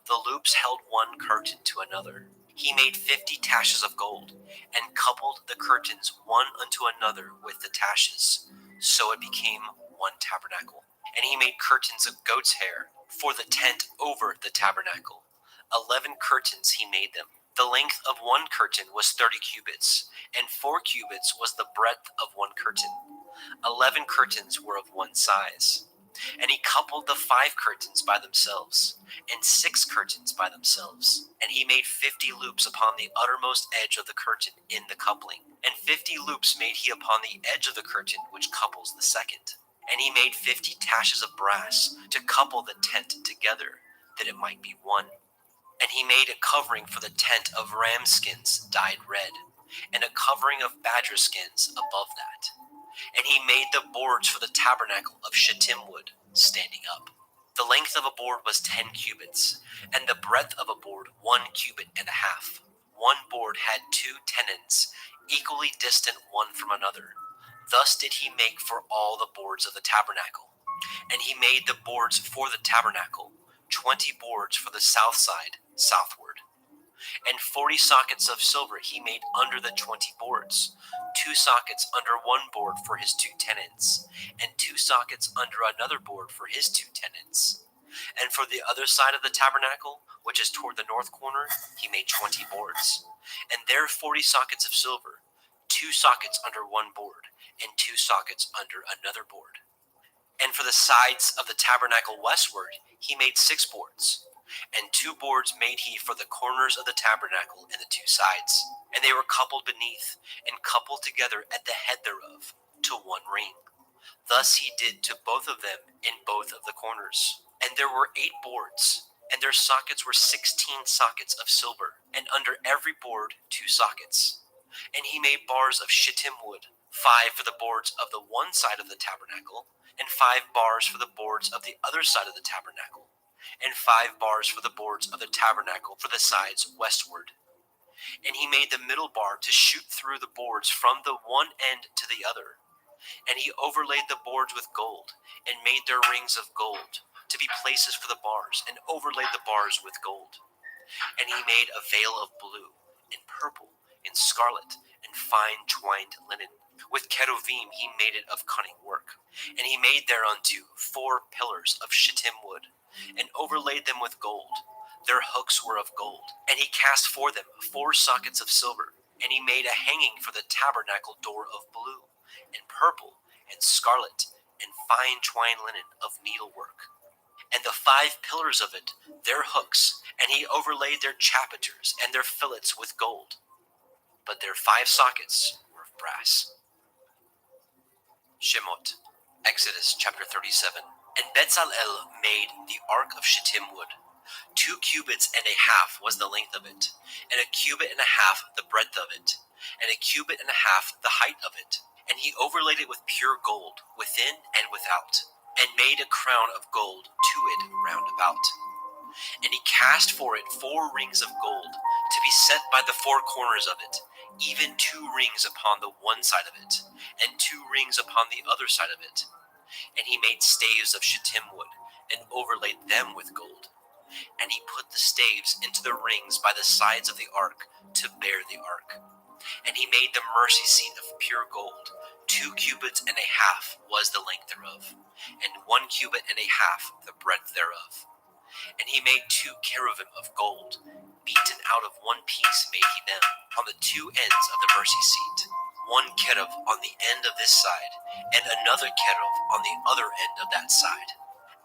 The loops held one curtain to another. He made 50 taches of gold, and coupled the curtains one unto another with the taches. So it became one tabernacle. And he made curtains of goat's hair for the tent over the tabernacle. 11 curtains he made them. The length of one curtain was 30 cubits, and 4 cubits was the breadth of one curtain. 11 curtains were of one size. And he coupled the 5 curtains by themselves, and 6 curtains by themselves. And he made 50 loops upon the uttermost edge of the curtain in the coupling. And 50 loops made he upon the edge of the curtain which couples the second. And he made 50 taches of brass to couple the tent together, that it might be one. And he made a covering for the tent of ram skins dyed red, and a covering of badger skins above that. And he made the boards for the tabernacle of shittim wood, standing up. The length of a board was 10 cubits, and the breadth of a board 1 cubit and a half. One board had 2 tenons, equally distant one from another. Thus did he make for all the boards of the tabernacle. And he made the boards for the tabernacle, 20 boards for the south side, southward. And 40 sockets of silver he made under the 20 boards, 2 sockets under one board for his 2 tenons, and 2 sockets under another board for his 2 tenons. And for the other side of the tabernacle, which is toward the north corner, he made 20 boards, and there 40 sockets of silver, 2 sockets under one board, and 2 sockets under another board. And for the sides of the tabernacle westward, he made 6 boards. And 2 boards made he for the corners of the tabernacle in the 2 sides. And they were coupled beneath, and coupled together at the head thereof, to one ring. Thus he did to both of them in both of the corners. And there were 8 boards, and their sockets were 16 sockets of silver, and under every board 2 sockets. And he made bars of shittim wood, 5 for the boards of the one side of the tabernacle, and 5 bars for the boards of the other side of the tabernacle, and 5 bars for the boards of the tabernacle for the sides westward. And he made the middle bar to shoot through the boards from the one end to the other. And he overlaid the boards with gold, and made their rings of gold, to be places for the bars, and overlaid the bars with gold. And he made a veil of blue, and purple, and scarlet, and fine twined linen. With cherubim he made it of cunning work. And he made thereunto 4 pillars of shittim wood, and overlaid them with gold. Their hooks were of gold. And he cast for them 4 sockets of silver. And he made a hanging for the tabernacle door of blue, and purple, and scarlet, and fine twine linen of needlework. And the 5 pillars of it, their hooks, and he overlaid their chapiters and their fillets with gold. But their 5 sockets were of brass. Shemot, Exodus chapter 37. And Bezalel made the ark of shittim wood. 2 cubits and a half was the length of it, and a cubit and a half the breadth of it, and a cubit and a half the height of it. And he overlaid it with pure gold, within and without, and made a crown of gold to it round about. And he cast for it 4 rings of gold, to be set by the 4 corners of it, even 2 rings upon the one side of it, and 2 rings upon the other side of it. And he made staves of shittim wood, and overlaid them with gold. And he put the staves into the rings by the sides of the ark, to bear the ark. And he made the mercy seat of pure gold. 2 cubits and a half was the length thereof, and 1 cubit and a half the breadth thereof. And he made 2 cherubim of gold, beaten out of 1 piece made he them, on the 2 ends of the mercy seat. 1 cherub on the end of this side, and another cherub on the other end of that side.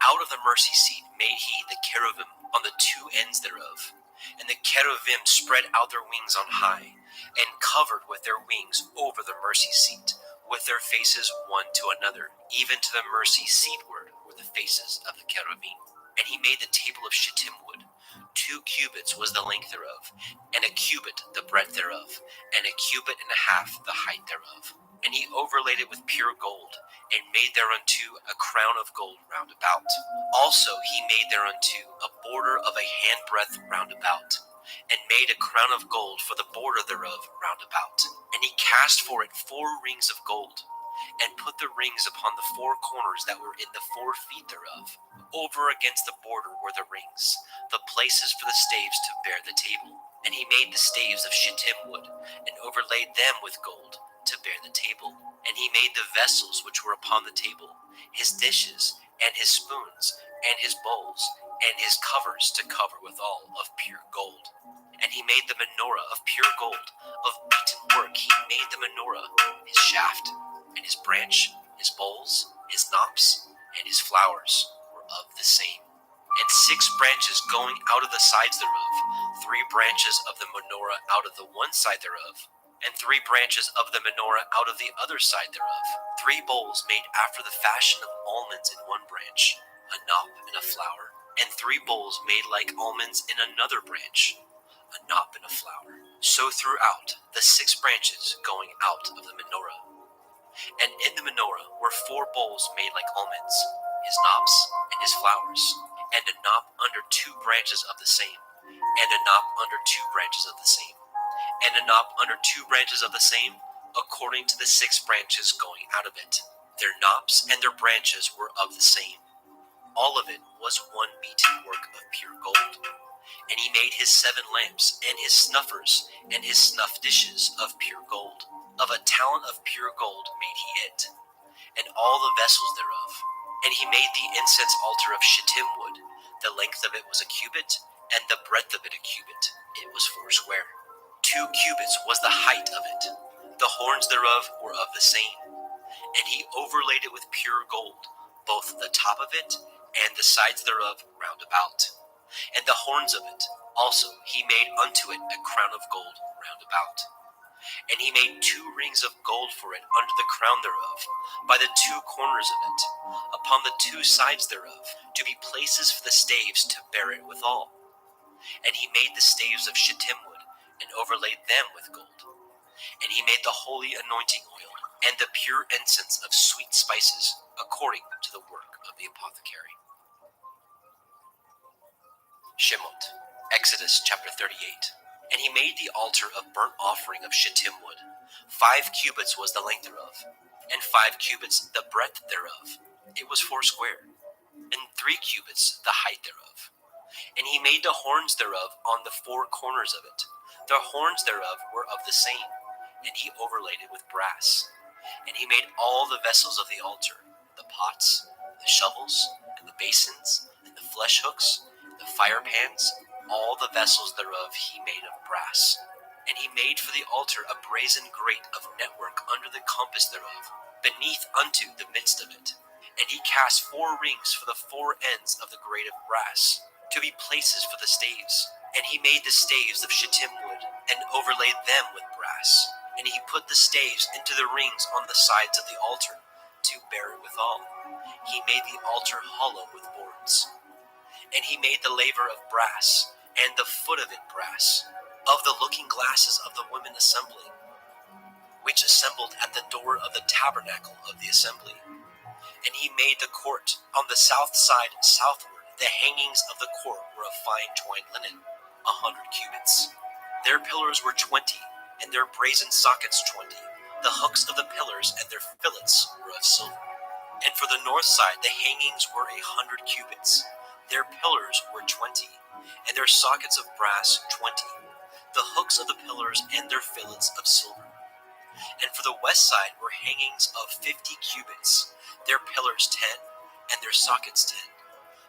Out of the mercy seat made he the cherubim on the 2 ends thereof. And the cherubim spread out their wings on high, and covered with their wings over the mercy seat, with their faces one to another, even to the mercy seatward were the faces of the cherubim. And he made the table of shittim wood. 2 cubits was the length thereof, and a cubit the breadth thereof, and a cubit and a half the height thereof. And he overlaid it with pure gold, and made thereunto a crown of gold round about. Also he made thereunto a border of a handbreadth round about, and made a crown of gold for the border thereof round about. And he cast for it 4 rings of gold, and put the rings upon the 4 corners that were in the 4 feet thereof. Over against the border were the rings, the places for the staves to bear the table. And he made the staves of shittim wood, and overlaid them with gold, to bear the table. And he made the vessels which were upon the table, his dishes, and his spoons, and his bowls, and his covers to cover withal of pure gold. And he made the menorah of pure gold, of beaten work he made the menorah, his shaft, and his branch, his bowls, his knops, and his flowers were of the same. And 6 branches going out of the sides thereof, 3 branches of the menorah out of the one side thereof, and 3 branches of the menorah out of the other side thereof. 3 bowls made after the fashion of almonds in one branch, a knop and a flower, and 3 bowls made like almonds in another branch, a knop and a flower. So throughout the 6 branches going out of the menorah. And in the menorah were 4 bowls made like almonds, his knops and his flowers, and a knop under 2 branches of the same, and a knop under 2 branches of the same, and a knop under 2 branches of the same, according to the 6 branches going out of it. Their knops and their branches were of the same. All of it was one beaten work of pure gold. And he made his 7 lamps, and his snuffers, and his snuff dishes of pure gold. Of a talent of pure gold made he it, and all the vessels thereof. And he made the incense altar of shittim wood. The length of it was a cubit, and the breadth of it a cubit. It was 4 square. 2 cubits was the height of it. The horns thereof were of the same. And he overlaid it with pure gold, both the top of it and the sides thereof round about. And the horns of it also he made unto it a crown of gold round about. And he made 2 rings of gold for it under the crown thereof, by the 2 corners of it, upon the 2 sides thereof, to be places for the staves to bear it withal. And he made the staves of shittim wood, and overlaid them with gold. And he made the holy anointing oil, and the pure incense of sweet spices, according to the work of the apothecary. Shemot, Exodus chapter 38. And he made the altar of burnt offering of shittim wood. 5 cubits was the length thereof, and 5 cubits the breadth thereof. It was 4 square, and 3 cubits the height thereof. And he made the horns thereof on the 4 corners of it. The horns thereof were of the same, and he overlaid it with brass. And he made all the vessels of the altar, the pots, the shovels, and the basins, and the flesh hooks, the fire pans, all the vessels thereof he made of brass. And he made for the altar a brazen grate of network under the compass thereof, beneath unto the midst of it. And he cast 4 rings for the 4 ends of the grate of brass, to be places for the staves. And he made the staves of shittim wood, and overlaid them with brass. And he put the staves into the rings on the sides of the altar, to bear it withal. He made the altar hollow with boards. And he made the laver of brass, and the foot of it brass, of the looking glasses of the women assembling, which assembled at the door of the tabernacle of the assembly. And he made the court on the south side southward. The hangings of the court were of fine twined linen, 100 cubits. Their pillars were 20, and their brazen sockets 20. The hooks of the pillars and their fillets were of silver. And for the north side the hangings were 100 cubits. Their pillars were 20, and their sockets of brass 20. The hooks of the pillars and their fillets of silver. And for the west side were hangings of 50 cubits, their pillars 10, and their sockets 10.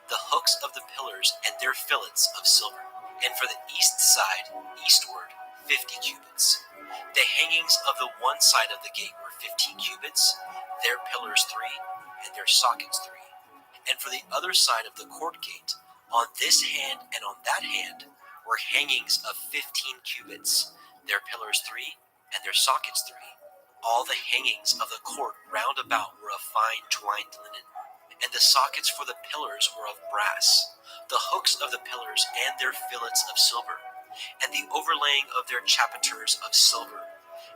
The hooks of the pillars and their fillets of silver. And for the east side, eastward, 50 cubits. The hangings of the one side of the gate were 15 cubits, their pillars 3, and their sockets 3. And for the other side of the court gate, on this hand and on that hand, were hangings of 15 cubits, their pillars 3, and their sockets 3. All the hangings of the court round about were of fine twined linen. And the sockets for the pillars were of brass, the hooks of the pillars and their fillets of silver, and the overlaying of their chapiters of silver.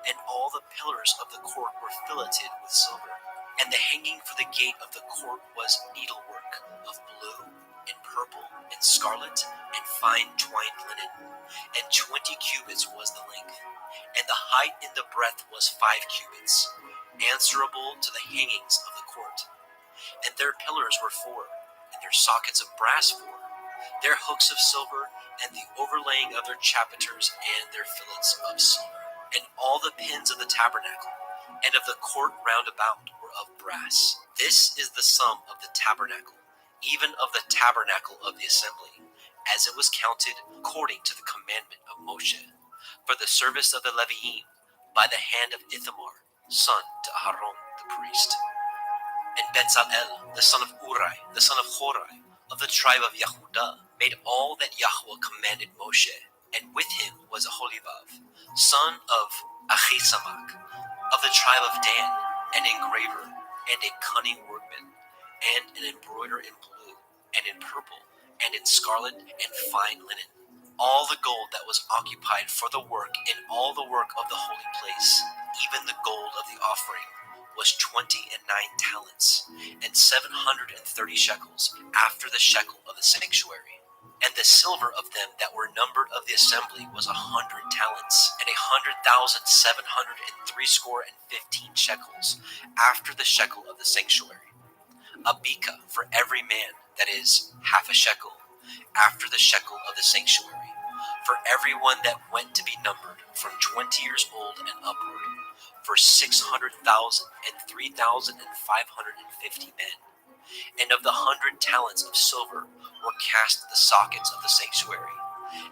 And all the pillars of the court were filleted with silver. And the hanging for the gate of the court was needlework of blue and purple and scarlet and fine twined linen. And 20 cubits was the length, and the height in the breadth was 5 cubits, answerable to the hangings of the court. And their pillars were 4, and their sockets of brass 4, their hooks of silver, and the overlaying of their chapiters and their fillets of silver. And all the pins of the tabernacle and of the court round about were of brass. This is the sum of the tabernacle, even of the tabernacle of the assembly, as it was counted according to the commandment of Moshe, for the service of the Leviim, by the hand of Ithamar, son to Aaron the priest. And Bezalel, the son of Uri, the son of Horai, of the tribe of Yehudah, made all that Yahweh commanded Moshe. And with him was Aholibav, son of Achisamach, of the tribe of Dan, an engraver, and a cunning workman, and an embroiderer in blue, and in purple, and in scarlet, and fine linen. All the gold that was occupied for the work in all the work of the holy place, even the gold of the offering, was 29 talents, and 730 shekels, after the shekel of the sanctuary. And the silver of them that were numbered of the assembly was 100 talents, and 100,703 shekels, after the shekel of the sanctuary. A beka for every man, that is, half a shekel, after the shekel of the sanctuary, for every one that went to be numbered from 20 years old and upward, for 600,000 and 3,550 men. And of the 100 talents of silver were cast the sockets of the sanctuary,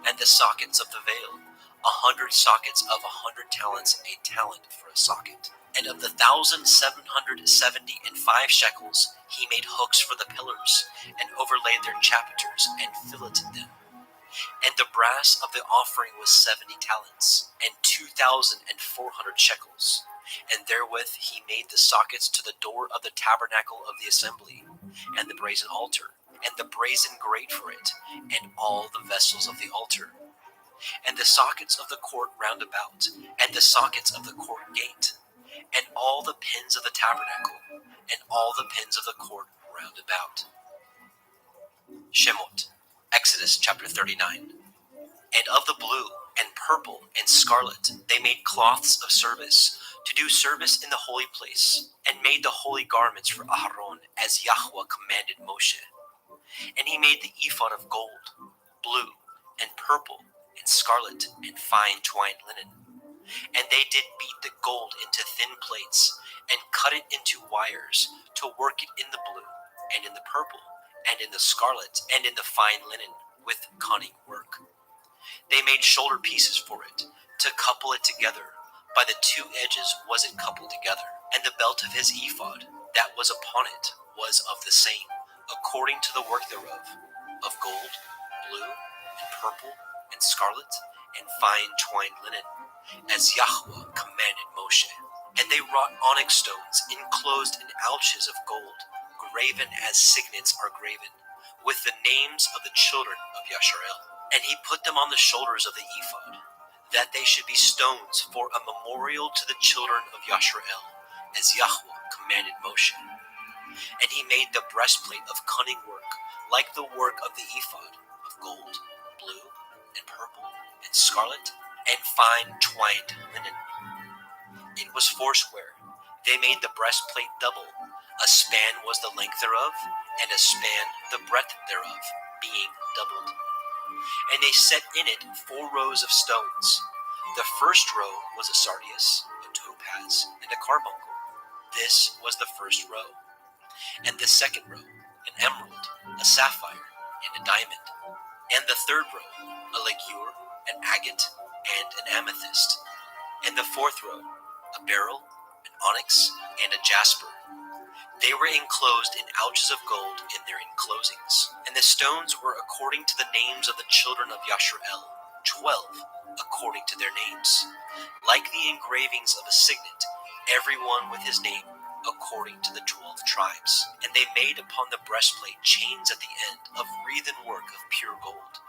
and the sockets of the veil, 100 sockets of 100 talents, a talent for a socket. And of the 1,775 shekels he made hooks for the pillars, and overlaid their chapiters, and filleted them. And the brass of the offering was 70 talents, and 2,400 shekels. And therewith he made the sockets to the door of the tabernacle of the assembly, and the brazen altar, and the brazen grate for it, and all the vessels of the altar, and the sockets of the court round about, and the sockets of the court gate, and all the pins of the tabernacle, and all the pins of the court round about. Shemot, Exodus chapter 39. And of the blue, and purple, and scarlet, they made cloths of service, to do service in the holy place, and made the holy garments for Aaron, as Yahweh commanded Moshe. And he made the ephod of gold, blue, and purple, and scarlet, and fine twined linen. And they did beat the gold into thin plates, and cut it into wires, to work it in the blue, and in the purple, and in the scarlet, and in the fine linen, with cunning work. They made shoulder pieces for it, to couple it together. By the 2 edges was it coupled together. And the belt of his ephod, that was upon it, was of the same, according to the work thereof, of gold, blue, and purple, and scarlet, and fine twined linen, as Yahweh commanded Moshe. And they wrought onyx stones enclosed in ouches of gold, graven as signets are graven, with the names of the children of Yasharel. And he put them on the shoulders of the ephod, that they should be stones for a memorial to the children of Yasharel, as Yahweh commanded Moshe. And he made the breastplate of cunning work, like the work of the ephod, of gold, blue, and purple, and scarlet, and fine twined linen. It was foursquare. They made the breastplate double. A span was the length thereof, and a span the breadth thereof, being doubled. And they set in it 4 rows of stones. The first row was a sardius, a topaz, and a carbuncle. This was the first row. And the second row, an emerald, a sapphire, and a diamond. And the third row, a ligure, an agate, and an amethyst. And the fourth row, a beryl, an onyx, and a jasper. They were enclosed in ouches of gold in their enclosings. And the stones were according to the names of the children of Yasharel, 12 according to their names, like the engravings of a signet, every one with his name, according to the 12 tribes. And they made upon the breastplate chains at the end of wreathen work of pure gold.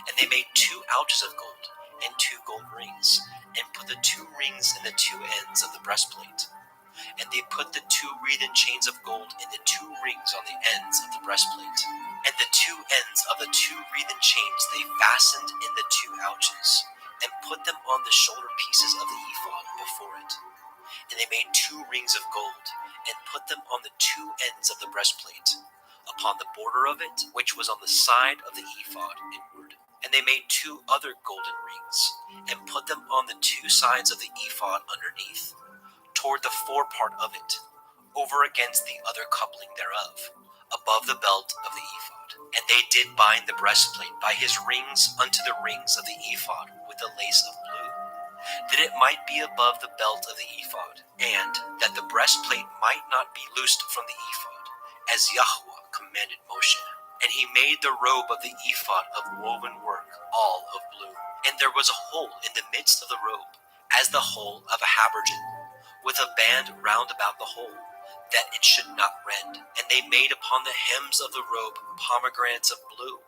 And they made 2 ouches of gold, and 2 gold rings, and put the 2 rings in the 2 ends of the breastplate. And they put the 2 wreathen chains of gold in the 2 rings on the ends of the breastplate. And the 2 ends of the 2 wreathen chains they fastened in the 2 ouches, and put them on the shoulder pieces of the ephod before it. And they made 2 rings of gold, and put them on the 2 ends of the breastplate, upon the border of it, which was on the side of the ephod inward. And they made 2 other golden rings, and put them on the 2 sides of the ephod underneath, toward the forepart of it, over against the other coupling thereof, above the belt of the ephod. And they did bind the breastplate by his rings unto the rings of the ephod with a lace of blue, that it might be above the belt of the ephod, and that the breastplate might not be loosed from the ephod, as Yahweh commanded Moshe. And he made the robe of the ephod of woven work, all of blue. And there was a hole in the midst of the robe, as the hole of a habergeon, with a band round about the hole, that it should not rend. And they made upon the hems of the robe pomegranates of blue,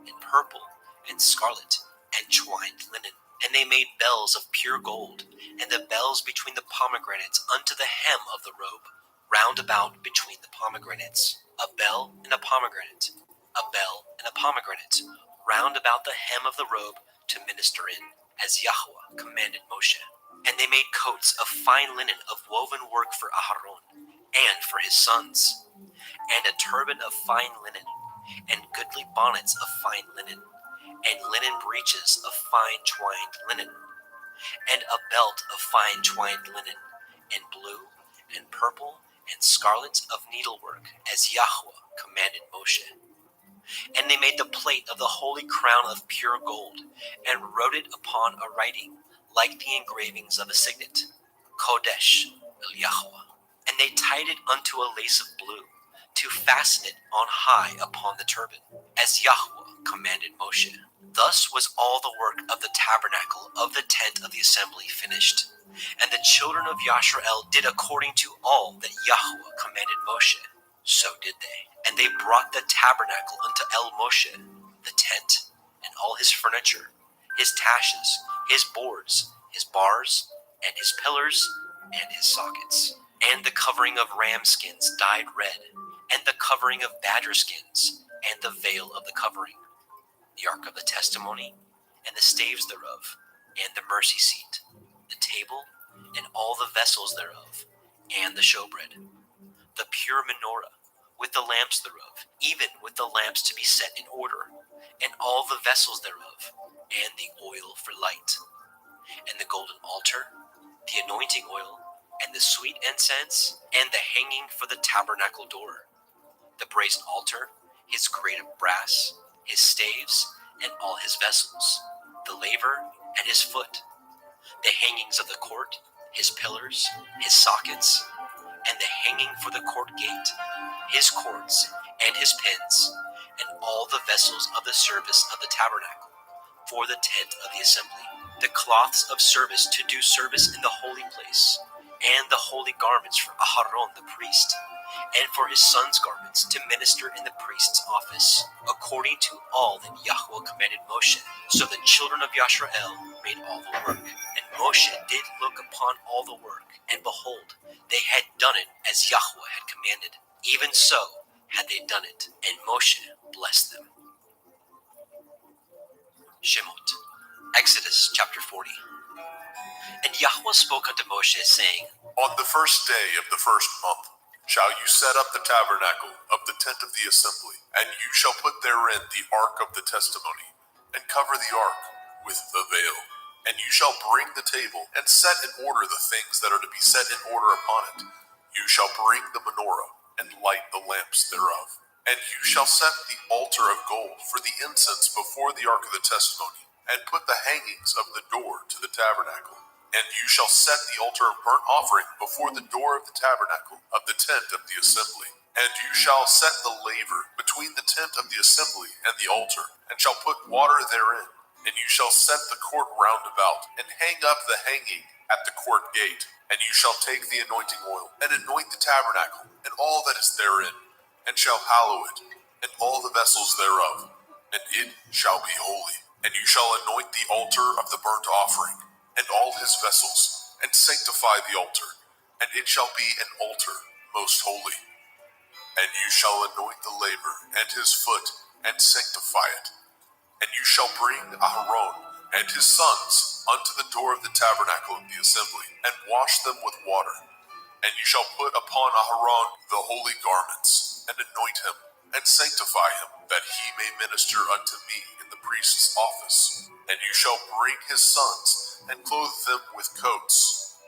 and purple, and scarlet, and twined linen. And they made bells of pure gold, and the bells between the pomegranates unto the hem of the robe, round about between the pomegranates. A bell and a pomegranate, a bell and a pomegranate, round about the hem of the robe to minister in, as Yahweh commanded Moshe. And they made coats of fine linen of woven work for Aharon, and for his sons, and a turban of fine linen, and goodly bonnets of fine linen, and linen breeches of fine twined linen, and a belt of fine twined linen, and blue, and purple, and scarlet of needlework, as Yahweh commanded Moshe. And they made the plate of the holy crown of pure gold, and wrote it upon a writing, like the engravings of a signet, Kodesh El Yahweh. And they tied it unto a lace of blue, to fasten it on high upon the turban, as Yahweh commanded Moshe. Thus was all the work of the tabernacle of the tent of the assembly finished. And the children of Yasharel did according to all that Yahweh commanded Moshe. So did they. And they brought the tabernacle unto El Moshe, the tent, and all his furniture, his taches, his boards, his bars, and his pillars, and his sockets, and the covering of ram skins dyed red, and the covering of badger skins, and the veil of the covering, the ark of the testimony, and the staves thereof, and the mercy seat, the table, and all the vessels thereof, and the showbread, the pure menorah, with the lamps thereof, even with the lamps to be set in order, and all the vessels thereof, and the oil for light, and the golden altar, the anointing oil, and the sweet incense, and the hanging for the tabernacle door, the brazen altar, his grate of brass, his staves, and all his vessels, the laver, and his foot, the hangings of the court, his pillars, his sockets, and the hanging for the court gate, his cords, and his pins, and all the vessels of the service of the tabernacle, for the tent of the assembly, the cloths of service to do service in the holy place, and the holy garments for Aharon the priest, and for his sons' garments to minister in the priest's office, according to all that Yahweh commanded Moshe. So the children of Yashrael made all the work. And Moshe did look upon all the work, and behold, they had done it as Yahweh had commanded. Even so had they done it, and Moshe blessed them. Shemot, Exodus chapter 40. And Yahweh spoke unto Moshe, saying, On the first day of the first month shall you set up the tabernacle of the tent of the assembly, and you shall put therein the ark of the testimony, and cover the ark with the veil. And you shall bring the table, and set in order the things that are to be set in order upon it. You shall bring the menorah, and light the lamps thereof. And you shall set the altar of gold for the incense before the ark of the testimony, and put the hangings of the door to the tabernacle. And you shall set the altar of burnt offering before the door of the tabernacle of the tent of the assembly. And you shall set the laver between the tent of the assembly and the altar, and shall put water therein. And you shall set the court round about, and hang up the hanging at the court gate. And you shall take the anointing oil, and anoint the tabernacle, and all that is therein, and shall hallow it, and all the vessels thereof, and it shall be holy. And you shall anoint the altar of the burnt offering, and all his vessels, and sanctify the altar, and it shall be an altar most holy. And you shall anoint the laver and his foot, and sanctify it. And you shall bring Aharon and his sons unto the door of the tabernacle of the assembly, and wash them with water. And you shall put upon Aharon the holy garments, and anoint him, and sanctify him, that he may minister unto me in the priest's office. And you shall bring his sons, and clothe them with coats.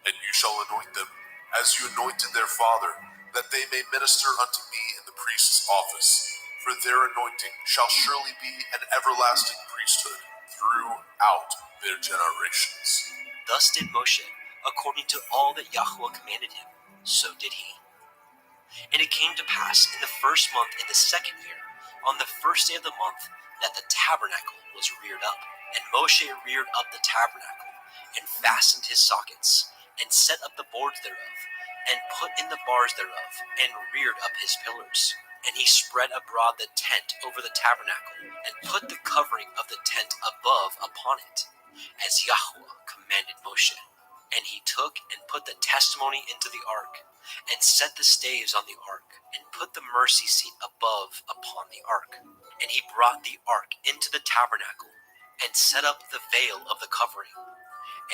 And you shall anoint them, as you anointed their father, that they may minister unto me in the priest's office. For their anointing shall surely be an everlasting priesthood throughout their generations. Thus did Moshe, according to all that Yahweh commanded him, so did he. And it came to pass in the first month in the second year, on the first day of the month, that the tabernacle was reared up. And Moshe reared up the tabernacle, and fastened his sockets, and set up the boards thereof, and put in the bars thereof, and reared up his pillars. And he spread abroad the tent over the tabernacle, and put the covering of the tent above upon it, as Yahweh commanded Moshe. And he took and put the testimony into the ark, and set the staves on the ark, and put the mercy seat above upon the ark. And he brought the ark into the tabernacle, and set up the veil of the covering,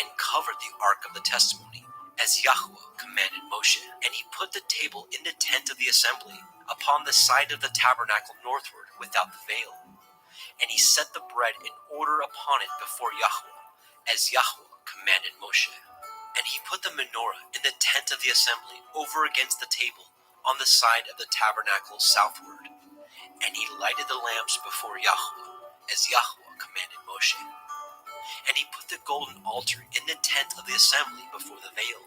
and covered the ark of the testimony, as Yahweh commanded Moshe. And he put the table in the tent of the assembly, upon the side of the tabernacle northward, without the veil. And he set the bread in order upon it before Yahweh, as Yahweh commanded Moshe. And he put the menorah in the tent of the assembly, over against the table, on the side of the tabernacle southward. And he lighted the lamps before Yahweh, as Yahweh commanded Moshe. And he put the golden altar in the tent of the assembly before the veil.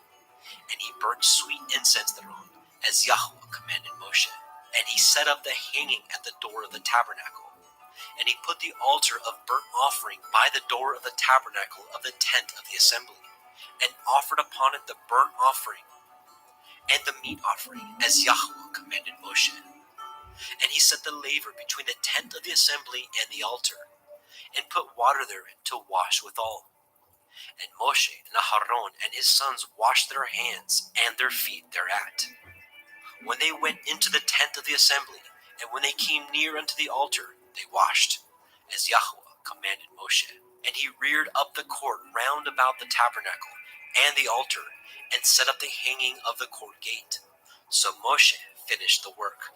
And he burnt sweet incense thereon, as Yahweh commanded Moshe. And he set up the hanging at the door of the tabernacle. And he put the altar of burnt offering by the door of the tabernacle of the tent of the assembly, and offered upon it the burnt offering and the meat offering, as Yahweh commanded Moshe. And he set the laver between the tent of the assembly and the altar, and put water therein to wash withal. And Moshe and Aharon and his sons washed their hands and their feet thereat, when they went into the tent of the assembly, and when they came near unto the altar, they washed, as Yahweh commanded Moshe. And he reared up the court round about the tabernacle and the altar, and set up the hanging of the court gate. So Moshe finished the work.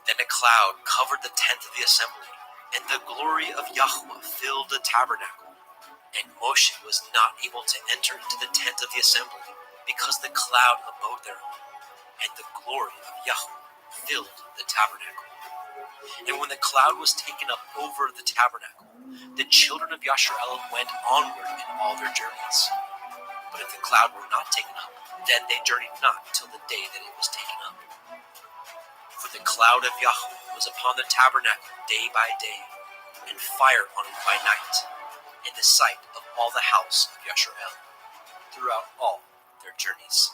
Then a cloud covered the tent of the assembly, and the glory of Yahweh filled the tabernacle. And Moshe was not able to enter into the tent of the assembly, because the cloud abode thereon, and the glory of Yahweh filled the tabernacle. And when the cloud was taken up over the tabernacle, the children of Yashrael went onward in all their journeys. But if the cloud were not taken up, then they journeyed not till the day that it was taken up. For the cloud of Yahweh was upon the tabernacle day by day, and fire on it by night, in the sight of all the house of Yasharel, throughout all their journeys.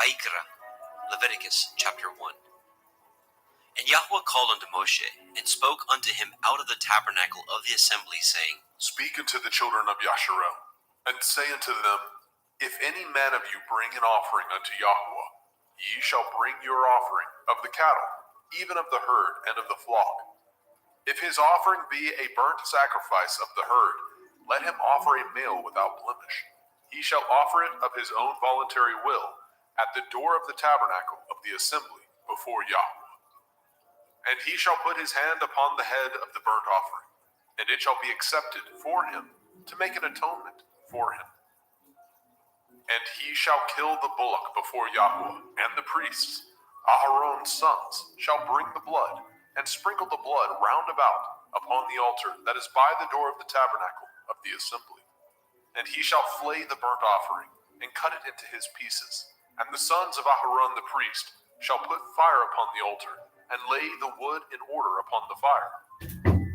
Vaikra, Leviticus chapter 1. And Yahweh called unto Moshe, and spoke unto him out of the tabernacle of the assembly, saying, Speak unto the children of Yasharel, and say unto them, If any man of you bring an offering unto Yahweh, ye shall bring your offering of the cattle, even of the herd and of the flock. If his offering be a burnt sacrifice of the herd, let him offer a male without blemish. He shall offer it of his own voluntary will, at the door of the tabernacle of the assembly before Yahweh. And he shall put his hand upon the head of the burnt offering, and it shall be accepted for him to make an atonement for him. And he shall kill the bullock before Yahweh, and the priests, Aharon's sons, shall bring the blood, and sprinkle the blood round about upon the altar that is by the door of the tabernacle of the assembly. And he shall flay the burnt offering, and cut it into his pieces. And the sons of Aharon the priest shall put fire upon the altar, and lay the wood in order upon the fire.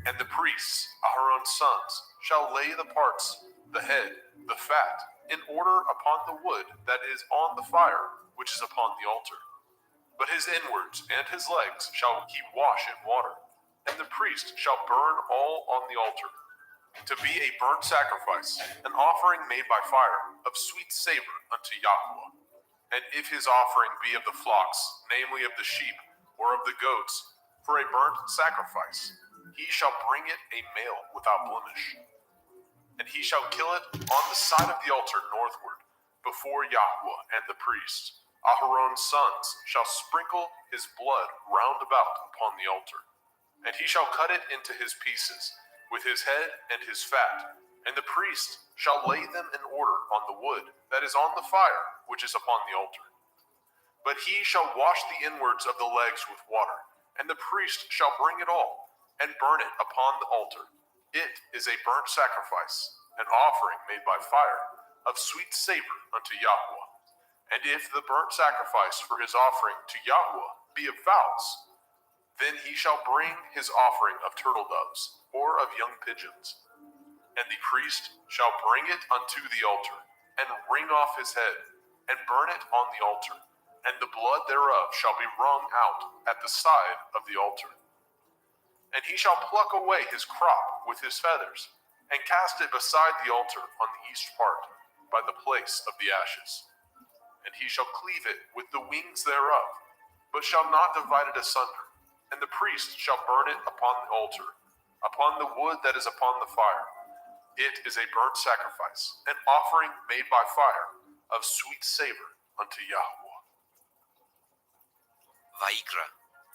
And the priests, Aharon's sons, shall lay the parts, the head, the fat, in order upon the wood that is on the fire, which is upon the altar. But his inwards and his legs shall he wash in water, and the priest shall burn all on the altar, to be a burnt sacrifice, an offering made by fire, of sweet savor unto Yahweh. And if his offering be of the flocks, namely of the sheep, or of the goats, for a burnt sacrifice, he shall bring it a male without blemish. And he shall kill it on the side of the altar northward, before Yahweh and the priests. Aharon's sons shall sprinkle his blood round about upon the altar. And he shall cut it into his pieces, with his head and his fat, and the priest shall lay them in order on the wood that is on the fire, which is upon the altar. But he shall wash the inwards of the legs with water, and the priest shall bring it all, and burn it upon the altar. It is a burnt sacrifice, an offering made by fire, of sweet savor unto Yahweh. And if the burnt sacrifice for his offering to Yahweh be of fowls, then he shall bring his offering of turtle doves, or of young pigeons. And the priest shall bring it unto the altar, and wring off his head, and burn it on the altar, and the blood thereof shall be wrung out at the side of the altar. And he shall pluck away his crop with his feathers, and cast it beside the altar on the east part, by the place of the ashes. And he shall cleave it with the wings thereof, but shall not divide it asunder. And the priest shall burn it upon the altar, upon the wood that is upon the fire. It is a burnt sacrifice, an offering made by fire, of sweet savor unto Yahweh. Vaikra,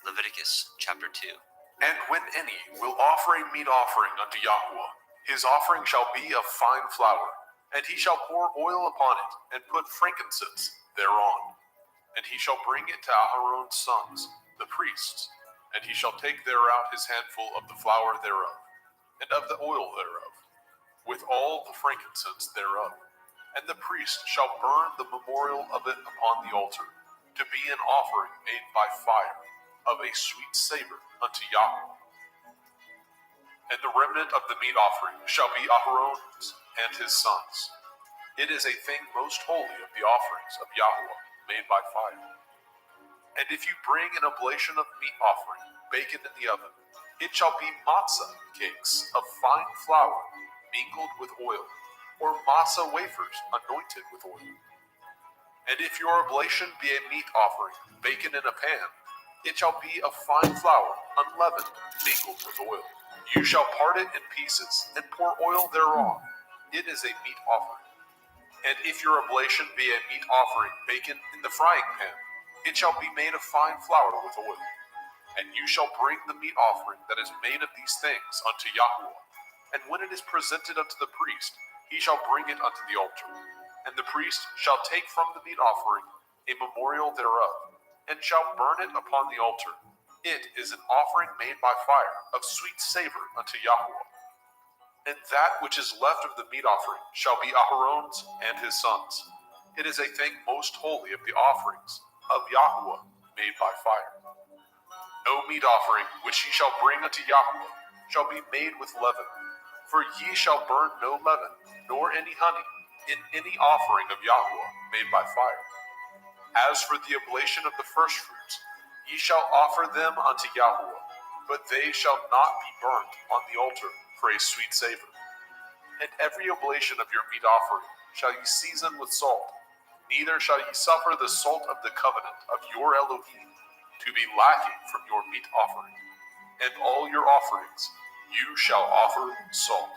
Leviticus chapter 2. And when any will offer a meat offering unto Yahweh, his offering shall be of fine flour, and he shall pour oil upon it, and put frankincense thereon. And he shall bring it to Aharon's sons, the priests, and he shall take thereout his handful of the flour thereof, and of the oil thereof, with all the frankincense thereof. And the priest shall burn the memorial of it upon the altar, to be an offering made by fire, of a sweet savor unto Yahweh. And the remnant of the meat offering shall be Aharon's and his sons. It is a thing most holy of the offerings of Yahweh, made by fire. And if you bring an oblation of meat offering, baken in the oven, it shall be matzah cakes of fine flour, mingled with oil, or matzah wafers anointed with oil. And if your oblation be a meat offering, baken in a pan, it shall be of fine flour, unleavened, mingled with oil. You shall part it in pieces, and pour oil thereon. It is a meat offering. And if your oblation be a meat offering baken in the frying pan, it shall be made of fine flour with oil. And you shall bring the meat offering that is made of these things unto Yahweh. And when it is presented unto the priest, he shall bring it unto the altar. And the priest shall take from the meat offering a memorial thereof, and shall burn it upon the altar. It is an offering made by fire, of sweet savor unto Yahweh. And that which is left of the meat offering shall be Aharon's and his sons. It is a thing most holy of the offerings of Yahweh made by fire. No meat offering which ye shall bring unto Yahweh shall be made with leaven, for ye shall burn no leaven, nor any honey, in any offering of Yahweh made by fire. As for the oblation of the firstfruits, ye shall offer them unto Yahweh, but they shall not be burnt on the altar for a sweet savor. And every oblation of your meat offering shall ye season with salt, neither shall ye suffer the salt of the covenant of your Elohim to be lacking from your meat offering. And all your offerings you shall offer salt.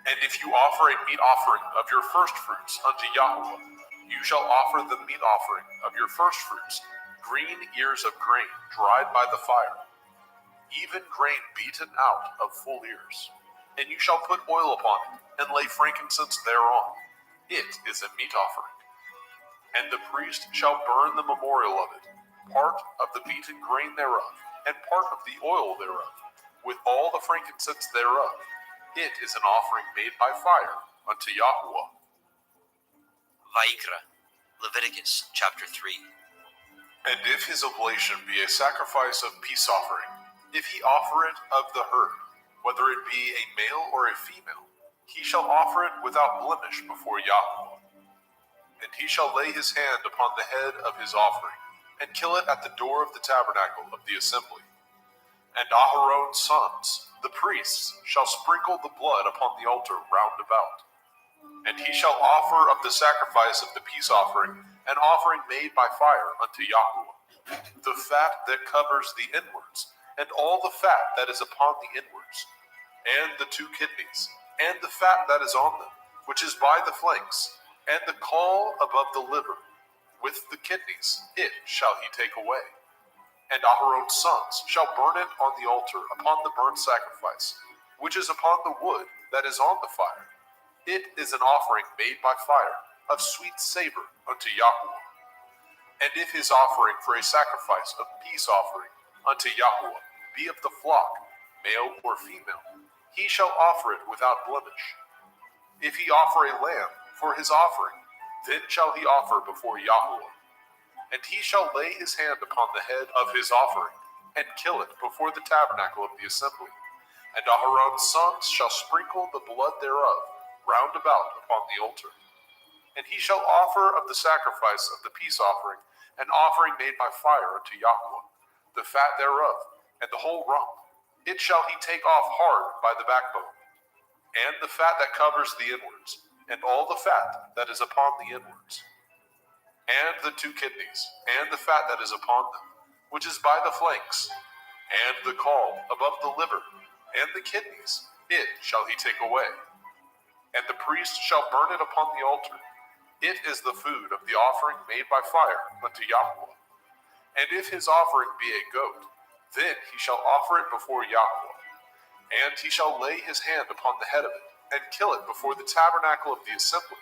And if you offer a meat offering of your firstfruits unto Yahweh, you shall offer the meat offering of your firstfruits, green ears of grain dried by the fire, even grain beaten out of full ears. And you shall put oil upon it, and lay frankincense thereon. It is a meat offering. And the priest shall burn the memorial of it, part of the beaten grain thereof, and part of the oil thereof, with all the frankincense thereof. It is an offering made by fire unto Yahweh. Vayikra, Leviticus chapter 3. And if his oblation be a sacrifice of peace offering, if he offer it of the herd, whether it be a male or a female, he shall offer it without blemish before Yahweh. And he shall lay his hand upon the head of his offering, and kill it at the door of the tabernacle of the assembly. And Aharon's sons, the priests, shall sprinkle the blood upon the altar round about. And he shall offer of the sacrifice of the peace offering an offering made by fire unto Yahweh, the fat that covers the inwards, and all the fat that is upon the inwards, and the two kidneys, and the fat that is on them, which is by the flanks, and the caul above the liver, with the kidneys, it shall he take away. And Aharon's sons shall burn it on the altar upon the burnt sacrifice, which is upon the wood that is on the fire. It is an offering made by fire, of sweet savor unto Yahweh. And if his offering for a sacrifice of peace offering unto Yahweh be of the flock, male or female, he shall offer it without blemish. If he offer a lamb for his offering, then shall he offer before Yahweh. And he shall lay his hand upon the head of his offering, and kill it before the tabernacle of the assembly. And Aharon's sons shall sprinkle the blood thereof round about upon the altar. And he shall offer of the sacrifice of the peace offering an offering made by fire unto Yahweh, the fat thereof, and the whole rump. It shall he take off hard by the backbone, and the fat that covers the inwards, and all the fat that is upon the inwards, and the two kidneys, and the fat that is upon them, which is by the flanks, and the caul above the liver, and the kidneys, it shall he take away. And the priest shall burn it upon the altar. It is the food of the offering made by fire unto Yahweh. And if his offering be a goat, then he shall offer it before Yahweh. And he shall lay his hand upon the head of it, and kill it before the tabernacle of the assembly.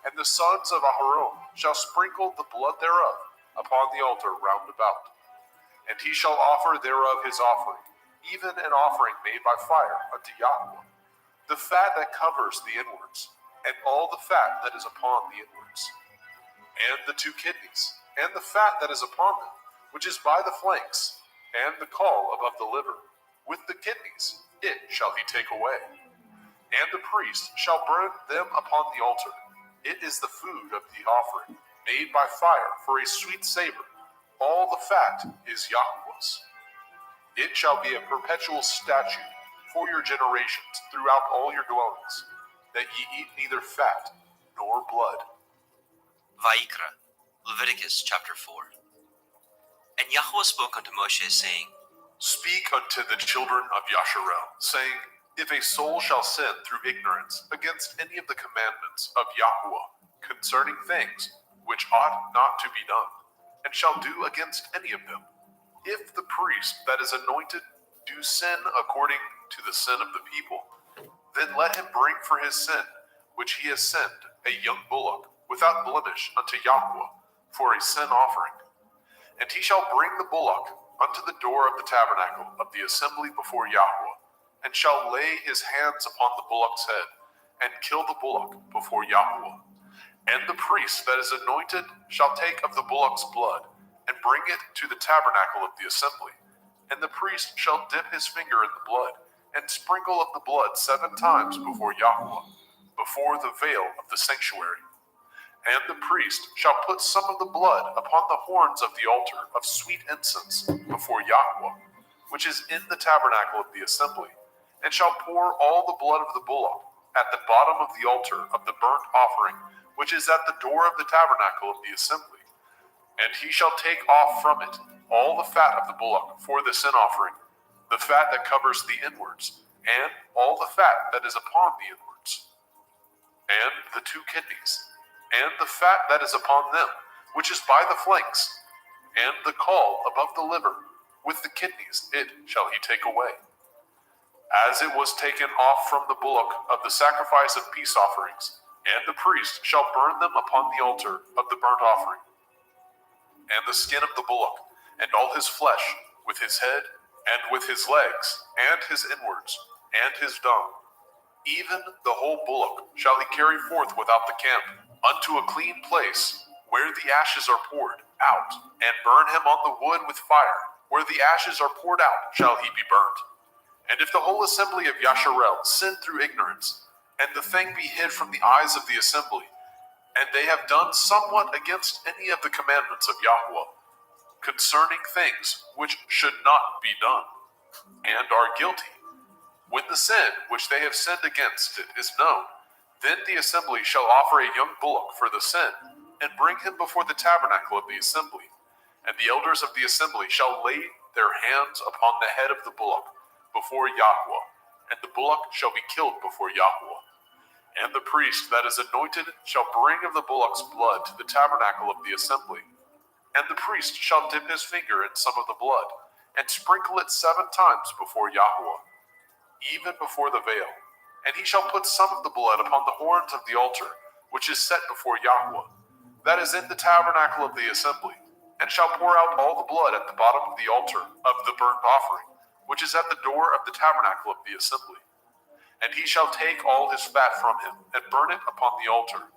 And the sons of Aharon shall sprinkle the blood thereof upon the altar round about. And he shall offer thereof his offering, even an offering made by fire unto Yahweh, the fat that covers the inwards, and all the fat that is upon the inwards, and the two kidneys, and the fat that is upon them, which is by the flanks, and the caul above the liver, with the kidneys, it shall he take away. And the priest shall burn them upon the altar. It is the food of the offering, made by fire for a sweet savor. All the fat is Yahweh's. It shall be a perpetual statute for your generations throughout all your dwellings, that ye eat neither fat nor blood. Vayikra, Leviticus chapter 4. And Yahweh spoke unto Moshe, saying, Speak unto the children of Yasharel, saying, If a soul shall sin through ignorance against any of the commandments of Yahweh, concerning things which ought not to be done, and shall do against any of them. If the priest that is anointed do sin according to the sin of the people, then let him bring for his sin, which he has sinned, a young bullock, without blemish unto Yahweh, for a sin offering. And he shall bring the bullock unto the door of the tabernacle of the assembly before Yahweh, and shall lay his hands upon the bullock's head, and kill the bullock before Yahweh. And the priest that is anointed shall take of the bullock's blood, and bring it to the tabernacle of the assembly. And the priest shall dip his finger in the blood, and sprinkle of the blood 7 times before Yahweh, before the veil of the sanctuary. And the priest shall put some of the blood upon the horns of the altar of sweet incense before Yahweh, which is in the tabernacle of the assembly, and shall pour all the blood of the bullock at the bottom of the altar of the burnt offering, which is at the door of the tabernacle of the assembly. And he shall take off from it all the fat of the bullock for the sin offering, the fat that covers the inwards, and all the fat that is upon the inwards, and the 2 kidneys, and the fat that is upon them, which is by the flanks, and the caul above the liver, with the kidneys, it shall he take away. As it was taken off from the bullock of the sacrifice of peace offerings, and the priest shall burn them upon the altar of the burnt offering. And the skin of the bullock, and all his flesh, with his head, and with his legs, and his inwards, and his dung, even the whole bullock shall he carry forth without the camp, unto a clean place, where the ashes are poured out, and burn him on the wood with fire. Where the ashes are poured out shall he be burnt. And if the whole assembly of Yasharel sin through ignorance, and the thing be hid from the eyes of the assembly, and they have done somewhat against any of the commandments of Yahweh, concerning things which should not be done, and are guilty, when the sin which they have sinned against it is known, then the assembly shall offer a young bullock for the sin, and bring him before the tabernacle of the assembly. And the elders of the assembly shall lay their hands upon the head of the bullock before Yahweh, and the bullock shall be killed before Yahweh. And the priest that is anointed shall bring of the bullock's blood to the tabernacle of the assembly. And the priest shall dip his finger in some of the blood, and sprinkle it 7 times before Yahweh, even before the veil. And he shall put some of the blood upon the horns of the altar, which is set before Yahweh, that is in the tabernacle of the assembly, and shall pour out all the blood at the bottom of the altar of the burnt offering, which is at the door of the tabernacle of the assembly. And he shall take all his fat from him, and burn it upon the altar.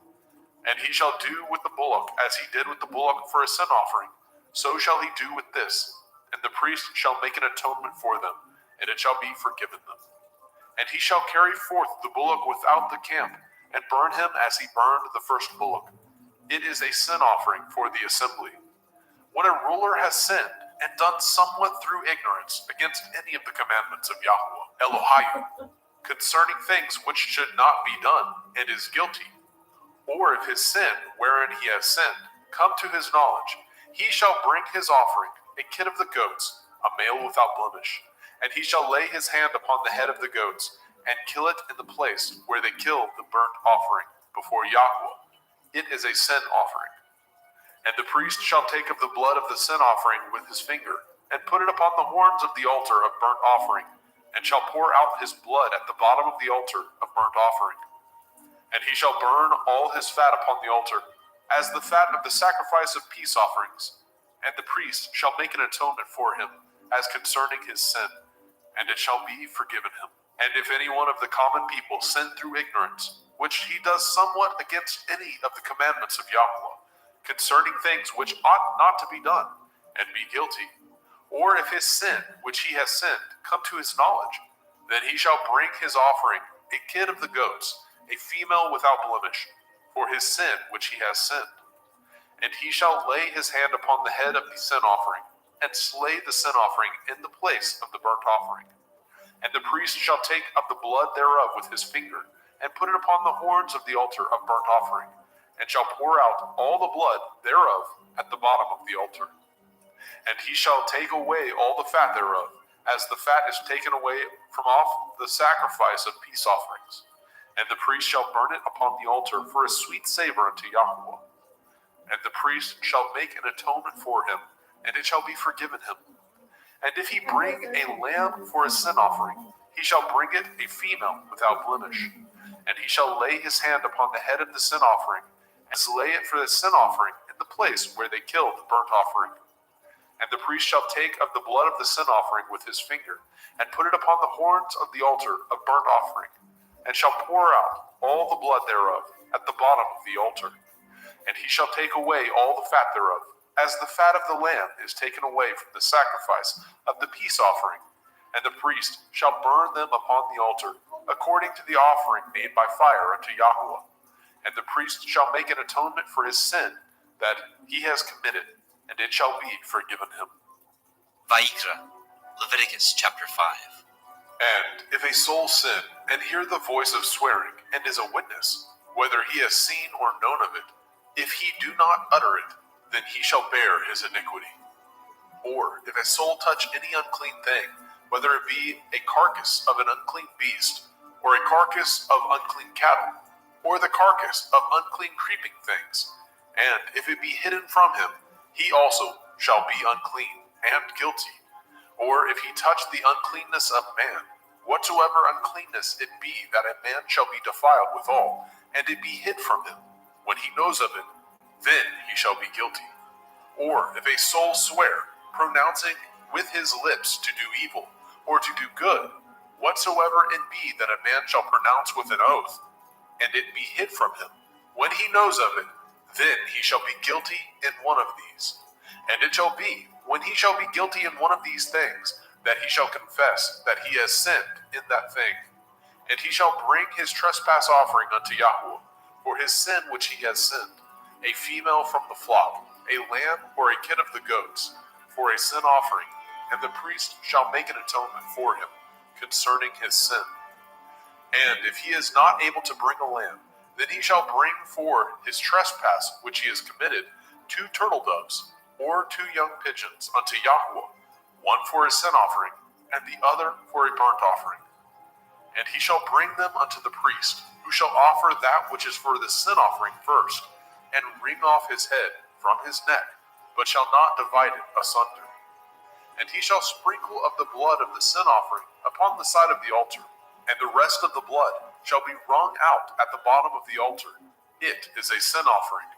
And he shall do with the bullock as he did with the bullock for a sin offering, so shall he do with this. And the priest shall make an atonement for them, and it shall be forgiven them. And he shall carry forth the bullock without the camp, and burn him as he burned the first bullock. It is a sin offering for the assembly. When a ruler has sinned, and done somewhat through ignorance against any of the commandments of Yahweh, Elohim, concerning things which should not be done, and is guilty, or if his sin, wherein he has sinned, come to his knowledge, he shall bring his offering, a kid of the goats, a male without blemish, and he shall lay his hand upon the head of the goats, and kill it in the place where they kill the burnt offering, before Yahweh. It is a sin offering. And the priest shall take of the blood of the sin offering with his finger, and put it upon the horns of the altar of burnt offering, and shall pour out his blood at the bottom of the altar of burnt offering. And he shall burn all his fat upon the altar, as the fat of the sacrifice of peace offerings. And the priest shall make an atonement for him, as concerning his sin, and it shall be forgiven him. And if any one of the common people sin through ignorance, which he does somewhat against any of the commandments of Yahweh, concerning things which ought not to be done, and be guilty, or if his sin, which he has sinned, come to his knowledge, then he shall bring his offering, a kid of the goats, a female without blemish, for his sin which he has sinned. And he shall lay his hand upon the head of the sin offering, and slay the sin offering in the place of the burnt offering. And the priest shall take of the blood thereof with his finger, and put it upon the horns of the altar of burnt offering, and shall pour out all the blood thereof at the bottom of the altar. And he shall take away all the fat thereof, as the fat is taken away from off the sacrifice of peace offerings. And the priest shall burn it upon the altar for a sweet savor unto Yahweh. And the priest shall make an atonement for him, and it shall be forgiven him. And if he bring a lamb for a sin offering, he shall bring it a female without blemish. And he shall lay his hand upon the head of the sin offering, and lay it for the sin offering in the place where they killed the burnt offering. And the priest shall take of the blood of the sin offering with his finger, and put it upon the horns of the altar of burnt offering, and shall pour out all the blood thereof at the bottom of the altar. And he shall take away all the fat thereof, as the fat of the lamb is taken away from the sacrifice of the peace offering. And the priest shall burn them upon the altar, according to the offering made by fire unto Yahweh. And the priest shall make an atonement for his sin that he has committed, and it shall be forgiven him. Vayikra, Leviticus chapter 5. And if a soul sin, and hear the voice of swearing, and is a witness, whether he has seen or known of it, if he do not utter it, then he shall bear his iniquity. Or if a soul touch any unclean thing, whether it be a carcass of an unclean beast, or a carcass of unclean cattle, or the carcass of unclean creeping things, and if it be hidden from him, he also shall be unclean and guilty. Or if he touch the uncleanness of man, whatsoever uncleanness it be, that a man shall be defiled withal, and it be hid from him, when he knows of it, then he shall be guilty. Or if a soul swear, pronouncing with his lips to do evil, or to do good, whatsoever it be that a man shall pronounce with an oath, and it be hid from him, when he knows of it, then he shall be guilty in one of these. And it shall be, when he shall be guilty in one of these things, that he shall confess that he has sinned in that thing. And he shall bring his trespass offering unto Yahweh, for his sin which he has sinned, a female from the flock, a lamb or a kid of the goats, for a sin offering, and the priest shall make an atonement for him concerning his sin. And if he is not able to bring a lamb, then he shall bring for his trespass which he has committed 2 turtle doves, or 2 young pigeons unto Yahweh, one for his sin offering, and the other for a burnt offering. And he shall bring them unto the priest, who shall offer that which is for the sin offering first, and wring off his head from his neck, but shall not divide it asunder. And he shall sprinkle of the blood of the sin offering upon the side of the altar, and the rest of the blood shall be wrung out at the bottom of the altar. It is a sin offering.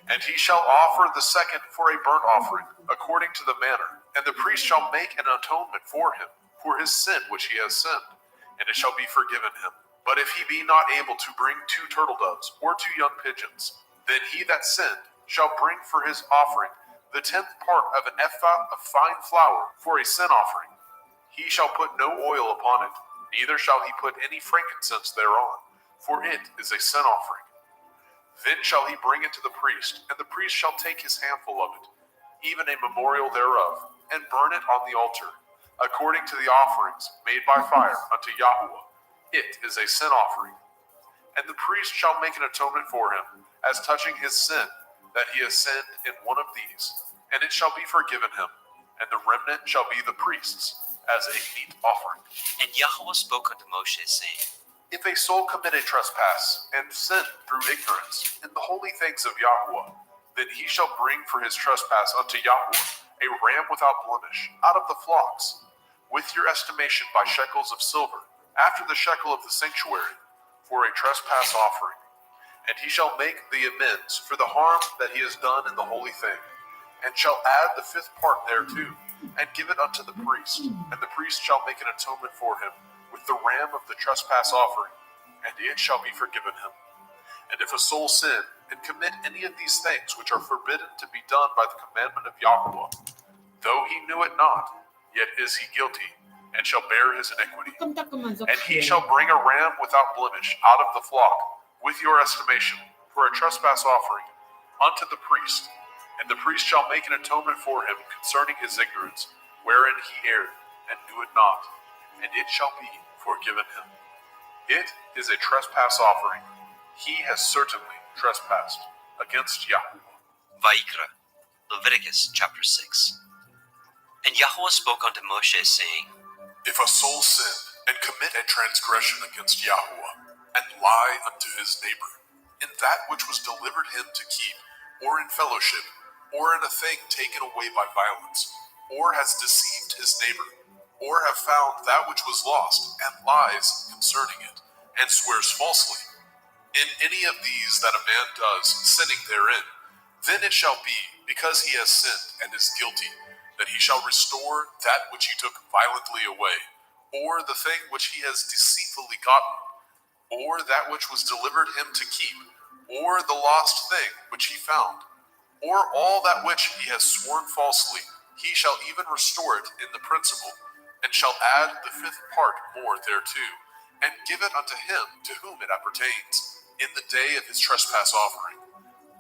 And he shall offer the second for a burnt offering, according to the manner, and the priest shall make an atonement for him, for his sin which he has sinned, and it shall be forgiven him. But if he be not able to bring 2 turtle doves, or 2 young pigeons, then he that sinned shall bring for his offering the 10th part of an ephah of fine flour for a sin offering. He shall put no oil upon it, neither shall he put any frankincense thereon, for it is a sin offering. Then shall he bring it to the priest, and the priest shall take his handful of it, even a memorial thereof, and burn it on the altar, according to the offerings made by fire unto Yahweh. It is a sin offering. And the priest shall make an atonement for him, as touching his sin, that he has sinned in one of these, and it shall be forgiven him, and the remnant shall be the priest's, as a meat offering. And Yahweh spoke unto Moshe, saying, If a soul commit a trespass, and sin through ignorance, in the holy things of Yahweh, then he shall bring for his trespass unto Yahweh a ram without blemish, out of the flocks, with your estimation by shekels of silver, after the shekel of the sanctuary, for a trespass offering. And he shall make the amends for the harm that he has done in the holy thing, and shall add the 5th part thereto, and give it unto the priest, and the priest shall make an atonement for him with the ram of the trespass offering, and it shall be forgiven him. And if a soul sin, and commit any of these things which are forbidden to be done by the commandment of Yahweh, though he knew it not, yet is he guilty, and shall bear his iniquity. And he shall bring a ram without blemish out of the flock, with your estimation, for a trespass offering, unto the priest, and the priest shall make an atonement for him concerning his ignorance, wherein he erred, and knew it not, and it shall be forgiven him. It is a trespass offering. He has certainly trespassed against Yahweh. Vayikra, Leviticus chapter 6. And Yahweh spoke unto Moshe, saying, If a soul sin, and commit a transgression against Yahweh, and lie unto his neighbor, in that which was delivered him to keep, or in fellowship, or in a thing taken away by violence, or has deceived his neighbor, or have found that which was lost, and lies concerning it, and swears falsely, in any of these that a man does, sinning therein, then it shall be, because he has sinned and is guilty, that he shall restore that which he took violently away, or the thing which he has deceitfully gotten, or that which was delivered him to keep, or the lost thing which he found, or all that which he has sworn falsely, he shall even restore it in the principal, and shall add the fifth part more thereto, and give it unto him to whom it appertains, in the day of his trespass offering.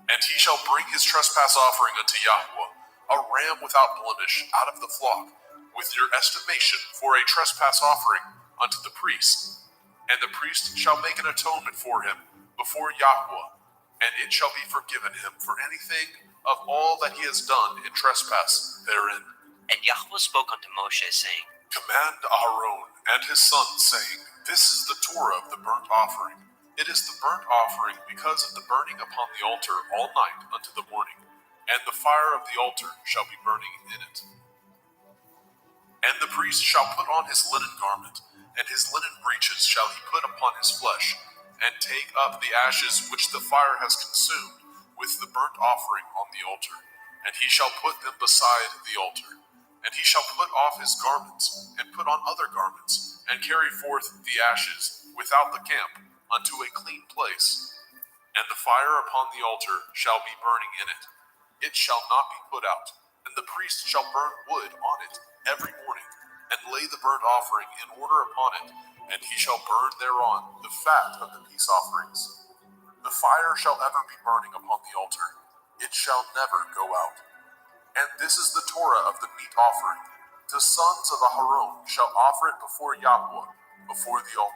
And he shall bring his trespass offering unto Yahweh, a ram without blemish out of the flock, with your estimation for a trespass offering unto the priest. And the priest shall make an atonement for him before Yahweh, and it shall be forgiven him for anything of all that he has done in trespass therein. And Yahweh spoke unto Moshe, saying, Command Aaron and his sons, saying, This is the Torah of the burnt offering. It is the burnt offering because of the burning upon the altar all night unto the morning, and the fire of the altar shall be burning in it. And the priest shall put on his linen garment, and his linen breeches shall he put upon his flesh, and take up the ashes which the fire has consumed with the burnt offering on the altar, and he shall put them beside the altar. And he shall put off his garments, and put on other garments, and carry forth the ashes without the camp unto a clean place. And the fire upon the altar shall be burning in it. It shall not be put out. And the priest shall burn wood on it every morning, and lay the burnt offering in order upon it, and he shall burn thereon the fat of the peace offerings. The fire shall ever be burning upon the altar. It shall never go out. And this is the Torah of the meat offering. The sons of Aharon shall offer it before Yahweh, before the altar.